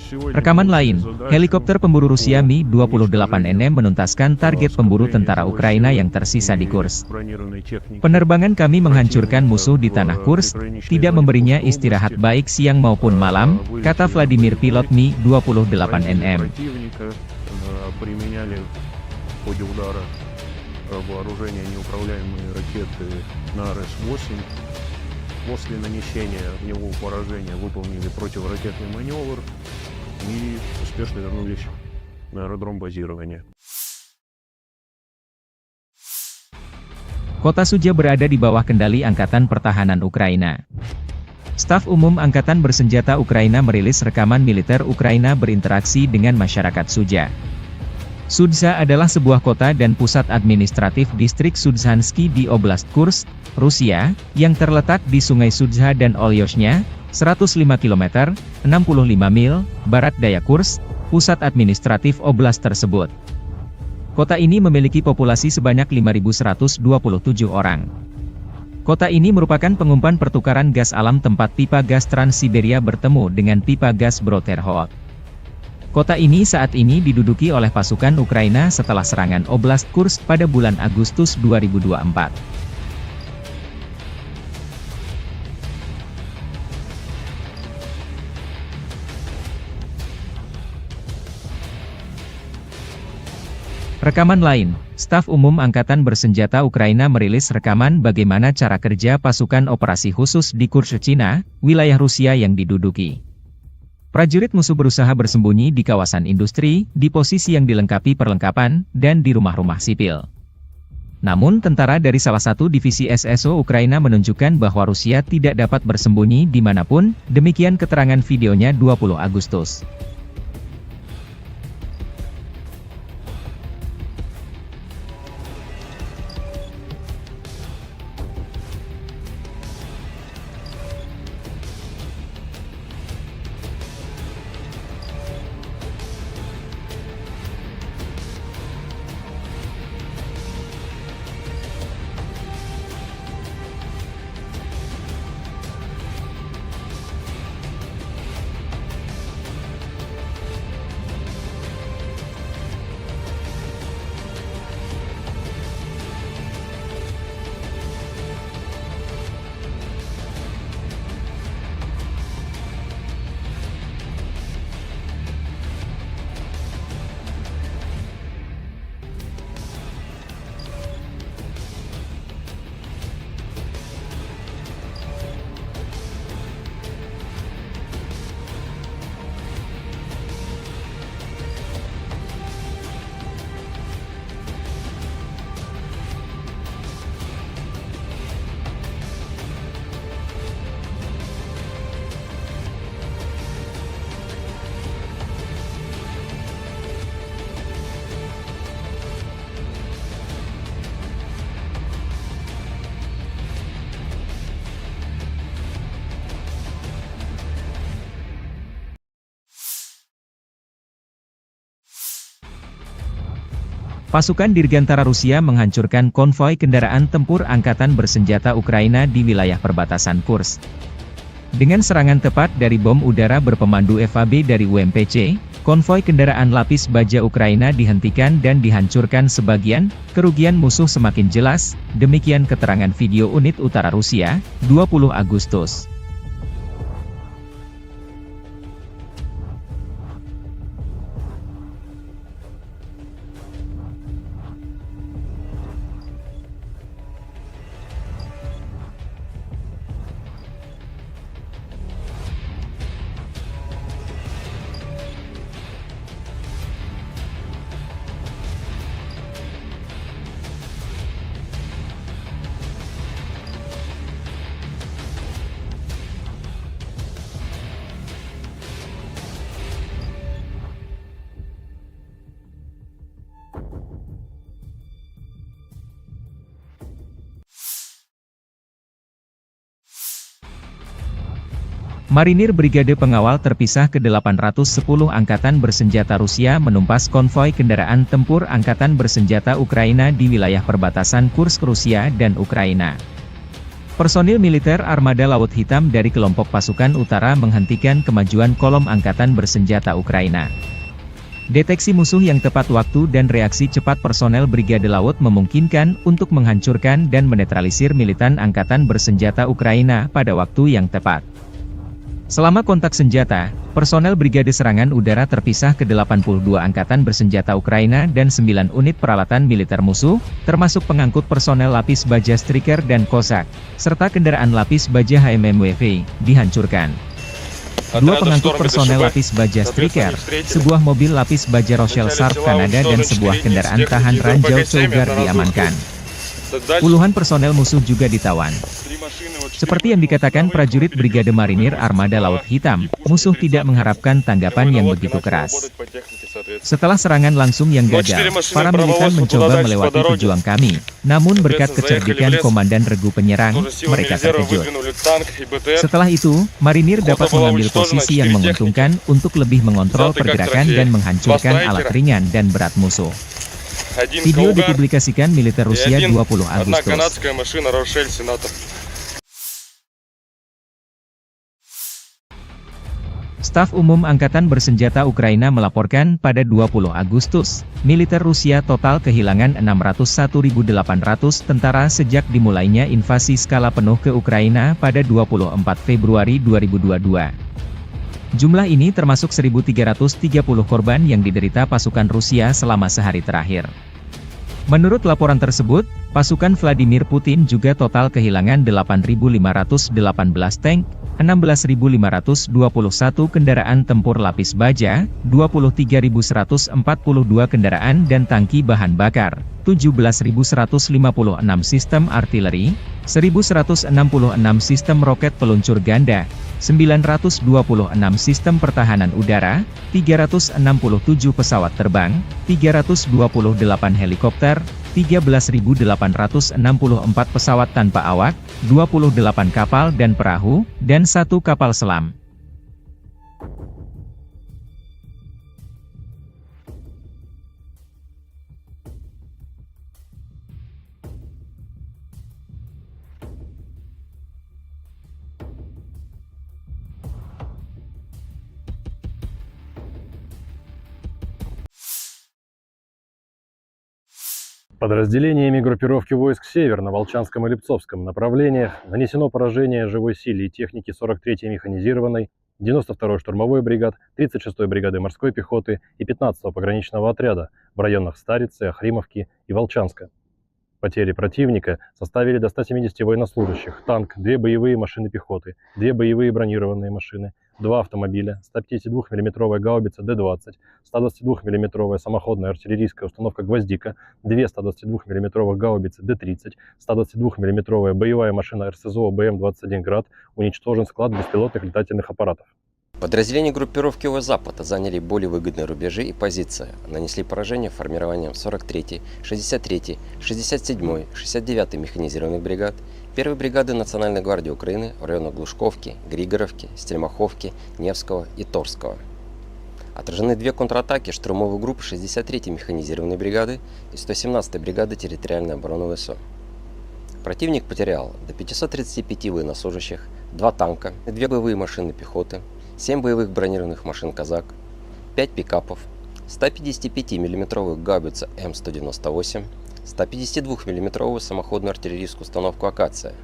Rekaman lain, helikopter pemburu Rusia Mi-28NM menuntaskan target pemburu tentara Ukraina yang tersisa di Kursk. Penerbangan kami menghancurkan musuh di tanah Kursk, tidak memberinya istirahat baik siang maupun malam, kata Vladimir pilot Mi-28NM. После нанесения в него поражения выполнили противоракетный маневр и успешно вернулись на аэродром базирования. Kota Sudzha berada di bawah kendali Angkatan Pertahanan Ukraina. Staf Umum Angkatan Bersenjata Ukraina merilis rekaman militer Ukraina berinteraksi dengan masyarakat Sudzha. Sudzha adalah sebuah kota dan pusat administratif distrik Sudzhansky di Oblast Kursk, Rusia, yang terletak di Sungai Sudzha dan Olyoshnya, 105 km, 65 mil, barat daya Kursk, pusat administratif oblast tersebut. Kota ini memiliki populasi sebanyak 5.127 orang. Kota ini merupakan pengumpan pertukaran gas alam tempat pipa gas Trans-Siberia bertemu dengan pipa gas Bro-Terhol. Kota ini saat ini diduduki oleh pasukan Ukraina setelah serangan Oblast Kursk pada bulan Agustus 2024. Rekaman lain, Staf Umum Angkatan Bersenjata Ukraina merilis rekaman bagaimana cara kerja pasukan operasi khusus di Kursk, Cina, wilayah Rusia yang diduduki. Prajurit musuh berusaha bersembunyi di kawasan industri, di posisi yang dilengkapi perlengkapan, dan di rumah-rumah sipil. Namun tentara dari salah satu divisi SSO Ukraina menunjukkan bahwa Rusia tidak dapat bersembunyi dimanapun, demikian keterangan videonya 20 Agustus. Pasukan Dirgantara Rusia menghancurkan konvoi kendaraan tempur angkatan bersenjata Ukraina di wilayah perbatasan Kursk. Dengan serangan tepat dari bom udara berpemandu FAB dari UMPC, konvoi kendaraan lapis baja Ukraina dihentikan dan dihancurkan sebagian, kerugian musuh semakin jelas, demikian keterangan video unit utara Rusia, 20 Agustus. Marinir Brigade Pengawal Terpisah ke-810 Angkatan Bersenjata Rusia menumpas konvoi kendaraan tempur Angkatan Bersenjata Ukraina di wilayah perbatasan Kursk Rusia dan Ukraina. Personil militer Armada Laut Hitam dari kelompok pasukan utara menghentikan kemajuan kolom Angkatan Bersenjata Ukraina. Deteksi musuh yang tepat waktu dan reaksi cepat personel Brigade Laut memungkinkan untuk menghancurkan dan menetralisir militan Angkatan Bersenjata Ukraina pada waktu yang tepat. Selama kontak senjata, personel Brigade Serangan Udara Terpisah ke-82 Angkatan Bersenjata Ukraina dan 9 unit peralatan militer musuh, termasuk pengangkut personel lapis baja Striker dan Cossack, serta kendaraan lapis baja HMMWV, dihancurkan. Dua pengangkut personel lapis baja Striker, sebuah mobil lapis baja Rochelle Sharp Kanada dan sebuah kendaraan tahan ranjau Cougar diamankan. Puluhan personel musuh juga ditawan. Seperti yang dikatakan prajurit Brigade Marinir Armada Laut Hitam, musuh tidak mengharapkan tanggapan yang begitu keras. Setelah serangan langsung yang gagal, para militan mencoba melewati pejuang kami, namun berkat kecerdikan Komandan Regu Penyerang, mereka terkejut. Setelah itu, Marinir dapat mengambil posisi yang menguntungkan untuk lebih mengontrol pergerakan dan menghancurkan alat ringan dan berat musuh. Video dipublikasikan militer Rusia 20 Agustus. Staf Umum Angkatan Bersenjata Ukraina melaporkan pada 20 Agustus, militer Rusia total kehilangan 601.800 tentara sejak dimulainya invasi skala penuh ke Ukraina pada 24 Februari 2022. Jumlah ini termasuk 1.330 korban yang diderita pasukan Rusia selama sehari terakhir. Menurut laporan tersebut, pasukan Vladimir Putin juga total kehilangan 8.518 tank, 16.521 kendaraan tempur lapis baja, 23.142 kendaraan dan tangki bahan bakar, 17.156 sistem artileri, 1.166 sistem roket peluncur ganda, 926 sistem pertahanan udara, 367 pesawat terbang, 328 helikopter, 13.864 pesawat tanpa awak, 28 kapal dan perahu, dan 1 kapal selam. Подразделениями группировки войск «Север» на Волчанском и Липцовском направлениях нанесено поражение живой силе и технике 43-й механизированной, 92-й штурмовой бригад, 36-й бригады морской пехоты и 15-го пограничного отряда в районах Старицы, Охримовки и Волчанска. Потери противника составили до 170 военнослужащих, танк, 2 боевые машины пехоты, 2 боевые бронированные машины, 2 автомобиля, 152 мм гаубица Д-20, 122 мм самоходная артиллерийская установка «Гвоздика», 2 122 мм гаубицы Д-30, 122 мм боевая машина РСЗО БМ-21 «Град», уничтожен склад беспилотных летательных аппаратов. Подразделения группировки Запада заняли более выгодные рубежи и позиции, нанесли поражение формированием 43-й, 63-й, 67-й, 69-й механизированных бригад, 1-й бригады Национальной гвардии Украины в районах Глушковки, Григоровки, Стельмаховки, Невского и Торского. Отражены две контратаки штурмовых групп 63-й механизированной бригады и 117-й бригады территориальной обороны ВСУ. Противник потерял до 535 военнослужащих, 2 танка, 2 боевые машины пехоты, 7 боевых бронированных машин «Казак», 5 пикапов, 155 мм гаубицу М198, 152 мм самоходную артиллерийскую установку «Акация»,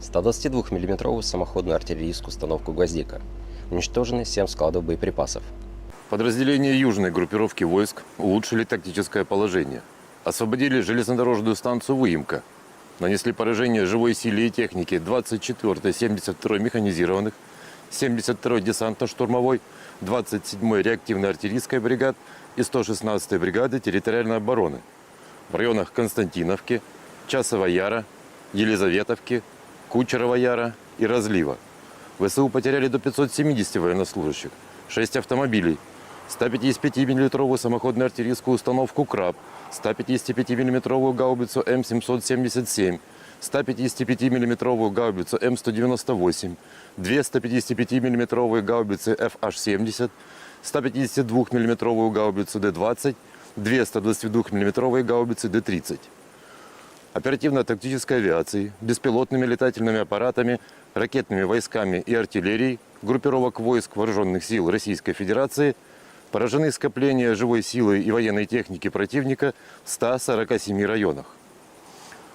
122 мм самоходную артиллерийскую установку «Гвоздика». Уничтожены 7 складов боеприпасов. Подразделения южной группировки войск улучшили тактическое положение. Освободили железнодорожную станцию Выемка. Нанесли поражение живой силе и технике 24-й, 72-й механизированных, 72-й десантно-штурмовой, 27-й реактивной артиллерийской бригад и 116-й бригады территориальной обороны в районах Константиновки, Часова Яра, Елизаветовки, Кучерова Яра и Разлива. ВСУ потеряли до 570 военнослужащих, 6 автомобилей, 155 мм самоходную артиллерийскую установку «Краб», 155 мм гаубицу М777, 155 мм гаубицу М198, 2 155 мм гаубицы FH-70, 152 мм гаубицу Д-20, 2 122 мм гаубицы Д-30. Оперативно-тактической авиацией, беспилотными летательными аппаратами, ракетными войсками и артиллерией группировок войск Вооруженных сил Российской Федерации поражены скопления живой силы и военной техники противника в 147 районах.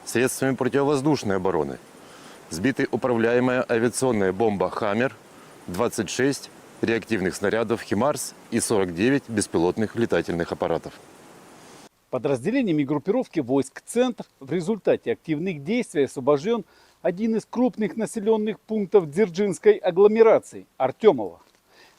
Средствами противовоздушной обороны сбиты управляемая авиационная бомба «Хаммер», 26 реактивных снарядов «Химарс» и 49 беспилотных летательных аппаратов. Подразделениями группировки войск «Центр» в результате активных действий освобожден один из крупных населенных пунктов Дзержинской агломерации – Артемово.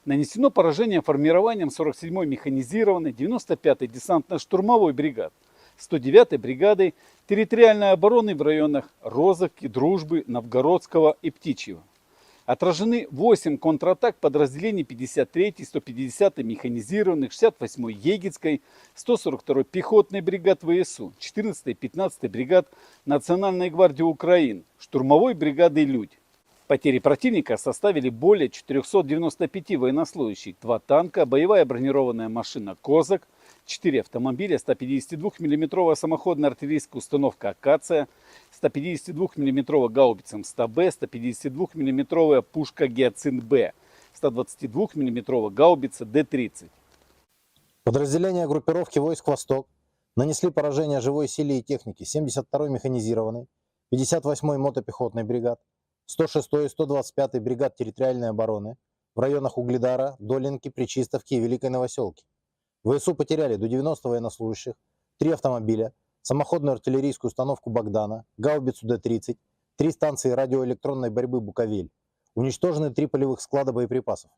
Нанесено поражение формированием 47-й механизированной, 95-й десантно-штурмовой бригад, 109-й бригады территориальной обороны в районах Розовки, Дружбы, Новгородского и Птичьего. Отражены 8 контратак подразделений 53-й, 150-й механизированных, 68-й Егицкой, 142-й пехотной бригад ВСУ, 14-й, 15-й бригад Национальной гвардии Украины, штурмовой бригады «Людь». Потери противника составили более 495 военнослужащих, 2 танка, боевая бронированная машина «Козак», 4 автомобиля, 152 мм самоходная артиллерийская установка «Акация», 152 мм гаубица М100Б, 152 мм пушка «Гиацинт-Б», 122 мм гаубица Д-30. Подразделения группировки войск «Восток» нанесли поражение живой силе и технике 72-й механизированной, 58-й мотопехотной бригад, 106-й и 125-й бригад территориальной обороны в районах Угледара, Долинки, Причистовки и Великой Новоселки. ВСУ потеряли до 90 военнослужащих, 3 автомобиля, самоходную артиллерийскую установку «Богдана», гаубицу Д-30, 3 станции радиоэлектронной борьбы «Буковель». Уничтожены 3 полевых склада боеприпасов.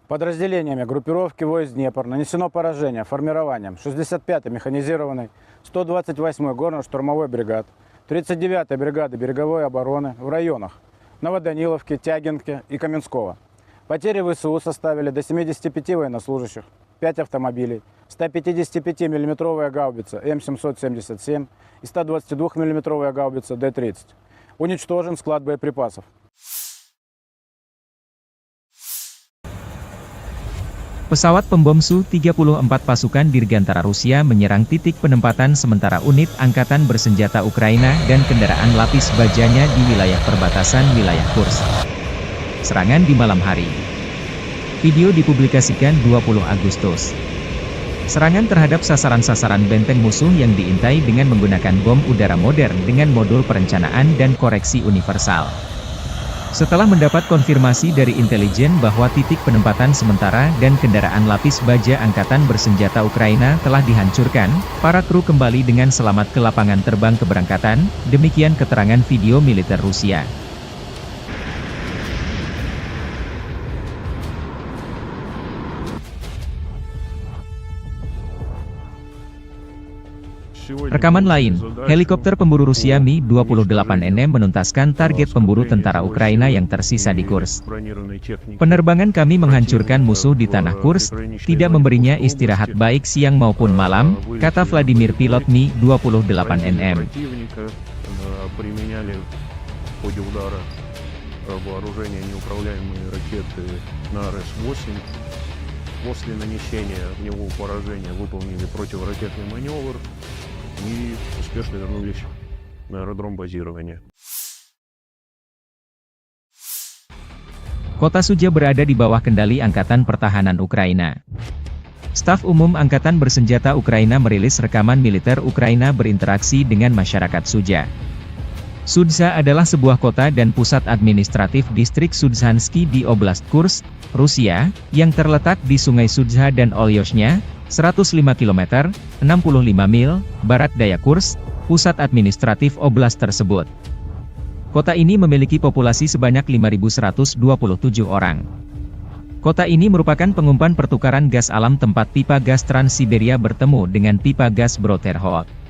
Подразделениями группировки войск Днепр нанесено поражение формированием 65-й механизированной, 128-й горно-штурмовой бригад, 39-й бригады береговой обороны в районах Новоданиловки, Тягинки и Каменского. Потери ВСУ составили до 75 военнослужащих, 5 автомобилей, 155 мм гаубица М777 и 122 мм гаубица Д-30. Уничтожен склад боеприпасов. Pesawat pembom Su-34 pasukan Dirgantara Rusia menyerang titik penempatan sementara unit angkatan bersenjata Ukraina dan kendaraan lapis bajanya di wilayah perbatasan wilayah Kursk. Serangan di malam hari. Video dipublikasikan 20 Agustus. Serangan terhadap sasaran-sasaran benteng musuh yang diintai dengan menggunakan bom udara modern dengan modul perencanaan dan koreksi universal. Setelah mendapat konfirmasi dari intelijen bahwa titik penempatan sementara dan kendaraan lapis baja angkatan bersenjata Ukraina telah dihancurkan, para kru kembali dengan selamat ke lapangan terbang keberangkatan, demikian keterangan video militer Rusia. Rekaman lain, helikopter pemburu Rusia Mi-28NM menuntaskan target pemburu tentara Ukraina yang tersisa di Kursk. Penerbangan kami menghancurkan musuh di tanah Kursk, tidak memberinya istirahat baik siang maupun malam, kata Vladimir pilot Mi-28NM. после нанесения огневого поражения выполнили противоракетный маневр и успешно вернулись на аэродром базирования. Kota Sudzha berada di bawah kendali Angkatan Pertahanan Ukraina. Staf Umum Angkatan Bersenjata Ukraina merilis rekaman militer Ukraina berinteraksi dengan masyarakat Sudzha. Sudzha adalah sebuah kota dan pusat administratif distrik Sudzhansky di Oblast Kursk, Rusia, yang terletak di Sungai Sudzha dan Olyoshnya, 105 km, 65 mil, barat daya Kursk, pusat administratif oblast tersebut. Kota ini memiliki populasi sebanyak 5.127 orang. Kota ini merupakan pengumpan pertukaran gas alam tempat pipa gas Trans-Siberia bertemu dengan pipa gas Bro-Terhod.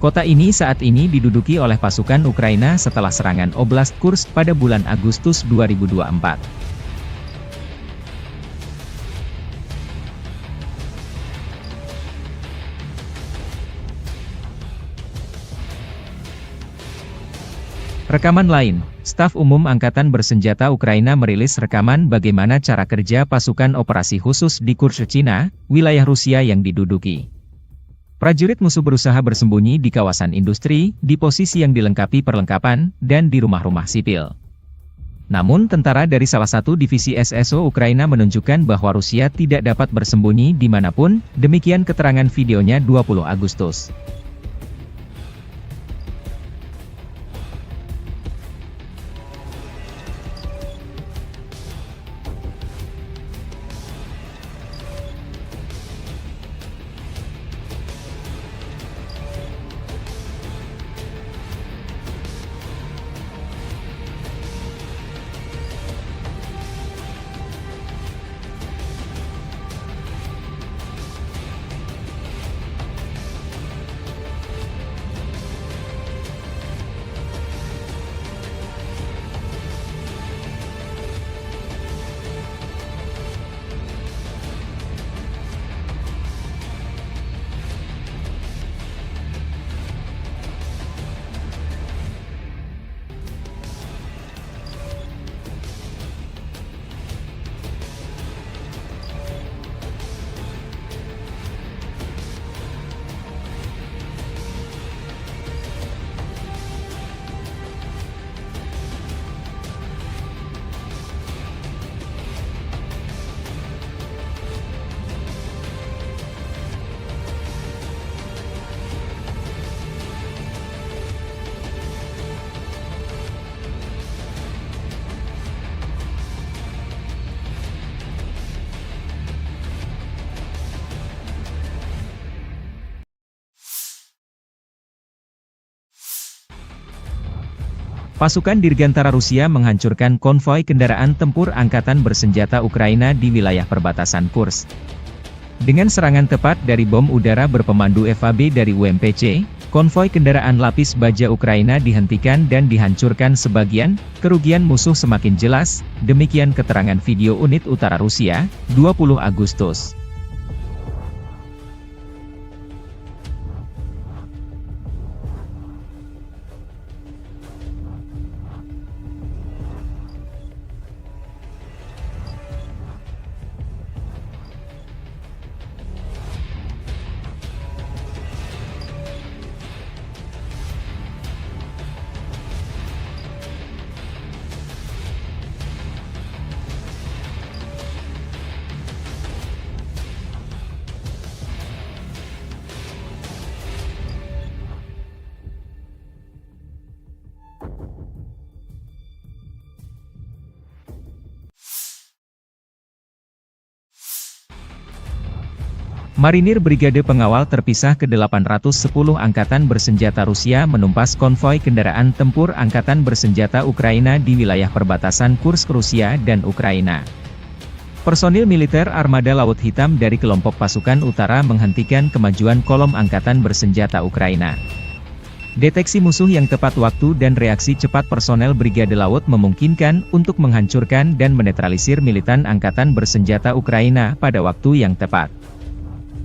Kota ini saat ini diduduki oleh pasukan Ukraina setelah serangan Oblast Kursk pada bulan Agustus 2024. Rekaman lain, Staf Umum Angkatan Bersenjata Ukraina merilis rekaman bagaimana cara kerja pasukan operasi khusus di Kursk, Cina, wilayah Rusia yang diduduki. Prajurit musuh berusaha bersembunyi di kawasan industri, di posisi yang dilengkapi perlengkapan, dan di rumah-rumah sipil. Namun tentara dari salah satu divisi SSO Ukraina menunjukkan bahwa Rusia tidak dapat bersembunyi dimanapun, demikian keterangan videonya 20 Agustus. Pasukan Dirgantara Rusia menghancurkan konvoi kendaraan tempur Angkatan Bersenjata Ukraina di wilayah perbatasan Kursk. Dengan serangan tepat dari bom udara berpemandu FAB dari UMPC, konvoi kendaraan lapis baja Ukraina dihentikan dan dihancurkan sebagian, kerugian musuh semakin jelas, demikian keterangan video unit utara Rusia, 20 Agustus. Marinir Brigade Pengawal Terpisah ke-810 Angkatan Bersenjata Rusia menumpas konvoi kendaraan tempur Angkatan Bersenjata Ukraina di wilayah perbatasan Kursk Rusia dan Ukraina. Personil militer Armada Laut Hitam dari kelompok pasukan utara menghentikan kemajuan kolom Angkatan Bersenjata Ukraina. Deteksi musuh yang tepat waktu dan reaksi cepat personel Brigade Laut memungkinkan untuk menghancurkan dan menetralisir militan Angkatan Bersenjata Ukraina pada waktu yang tepat.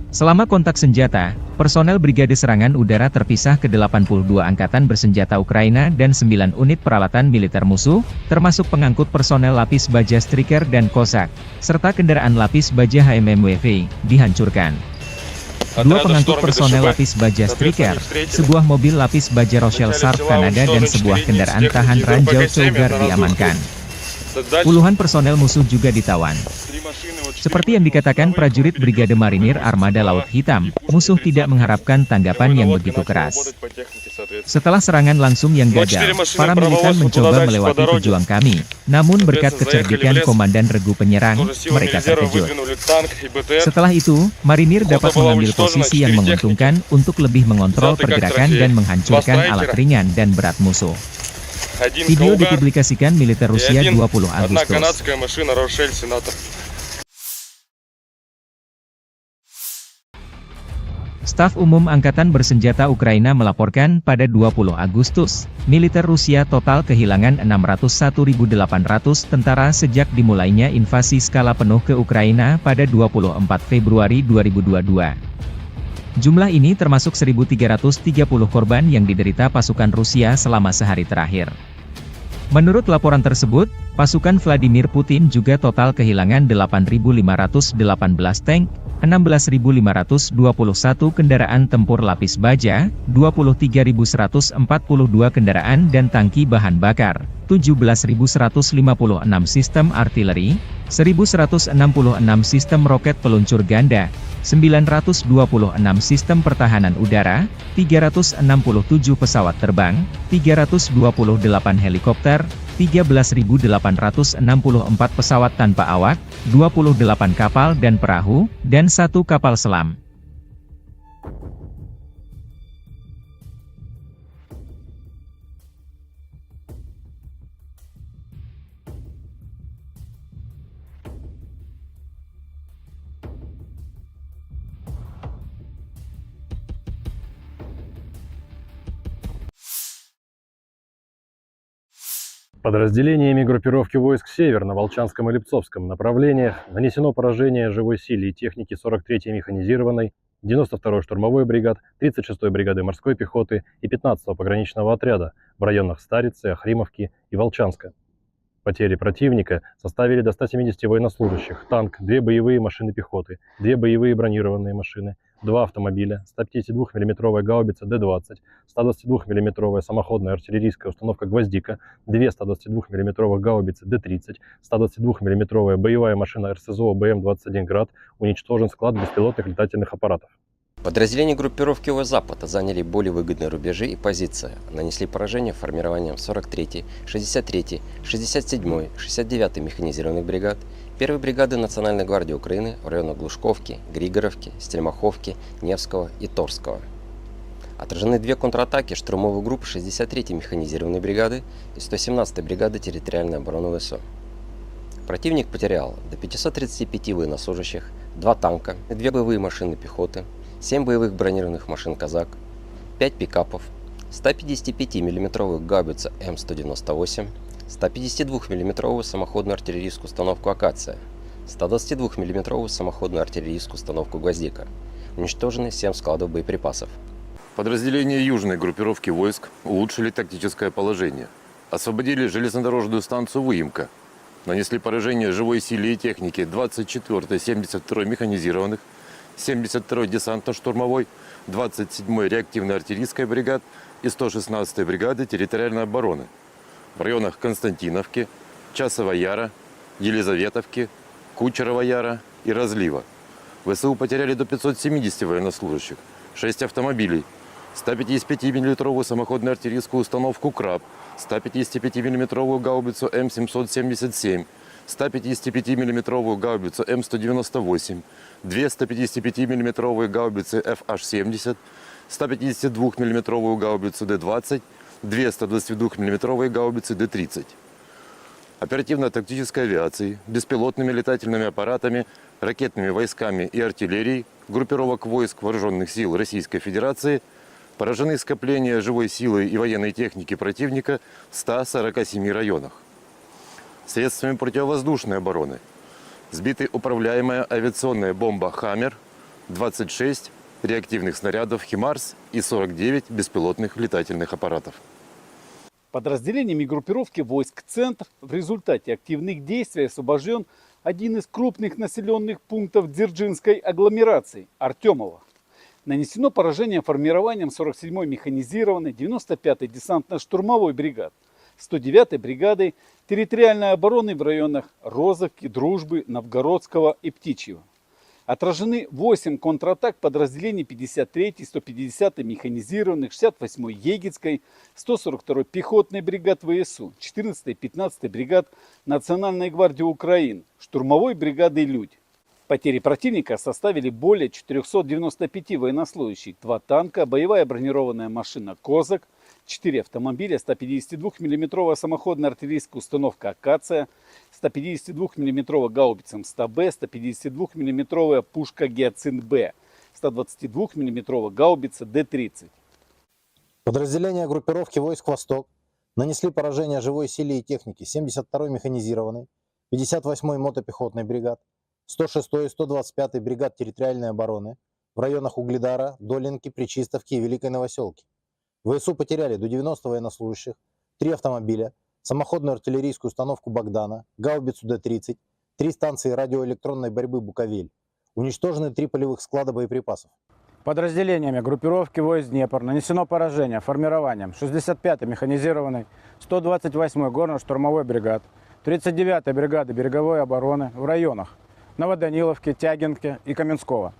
Selama kontak senjata, personel Brigade Serangan Udara terpisah ke 82 angkatan bersenjata Ukraina dan 9 unit peralatan militer musuh, termasuk pengangkut personel lapis baja Striker dan Cossack, serta kendaraan lapis baja HMMWV, dihancurkan. Dua pengangkut personel lapis baja Striker, sebuah mobil lapis baja Rochelle Sarp Kanada dan sebuah kendaraan tahan ranjau Cougar diamankan. Puluhan personel musuh juga ditawan. Seperti yang dikatakan prajurit Brigade Marinir Armada Laut Hitam, musuh tidak mengharapkan tanggapan yang begitu keras. Setelah serangan langsung yang gagal, para militan mencoba melewati pejuang kami, namun berkat kecerdikan Komandan Regu Penyerang, mereka terkejut. Setelah itu, Marinir dapat mengambil posisi yang menguntungkan untuk lebih mengontrol pergerakan dan menghancurkan alat ringan dan berat musuh. Video dipublikasikan militer Rusia 20 Agustus. Staf Umum Angkatan Bersenjata Ukraina melaporkan pada 20 Agustus, militer Rusia total kehilangan 601.800 tentara sejak dimulainya invasi skala penuh ke Ukraina pada 24 Februari 2022. Jumlah ini termasuk 1.330 korban yang diderita pasukan Rusia selama sehari terakhir. Menurut laporan tersebut, pasukan Vladimir Putin juga total kehilangan 8.518 tank, 16.521 kendaraan tempur lapis baja, 23.142 kendaraan dan tangki bahan bakar, 17.156 sistem artileri, 1.166 sistem roket peluncur ganda, 926 sistem pertahanan udara, 367 pesawat terbang, 328 helikopter, 13.864 pesawat tanpa awak, 28 kapal dan perahu, dan 1 kapal selam. Подразделениями группировки войск «Север» на Волчанском и Липцовском направлениях нанесено поражение живой силе и технике 43-й механизированной, 92-й штурмовой бригад, 36-й бригады морской пехоты и 15-го пограничного отряда в районах Старицы, Охримовки и Волчанска. Потери противника составили до 170 военнослужащих, танк, 2 боевые машины пехоты, 2 боевые бронированные машины, 2 автомобиля, 152 мм гаубица Д-20, 122 мм самоходная артиллерийская установка «Гвоздика», 2 122 мм гаубицы Д-30, 122 мм боевая машина РСЗО БМ-21 «Град», уничтожен склад беспилотных летательных аппаратов. Подразделения группировки Запада заняли более выгодные рубежи и позиции, нанесли поражение формированием 43-й, 63-й, 67-й, 69-й механизированных бригад, 1-й бригады Национальной гвардии Украины в районах Глушковки, Григоровки, Стельмаховки, Невского и Торского. Отражены 2 контратаки штурмовых групп 63-й механизированной бригады и 117-й бригады территориальной обороны ВСУ. Противник потерял до 535 военнослужащих, 2 танка, 2 боевые машины пехоты, 7 боевых бронированных машин «Казак», 5 пикапов, 155 мм гаубицу М198, 152 мм самоходную артиллерийскую установку «Акация», 122 мм самоходную артиллерийскую установку «Гвоздика». Уничтожены 7 складов боеприпасов. Подразделения южной группировки войск улучшили тактическое положение. Освободили железнодорожную станцию Выемка. Нанесли поражение живой силе и технике 24-й, 72-й механизированных, 72-й десантно-штурмовой, 27-й реактивной артиллерийской бригад и 116-й бригады территориальной обороны в районах Константиновки, Часова Яра, Елизаветовки, Кучерова Яра и Разлива. ВСУ потеряли до 570 военнослужащих, 6 автомобилей, 155 мм самоходную артиллерийскую установку «Краб», 155 мм гаубицу М777, 155 мм гаубицу М198, 2 155 мм гаубицы FH-70, 152 мм гаубицу Д-20, 2 122 мм гаубицы Д-30. Оперативно-тактической авиацией, беспилотными летательными аппаратами, ракетными войсками и артиллерией группировок войск Вооруженных сил Российской Федерации поражены скопления живой силы и военной техники противника в 147 районах. Средствами противовоздушной обороны сбиты управляемая авиационная бомба «Хаммер», 26 реактивных снарядов «Химарс» и 49 беспилотных летательных аппаратов. Подразделениями группировки войск «Центр» в результате активных действий освобожден один из крупных населенных пунктов Дзержинской агломерации – Артемово. Нанесено поражение формированием 47-й механизированной 95-й десантно-штурмовой бригад, 109-й бригады территориальной обороны в районах Розовки, Дружбы, Новгородского и Птичьего. Отражены 8 контратак подразделений 53-й, 150-й механизированных, 68-й Егицкой, 142-й пехотной бригад ВСУ, 14-й, 15-й бригад Национальной гвардии Украины, штурмовой бригады «Людь». Потери противника составили более 495 военнослужащих, 2 танка, боевая бронированная машина «Козак», 4 автомобиля, 152 мм самоходная артиллерийская установка «Акация», 152 мм гаубица МСТБ, 152 мм пушка «Гиацинт-Б», 122 мм гаубица Д-30. Подразделения группировки войск «Восток» нанесли поражение живой силе и технике 72-й механизированной, 58-й мотопехотной бригад, 106-й и 125-й бригад территориальной обороны в районах Угледара, Долинки, Причистовки и Великой Новоселки. ВСУ потеряли до 90 военнослужащих, 3 автомобиля, самоходную артиллерийскую установку «Богдана», гаубицу Д-30, 3 станции радиоэлектронной борьбы «Буковель». Уничтожены 3 полевых склада боеприпасов. Подразделениями группировки войск Днепр нанесено поражение формированием 65-й механизированной, 128-й горно-штурмовой бригад, 39-й бригады береговой обороны в районах Новоданиловки, Тягинки и Каменского.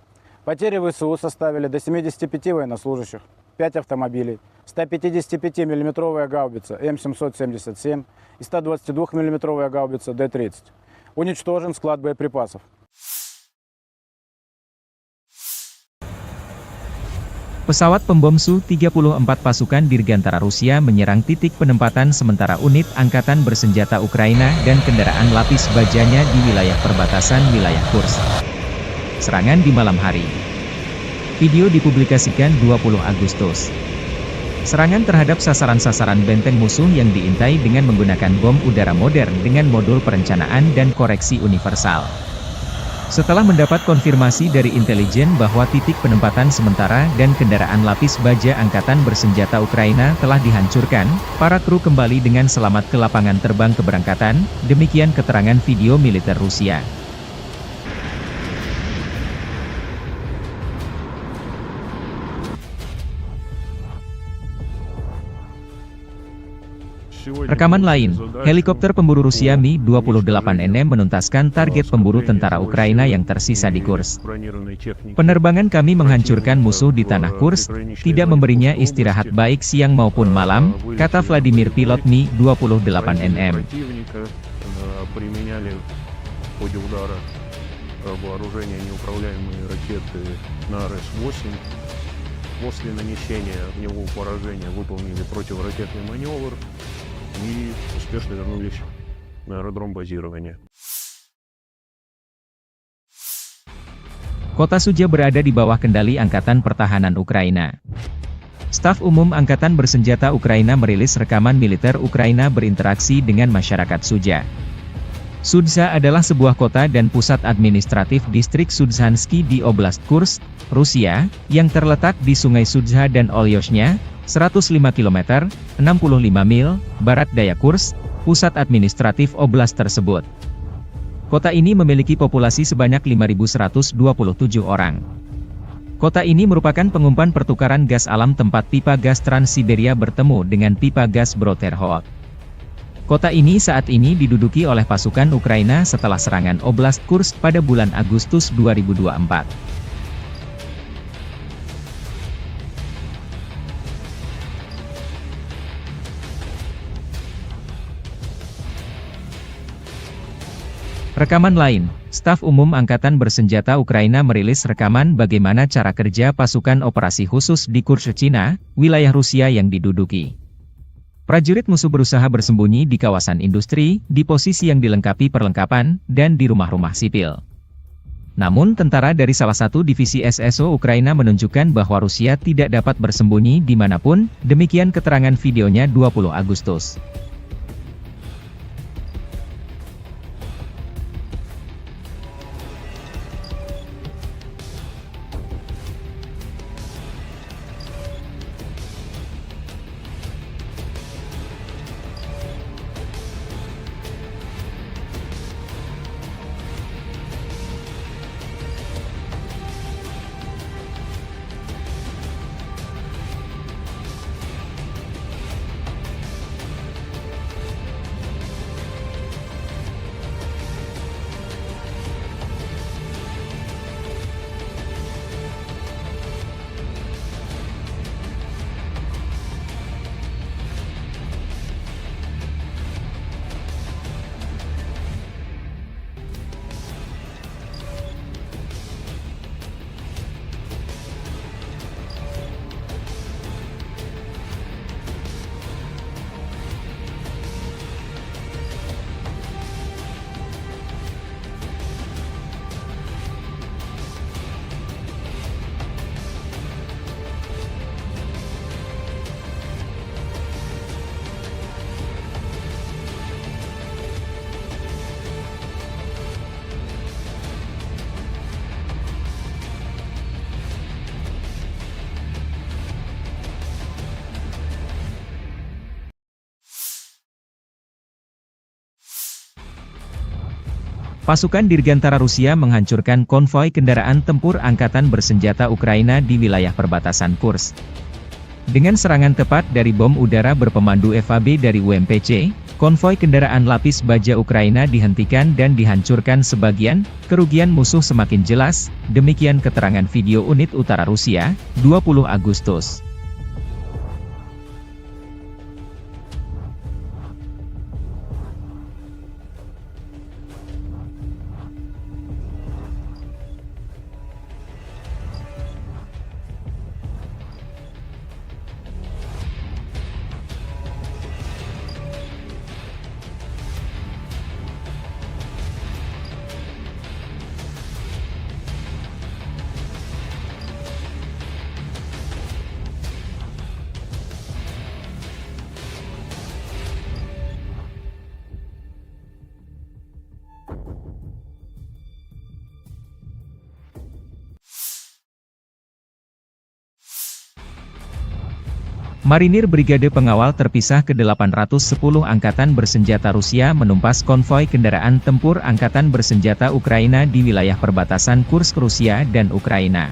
Потери ВСУ составили до 75 военнослужащих, 5 автомобилей, 155 мм гаубица М777 и 122 мм гаубица Д-30. Уничтожен склад боеприпасов. Pesawat pembom Su-34 pasukan Dirgantara Rusia menyerang titik penempatan sementara unit angkatan bersenjata Ukraina dan kendaraan lapis bajanya di wilayah perbatasan wilayah Kursk. Serangan di malam hari. Video dipublikasikan 20 Agustus. Serangan terhadap sasaran-sasaran benteng musuh yang diintai dengan menggunakan bom udara modern dengan modul perencanaan dan koreksi universal. Setelah mendapat konfirmasi dari intelijen bahwa titik penempatan sementara dan kendaraan lapis baja angkatan bersenjata Ukraina telah dihancurkan, para kru kembali dengan selamat ke lapangan terbang keberangkatan, demikian keterangan video militer Rusia. Rekaman lain, helikopter pemburu Rusia Mi-28NM menuntaskan target pemburu tentara Ukraina yang tersisa di Kursk. Penerbangan kami menghancurkan musuh di tanah Kursk, tidak memberinya istirahat baik siang maupun malam, kata Vladimir pilot Mi-28NM. После нанесения огневого поражения выполнили противоракетный маневр и успешно вернулись на аэродром базирования. Kota Sudzha berada di bawah kendali Angkatan Pertahanan Ukraina. Staf Umum Angkatan Bersenjata Ukraina merilis rekaman militer Ukraina berinteraksi dengan masyarakat Sudzha. Sudzha adalah sebuah kota dan pusat administratif distrik Sudzhansky di Oblast Kursk, Rusia, yang terletak di Sungai Sudzha dan Olyoshnya, 105 km, 65 mil, barat daya Kursk, pusat administratif oblast tersebut. Kota ini memiliki populasi sebanyak 5.127 orang. Kota ini merupakan pengumpan pertukaran gas alam tempat pipa gas Trans-Siberia bertemu dengan pipa gas Bro-Terhol. Kota ini saat ini diduduki oleh pasukan Ukraina setelah serangan Oblast Kursk pada bulan Agustus 2024. Rekaman lain, Staf Umum Angkatan Bersenjata Ukraina merilis rekaman bagaimana cara kerja pasukan operasi khusus di Kursk, Cina, wilayah Rusia yang diduduki. Prajurit musuh berusaha bersembunyi di kawasan industri, di posisi yang dilengkapi perlengkapan, dan di rumah-rumah sipil. Namun tentara dari salah satu divisi SSO Ukraina menunjukkan bahwa Rusia tidak dapat bersembunyi dimanapun, demikian keterangan videonya 20 Agustus. Pasukan Dirgantara Rusia menghancurkan konvoi kendaraan tempur angkatan bersenjata Ukraina di wilayah perbatasan Kursk. Dengan serangan tepat dari bom udara berpemandu FAB dari UMPC, konvoi kendaraan lapis baja Ukraina dihentikan dan dihancurkan sebagian, kerugian musuh semakin jelas, demikian keterangan video unit utara Rusia, 20 Agustus. Marinir Brigade Pengawal Terpisah ke-810 Angkatan Bersenjata Rusia menumpas konvoi kendaraan tempur Angkatan Bersenjata Ukraina di wilayah perbatasan Kursk Rusia dan Ukraina.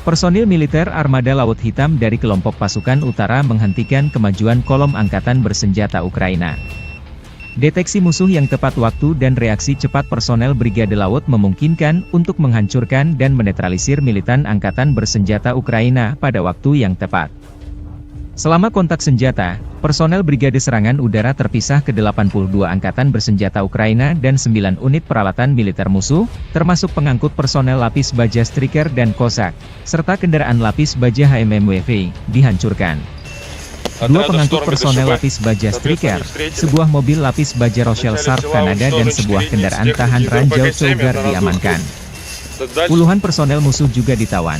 Personil militer Armada Laut Hitam dari kelompok pasukan utara menghentikan kemajuan kolom Angkatan Bersenjata Ukraina. Deteksi musuh yang tepat waktu dan reaksi cepat personel Brigade Laut memungkinkan untuk menghancurkan dan menetralisir militan Angkatan Bersenjata Ukraina pada waktu yang tepat. Selama kontak senjata, personel Brigade Serangan Udara Terpisah ke-82 Angkatan Bersenjata Ukraina dan 9 unit peralatan militer musuh, termasuk pengangkut personel lapis baja Striker dan Cossack, serta kendaraan lapis baja HMMWV, dihancurkan. Dua pengangkut personel lapis baja Striker, sebuah mobil lapis baja Rochelle Sarp Kanada dan sebuah kendaraan tahan ranjau Cougar diamankan. Puluhan personel musuh juga ditawan.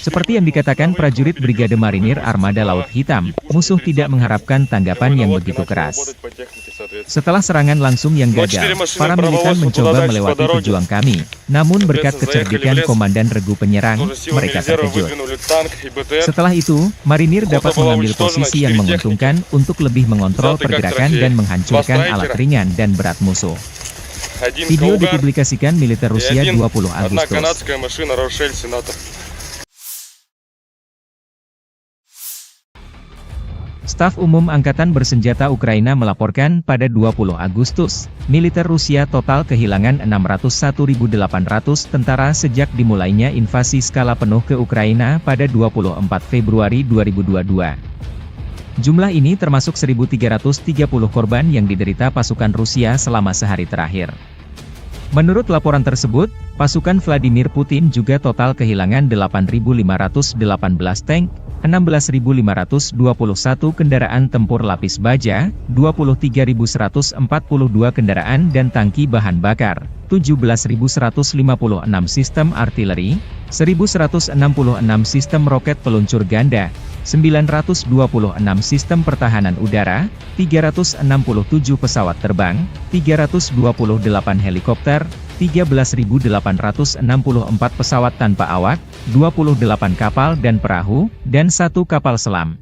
Seperti yang dikatakan prajurit Brigade Marinir Armada Laut Hitam, musuh tidak mengharapkan tanggapan yang begitu keras. Setelah serangan langsung yang gagal, para militan mencoba melewati pejuang kami, namun berkat kecerdikan Komandan Regu Penyerang, mereka terkejut. Setelah itu, Marinir dapat mengambil posisi yang menguntungkan untuk lebih mengontrol pergerakan dan menghancurkan alat ringan dan berat musuh. Video dipublikasikan militer Rusia 20 Agustus. Staf Umum Angkatan Bersenjata Ukraina melaporkan pada 20 Agustus, militer Rusia total kehilangan 601.800 tentara sejak dimulainya invasi skala penuh ke Ukraina pada 24 Februari 2022. Jumlah ini termasuk 1.330 korban yang diderita pasukan Rusia selama sehari terakhir. Menurut laporan tersebut, pasukan Vladimir Putin juga total kehilangan 8.518 tank, 16.521 kendaraan tempur lapis baja, 23.142 kendaraan dan tangki bahan bakar, 17.156 sistem artileri, 1.166 sistem roket peluncur ganda, 926 sistem pertahanan udara, 367 pesawat terbang, 328 helikopter, 13.864 pesawat tanpa awak, 28 kapal dan perahu, dan 1 kapal selam.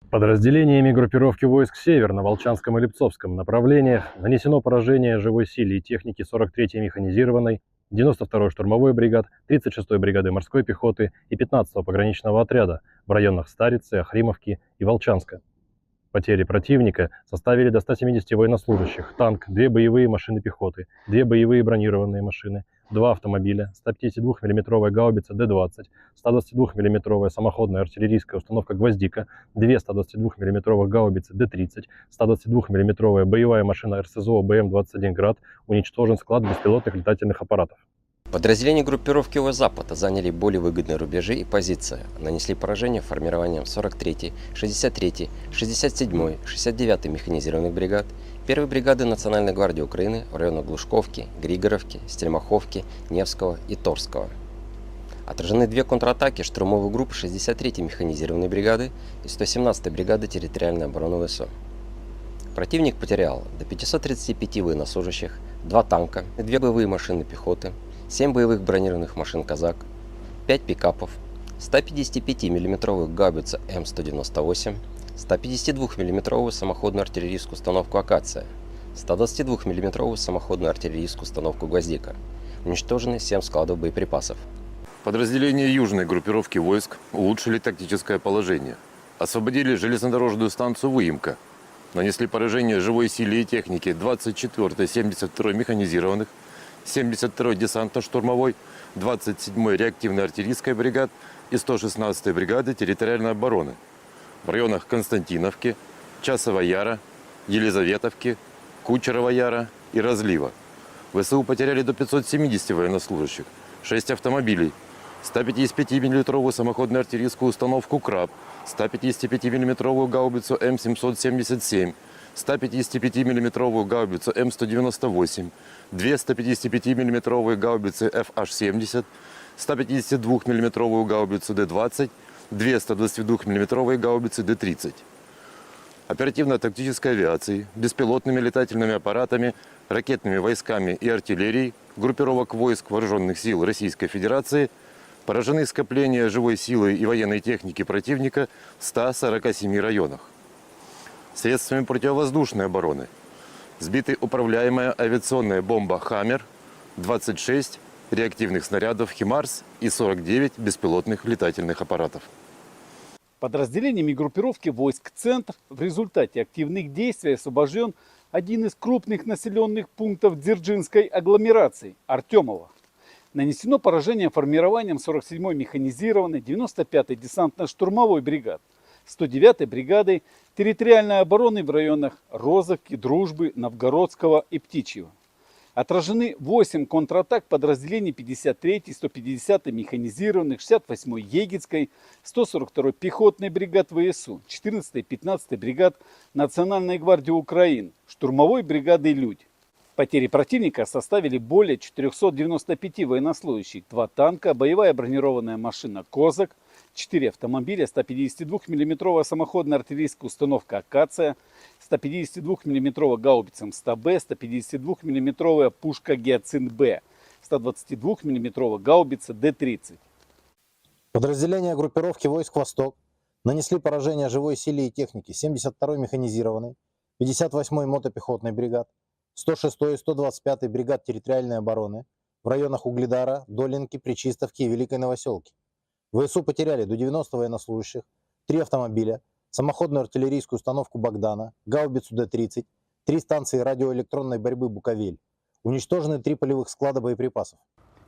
Подразделениями группировки войск «Север» на Волчанском и Липцовском направлениях нанесено поражение живой силе и технике 43-й механизированной, 92-й штурмовой бригад, 36-й бригады морской пехоты и 15-го пограничного отряда в районах Старицы, Охримовки и Волчанска. Потери противника составили до 170 военнослужащих, танк, 2 боевые машины пехоты, 2 боевые бронированные машины, 2 автомобиля, 152 мм гаубица Д-20, 122 мм самоходная артиллерийская установка «Гвоздика», 2 122 мм гаубицы Д-30, 122 мм боевая машина РСЗО БМ-21 «Град», уничтожен склад беспилотных летательных аппаратов. Подразделения группировки Запада заняли более выгодные рубежи и позиции, нанесли поражение формированием 43-й, 63-й, 67-й, 69-й механизированных бригад, 1-й бригады Национальной гвардии Украины в районах Глушковки, Григоровки, Стельмаховки, Невского и Торского. Отражены две контратаки штурмовых групп 63-й механизированной бригады и 117-й бригады территориальной обороны ВСУ. Противник потерял до 535 военнослужащих, 2 танка, 2 боевые машины пехоты, 7 боевых бронированных машин «Казак», 5 пикапов, 155 мм гаубицу М198, 152 мм самоходную артиллерийскую установку «Акация», 122 мм самоходную артиллерийскую установку «Гвоздика». Уничтожены 7 складов боеприпасов. Подразделения южной группировки войск улучшили тактическое положение. Освободили железнодорожную станцию Выемка. Нанесли поражение живой силе и технике 24-й, 72-й механизированных, 72-й десантно-штурмовой, 27-й реактивной артиллерийской бригад и 116-й бригады территориальной обороны в районах Константиновки, Часова Яра, Елизаветовки, Кучерова Яра и Разлива. ВСУ потеряли до 570 военнослужащих, 6 автомобилей, 155 мм самоходную артиллерийскую установку «Краб», 155 мм гаубицу М777, 155 мм гаубицу М198, 2 155 мм гаубицы FH-70, 152 мм гаубицу Д-20, 2 122 мм гаубицы Д-30. Оперативно-тактической авиацией, беспилотными летательными аппаратами, ракетными войсками и артиллерией группировок войск Вооруженных сил Российской Федерации поражены скопления живой силы и военной техники противника в 147 районах. Средствами противовоздушной обороны сбиты управляемая авиационная бомба «Хаммер», 26 реактивных снарядов «Химарс» и 49 беспилотных летательных аппаратов. Подразделениями группировки войск «Центр» в результате активных действий освобожден один из крупных населенных пунктов Дзержинской агломерации – Артемово. Нанесено поражение формированием 47-й механизированной, 95-й десантно-штурмовой бригад, 109-й бригадой территориальной обороны в районах Розовки, Дружбы, Новгородского и Птичьего. Отражены 8 контратак подразделений 53-й, 150-й механизированных, 68-й Егицкой, 142-й пехотной бригад ВСУ, 14-й, 15-й бригад Национальной гвардии Украины, штурмовой бригады «Людь». Потери противника составили более 495 военнослужащих, 2 танка, боевая бронированная машина «Козак», 4 автомобиля, 152 мм самоходная артиллерийская установка «Акация», 152 мм гаубица М100Б, 152 мм пушка «Гиацинт-Б», 122 мм гаубица Д-30. Подразделения группировки войск «Восток» нанесли поражение живой силе и технике 72-й механизированной, 58-й мотопехотной бригад, 106-й и 125-й бригад территориальной обороны в районах Угледара, Долинки, Пречистовки и Великой Новоселки. ВСУ потеряли до 90 военнослужащих, 3 автомобиля, самоходную артиллерийскую установку «Богдана», гаубицу Д-30, 3 станции радиоэлектронной борьбы «Буковель». Уничтожены 3 полевых склада боеприпасов.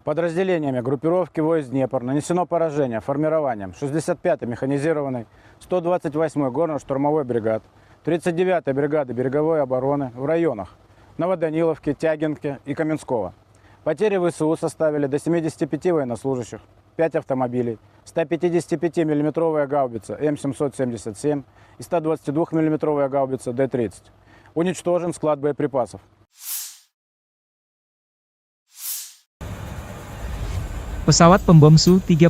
Подразделениями группировки войск «Днепр» нанесено поражение формированием 65-й механизированной, 128-й горно-штурмовой бригад, 39-й бригады береговой обороны в районах Новоданиловки, Тягинки и Каменского. Потери ВСУ составили до 75 военнослужащих, 5 автомобилей, 155 мм гаубица М777 и 122 мм гаубица Д-30. Уничтожен склад боеприпасов. Pesawat pembom Su-34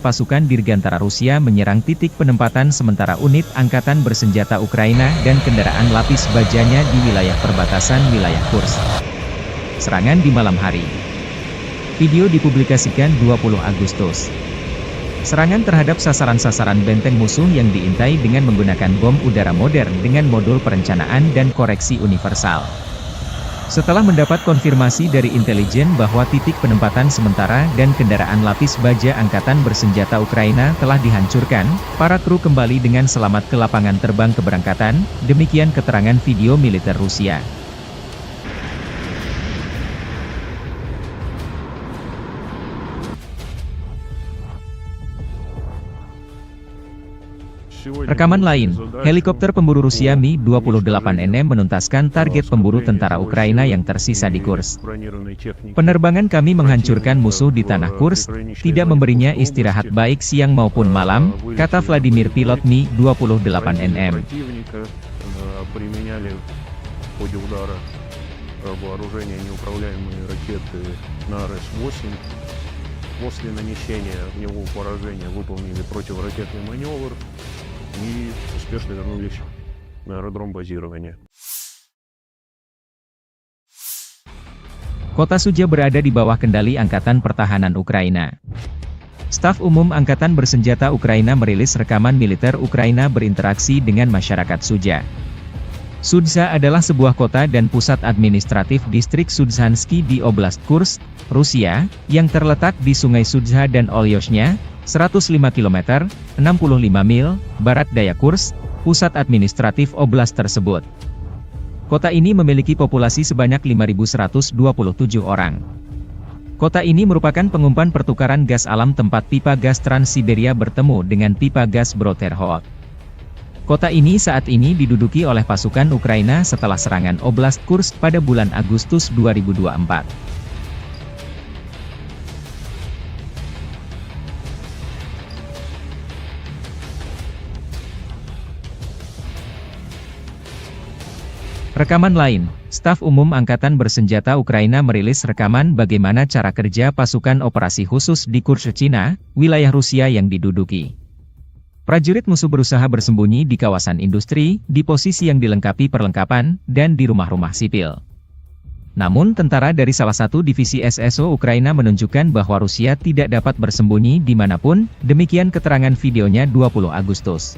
pasukan Dirgantara Rusia menyerang titik penempatan sementara unit angkatan bersenjata Ukraina dan kendaraan lapis bajanya di wilayah perbatasan wilayah Kursk. Serangan di malam hari. Video dipublikasikan 20 Agustus. Serangan terhadap sasaran-sasaran benteng musuh yang diintai dengan menggunakan bom udara modern dengan modul perencanaan dan koreksi universal. Setelah mendapat konfirmasi dari intelijen bahwa titik penempatan sementara dan kendaraan lapis baja angkatan bersenjata Ukraina telah dihancurkan, para kru kembali dengan selamat ke lapangan terbang keberangkatan, demikian keterangan video militer Rusia. Rekaman lain, helikopter pemburu Rusia Mi-28NM menuntaskan target pemburu tentara Ukraina yang tersisa di Kursk. Penerbangan kami menghancurkan musuh di tanah Kursk, tidak memberinya istirahat baik siang maupun malam, kata Vladimir pilot Mi-28NM. после нанесения огневого поражения выполнили противоракетный маневр и успешно вернулись на аэродром базирования. Kota Sudzha berada di bawah kendali Angkatan Pertahanan Ukraina. Staf Umum Angkatan Bersenjata Ukraina merilis rekaman militer Ukraina berinteraksi dengan masyarakat Sudzha. Sudzha adalah sebuah kota dan pusat administratif distrik Sudzhansky di Oblast Kursk, Rusia, yang terletak di Sungai Sudzha dan Olyoshnya, 105 km, 65 mil, barat daya Kursk, pusat administratif oblast tersebut. Kota ini memiliki populasi sebanyak 5.127 orang. Kota ini merupakan pengumpan pertukaran gas alam tempat pipa gas Trans-Siberia bertemu dengan pipa gas Bro-Terhod. Kota ini saat ini diduduki oleh pasukan Ukraina setelah serangan Oblast Kursk pada bulan Agustus 2024. Rekaman lain, Staf Umum Angkatan Bersenjata Ukraina merilis rekaman bagaimana cara kerja pasukan operasi khusus di Kursk, Cina, wilayah Rusia yang diduduki. Prajurit musuh berusaha bersembunyi di kawasan industri, di posisi yang dilengkapi perlengkapan, dan di rumah-rumah sipil. Namun tentara dari salah satu divisi SSO Ukraina menunjukkan bahwa Rusia tidak dapat bersembunyi dimanapun, demikian keterangan videonya 20 Agustus.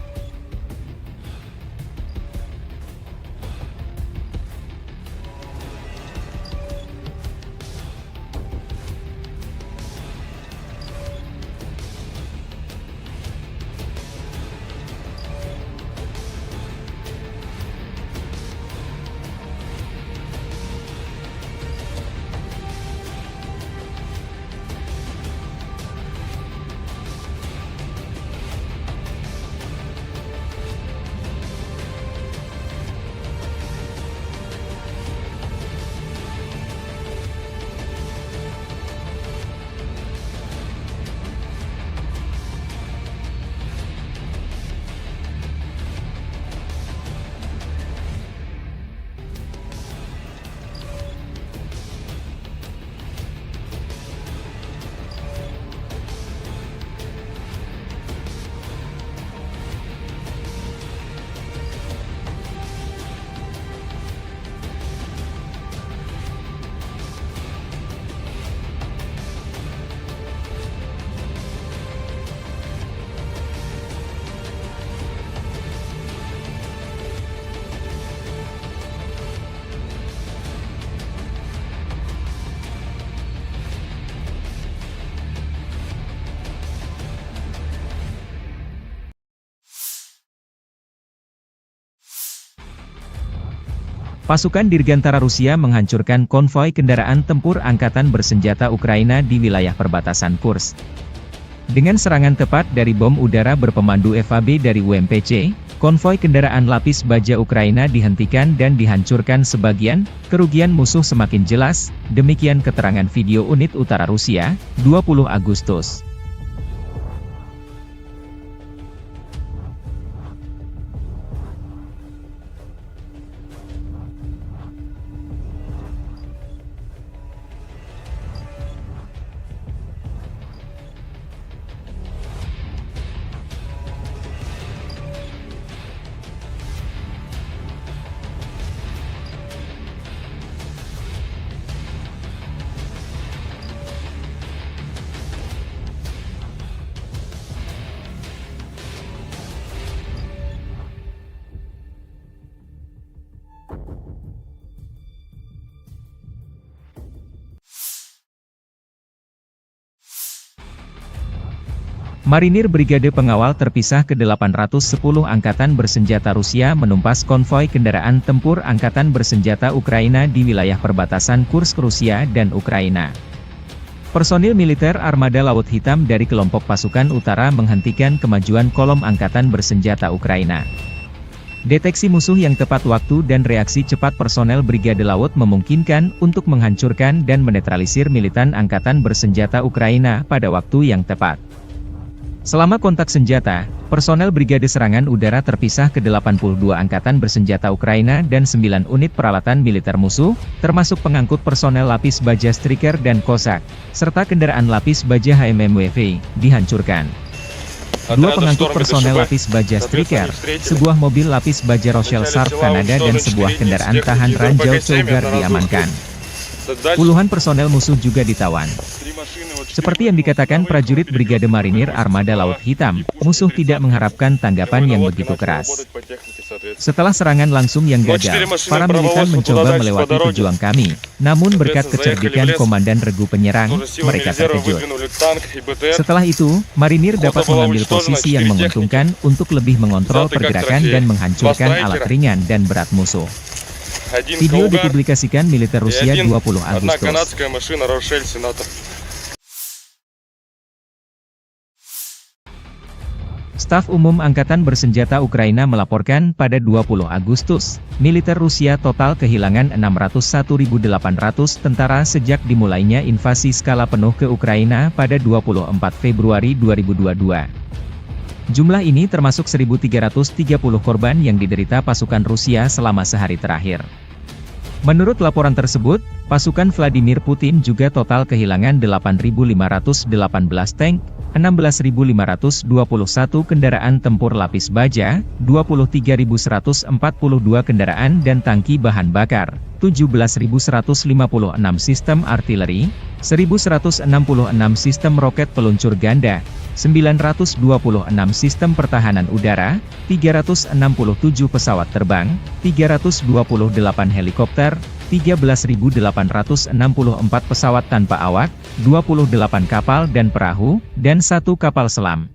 Pasukan Dirgantara Rusia menghancurkan konvoi kendaraan tempur Angkatan Bersenjata Ukraina di wilayah perbatasan Kursk. Dengan serangan tepat dari bom udara berpemandu FAB dari UMPC, konvoi kendaraan lapis baja Ukraina dihentikan dan dihancurkan sebagian, kerugian musuh semakin jelas, demikian keterangan video unit utara Rusia, 20 Agustus. Marinir Brigade Pengawal Terpisah ke-810 Angkatan Bersenjata Rusia menumpas konvoi kendaraan tempur Angkatan Bersenjata Ukraina di wilayah perbatasan Kursk Rusia dan Ukraina. Personil militer Armada Laut Hitam dari kelompok pasukan utara menghentikan kemajuan kolom Angkatan Bersenjata Ukraina. Deteksi musuh yang tepat waktu dan reaksi cepat personel Brigade Laut memungkinkan untuk menghancurkan dan menetralisir militan Angkatan Bersenjata Ukraina pada waktu yang tepat. Selama kontak senjata, personel Brigade Serangan Udara terpisah ke 82 angkatan bersenjata Ukraina dan 9 unit peralatan militer musuh, termasuk pengangkut personel lapis baja Striker dan Cossack, serta kendaraan lapis baja HMMWV, dihancurkan. Dua pengangkut personel lapis baja Striker, sebuah mobil lapis baja Rochelle Sharp Kanada dan sebuah kendaraan tahan ranjau Cougar diamankan. Puluhan personel musuh juga ditawan. Seperti yang dikatakan prajurit Brigade Marinir Armada Laut Hitam, musuh tidak mengharapkan tanggapan yang begitu keras. Setelah serangan langsung yang gagal, para militan mencoba melewati pejuang kami, namun berkat kecerdikan Komandan Regu Penyerang, mereka terkejut. Setelah itu, Marinir dapat mengambil posisi yang menguntungkan untuk lebih mengontrol pergerakan dan menghancurkan alat ringan dan berat musuh. Video dipublikasikan militer Rusia 20 Agustus. Staf Umum Angkatan Bersenjata Ukraina melaporkan pada 20 Agustus, militer Rusia total kehilangan 601.800 tentara sejak dimulainya invasi skala penuh ke Ukraina pada 24 Februari 2022. Jumlah ini termasuk 1.330 korban yang diderita pasukan Rusia selama sehari terakhir. Menurut laporan tersebut, pasukan Vladimir Putin juga total kehilangan 8.518 tank, 16.521 kendaraan tempur lapis baja, 23.142 kendaraan dan tangki bahan bakar, 17.156 sistem artileri, 1.166 sistem roket peluncur ganda, 926 sistem pertahanan udara, 367 pesawat terbang, 328 helikopter, 13.864 pesawat tanpa awak, 28 kapal dan perahu, dan 1 kapal selam.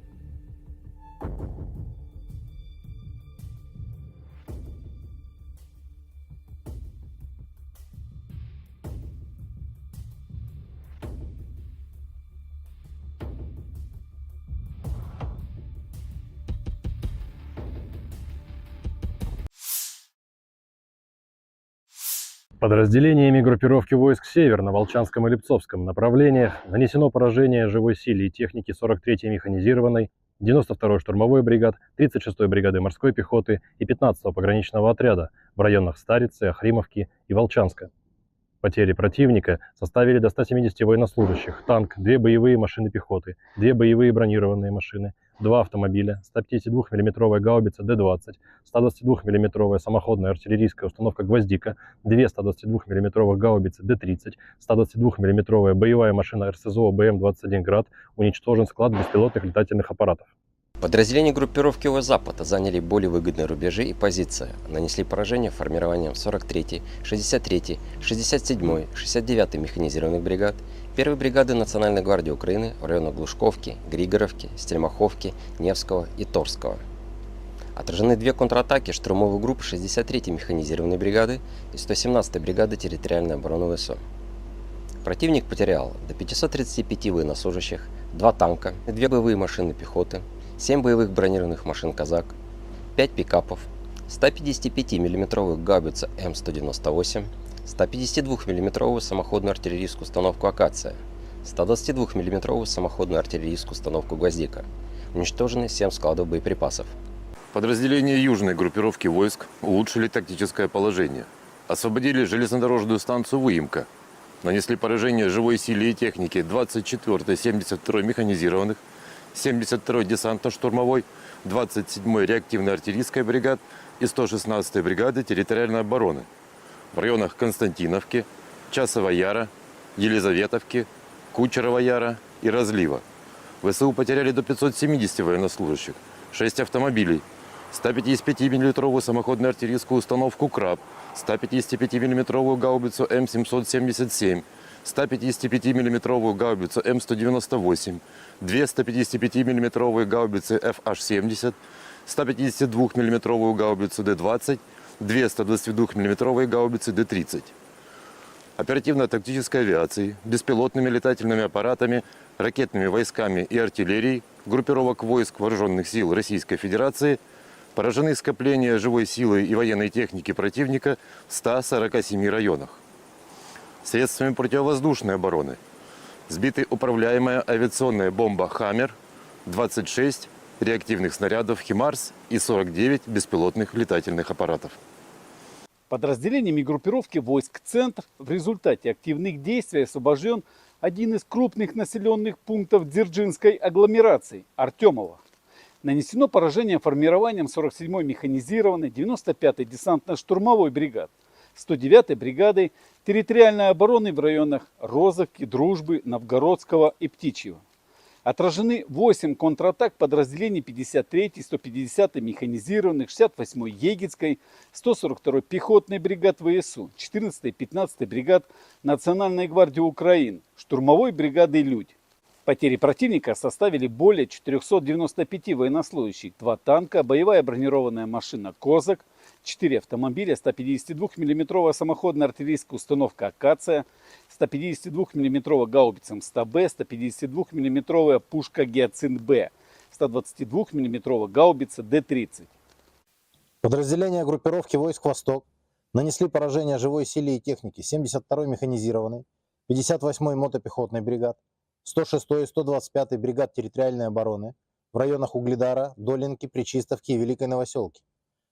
Подразделениями группировки войск «Север» на Волчанском и Липцовском направлениях нанесено поражение живой силе и технике 43-й механизированной, 92-й штурмовой бригад, 36-й бригады морской пехоты и 15-го пограничного отряда в районах Старицы, Охримовки и Волчанска. Потери противника составили до 170 военнослужащих, танк, 2 боевые машины пехоты, 2 боевые бронированные машины, 2 автомобиля, 152 мм гаубица Д-20, 122 мм самоходная артиллерийская установка «Гвоздика», 2 122 мм гаубицы Д-30, 122 мм боевая машина РСЗО БМ-21 «Град», уничтожен склад беспилотных летательных аппаратов. Подразделения группировки Запада заняли более выгодные рубежи и позиции, нанесли поражение формированием 43-й, 63-й, 67-й, 69-й механизированных бригад, 1-й бригады Национальной гвардии Украины в районах Глушковки, Григоровки, Стельмаховки, Невского и Торского. Отражены 2 контратаки штурмовых групп 63-й механизированной бригады и 117-й бригады территориальной обороны ВСУ. Противник потерял до 535 военнослужащих, 2 танка, 2 боевые машины пехоты, 7 боевых бронированных машин «Казак», 5 пикапов, 155 мм гаубицу М198, 152 мм самоходную артиллерийскую установку «Акация», 122 мм самоходную артиллерийскую установку «Гвоздика». Уничтожены 7 складов боеприпасов. Подразделения южной группировки войск улучшили тактическое положение. Освободили железнодорожную станцию Выемка. Нанесли поражение живой силе и технике 24-й, 72-й механизированных, 72-й десантно-штурмовой, 27-й реактивной артиллерийской бригад и 116-й бригады территориальной обороны в районах Константиновки, Часова Яра, Елизаветовки, Кучерова Яра и Разлива. ВСУ потеряли до 570 военнослужащих, 6 автомобилей, 155 мм самоходную артиллерийскую установку «Краб», 155 мм гаубицу М777, 155 мм гаубицу М198, 2 155 мм гаубицы FH-70, 152 мм гаубицу Д-20, 2 122 мм гаубицы Д-30. Оперативно-тактической авиацией, беспилотными летательными аппаратами, ракетными войсками и артиллерией группировок войск Вооруженных сил Российской Федерации поражены скопления живой силы и военной техники противника в 147 районах. Средствами противовоздушной обороны сбиты управляемая авиационная бомба «Хаммер», 26 реактивных снарядов «Химарс» и 49 беспилотных летательных аппаратов. Подразделениями группировки войск «Центр» в результате активных действий освобожден один из крупных населенных пунктов Дзержинской агломерации – Артемово. Нанесено поражение формированием 47-й механизированной 95-й десантно-штурмовой бригад, 109-й бригадой территориальной обороны в районах Розовки, Дружбы, Новгородского и Птичьего. Отражены 8 контратак подразделений 53-й, 150-й механизированных, 68-й Егицкой, 142-й пехотной бригад ВСУ, 14-й, 15-й бригад Национальной гвардии Украины, штурмовой бригады «Людь». Потери противника составили более 495 военнослужащих, 2 танка, боевая бронированная машина «Козак», 4 автомобиля, 152 мм самоходная артиллерийская установка «Акация», 152 мм гаубица МСТБ, 152 мм пушка «Гиацинт-Б», 122 мм гаубица Д-30. Подразделения группировки войск «Восток» нанесли поражение живой силе и технике 72-й механизированной, 58-й мотопехотной бригад, 106-й и 125-й бригад территориальной обороны в районах Угледара, Долинки, Причистовки и Великой Новоселки.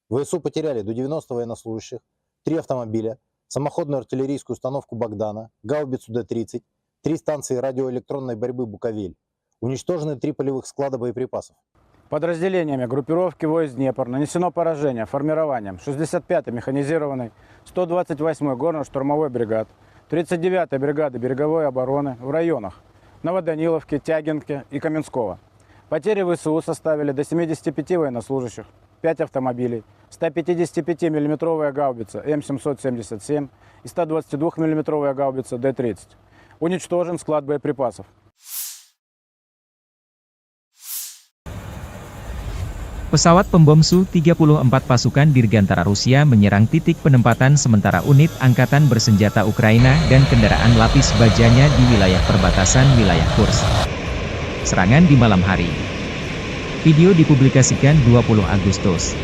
ВСУ потеряли до 90 военнослужащих, 3 автомобиля, самоходную артиллерийскую установку «Богдана», гаубицу Д-30, 3 станции радиоэлектронной борьбы «Буковель». Уничтожены 3 полевых склада боеприпасов. Подразделениями группировки войск Днепр нанесено поражение формированием 65-й механизированной, 128-й горно-штурмовой бригад, 39-й бригады береговой обороны в районах Новоданиловки, Тягинки и Каменского. Потери ВСУ составили до 75 военнослужащих, 5 автомобилей, 155 мм гаубица М777 и 122 мм гаубица Д-30. Уничтожен склад боеприпасов. Pesawat pembom Su-34 pasukan Dirgantara Rusia menyerang titik penempatan sementara unit angkatan bersenjata Ukraina dan kendaraan lapis bajanya di wilayah perbatasan wilayah Kursk. Serangan di malam hari. Video dipublikasikan 20 Agustus.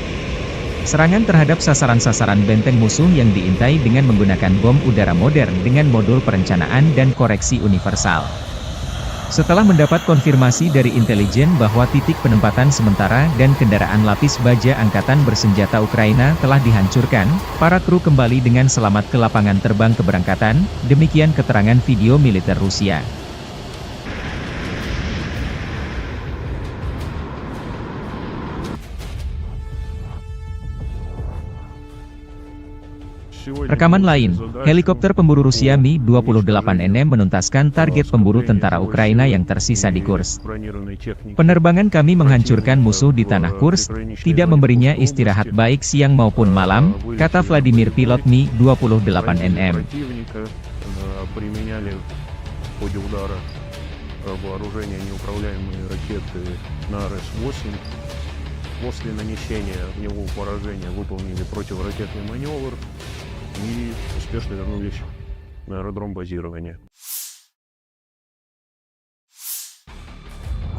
Serangan terhadap sasaran-sasaran benteng musuh yang diintai dengan menggunakan bom udara modern dengan modul perencanaan dan koreksi universal. Setelah mendapat konfirmasi dari intelijen bahwa titik penempatan sementara dan kendaraan lapis baja angkatan bersenjata Ukraina telah dihancurkan, para kru kembali dengan selamat ke lapangan terbang keberangkatan, demikian keterangan video militer Rusia. Rekaman lain, helikopter pemburu Rusia Mi-28NM menuntaskan target pemburu tentara Ukraina yang tersisa di Kursk. Penerbangan kami menghancurkan musuh di tanah Kursk, tidak memberinya istirahat baik siang maupun malam, kata Vladimir pilot Mi-28NM. После нанесения в него поражения выполнили противоракетный маневр и успешно вернулись на аэродром базирования.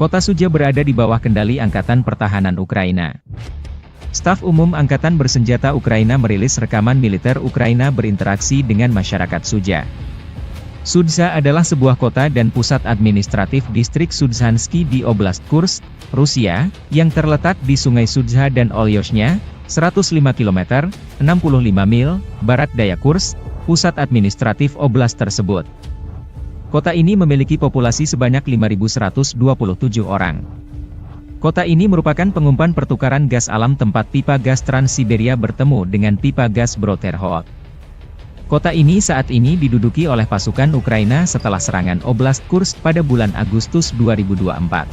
Kota Sudzha berada di bawah kendali Angkatan Pertahanan Ukraina. Staf Umum Angkatan Bersenjata Ukraina merilis rekaman militer Ukraina berinteraksi dengan masyarakat Sudzha. Sudzha adalah sebuah kota dan pusat administratif distrik Sudzhansky di Oblast Kursk, Rusia, yang terletak di Sungai Sudzha dan Olyoshnya, 105 km, 65 mil, barat daya Kursk, pusat administratif oblast tersebut. Kota ini memiliki populasi sebanyak 5.127 orang. Kota ini merupakan pengumpan pertukaran gas alam tempat pipa gas Trans-Siberia bertemu dengan pipa gas Bro-Terhol. Kota ini saat ini diduduki oleh pasukan Ukraina setelah serangan Oblast Kursk pada bulan Agustus 2024.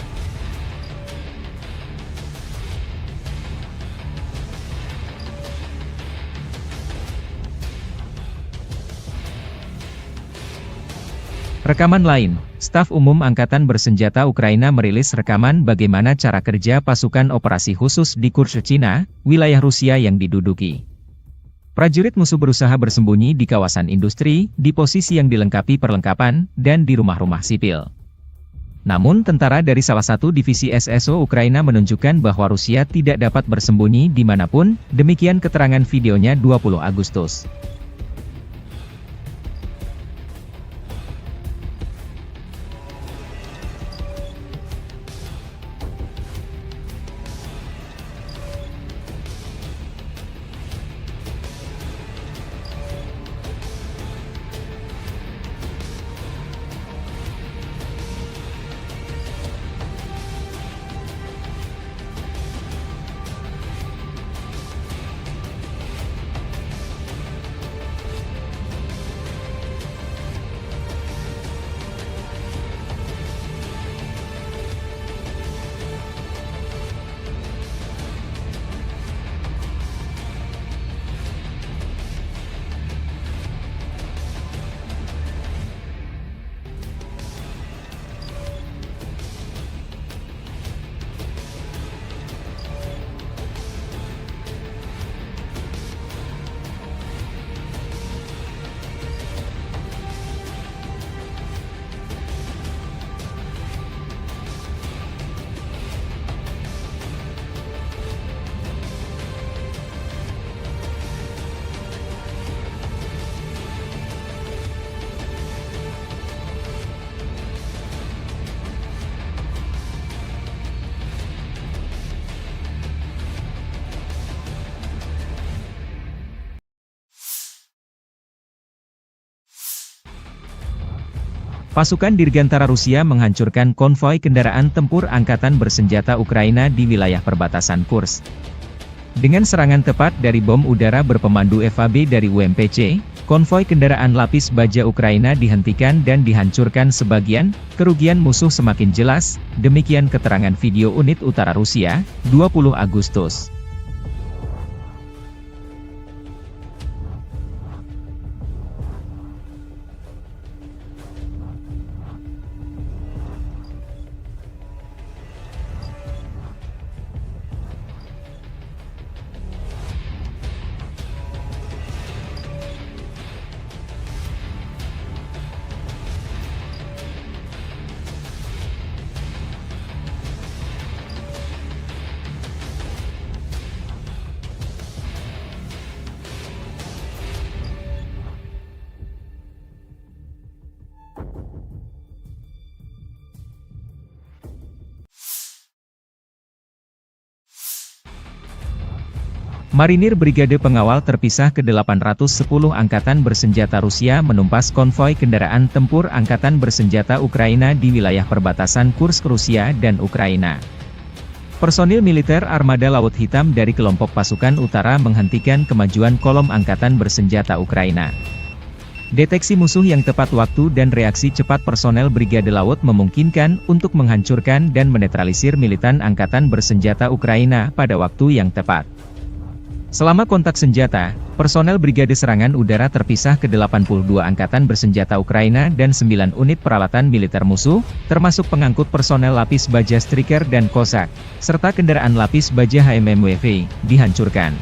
Rekaman lain, Staf Umum Angkatan Bersenjata Ukraina merilis rekaman bagaimana cara kerja pasukan operasi khusus di Kursk, Cina, wilayah Rusia yang diduduki. Prajurit musuh berusaha bersembunyi di kawasan industri, di posisi yang dilengkapi perlengkapan, dan di rumah-rumah sipil. Namun tentara dari salah satu divisi SSO Ukraina menunjukkan bahwa Rusia tidak dapat bersembunyi dimanapun, demikian keterangan videonya 20 Agustus. Pasukan Dirgantara Rusia menghancurkan konvoi kendaraan tempur angkatan bersenjata Ukraina di wilayah perbatasan Kursk. Dengan serangan tepat dari bom udara berpemandu FAB dari UMPC, konvoi kendaraan lapis baja Ukraina dihentikan dan dihancurkan sebagian, kerugian musuh semakin jelas, demikian keterangan video unit utara Rusia, 20 Agustus. Marinir Brigade Pengawal Terpisah ke-810 Angkatan Bersenjata Rusia menumpas konvoi kendaraan tempur Angkatan Bersenjata Ukraina di wilayah perbatasan Kursk Rusia dan Ukraina. Personil militer Armada Laut Hitam dari kelompok pasukan utara menghentikan kemajuan kolom Angkatan Bersenjata Ukraina. Deteksi musuh yang tepat waktu dan reaksi cepat personel Brigade Laut memungkinkan untuk menghancurkan dan menetralisir militan Angkatan Bersenjata Ukraina pada waktu yang tepat. Selama kontak senjata, personel Brigade Serangan Udara Terpisah ke-82 Angkatan Bersenjata Ukraina dan 9 unit peralatan militer musuh, termasuk pengangkut personel lapis baja Striker dan Cossack, serta kendaraan lapis baja HMMWV, dihancurkan.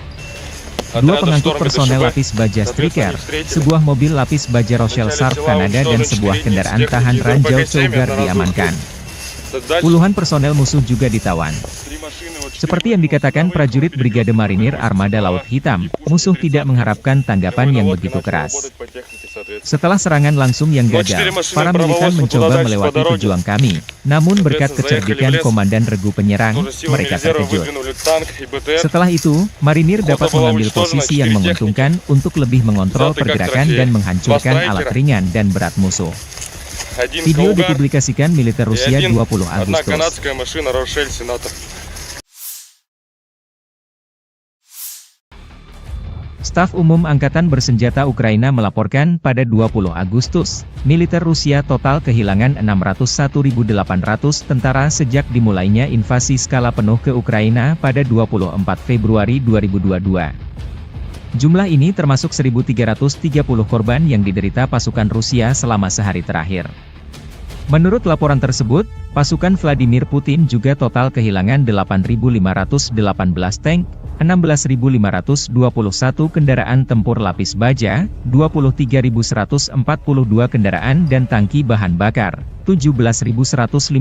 Dua pengangkut personel lapis baja Striker, sebuah mobil lapis baja Rochelle Sharp Kanada dan sebuah kendaraan tahan ranjau Cougar diamankan. Puluhan personel musuh juga ditawan. Seperti yang dikatakan prajurit Brigade Marinir Armada Laut Hitam, musuh tidak mengharapkan tanggapan yang begitu keras. Setelah serangan langsung yang gagal, para militan mencoba melewati pejuang kami, namun berkat kecerdikan Komandan Regu Penyerang, mereka terkejut. Setelah itu, Marinir dapat mengambil posisi yang menguntungkan untuk lebih mengontrol pergerakan dan menghancurkan alat ringan dan berat musuh. Video dipublikasikan militer Rusia 20 Agustus. Staf Umum Angkatan Bersenjata Ukraina melaporkan pada 20 Agustus, militer Rusia total kehilangan 601.800 tentara sejak dimulainya invasi skala penuh ke Ukraina pada 24 Februari 2022. Jumlah ini termasuk 1.330 korban yang diderita pasukan Rusia selama sehari terakhir. Menurut laporan tersebut, pasukan Vladimir Putin juga total kehilangan 8.518 tank, 16.521 kendaraan tempur lapis baja, 23.142 kendaraan dan tangki bahan bakar, 17.156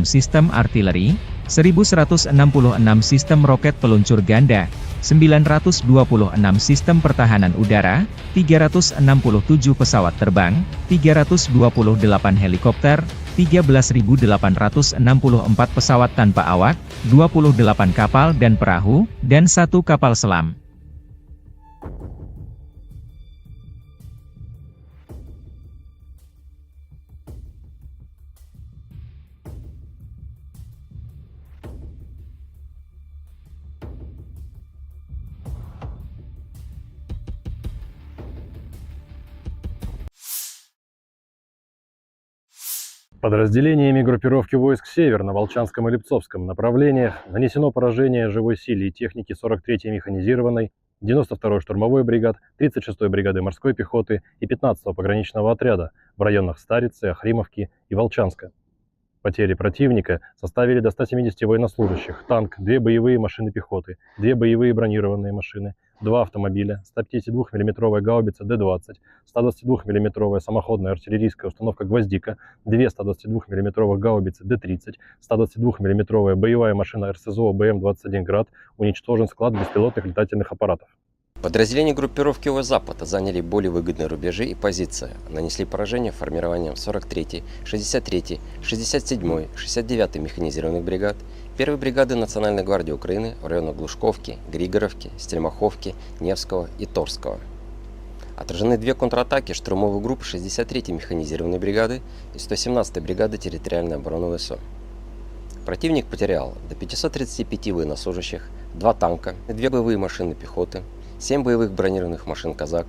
sistem artileri, 1.166 sistem roket peluncur ganda, 926 sistem pertahanan udara, 367 pesawat terbang, 328 helikopter, 13.864 pesawat tanpa awak, 28 kapal dan perahu, dan 1 kapal selam. Подразделениями группировки войск «Север» на Волчанском и Липцовском направлениях нанесено поражение живой силе и технике 43-й механизированной, 92-й штурмовой бригад, 36-й бригады морской пехоты и 15-го пограничного отряда в районах Старицы, Охримовки и Волчанска. Потери противника составили до 170 военнослужащих, танк, 2 боевые машины пехоты, 2 боевые бронированные машины, 2 автомобиля, 152 мм гаубица Д-20, 122 мм самоходная артиллерийская установка «Гвоздика», 2 122 мм гаубицы Д-30, 122 мм боевая машина РСЗО БМ-21 «Град», уничтожен склад беспилотных летательных аппаратов. Подразделения группировки Запада заняли более выгодные рубежи и позиции, нанесли поражение формированием 43-й, 63-й, 67-й, 69-й механизированных бригад, 1-й бригады Национальной гвардии Украины в районах Глушковки, Григоровки, Стельмаховки, Невского и Торского. Отражены две контратаки штурмовых групп 63-й механизированной бригады и 117-й бригады территориальной обороны ВСУ. Противник потерял до 535 военнослужащих, 2 танка, 2 боевые машины пехоты, 7 боевых бронированных машин «Казак»,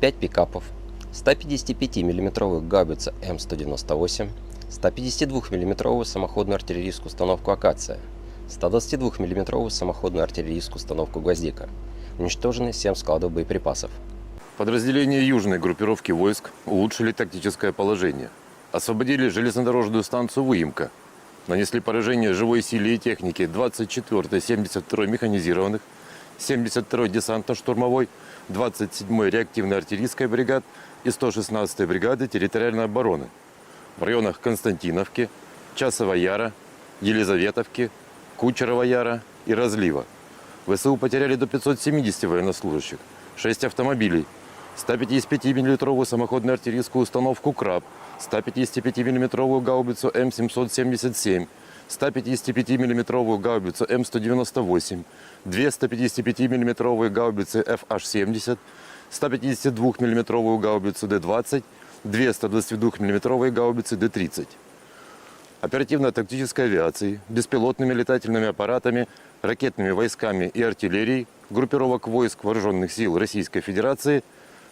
5 пикапов, 155 мм гаубицу М198, 152 мм самоходную артиллерийскую установку «Акация», 122 мм самоходную артиллерийскую установку «Гвоздика». Уничтожены 7 складов боеприпасов. Подразделения южной группировки войск улучшили тактическое положение. Освободили железнодорожную станцию Выемка. Нанесли поражение живой силе и технике 24-й, 72-й механизированных, 72-й десантно-штурмовой, 27-й реактивной артиллерийской бригад и 116-й бригады территориальной обороны в районах Константиновки, Часова Яра, Елизаветовки, Кучерова Яра и Разлива. ВСУ потеряли до 570 военнослужащих, 6 автомобилей, 155 мм самоходную артиллерийскую установку «Краб», 155 мм гаубицу М777, 155 мм гаубицу М198, 2 155 мм гаубицы FH-70, 152 мм гаубицу Д-20, 2 122 мм гаубицы Д-30. Оперативно-тактической авиацией, беспилотными летательными аппаратами, ракетными войсками и артиллерией группировок войск Вооруженных сил Российской Федерации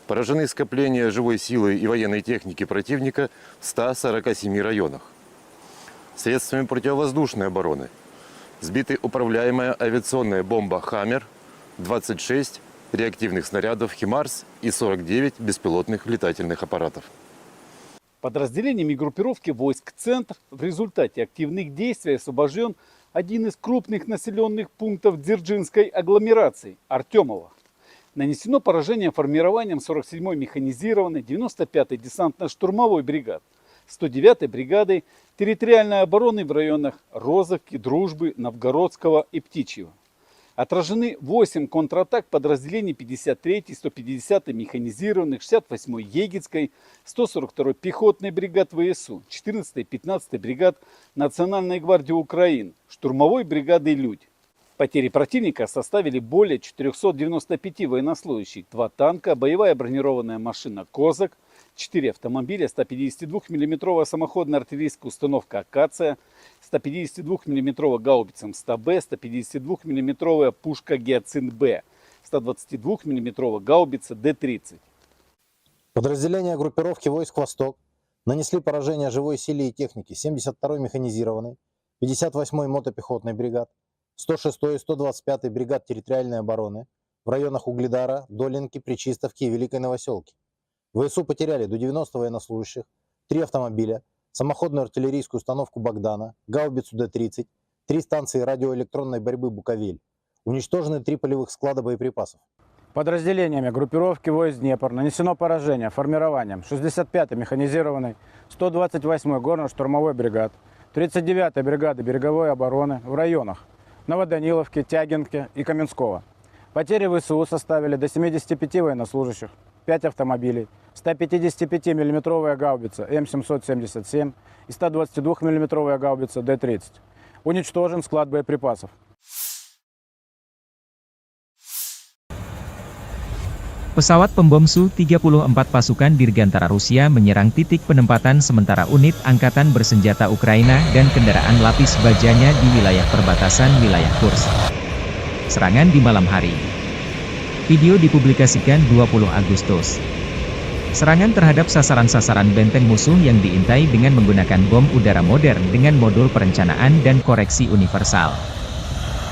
поражены скопления живой силы и военной техники противника в 147 районах. Средствами противовоздушной обороны сбиты управляемая авиационная бомба «Хаммер», 26 реактивных снарядов «Химарс» и 49 беспилотных летательных аппаратов. Подразделениями группировки войск «Центр» в результате активных действий освобожден один из крупных населенных пунктов Дзержинской агломерации – Артемово. Нанесено поражение формированием 47-й механизированной, 95-й десантно-штурмовой бригад, 109-й бригадой территориальной обороны в районах Розовки, Дружбы, Новгородского и Птичьего. Отражены 8 контратак подразделений 53-й, 150-й механизированных, 68-й Егицкой, 142-й пехотной бригад ВСУ, 14-й, 15-й бригад Национальной гвардии Украины, штурмовой бригады «Людь». Потери противника составили более 495 военнослужащих, 2 танка, боевая бронированная машина «Козак», 4 автомобиля, 152 мм самоходная артиллерийская установка «Акация», 152 мм гаубица М100Б, 152 мм пушка «Гиацинт-Б», 122 мм гаубица Д-30. Подразделения группировки войск «Восток» нанесли поражение живой силе и технике 72-й механизированной, 58-й мотопехотной бригад, 106-й и 125-й бригад территориальной обороны в районах Угледара, Долинки, Пречистовки и Великой Новоселки. ВСУ потеряли до 90 военнослужащих, 3 автомобиля, самоходную артиллерийскую установку «Богдана», гаубицу Д-30, 3 станции радиоэлектронной борьбы «Буковель». Уничтожены 3 полевых склада боеприпасов. Подразделениями группировки войск «Днепр» нанесено поражение формированием 65-й механизированной, 128-й горно-штурмовой бригад, 39-й бригады береговой обороны в районах Новоданиловки, Тягинки и Каменского. Потери ВСУ составили до 75 военнослужащих, 5 автомобилей, 155 мм гаубица М777 и 122 мм гаубица Д-30. Уничтожен склад боеприпасов. Pesawat pembom Su-34 pasukan Dirgantara Rusia menyerang titik penempatan sementara unit angkatan bersenjata Ukraina dan kendaraan lapis bajanya di wilayah perbatasan wilayah Kursk. Serangan di malam hari. Video dipublikasikan 20 Agustus. Serangan terhadap sasaran-sasaran benteng musuh yang diintai dengan menggunakan bom udara modern dengan modul perencanaan dan koreksi universal.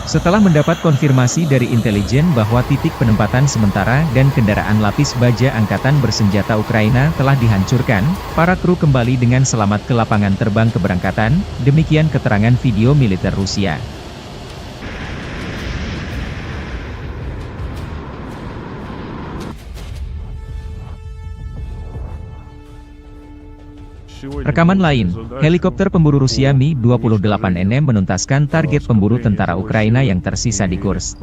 Setelah mendapat konfirmasi dari intelijen bahwa titik penempatan sementara dan kendaraan lapis baja angkatan bersenjata Ukraina telah dihancurkan, para kru kembali dengan selamat ke lapangan terbang keberangkatan, demikian keterangan video militer Rusia. Rekaman lain, helikopter pemburu Rusia Mi-28NM menuntaskan target pemburu tentara Ukraina yang tersisa di Kursk.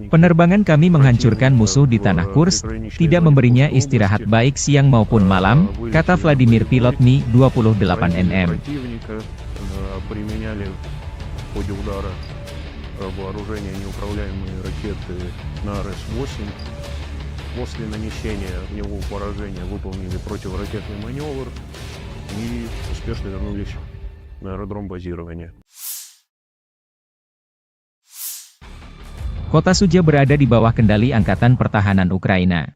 Penerbangan kami menghancurkan musuh di tanah Kursk, tidak memberinya istirahat baik siang maupun malam, kata Vladimir pilot Mi-28NM. после нанесения огневого поражения выполнили противоракетный маневр и успешно вернулись на аэродром базирования. Kota Sudzha berada di bawah kendali Angkatan Pertahanan Ukraina.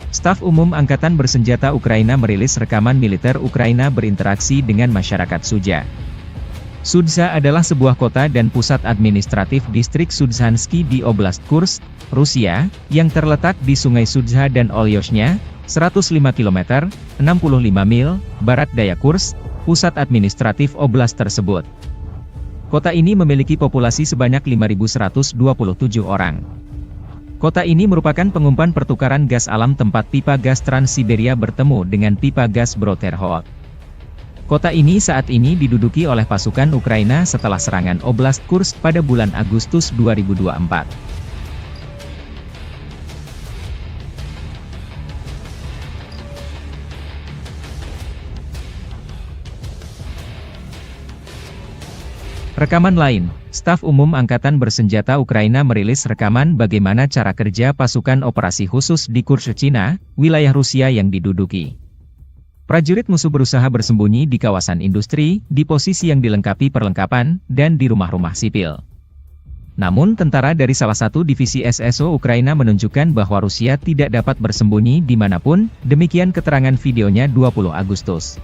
Staf Umum Angkatan Bersenjata Ukraina merilis rekaman militer Ukraina berinteraksi dengan masyarakat Sudzha. Sudzha adalah sebuah kota dan pusat administratif distrik Sudzhansky di Oblast Kursk, Rusia, yang terletak di Sungai Sudzha dan Olyoshnya, 105 km, 65 mil, barat daya Kursk, pusat administratif oblast tersebut. Kota ini memiliki populasi sebanyak 5.127 orang. Kota ini merupakan pengumpan pertukaran gas alam tempat pipa gas Trans-Siberia bertemu dengan pipa gas Bro-Terhol. Kota ini saat ini diduduki oleh pasukan Ukraina setelah serangan Oblast Kursk pada bulan Agustus 2024. Rekaman lain, Staf Umum Angkatan Bersenjata Ukraina merilis rekaman bagaimana cara kerja pasukan operasi khusus di Kursk, Cina, wilayah Rusia yang diduduki. Prajurit musuh berusaha bersembunyi di kawasan industri, di posisi yang dilengkapi perlengkapan, dan di rumah-rumah sipil. Namun tentara dari salah satu divisi SSO Ukraina menunjukkan bahwa Rusia tidak dapat bersembunyi dimanapun, demikian keterangan videonya 20 Agustus.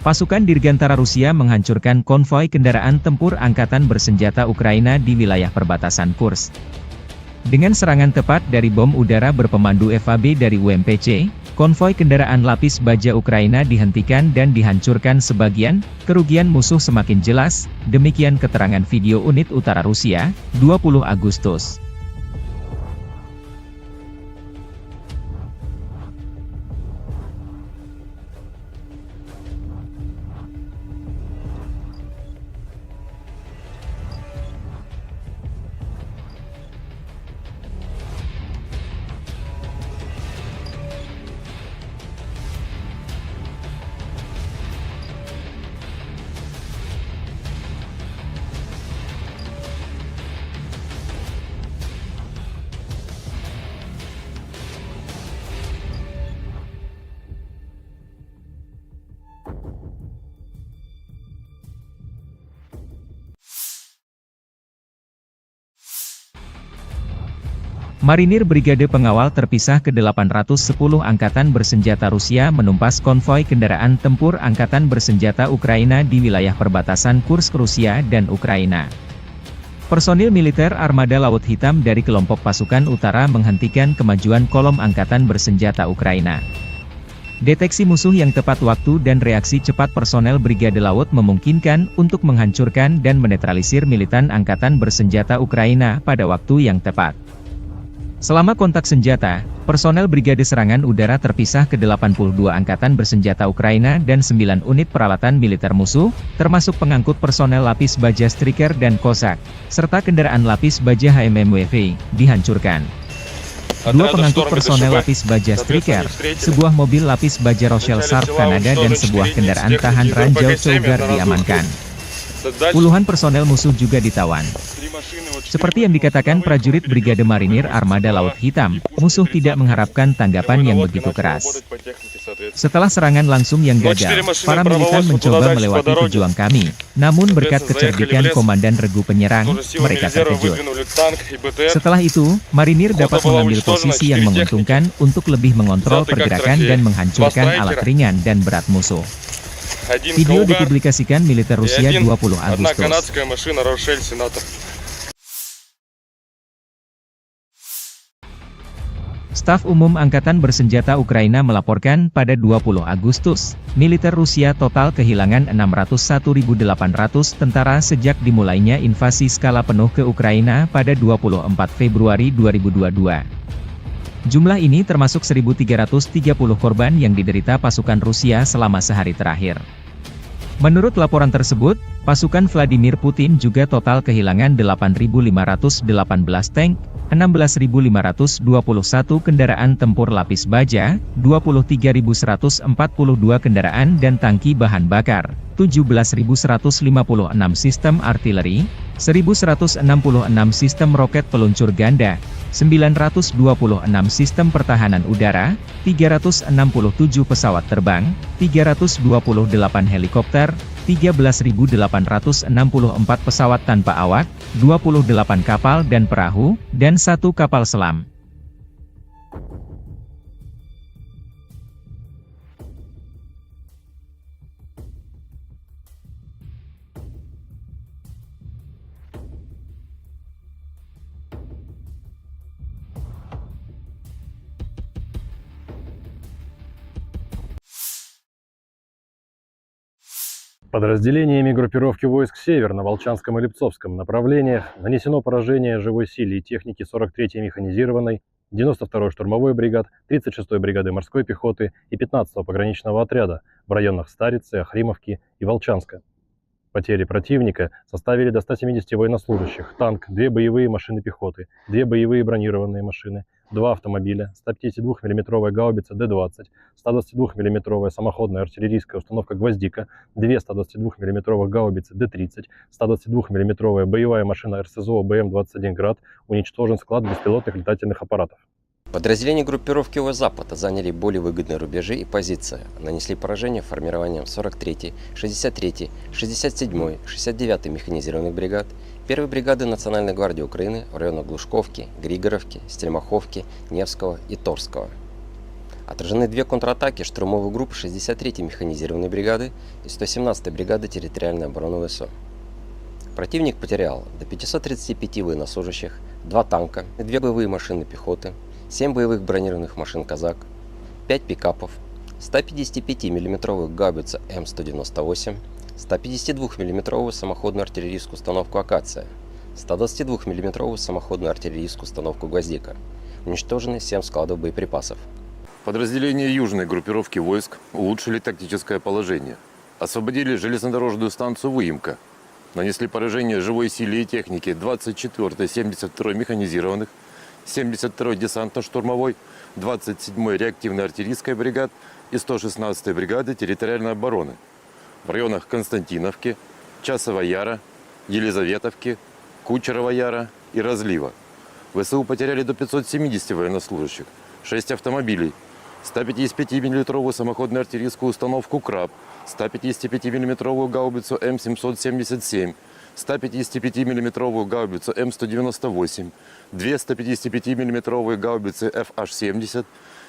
Pasukan Dirgantara Rusia menghancurkan konvoi kendaraan tempur Angkatan Bersenjata Ukraina di wilayah perbatasan Kursk. Dengan serangan tepat dari bom udara berpemandu FAB dari UMPC, konvoi kendaraan lapis baja Ukraina dihentikan dan dihancurkan sebagian, kerugian musuh semakin jelas, demikian keterangan video unit utara Rusia, 20 Agustus. Marinir Brigade Pengawal Terpisah ke-810 Angkatan Bersenjata Rusia menumpas konvoi kendaraan tempur Angkatan Bersenjata Ukraina di wilayah perbatasan Kursk Rusia dan Ukraina. Personil militer Armada Laut Hitam dari kelompok pasukan utara menghentikan kemajuan kolom Angkatan Bersenjata Ukraina. Deteksi musuh yang tepat waktu dan reaksi cepat personel Brigade Laut memungkinkan untuk menghancurkan dan menetralisir militan Angkatan Bersenjata Ukraina pada waktu yang tepat. Selama kontak senjata, personel Brigade Serangan Udara terpisah ke 82 angkatan bersenjata Ukraina dan 9 unit peralatan militer musuh, termasuk pengangkut personel lapis baja Striker dan Kosak, serta kendaraan lapis baja HMMWV, dihancurkan. Dua pengangkut personel lapis baja Striker, sebuah mobil lapis baja Rochelle Sharp Kanada dan sebuah kendaraan tahan ranjau Cougar diamankan. Puluhan personel musuh juga ditawan. Seperti yang dikatakan prajurit Brigade Marinir Armada Laut Hitam, musuh tidak mengharapkan tanggapan yang begitu keras. Setelah serangan langsung yang gagal, para militan mencoba melewati pejuang kami. Namun berkat kecerdikan Komandan Regu Penyerang, mereka terkejut. Setelah itu, Marinir dapat mengambil posisi yang menguntungkan untuk lebih mengontrol pergerakan dan menghancurkan alat ringan dan berat musuh. Video dipublikasikan militer Rusia 20 Agustus. Staf Umum Angkatan Bersenjata Ukraina melaporkan pada 20 Agustus, militer Rusia total kehilangan 601.800 tentara sejak dimulainya invasi skala penuh ke Ukraina pada 24 Februari 2022. Jumlah ini termasuk 1.330 korban yang diderita pasukan Rusia selama sehari terakhir. Menurut laporan tersebut, pasukan Vladimir Putin juga total kehilangan 8.518 tank, 16.521 kendaraan tempur lapis baja, 23.142 kendaraan dan tangki bahan bakar, 17.156 sistem artileri, 1.166 sistem roket peluncur ganda, 926 sistem pertahanan udara, 367 pesawat terbang, 328 helikopter, 13.864 pesawat tanpa awak, 28 kapal dan perahu, dan 1 kapal selam. Подразделениями группировки войск «Север» на Волчанском и Липцовском направлениях нанесено поражение живой силе и технике 43-й механизированной, 92-й штурмовой бригад, 36-й бригады морской пехоты и 15-го пограничного отряда в районах Старицы, Охримовки и Волчанска. Потери противника составили до 170 военнослужащих, танк, 2 боевые машины пехоты, 2 боевые бронированные машины, 2 автомобиля, 152 мм гаубица Д-20, 122 мм самоходная артиллерийская установка «Гвоздика», 2 122 мм гаубицы Д-30, 122 мм боевая машина РСЗО БМ-21 «Град», уничтожен склад беспилотных летательных аппаратов. Подразделения группировки Запада заняли более выгодные рубежи и позиции, нанесли поражение формированием 43-й, 63-й, 67-й, 69-й механизированных бригад, 1-й бригады Национальной гвардии Украины в районах Глушковки, Григоровки, Стельмаховки, Невского и Торского. Отражены 2 контратаки штурмовых групп 63-й механизированной бригады и 117-й бригады территориальной обороны ВСУ. Противник потерял до 535 военнослужащих, 2 танка, 2 боевые машины пехоты, 7 боевых бронированных машин «Казак», 5 пикапов, 155 мм гаубицу М198, 152 мм самоходную артиллерийскую установку «Акация», 122 мм самоходную артиллерийскую установку «Гвоздика». Уничтожены 7 складов боеприпасов. Подразделения южной группировки войск улучшили тактическое положение. Освободили железнодорожную станцию Выемка. Нанесли поражение живой силе и технике 24-й, 72-й механизированных, 72-й десантно-штурмовой, 27-й реактивной артиллерийской бригад и 116-й бригады территориальной обороны в районах Константиновки, Часова Яра, Елизаветовки, Кучерова Яра и Разлива. ВСУ потеряли до 570 военнослужащих, 6 автомобилей, 155 мм самоходную артиллерийскую установку «Краб», 155 мм гаубицу М777, 155 мм гаубицу М198, 2 155 мм гаубицы FH-70,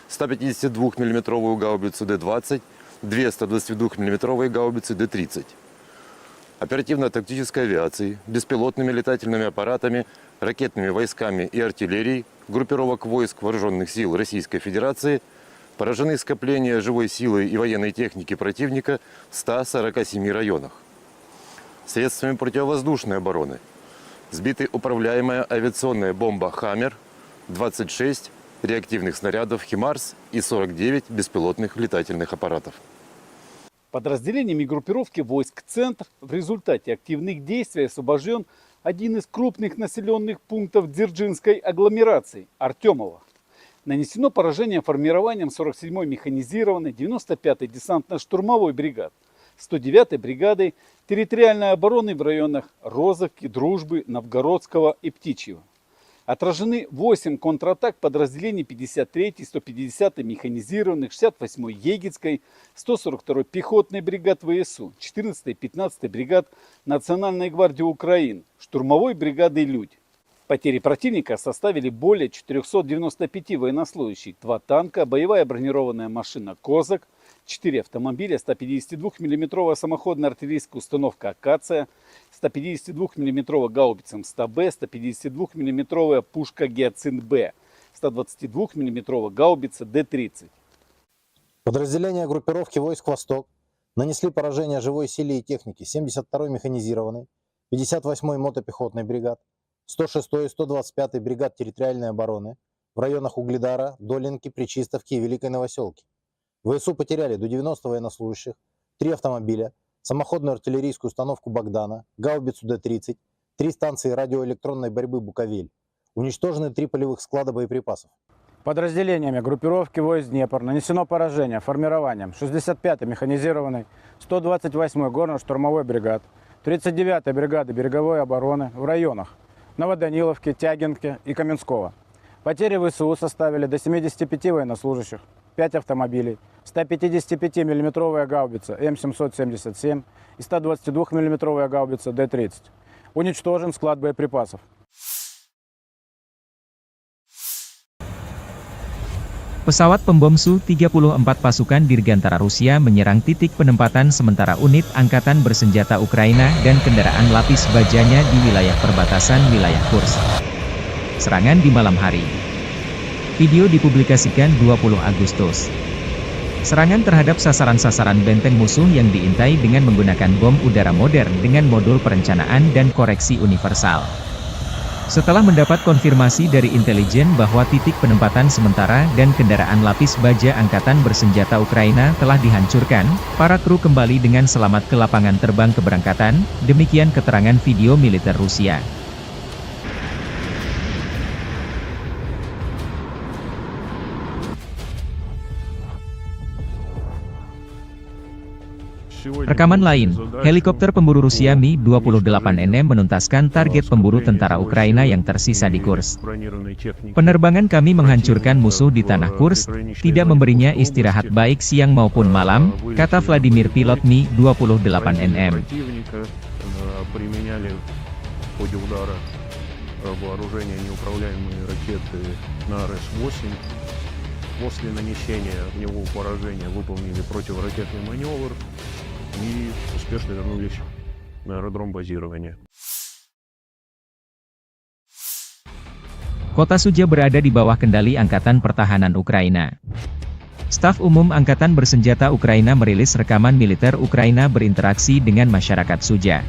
152 мм гаубицу Д-20, 2 122 мм гаубицы Д-30. Оперативно-тактической авиацией, беспилотными летательными аппаратами, ракетными войсками и артиллерией группировок войск Вооруженных сил Российской Федерации поражены скопления живой силы и военной техники противника в 147 районах. Средствами противовоздушной обороны сбиты управляемая авиационная бомба «Хаммер», 26 реактивных снарядов «Химарс» и 49 беспилотных летательных аппаратов. Подразделениями группировки войск «Центр» в результате активных действий освобожден один из крупных населенных пунктов Дзержинской агломерации – Артемово. Нанесено поражение формированием 47-й механизированной 95-й десантно-штурмовой бригад, 109-й бригадой территориальной обороны в районах Розовки, Дружбы, Новгородского и Птичьего. Отражены 8 контратак подразделений 53-й, 150-й механизированных, 68-й Егицкой, 142-й пехотной бригад ВСУ, 14-й, 15-й бригад Национальной гвардии Украины, штурмовой бригады «Людь». Потери противника составили более 495 военнослужащих, 2 танка, боевая бронированная машина «Козак», 4 автомобиля, 152 мм самоходная артиллерийская установка «Акация», 152 мм гаубица МСТБ, 152 мм пушка «Гиацинт-Б», 122 мм гаубица Д-30. Подразделения группировки войск «Восток» нанесли поражение живой силе и технике 72-й механизированной, 58-й мотопехотной бригад, 106-й и 125-й бригад территориальной обороны в районах Угледара, Долинки, Причистовки и Великой Новоселки. ВСУ потеряли до 90 военнослужащих, 3 автомобиля, самоходную артиллерийскую установку «Богдана», гаубицу Д-30, 3 станции радиоэлектронной борьбы «Буковель». Уничтожены 3 полевых склада боеприпасов. Подразделениями группировки войск Днепр нанесено поражение формированием 65-й механизированной, 128-й горно-штурмовой бригад, 39-й бригады береговой обороны в районах Новоданиловки, Тягинки и Каменского. Потери ВСУ составили до 75 военнослужащих, 5 автомобилей, 155 мм гаубица М777 и 122 мм гаубица Д-30. Уничтожен склад боеприпасов. Pesawat pembom Su-34 pasukan Dirgantara Rusia menyerang titik penempatan sementara unit angkatan bersenjata Ukraina dan kendaraan lapis bajanya di wilayah perbatasan wilayah Kursk. Serangan di malam hari. Video dipublikasikan 20 Agustus. Serangan terhadap sasaran-sasaran benteng musuh yang diintai dengan menggunakan bom udara modern dengan modul perencanaan dan koreksi universal. Setelah mendapat konfirmasi dari intelijen bahwa titik penempatan sementara dan kendaraan lapis baja angkatan bersenjata Ukraina telah dihancurkan, para kru kembali dengan selamat ke lapangan terbang keberangkatan, demikian keterangan video militer Rusia. Rekaman lain, helikopter pemburu Rusia Mi-28NM menuntaskan target pemburu tentara Ukraina yang tersisa di Kursk. Penerbangan kami menghancurkan musuh di tanah Kursk, tidak memberinya istirahat baik siang maupun malam, kata Vladimir pilot Mi-28NM. После нанесения огневого поражения выполнили противоракетный маневр и успешно вернулись на аэродром базирования. Kota Sudzha berada di bawah kendali Angkatan Pertahanan Ukraina. Staf Umum Angkatan Bersenjata Ukraina merilis rekaman militer Ukraina berinteraksi dengan masyarakat Sudzha.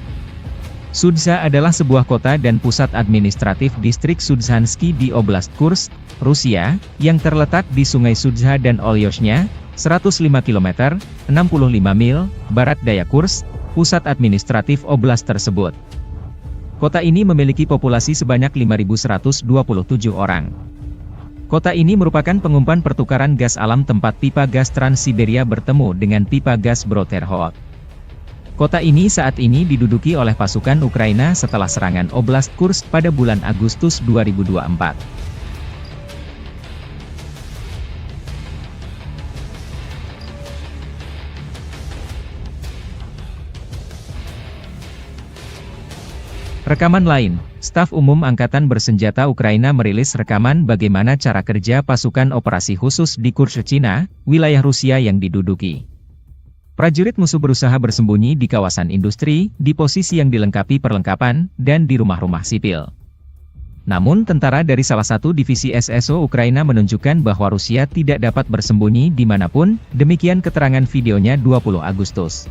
Sudzha adalah sebuah kota dan pusat administratif distrik Sudzhansky di Oblast Kursk, Rusia, yang terletak di Sungai Sudzha dan Olyoshnya, 105 km, 65 mil, barat daya Kursk, pusat administratif oblast tersebut. Kota ini memiliki populasi sebanyak 5.127 orang. Kota ini merupakan pengumpan pertukaran gas alam tempat pipa gas Trans-Siberia bertemu dengan pipa gas Brodterhot. Kota ini saat ini diduduki oleh pasukan Ukraina setelah serangan Oblast Kursk pada bulan Agustus 2024. Rekaman lain, Staf Umum Angkatan Bersenjata Ukraina merilis rekaman bagaimana cara kerja pasukan operasi khusus di Kursk, Cina, wilayah Rusia yang diduduki. Prajurit musuh berusaha bersembunyi di kawasan industri, di posisi yang dilengkapi perlengkapan, dan di rumah-rumah sipil. Namun tentara dari salah satu divisi SSO Ukraina menunjukkan bahwa Rusia tidak dapat bersembunyi dimanapun, demikian keterangan videonya 20 Agustus.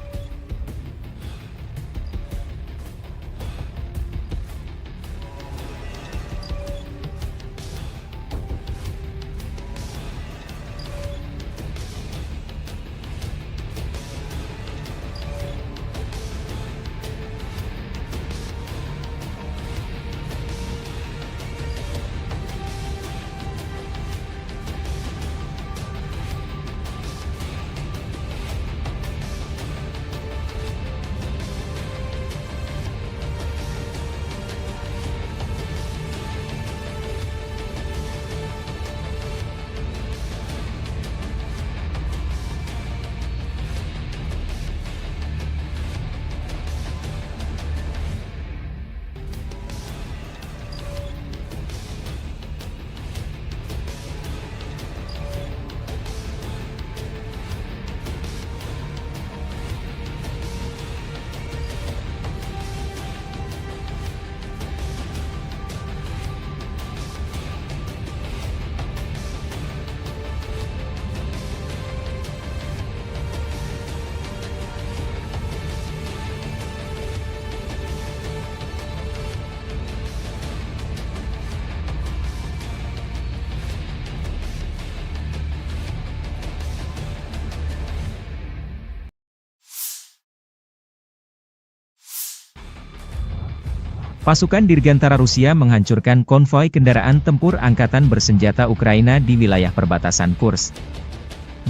Pasukan Dirgantara Rusia menghancurkan konvoi kendaraan tempur angkatan bersenjata Ukraina di wilayah perbatasan Kursk.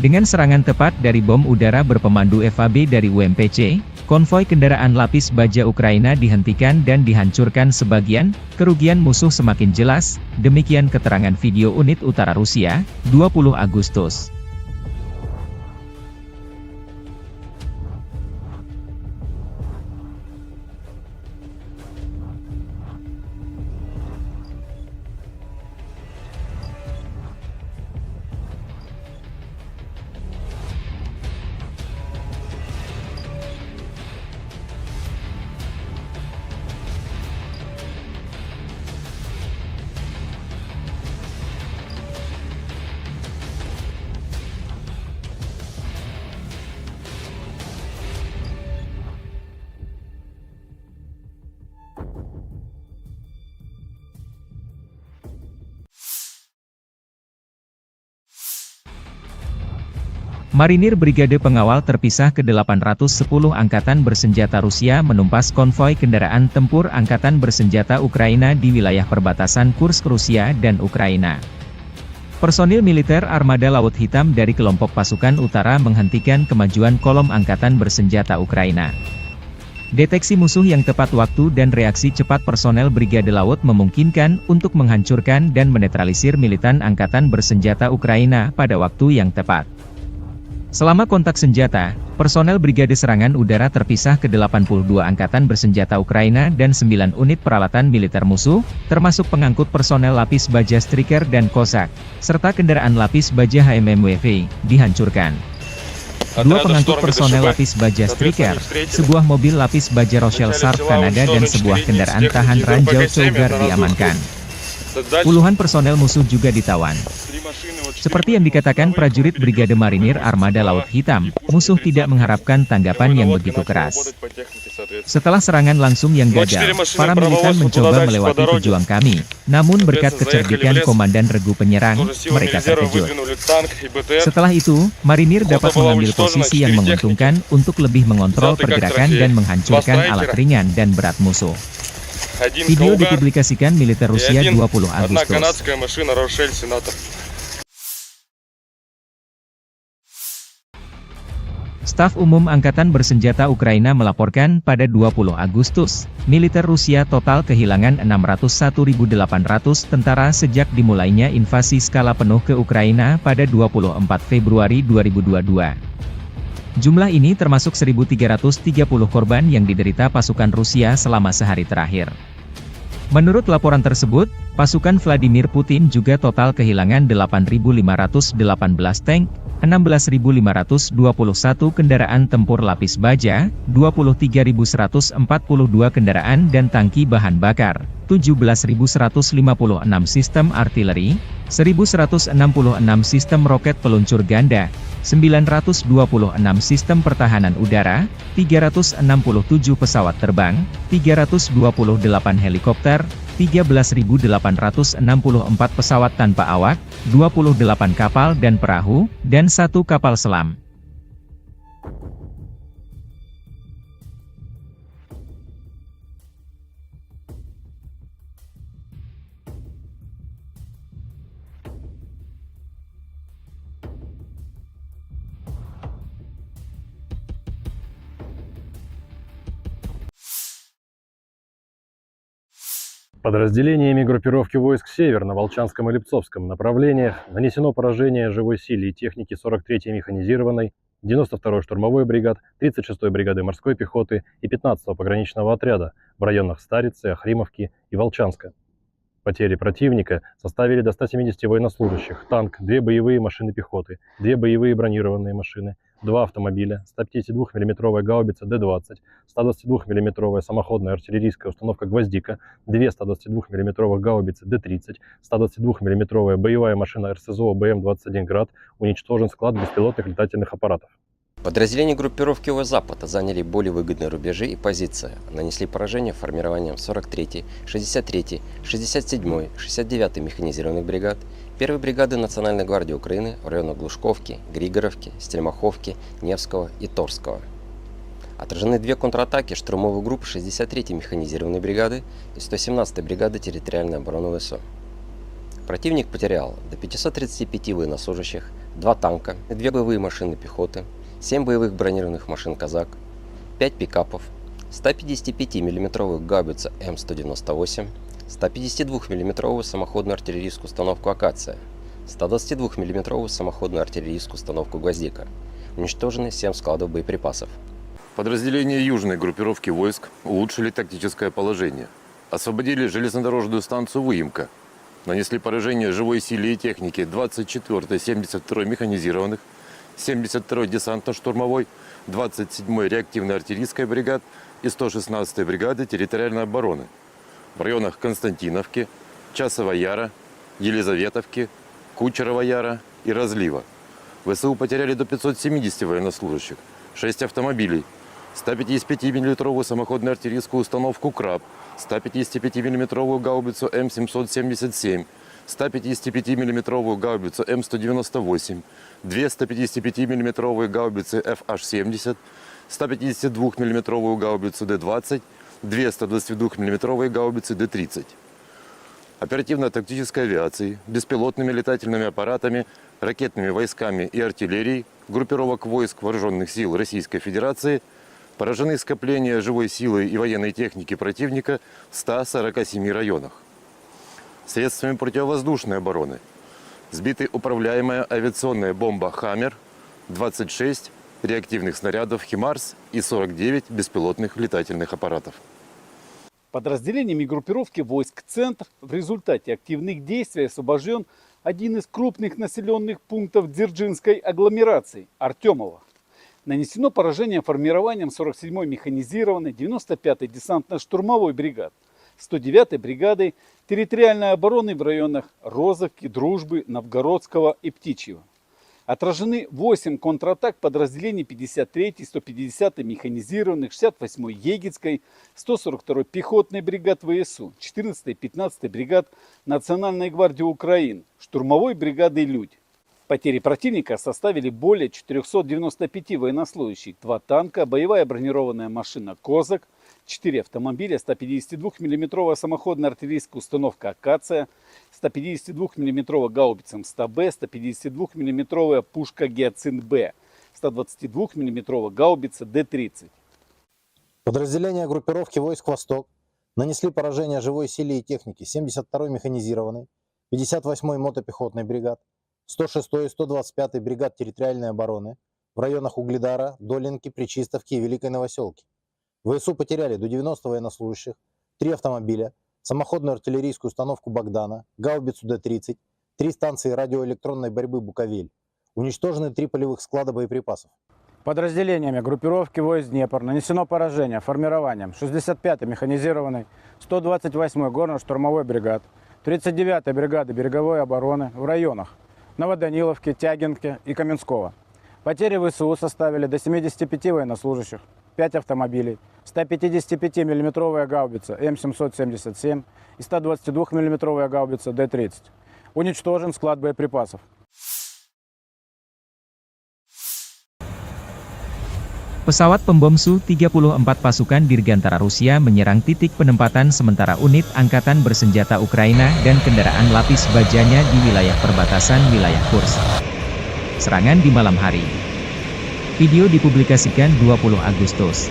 Dengan serangan tepat dari bom udara berpemandu FAB dari UMPC, konvoi kendaraan lapis baja Ukraina dihentikan dan dihancurkan sebagian, kerugian musuh semakin jelas, demikian keterangan video unit utara Rusia, 20 Agustus. Marinir Brigade Pengawal Terpisah ke-810 Angkatan Bersenjata Rusia menumpas konvoi kendaraan tempur Angkatan Bersenjata Ukraina di wilayah perbatasan Kursk Rusia dan Ukraina. Personil militer Armada Laut Hitam dari kelompok pasukan utara menghentikan kemajuan kolom Angkatan Bersenjata Ukraina. Deteksi musuh yang tepat waktu dan reaksi cepat personel Brigade Laut memungkinkan untuk menghancurkan dan menetralisir militan Angkatan Bersenjata Ukraina pada waktu yang tepat. Selama kontak senjata, personel Brigade Serangan Udara Terpisah ke-82 Angkatan Bersenjata Ukraina dan 9 unit peralatan militer musuh, termasuk pengangkut personel lapis baja Striker dan Cossack, serta kendaraan lapis baja HMMWV, dihancurkan. Dua pengangkut personel lapis baja Striker, sebuah mobil lapis baja Rochelle Sharp Kanada dan sebuah kendaraan tahan ranjau Cougar diamankan. Puluhan personel musuh juga ditawan. Seperti yang dikatakan prajurit Brigade Marinir Armada Laut Hitam, musuh tidak mengharapkan tanggapan yang begitu keras. Setelah serangan langsung yang gagal, para militan mencoba melewati pejuang kami, namun berkat kecerdikan Komandan Regu Penyerang, mereka terkejut. Setelah itu, Marinir dapat mengambil posisi yang menguntungkan untuk lebih mengontrol pergerakan dan menghancurkan alat ringan dan berat musuh. Video dipublikasikan militer Rusia 20 Agustus. Staf Umum Angkatan Bersenjata Ukraina melaporkan pada 20 Agustus, militer Rusia total kehilangan 601.800 tentara sejak dimulainya invasi skala penuh ke Ukraina pada 24 Februari 2022. Jumlah ini termasuk 1.330 korban yang diderita pasukan Rusia selama sehari terakhir. Menurut laporan tersebut, pasukan Vladimir Putin juga total kehilangan 8.518 tank, 16.521 kendaraan tempur lapis baja, 23.142 kendaraan dan tangki bahan bakar, 17.156 sistem artileri, 1.166 sistem roket peluncur ganda, 926 sistem pertahanan udara, 367 pesawat terbang, 328 helikopter, 13.864 pesawat tanpa awak, 28 kapal dan perahu, dan 1 kapal selam. Подразделениями группировки войск «Север» на Волчанском и Липцовском направлениях нанесено поражение живой силе и технике 43-й механизированной, 92-й штурмовой бригад, 36-й бригады морской пехоты и 15-го пограничного отряда в районах Старицы, Охримовки и Волчанска. Потери противника составили до 170 военнослужащих, танк, 2 боевые машины пехоты, 2 боевые бронированные машины, 2 автомобиля, 152 мм гаубица Д-20, 122 мм самоходная артиллерийская установка «Гвоздика», 2 122 мм гаубицы Д-30, 122 мм боевая машина РСЗО БМ-21 «Град», уничтожен склад беспилотных летательных аппаратов. Подразделения группировки ОС-Запад заняли более выгодные рубежи и позиции, нанесли поражение формированием 43-й, 63-й, 67-й, 69-й механизированных бригад, 1-й бригады Национальной гвардии Украины в районах Глушковки, Григоровки, Стельмаховки, Невского и Торского. Отражены две контратаки штурмовых групп 63-й механизированной бригады и 117-й бригады территориальной обороны ВСУ. Противник потерял до 535 военнослужащих, 2 танка, 2 боевые машины пехоты, 7 боевых бронированных машин «Казак», 5 пикапов, 155 мм гаубицу М198, 152 мм самоходную артиллерийскую установку «Акация», 122 мм самоходную артиллерийскую установку «Гвоздика». Уничтожены 7 складов боеприпасов. Подразделения южной группировки войск улучшили тактическое положение. Освободили железнодорожную станцию Выемка. Нанесли поражение живой силе и технике 24-й, 72-й механизированных, 72-й десантно-штурмовой, 27-й реактивной артиллерийской бригад и 116-й бригады территориальной обороны в районах Константиновки, Часова Яра, Елизаветовки, Кучерова Яра и Разлива. ВСУ потеряли до 570 военнослужащих, 6 автомобилей, 155 мм самоходную артиллерийскую установку «Краб», 155 мм гаубицу М777, 155 мм гаубицу М198, 2 155 мм гаубицы FH-70, 152 мм гаубицу Д-20, 2 122 мм гаубицы Д-30. Оперативно-тактической авиацией, беспилотными летательными аппаратами, ракетными войсками и артиллерией группировок войск Вооруженных сил Российской Федерации поражены скопления живой силы и военной техники противника в 147 районах. Средствами противовоздушной обороны сбиты управляемая авиационная бомба «Хаммер», 26 реактивных снарядов «Химарс» и 49 беспилотных летательных аппаратов. Подразделениями группировки войск «Центр» в результате активных действий освобожден один из крупных населенных пунктов Дзержинской агломерации – Артемово. Нанесено поражение формированием 47-й механизированной, 95-й десантно-штурмовой бригад, 109-й бригадой территориальной обороны в районах Розовки, Дружбы, Новгородского и Птичьего. Отражены 8 контратак подразделений 53-й, 150-й механизированных, 68-й Егицкой, 142-й пехотной бригад ВСУ, 14-й, 15-й бригад Национальной гвардии Украины, штурмовой бригады «Людь». Потери противника составили более 495 военнослужащих, 2 танка, боевая бронированная машина «Козак», 4 автомобиля, 152 мм самоходная артиллерийская установка «Акация», 152 мм гаубица М100Б, 152 мм пушка «Гиацинт-Б», 122 мм гаубица Д-30. Подразделения группировки войск «Восток» нанесли поражение живой силе и технике 72-й механизированной, 58-й мотопехотной бригад, 106-й и 125-й бригад территориальной обороны в районах Угледара, Долинки, Пречистовки и Великой Новоселки. ВСУ потеряли до 90 военнослужащих, 3 автомобиля, самоходную артиллерийскую установку «Богдана», гаубицу Д-30, 3 станции радиоэлектронной борьбы «Буковель». Уничтожены 3 полевых склада боеприпасов. Подразделениями группировки войск «Днепр» нанесено поражение формированием 65-й механизированной, 128-й горно-штурмовой бригад, 39-й бригады береговой обороны в районах Новоданиловки, Тягинки и Каменского. Потери ВСУ составили до 75 военнослужащих, 5 автомобилей, 155 мм гаубица М777 и 122 мм гаубица Д-30. Уничтожен склад боеприпасов. Pesawat pembom Su-34 pasukan Dirgantara Rusia menyerang titik penempatan sementara unit angkatan bersenjata Ukraina dan kendaraan lapis bajanya di wilayah perbatasan wilayah Kursk. Serangan di malam hari. Video dipublikasikan 20 Agustus.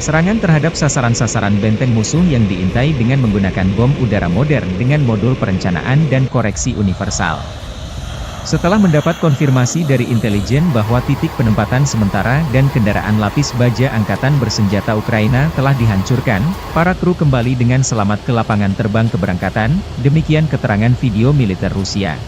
Serangan terhadap sasaran-sasaran benteng musuh yang diintai dengan menggunakan bom udara modern dengan modul perencanaan dan koreksi universal. Setelah mendapat konfirmasi dari intelijen bahwa titik penempatan sementara dan kendaraan lapis baja angkatan bersenjata Ukraina telah dihancurkan, para kru kembali dengan selamat ke lapangan terbang keberangkatan, demikian keterangan video militer Rusia.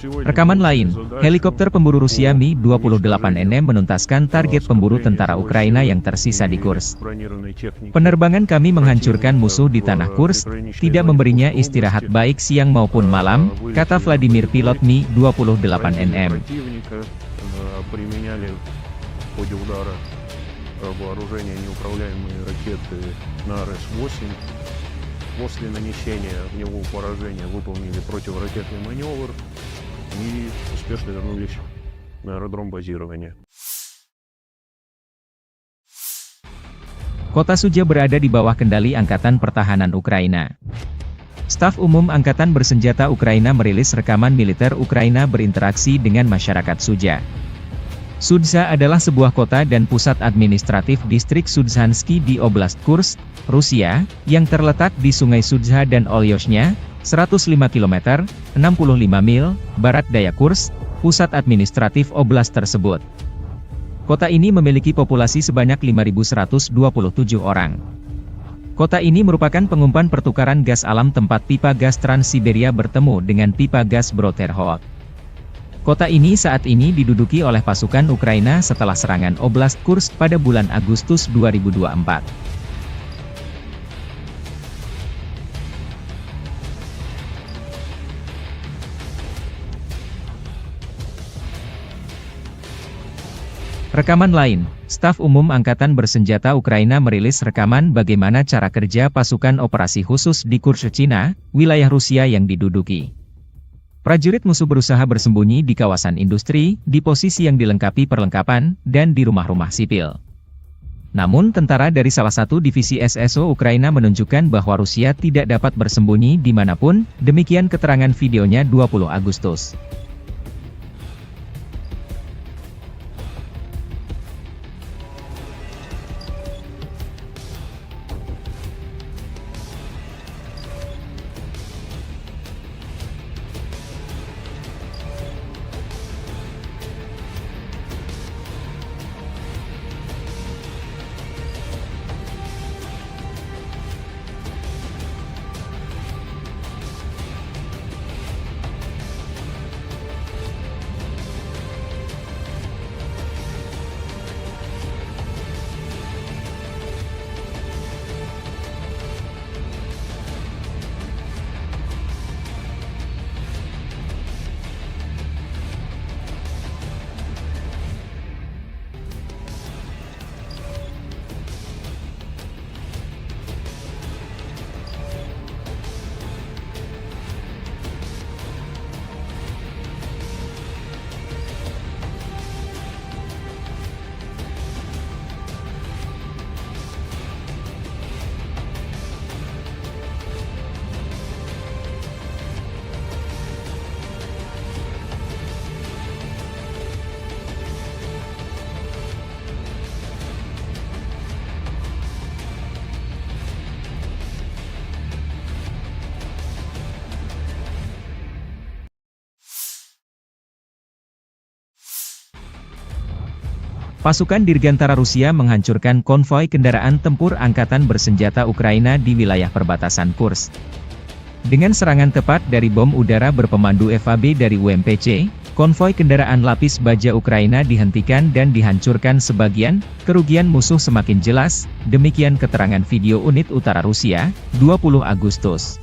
Rekaman lain, helikopter pemburu Rusia Mi-28NM menuntaskan target pemburu tentara Ukraina yang tersisa di Kursk. Penerbangan kami menghancurkan musuh di tanah Kursk, tidak memberinya istirahat baik siang maupun malam, kata Vladimir pilot Mi-28NM. после нанесения в него поражения выполнили противоракетный маневр и успешно вернулись на аэродром базирования. Kota Sudzha berada di bawah kendali Angkatan Pertahanan Ukraina. Staf Umum Angkatan Bersenjata Ukraina merilis rekaman militer Ukraina berinteraksi dengan masyarakat Sudzha. Sudzha adalah sebuah kota dan pusat administratif distrik Sudzhansky di Oblast Kursk, Rusia, yang terletak di Sungai Sudzha dan Olyoshnya, 105 km, 65 mil, barat daya Kursk, pusat administratif oblast tersebut. Kota ini memiliki populasi sebanyak 5.127 orang. Kota ini merupakan pengumpan pertukaran gas alam tempat pipa gas Trans-Siberia bertemu dengan pipa gas Broterhod. Kota ini saat ini diduduki oleh pasukan Ukraina setelah serangan Oblast Kursk pada bulan Agustus 2024. Rekaman lain, Staf Umum Angkatan Bersenjata Ukraina merilis rekaman bagaimana cara kerja pasukan operasi khusus di Kurshchina, wilayah Rusia yang diduduki. Prajurit musuh berusaha bersembunyi di kawasan industri, di posisi yang dilengkapi perlengkapan, dan di rumah-rumah sipil. Namun tentara dari salah satu divisi SSO Ukraina menunjukkan bahwa Rusia tidak dapat bersembunyi dimanapun, demikian keterangan videonya 20 Agustus. Pasukan Dirgantara Rusia menghancurkan konvoi kendaraan tempur Angkatan Bersenjata Ukraina di wilayah perbatasan Kursk. Dengan serangan tepat dari bom udara berpemandu FAB dari UMPC, konvoi kendaraan lapis baja Ukraina dihentikan dan dihancurkan sebagian, kerugian musuh semakin jelas, demikian keterangan video unit utara Rusia, 20 Agustus.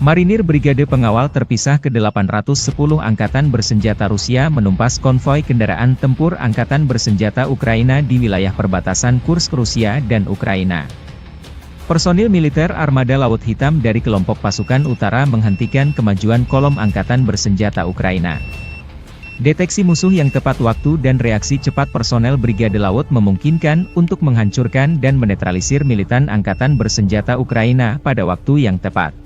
Marinir Brigade Pengawal Terpisah ke-810 Angkatan Bersenjata Rusia menumpas konvoi kendaraan tempur Angkatan Bersenjata Ukraina di wilayah perbatasan Kursk Rusia dan Ukraina. Personil militer Armada Laut Hitam dari kelompok pasukan utara menghentikan kemajuan kolom Angkatan Bersenjata Ukraina. Deteksi musuh yang tepat waktu dan reaksi cepat personel Brigade Laut memungkinkan untuk menghancurkan dan menetralisir militan Angkatan Bersenjata Ukraina pada waktu yang tepat.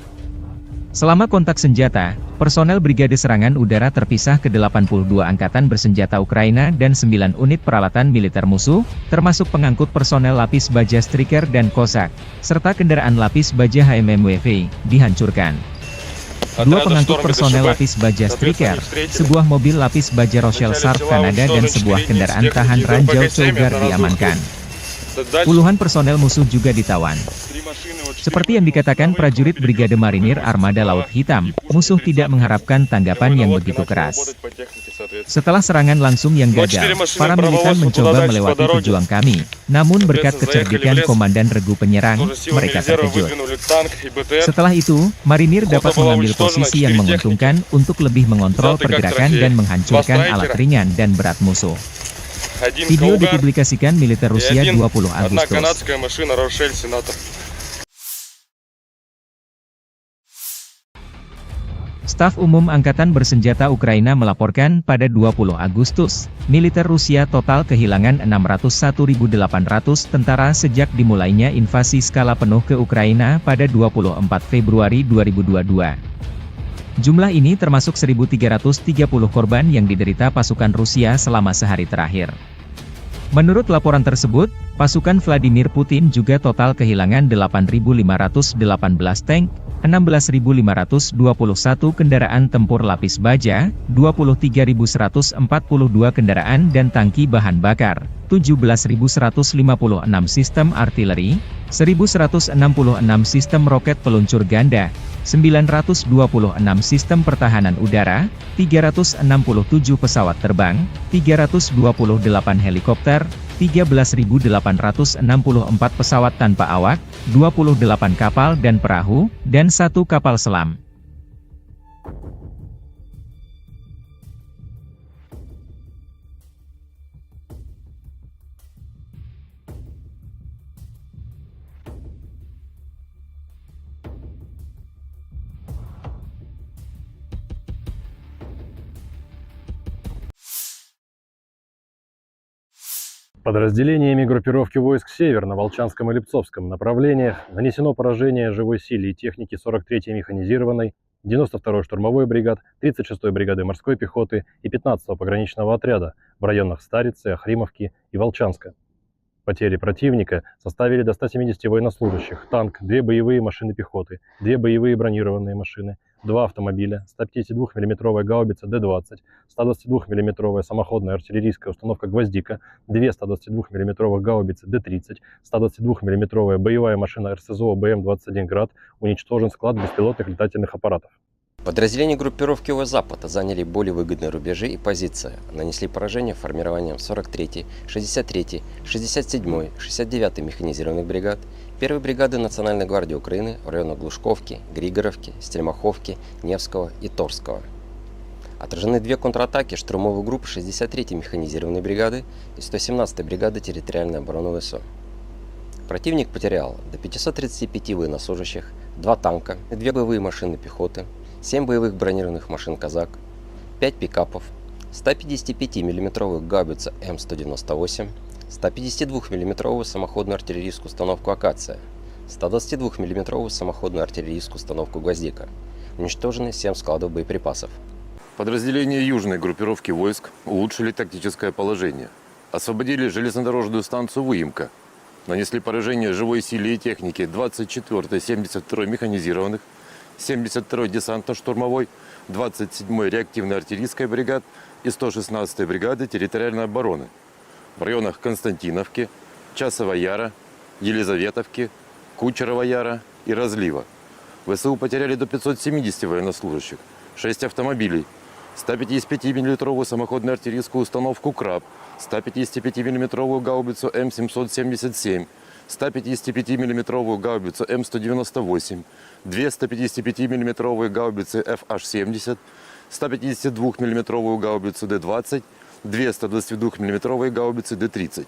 Selama kontak senjata, personel Brigade Serangan Udara terpisah ke 82 angkatan bersenjata Ukraina dan 9 unit peralatan militer musuh, termasuk pengangkut personel lapis baja Striker dan Kosak, serta kendaraan lapis baja HMMWV, dihancurkan. Dua pengangkut personel lapis baja Striker, sebuah mobil lapis baja Rochelle Sharp Kanada dan sebuah kendaraan tahan ranjau Cougar diamankan. Puluhan personel musuh juga ditawan. Seperti yang dikatakan prajurit Brigade Marinir Armada Laut Hitam, musuh tidak mengharapkan tanggapan yang begitu keras. Setelah serangan langsung yang gagal, para militan mencoba melewati pejuang kami, namun berkat kecerdikan Komandan Regu Penyerang, mereka terkejut. Setelah itu, Marinir dapat mengambil posisi yang menguntungkan untuk lebih mengontrol pergerakan dan menghancurkan alat ringan dan berat musuh. Video dipublikasikan militer Rusia 20 Agustus. Staf Umum Angkatan Bersenjata Ukraina melaporkan pada 20 Agustus, militer Rusia total kehilangan 601.800 tentara sejak dimulainya invasi skala penuh ke Ukraina pada 24 Februari 2022. Jumlah ini termasuk 1.330 korban yang diderita pasukan Rusia selama sehari terakhir. Menurut laporan tersebut, pasukan Vladimir Putin juga total kehilangan 8.518 tank, 16.521 kendaraan tempur lapis baja, 23.142 kendaraan dan tangki bahan bakar, 17.156 sistem artileri, 1.166 sistem roket peluncur ganda, 926 sistem pertahanan udara, 367 pesawat terbang, 328 helikopter, 13.864 pesawat tanpa awak, 28 kapal dan perahu, dan 1 kapal selam. Подразделениями группировки войск «Север» на Волчанском и Липцовском направлениях нанесено поражение живой силе и технике 43-й механизированной, 92-й штурмовой бригад, 36-й бригады морской пехоты и 15-го пограничного отряда в районах Старицы, Охримовки и Волчанска. Потери противника составили до 170 военнослужащих, танк, 2 боевые машины пехоты, 2 боевые бронированные машины, 2 автомобиля, 152 мм гаубица Д-20, 122 мм самоходная артиллерийская установка «Гвоздика», 2 122 мм гаубицы Д-30, 122 мм боевая машина РСЗО БМ-21 «Град», уничтожен склад беспилотных летательных аппаратов. Подразделения группировки ОС-Запад заняли более выгодные рубежи и позиции, нанесли поражение формированием 43-й, 63-й, 67-й, 69-й механизированных бригад, 1-й бригады Национальной гвардии Украины в районах Глушковки, Григоровки, Стельмаховки, Невского и Торского. Отражены 2 контратаки штурмовых групп 63-й механизированной бригады и 117-й бригады территориальной обороны ВСУ. Противник потерял до 535 военнослужащих, 2 танка, 2 боевые машины пехоты, 7 боевых бронированных машин «Казак», 5 пикапов, 155 мм гаубицу М198, 152 мм самоходную артиллерийскую установку «Акация», 122 мм самоходную артиллерийскую установку «Гвоздика». Уничтожены 7 складов боеприпасов. Подразделения южной группировки войск улучшили тактическое положение. Освободили железнодорожную станцию Выемка. Нанесли поражение живой силе и технике 24-й, 72-й механизированных, 72-й десантно-штурмовой, 27-й реактивной артиллерийской бригад и 116-й бригады территориальной обороны в районах Константиновки, Часова Яра, Елизаветовки, Кучерова Яра и Разлива. ВСУ потеряли до 570 военнослужащих, 6 автомобилей, 155 мм самоходную артиллерийскую установку «Краб», 155 мм гаубицу М777, 155 мм гаубицу М198, 2 155 мм гаубицы FH-70, 152 мм гаубицу Д-20, 2 122 мм гаубицы Д-30.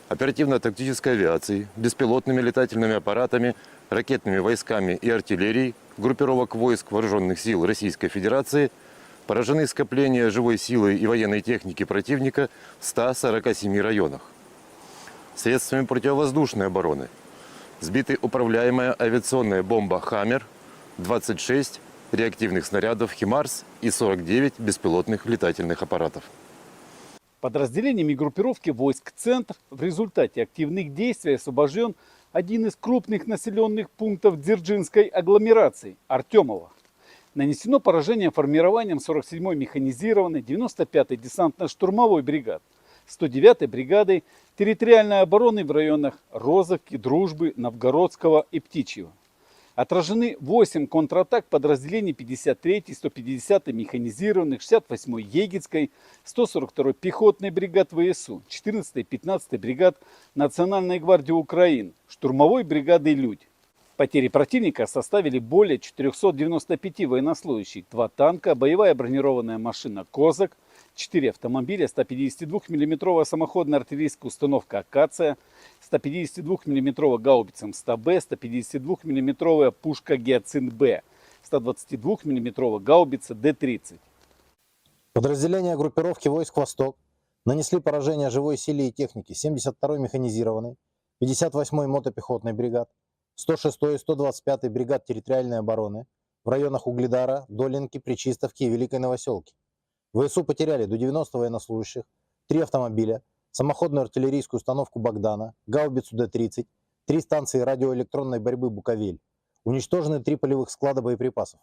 Оперативно-тактической авиацией, беспилотными летательными аппаратами, ракетными войсками и артиллерией группировок войск Вооруженных сил Российской Федерации поражены скопления живой силы и военной техники противника в 147 районах. Средствами противовоздушной обороны сбиты управляемая авиационная бомба «Хаммер», 26 реактивных снарядов «Химарс» и 49 беспилотных летательных аппаратов. Подразделениями группировки войск «Центр» в результате активных действий освобожден один из крупных населенных пунктов Дзержинской агломерации – Артемово. Нанесено поражение формированием 47-й механизированной 95-й десантно-штурмовой бригад, 109-й бригадой территориальной обороны в районах Розовки, Дружбы, Новгородского и Птичьего. Отражены 8 контратак подразделений 53-й, 150-й механизированных, 68-й Егицкой, 142-й пехотной бригад ВСУ, 14-й, 15-й бригад Национальной гвардии Украины, штурмовой бригады «Людь». Потери противника составили более 495 военнослужащих, 2 танка, боевая бронированная машина «Козак», 4 автомобиля, 152 мм самоходная артиллерийская установка «Акация», 152 мм гаубица МСТБ, 152 мм пушка «Гиацинт-Б», 122 мм гаубица Д-30. Подразделения группировки войск «Восток» нанесли поражение живой силе и технике 72-й механизированной, 58-й мотопехотной бригад, 106-й и 125-й бригад территориальной обороны в районах Угледара, Долинки, Пречистовки и Великой Новоселки. ВСУ потеряли до 90 военнослужащих, 3 автомобиля, самоходную артиллерийскую установку «Богдана», гаубицу Д-30, 3 станции радиоэлектронной борьбы «Буковель». Уничтожены 3 полевых склада боеприпасов.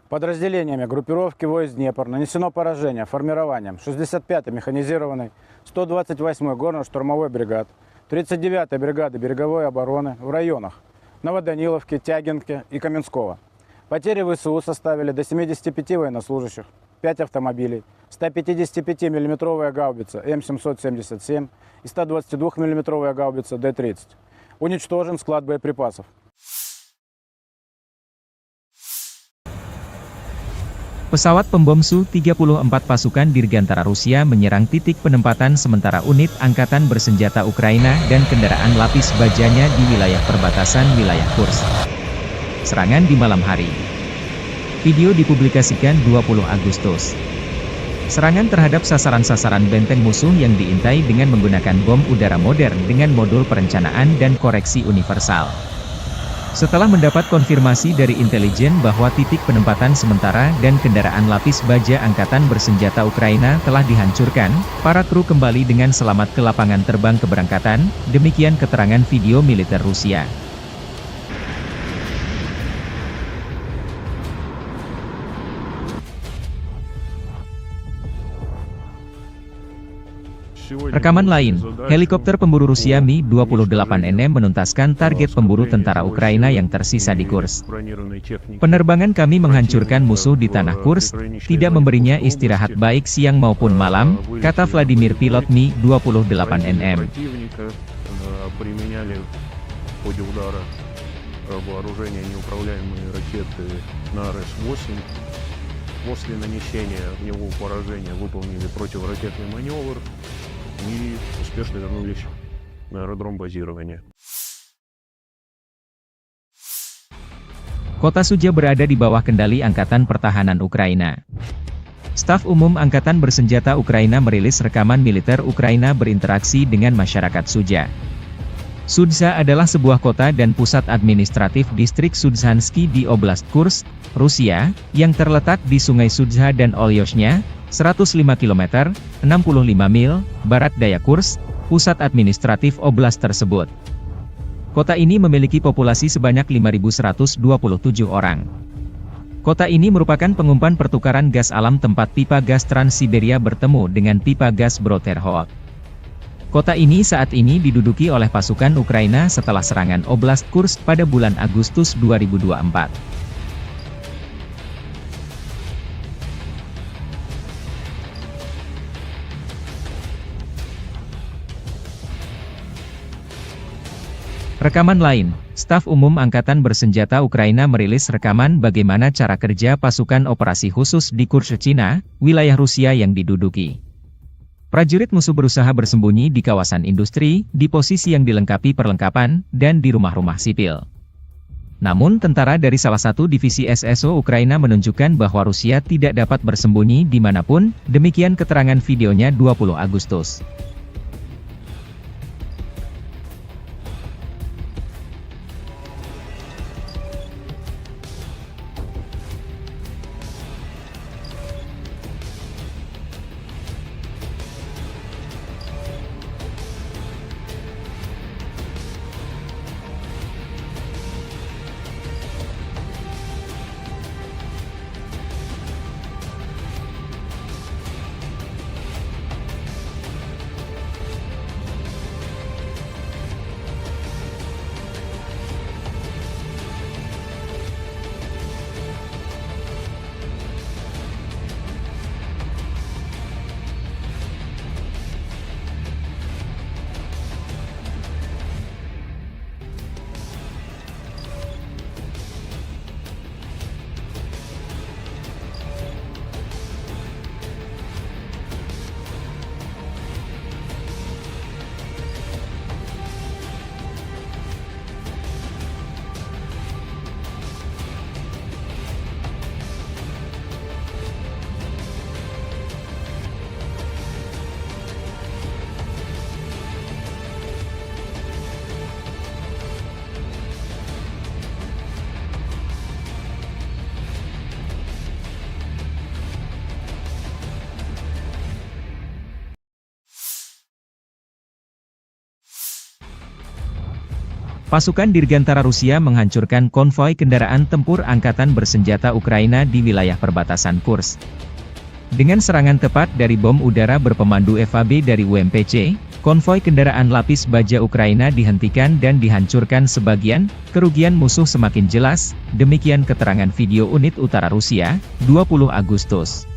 Подразделениями группировки войск Днепр нанесено поражение формированием 65-й механизированной, 128-й горно-штурмовой бригад, 39-й бригады береговой обороны в районах Новоданиловки, Тягинки и Каменского. Потери ВСУ составили до 75 военнослужащих, 5 автомобилей, 155 мм гаубица М777 и 122 мм гаубица Д-30. Уничтожен склад боеприпасов. Pesawat pembom Su-34 pasukan Dirgantara Rusia menyerang titik penempatan sementara unit angkatan bersenjata Ukraina dan kendaraan lapis bajanya di wilayah perbatasan wilayah Kursk. Serangan di malam hari. Video dipublikasikan 20 Agustus. Serangan terhadap sasaran-sasaran benteng musuh yang diintai dengan menggunakan bom udara modern dengan modul perencanaan dan koreksi universal. Setelah mendapat konfirmasi dari intelijen bahwa titik penempatan sementara dan kendaraan lapis baja angkatan bersenjata Ukraina telah dihancurkan, para kru kembali dengan selamat ke lapangan terbang keberangkatan, demikian keterangan video militer Rusia. Rekaman lain, helikopter pemburu Rusia Mi-28NM menuntaskan target pemburu tentara Ukraina yang tersisa di Kursk. Penerbangan kami menghancurkan musuh di tanah Kursk, tidak memberinya istirahat baik siang maupun malam, kata Vladimir pilot Mi-28NM. После нанесения огневого поражения выполнили противоракетный маневр и успешно вернулись на аэродром базирования. Kota Sudzha berada di bawah kendali Angkatan Pertahanan Ukraina. Staf Umum Angkatan Bersenjata Ukraina merilis rekaman militer Ukraina berinteraksi dengan masyarakat Sudzha. Sudzha adalah sebuah kota dan pusat administratif distrik Sudzhansky di Oblast Kursk, Rusia, yang terletak di Sungai Sudzha dan Olyoshnya, 105 km, 65 mil, barat daya Kursk, pusat administratif oblast tersebut. Kota ini memiliki populasi sebanyak 5.127 orang. Kota ini merupakan pengumpan pertukaran gas alam tempat pipa gas Trans-Siberia bertemu dengan pipa gas Broterhok. Kota ini saat ini diduduki oleh pasukan Ukraina setelah serangan Oblast Kursk pada bulan Agustus 2024. Rekaman lain, Staf Umum Angkatan Bersenjata Ukraina merilis rekaman bagaimana cara kerja pasukan operasi khusus di Kursk, Cina, wilayah Rusia yang diduduki. Prajurit musuh berusaha bersembunyi di kawasan industri, di posisi yang dilengkapi perlengkapan, dan di rumah-rumah sipil. Namun tentara dari salah satu divisi SSO Ukraina menunjukkan bahwa Rusia tidak dapat bersembunyi dimanapun, demikian keterangan videonya 20 Agustus. Pasukan Dirgantara Rusia menghancurkan konvoi kendaraan tempur angkatan bersenjata Ukraina di wilayah perbatasan Kursk. Dengan serangan tepat dari bom udara berpemandu FAB dari UMPC, konvoi kendaraan lapis baja Ukraina dihentikan dan dihancurkan sebagian, kerugian musuh semakin jelas, demikian keterangan video unit utara Rusia, 20 Agustus.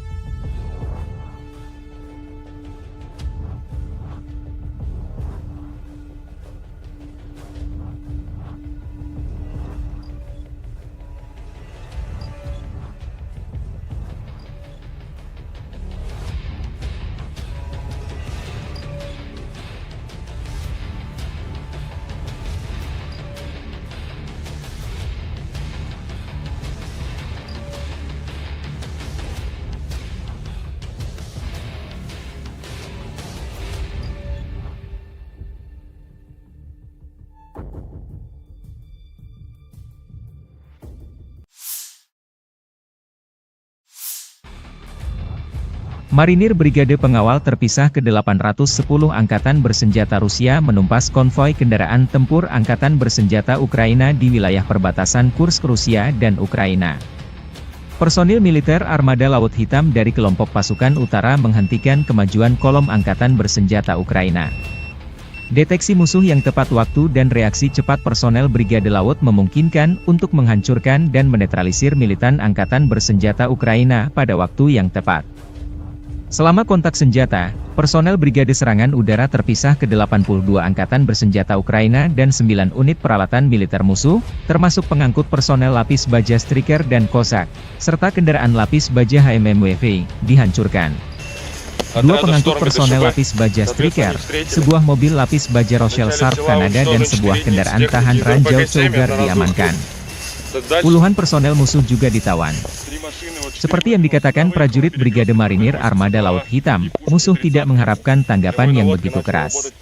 Marinir Brigade Pengawal Terpisah ke-810 Angkatan Bersenjata Rusia menumpas konvoi kendaraan tempur Angkatan Bersenjata Ukraina di wilayah perbatasan Kursk Rusia dan Ukraina. Personil militer Armada Laut Hitam dari kelompok pasukan utara menghentikan kemajuan kolom Angkatan Bersenjata Ukraina. Deteksi musuh yang tepat waktu dan reaksi cepat personel Brigade Laut memungkinkan untuk menghancurkan dan menetralisir militan Angkatan Bersenjata Ukraina pada waktu yang tepat. Selama kontak senjata, personel Brigade Serangan Udara Terpisah ke-82 Angkatan Bersenjata Ukraina dan 9 unit peralatan militer musuh, termasuk pengangkut personel lapis baja Striker dan Cossack, serta kendaraan lapis baja HMMWV, dihancurkan. 2 pengangkut personel lapis baja Striker, sebuah mobil lapis baja Rochelle Sharp Kanada dan sebuah kendaraan tahan ranjau Cougar diamankan. Puluhan personel musuh juga ditawan. Seperti yang dikatakan prajurit Brigade Marinir Armada Laut Hitam, musuh tidak mengharapkan tanggapan yang begitu keras.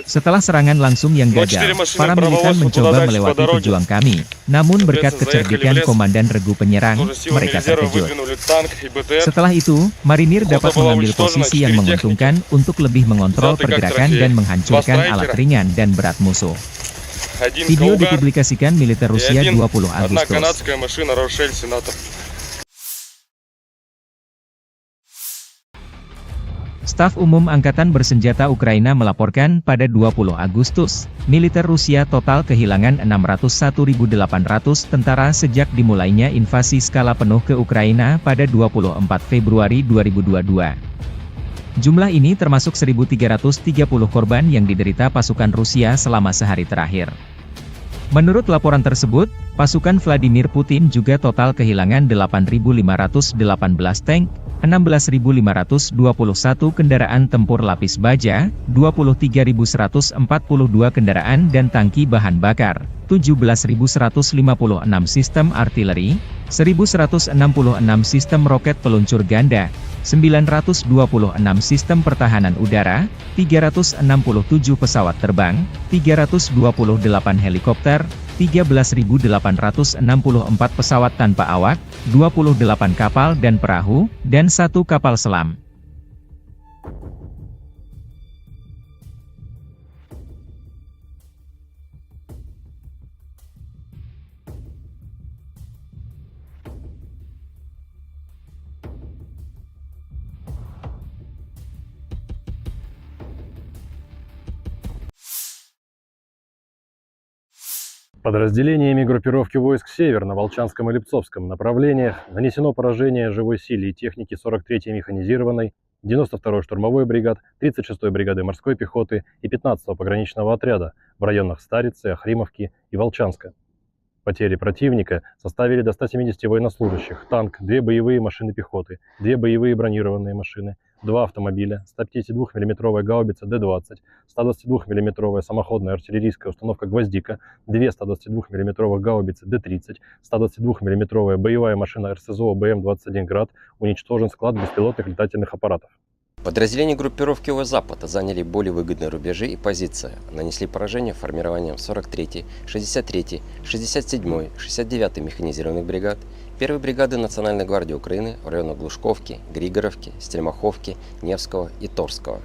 Setelah serangan langsung yang gagal, para militan mencoba melewati pejuang kami, namun berkat kecerdikan Komandan Regu Penyerang, mereka terkejut. Setelah itu, Marinir dapat mengambil posisi yang menguntungkan untuk lebih mengontrol pergerakan dan menghancurkan alat ringan dan berat musuh. Video dipublikasikan militer Rusia 20 Agustus. Staf Umum Angkatan Bersenjata Ukraina melaporkan pada 20 Agustus, militer Rusia total kehilangan 601.800 tentara sejak dimulainya invasi skala penuh ke Ukraina pada 24 Februari 2022. Jumlah ini termasuk 1.330 korban yang diderita pasukan Rusia selama sehari terakhir. Menurut laporan tersebut, pasukan Vladimir Putin juga total kehilangan 8.518 tank, 16.521 kendaraan tempur lapis baja, 23.142 kendaraan dan tangki bahan bakar, 17.156 sistem artileri, 1.166 sistem roket peluncur ganda, 926 sistem pertahanan udara, 367 pesawat terbang, 328 helikopter, 13.864 pesawat tanpa awak, 28 kapal dan perahu, dan 1 kapal selam. Подразделениями группировки войск «Север» на Волчанском и Липцовском направлениях нанесено поражение живой силе и технике 43-й механизированной, 92-й штурмовой бригад, 36-й бригады морской пехоты и 15-го пограничного отряда в районах Старицы, Охримовки и Волчанска. Потери противника составили до 170 военнослужащих, танк, 2 боевые машины пехоты, 2 боевые бронированные машины, 2 автомобиля, 152 мм гаубица Д-20, 122 мм самоходная артиллерийская установка «Гвоздика», 2 122 мм гаубицы Д-30, 122 мм боевая машина РСЗО БМ-21 «Град», уничтожен склад беспилотных летательных аппаратов. Подразделения группировки ОС-Запад заняли более выгодные рубежи и позиции, нанесли поражение формированием 43-й, 63-й, 67-й, 69-й механизированных бригад, 1-й бригады Национальной гвардии Украины в районах Глушковки, Григоровки, Стельмаховки, Невского и Торского.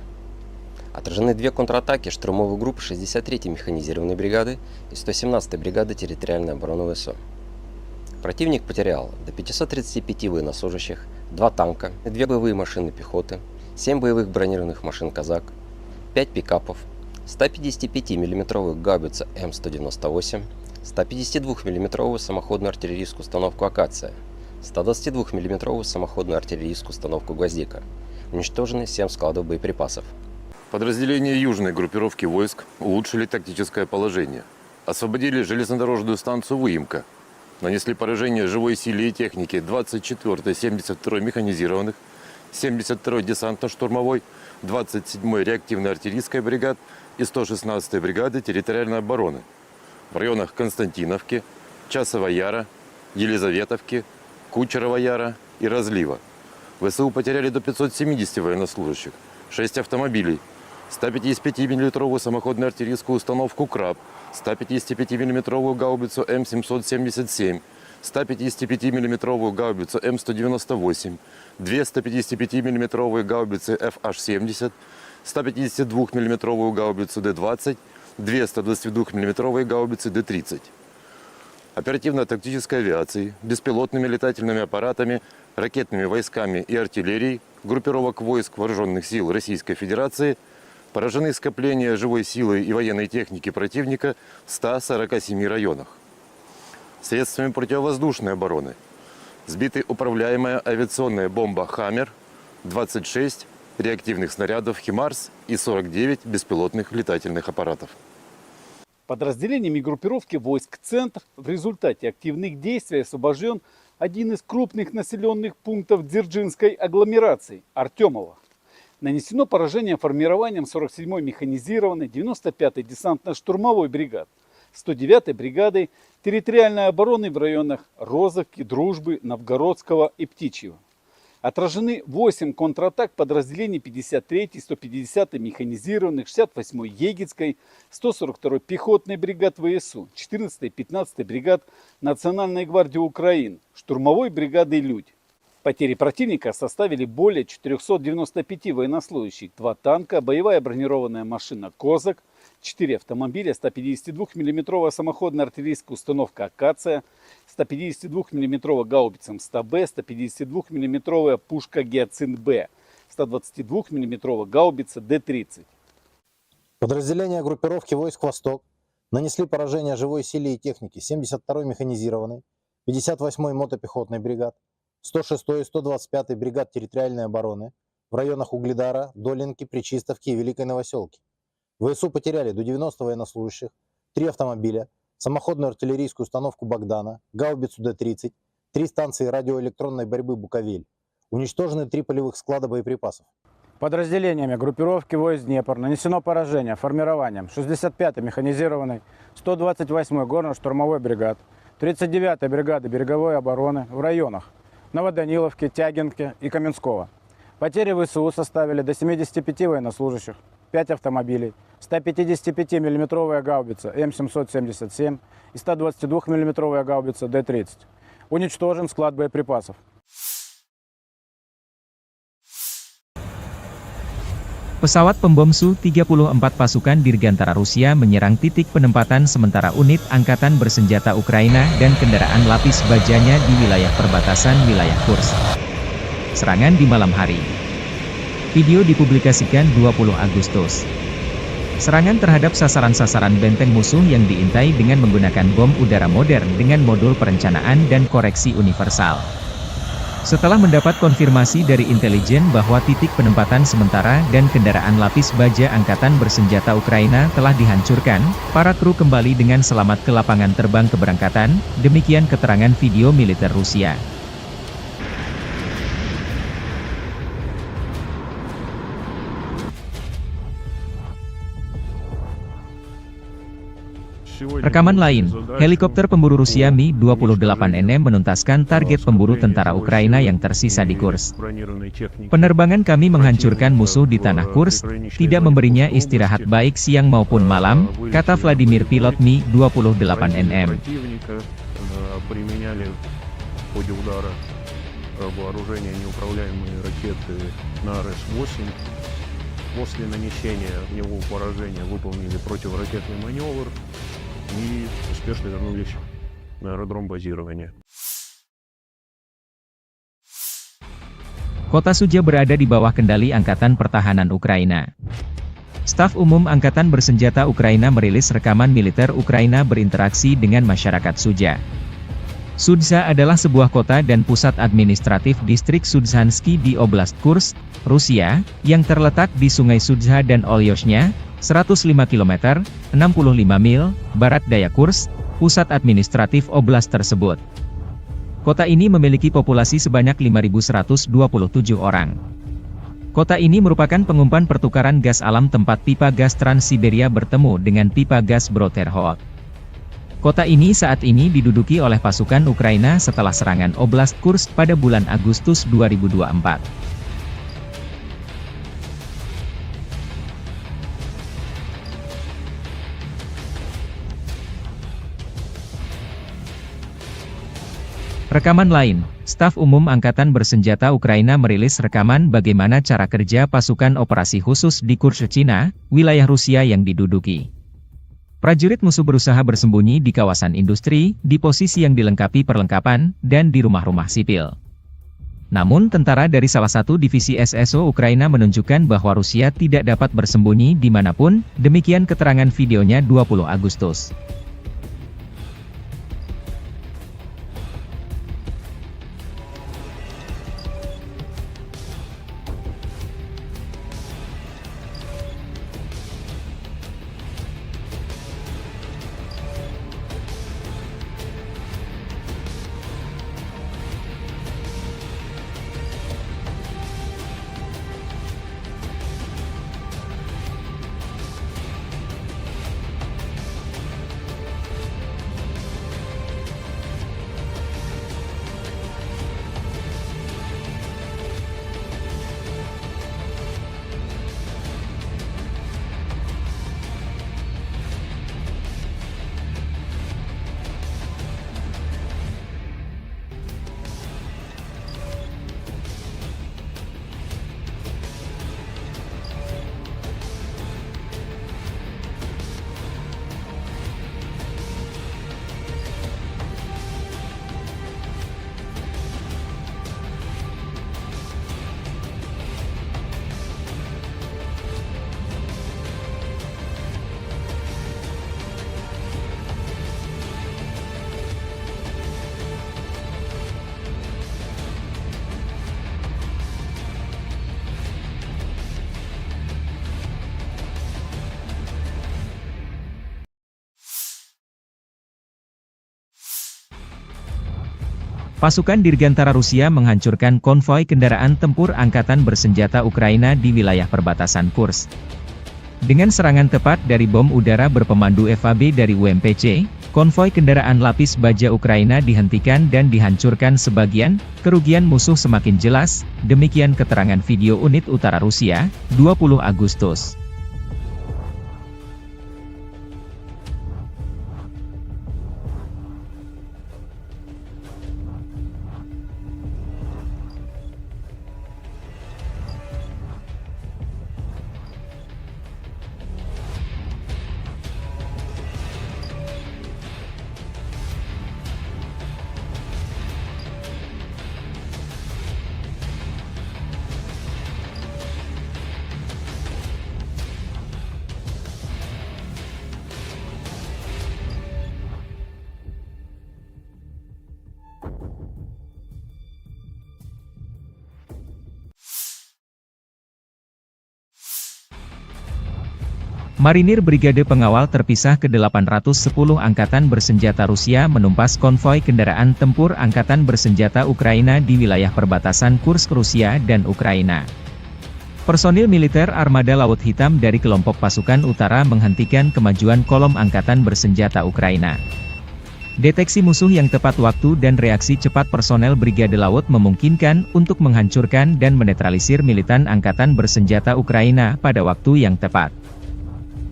Отражены две контратаки штурмовых групп 63-й механизированной бригады и 117-й бригады территориальной обороны ВСУ. Противник потерял до 535 военнослужащих, 2 танка, 2 боевые машины пехоты, 7 боевых бронированных машин «Казак», 5 пикапов, 155 мм гаубицу М198, 152 мм самоходную артиллерийскую установку «Акация», 122 мм самоходную артиллерийскую установку «Гвоздика». Уничтожены 7 складов боеприпасов. Подразделения южной группировки войск улучшили тактическое положение. Освободили железнодорожную станцию Выемка. Нанесли поражение живой силе и технике 24-й 72-й механизированных, 72-й десантно-штурмовой, 27-й реактивной артиллерийской бригад и 116-й бригады территориальной обороны в районах Константиновки, Часова Яра, Елизаветовки, Кучерова Яра и Разлива. ВСУ потеряли до 570 военнослужащих, 6 автомобилей, 155 мм самоходную артиллерийскую установку «Краб», 155 мм гаубицу М777, 155 мм гаубицу М198, 2 155 мм гаубицы FH-70, 152 мм гаубицу Д-20, 2 122 мм гаубицы Д-30. Оперативно-тактической авиацией, беспилотными летательными аппаратами, ракетными войсками и артиллерией группировок войск Вооруженных сил Российской Федерации поражены скопления живой силы и военной техники противника в 147 районах. Средствами противовоздушной обороны сбиты управляемая авиационная бомба «Хаммер», 26 реактивных снарядов «Химарс» и 49 беспилотных летательных аппаратов. Подразделениями группировки войск «Центр» в результате активных действий освобожден один из крупных населенных пунктов Дзержинской агломерации – Артемово. Нанесено поражение формированием 47-й механизированной, 95-й десантно-штурмовой бригад, 109-й бригадой территориальной обороны в районах Розовки, Дружбы, Новгородского и Птичьего. Отражены 8 контратак подразделений 53-й, 150-й механизированных, 68-й Егицкой, 142-й пехотной бригад ВСУ, 14-й, 15-й бригад Национальной гвардии Украины, штурмовой бригады «Людь». Потери противника составили более 495 военнослужащих, 2 танка, боевая бронированная машина «Козак», 4 автомобиля, 152 мм самоходная артиллерийская установка «Акация», 152 мм гаубица М100Б, 152 мм пушка «Гиацинт-Б», 122 мм гаубица Д-30. Подразделения группировки войск «Восток» нанесли поражение живой силе и технике 72-й механизированной, 58-й мотопехотной бригад, 106-й и 125-й бригад территориальной обороны в районах Угледара, Долинки, Пречистовки и Великой Новоселки. ВСУ потеряли до 90 военнослужащих, 3 автомобиля, самоходную артиллерийскую установку «Богдана», гаубицу Д-30, 3 станции радиоэлектронной борьбы «Буковель». Уничтожены 3 полевых склада боеприпасов. Подразделениями группировки войск «Днепр» нанесено поражение формированием 65-й механизированной, 128-й горно-штурмовой бригад, 39-й бригады береговой обороны в районах Новоданиловки, Тягинки и Каменского. Потери ВСУ составили до 75 военнослужащих, 5 автомобилей, 155 мм гаубица М777 и 122 мм гаубица Д-30. Уничтожен склад боеприпасов. Pesawat pembom Su-34 pasukan Dirgantara Rusia menyerang titik penempatan sementara unit angkatan bersenjata Ukraina dan kendaraan lapis bajanya di wilayah perbatasan wilayah Kursk. Serangan di malam hari. Video dipublikasikan 20 Agustus. Serangan terhadap sasaran-sasaran benteng musuh yang diintai dengan menggunakan bom udara modern dengan modul perencanaan dan koreksi universal. Setelah mendapat konfirmasi dari intelijen bahwa titik penempatan sementara dan kendaraan lapis baja angkatan bersenjata Ukraina telah dihancurkan, para kru kembali dengan selamat ke lapangan terbang keberangkatan, demikian keterangan video militer Rusia. Rekaman lain, helikopter pemburu Rusia Mi-28NM menuntaskan target pemburu tentara Ukraina yang tersisa di Kursk. Penerbangan kami menghancurkan musuh di tanah Kursk, tidak memberinya istirahat baik siang maupun malam, kata Vladimir pilot Mi-28NM. После нанесения огневого поражения выполнили противоракетный маневр и успешно вернулись на аэродром базирования. Kota Sudzha berada di bawah kendali Angkatan Pertahanan Ukraina. Staf Umum Angkatan Bersenjata Ukraina merilis rekaman militer Ukraina berinteraksi dengan masyarakat Sudzha. Sudzha adalah sebuah kota dan pusat administratif distrik Sudzhansky di Oblast Kursk, Rusia, yang terletak di Sungai Sudzha dan Olyoshnya, 105 km, 65 mil, barat daya Kursk, pusat administratif oblast tersebut. Kota ini memiliki populasi sebanyak 5.127 orang. Kota ini merupakan pengumpan pertukaran gas alam tempat pipa gas Trans-Siberia bertemu dengan pipa gas Broterhod. Kota ini saat ini diduduki oleh pasukan Ukraina setelah serangan Oblast Kursk pada bulan Agustus 2024. Rekaman lain, Staf Umum Angkatan Bersenjata Ukraina merilis rekaman bagaimana cara kerja pasukan operasi khusus di Kursk, Cina, wilayah Rusia yang diduduki. Prajurit musuh berusaha bersembunyi di kawasan industri, di posisi yang dilengkapi perlengkapan, dan di rumah-rumah sipil. Namun tentara dari salah satu divisi SSO Ukraina menunjukkan bahwa Rusia tidak dapat bersembunyi dimanapun, demikian keterangan videonya 20 Agustus. Pasukan Dirgantara Rusia menghancurkan konvoi kendaraan tempur Angkatan Bersenjata Ukraina di wilayah perbatasan Kursk. Dengan serangan tepat dari bom udara berpemandu FAB dari UMPC, konvoi kendaraan lapis baja Ukraina dihentikan dan dihancurkan sebagian, kerugian musuh semakin jelas, demikian keterangan video unit utara Rusia, 20 Agustus. Marinir Brigade Pengawal Terpisah ke-810 Angkatan Bersenjata Rusia menumpas konvoi kendaraan tempur Angkatan Bersenjata Ukraina di wilayah perbatasan Kursk Rusia dan Ukraina. Personil militer Armada Laut Hitam dari kelompok pasukan utara menghentikan kemajuan kolom Angkatan Bersenjata Ukraina. Deteksi musuh yang tepat waktu dan reaksi cepat personel Brigade Laut memungkinkan untuk menghancurkan dan menetralisir militan Angkatan Bersenjata Ukraina pada waktu yang tepat.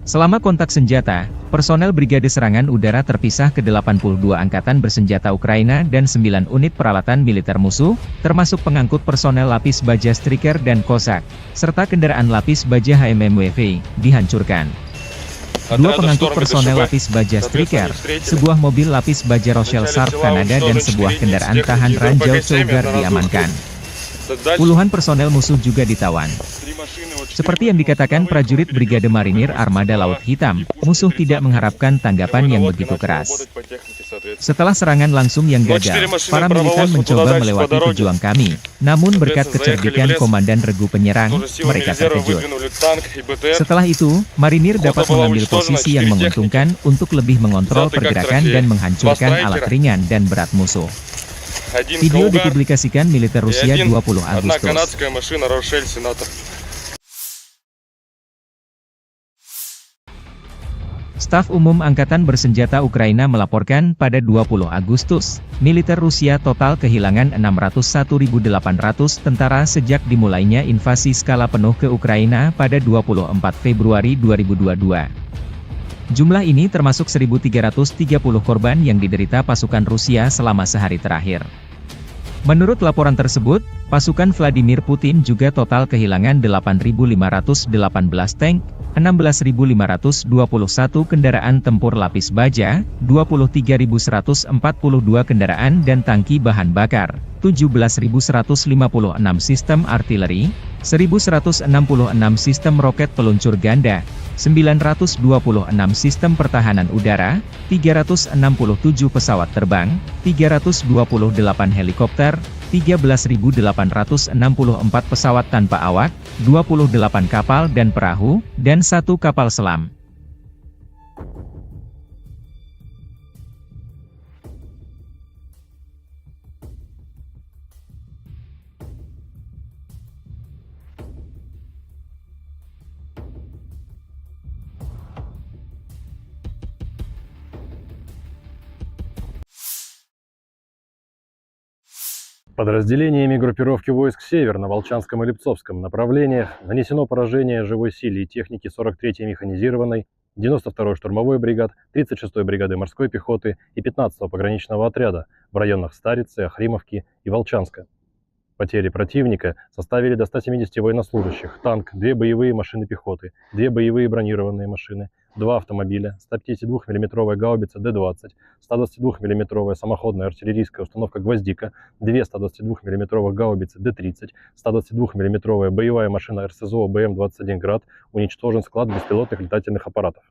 Selama kontak senjata, personel Brigade Serangan Udara terpisah ke 82 angkatan bersenjata Ukraina dan 9 unit peralatan militer musuh, termasuk pengangkut personel lapis baja Striker dan Cossack, serta kendaraan lapis baja HMMWV, dihancurkan. Dua pengangkut personel lapis baja Striker, sebuah mobil lapis baja Rochelle Sharp Kanada dan sebuah kendaraan tahan ranjau Cougar diamankan. Puluhan personel musuh juga ditawan. Seperti yang dikatakan prajurit Brigade Marinir Armada Laut Hitam, musuh tidak mengharapkan tanggapan yang begitu keras. Setelah serangan langsung yang gagal, para militan mencoba melewati pejuang kami, namun berkat kecerdikan Komandan Regu Penyerang, mereka terkejut. Setelah itu, Marinir dapat mengambil posisi yang menguntungkan untuk lebih mengontrol pergerakan dan menghancurkan alat ringan dan berat musuh. Video dipublikasikan militer Rusia 20 Agustus. Staf Umum Angkatan Bersenjata Ukraina melaporkan pada 20 Agustus, militer Rusia total kehilangan 601.800 tentara sejak dimulainya invasi skala penuh ke Ukraina pada 24 Februari 2022. Jumlah ini termasuk 1.330 korban yang diderita pasukan Rusia selama sehari terakhir. Menurut laporan tersebut, pasukan Vladimir Putin juga total kehilangan 8.518 tank, 16.521 kendaraan tempur lapis baja, 23.142 kendaraan dan tangki bahan bakar, 17.156 sistem artileri, 1.166 sistem roket peluncur ganda, 926 sistem pertahanan udara, 367 pesawat terbang, 328 helikopter, 13.864 pesawat tanpa awak, 28 kapal dan perahu, dan 1 kapal selam. Подразделениями группировки войск «Север» на Волчанском и Липцовском направлениях нанесено поражение живой силе и технике 43-й механизированной, 92-й штурмовой бригад, 36-й бригады морской пехоты и 15-го пограничного отряда в районах Старицы, Охримовки и Волчанска. Потери противника составили до 170 военнослужащих, танк, 2 боевые машины пехоты, 2 боевые бронированные машины, 2 автомобиля, 152 мм гаубица Д-20, 122 мм самоходная артиллерийская установка «Гвоздика», 2 122 мм гаубицы Д-30, 122 мм боевая машина РСЗО БМ-21 «Град», уничтожен склад беспилотных летательных аппаратов.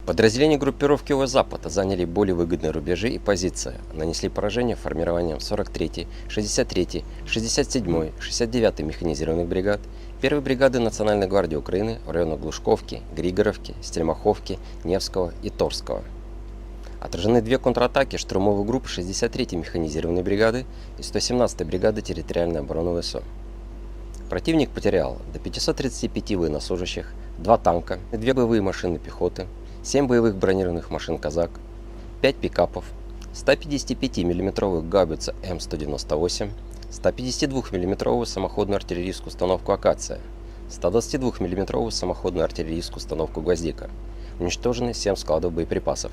Подразделения группировки ОВ «Запад» заняли более выгодные рубежи и позиции, нанесли поражение формированием 43-й, 63-й, 67-й, 69-й механизированных бригад, 1-й бригады Национальной гвардии Украины в районах Глушковки, Григоровки, Стельмаховки, Невского и Торского. Отражены 2 контратаки штурмовых групп 63-й механизированной бригады и 117-й бригады территориальной обороны ВСО. Противник потерял до 535 военнослужащих, 2 танка, 2 боевые машины пехоты, 7 боевых бронированных машин «Казак», 5 пикапов, 155 мм гаубицу М198, 152 мм самоходную артиллерийскую установку «Акация», 122 мм самоходную артиллерийскую установку «Гвоздика». Уничтожены 7 складов боеприпасов.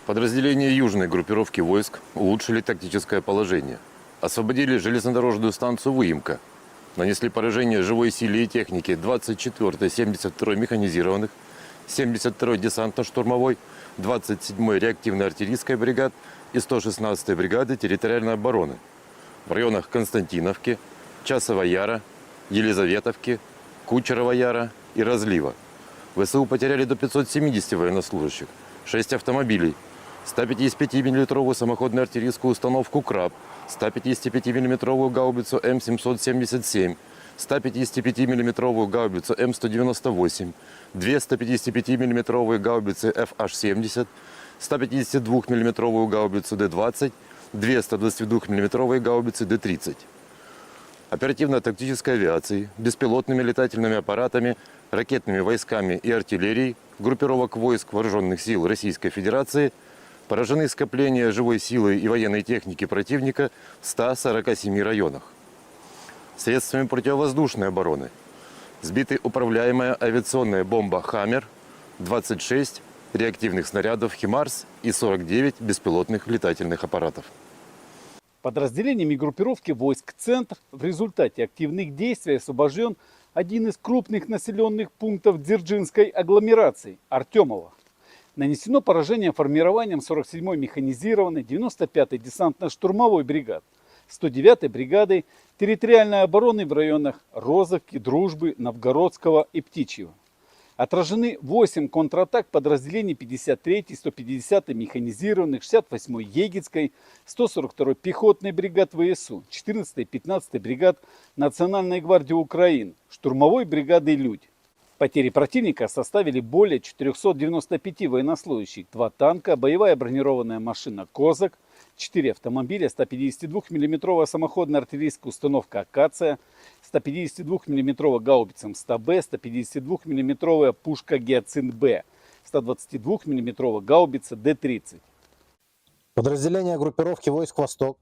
Подразделения южной группировки войск улучшили тактическое положение. Освободили железнодорожную станцию Выемка. Нанесли поражение живой силе и технике 24-й, 72-й механизированных, 72-й десантно-штурмовой, 27-й реактивной артиллерийской бригад и 116-й бригады территориальной обороны в районах Константиновки, Часова Яра, Елизаветовки, Кучерова Яра и Разлива. ВСУ потеряли до 570 военнослужащих, 6 автомобилей, 155 мм самоходную артиллерийскую установку «Краб», 155 мм гаубицу М777, 155 мм гаубицу М198, 2 155 мм гаубицы FH-70, 152 мм гаубицу Д-20, 2 122 мм гаубицы Д-30. Оперативно-тактической авиацией, беспилотными летательными аппаратами, ракетными войсками и артиллерией группировок войск Вооруженных сил Российской Федерации поражены скопления живой силы и военной техники противника в 147 районах. Средствами противовоздушной обороны сбиты управляемая авиационная бомба «Хаммер», 26 реактивных снарядов «Химарс» и 49 беспилотных летательных аппаратов. Подразделениями группировки войск «Центр» в результате активных действий освобожден один из крупных населенных пунктов Дзержинской агломерации – Артемово. Нанесено поражение формированием 47-й механизированной 95-й десантно-штурмовой бригад, 109-й бригады территориальной обороны в районах Розовки, Дружбы, Новгородского и Птичьего. Отражены 8 контратак подразделений 53-й, 150-й механизированных, 68-й Егицкой, 142-й пехотной бригад ВСУ, 14-й и 15-й бригад Национальной гвардии Украины, штурмовой бригады «Людь». Потери противника составили более 495 военнослужащих, 2 танка, боевая бронированная машина «Козак», 4 автомобиля, 152 мм самоходная артиллерийская установка «Акация», 152 мм гаубица МСТ-Б, 152 мм пушка «Гиацинт-Б», 122 мм гаубица Д-30. Подразделения группировки войск «Восток»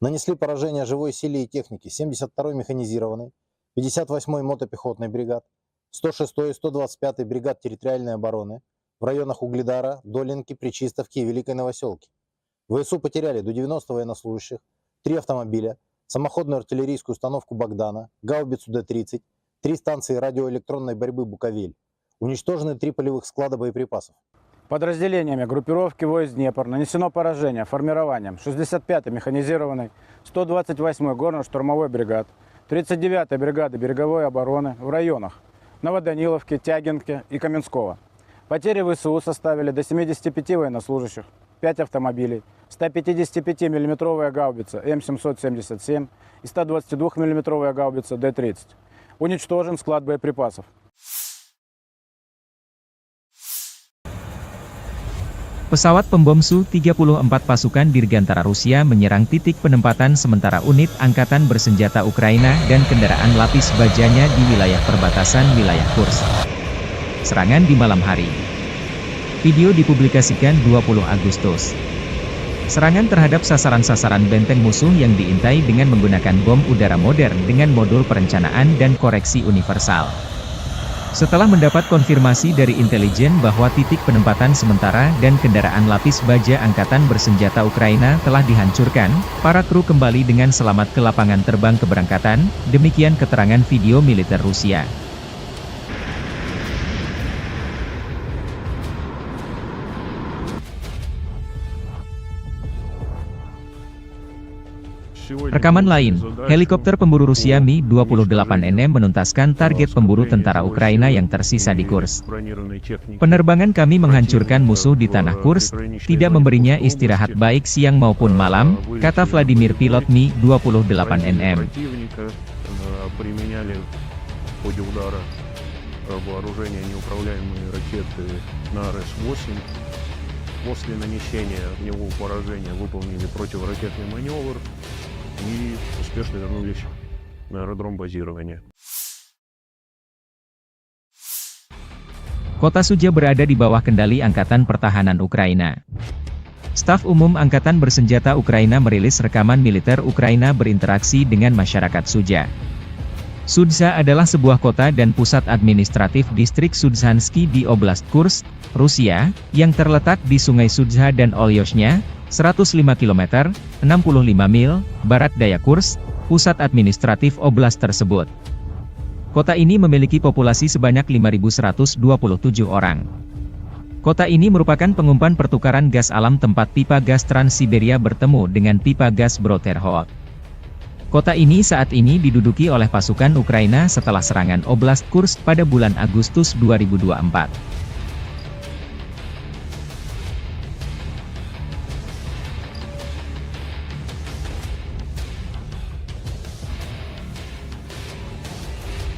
нанесли поражение живой силе и технике 72-й механизированной, 58-й мотопехотной бригад, 106-й и 125-й бригад территориальной обороны в районах Угледара, Долинки, Причистовки и Великой Новоселки. ВСУ потеряли до 90 военнослужащих, 3 автомобиля, самоходную артиллерийскую установку «Богдана», гаубицу Д-30, 3 станции радиоэлектронной борьбы «Буковель». Уничтожены 3 полевых склада боеприпасов. Подразделениями группировки войск Днепр нанесено поражение формированием 65-й механизированной, 128-й горно-штурмовой бригад, 39-й бригады береговой обороны в районах Новоданиловки, Тягинки и Каменского. Потери ВСУ составили до 75 военнослужащих, 5 автомобилей, 155 мм гаубица М777 и 122 мм гаубица Д-30. Уничтожен склад боеприпасов. Pesawat pembom Su-34 pasukan Dirgantara Rusia menyerang titik penempatan sementara unit angkatan bersenjata Ukraina dan kendaraan lapis bajanya di wilayah perbatasan wilayah Kursk. Serangan di malam hari. Video dipublikasikan 20 Agustus. Serangan terhadap sasaran-sasaran benteng musuh yang diintai dengan menggunakan bom udara modern dengan modul perencanaan dan koreksi universal. Setelah mendapat konfirmasi dari intelijen bahwa titik penempatan sementara dan kendaraan lapis baja angkatan bersenjata Ukraina telah dihancurkan, para kru kembali dengan selamat ke lapangan terbang keberangkatan, demikian keterangan video militer Rusia. Rekaman lain, helikopter pemburu Rusia Mi-28NM menuntaskan target pemburu tentara Ukraina yang tersisa di Kursk. Penerbangan kami menghancurkan musuh di tanah Kursk, tidak memberinya istirahat baik siang maupun malam, kata Vladimir pilot Mi-28NM. После нанесения огневого поражения выполнили противоракетный маневр и успешно вернулись на аэродром базирования. Kota Sudzha berada di bawah kendali Angkatan Pertahanan Ukraina. Staf Umum Angkatan Bersenjata Ukraina merilis rekaman militer Ukraina berinteraksi dengan masyarakat Sudzha. Sudzha adalah sebuah kota dan pusat administratif distrik Sudzhansky di Oblast Kursk, Rusia, yang terletak di Sungai Sudzha dan Olyoshnya, 105 km, 65 mil, barat daya Kursk, pusat administratif oblast tersebut. Kota ini memiliki populasi sebanyak 5.127 orang. Kota ini merupakan pengumpan pertukaran gas alam tempat pipa gas Trans-Siberia bertemu dengan pipa gas Broterhod. Kota ini saat ini diduduki oleh pasukan Ukraina setelah serangan Oblast Kursk pada bulan Agustus 2024.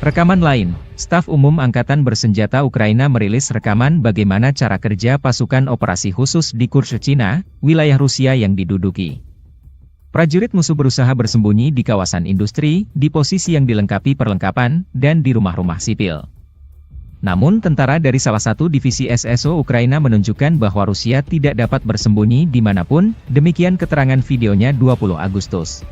Rekaman lain, Staf Umum Angkatan Bersenjata Ukraina merilis rekaman bagaimana cara kerja pasukan operasi khusus di Kursk, Cina, wilayah Rusia yang diduduki. Prajurit musuh berusaha bersembunyi di kawasan industri, di posisi yang dilengkapi perlengkapan, dan di rumah-rumah sipil. Namun tentara dari salah satu divisi SSO Ukraina menunjukkan bahwa Rusia tidak dapat bersembunyi dimanapun, demikian keterangan videonya 20 Agustus.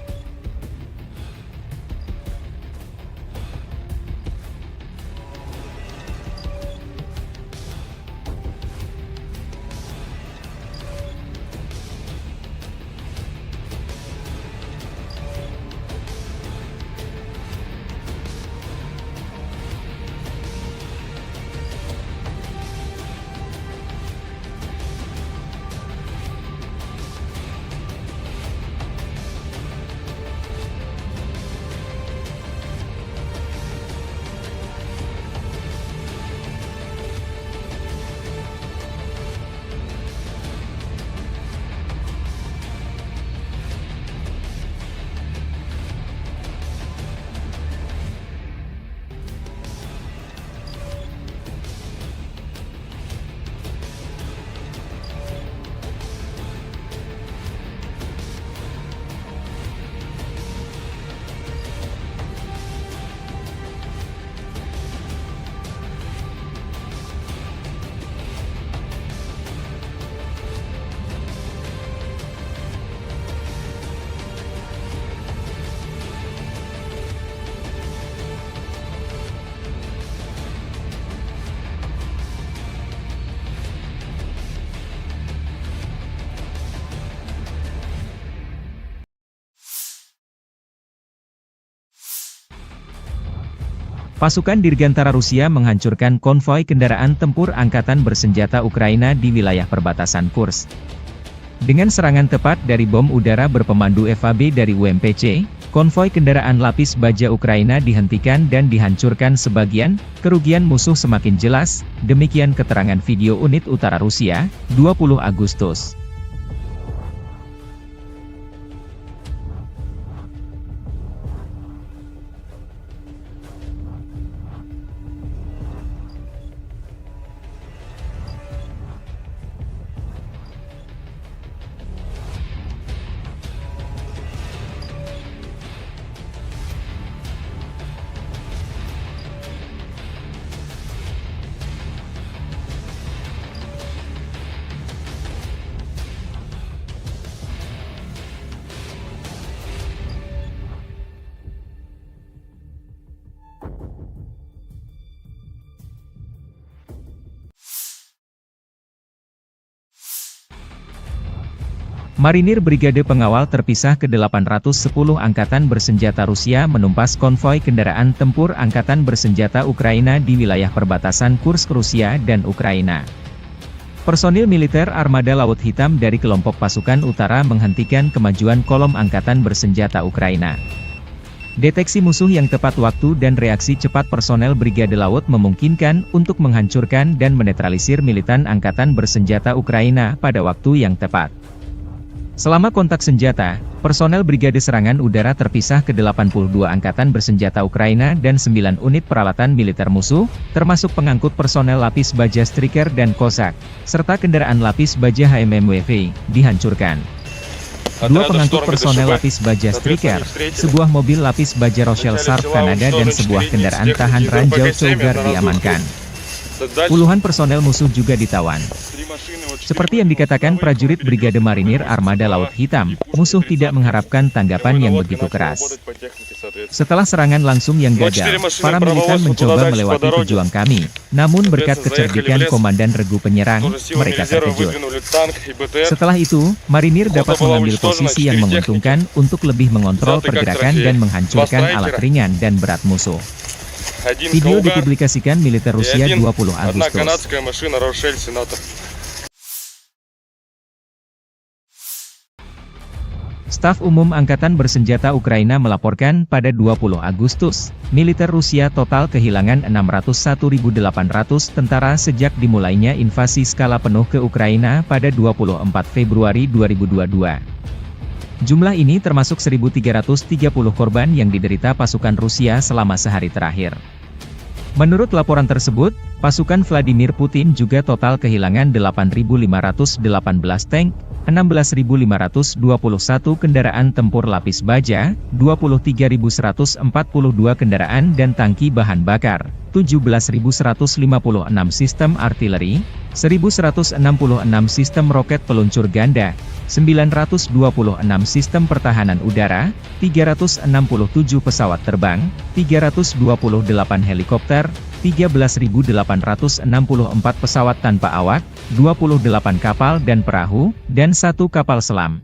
Pasukan Dirgantara Rusia menghancurkan konvoi kendaraan tempur angkatan bersenjata Ukraina di wilayah perbatasan Kursk. Dengan serangan tepat dari bom udara berpemandu FAB dari UMPC, konvoi kendaraan lapis baja Ukraina dihentikan dan dihancurkan sebagian, kerugian musuh semakin jelas, demikian keterangan video unit utara Rusia, 20 Agustus. Marinir Brigade Pengawal Terpisah ke-810 Angkatan Bersenjata Rusia menumpas konvoi kendaraan tempur Angkatan Bersenjata Ukraina di wilayah perbatasan Kursk Rusia dan Ukraina. Personil militer Armada Laut Hitam dari kelompok pasukan utara menghentikan kemajuan kolom Angkatan Bersenjata Ukraina. Deteksi musuh yang tepat waktu dan reaksi cepat personel Brigade Laut memungkinkan untuk menghancurkan dan menetralisir militan Angkatan Bersenjata Ukraina pada waktu yang tepat. Selama kontak senjata, personel Brigade Serangan Udara Terpisah ke-82 Angkatan Bersenjata Ukraina dan 9 unit peralatan militer musuh, termasuk pengangkut personel lapis baja Striker dan Cossack, serta kendaraan lapis baja HMMWV, dihancurkan. 2 pengangkut personel lapis baja Striker, sebuah mobil lapis baja Rochelle Sharp Kanada dan sebuah kendaraan tahan ranjau Cougar diamankan. Puluhan personel musuh juga ditawan. Seperti yang dikatakan prajurit Brigade Marinir Armada Laut Hitam, musuh tidak mengharapkan tanggapan yang begitu keras. Setelah serangan langsung yang gagal, para militan mencoba melewati pejuang kami, namun berkat kecerdikan Komandan Regu Penyerang, mereka terkejut. Setelah itu, Marinir dapat mengambil posisi yang menguntungkan untuk lebih mengontrol pergerakan dan menghancurkan alat ringan dan berat musuh. Video dipublikasikan militer Rusia 20 Agustus. Staf Umum Angkatan Bersenjata Ukraina melaporkan pada 20 Agustus, militer Rusia total kehilangan 601.800 tentara sejak dimulainya invasi skala penuh ke Ukraina pada 24 Februari 2022. Jumlah ini termasuk 1.330 korban yang diderita pasukan Rusia selama sehari terakhir. Menurut laporan tersebut, pasukan Vladimir Putin juga total kehilangan 8.518 tank, 16.521 kendaraan tempur lapis baja, 23.142 kendaraan dan tangki bahan bakar, 17.156 sistem artileri, 1.166 sistem roket peluncur ganda, 926 sistem pertahanan udara, 367 pesawat terbang, 328 helikopter, 13.864 pesawat tanpa awak, 28 kapal dan perahu, dan 1 kapal selam.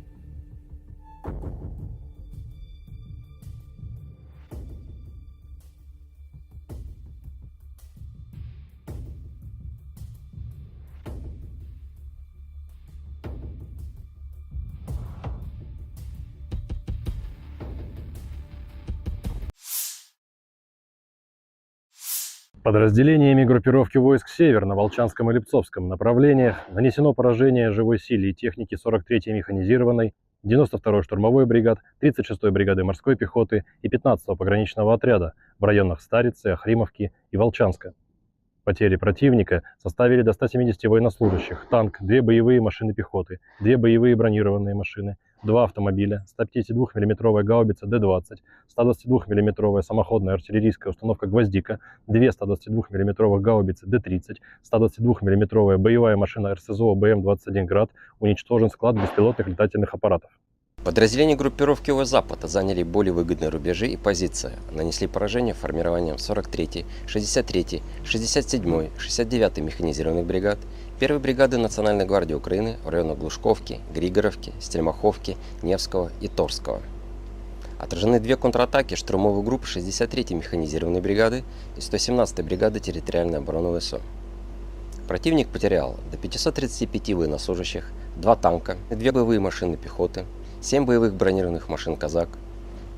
Подразделениями группировки войск «Север» на Волчанском и Липцовском направлениях нанесено поражение живой силе и технике 43-й механизированной, 92-й штурмовой бригад, 36-й бригады морской пехоты и 15-го пограничного отряда в районах Старицы, Охримовки и Волчанска. Потери противника составили до 170 военнослужащих, танк, 2 боевые машины пехоты, 2 боевые бронированные машины, 2 автомобиля, 152 мм гаубица Д-20, 122 мм самоходная артиллерийская установка «Гвоздика», 2 122 мм гаубицы Д-30, 122 мм боевая машина РСЗО БМ-21 «Град», уничтожен склад беспилотных летательных аппаратов. Подразделения группировки Запада заняли более выгодные рубежи и позиции, нанесли поражение формированием 43-й, 63-й, 67-й, 69-й механизированных бригад, 1-й бригады Национальной гвардии Украины в районах Глушковки, Григоровки, Стельмаховки, Невского и Торского. Отражены две контратаки штурмовых групп 63-й механизированной бригады и 117-й бригады территориальной обороны ВСУ. Противник потерял до 535 военнослужащих, 2 танка, 2 боевые машины пехоты, 7 боевых бронированных машин «Казак»,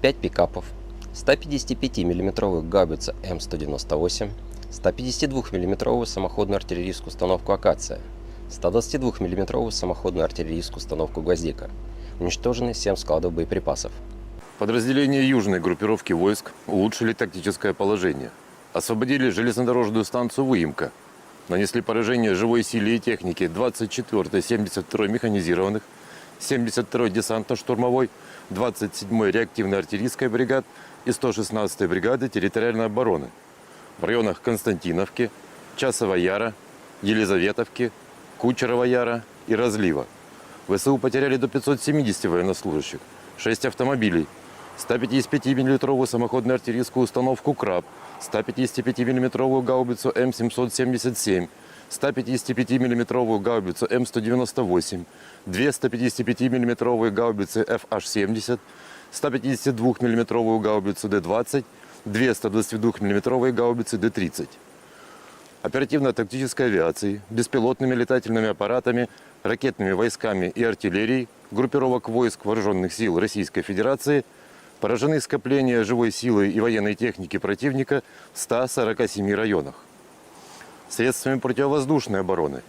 5 пикапов, 155 мм гаубицу М198, 152 мм самоходную артиллерийскую установку «Акация», 122 мм самоходную артиллерийскую установку «Гвоздика». Уничтожены 7 складов боеприпасов. Подразделения южной группировки войск улучшили тактическое положение. Освободили железнодорожную станцию Выемка. Нанесли поражение живой силе и технике 24-й, 72-й механизированных, 72-й десантно-штурмовой, 27-й реактивной артиллерийской бригад и 116-й бригады территориальной обороны в районах Константиновки, Часова Яра, Елизаветовки, Кучерова Яра и Разлива. ВСУ потеряли до 570 военнослужащих, 6 автомобилей, 155 мм самоходную артиллерийскую установку «Краб», 155 мм гаубицу М777, 155 мм гаубицу М198, 2 155 мм гаубицы FH-70, 152 мм гаубицу Д-20, 2 122 мм гаубицы Д-30. Оперативно-тактической авиацией, беспилотными летательными аппаратами, ракетными войсками и артиллерией группировок войск Вооруженных сил Российской Федерации поражены скопления живой силы и военной техники противника в 147 районах. Средствами противовоздушной обороны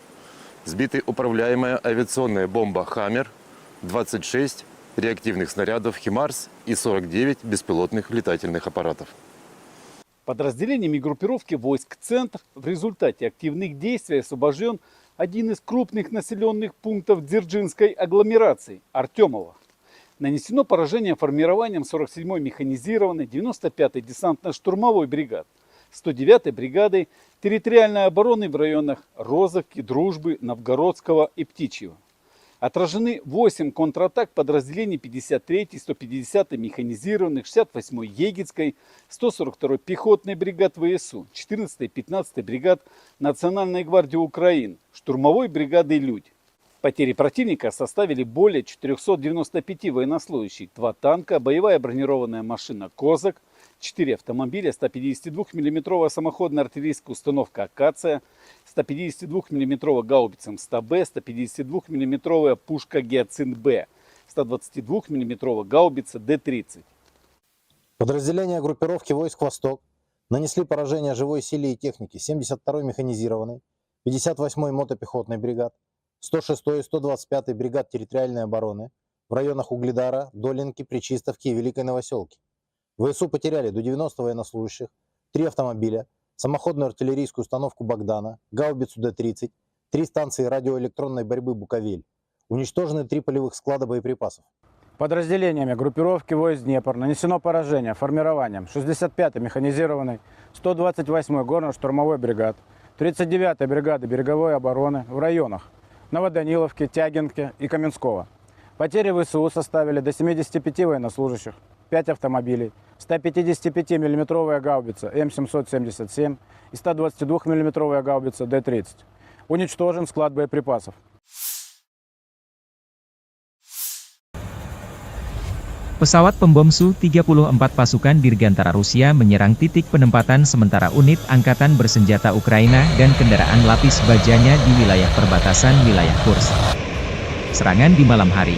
сбиты управляемая авиационная бомба «Хаммер», 26 реактивных снарядов «Химарс» и 49 беспилотных летательных аппаратов. Подразделениями группировки войск «Центр» в результате активных действий освобожден один из крупных населенных пунктов Дзержинской агломерации – Артемово. Нанесено поражение формированием 47-й механизированной, 95-й десантно-штурмовой бригад, 109-й бригадой территориальной обороны в районах Розовки, Дружбы, Новгородского и Птичьего. Отражены 8 контратак подразделений 53-й, 150-й механизированных, 68-й Егицкой, 142-й пехотной бригад ВСУ, 14-й и 15-й бригад Национальной гвардии Украины, штурмовой бригады «Людь». Потери противника составили более 495 военнослужащих, 2 танка, боевая бронированная машина «Козак», 4 автомобиля, 152 мм самоходная артиллерийская установка «Акация», 152 мм гаубица М100Б, 152 мм пушка «Гиацинт-Б», 122 мм гаубица Д-30. Подразделения группировки войск «Восток» нанесли поражение живой силе и технике 72-й механизированной, 58-й мотопехотной бригад, 106-й и 125-й бригад территориальной обороны в районах Угледара, Долинки, Пречистовки и Великой Новоселки. ВСУ потеряли до 90 военнослужащих, 3 автомобиля, самоходную артиллерийскую установку «Богдана», гаубицу Д-30, 3 станции радиоэлектронной борьбы «Буковель». Уничтожены 3 полевых склада боеприпасов. Подразделениями группировки войск «Днепр» нанесено поражение формированием 65-й механизированной, 128-й горно-штурмовой бригад, 39-й бригады береговой обороны в районах Новоданиловки, Тягинки и Каменского. Потери ВСУ составили до 75 военнослужащих, 5 автомобилей, 155 мм гаубица М777 и 122 мм гаубица Д-30. Уничтожен склад боеприпасов. Pesawat pembom Su-34 pasukan Dirgantara Rusia menyerang titik penempatan sementara unit angkatan bersenjata Ukraina dan kendaraan lapis bajanya di wilayah perbatasan wilayah Kursk. Serangan di malam hari.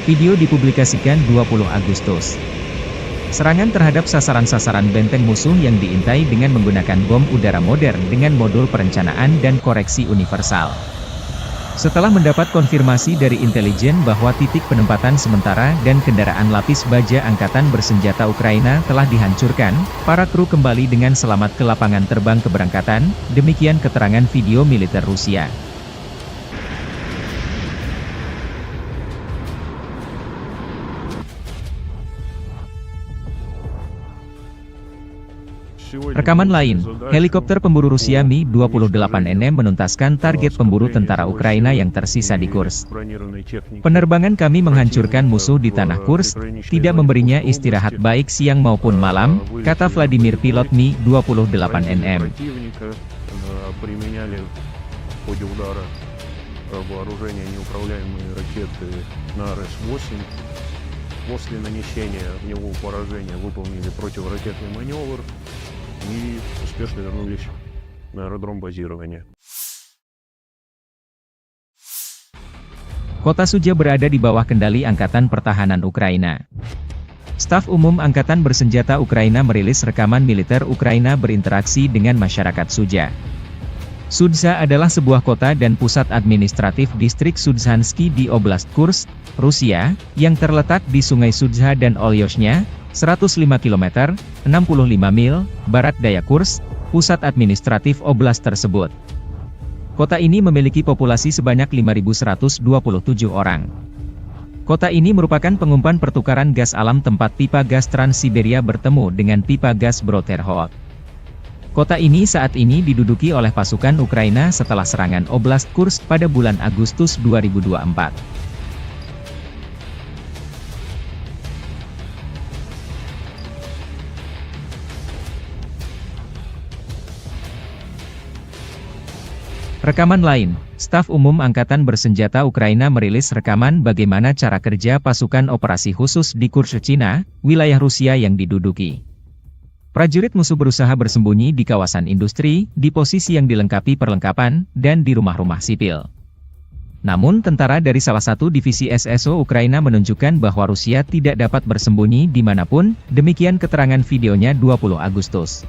Video dipublikasikan 20 Agustus. Serangan terhadap sasaran-sasaran benteng musuh yang diintai dengan menggunakan bom udara modern dengan modul perencanaan dan koreksi universal. Setelah mendapat konfirmasi dari intelijen bahwa titik penempatan sementara dan kendaraan lapis baja angkatan bersenjata Ukraina telah dihancurkan, para kru kembali dengan selamat ke lapangan terbang keberangkatan, demikian keterangan video militer Rusia. Rekaman lain, helikopter pemburu Rusia Mi-28NM menuntaskan target pemburu tentara Ukraina yang tersisa di Kursk. Penerbangan kami menghancurkan musuh di tanah Kursk, tidak memberinya istirahat baik siang maupun malam, kata Vladimir pilot Mi-28NM. После нанесения в него поражения выполнили противоракетный маневр и успешно вернулись на аэродром базирования. Kota Sudzha berada di bawah kendali Angkatan Pertahanan Ukraina. Staf Umum Angkatan Bersenjata Ukraina merilis rekaman militer Ukraina berinteraksi dengan masyarakat Sudzha. Sudzha adalah sebuah kota dan pusat administratif distrik Sudzhansky di Oblast Kursk, Rusia, yang terletak di Sungai Sudzha dan Olyoshnya, 105 km, 65 mil, barat daya Kursk, pusat administratif oblast tersebut. Kota ini memiliki populasi sebanyak 5.127 orang. Kota ini merupakan pengumpan pertukaran gas alam tempat pipa gas Trans-Siberia bertemu dengan pipa gas Bro-Terhol. Kota ini saat ini diduduki oleh pasukan Ukraina setelah serangan Oblast Kursk pada bulan Agustus 2024. Rekaman lain, Staf Umum Angkatan Bersenjata Ukraina merilis rekaman bagaimana cara kerja pasukan operasi khusus di Kursk, Cina, wilayah Rusia yang diduduki. Prajurit musuh berusaha bersembunyi di kawasan industri, di posisi yang dilengkapi perlengkapan, dan di rumah-rumah sipil. Namun tentara dari salah satu divisi SSO Ukraina menunjukkan bahwa Rusia tidak dapat bersembunyi dimanapun, demikian keterangan videonya 20 Agustus.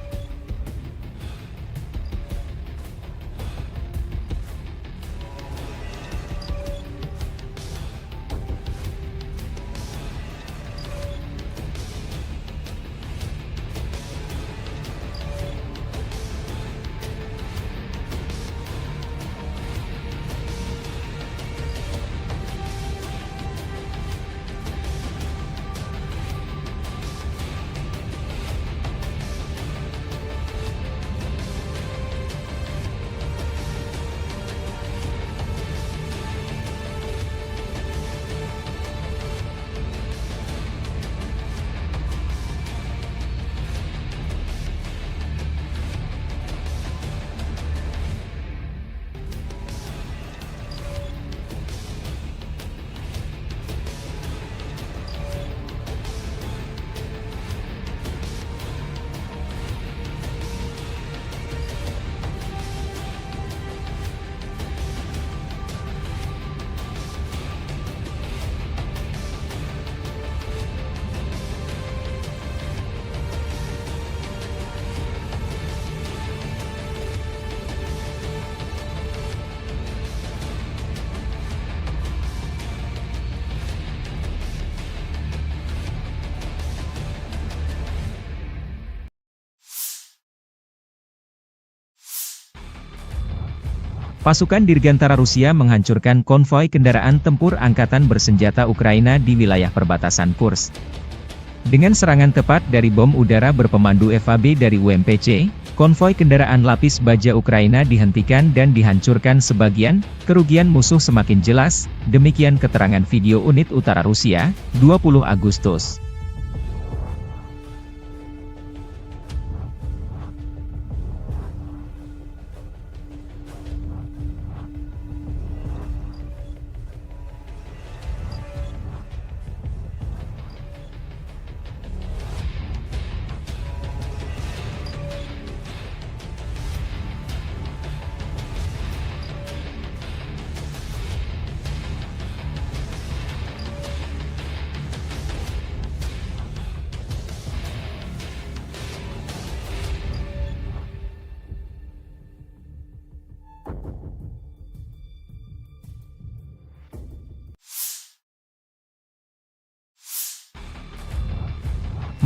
Pasukan Dirgantara Rusia menghancurkan konvoi kendaraan tempur Angkatan Bersenjata Ukraina di wilayah perbatasan Kursk. Dengan serangan tepat dari bom udara berpemandu FAB dari UMPC, konvoi kendaraan lapis baja Ukraina dihentikan dan dihancurkan sebagian, kerugian musuh semakin jelas, demikian keterangan video unit utara Rusia, 20 Agustus.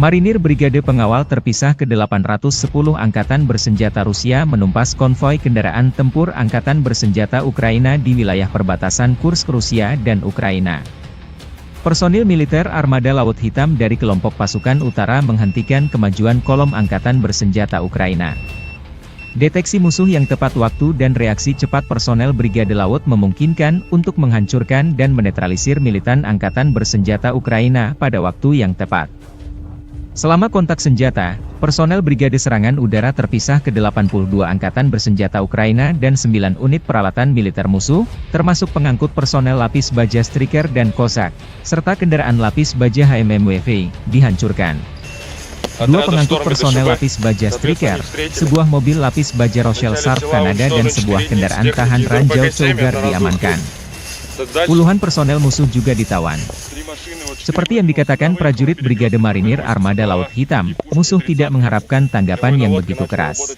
Marinir Brigade Pengawal Terpisah ke-810 Angkatan Bersenjata Rusia menumpas konvoi kendaraan tempur Angkatan Bersenjata Ukraina di wilayah perbatasan Kursk Rusia dan Ukraina. Personil militer Armada Laut Hitam dari kelompok pasukan utara menghentikan kemajuan kolom Angkatan Bersenjata Ukraina. Deteksi musuh yang tepat waktu dan reaksi cepat personel Brigade Laut memungkinkan untuk menghancurkan dan menetralisir militan Angkatan Bersenjata Ukraina pada waktu yang tepat. Selama kontak senjata, personel Brigade Serangan Udara terpisah ke 82 angkatan bersenjata Ukraina dan 9 unit peralatan militer musuh, termasuk pengangkut personel lapis baja Striker dan Kozak, serta kendaraan lapis baja HMMWV, dihancurkan. Dua pengangkut personel lapis baja Striker, sebuah mobil lapis baja Rochelle Sharp Kanada dan sebuah kendaraan tahan ranjau Cougar diamankan. Puluhan personel musuh juga ditawan. Seperti yang dikatakan prajurit Brigade Marinir Armada Laut Hitam, musuh tidak mengharapkan tanggapan yang begitu keras.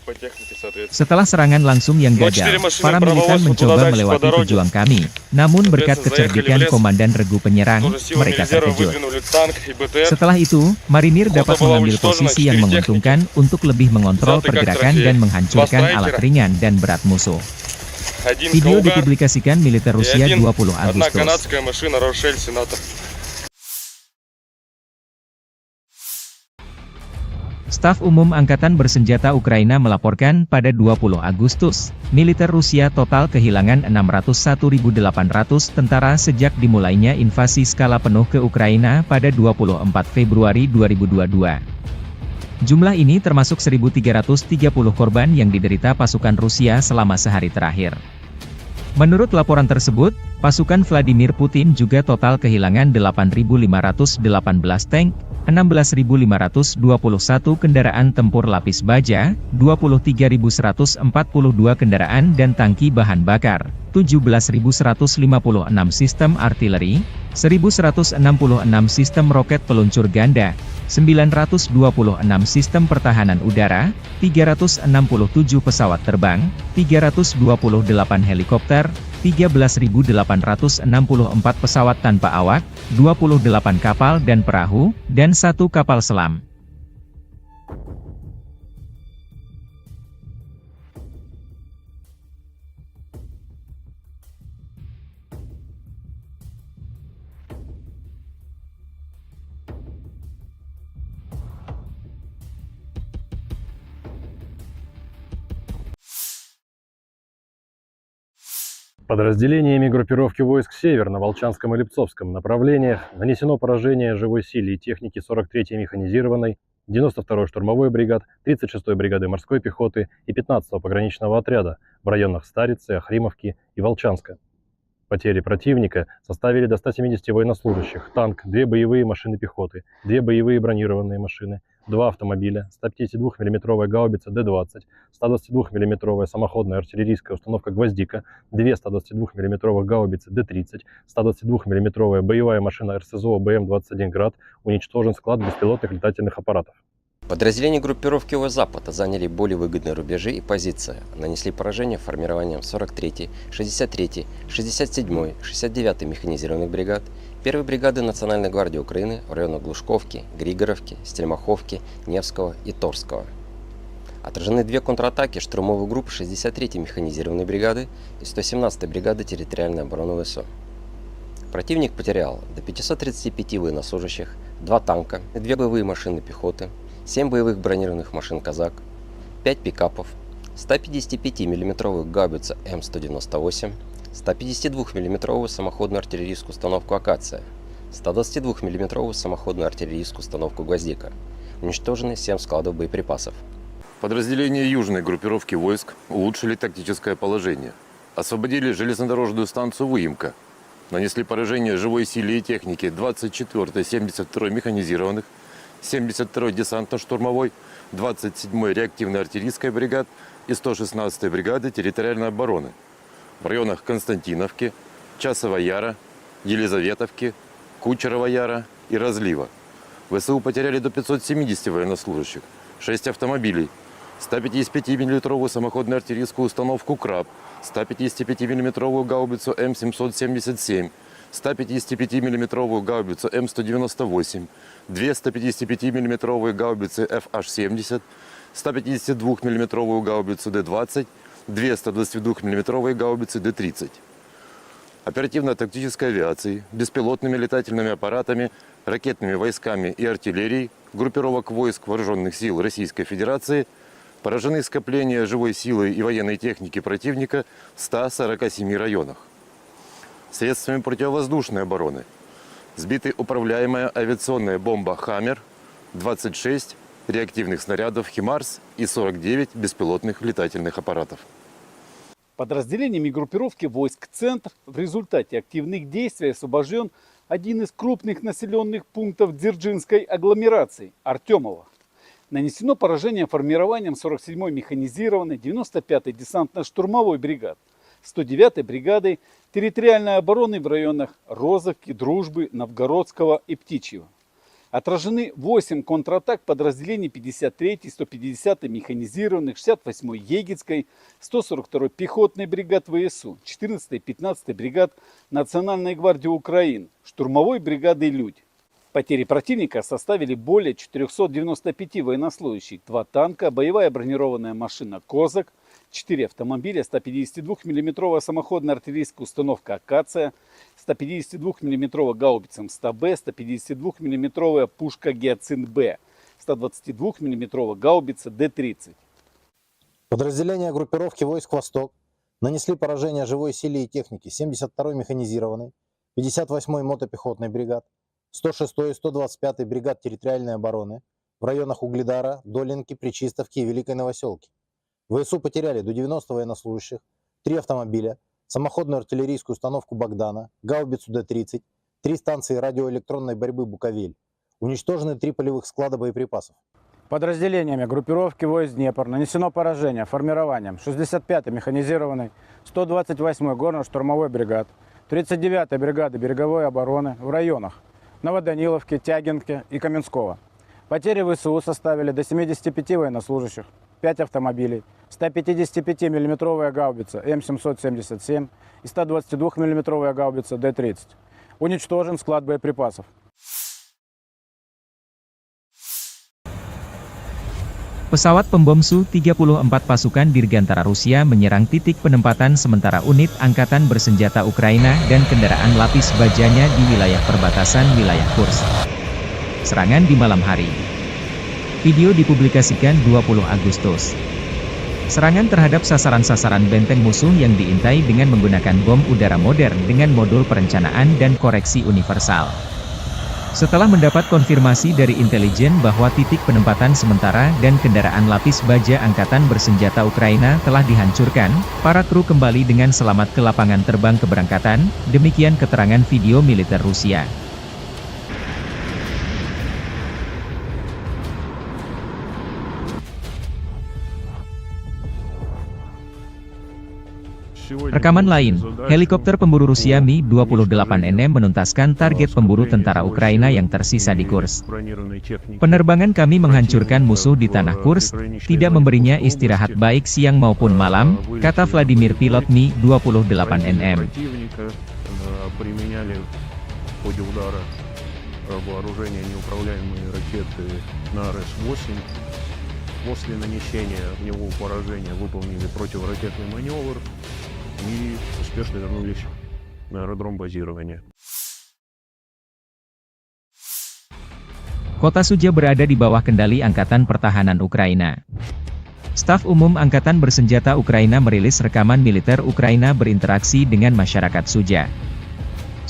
Setelah serangan langsung yang gagal, para militan mencoba melewati pejuang kami, namun berkat kecerdikan Komandan Regu Penyerang, mereka terkejut. Setelah itu, Marinir dapat mengambil posisi yang menguntungkan untuk lebih mengontrol pergerakan dan menghancurkan alat ringan dan berat musuh. Video dipublikasikan militer Rusia 20 Agustus. Staf Umum Angkatan Bersenjata Ukraina melaporkan pada 20 Agustus, militer Rusia total kehilangan 601.800 tentara sejak dimulainya invasi skala penuh ke Ukraina pada 24 Februari 2022. Jumlah ini termasuk 1.330 korban yang diderita pasukan Rusia selama sehari terakhir. Menurut laporan tersebut, pasukan Vladimir Putin juga total kehilangan 8.518 tank, 16.521 kendaraan tempur lapis baja, 23.142 kendaraan dan tangki bahan bakar, 17.156 sistem artileri, 1.166 sistem roket peluncur ganda, 926 sistem pertahanan udara, 367 pesawat terbang, 328 helikopter, 13.864 pesawat tanpa awak, 28 kapal dan perahu, dan 1 kapal selam. Подразделениями группировки войск «Север» на Волчанском и Липцовском направлениях нанесено поражение живой силе и технике 43-й механизированной, 92-й штурмовой бригад, 36-й бригады морской пехоты и 15-го пограничного отряда в районах Старицы, Охримовки и Волчанска. Потери противника составили до 170 военнослужащих, танк, 2 боевые машины пехоты, 2 боевые бронированные машины, 2 автомобиля, 152 мм гаубица Д-20, 122 мм самоходная артиллерийская установка «Гвоздика», 2 122 мм гаубицы Д-30, 122 мм боевая машина РСЗО БМ-21 «Град», уничтожен склад беспилотных летательных аппаратов. Подразделения группировки ОС-Запада заняли более выгодные рубежи и позиции, нанесли поражение формированием 43-й, 63-й, 67-й, 69-й механизированных бригад, 1-й бригады Национальной гвардии Украины в районах Глушковки, Григоровки, Стельмаховки, Невского и Торского. Отражены 2 контратаки штурмовых групп 63-й механизированной бригады и 117-й бригады территориальной обороны ВСУ. Противник потерял до 535 военнослужащих, 2 танка, 2 боевые машины пехоты, 7 боевых бронированных машин «Казак», 5 пикапов, 155 мм гаубицу М198, 152 мм самоходную артиллерийскую установку «Акация», 122 мм самоходную артиллерийскую установку «Гвоздика». Уничтожены 7 складов боеприпасов. Подразделения южной группировки войск улучшили тактическое положение. Освободили железнодорожную станцию Выемка. Нанесли поражение живой силе и технике 24-й, 72-й механизированных, 72-й десантно-штурмовой, 27-й реактивной артиллерийской бригад и 116-й бригады территориальной обороны в районах Константиновки, Часова Яра, Елизаветовки, Кучерова Яра и Разлива. ВСУ потеряли до 570 военнослужащих, 6 автомобилей, 155 мм самоходную артиллерийскую установку «Краб», 155 мм гаубицу М777, 155 мм гаубицу М198, 2 155 мм гаубицы FH-70, 152 мм гаубицу Д-20, 2 122 мм гаубицы Д-30. Оперативно-тактической авиацией, беспилотными летательными аппаратами, ракетными войсками и артиллерией группировок войск Вооруженных сил Российской Федерации поражены скопления живой силы и военной техники противника в 147 районах. Средствами противовоздушной обороны сбиты управляемая авиационная бомба «Хаммер», 26 реактивных снарядов «Химарс» и 49 беспилотных летательных аппаратов. Подразделениями группировки войск «Центр» в результате активных действий освобожден один из крупных населенных пунктов Дзержинской агломерации – Артемово. Нанесено поражение формированием 47-й механизированной 95-й десантно-штурмовой бригад, 109-й бригады территориальной обороны в районах Розовки, Дружбы, Новгородского и Птичьего. Отражены 8 контратак подразделений 53-й, 150-й механизированных, 68-й Егицкой, 142-й пехотной бригад ВСУ, 14-й, 15-й бригад Национальной гвардии Украины, штурмовой бригады «Людь». Потери противника составили более 495 военнослужащих, 2 танка, боевая бронированная машина «Козак», 4 автомобиля, 152 мм самоходная артиллерийская установка «Акация», 152 мм гаубица МСТ-Б, 152 мм пушка «Гиацинт-Б», 122 мм гаубица Д-30. Подразделения группировки войск «Восток» нанесли поражение живой силе и технике 72-й механизированной, 58-й мотопехотной бригад, 106-й и 125-й бригад территориальной обороны в районах Угледара, Долинки, Пречистовки и Великой Новоселки. ВСУ потеряли до 90 военнослужащих, 3 автомобиля, самоходную артиллерийскую установку «Богдана», гаубицу Д-30, 3 станции радиоэлектронной борьбы «Буковель». Уничтожены 3 полевых склада боеприпасов. Подразделениями группировки войск Днепр нанесено поражение формированием 65-й механизированной, 128-й горно-штурмовой бригад, 39-й бригады береговой обороны в районах Новоданиловки, Тягинки и Каменского. Потери ВСУ составили до 75 военнослужащих, 5 автомобилей, 155 мм гаубица М777 и 122 мм гаубица Д-30. Уничтожен склад боеприпасов. Pesawat pembom Su-34 pasukan Dirgantara Rusia menyerang titik penempatan sementara unit angkatan bersenjata Ukraina dan kendaraan lapis bajanya di wilayah perbatasan wilayah Kursk. Serangan di malam hari. Video dipublikasikan 20 Agustus. Serangan terhadap sasaran-sasaran benteng musuh yang diintai dengan menggunakan bom udara modern dengan modul perencanaan dan koreksi universal. Setelah mendapat konfirmasi dari intelijen bahwa titik penempatan sementara dan kendaraan lapis baja angkatan bersenjata Ukraina telah dihancurkan, para kru kembali dengan selamat ke lapangan terbang keberangkatan, demikian keterangan video militer Rusia. Rekaman lain, helikopter pemburu Rusia Mi-28NM menuntaskan target pemburu tentara Ukraina yang tersisa di Kursk. Penerbangan kami menghancurkan musuh di tanah Kursk, tidak memberinya istirahat baik siang maupun malam, kata Vladimir pilot Mi-28NM. После нанесения огневого поражения выполнили противоракетный маневр и успешно вернулись на аэродром базирования. Kota Sudzha berada di bawah kendali Angkatan Pertahanan Ukraina. Staf Umum Angkatan Bersenjata Ukraina merilis rekaman militer Ukraina berinteraksi dengan masyarakat Sudzha.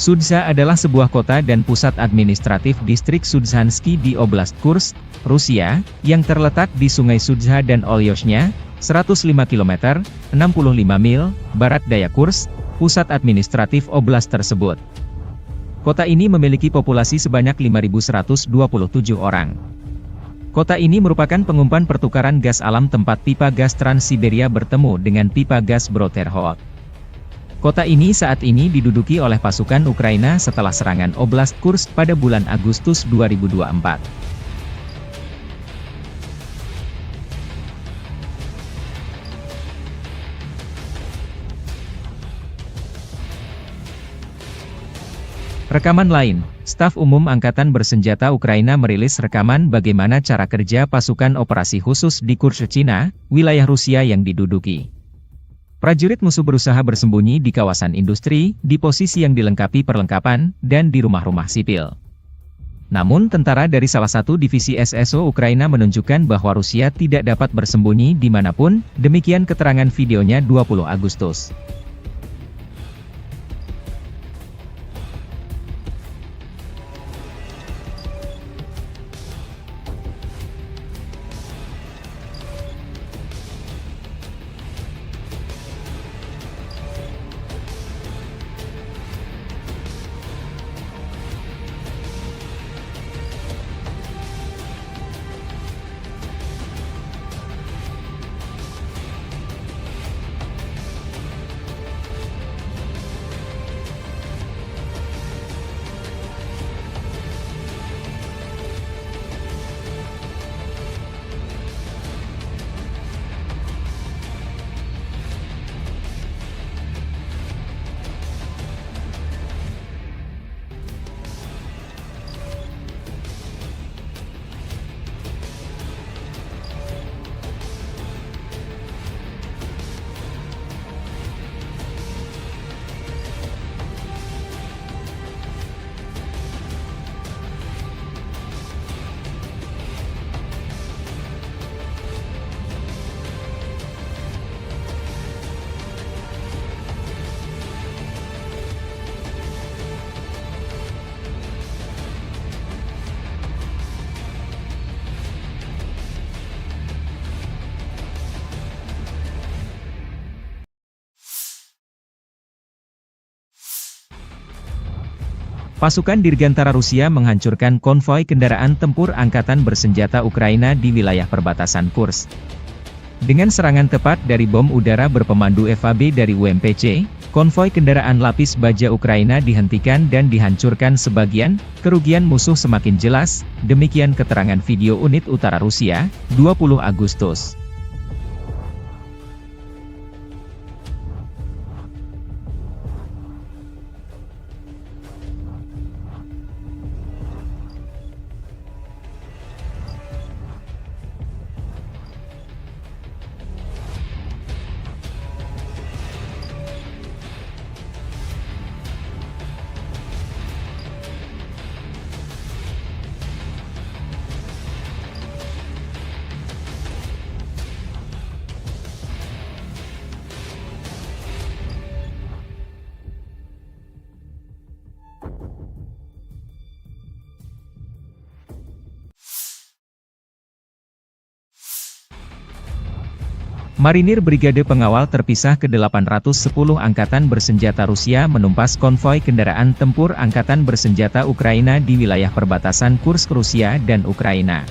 Sudzha adalah sebuah kota dan pusat administratif distrik Sudzhansky di Oblast Kursk, Rusia, yang terletak di Sungai Sudzha dan Olyoshnya, 105 km, 65 mil, barat daya Kursk, pusat administratif oblast tersebut. Kota ini memiliki populasi sebanyak 5.127 orang. Kota ini merupakan pengumpan pertukaran gas alam tempat pipa gas Trans-Siberia bertemu dengan pipa gas Broterhod. Kota ini saat ini diduduki oleh pasukan Ukraina setelah serangan Oblast Kursk pada bulan Agustus 2024. Rekaman lain, Staf Umum Angkatan Bersenjata Ukraina merilis rekaman bagaimana cara kerja pasukan operasi khusus di Kursk, Cina, wilayah Rusia yang diduduki. Prajurit musuh berusaha bersembunyi di kawasan industri, di posisi yang dilengkapi perlengkapan, dan di rumah-rumah sipil. Namun tentara dari salah satu divisi SSO Ukraina menunjukkan bahwa Rusia tidak dapat bersembunyi dimanapun, demikian keterangan videonya 20 Agustus. Pasukan Dirgantara Rusia menghancurkan konvoi kendaraan tempur angkatan bersenjata Ukraina di wilayah perbatasan Kursk. Dengan serangan tepat dari bom udara berpemandu FAB dari UMPC, konvoi kendaraan lapis baja Ukraina dihentikan dan dihancurkan sebagian, kerugian musuh semakin jelas, demikian keterangan video unit utara Rusia, 20 Agustus. Marinir Brigade Pengawal Terpisah ke-810 Angkatan Bersenjata Rusia menumpas konvoi kendaraan tempur Angkatan Bersenjata Ukraina di wilayah perbatasan Kursk Rusia dan Ukraina.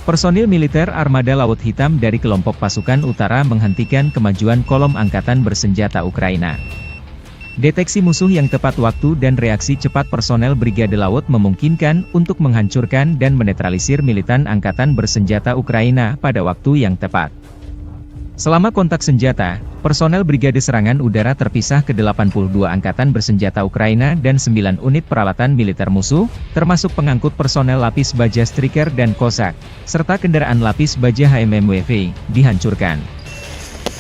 Personil militer Armada Laut Hitam dari kelompok pasukan utara menghentikan kemajuan kolom Angkatan Bersenjata Ukraina. Deteksi musuh yang tepat waktu dan reaksi cepat personel Brigade Laut memungkinkan untuk menghancurkan dan menetralisir militan Angkatan Bersenjata Ukraina pada waktu yang tepat. Selama kontak senjata, personel Brigade Serangan Udara Terpisah ke-82 Angkatan Bersenjata Ukraina dan 9 unit peralatan militer musuh, termasuk pengangkut personel lapis baja Striker dan Cossack, serta kendaraan lapis baja HMMWV, dihancurkan.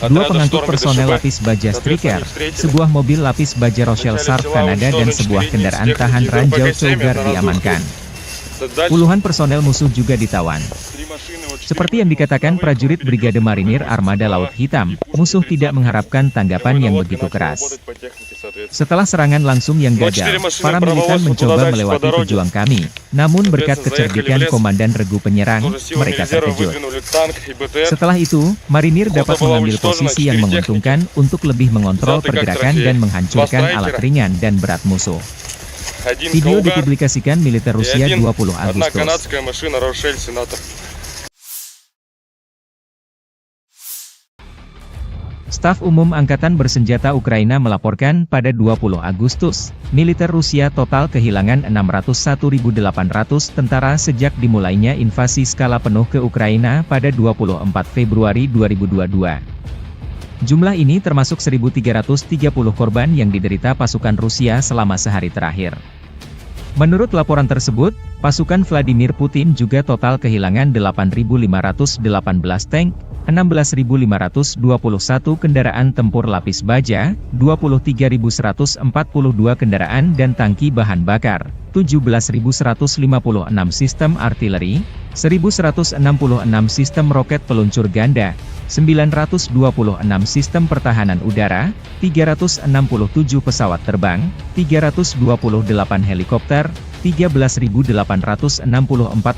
2 pengangkut personel lapis baja Striker, sebuah mobil lapis baja Rochelle Sharp Kanada dan sebuah kendaraan tahan ranjau Cougar diamankan. Puluhan personel musuh juga ditawan. Seperti yang dikatakan prajurit Brigade Marinir Armada Laut Hitam, musuh tidak mengharapkan tanggapan yang begitu keras. Setelah serangan langsung yang gagal, para militan mencoba melewati pejuang kami, namun berkat kecerdikan Komandan Regu Penyerang, mereka terkejut. Setelah itu, Marinir dapat mengambil posisi yang menguntungkan untuk lebih mengontrol pergerakan dan menghancurkan alat ringan dan berat musuh. Video dipublikasikan militer Rusia 20 Agustus. Staf Umum Angkatan Bersenjata Ukraina melaporkan pada 20 Agustus, militer Rusia total kehilangan 601.800 tentara sejak dimulainya invasi skala penuh ke Ukraina pada 24 Februari 2022. Jumlah ini termasuk 1.330 korban yang diderita pasukan Rusia selama sehari terakhir. Menurut laporan tersebut, pasukan Vladimir Putin juga total kehilangan 8.518 tank, 16.521 kendaraan tempur lapis baja, 23.142 kendaraan dan tangki bahan bakar, 17.156 sistem artileri, 1.166 sistem roket peluncur ganda, 926 sistem pertahanan udara, 367 pesawat terbang, 328 helikopter, 13.864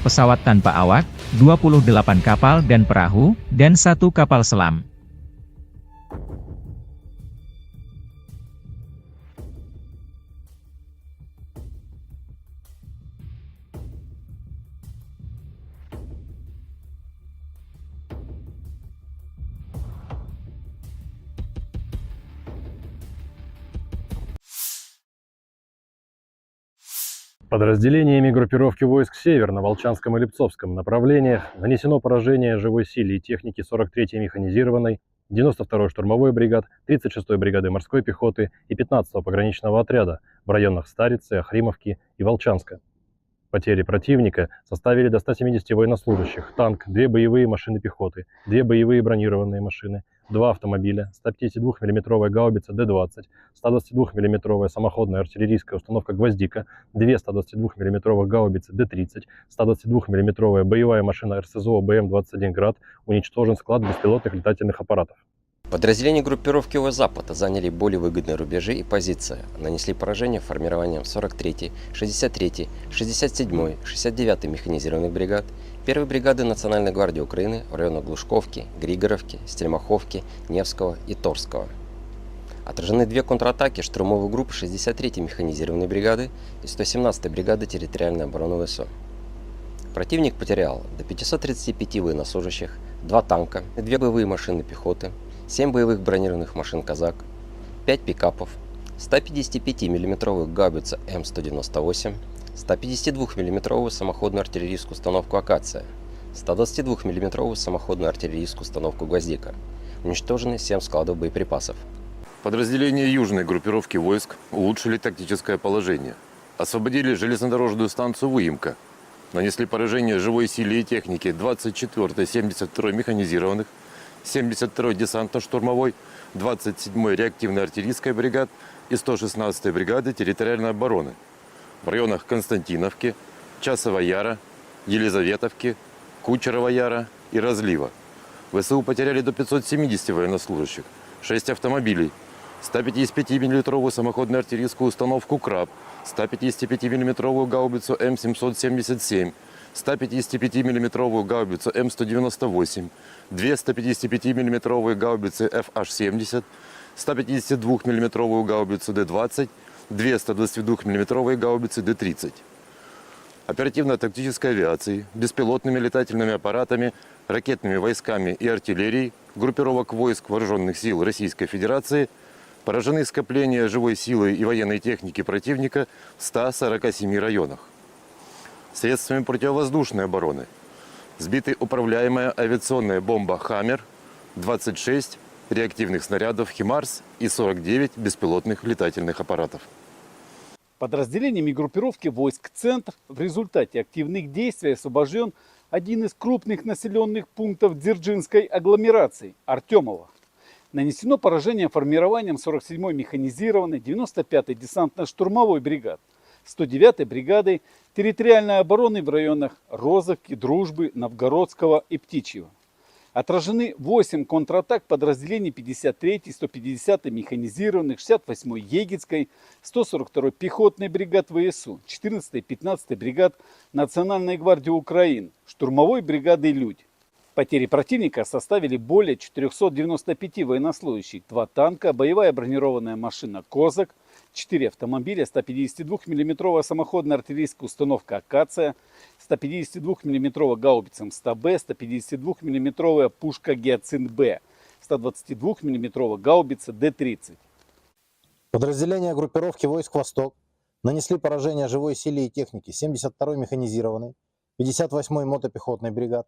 pesawat tanpa awak, 28 kapal dan perahu, dan 1 kapal selam. Подразделениями группировки войск «Север» на Волчанском и Липцовском направлениях нанесено поражение живой силе и технике 43-й механизированной, 92-й штурмовой бригад, 36-й бригады морской пехоты и 15-го пограничного отряда в районах Старицы, Охримовки и Волчанска. Потери противника составили до 170 военнослужащих, танк, 2 боевые машины пехоты, 2 боевые бронированные машины, 2 автомобиля, 152 мм гаубица Д-20, 122 мм самоходная артиллерийская установка «Гвоздика», 2 122 мм гаубицы Д-30, 122 мм боевая машина РСЗО БМ-21 «Град», уничтожен склад беспилотных летательных аппаратов. Подразделения группировки ОС-Запад заняли более выгодные рубежи и позиции, нанесли поражение формированием 43-й, 63-й, 67-й, 69-й механизированных бригад, 1-й бригады Национальной гвардии Украины в районах Глушковки, Григоровки, Стельмаховки, Невского и Торского. Отражены две контратаки штурмовой группы 63-й механизированной бригады и 117-й бригады территориальной обороны ВСУ. Противник потерял до 535 военнослужащих, 2 танка, 2 боевые машины пехоты, 7 боевых бронированных машин «Казак», 5 пикапов, 155 мм гаубицу М198, 152 мм самоходную артиллерийскую установку «Акация», 122 мм самоходную артиллерийскую установку «Гвоздика». Уничтожены 7 складов боеприпасов. Подразделения южной группировки войск улучшили тактическое положение. Освободили железнодорожную станцию Выемка. Нанесли поражение живой силе и технике 24-й 72-й механизированных, 72-й десантно-штурмовой, 27-й реактивной артиллерийской бригад и 116-й бригады территориальной обороны в районах Константиновки, Часова Яра, Елизаветовки, Кучерова Яра и Разлива. ВСУ потеряли до 570 военнослужащих, 6 автомобилей, 155 мм самоходную артиллерийскую установку «Краб», 155 мм гаубицу М777, 155 мм гаубицу М198, 2 155 мм гаубицы FH-70, 152 мм гаубицу Д-20, 2 122 мм гаубицы Д-30. Оперативно-тактической авиацией, беспилотными летательными аппаратами, ракетными войсками и артиллерией группировок войск Вооруженных сил Российской Федерации поражены скопления живой силы и военной техники противника в 147 районах. Средствами противовоздушной обороны сбиты управляемая авиационная бомба «Хаммер», 26 реактивных снарядов «Химарс» и 49 беспилотных летательных аппаратов. Подразделениями группировки войск «Центр» в результате активных действий освобожден один из крупных населенных пунктов Дзержинской агломерации – Артемово. Нанесено поражение формированием 47-й механизированной, 95-й десантно-штурмовой бригад, 109-й бригадой территориальной обороны в районах Розовки, Дружбы, Новгородского и Птичьего. Отражены 8 контратак подразделений 53-й, 150-й механизированных, 68-й Егицкой, 142-й пехотной бригад ВСУ, 14-й, 15-й бригад Национальной гвардии Украины, штурмовой бригады «Людь». Потери противника составили более 495 военнослужащих, 2 танка, боевая бронированная машина «Козак», 4 автомобиля, 152 мм самоходная артиллерийская установка «Акация», 152 мм гаубица М100Б, 152 мм пушка «Гиацинт-Б», 122 мм гаубица Д-30. Подразделения группировки войск «Восток» нанесли поражение живой силе и технике 72-й механизированной, 58-й мотопехотной бригад,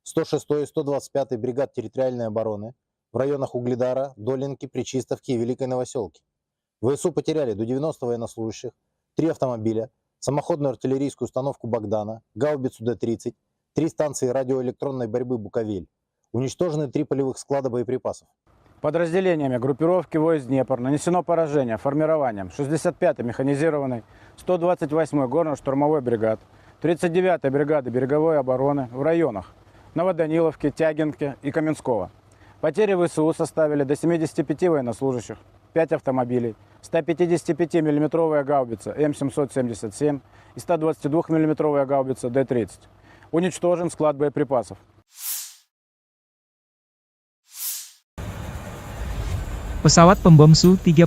106-й и 125-й бригад территориальной обороны в районах Угледара, Долинки, Пречистовки и Великой Новоселки. ВСУ потеряли до 90 военнослужащих, 3 автомобиля, самоходную артиллерийскую установку «Богдана», гаубицу Д-30, 3 станции радиоэлектронной борьбы «Буковель». Уничтожены 3 полевых склада боеприпасов. Подразделениями группировки войск «Днепр» нанесено поражение формированием 65-й механизированной, 128-й горно-штурмовой бригад, 39-й бригады береговой обороны в районах Новоданиловки, Тягинки и Каменского. Потери ВСУ составили до 75 военнослужащих, 5 автомобилей, 155 мм гаубица М777 и 122 мм гаубица Д-30. Уничтожен склад боеприпасов. Pesawat pembom Su-34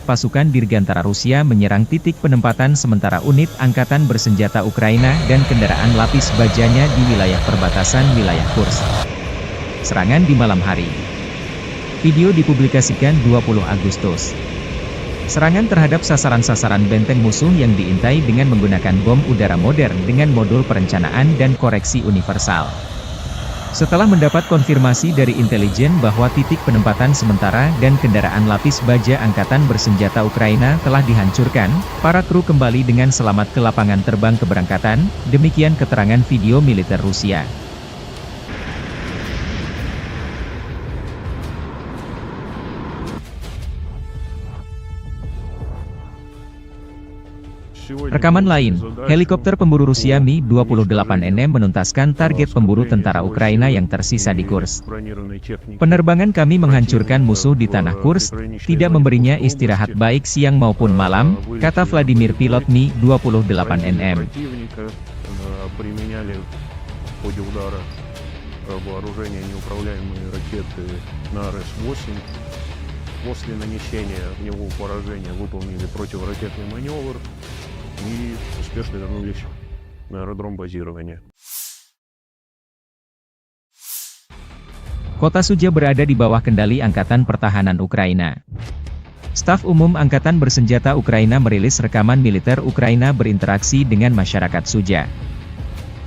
pasukan Dirgantara Rusia menyerang titik penempatan sementara unit angkatan bersenjata Ukraina dan kendaraan lapis bajanya di wilayah perbatasan wilayah Kursk. Serangan di malam hari. Video dipublikasikan 20 Agustus. Serangan terhadap sasaran-sasaran benteng musuh yang diintai dengan menggunakan bom udara modern dengan modul perencanaan dan koreksi universal. Setelah mendapat konfirmasi dari intelijen bahwa titik penempatan sementara dan kendaraan lapis baja angkatan bersenjata Ukraina telah dihancurkan, para kru kembali dengan selamat ke lapangan terbang keberangkatan, demikian keterangan video militer Rusia. Rekaman lain, helikopter pemburu Rusia Mi-28NM menuntaskan target pemburu tentara Ukraina yang tersisa di Kursk. Penerbangan kami menghancurkan musuh di tanah Kursk, tidak memberinya istirahat baik siang maupun malam, kata Vladimir pilot Mi-28NM. После нанесения в него поражения выполнили противоракетный маневр и успешно вернулись на аэродром базирования. Kota Sudzha berada di bawah kendali Angkatan Pertahanan Ukraina. Staf Umum Angkatan Bersenjata Ukraina merilis rekaman militer Ukraina berinteraksi dengan masyarakat Sudzha.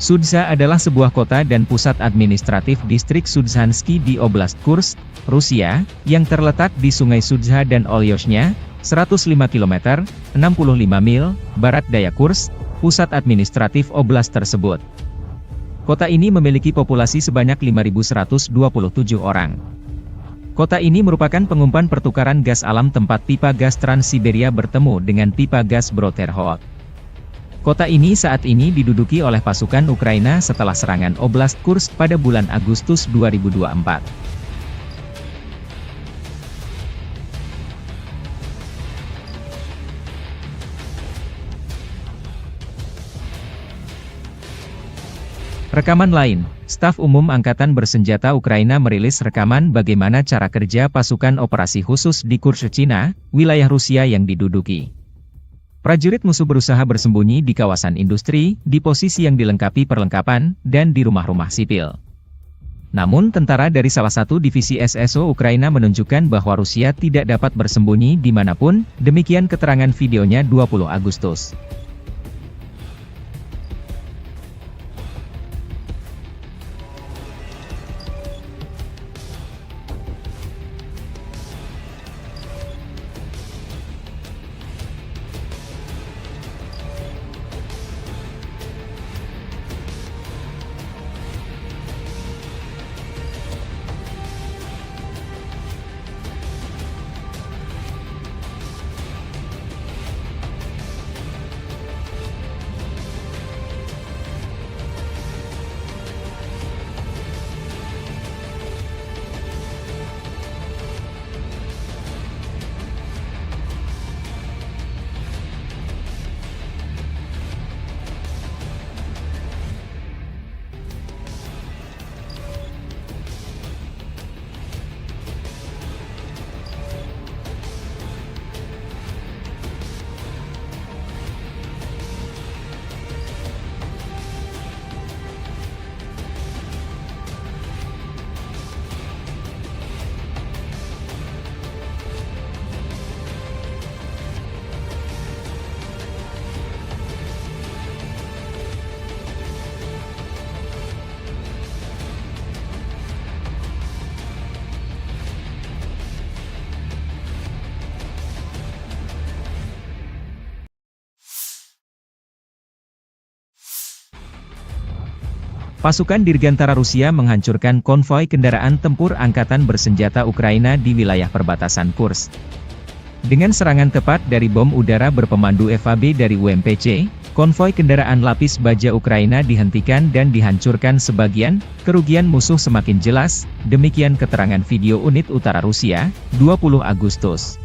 Sudzha adalah sebuah kota dan pusat administratif distrik Sudzhansky di Oblast Kursk, Rusia, yang terletak di Sungai Sudzha dan Olyoshnya, 105 km, 65 mil, barat daya Kursk, pusat administratif oblast tersebut. Kota ini memiliki populasi sebanyak 5.127 orang. Kota ini merupakan pengumpan pertukaran gas alam tempat pipa gas Trans-Siberia bertemu dengan pipa gas Broterhod. Kota ini saat ini diduduki oleh pasukan Ukraina setelah serangan Oblast Kursk pada bulan Agustus 2024. Rekaman lain, Staf Umum Angkatan Bersenjata Ukraina merilis rekaman bagaimana cara kerja pasukan operasi khusus di Kursk, Cina, wilayah Rusia yang diduduki. Prajurit musuh berusaha bersembunyi di kawasan industri, di posisi yang dilengkapi perlengkapan, dan di rumah-rumah sipil. Namun tentara dari salah satu divisi SSO Ukraina menunjukkan bahwa Rusia tidak dapat bersembunyi dimanapun, demikian keterangan videonya 20 Agustus. Pasukan Dirgantara Rusia menghancurkan konvoi kendaraan tempur Angkatan Bersenjata Ukraina di wilayah perbatasan Kursk. Dengan serangan tepat dari bom udara berpemandu FAB dari UMPC, konvoi kendaraan lapis baja Ukraina dihentikan dan dihancurkan sebagian, kerugian musuh semakin jelas, demikian keterangan video unit utara Rusia, 20 Agustus.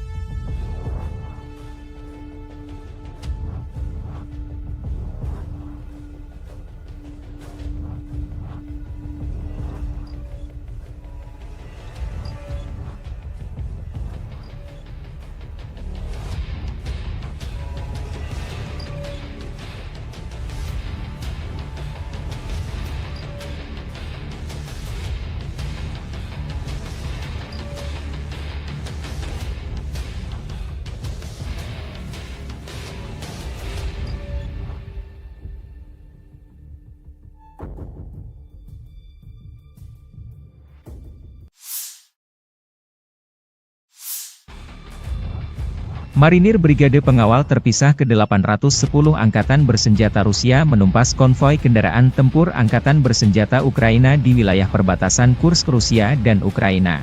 Marinir Brigade Pengawal Terpisah ke-810 Angkatan Bersenjata Rusia menumpas konvoi kendaraan tempur Angkatan Bersenjata Ukraina di wilayah perbatasan Kursk Rusia dan Ukraina.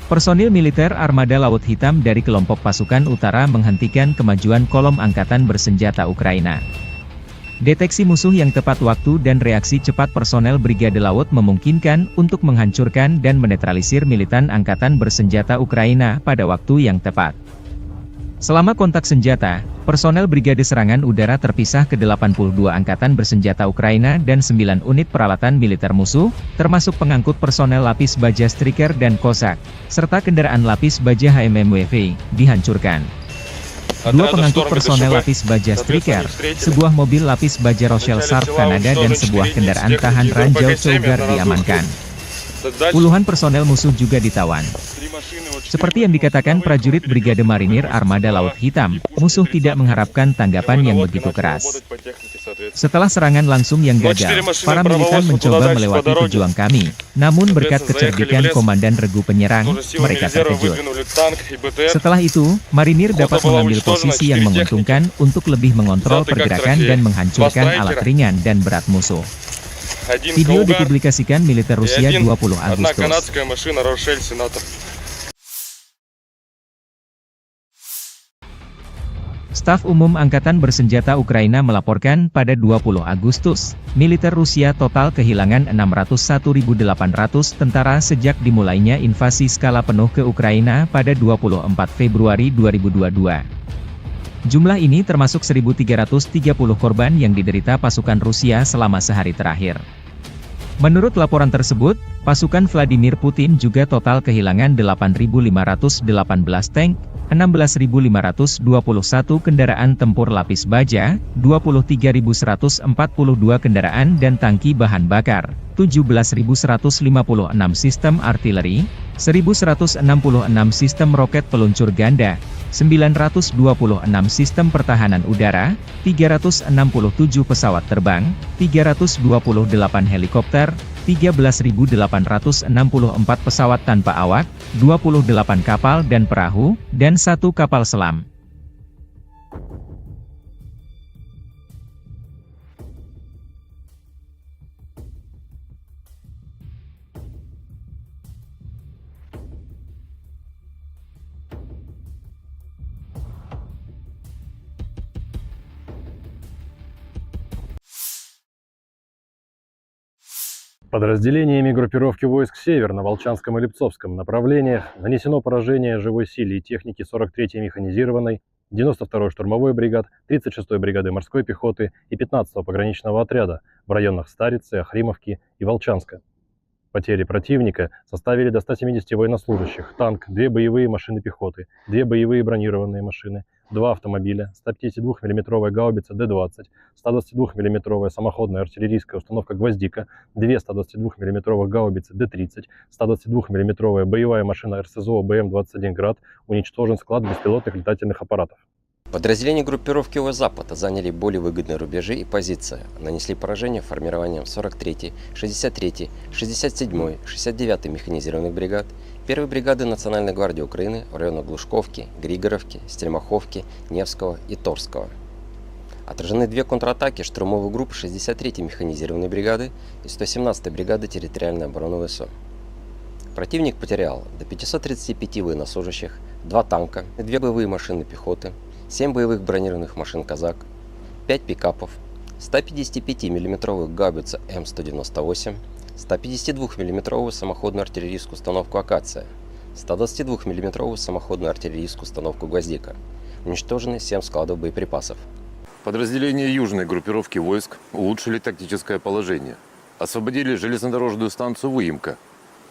Personil militer Armada Laut Hitam dari kelompok pasukan utara menghentikan kemajuan kolom Angkatan Bersenjata Ukraina. Deteksi musuh yang tepat waktu dan reaksi cepat personel Brigade Laut memungkinkan untuk menghancurkan dan menetralisir militan Angkatan Bersenjata Ukraina pada waktu yang tepat. Selama kontak senjata, personel Brigade Serangan Udara terpisah ke 82 angkatan bersenjata Ukraina dan 9 unit peralatan militer musuh, termasuk pengangkut personel lapis baja Striker dan Cossack, serta kendaraan lapis baja HMMWV, dihancurkan. Dua pengangkut personel lapis baja Striker, sebuah mobil lapis baja Rochelle Sharp Kanada dan sebuah kendaraan tahan ranjau Cougar diamankan. Puluhan personel musuh juga ditawan. Seperti yang dikatakan prajurit Brigade Marinir Armada Laut Hitam, musuh tidak mengharapkan tanggapan yang begitu keras. Setelah serangan langsung yang gagal, para militan mencoba melewati pejuang kami, namun berkat kecerdikan Komandan Regu Penyerang, mereka terkejut. Setelah itu, Marinir dapat mengambil posisi yang menguntungkan untuk lebih mengontrol pergerakan dan menghancurkan alat ringan dan berat musuh. Video dipublikasikan militer Rusia 20 Agustus. Staf Umum Angkatan Bersenjata Ukraina melaporkan pada 20 Agustus, militer Rusia total kehilangan 601.800 tentara sejak dimulainya invasi skala penuh ke Ukraina pada 24 Februari 2022. Jumlah ini termasuk 1.330 korban yang diderita pasukan Rusia selama sehari terakhir. Menurut laporan tersebut, pasukan Vladimir Putin juga total kehilangan 8.518 tank, 16.521 kendaraan tempur lapis baja, 23.142 kendaraan dan tangki bahan bakar, 17.156 sistem artileri, 1.166 sistem roket peluncur ganda, 926 sistem pertahanan udara, 367 pesawat terbang, 328 helikopter, 13.864 pesawat tanpa awak, 28 kapal dan perahu, dan 1 kapal selam. Подразделениями группировки войск «Север» на Волчанском и Липцовском направлениях нанесено поражение живой силе и технике 43-й механизированной, 92-й штурмовой бригад, 36-й бригады морской пехоты и 15-го пограничного отряда в районах Старицы, Охримовки и Волчанска. Потери противника составили до 170 военнослужащих, танк, 2 боевые машины пехоты, 2 боевые бронированные машины, 2 автомобиля, 152 мм гаубица Д-20, 122 мм самоходная артиллерийская установка «Гвоздика», 2 122 мм гаубицы Д-30, 122 мм боевая машина РСЗО БМ-21 «Град», уничтожен склад беспилотных летательных аппаратов. Подразделения группировки ОВ «Запад» заняли более выгодные рубежи и позиции, нанесли поражение формированием 43-й, 63-й, 67-й, 69-й механизированных бригад, 1-й бригады Национальной гвардии Украины в районах Глушковки, Григоровки, Стельмаховки, Невского и Торского. Отражены 2 контратаки штурмовых групп 63-й механизированной бригады и 117-й бригады территориальной обороны ВСУ. Противник потерял до 535 военнослужащих, 2 танка, 2 боевые машины пехоты, 7 боевых бронированных машин «Казак», 5 пикапов, 155 мм гаубицу М198, 152 мм самоходную артиллерийскую установку «Акация», 122 мм самоходную артиллерийскую установку «Гвоздика». Уничтожены 7 складов боеприпасов. Подразделения южной группировки войск улучшили тактическое положение. Освободили железнодорожную станцию Выемка.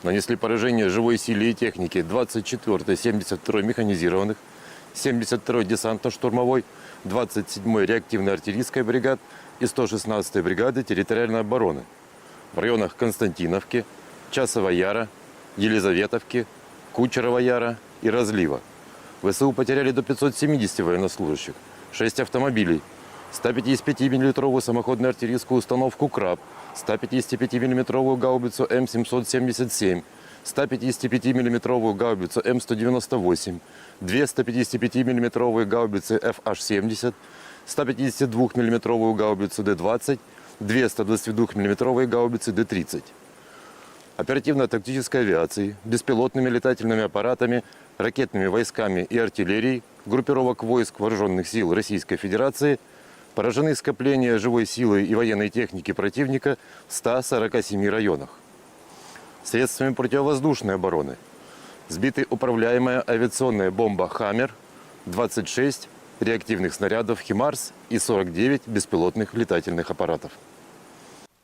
Нанесли поражение живой силе и технике 24-й, 72-й механизированных, 72-й десантно-штурмовой, 27-й реактивной артиллерийской бригад и 116-й бригады территориальной обороны в районах Константиновки, Часова Яра, Елизаветовки, Кучерова Яра и Разлива. ВСУ потеряли до 570 военнослужащих, 6 автомобилей, 155 мм самоходную артиллерийскую установку «Краб», 155 мм гаубицу М777, 155 мм гаубицу М198, 2 155 мм гаубицы FH-70, 152 мм гаубицу Д-20, 2 122 мм гаубицы Д-30. Оперативно-тактической авиацией, беспилотными летательными аппаратами, ракетными войсками и артиллерией группировок войск Вооруженных сил Российской Федерации поражены скопления живой силы и военной техники противника в 147 районах. Средствами противовоздушной обороны сбиты управляемая авиационная бомба «Хаммер», 26 реактивных снарядов «Химарс» и 49 беспилотных летательных аппаратов.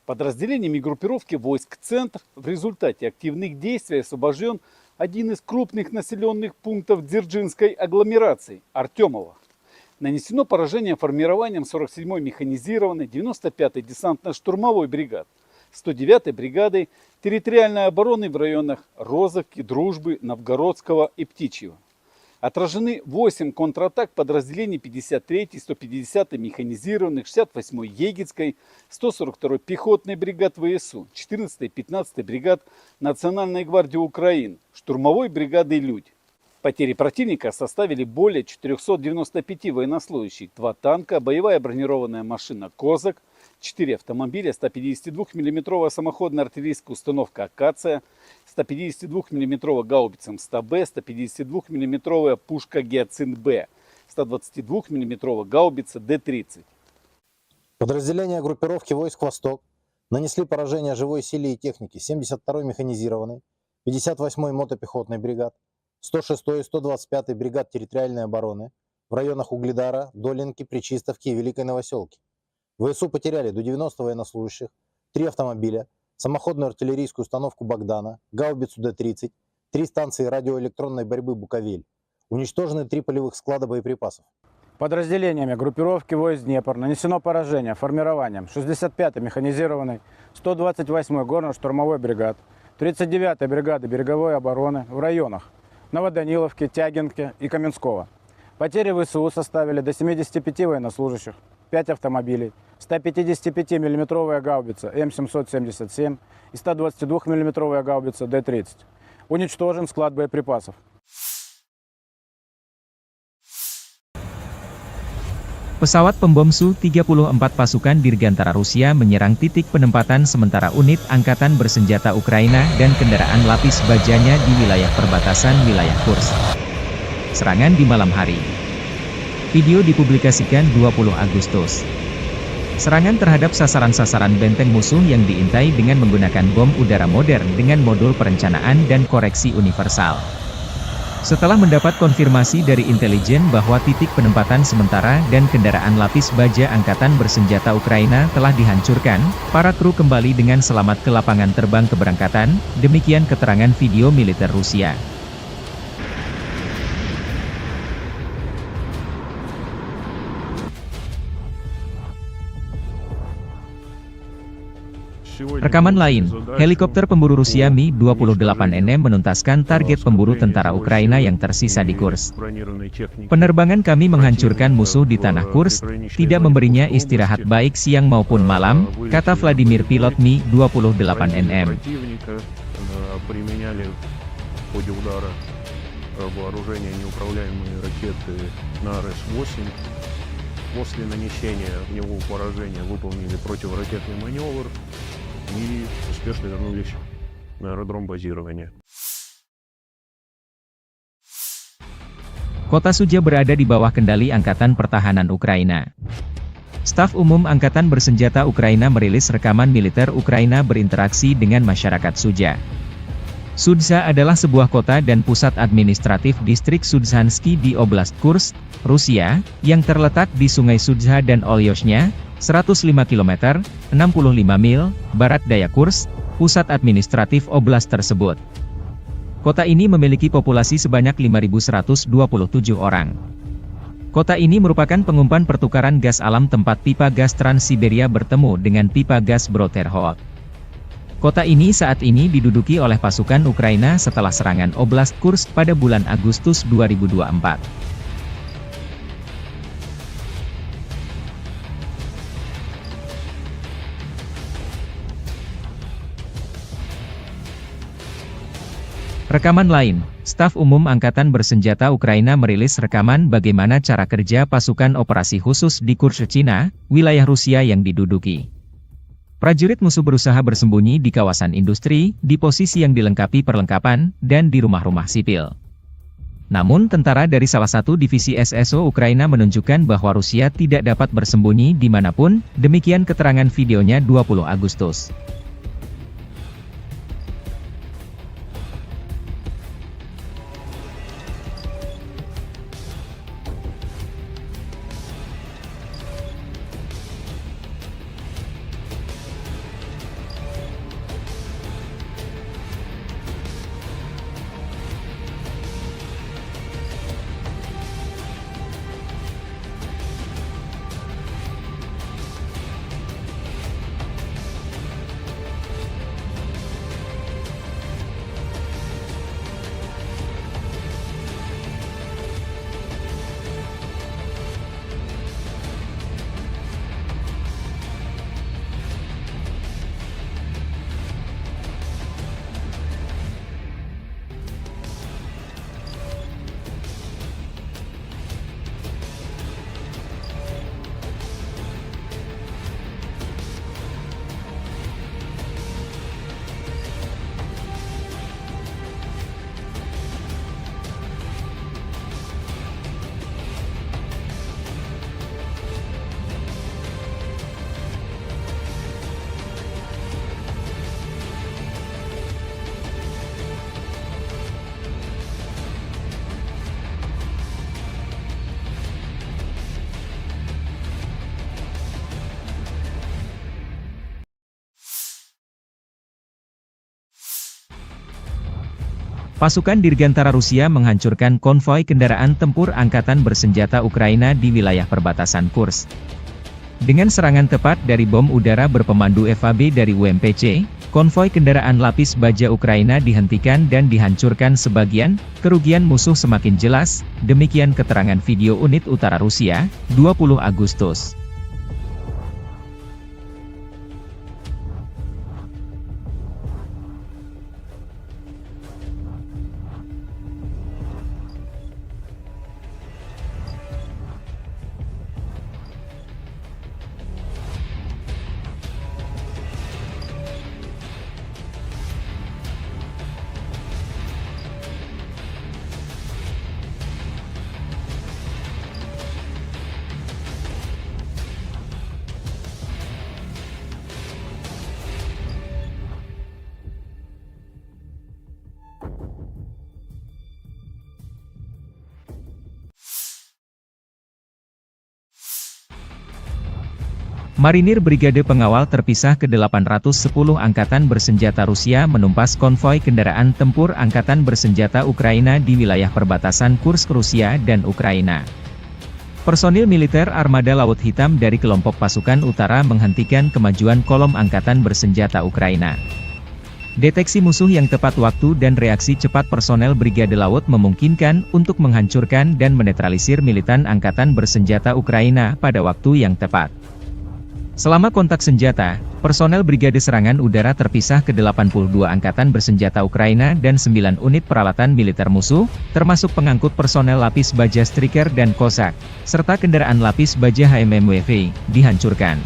Подразделениями группировки войск «Центр» в результате активных действий освобожден один из крупных населенных пунктов Дзержинской агломерации – Артемово. Нанесено поражение формированием 47-й механизированной 95-й десантно-штурмовой бригад, 109-й бригадой территориальной обороны в районах Розовки, Дружбы, Новгородского и Птичьего. Отражены 8 контратак подразделений 53-й, 150-й механизированных, 68-й Егицкой, 142-й пехотной бригад ВСУ, 14-й, 15-й бригад Национальной гвардии Украины, штурмовой бригады «Людь». Потери противника составили более 495 военнослужащих, 2 танка, боевая бронированная машина «Козак», 4 автомобиля, 152 мм самоходная артиллерийская установка «Акация», 152 мм гаубица МСТ-Б, 152 мм пушка «Гиацинт-Б», 122 мм гаубица Д-30. Подразделения группировки войск «Восток» нанесли поражение живой силе и технике 72-й механизированной, 58-й мотопехотной бригад, 106-й и 125-й бригад территориальной обороны в районах Угледара, Долинки, Пречистовки и Великой Новоселки. ВСУ потеряли до 90 военнослужащих, 3 автомобиля, самоходную артиллерийскую установку «Богдана», гаубицу Д-30, 3 станции радиоэлектронной борьбы «Буковель». Уничтожены 3 полевых склада боеприпасов. Подразделениями группировки войск Днепр нанесено поражение формированием 65-й механизированной, 128-й горно-штурмовой бригад, 39-й бригады береговой обороны в районах Новоданиловки, Тягинки и Каменского. Потери ВСУ составили до 75 военнослужащих, 5 автомобилей, 155 мм гаубица М777 и 122 мм гаубица Д-30. Уничтожен склад боеприпасов. Pesawat pembom Su-34 pasukan Dirgantara Rusia menyerang titik penempatan sementara unit Angkatan Bersenjata Ukraina dan kendaraan lapis bajanya di wilayah perbatasan wilayah Kursk. Serangan di malam hari. Video dipublikasikan 20 Agustus. Serangan terhadap sasaran-sasaran benteng musuh yang diintai dengan menggunakan bom udara modern dengan modul perencanaan dan koreksi universal. Setelah mendapat konfirmasi dari intelijen bahwa titik penempatan sementara dan kendaraan lapis baja Angkatan Bersenjata Ukraina telah dihancurkan, para kru kembali dengan selamat ke lapangan terbang keberangkatan, demikian keterangan video militer Rusia. Rekaman lain, helikopter pemburu Rusia Mi-28NM menuntaskan target pemburu tentara Ukraina yang tersisa di Kursk. Penerbangan kami menghancurkan musuh di tanah Kursk, tidak memberinya istirahat baik siang maupun malam, kata Vladimir pilot Mi-28NM. После нанесения в него поражения выполнили противоракетный маневр и успешно вернулись на аэродром базирования. Kota Sudzha berada di bawah kendali Angkatan Pertahanan Ukraina. Staf Umum Angkatan Bersenjata Ukraina merilis rekaman militer Ukraina berinteraksi dengan masyarakat Sudzha. Sudzha adalah sebuah kota dan pusat administratif distrik Sudzhansky di Oblast Kursk, Rusia, yang terletak di Sungai Sudzha dan Olyoshnya, 105 km, 65 mil, barat daya Kursk, pusat administratif oblast tersebut. Kota ini memiliki populasi sebanyak 5.127 orang. Kota ini merupakan pengumpan pertukaran gas alam tempat pipa gas Trans-Siberia bertemu dengan pipa gas Broterhod. Kota ini saat ini diduduki oleh pasukan Ukraina setelah serangan Oblast Kursk pada bulan Agustus 2024. Rekaman lain, Staf Umum Angkatan Bersenjata Ukraina merilis rekaman bagaimana cara kerja pasukan operasi khusus di Kursk, Cina, wilayah Rusia yang diduduki. Prajurit musuh berusaha bersembunyi di kawasan industri, di posisi yang dilengkapi perlengkapan, dan di rumah-rumah sipil. Namun tentara dari salah satu divisi SSO Ukraina menunjukkan bahwa Rusia tidak dapat bersembunyi dimanapun, demikian keterangan videonya 20 Agustus. Pasukan Dirgantara Rusia menghancurkan konvoi kendaraan tempur angkatan bersenjata Ukraina di wilayah perbatasan Kursk. Dengan serangan tepat dari bom udara berpemandu FAB dari UMPC, konvoi kendaraan lapis baja Ukraina dihentikan dan dihancurkan sebagian, kerugian musuh semakin jelas, demikian keterangan video unit utara Rusia, 20 Agustus. Marinir Brigade Pengawal Terpisah ke-810 Angkatan Bersenjata Rusia menumpas konvoi kendaraan tempur Angkatan Bersenjata Ukraina di wilayah perbatasan Kursk Rusia dan Ukraina. Personil militer Armada Laut Hitam dari kelompok pasukan utara menghentikan kemajuan kolom Angkatan Bersenjata Ukraina. Deteksi musuh yang tepat waktu dan reaksi cepat personel Brigade Laut memungkinkan untuk menghancurkan dan menetralisir militan Angkatan Bersenjata Ukraina pada waktu yang tepat. Selama kontak senjata, personel Brigade Serangan Udara Terpisah ke-82 Angkatan Bersenjata Ukraina dan 9 unit peralatan militer musuh, termasuk pengangkut personel lapis baja Striker dan Cossack, serta kendaraan lapis baja HMMWV, dihancurkan.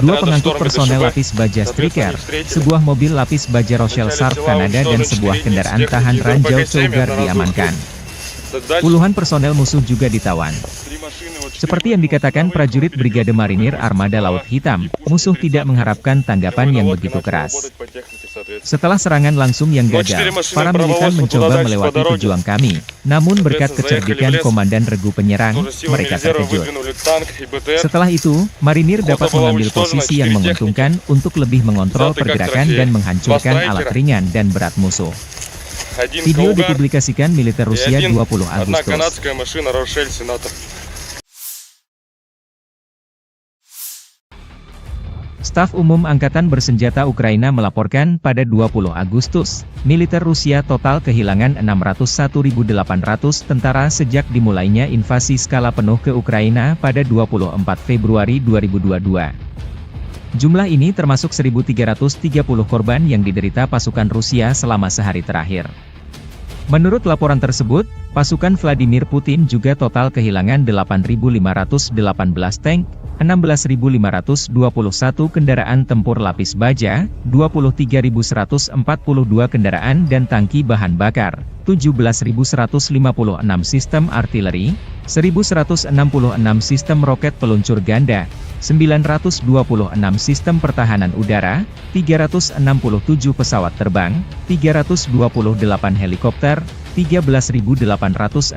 2 pengangkut personel lapis baja Striker, sebuah mobil lapis baja Rochelle Sharp Kanada dan sebuah kendaraan tahan ranjau Cougar diamankan. Puluhan personel musuh juga ditawan. Seperti yang dikatakan prajurit Brigade Marinir Armada Laut Hitam, musuh tidak mengharapkan tanggapan yang begitu keras. Setelah serangan langsung yang gagal, para militan mencoba melewati pejuang kami, namun berkat kecerdikan Komandan Regu Penyerang, mereka terkejut. Setelah itu, Marinir dapat mengambil posisi yang menguntungkan untuk lebih mengontrol pergerakan dan menghancurkan alat ringan dan berat musuh. Video dipublikasikan militer Rusia 20 Agustus. Staf Umum Angkatan Bersenjata Ukraina melaporkan pada 20 Agustus, militer Rusia total kehilangan 601.800 tentara sejak dimulainya invasi skala penuh ke Ukraina pada 24 Februari 2022. Jumlah ini termasuk 1.330 korban yang diderita pasukan Rusia selama sehari terakhir. Menurut laporan tersebut, pasukan Vladimir Putin juga total kehilangan 8.518 tank, 16.521 kendaraan tempur lapis baja, 23.142 kendaraan dan tangki bahan bakar, 17.156 sistem artileri, 1.166 sistem roket peluncur ganda, 926 sistem pertahanan udara, 367 pesawat terbang, 328 helikopter, 13.864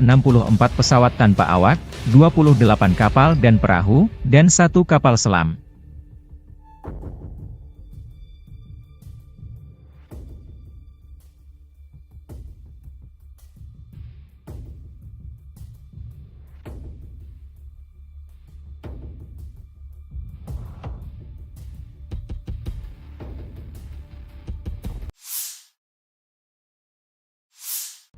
pesawat tanpa awak, 28 kapal dan perahu, dan 1 kapal selam.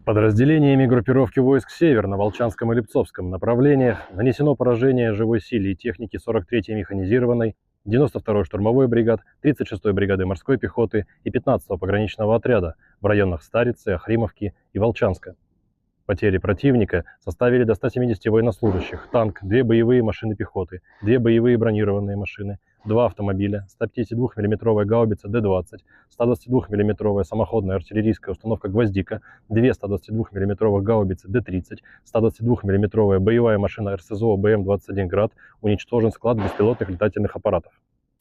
Подразделениями группировки войск «Север» на Волчанском и Липцовском направлениях нанесено поражение живой силе и технике 43-й механизированной, 92-й штурмовой бригад, 36-й бригады морской пехоты и 15-го пограничного отряда в районах Старицы, Охримовки и Волчанска. Потери противника составили до 170 военнослужащих, танк, 2 боевые машины пехоты, 2 боевые бронированные машины, 2 автомобиля, 152 мм гаубица Д-20, 122 мм самоходная артиллерийская установка «Гвоздика», 2 122 мм гаубицы Д-30, 122 мм боевая машина РСЗО БМ-21 «Град», уничтожен склад беспилотных летательных аппаратов.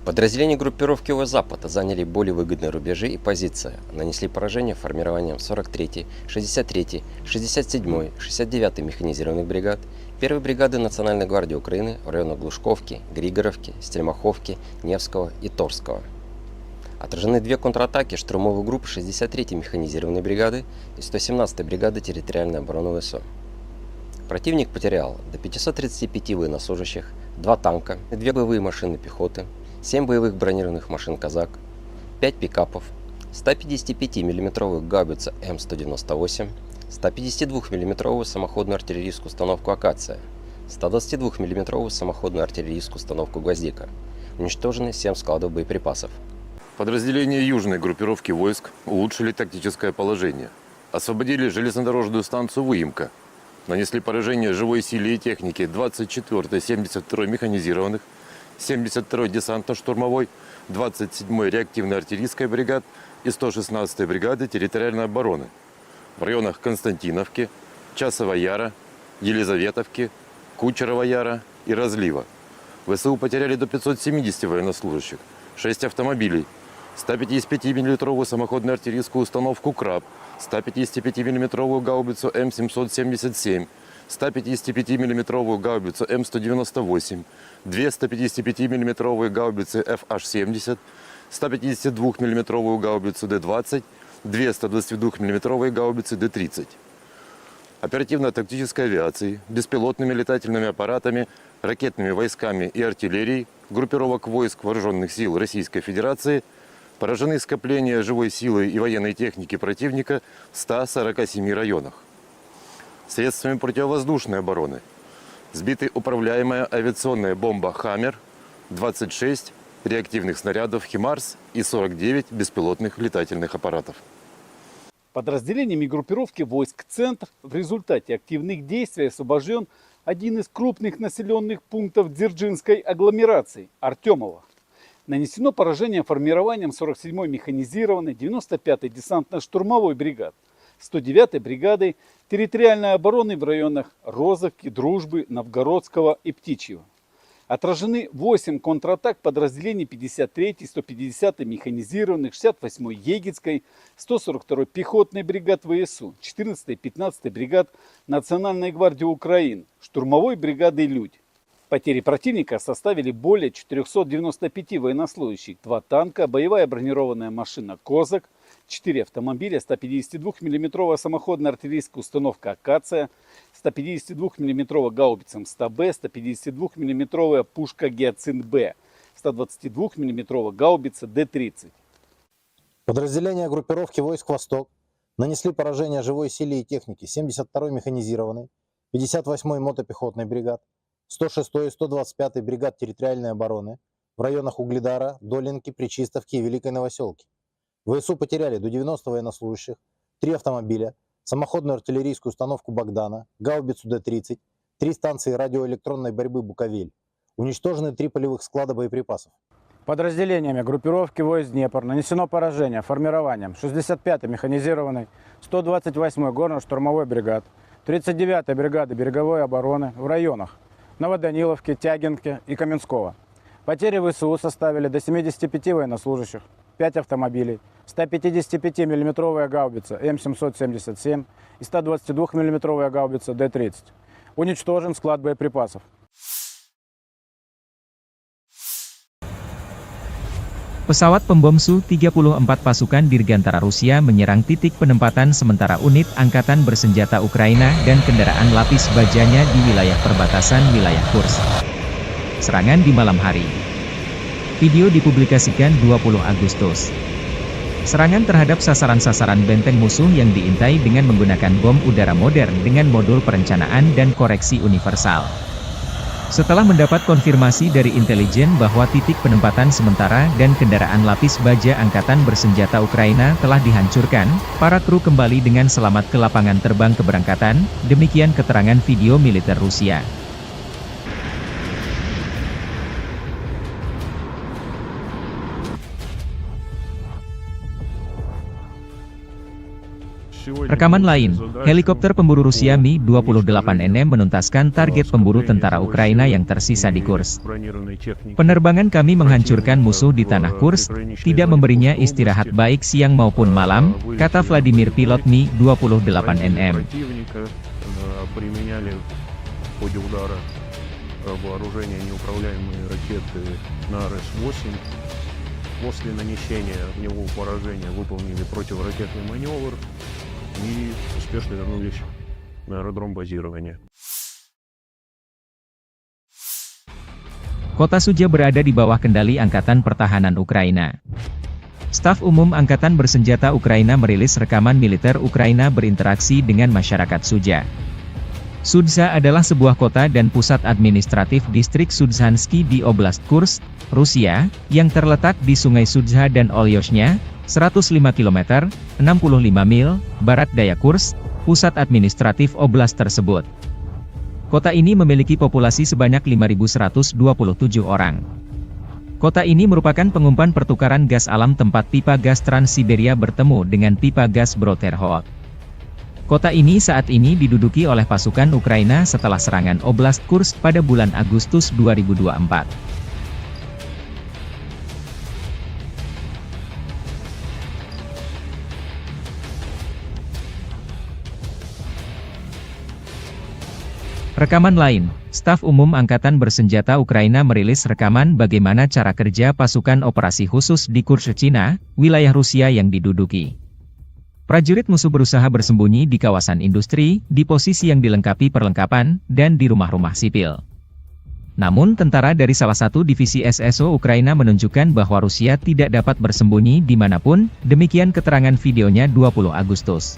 Подразделения группировки Запада заняли более выгодные рубежи и позиции, нанесли поражение формированием 43-й, 63-й, 67-й, 69-й механизированных бригад, 1-й бригады Национальной гвардии Украины в районах Глушковки, Григоровки, Стельмаховки, Невского и Торского. Отражены две контратаки штурмовых групп 63-й механизированной бригады и 117-й бригады территориальной обороны ВСУ. Противник потерял до 535 военнослужащих, 2 танка, 2 боевые машины пехоты, 7 боевых бронированных машин «Казак», 5 пикапов, 155 мм гаубицу М198, 152 мм самоходную артиллерийскую установку «Акация», 122 мм самоходную артиллерийскую установку «Гвоздика». Уничтожены 7 складов боеприпасов. Подразделения южной группировки войск улучшили тактическое положение. Освободили железнодорожную станцию Выемка. Нанесли поражение живой силе и технике 24-й 72-й механизированных, 72-й десантно-штурмовой, 27-й реактивной артиллерийской бригад и 116-й бригады территориальной обороны в районах Константиновки, Часова Яра, Елизаветовки, Кучерова Яра и Разлива. ВСУ потеряли до 570 военнослужащих, 6 автомобилей, 155 мм самоходную артиллерийскую установку «Краб», 155 мм гаубицу М777, 155 мм гаубицу М198, 2 155 мм гаубицы FH-70, 152 мм гаубицу Д-20, 2 122 мм гаубицы Д-30. Оперативно-тактической авиацией, беспилотными летательными аппаратами, ракетными войсками и артиллерией группировок войск Вооруженных сил Российской Федерации поражены скопления живой силы и военной техники противника в 147 районах. Средствами противовоздушной обороны сбиты управляемая авиационная бомба «Хаммер», 26 реактивных снарядов «Химарс» и 49 беспилотных летательных аппаратов. Подразделениями группировки войск «Центр» в результате активных действий освобожден один из крупных населенных пунктов Дзержинской агломерации – Артемово. Нанесено поражение формированием 47-й механизированной, 95-й десантно-штурмовой бригад, 109-й бригадой территориальной обороны в районах Розовки, Дружбы, Новгородского и Птичьего. Отражены 8 контратак подразделений 53-й, 150-й механизированных, 68-й Егицкой, 142-й пехотной бригад ВСУ, 14-й и 15-й бригад Национальной гвардии Украины, штурмовой бригады «Людь». Потери противника составили более 495 военнослужащих, 2 танка, боевая бронированная машина «Козак», 4 автомобиля, 152 мм самоходная артиллерийская установка «Акация», 152 мм гаубица М100Б, 152 мм пушка «Гиацинт-Б», 122 мм гаубица Д-30. Подразделения группировки войск «Восток» нанесли поражение живой силе и технике 72-й механизированной, 58-й мотопехотной бригад, 106-й и 125-й бригад территориальной обороны в районах Угледара, Долинки, Пречистовки и Великой Новоселки. ВСУ потеряли до 90 военнослужащих, 3 автомобиля, самоходную артиллерийскую установку «Богдана», гаубицу Д-30, 3 станции радиоэлектронной борьбы «Буковель». Уничтожены 3 полевых склада боеприпасов. Подразделениями группировки войск «Днепр» нанесено поражение формированием 65-й механизированной, 128-й горно-штурмовой бригад, 39-й бригады береговой обороны в районах Новоданиловки, Тягинки и Каменского. Потери ВСУ составили до 75 военнослужащих, 5 автомобилей, 155 мм гаубица М777 и 122 мм гаубица Д-30. Уничтожен склад боеприпасов. Pesawat pembom Su-34 pasukan Dirgantara Rusia menyerang titik penempatan sementara unit angkatan bersenjata Ukraina dan kendaraan lapis bajanya di wilayah perbatasan wilayah Kursk. Serangan di malam hari. Video dipublikasikan 20 Agustus. Serangan terhadap sasaran-sasaran benteng musuh yang diintai dengan menggunakan bom udara modern dengan modul perencanaan dan koreksi universal. Setelah mendapat konfirmasi dari intelijen bahwa titik penempatan sementara dan kendaraan lapis baja angkatan bersenjata Ukraina telah dihancurkan, para kru kembali dengan selamat ke lapangan terbang keberangkatan, demikian keterangan video militer Rusia. Rekaman lain, helikopter pemburu Rusia Mi-28NM menuntaskan target pemburu tentara Ukraina yang tersisa di Kursk. Penerbangan kami menghancurkan musuh di tanah Kursk, tidak memberinya istirahat baik siang maupun malam, kata Vladimir pilot Mi-28NM. После нанесения в него поражения выполнили противоракетный маневр и успешно вернулись на аэродром базирования. Kota Sudzha berada di bawah kendali Angkatan Pertahanan Ukraina. Staf Umum Angkatan Bersenjata Ukraina merilis rekaman militer Ukraina berinteraksi dengan masyarakat Sudzha. Sudzha adalah sebuah kota dan pusat administratif distrik Sudzhansky di Oblast Kursk, Rusia, yang terletak di Sungai Sudzha dan Olyoshnya, 105 km, 65 mil, barat daya Kursk, pusat administratif oblast tersebut. Kota ini memiliki populasi sebanyak 5.127 orang. Kota ini merupakan pengumpan pertukaran gas alam tempat pipa gas Trans-Siberia bertemu dengan pipa gas Broterhod. Kota ini saat ini diduduki oleh pasukan Ukraina setelah serangan Oblast Kursk pada bulan Agustus 2024. Rekaman lain, Staf Umum Angkatan Bersenjata Ukraina merilis rekaman bagaimana cara kerja pasukan operasi khusus di Kursk, Cina, wilayah Rusia yang diduduki. Prajurit musuh berusaha bersembunyi di kawasan industri, di posisi yang dilengkapi perlengkapan, dan di rumah-rumah sipil. Namun tentara dari salah satu divisi SSO Ukraina menunjukkan bahwa Rusia tidak dapat bersembunyi dimanapun, demikian keterangan videonya 20 Agustus.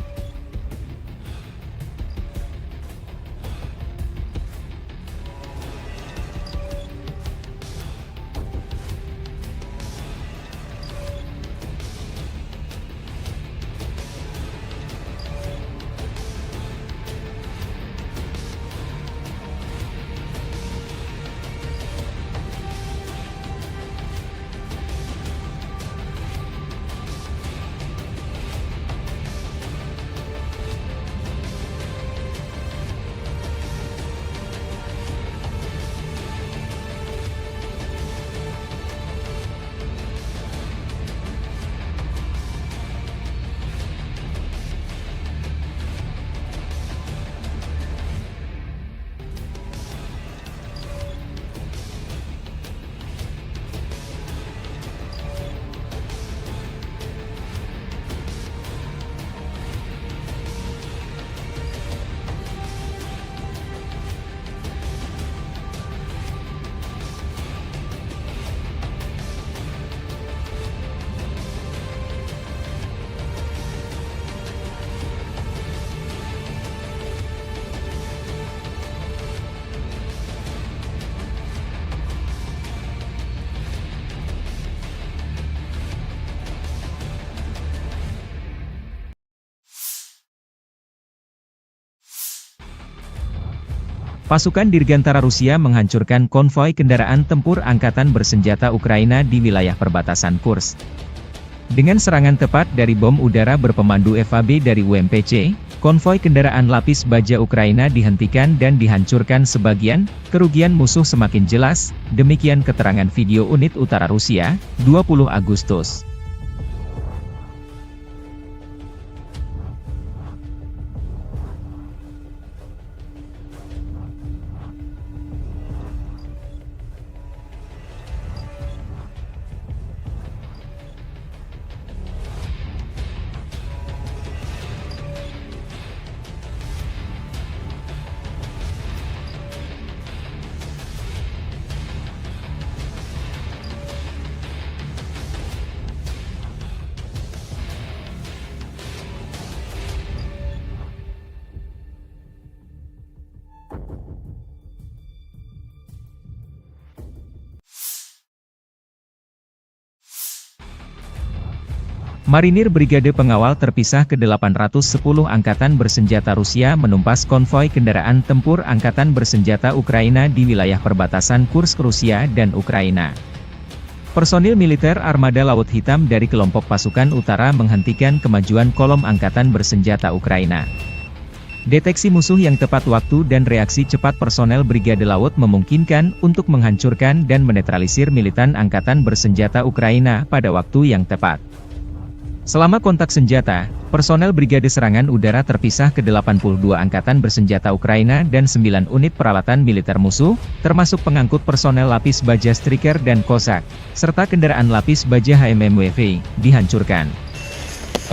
Pasukan Dirgantara Rusia menghancurkan konvoi kendaraan tempur Angkatan Bersenjata Ukraina di wilayah perbatasan Kursk. Dengan serangan tepat dari bom udara berpemandu FAB dari UMPC, konvoi kendaraan lapis baja Ukraina dihentikan dan dihancurkan sebagian, kerugian musuh semakin jelas, demikian keterangan video unit utara Rusia, 20 Agustus. Marinir Brigade Pengawal Terpisah ke-810 Angkatan Bersenjata Rusia menumpas konvoi kendaraan tempur Angkatan Bersenjata Ukraina di wilayah perbatasan Kursk, Rusia dan Ukraina. Personil militer Armada Laut Hitam dari kelompok pasukan utara menghentikan kemajuan kolom Angkatan Bersenjata Ukraina. Deteksi musuh yang tepat waktu dan reaksi cepat personel Brigade Laut memungkinkan untuk menghancurkan dan menetralisir militan Angkatan Bersenjata Ukraina pada waktu yang tepat. Selama kontak senjata, personel Brigade Serangan Udara terpisah ke 82 angkatan bersenjata Ukraina dan 9 unit peralatan militer musuh, termasuk pengangkut personel lapis baja Striker dan Kozak, serta kendaraan lapis baja HMMWV, dihancurkan.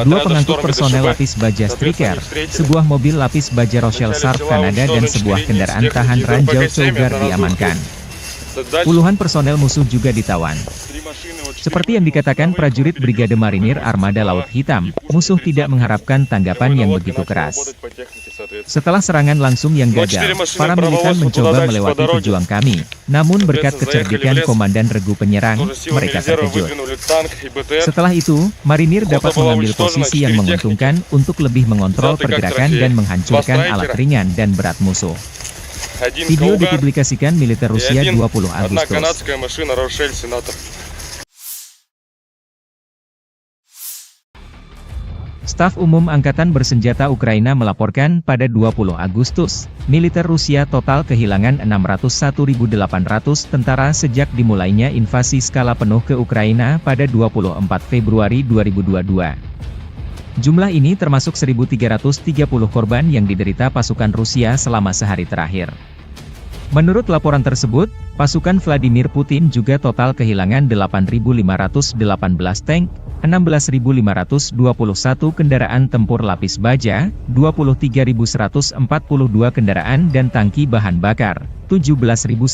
Dua pengangkut personel lapis baja Striker, sebuah mobil lapis baja Rochelle Sharp Kanada dan sebuah kendaraan tahan ranjau Cougar diamankan. Puluhan personel musuh juga ditawan. Seperti yang dikatakan prajurit Brigade Marinir Armada Laut Hitam, musuh tidak mengharapkan tanggapan yang begitu keras. Setelah serangan langsung yang gagal, para militan mencoba melewati pejuang kami, namun berkat kecerdikan Komandan Regu Penyerang, mereka terkejut. Setelah itu, Marinir dapat mengambil posisi yang menguntungkan untuk lebih mengontrol pergerakan dan menghancurkan alat ringan dan berat musuh. Video dipublikasikan militer Rusia 20 Agustus. Staf Umum Angkatan Bersenjata Ukraina melaporkan pada 20 Agustus, militer Rusia total kehilangan 601.800 tentara sejak dimulainya invasi skala penuh ke Ukraina pada 24 Februari 2022. Jumlah ini termasuk 1.330 korban yang diderita pasukan Rusia selama sehari terakhir. Menurut laporan tersebut, pasukan Vladimir Putin juga total kehilangan 8.518 tank, 16.521 kendaraan tempur lapis baja, 23.142 kendaraan dan tangki bahan bakar, 17.156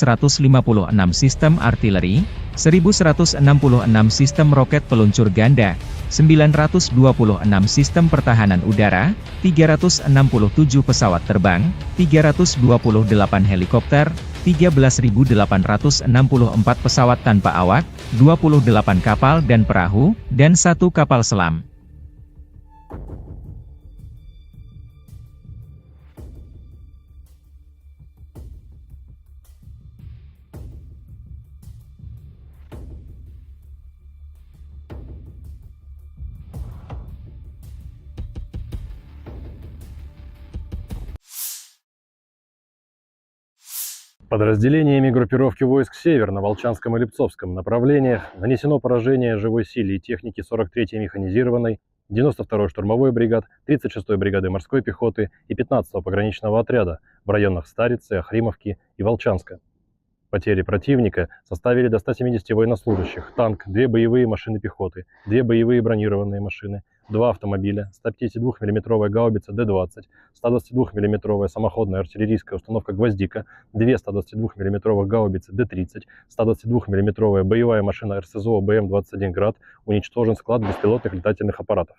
sistem artileri, 1.166 sistem roket peluncur ganda, 926 sistem pertahanan udara, 367 pesawat terbang, 328 helikopter, 13.864 pesawat tanpa awak, 28 kapal dan perahu, dan 1 kapal selam. Подразделениями группировки войск «Север» на Волчанском и Липцовском направлениях нанесено поражение живой силе и технике 43-й механизированной, 92-й штурмовой бригад, 36-й бригады морской пехоты и 15-го пограничного отряда в районах Старицы, Охримовки и Волчанска. Потери противника составили до 170 военнослужащих, танк, 2 боевые машины пехоты, 2 боевые бронированные машины, 2 автомобиля, 152 мм гаубица Д-20, 122 мм самоходная артиллерийская установка «Гвоздика», 2 122 мм гаубицы Д-30, 122 мм боевая машина РСЗО БМ-21 «Град», уничтожен склад беспилотных летательных аппаратов.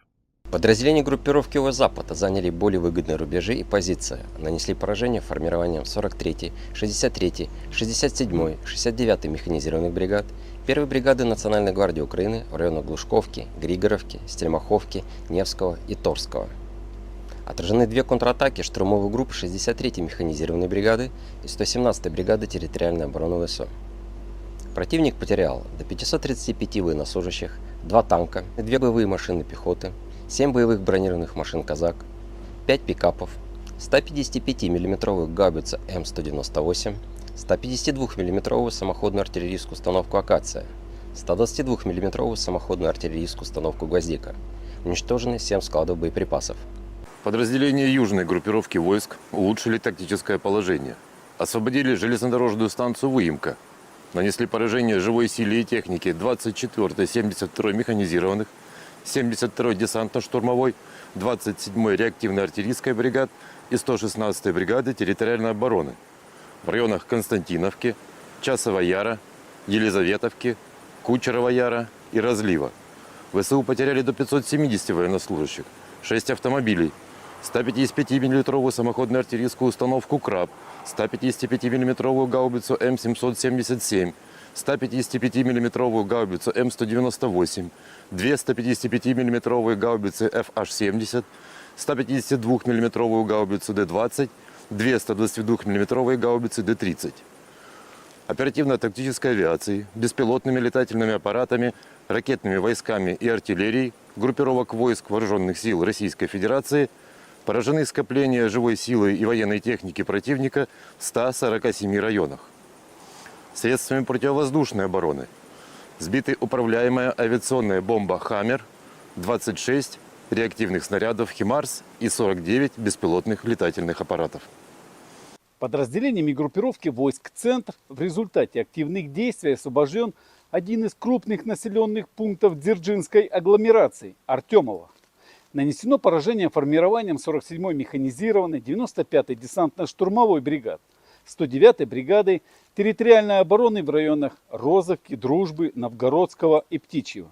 Подразделения группировки Запада заняли более выгодные рубежи и позиции, нанесли поражение формированием 43-й, 63-й, 67-й, 69-й механизированных бригад, 1-й бригады Национальной гвардии Украины в районах Глушковки, Григоровки, Стельмаховки, Невского и Торского. Отражены 2 контратаки штурмовых групп 63-й механизированной бригады и 117-й бригады территориальной обороны ВСО. Противник потерял до 535 военнослужащих, 2 танка, 2 боевые машины пехоты, 7 боевых бронированных машин «Казак», 5 пикапов, 155 мм гаубицу М198, 152 мм самоходную артиллерийскую установку «Акация», 122 мм самоходную артиллерийскую установку «Гвоздика». Уничтожены 7 складов боеприпасов. Подразделения южной группировки войск улучшили тактическое положение. Освободили железнодорожную станцию «Выемка». Нанесли поражение живой силе и технике 24-й, 72-й механизированных, 72-й десантно-штурмовой, 27-й реактивной артиллерийской бригад и 116-й бригады территориальной обороны в районах Константиновки, Часова Яра, Елизаветовки, Кучерова Яра и Разлива. ВСУ потеряли до 570 военнослужащих, 6 автомобилей, 155 мм самоходную артиллерийскую установку «Краб», 155 мм гаубицу М777, 155 мм гаубицу М198, 2 155 мм гаубицы FH-70, 152 мм гаубицу Д-20, 2 122 мм гаубицы Д-30. Оперативно-тактической авиацией, беспилотными летательными аппаратами, ракетными войсками и артиллерией группировок войск Вооруженных сил Российской Федерации поражены скопления живой силы и военной техники противника в 147 районах. Средствами противовоздушной обороны сбиты управляемая авиационная бомба «Хаммер», 26 реактивных снарядов «Химарс» и 49 беспилотных летательных аппаратов. Подразделениями группировки войск «Центр» в результате активных действий освобожден один из крупных населенных пунктов Дзержинской агломерации – Артемово. Нанесено поражение формированием 47-й механизированной 95-й десантно-штурмовой бригад, 109-й бригады территориальной обороны в районах Розовки, Дружбы, Новгородского и Птичьего.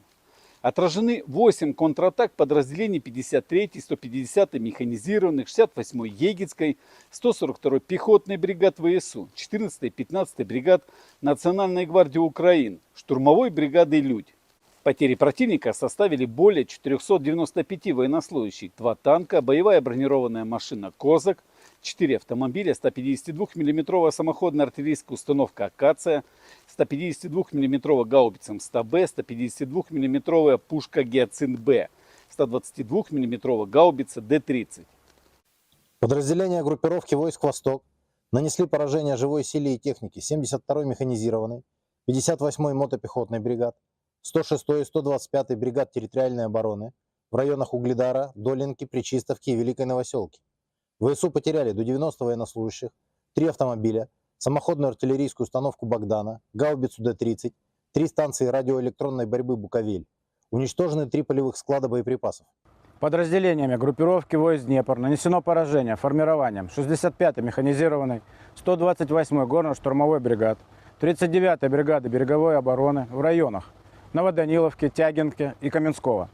Отражены 8 контратак подразделений 53-й, 150-й механизированных, 68-й Егицкой, 142-й пехотной бригад ВСУ, 14-й и 15-й бригад Национальной гвардии Украины, штурмовой бригады «Людь». Потери противника составили более 495 военнослужащих, 2 танка, боевая бронированная машина «Козак», 4 автомобиля, 152 мм самоходная артиллерийская установка «Акация», 152 мм гаубица МСТ-Б, 152 мм пушка «Гиацинт-Б», 122 мм гаубица Д-30. Подразделения группировки войск «Восток» нанесли поражение живой силе и технике 72-й механизированной, 58-й мотопехотной бригад, 106-й и 125-й бригад территориальной обороны в районах Угледара, Долинки, Пречистовки и Великой Новоселки. ВСУ потеряли до 90 военнослужащих, 3 автомобиля, самоходную артиллерийскую установку «Богдана», гаубицу Д-30, 3 станции радиоэлектронной борьбы «Буковель». Уничтожены 3 полевых склада боеприпасов. Подразделениями группировки войск Днепр нанесено поражение формированием 65-й механизированной, 128-й горно-штурмовой бригад, 39-й бригады береговой обороны в районах Новоданиловки, Тягинки и Каменского.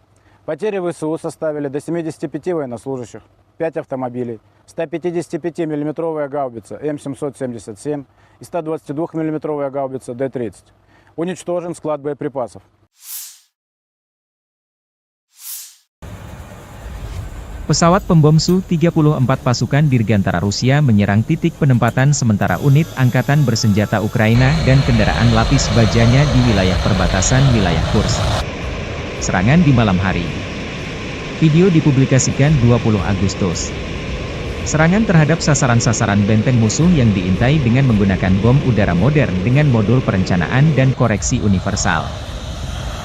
Потери ВСУ составили до 75 военнослужащих, 5 автомобилей, 155 мм гаубица М777 и 122 мм гаубица Д-30. Уничтожен склад боеприпасов. Pesawat pembom Su-34 pasukan Dirgantara Rusia menyerang titik penempatan sementara unit Angkatan Bersenjata Ukraina dan kendaraan lapis bajanya di wilayah perbatasan wilayah Kursk. Serangan di malam hari. Video dipublikasikan 20 Agustus. Serangan terhadap sasaran-sasaran benteng musuh yang diintai dengan menggunakan bom udara modern dengan modul perencanaan dan koreksi universal.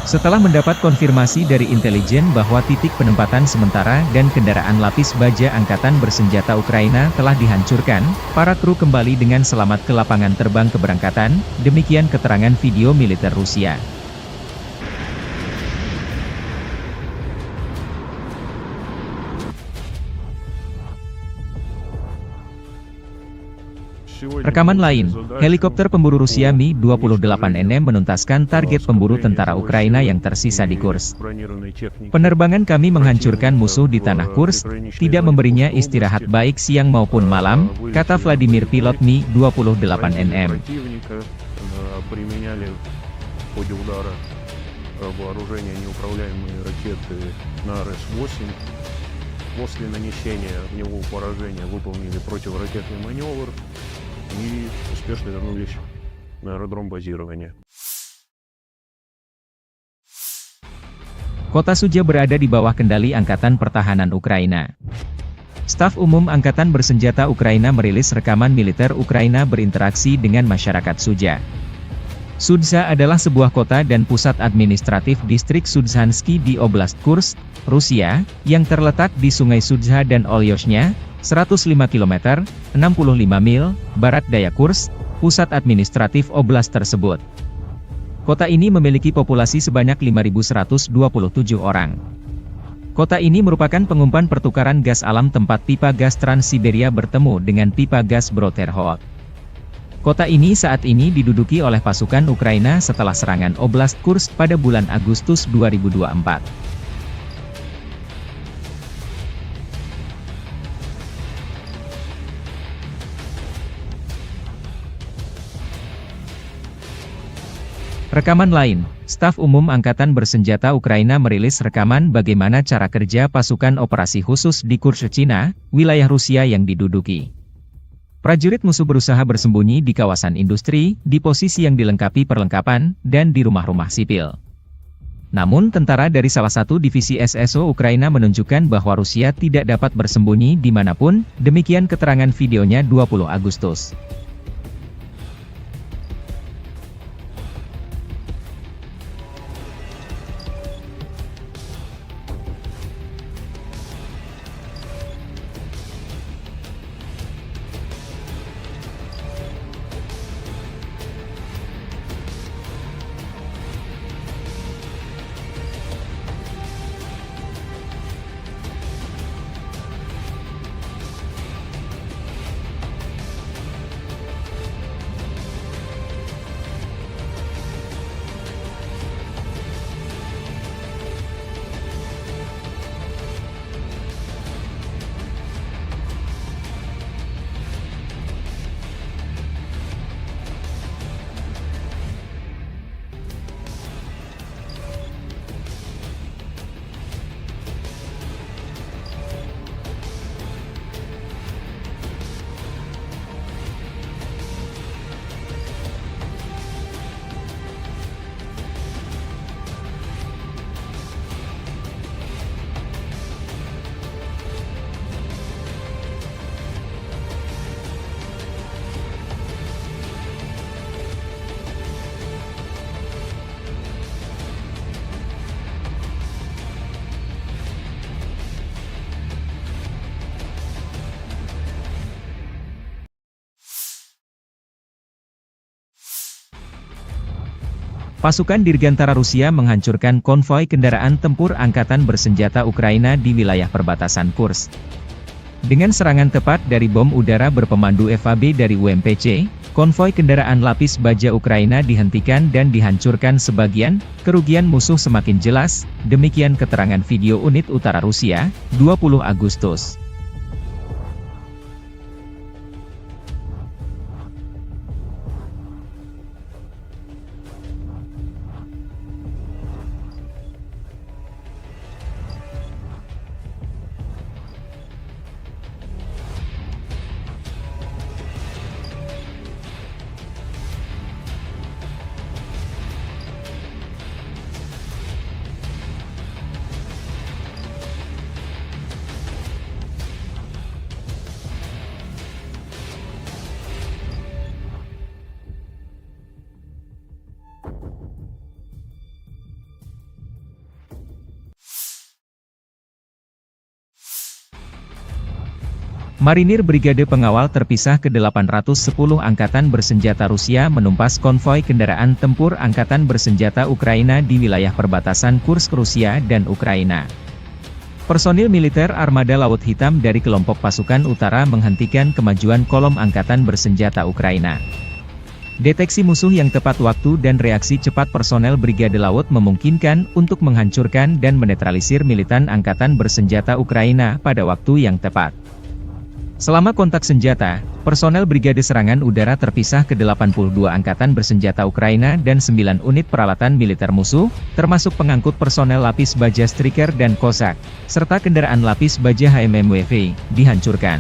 Setelah mendapat konfirmasi dari intelijen bahwa titik penempatan sementara dan kendaraan lapis baja Angkatan Bersenjata Ukraina telah dihancurkan, para kru kembali dengan selamat ke lapangan terbang keberangkatan, demikian keterangan video militer Rusia. Rekaman lain, helikopter pemburu Rusia Mi-28NM menuntaskan target pemburu tentara Ukraina yang tersisa di Kursk. Penerbangan kami menghancurkan musuh di tanah Kursk, tidak memberinya istirahat baik siang maupun malam, kata Vladimir pilot Mi-28NM. После нанесения в него поражения выполнили противоракетный маневр и успешно вернулись на аэродром базирования. Kota Sudzha berada di bawah kendali Angkatan Pertahanan Ukraina. Staf Umum Angkatan Bersenjata Ukraina merilis rekaman militer Ukraina berinteraksi dengan masyarakat Sudzha. Sudzha adalah sebuah kota dan pusat administratif distrik Sudzhansky di Oblast Kursk, Rusia, yang terletak di Sungai Sudzha dan Olyoshnya, 105 km, 65 mil, barat daya Kursk, pusat administratif oblast tersebut. Kota ini memiliki populasi sebanyak 5.127 orang. Kota ini merupakan pengumpan pertukaran gas alam tempat pipa gas Trans-Siberia bertemu dengan pipa gas Broterhod. Kota ini saat ini diduduki oleh pasukan Ukraina setelah serangan Oblast Kursk pada bulan Agustus 2024. Rekaman lain, Staf Umum Angkatan Bersenjata Ukraina merilis rekaman bagaimana cara kerja pasukan operasi khusus di Kursk, Cina, wilayah Rusia yang diduduki. Prajurit musuh berusaha bersembunyi di kawasan industri, di posisi yang dilengkapi perlengkapan, dan di rumah-rumah sipil. Namun tentara dari salah satu divisi SSO Ukraina menunjukkan bahwa Rusia tidak dapat bersembunyi dimanapun, demikian keterangan videonya 20 Agustus. Pasukan Dirgantara Rusia menghancurkan konvoi kendaraan tempur angkatan bersenjata Ukraina di wilayah perbatasan Kursk. Dengan serangan tepat dari bom udara berpemandu FAB dari UMPC, konvoi kendaraan lapis baja Ukraina dihentikan dan dihancurkan sebagian, kerugian musuh semakin jelas, demikian keterangan video unit utara Rusia, 20 Agustus. Marinir Brigade Pengawal Terpisah ke-810 Angkatan Bersenjata Rusia menumpas konvoi kendaraan tempur Angkatan Bersenjata Ukraina di wilayah perbatasan Kursk Rusia dan Ukraina. Personil militer Armada Laut Hitam dari kelompok pasukan utara menghentikan kemajuan kolom Angkatan Bersenjata Ukraina. Deteksi musuh yang tepat waktu dan reaksi cepat personel Brigade Laut memungkinkan untuk menghancurkan dan menetralisir militan Angkatan Bersenjata Ukraina pada waktu yang tepat. Selama kontak senjata, personel Brigade Serangan Udara Terpisah ke-82 Angkatan Bersenjata Ukraina dan 9 unit peralatan militer musuh, termasuk pengangkut personel lapis baja Striker dan Cossack, serta kendaraan lapis baja HMMWV, dihancurkan.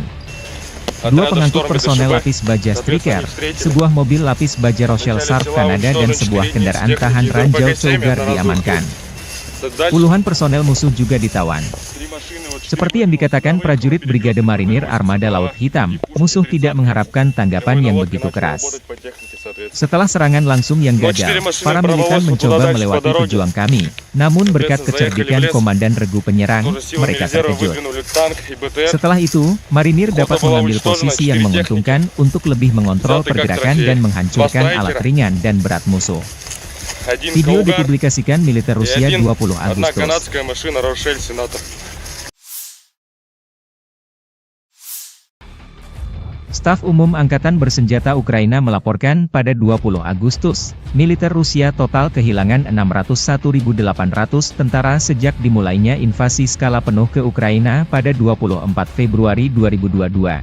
2 pengangkut personel lapis baja Striker, sebuah mobil lapis baja Rochelle Sharp Kanada dan sebuah kendaraan tahan ranjau Cougar diamankan. Puluhan personel musuh juga ditawan. Seperti yang dikatakan prajurit Brigade Marinir Armada Laut Hitam, musuh tidak mengharapkan tanggapan yang begitu keras. Setelah serangan langsung yang gagal, para militan mencoba melewati pejuang kami, namun berkat kecerdikan Komandan Regu Penyerang, mereka terkejut. Setelah itu, Marinir dapat mengambil posisi yang menguntungkan untuk lebih mengontrol pergerakan dan menghancurkan alat ringan dan berat musuh. Video dipublikasikan militer Rusia 20 Agustus. Staf Umum Angkatan Bersenjata Ukraina melaporkan pada 20 Agustus, militer Rusia total kehilangan 601.800 tentara sejak dimulainya invasi skala penuh ke Ukraina pada 24 Februari 2022.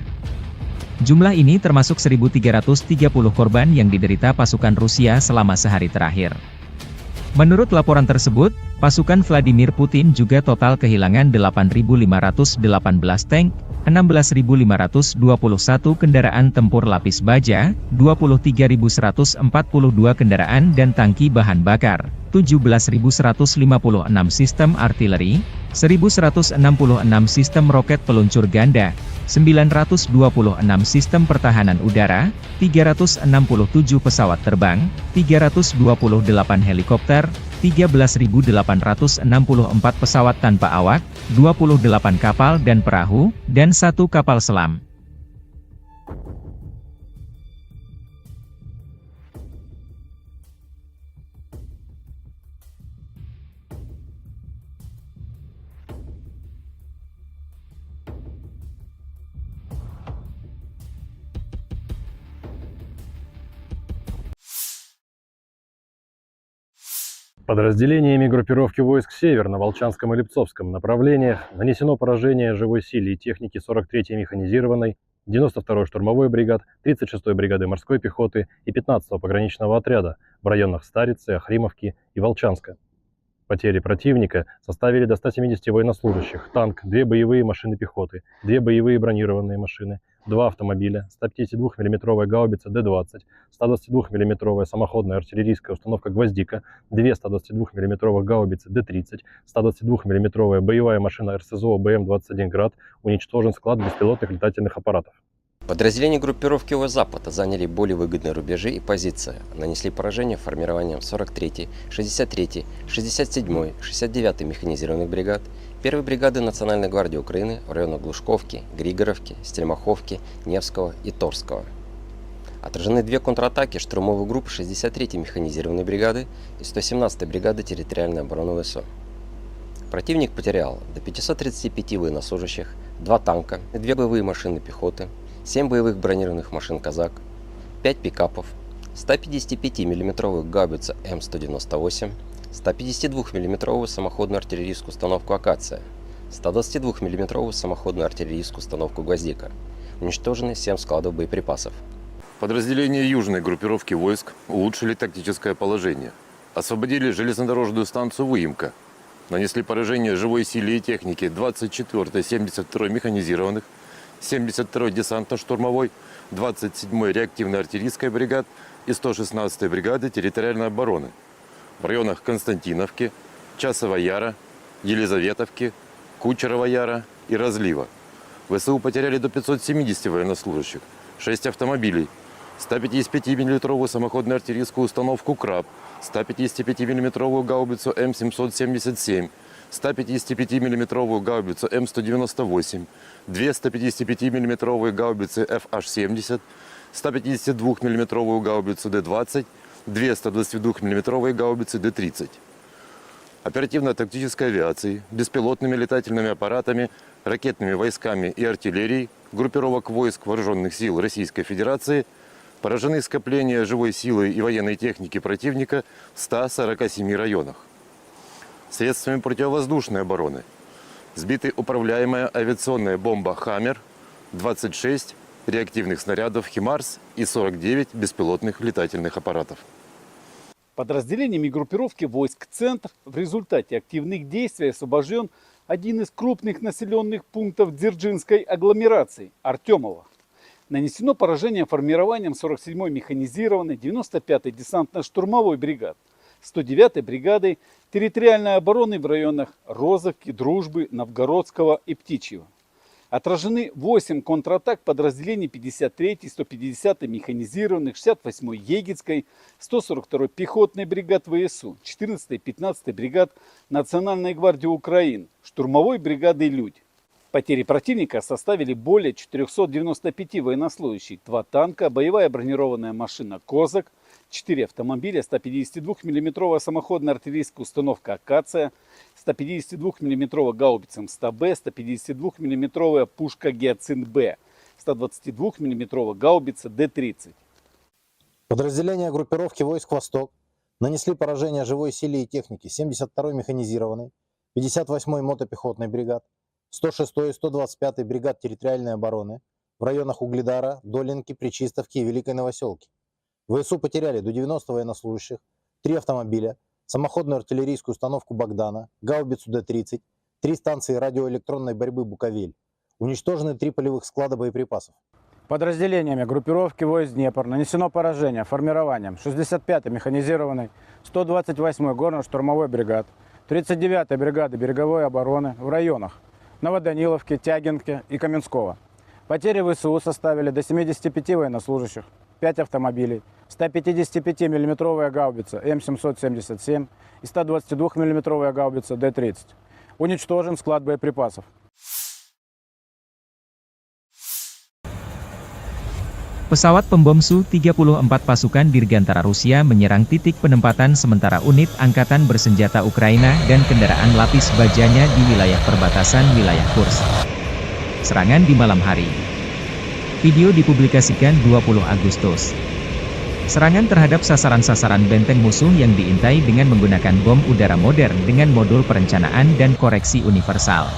Jumlah ini termasuk 1.330 korban yang diderita pasukan Rusia selama sehari terakhir. Menurut laporan tersebut, pasukan Vladimir Putin juga total kehilangan 8.518 tank, 16.521 kendaraan tempur lapis baja, 23.142 kendaraan dan tangki bahan bakar, 17.156 sistem artileri, 1.166 sistem roket peluncur ganda, 926 sistem pertahanan udara, 367 pesawat terbang, 328 helikopter, 13.864 pesawat tanpa awak, 28 kapal dan perahu, dan 1 kapal selam. Подразделениями группировки войск «Север» на Волчанском и Липцовском направлениях нанесено поражение живой силе и технике 43-й механизированной, 92-й штурмовой бригад, 36-й бригады морской пехоты и 15-го пограничного отряда в районах Старицы, Охримовки и Волчанска. Потери противника составили до 170 военнослужащих, танк, 2 боевые машины пехоты, 2 боевые бронированные машины, 2 автомобиля, 152 мм гаубица Д-20, 122 мм самоходная артиллерийская установка «Гвоздика», 2 122 мм гаубицы Д-30, 122 мм боевая машина РСЗО БМ-21 «Град», уничтожен склад беспилотных летательных аппаратов. Подразделения группировки Запада заняли более выгодные рубежи и позиции, нанесли поражение формированием 43-й, 63-й, 67-й, 69-й механизированных бригад, 1-й бригады Национальной гвардии Украины в районах Глушковки, Григоровки, Стельмаховки, Невского и Торского. Отражены две контратаки штурмовой группы 63-й механизированной бригады и 117-й бригады территориальной обороны ВСУ. Противник потерял до 535 военнослужащих, 2 танка, 2 боевые машины пехоты, 7 боевых бронированных машин «Казак», 5 пикапов, 155 мм гаубицу М198, 152 мм самоходную артиллерийскую установку «Акация», 122 мм самоходную артиллерийскую установку «Гвоздика». Уничтожены 7 складов боеприпасов. Подразделения южной группировки войск улучшили тактическое положение. Освободили железнодорожную станцию Выемка. Нанесли поражение живой силе и технике 24-й 72-й механизированных, 72-й десантно-штурмовой, 27-й реактивной артиллерийской бригад и 116-й бригады территориальной обороны в районах Константиновки, Часова Яра, Елизаветовки, Кучерова Яра и Разлива. ВСУ потеряли до 570 военнослужащих, 6 автомобилей, 155 мм самоходную артиллерийскую установку «Краб», 155 мм гаубицу М777, 155 мм гаубицу М198, 2 155 мм гаубицы FH-70, 152 мм гаубицу Д-20, 2 122 мм гаубицы Д-30. Оперативно-тактической авиацией, беспилотными летательными аппаратами, ракетными войсками и артиллерией группировок войск Вооруженных сил Российской Федерации поражены скопления живой силы и военной техники противника в 147 районах. Средствами противовоздушной обороны сбиты управляемая авиационная бомба «Хаммер», 26 реактивных снарядов «Химарс» и 49 беспилотных летательных аппаратов. Подразделениями группировки войск «Центр» в результате активных действий освобожден один из крупных населенных пунктов Дзержинской агломерации – Артемово. Нанесено поражение формированием 47-й механизированной, 95-й десантно-штурмовой бригад, 109-й бригадой территориальной обороны в районах Розовки, Дружбы, Новгородского и Птичьего. Отражены 8 контратак подразделений 53-й, 150-й механизированных, 68-й Егицкой, 142-й пехотной бригад ВСУ, 14-й и 15-й бригад Национальной гвардии Украины, штурмовой бригады «Людь». Потери противника составили более 495 военнослужащих, 2 танка, боевая бронированная машина «Козак», 4 автомобиля, 152 мм самоходная артиллерийская установка «Акация», 152 мм гаубица М100Б, 152 мм пушка «Гиацинт-Б», 122 мм гаубица Д-30. Подразделения группировки войск «Восток» нанесли поражение живой силе и технике 72-й механизированной, 58-й мотопехотной бригад, 106-й и 125-й бригад территориальной обороны в районах Угледара, Долинки, Пречистовки и Великой Новоселки. ВСУ потеряли до 90 военнослужащих, 3 автомобиля, самоходную артиллерийскую установку «Богдана», гаубицу Д-30, 3 станции радиоэлектронной борьбы «Буковель». Уничтожены 3 полевых склада боеприпасов. Подразделениями группировки войск «Днепр» нанесено поражение формированием 65-й механизированной, 128-й горно-штурмовой бригад, 39-й бригады береговой обороны в районах Новоданиловки, Тягинки и Каменского. Потери ВСУ составили до 75 военнослужащих, 5 автомобилей, 155 мм гаубица М777 и 122 мм гаубица Д-30. Уничтожен склад боеприпасов. Pesawat pembom Su-34 pasukan Dirgantara Rusia menyerang titik penempatan sementara unit Angkatan Bersenjata Ukraina dan kendaraan lapis bajanya di wilayah perbatasan wilayah Kursk. Serangan di malam hari. Video dipublikasikan 20 Agustus. Serangan terhadap sasaran-sasaran benteng musuh yang diintai dengan menggunakan bom udara modern dengan modul perencanaan dan koreksi universal.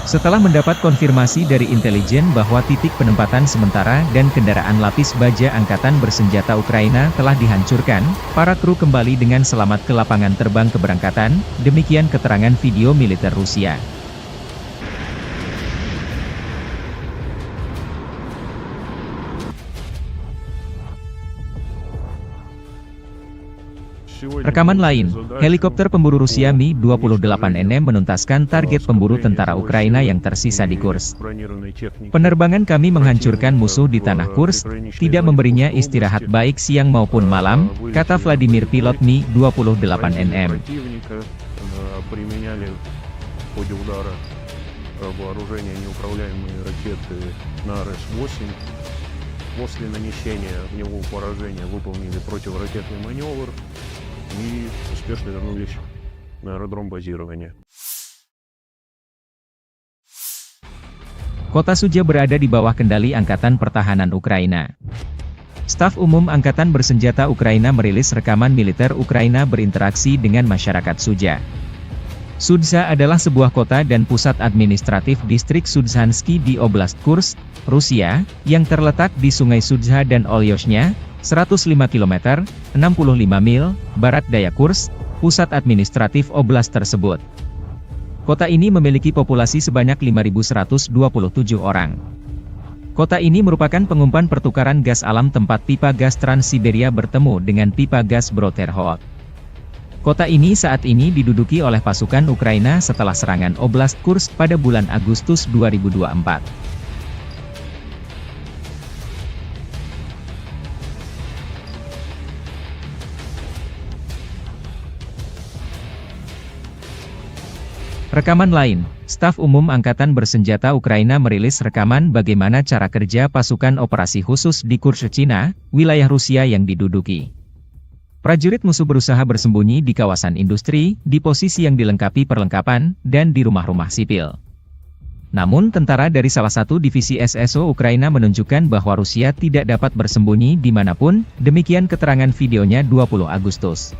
Setelah mendapat konfirmasi dari intelijen bahwa titik penempatan sementara dan kendaraan lapis baja Angkatan Bersenjata Ukraina telah dihancurkan, para kru kembali dengan selamat ke lapangan terbang keberangkatan, demikian keterangan video militer Rusia. Rekaman lain, helikopter pemburu Rusia Mi-28NM menuntaskan target pemburu tentara Ukraina yang tersisa di Kursk. Penerbangan kami menghancurkan musuh di tanah Kursk, tidak memberinya istirahat baik siang maupun malam, kata Vladimir pilot Mi-28NM. После нанесения в него поражения выполнили противоракетный маневр и успешно вернулись на аэродром базирования. Kota Sudzha berada di bawah kendali Angkatan Pertahanan Ukraina. Staf Umum Angkatan Bersenjata Ukraina merilis rekaman militer Ukraina berinteraksi dengan masyarakat Sudzha. Sudzha adalah sebuah kota dan pusat administratif distrik Sudzhansky di Oblast Kursk, Rusia, yang terletak di Sungai Sudzha dan Olyoshnya, 105 km, 65 mil, barat daya Kursk, pusat administratif oblast tersebut. Kota ini memiliki populasi sebanyak 5.127 orang. Kota ini merupakan pengumpan pertukaran gas alam tempat pipa gas Trans-Siberia bertemu dengan pipa gas Brodterhot. Kota ini saat ini diduduki oleh pasukan Ukraina setelah serangan Oblast Kursk pada bulan Agustus 2024. Rekaman lain, Staf Umum Angkatan Bersenjata Ukraina merilis rekaman bagaimana cara kerja pasukan operasi khusus di Kursk, Cina, wilayah Rusia yang diduduki. Prajurit musuh berusaha bersembunyi di kawasan industri, di posisi yang dilengkapi perlengkapan, dan di rumah-rumah sipil. Namun tentara dari salah satu divisi SSO Ukraina menunjukkan bahwa Rusia tidak dapat bersembunyi dimanapun, demikian keterangan videonya 20 Agustus.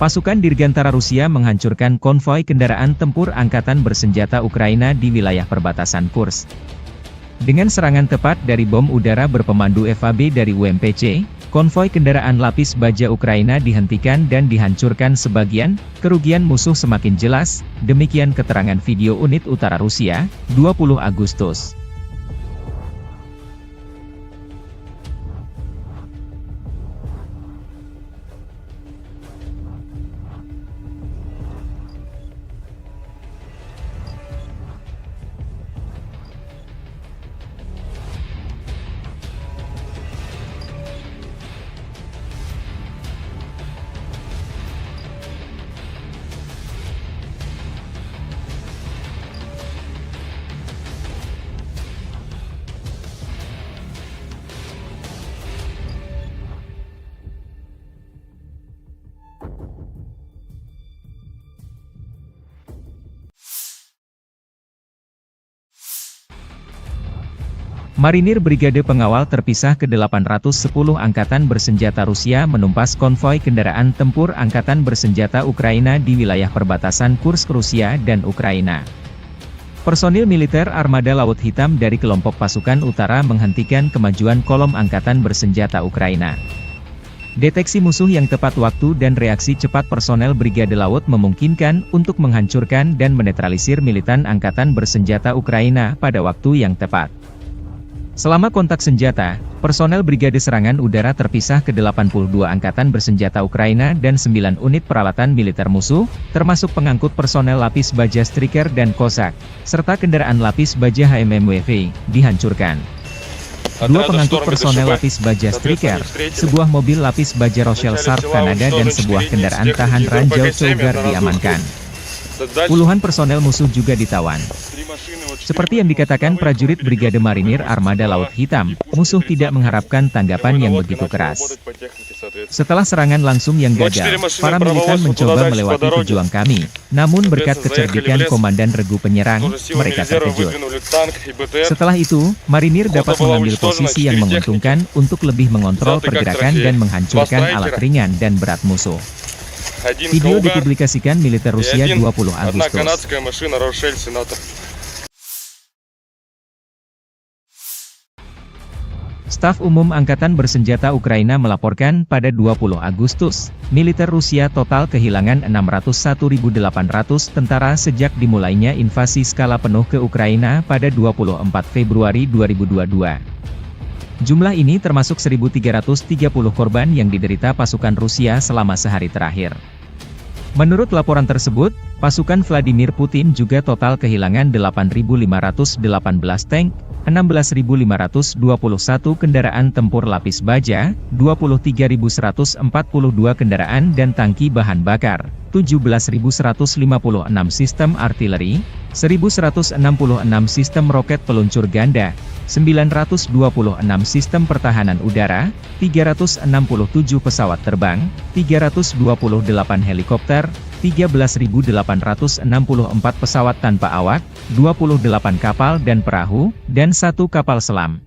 Pasukan Dirgantara Rusia menghancurkan konvoi kendaraan tempur Angkatan Bersenjata Ukraina di wilayah perbatasan Kursk. Dengan serangan tepat dari bom udara berpemandu FAB dari UMPC, konvoi kendaraan lapis baja Ukraina dihentikan dan dihancurkan sebagian, kerugian musuh semakin jelas, demikian keterangan video unit utara Rusia, 20 Agustus. Marinir Brigade Pengawal Terpisah ke-810 Angkatan Bersenjata Rusia menumpas konvoi kendaraan tempur Angkatan Bersenjata Ukraina di wilayah perbatasan Kursk, Rusia dan Ukraina. Personil militer Armada Laut Hitam dari kelompok pasukan utara menghentikan kemajuan kolom Angkatan Bersenjata Ukraina. Deteksi musuh yang tepat waktu dan reaksi cepat personel Brigade Laut memungkinkan untuk menghancurkan dan menetralisir militan Angkatan Bersenjata Ukraina pada waktu yang tepat. Selama kontak senjata, personel Brigade Serangan Udara terpisah ke 82 angkatan bersenjata Ukraina dan 9 unit peralatan militer musuh, termasuk pengangkut personel lapis baja Striker dan Kozak, serta kendaraan lapis baja HMMWV, dihancurkan. Dua pengangkut personel lapis baja Striker, sebuah mobil lapis baja Rochelle Sharp Kanada dan sebuah kendaraan tahan ranjau Cougar diamankan. Puluhan personel musuh juga ditawan. Seperti yang dikatakan prajurit Brigade Marinir Armada Laut Hitam, musuh tidak mengharapkan tanggapan yang begitu keras. Setelah serangan langsung yang gagal, para militan mencoba melewati pejuang kami, namun berkat kecerdikan Komandan Regu Penyerang, mereka terkejut. Setelah itu, Marinir dapat mengambil posisi yang menguntungkan untuk lebih mengontrol pergerakan dan menghancurkan alat ringan dan berat musuh. Video dipublikasikan militer Rusia 20 Agustus. Staf Umum Angkatan Bersenjata Ukraina melaporkan pada 20 Agustus, militer Rusia total kehilangan 601.800 tentara sejak dimulainya invasi skala penuh ke Ukraina pada 24 Februari 2022. Jumlah ini termasuk 1.330 korban yang diderita pasukan Rusia selama sehari terakhir. Menurut laporan tersebut, pasukan Vladimir Putin juga total kehilangan 8.518 tank, 16.521 kendaraan tempur lapis baja, 23.142 kendaraan dan tangki bahan bakar, 17.156 sistem artileri, 1.166 sistem roket peluncur ganda, 926 sistem pertahanan udara, 367 pesawat terbang, 328 helikopter, 13.864 pesawat tanpa awak, 28 kapal dan perahu, dan 1 kapal selam.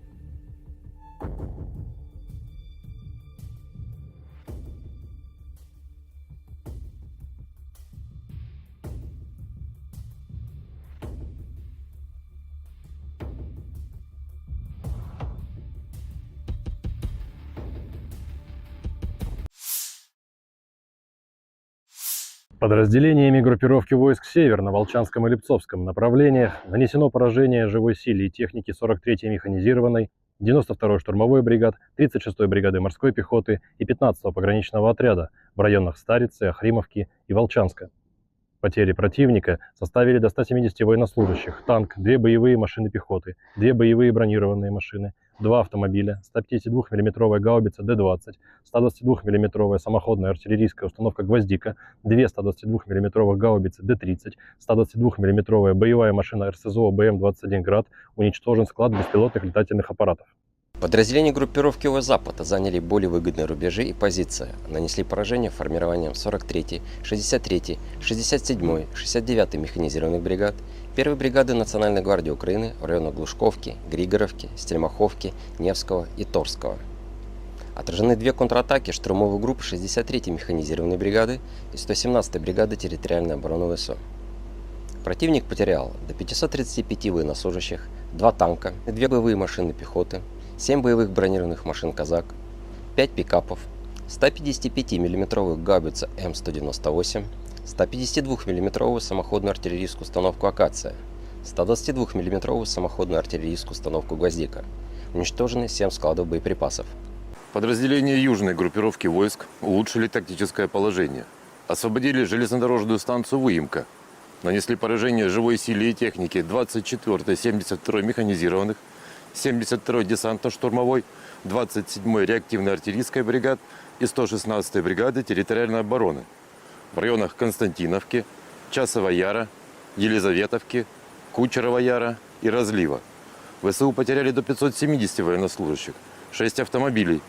Подразделениями группировки войск «Север» на Волчанском и Липцовском направлениях нанесено поражение живой силе и технике 43-й механизированной, 92-й штурмовой бригад, 36-й бригады морской пехоты и 15-го пограничного отряда в районах Старицы, Охримовки и Волчанска. Потери противника составили до 170 военнослужащих, танк, 2 боевые машины пехоты, 2 боевые бронированные машины, 2 автомобиля, 152 мм гаубица Д-20, 122 мм самоходная артиллерийская установка «Гвоздика», 2 122 мм гаубицы Д-30, 122 мм боевая машина РСЗО БМ-21 «Град», уничтожен склад беспилотных летательных аппаратов. Подразделения группировки ОВ «Запад» заняли более выгодные рубежи и позиции, нанесли поражение формированием 43-й, 63-й, 67-й, 69-й механизированных бригад, 1-й бригады Национальной гвардии Украины в районах Глушковки, Григоровки, Стельмаховки, Невского и Торского. Отражены 2 контратаки штурмовой группы 63-й механизированной бригады и 117-й бригады территориальной обороны ВСО. Противник потерял до 535 военнослужащих, 2 танка, 2 боевые машины пехоты, 7 боевых бронированных машин «Казак», 5 пикапов, 155 мм гаубицу М198, 152 мм самоходную артиллерийскую установку «Акация», 122 мм самоходную артиллерийскую установку «Гвоздика». Уничтожены 7 складов боеприпасов. Подразделения южной группировки войск улучшили тактическое положение. Освободили железнодорожную станцию Выемка. Нанесли поражение живой силе и технике 24-й, 72-й механизированных, 72-й десантно-штурмовой, 27-й реактивной артиллерийской бригад и 116-й бригады территориальной обороны в районах Константиновки, Часова Яра, Елизаветовки, Кучерова Яра и Разлива. ВСУ потеряли до 570 военнослужащих, 6 автомобилей,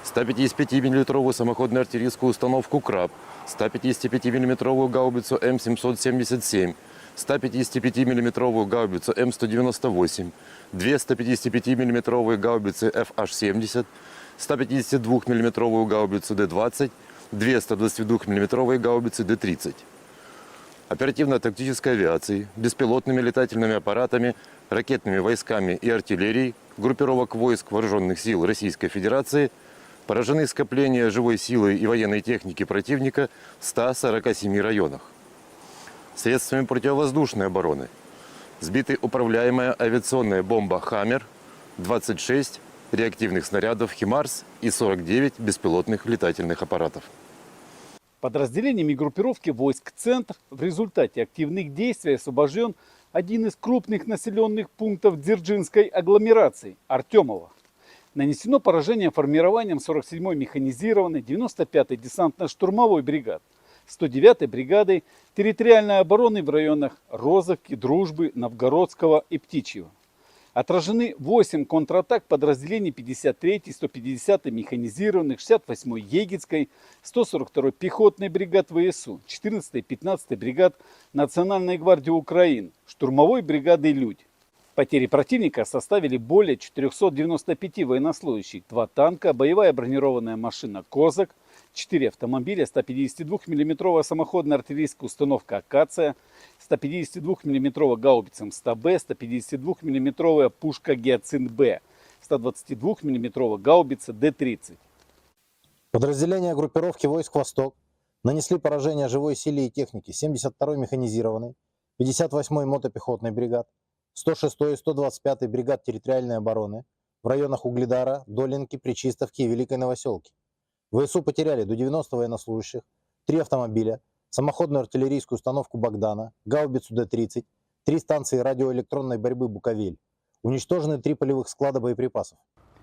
155 мм самоходную артиллерийскую установку «Краб», 155 мм гаубицу М777, 155 мм гаубицу М198, 2 155 мм гаубицы FH-70, 152 мм гаубицу Д-20, 2 122 мм гаубицы Д-30. Оперативно-тактической авиацией, беспилотными летательными аппаратами, ракетными войсками и артиллерией группировок войск Вооруженных сил Российской Федерации поражены скопления живой силы и военной техники противника в 147 районах. Средствами противовоздушной обороны сбиты управляемая авиационная бомба «Хаммер», 26 реактивных снарядов «Химарс» и 49 беспилотных летательных аппаратов. Подразделениями группировки войск «Центр» в результате активных действий освобожден один из крупных населенных пунктов Дзержинской агломерации – Артемово. Нанесено поражение формированием 47-й механизированной 95-й десантно-штурмовой бригад, 109-й бригады территориальной обороны в районах Розовки, Дружбы, Новгородского и Птичьего. Отражены 8 контратак подразделений 53-й, 150-й механизированных, 68-й Егицкой, 142-й пехотной бригад ВСУ, 14-й, 15-й бригад Национальной гвардии Украины, штурмовой бригады «Людь». Потери противника составили более 495 военнослужащих, 2 танка, боевая бронированная машина «Козак», 4 автомобиля, 152 мм самоходная артиллерийская установка «Акация», 152 мм гаубица МСТБ, 152 мм пушка «Гиацинт-Б», 122 мм гаубица Д-30. Подразделения группировки войск «Восток» нанесли поражение живой силе и технике 72-й механизированной, 58-й мотопехотной бригад, 106-й и 125-й бригад территориальной обороны в районах Угледара, Долинки, Пречистовки и Великой Новоселки. ВСУ потеряли до 90 военнослужащих, 3 автомобиля, самоходную артиллерийскую установку «Богдана», гаубицу Д-30, 3 станции радиоэлектронной борьбы «Буковель». Уничтожены 3 полевых склада боеприпасов.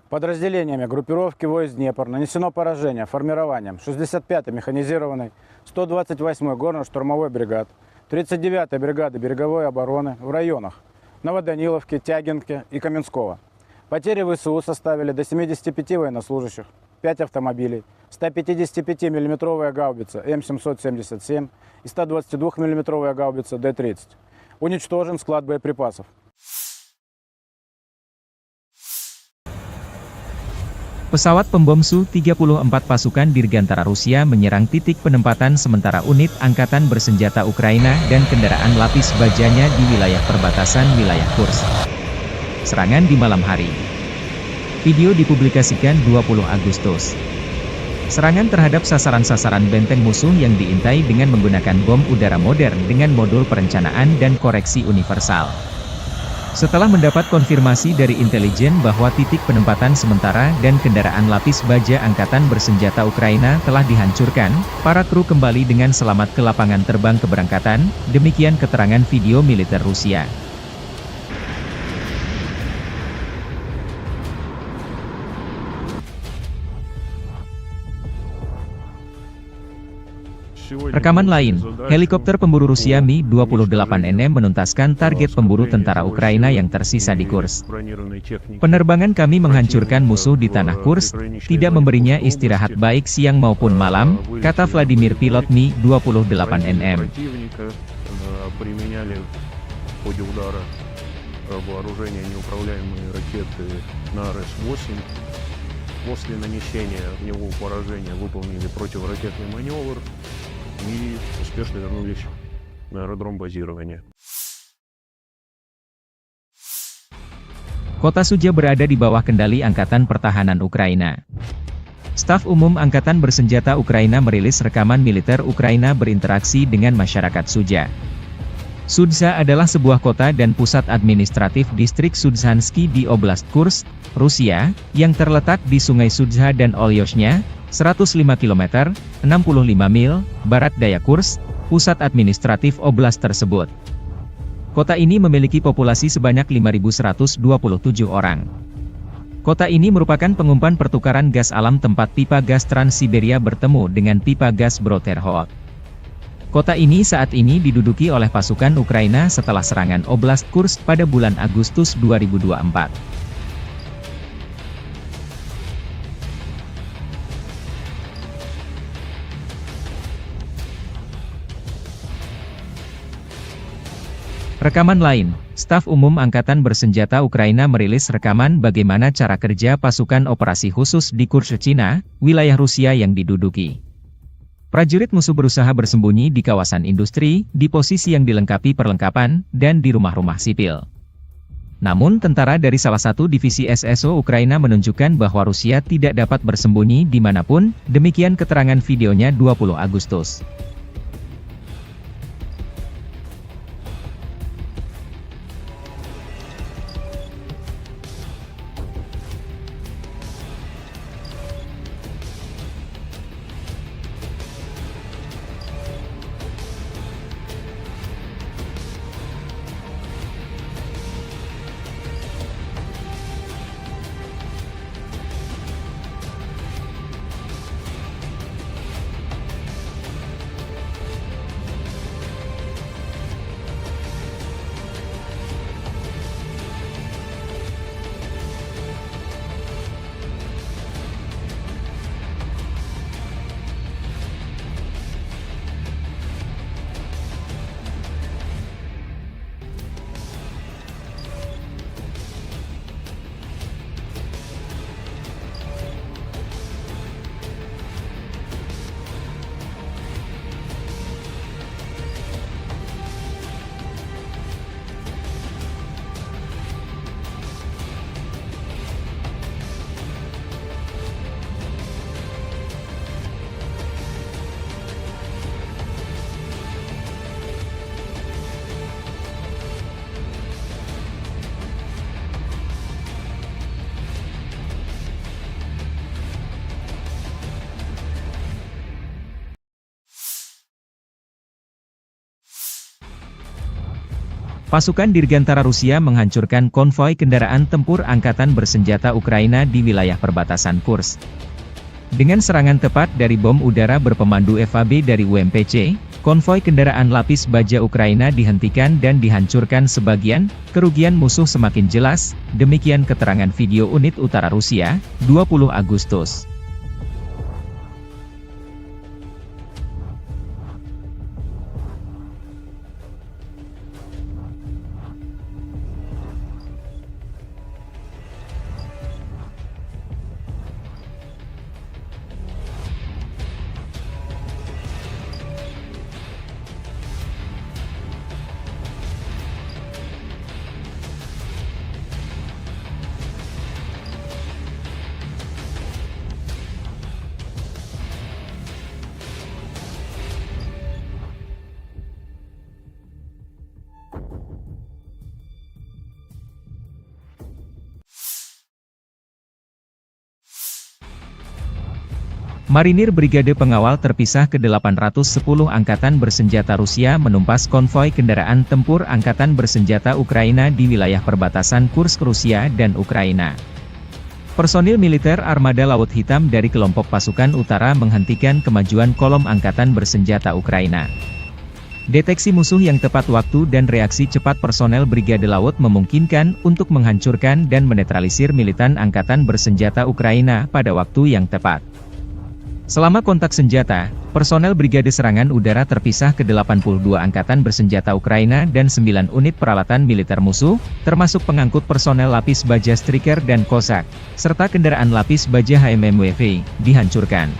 Подразделениями группировки войск Днепр нанесено поражение формированием 65-й механизированной, 128-й горно-штурмовой бригад, 39-й бригады береговой обороны в районах Новоданиловки, Тягинки и Каменского. Потери ВСУ составили до 75 военнослужащих, 5 автомобилей, 155 мм гаубица М777 и 122 мм гаубица Д-30. Уничтожен склад боеприпасов. Pesawat pembom Su-34 pasukan Dirgantara Rusia menyerang titik penempatan sementara unit angkatan bersenjata Ukraina dan kendaraan lapis bajanya di wilayah perbatasan wilayah Kursk. Serangan di malam hari. Video dipublikasikan 20 Agustus. Serangan terhadap sasaran-sasaran benteng musuh yang diintai dengan menggunakan bom udara modern dengan modul perencanaan dan koreksi universal. Setelah mendapat konfirmasi dari intelijen bahwa titik penempatan sementara dan kendaraan lapis baja angkatan bersenjata Ukraina telah dihancurkan, para kru kembali dengan selamat ke lapangan terbang keberangkatan, demikian keterangan video militer Rusia. Rekaman lain, helikopter pemburu Rusia Mi-28NM menuntaskan target pemburu tentara Ukraina yang tersisa di Kursk. Penerbangan kami menghancurkan musuh di tanah Kursk, tidak memberinya istirahat baik siang maupun malam, kata Vladimir pilot Mi-28NM. После нанесения огневого поражения выполнили противоракетный маневр и успешно вернулись на аэродром базирования. Kota Sudzha berada di bawah kendali Angkatan Pertahanan Ukraina. Staf Umum Angkatan Bersenjata Ukraina merilis rekaman militer Ukraina berinteraksi dengan masyarakat Sudzha. Sudzha adalah sebuah kota dan pusat administratif distrik Sudzhansky di Oblast Kursk, Rusia, yang terletak di Sungai Sudzha dan Olyoshnya, 105 km, 65 mil, barat daya Kursk, pusat administratif oblast tersebut. Kota ini memiliki populasi sebanyak 5.127 orang. Kota ini merupakan pengumpan pertukaran gas alam tempat pipa gas Trans-Siberia bertemu dengan pipa gas Broterhod. Kota ini saat ini diduduki oleh pasukan Ukraina setelah serangan Oblast Kursk pada bulan Agustus 2024. Rekaman lain, Staf Umum Angkatan Bersenjata Ukraina merilis rekaman bagaimana cara kerja pasukan operasi khusus di Kursk, Cina, wilayah Rusia yang diduduki. Prajurit musuh berusaha bersembunyi di kawasan industri, di posisi yang dilengkapi perlengkapan, dan di rumah-rumah sipil. Namun tentara dari salah satu divisi SSO Ukraina menunjukkan bahwa Rusia tidak dapat bersembunyi dimanapun, demikian keterangan videonya 20 Agustus. Pasukan Dirgantara Rusia menghancurkan konvoi kendaraan tempur angkatan bersenjata Ukraina di wilayah perbatasan Kursk. Dengan serangan tepat dari bom udara berpemandu FAB dari UMPC, konvoi kendaraan lapis baja Ukraina dihentikan dan dihancurkan sebagian, kerugian musuh semakin jelas, demikian keterangan video unit utara Rusia, 20 Agustus. Marinir Brigade Pengawal Terpisah ke-810 Angkatan Bersenjata Rusia menumpas konvoi kendaraan tempur Angkatan Bersenjata Ukraina di wilayah perbatasan Kursk Rusia dan Ukraina. Personil militer Armada Laut Hitam dari kelompok pasukan utara menghentikan kemajuan kolom Angkatan Bersenjata Ukraina. Deteksi musuh yang tepat waktu dan reaksi cepat personel Brigade Laut memungkinkan untuk menghancurkan dan menetralisir militan Angkatan Bersenjata Ukraina pada waktu yang tepat. Selama kontak senjata, personel Brigade Serangan Udara Terpisah ke-82 Angkatan Bersenjata Ukraina dan 9 unit peralatan militer musuh, termasuk pengangkut personel lapis baja Striker dan Cossack, serta kendaraan lapis baja HMMWV, dihancurkan.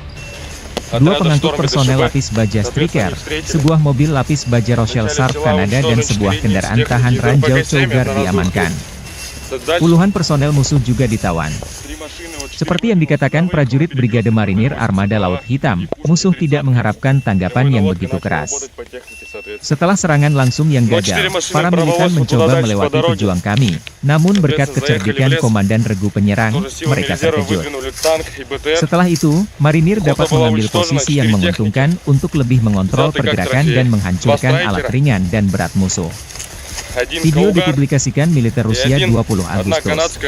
2 pengangkut personel lapis baja Striker, sebuah mobil lapis baja Rochelle Sharp Kanada dan sebuah kendaraan tahan ranjau Cougar diamankan. Puluhan personel musuh juga ditawan. Seperti yang dikatakan prajurit Brigade Marinir Armada Laut Hitam, musuh tidak mengharapkan tanggapan yang begitu keras. Setelah serangan langsung yang gagal, para militan mencoba melewati pejuang kami, namun berkat kecerdikan Komandan Regu Penyerang, mereka terkejut. Setelah itu, Marinir dapat mengambil posisi yang menguntungkan untuk lebih mengontrol pergerakan dan menghancurkan alat ringan dan berat musuh. Video dipublikasikan militer Rusia 20 Agustus.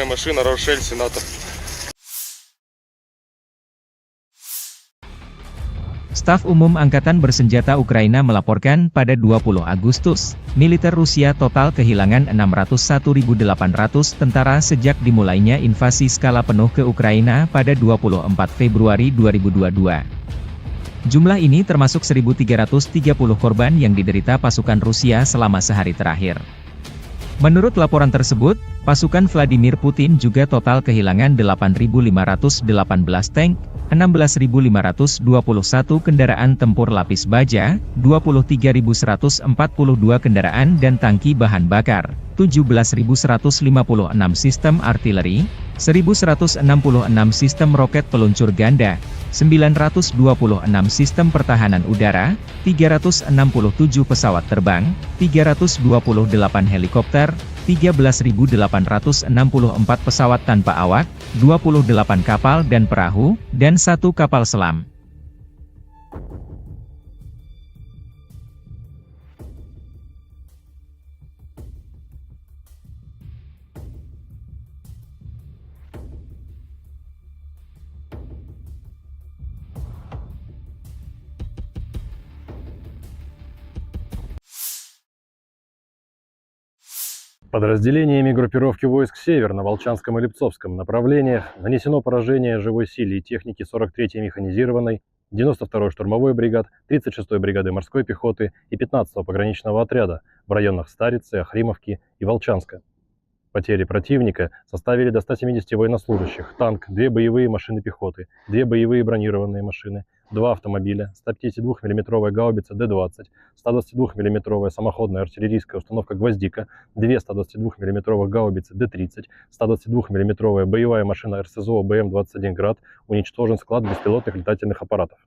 Staf Umum Angkatan Bersenjata Ukraina melaporkan pada 20 Agustus, militer Rusia total kehilangan 601.800 tentara sejak dimulainya invasi skala penuh ke Ukraina pada 24 Februari 2022. Jumlah ini termasuk 1.330 korban yang diderita pasukan Rusia selama sehari terakhir. Menurut laporan tersebut, pasukan Vladimir Putin juga total kehilangan 8.518 tank, 16.521 kendaraan tempur lapis baja, 23.142 kendaraan dan tangki bahan bakar, 17.156 sistem artileri, 1.166 sistem roket peluncur ganda, 926 sistem pertahanan udara, 367 pesawat terbang, 328 helikopter, 13.864 pesawat tanpa awak, 28 kapal dan perahu, dan 1 kapal selam. Подразделениями группировки войск «Север» на Волчанском и Липцовском направлениях нанесено поражение живой силе и технике 43-й механизированной, 92-й штурмовой бригад, 36-й бригады морской пехоты и 15-го пограничного отряда в районах Старицы, Охримовки и Волчанска. Потери противника составили до 170 военнослужащих, танк, 2 боевые машины пехоты, 2 боевые бронированные машины, 2 автомобиля, 152 мм гаубица Д-20, 122 мм самоходная артиллерийская установка «Гвоздика», 2 122 мм гаубицы Д-30, 122 мм боевая машина РСЗО БМ-21 «Град», уничтожен склад беспилотных летательных аппаратов.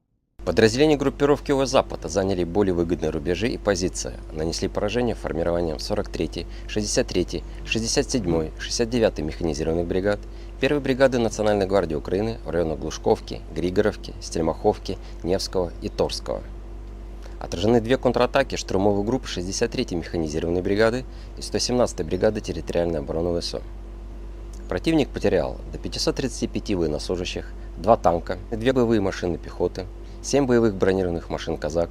Подразделения группировки Запада заняли более выгодные рубежи и позиции, нанесли поражение формированием 43-й, 63-й, 67-й, 69-й механизированных бригад, 1-й бригады Национальной гвардии Украины в районах Глушковки, Григоровки, Стельмаховки, Невского и Торского. Отражены две контратаки штурмовых групп 63-й механизированной бригады и 117-й бригады территориальной обороны ВСО. Противник потерял до 535 военнослужащих, 2 танка, 2 боевые машины пехоты, 7 боевых бронированных машин «Казак»,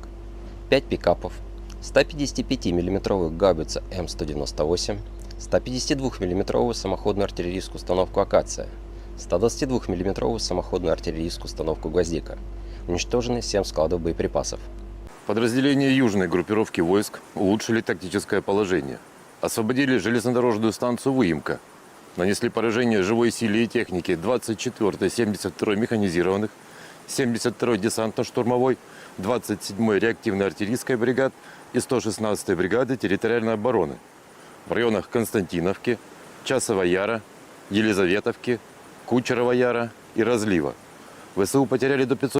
5 пикапов, 155 мм гаубица М198, 152 мм самоходную артиллерийскую установку «Акация», 122 мм самоходную артиллерийскую установку «Гвоздика». Уничтожены 7 складов боеприпасов. Подразделения южной группировки войск улучшили тактическое положение. Освободили железнодорожную станцию Выемка. Нанесли поражение живой силе и технике 24-й, 72-й механизированных, 72-й десантно-штурмовой, 27-й реактивной артиллерийской бригад и 116-й бригады территориальной обороны в районах Константиновки, Часова Яра, Елизаветовки, Кучерова Яра и Разлива. ВСУ потеряли до 500